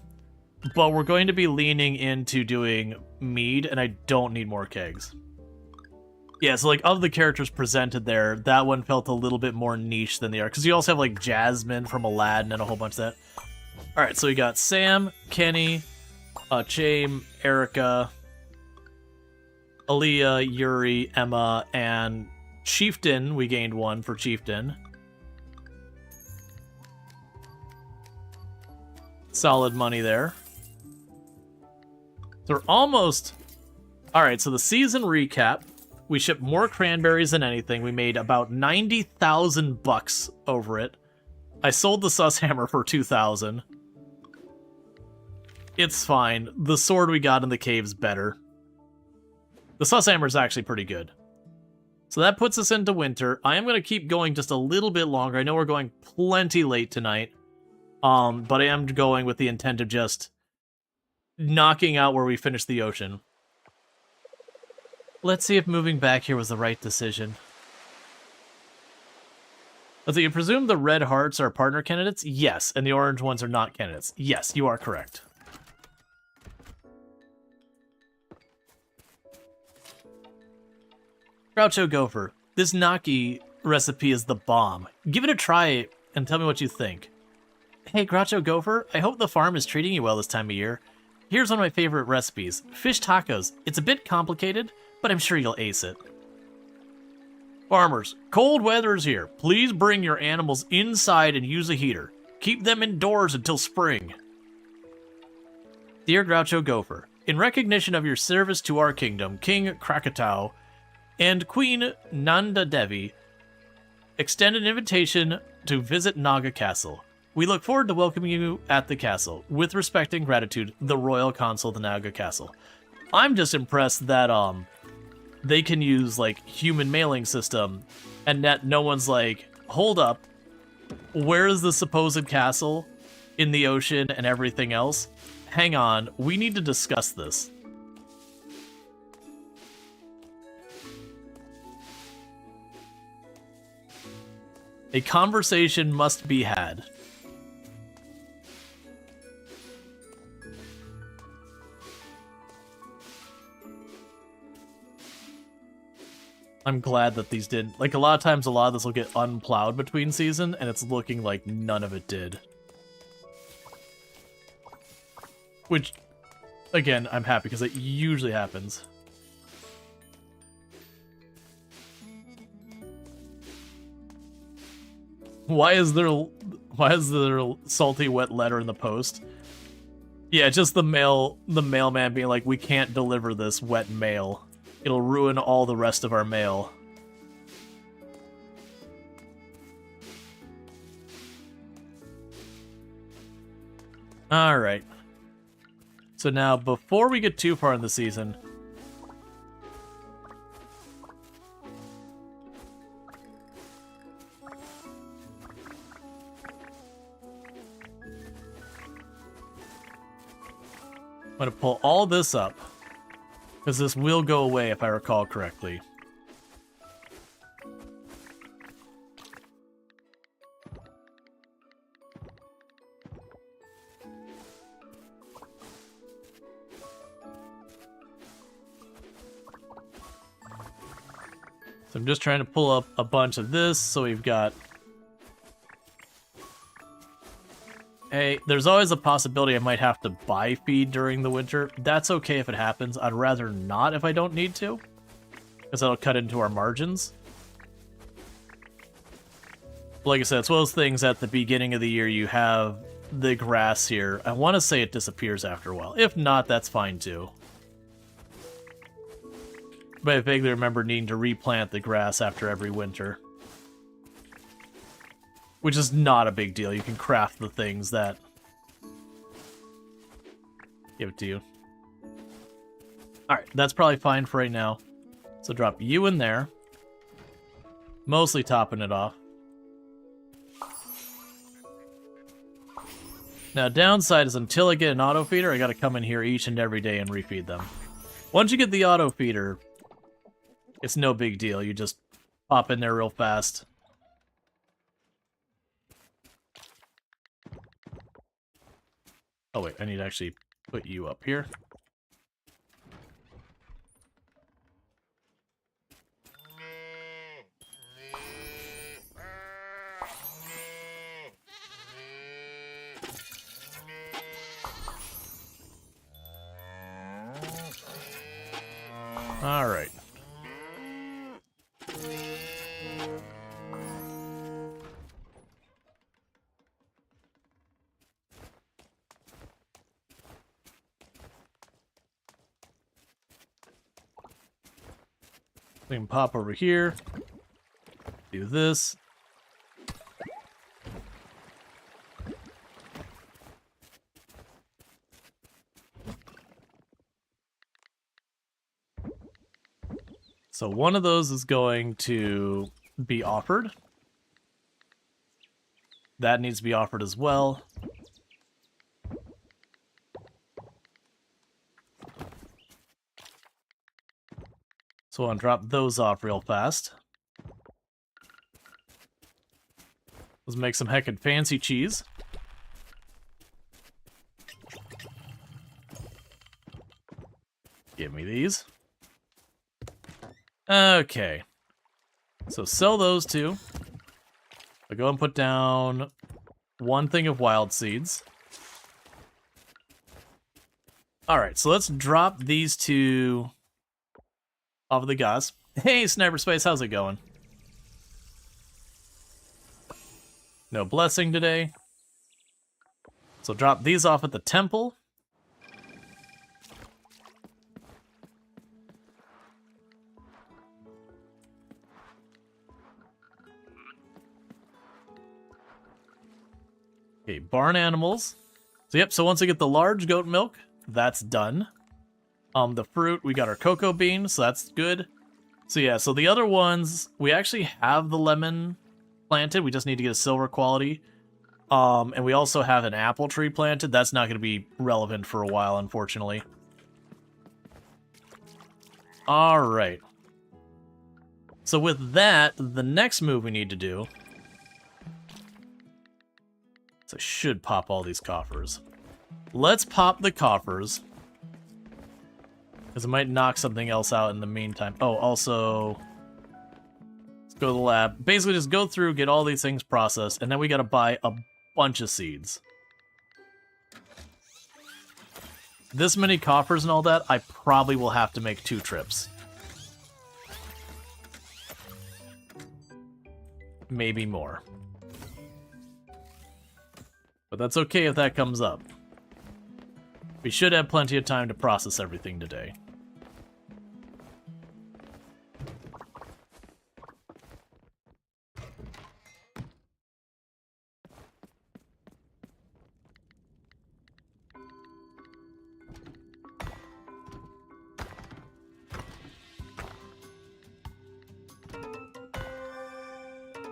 but we're going to be leaning into doing mead, and I don't need more kegs. Yeah, so like of the characters presented there, that one felt a little bit more niche than the other, because you also have like Jasmine from Aladdin and a whole bunch of that. Alright, so we got Sam, Kenny, Chame, Erica, Aaliyah, Yuri, Emma, and Chieftain. We gained one for Chieftain. Solid money there. They're almost... Alright, so the season recap. We shipped more cranberries than anything. We made about 90,000 bucks over it. I sold the sus hammer for 2,000. It's fine. The sword we got in the cave's better. The sus hammer is actually pretty good. So that puts us into winter. I am going to keep going just a little bit longer. I know we're going plenty late tonight. But I am going with the intent of just knocking out where we finish the ocean. Let's see if moving back here was the right decision. Let's see, you presume the red hearts are partner candidates? Yes, and the orange ones are not candidates. Yes, you are correct. Groucho Gopher. This Naki recipe is the bomb. Give it a try and tell me what you think. Hey, Groucho Gopher, I hope the farm is treating you well this time of year. Here's one of my favorite recipes, fish tacos. It's a bit complicated, but I'm sure you'll ace it. Farmers, cold weather is here. Please bring your animals inside and use a heater. Keep them indoors until spring. Dear Groucho Gopher, in recognition of your service to our kingdom, King Krakatau and Queen Nanda Devi extend an invitation to visit Naga Castle. We look forward to welcoming you at the castle. With respect and gratitude, the Royal Consul of the Naga Castle. I'm just impressed that they can use like human mailing system and that no one's like, hold up, where is the supposed castle in the ocean and everything else? Hang on, we need to discuss this. A conversation must be had. I'm glad that these didn't. Like, a lot of times, a lot of this will get unplowed between season, and it's looking like none of it did. Which, again, I'm happy, because it usually happens. Why is there salty wet letter in the post? Yeah, just the mailman being like, we can't deliver this wet mail. It'll ruin all the rest of our mail. Alright. So now, before we get too far in the season, I'm going to pull all this up, because this will go away if I recall correctly. So I'm just trying to pull up a bunch of this, so we've got... Hey, there's always a possibility I might have to buy feed during the winter. That's okay if it happens. I'd rather not if I don't need to, because that'll cut into our margins. But like I said, it's one of those things at the beginning of the year you have the grass here. I want to say it disappears after a while. If not, that's fine too. But I vaguely remember needing to replant the grass after every winter. Which is not a big deal. You can craft the things that... Give it to you. Alright, that's probably fine for right now. So drop you in there. Mostly topping it off. Now, downside is until I get an auto feeder, I gotta come in here each and every day and refeed them. Once you get the auto feeder, it's no big deal. You just pop in there real fast. Oh wait, I need to actually put you up here. All right. We can pop over here, do this. So one of those is going to be offered. That needs to be offered as well. So I'll drop those off real fast. Let's make some heckin' fancy cheese. Give me these. Okay. So sell those two. I'll go and put down one thing of wild seeds. Alright, so let's drop these two off of the gas. Hey, Sniper Space, how's it going? No blessing today. So drop these off at the temple. Okay, barn animals. So yep, so once I get the large goat milk, that's done. The fruit, we got our cocoa bean, so that's good. So yeah, so the other ones, we actually have the lemon planted, we just need to get a silver quality. And we also have an apple tree planted. That's not going to be relevant for a while, unfortunately. Alright. So with that, the next move we need to do... So I should pop all these coffers. Let's pop the coffers. Because it might knock something else out in the meantime. Oh, also... Let's go to the lab. Basically just go through, get all these things processed, and then we gotta buy a bunch of seeds. This many coffers and all that, I probably will have to make 2 trips. Maybe more. But that's okay if that comes up. We should have plenty of time to process everything today.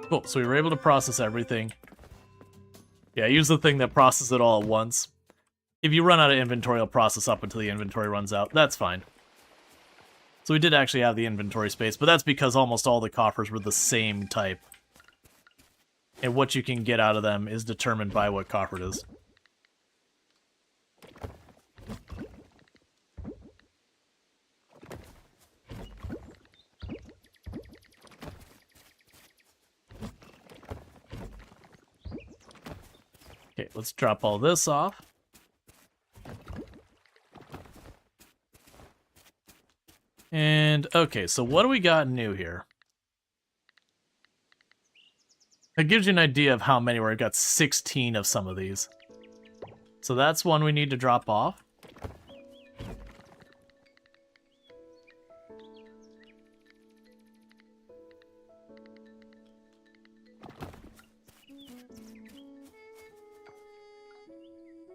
Cool, so we were able to process everything. Yeah, use the thing that processes it all at once. If you run out of inventory, it'll process up until the inventory runs out. That's fine. So we did actually have the inventory space, but that's because almost all the coffers were the same type. And what you can get out of them is determined by what coffer it is. Okay, let's drop all this off. And, okay, so what do we got new here? It gives you an idea of how many, where I've got 16 of some of these. So that's one we need to drop off.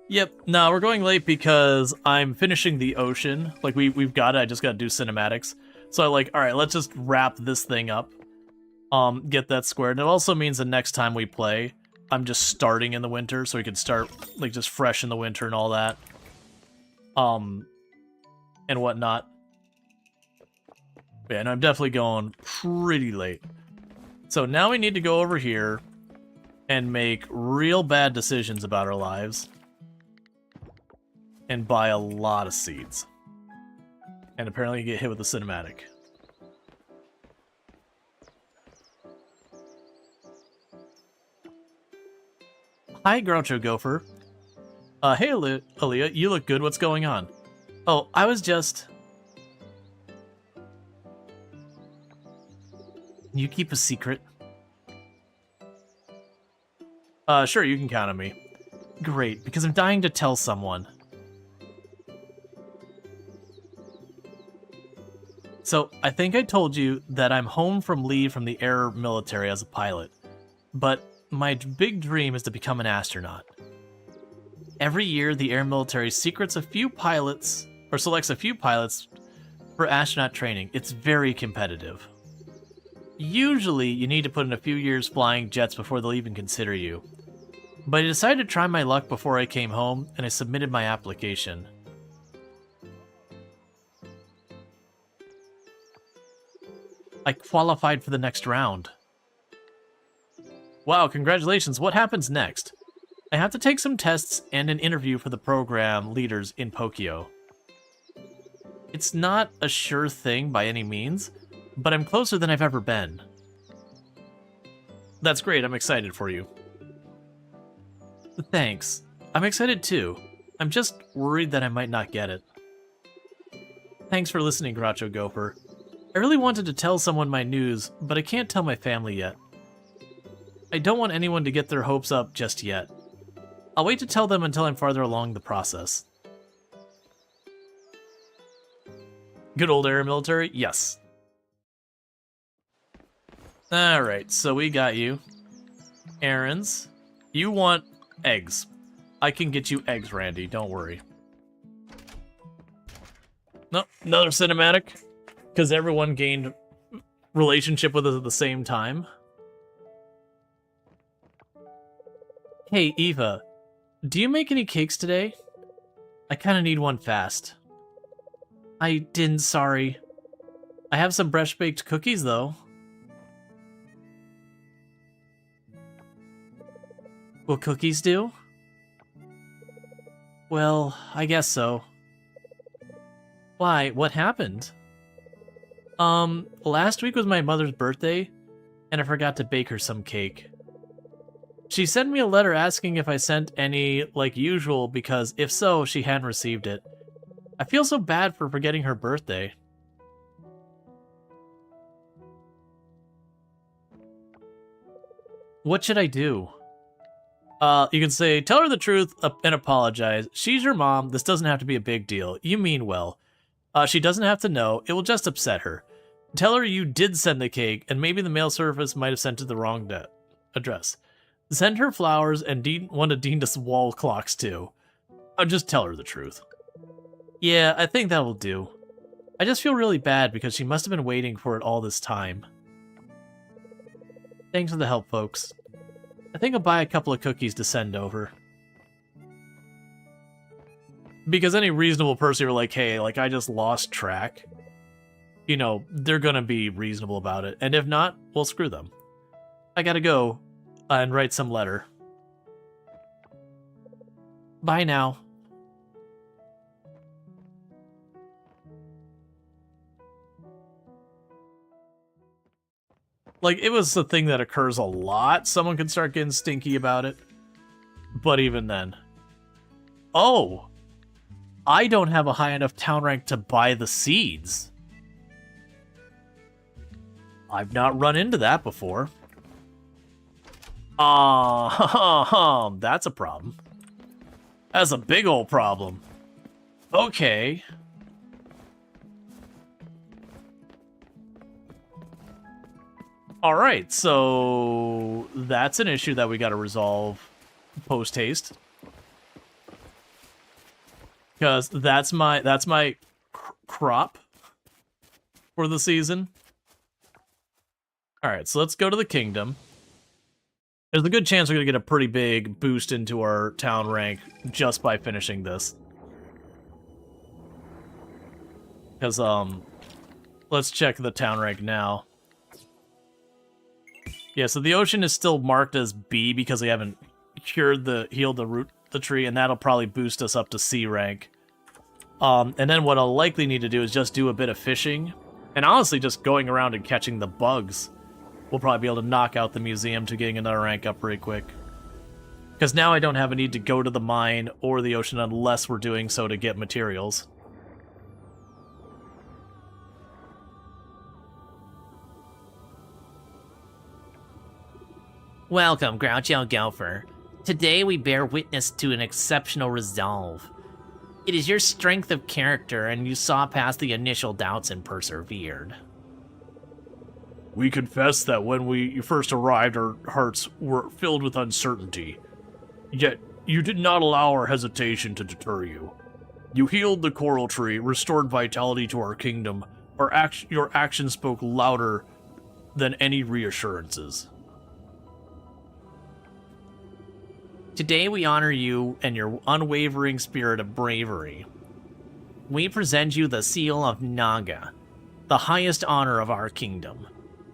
Yep, no, we're going late because I'm finishing the ocean. Like, we've got it, I just gotta do cinematics. So I'm like, alright, let's just wrap this thing up. Get that squared. And it also means the next time we play, I'm just starting in the winter, so we can start, like, just fresh in the winter and all that. And whatnot. Yeah, and I'm definitely going pretty late. So now we need to go over here and make real bad decisions about our lives. And buy a lot of seeds. And apparently you get hit with a cinematic. Hi, Groucho Gopher. Hey, Aaliyah, you look good. What's going on? Oh, I was just... You keep a secret? Sure, you can count on me. Great, because I'm dying to tell someone. So, I think I told you that I'm home from leave from the air military as a pilot, but my big dream is to become an astronaut. Every year, the air military selects a few pilots for astronaut training. It's very competitive. Usually, you need to put in a few years flying jets before they'll even consider you. But I decided to try my luck before I came home, and I submitted my application. I qualified for the next round. Wow, congratulations. What happens next? I have to take some tests and an interview for the program leaders in Pokio. It's not a sure thing by any means, but I'm closer than I've ever been. That's great, I'm excited for you. Thanks. I'm excited too. I'm just worried that I might not get it. Thanks for listening, Groucho Gopher. I really wanted to tell someone my news, but I can't tell my family yet. I don't want anyone to get their hopes up just yet. I'll wait to tell them until I'm farther along the process. Good old air military? Yes. Alright, so we got you. Errands. You want eggs. I can get you eggs, Randy, don't worry. Nope, another cinematic. Because everyone gained relationship with us at the same time. Hey, Eva. Do you make any cakes today? I kind of need one fast. I didn't, sorry. I have some fresh-baked cookies, though. Will cookies do? Well, I guess so. Why? What happened? Last week was my mother's birthday, and I forgot to bake her some cake. She sent me a letter asking if I sent any like usual because if so, she hadn't received it. I feel so bad for forgetting her birthday. What should I do? You can say, tell her the truth and apologize. She's your mom. This doesn't have to be a big deal. You mean well. She doesn't have to know. It will just upset her. Tell her you did send the cake, and maybe the mail service might have sent to the wrong address. Send her flowers and one of Dina's wall clocks, too. I'll just tell her the truth. Yeah, I think that will do. I just feel really bad because she must have been waiting for it all this time. Thanks for the help, folks. I think I'll buy a couple of cookies to send over. Because any reasonable person who are like, hey, like, I just lost track, you know, they're gonna be reasonable about it. And if not, well, screw them. I gotta go and write some letter. Bye now. Like, it was a thing that occurs a lot. Someone can start getting stinky about it. But even then. Oh! I don't have a high enough town rank to buy the seeds. I've not run into that before. That's a problem. That's a big old problem. Okay. Alright, so that's an issue that we gotta resolve post-haste. Because that's my crop for the season. Alright, so let's go to the kingdom. There's a good chance we're gonna get a pretty big boost into our town rank just by finishing this. Because, let's check the town rank now. Yeah, so the ocean is still marked as B because we haven't healed the tree, and that'll probably boost us up to C rank. And then what I'll likely need to do is just do a bit of fishing, and honestly just going around and catching the bugs. We'll probably be able to knock out the museum to getting another rank up pretty quick. Because now I don't have a need to go to the mine or the ocean unless we're doing so to get materials. Welcome, Groucho Gopher. Today we bear witness to an exceptional resolve. It is your strength of character, and you saw past the initial doubts and persevered. We confess that when you first arrived, our hearts were filled with uncertainty. Yet, you did not allow our hesitation to deter you. You healed the coral tree, restored vitality to our kingdom. Your actions spoke louder than any reassurances. Today we honor you and your unwavering spirit of bravery. We present you the Seal of Naga, the highest honor of our kingdom.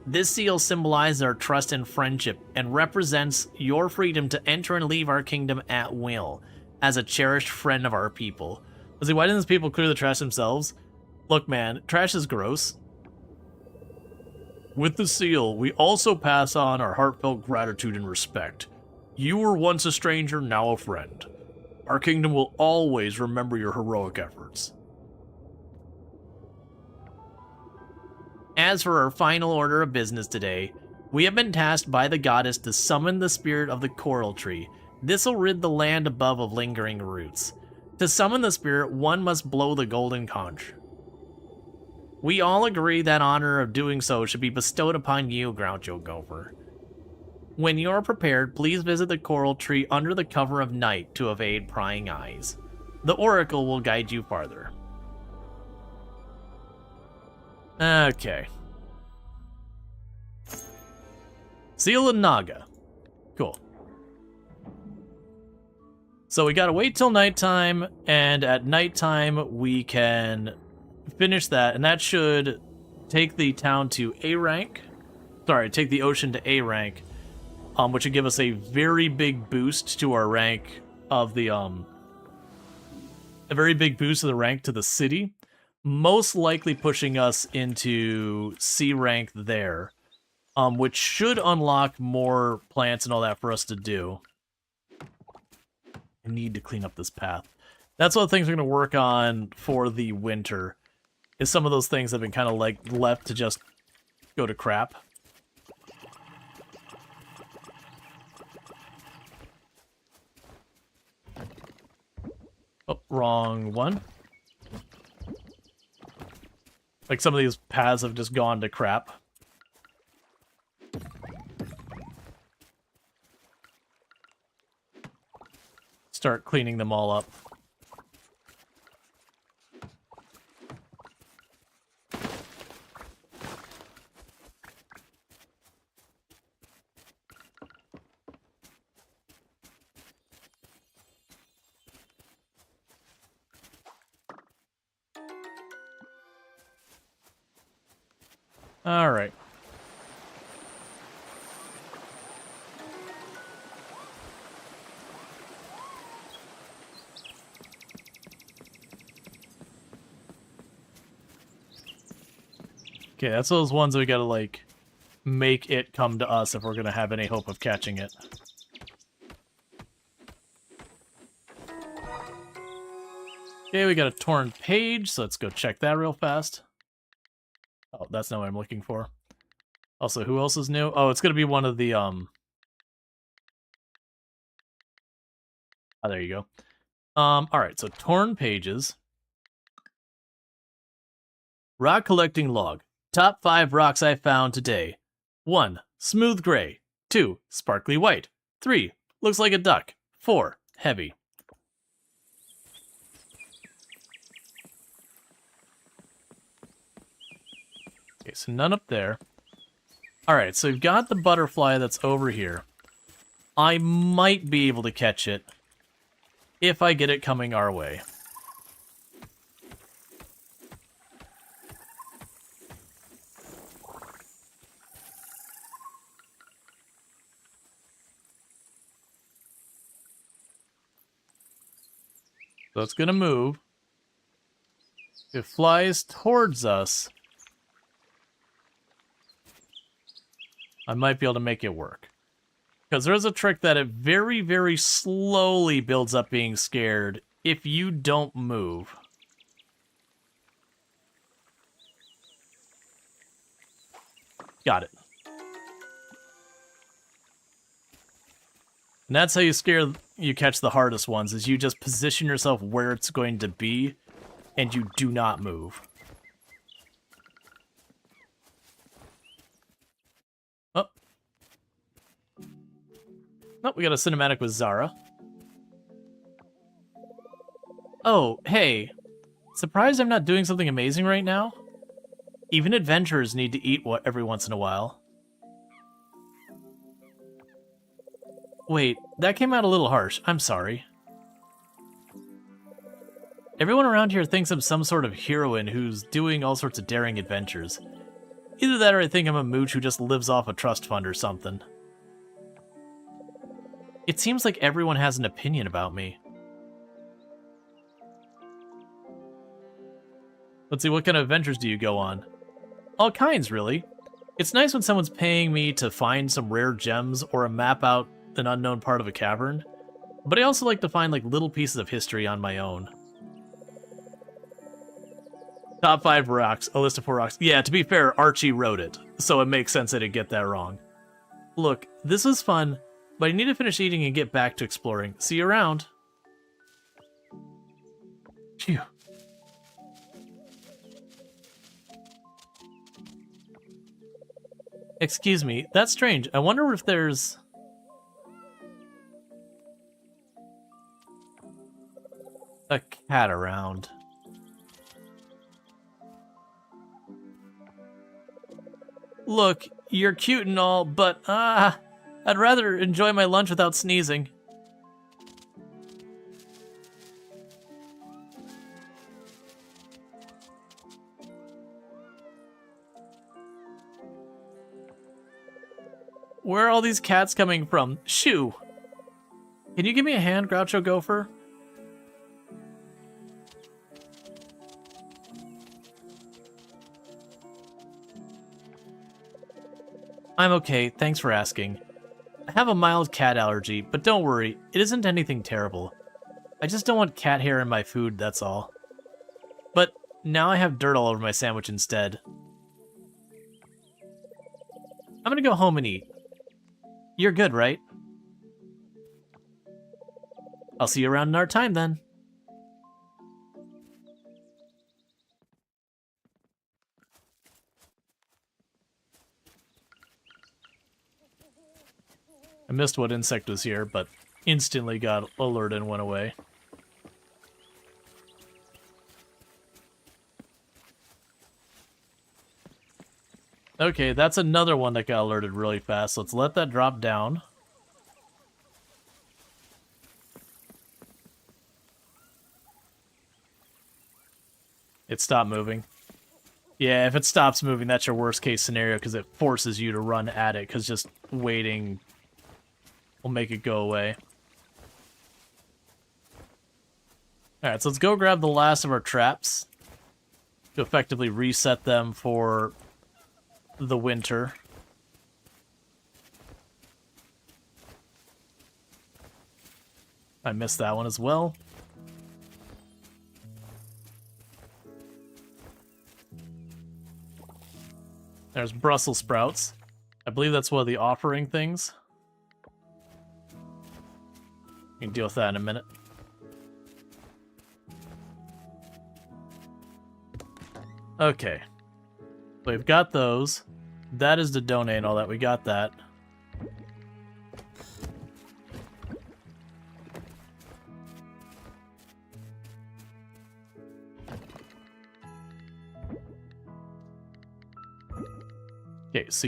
This seal symbolizes our trust and friendship and represents your freedom to enter and leave our kingdom at will as a cherished friend of our people. Let's see, why didn't these people clear the trash themselves? Look, man, trash is gross. With the seal, we also pass on our heartfelt gratitude and respect. You were once a stranger, now a friend. Our kingdom will always remember your heroic efforts. As for our final order of business today, we have been tasked by the goddess to summon the spirit of the coral tree. This'll rid the land above of lingering roots. To summon the spirit, one must blow the golden conch. We all agree that honor of doing so should be bestowed upon you, Groucho Gopher. When you are prepared, please visit the coral tree under the cover of night to evade prying eyes. The oracle will guide you farther. Okay. Seal and Naga. Cool. So we gotta wait till nighttime, and at nighttime we can finish that, and that should take the town to A rank. Sorry, take the ocean to A rank, which would give us a very big boost to our rank of the a very big boost of the rank to the city, most likely pushing us into C rank there, which should unlock more plants and all that for us to do. I need to clean up this path. That's one of the things we're going to work on for the winter, is some of those things that have been kind of like left to just go to crap. Oh, wrong one. Like some of these paths have just gone to crap. Start cleaning them all up. All right. Okay, that's those ones that we gotta, like, make it come to us if we're gonna have any hope of catching it. Okay, we got a torn page, so let's go check that real fast. Oh, that's not what I'm looking for. Also, who else is new? Oh, it's gonna be one of the, Oh, there you go. Alright, so torn pages. Rock collecting log. Top 5 rocks I found today. 1. Smooth gray. 2. Sparkly white. 3. Looks like a duck. 4. Heavy. Okay, so none up there. Alright, so we've got the butterfly that's over here. I might be able to catch it if I get it coming our way. So it's gonna move. If it flies towards us, I might be able to make it work. Because there's a trick that it very, very slowly builds up being scared if you don't move. Got it. And that's how you catch the hardest ones, is you just position yourself where it's going to be, and you do not move. Oh. Oh, we got a cinematic with Zara. Oh, hey. Surprised I'm not doing something amazing right now? Even adventurers need to eat every once in a while. Wait, that came out a little harsh. I'm sorry. Everyone around here thinks I'm some sort of heroine who's doing all sorts of daring adventures. Either that or I think I'm a mooch who just lives off a trust fund or something. It seems like everyone has an opinion about me. Let's see, what kind of adventures do you go on? All kinds, really. It's nice when someone's paying me to find some rare gems or a map out an unknown part of a cavern, but I also like to find like little pieces of history on my own. Top 5 rocks, a list of 4 rocks. Yeah, to be fair, Archie wrote it, so it makes sense that I'd get that wrong. Look, this was fun, but I need to finish eating and get back to exploring. See you around. Phew. Excuse me, that's strange. I wonder if there's... a cat around. Look, you're cute and all, but, I'd rather enjoy my lunch without sneezing. Where are all these cats coming from? Shoo! Can you give me a hand, Groucho Gopher? I'm okay, thanks for asking. I have a mild cat allergy, but don't worry, it isn't anything terrible. I just don't want cat hair in my food, that's all. But now I have dirt all over my sandwich instead. I'm gonna go home and eat. You're good, right? I'll see you around in our time then. I missed what insect was here, but instantly got alerted and went away. Okay, that's another one that got alerted really fast. Let's let that drop down. It stopped moving. Yeah, if it stops moving, that's your worst case scenario because it forces you to run at it because just waiting will make it go away. Alright, so let's go grab the last of our traps to effectively reset them for the winter. I missed that one as well. There's Brussels sprouts. I believe that's one of the offering things. We can deal with that in a minute. Okay. We've got those. That is to donate and all that. We got that. Okay, so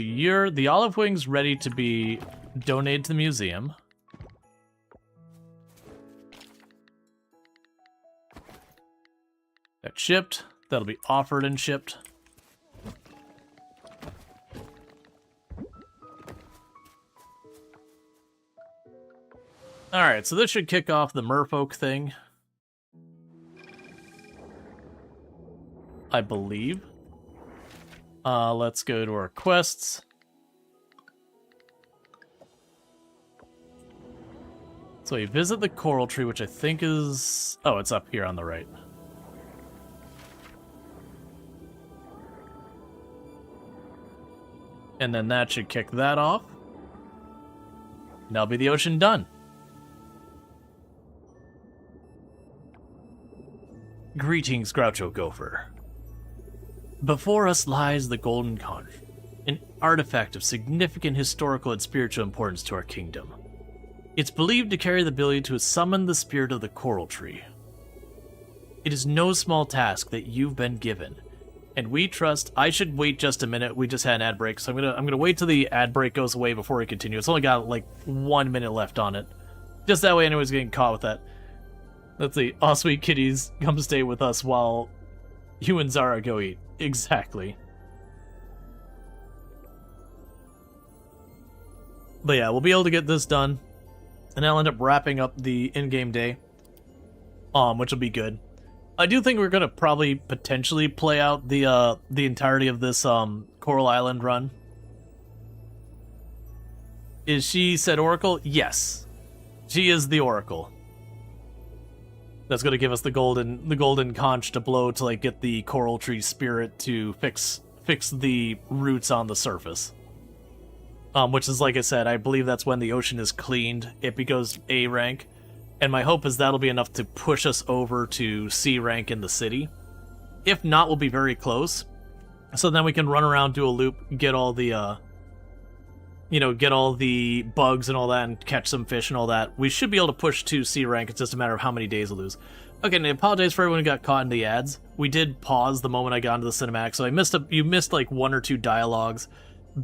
the olive wing's ready to be donated to the museum. That's shipped. That'll be offered and shipped. Alright, so this should kick off the merfolk thing. I believe. Let's go to our quests. So we visit the coral tree, which I think is... oh, it's up here on the right. And then that should kick that off. And that'll be the ocean done. Greetings, Groucho Gopher. Before us lies the Golden Conch, an artifact of significant historical and spiritual importance to our kingdom. It's believed to carry the ability to summon the spirit of the coral tree. It is no small task that you've been given, and we trust... I should wait just a minute. We just had an ad break, so I'm gonna wait till the ad break goes away before we continue. It's only got like 1 minute left on it. Just that way anyone's getting caught with that. Let's see. Aw, sweet kitties, come stay with us while you and Zara go eat. Exactly. But yeah, we'll be able to get this done, and I'll end up wrapping up the in-game day, which will be good. I do think we're gonna probably potentially play out the entirety of this Coral Island run, Is she said Oracle? Yes. She is the Oracle. That's gonna give us the golden conch to blow to like get the coral tree spirit to fix the roots on the surface. Which is, like I said, I believe that's when the ocean is cleaned. It becomes A rank. And my hope is that'll be enough to push us over to C rank in the city. If not, we'll be very close. So then we can run around, do a loop, get all the, get all the bugs and all that, and catch some fish and all that. We should be able to push to C rank. It's just a matter of how many days we lose. Okay, and I apologize for everyone who got caught in the ads. We did pause the moment I got into the cinematic, so you missed like 1 or 2 dialogues.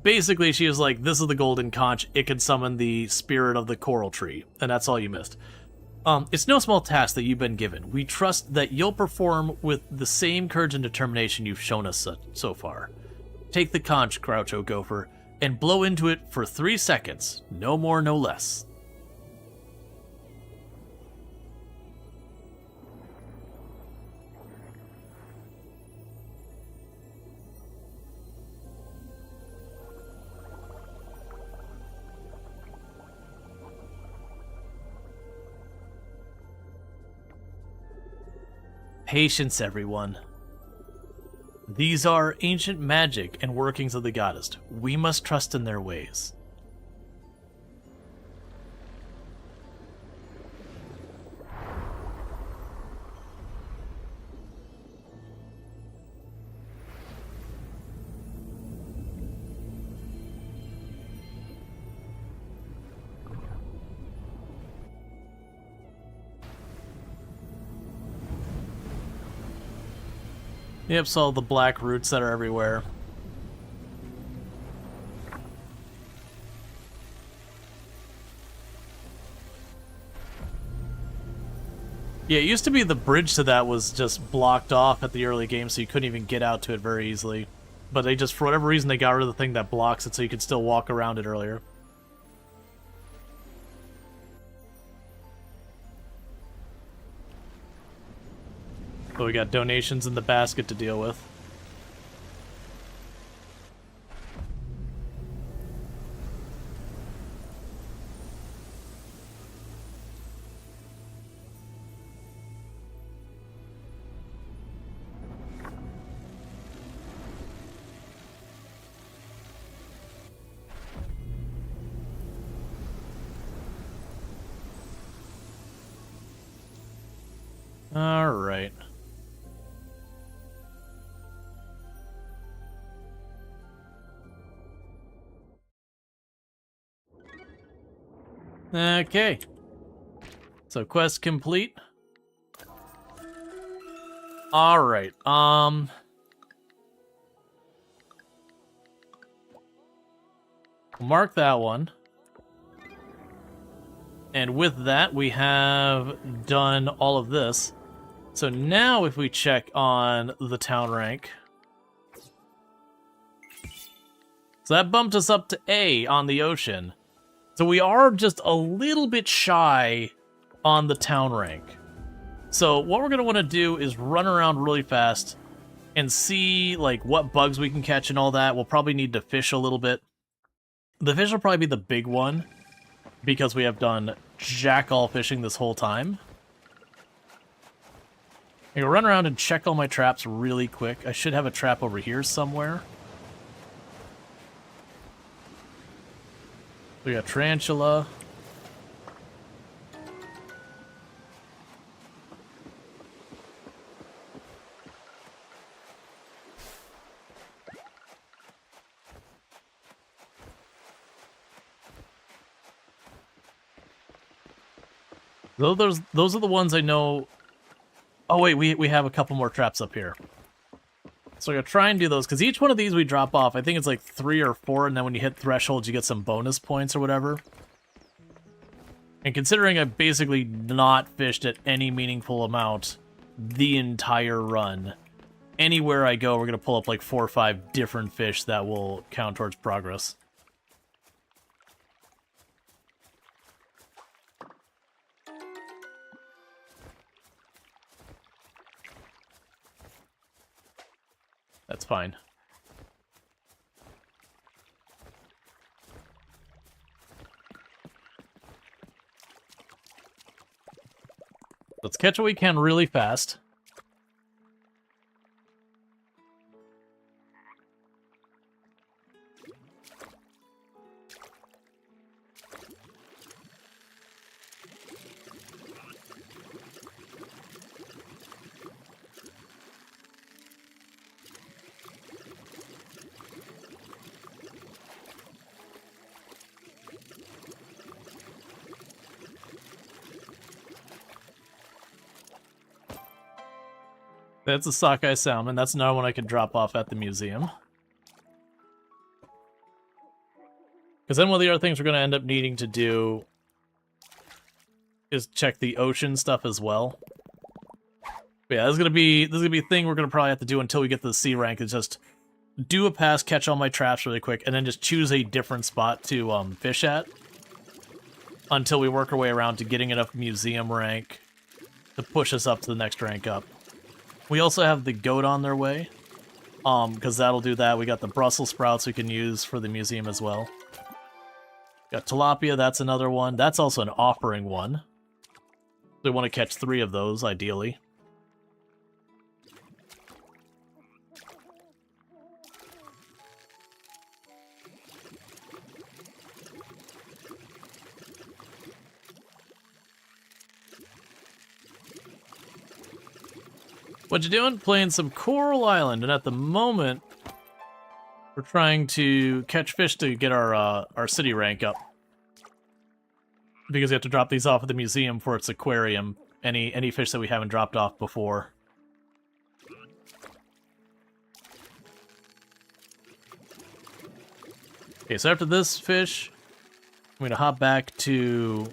Basically, she was like, this is the golden conch. It can summon the spirit of the coral tree. And that's all you missed. It's no small task that you've been given. We trust that you'll perform with the same courage and determination you've shown us so far. Take the conch, Groucho Gopher, and blow into it for 3 seconds. No more, no less. Patience, everyone. These are ancient magic and workings of the goddess. We must trust in their ways. Yep, so all the black roots that are everywhere. Yeah, it used to be the bridge to that was just blocked off at the early game, so you couldn't even get out to it very easily. But they just, for whatever reason, they got rid of the thing that blocks it so you could still walk around it earlier. But we got donations in the basket to deal with. All right. Okay. So quest complete. All right. Mark that one. And with that, we have done all of this. So now if we check on the town rank. So that bumped us up to A on the ocean. So we are just a little bit shy on the town rank. So what we're going to want to do is run around really fast and see like what bugs we can catch and all that. We'll probably need to fish a little bit. The fish will probably be the big one because we have done jack all fishing this whole time. I'm going to run around and check all my traps really quick. I should have a trap over here somewhere. We got tarantula. Those are the ones I know. Oh wait, we have a couple more traps up here. So I'm going to try and do those, because each one of these we drop off. I think it's like 3 or 4, and then when you hit thresholds, you get some bonus points or whatever. And considering I've basically not fished at any meaningful amount the entire run, anywhere I go, we're going to pull up like 4 or 5 different fish that will count towards progress. That's fine. Let's catch what we can really fast. That's a sockeye salmon. That's another one I could drop off at the museum. Because then one of the other things we're going to end up needing to do is check the ocean stuff as well. But yeah, this is gonna be a thing we're gonna probably have to do until we get to the C rank. Is just do a pass, catch all my traps really quick, and then just choose a different spot to fish at until we work our way around to getting enough museum rank to push us up to the next rank up. We also have the goat on their way, because that'll do that. We got the Brussels sprouts we can use for the museum as well. Got tilapia, that's another one. That's also an offering one. We want to catch 3 of those, ideally. What you doing? Playing some Coral Island, and at the moment, we're trying to catch fish to get our city rank up. Because we have to drop these off at the museum for its aquarium. Any fish that we haven't dropped off before. Okay, so after this fish, I'm going to hop back to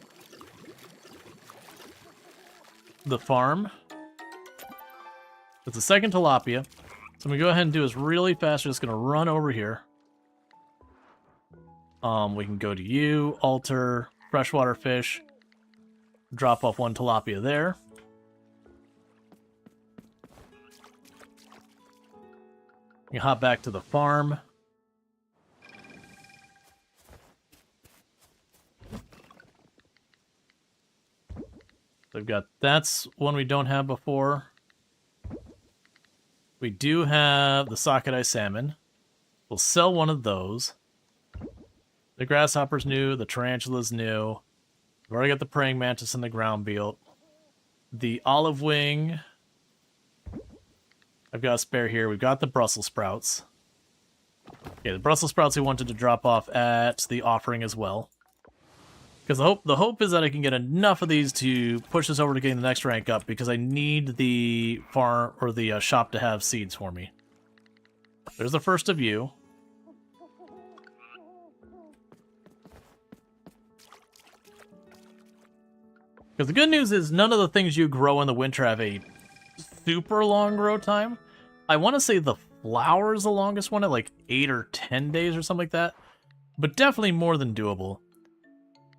the farm. It's the second tilapia. So I'm going to go ahead and do this really fast. We're just going to run over here. We can go to you, alter, freshwater fish. Drop off 1 tilapia there. You hop back to the farm. They've got, that's one we don't have before. We do have the sockeye salmon. We'll sell one of those. The grasshopper's new, the tarantula's new. We've already got the praying mantis and the ground beetle. The olive wing. I've got a spare here. We've got the Brussels sprouts. Okay, the Brussels sprouts we wanted to drop off at the offering as well. Because the hope is that I can get enough of these to push us over to getting the next rank up, because I need the farm or the shop to have seeds for me. There's the first of you. Because the good news is none of the things you grow in the winter have a super long grow time. I want to say the flower is the longest one at like 8 or 10 days or something like that. But definitely more than doable.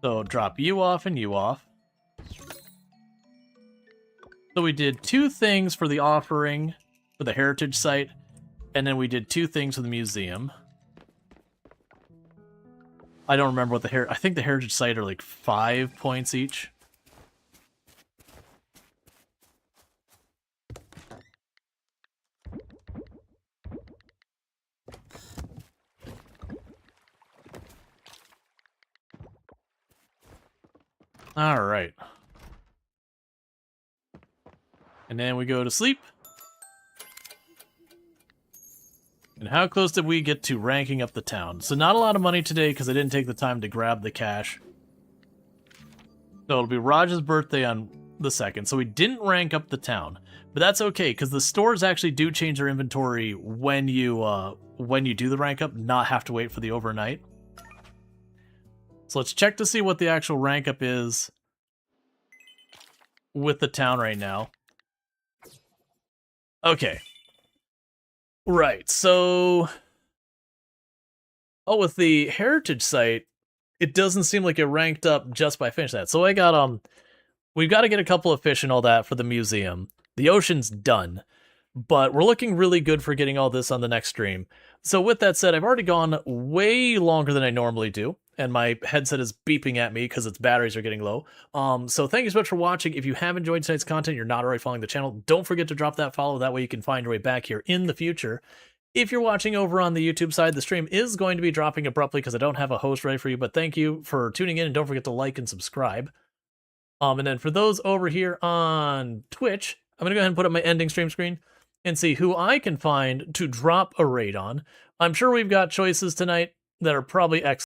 So drop you off and you off. So we did 2 things for the offering for the heritage site, and then we did 2 things for the museum. I don't remember what the I think the heritage site are like 5 points each. All right. And then we go to sleep. And how close did we get to ranking up the town? So not a lot of money today because I didn't take the time to grab the cash. So it'll be Raj's birthday on the 2nd. So we didn't rank up the town. But that's okay because the stores actually do change their inventory when you do the rank up, not have to wait for the overnight. So let's check to see what the actual rank up is with the town right now. Okay. Right, so... Oh, with the heritage site, it doesn't seem like it ranked up just by finishing that. So I got, we've got to get a couple of fish and all that for the museum. The ocean's done. But we're looking really good for getting all this on the next stream. So with that said, I've already gone way longer than I normally do, and my headset is beeping at me because its batteries are getting low. So thank you so much for watching. If you have enjoyed tonight's content, you're not already following the channel, don't forget to drop that follow. That way you can find your way back here in the future. If you're watching over on the YouTube side, the stream is going to be dropping abruptly because I don't have a host ready for you, but thank you for tuning in, and don't forget to like and subscribe. And then for those over here on Twitch, I'm going to go ahead and put up my ending stream screen and see who I can find to drop a raid on. I'm sure we've got choices tonight that are probably excellent.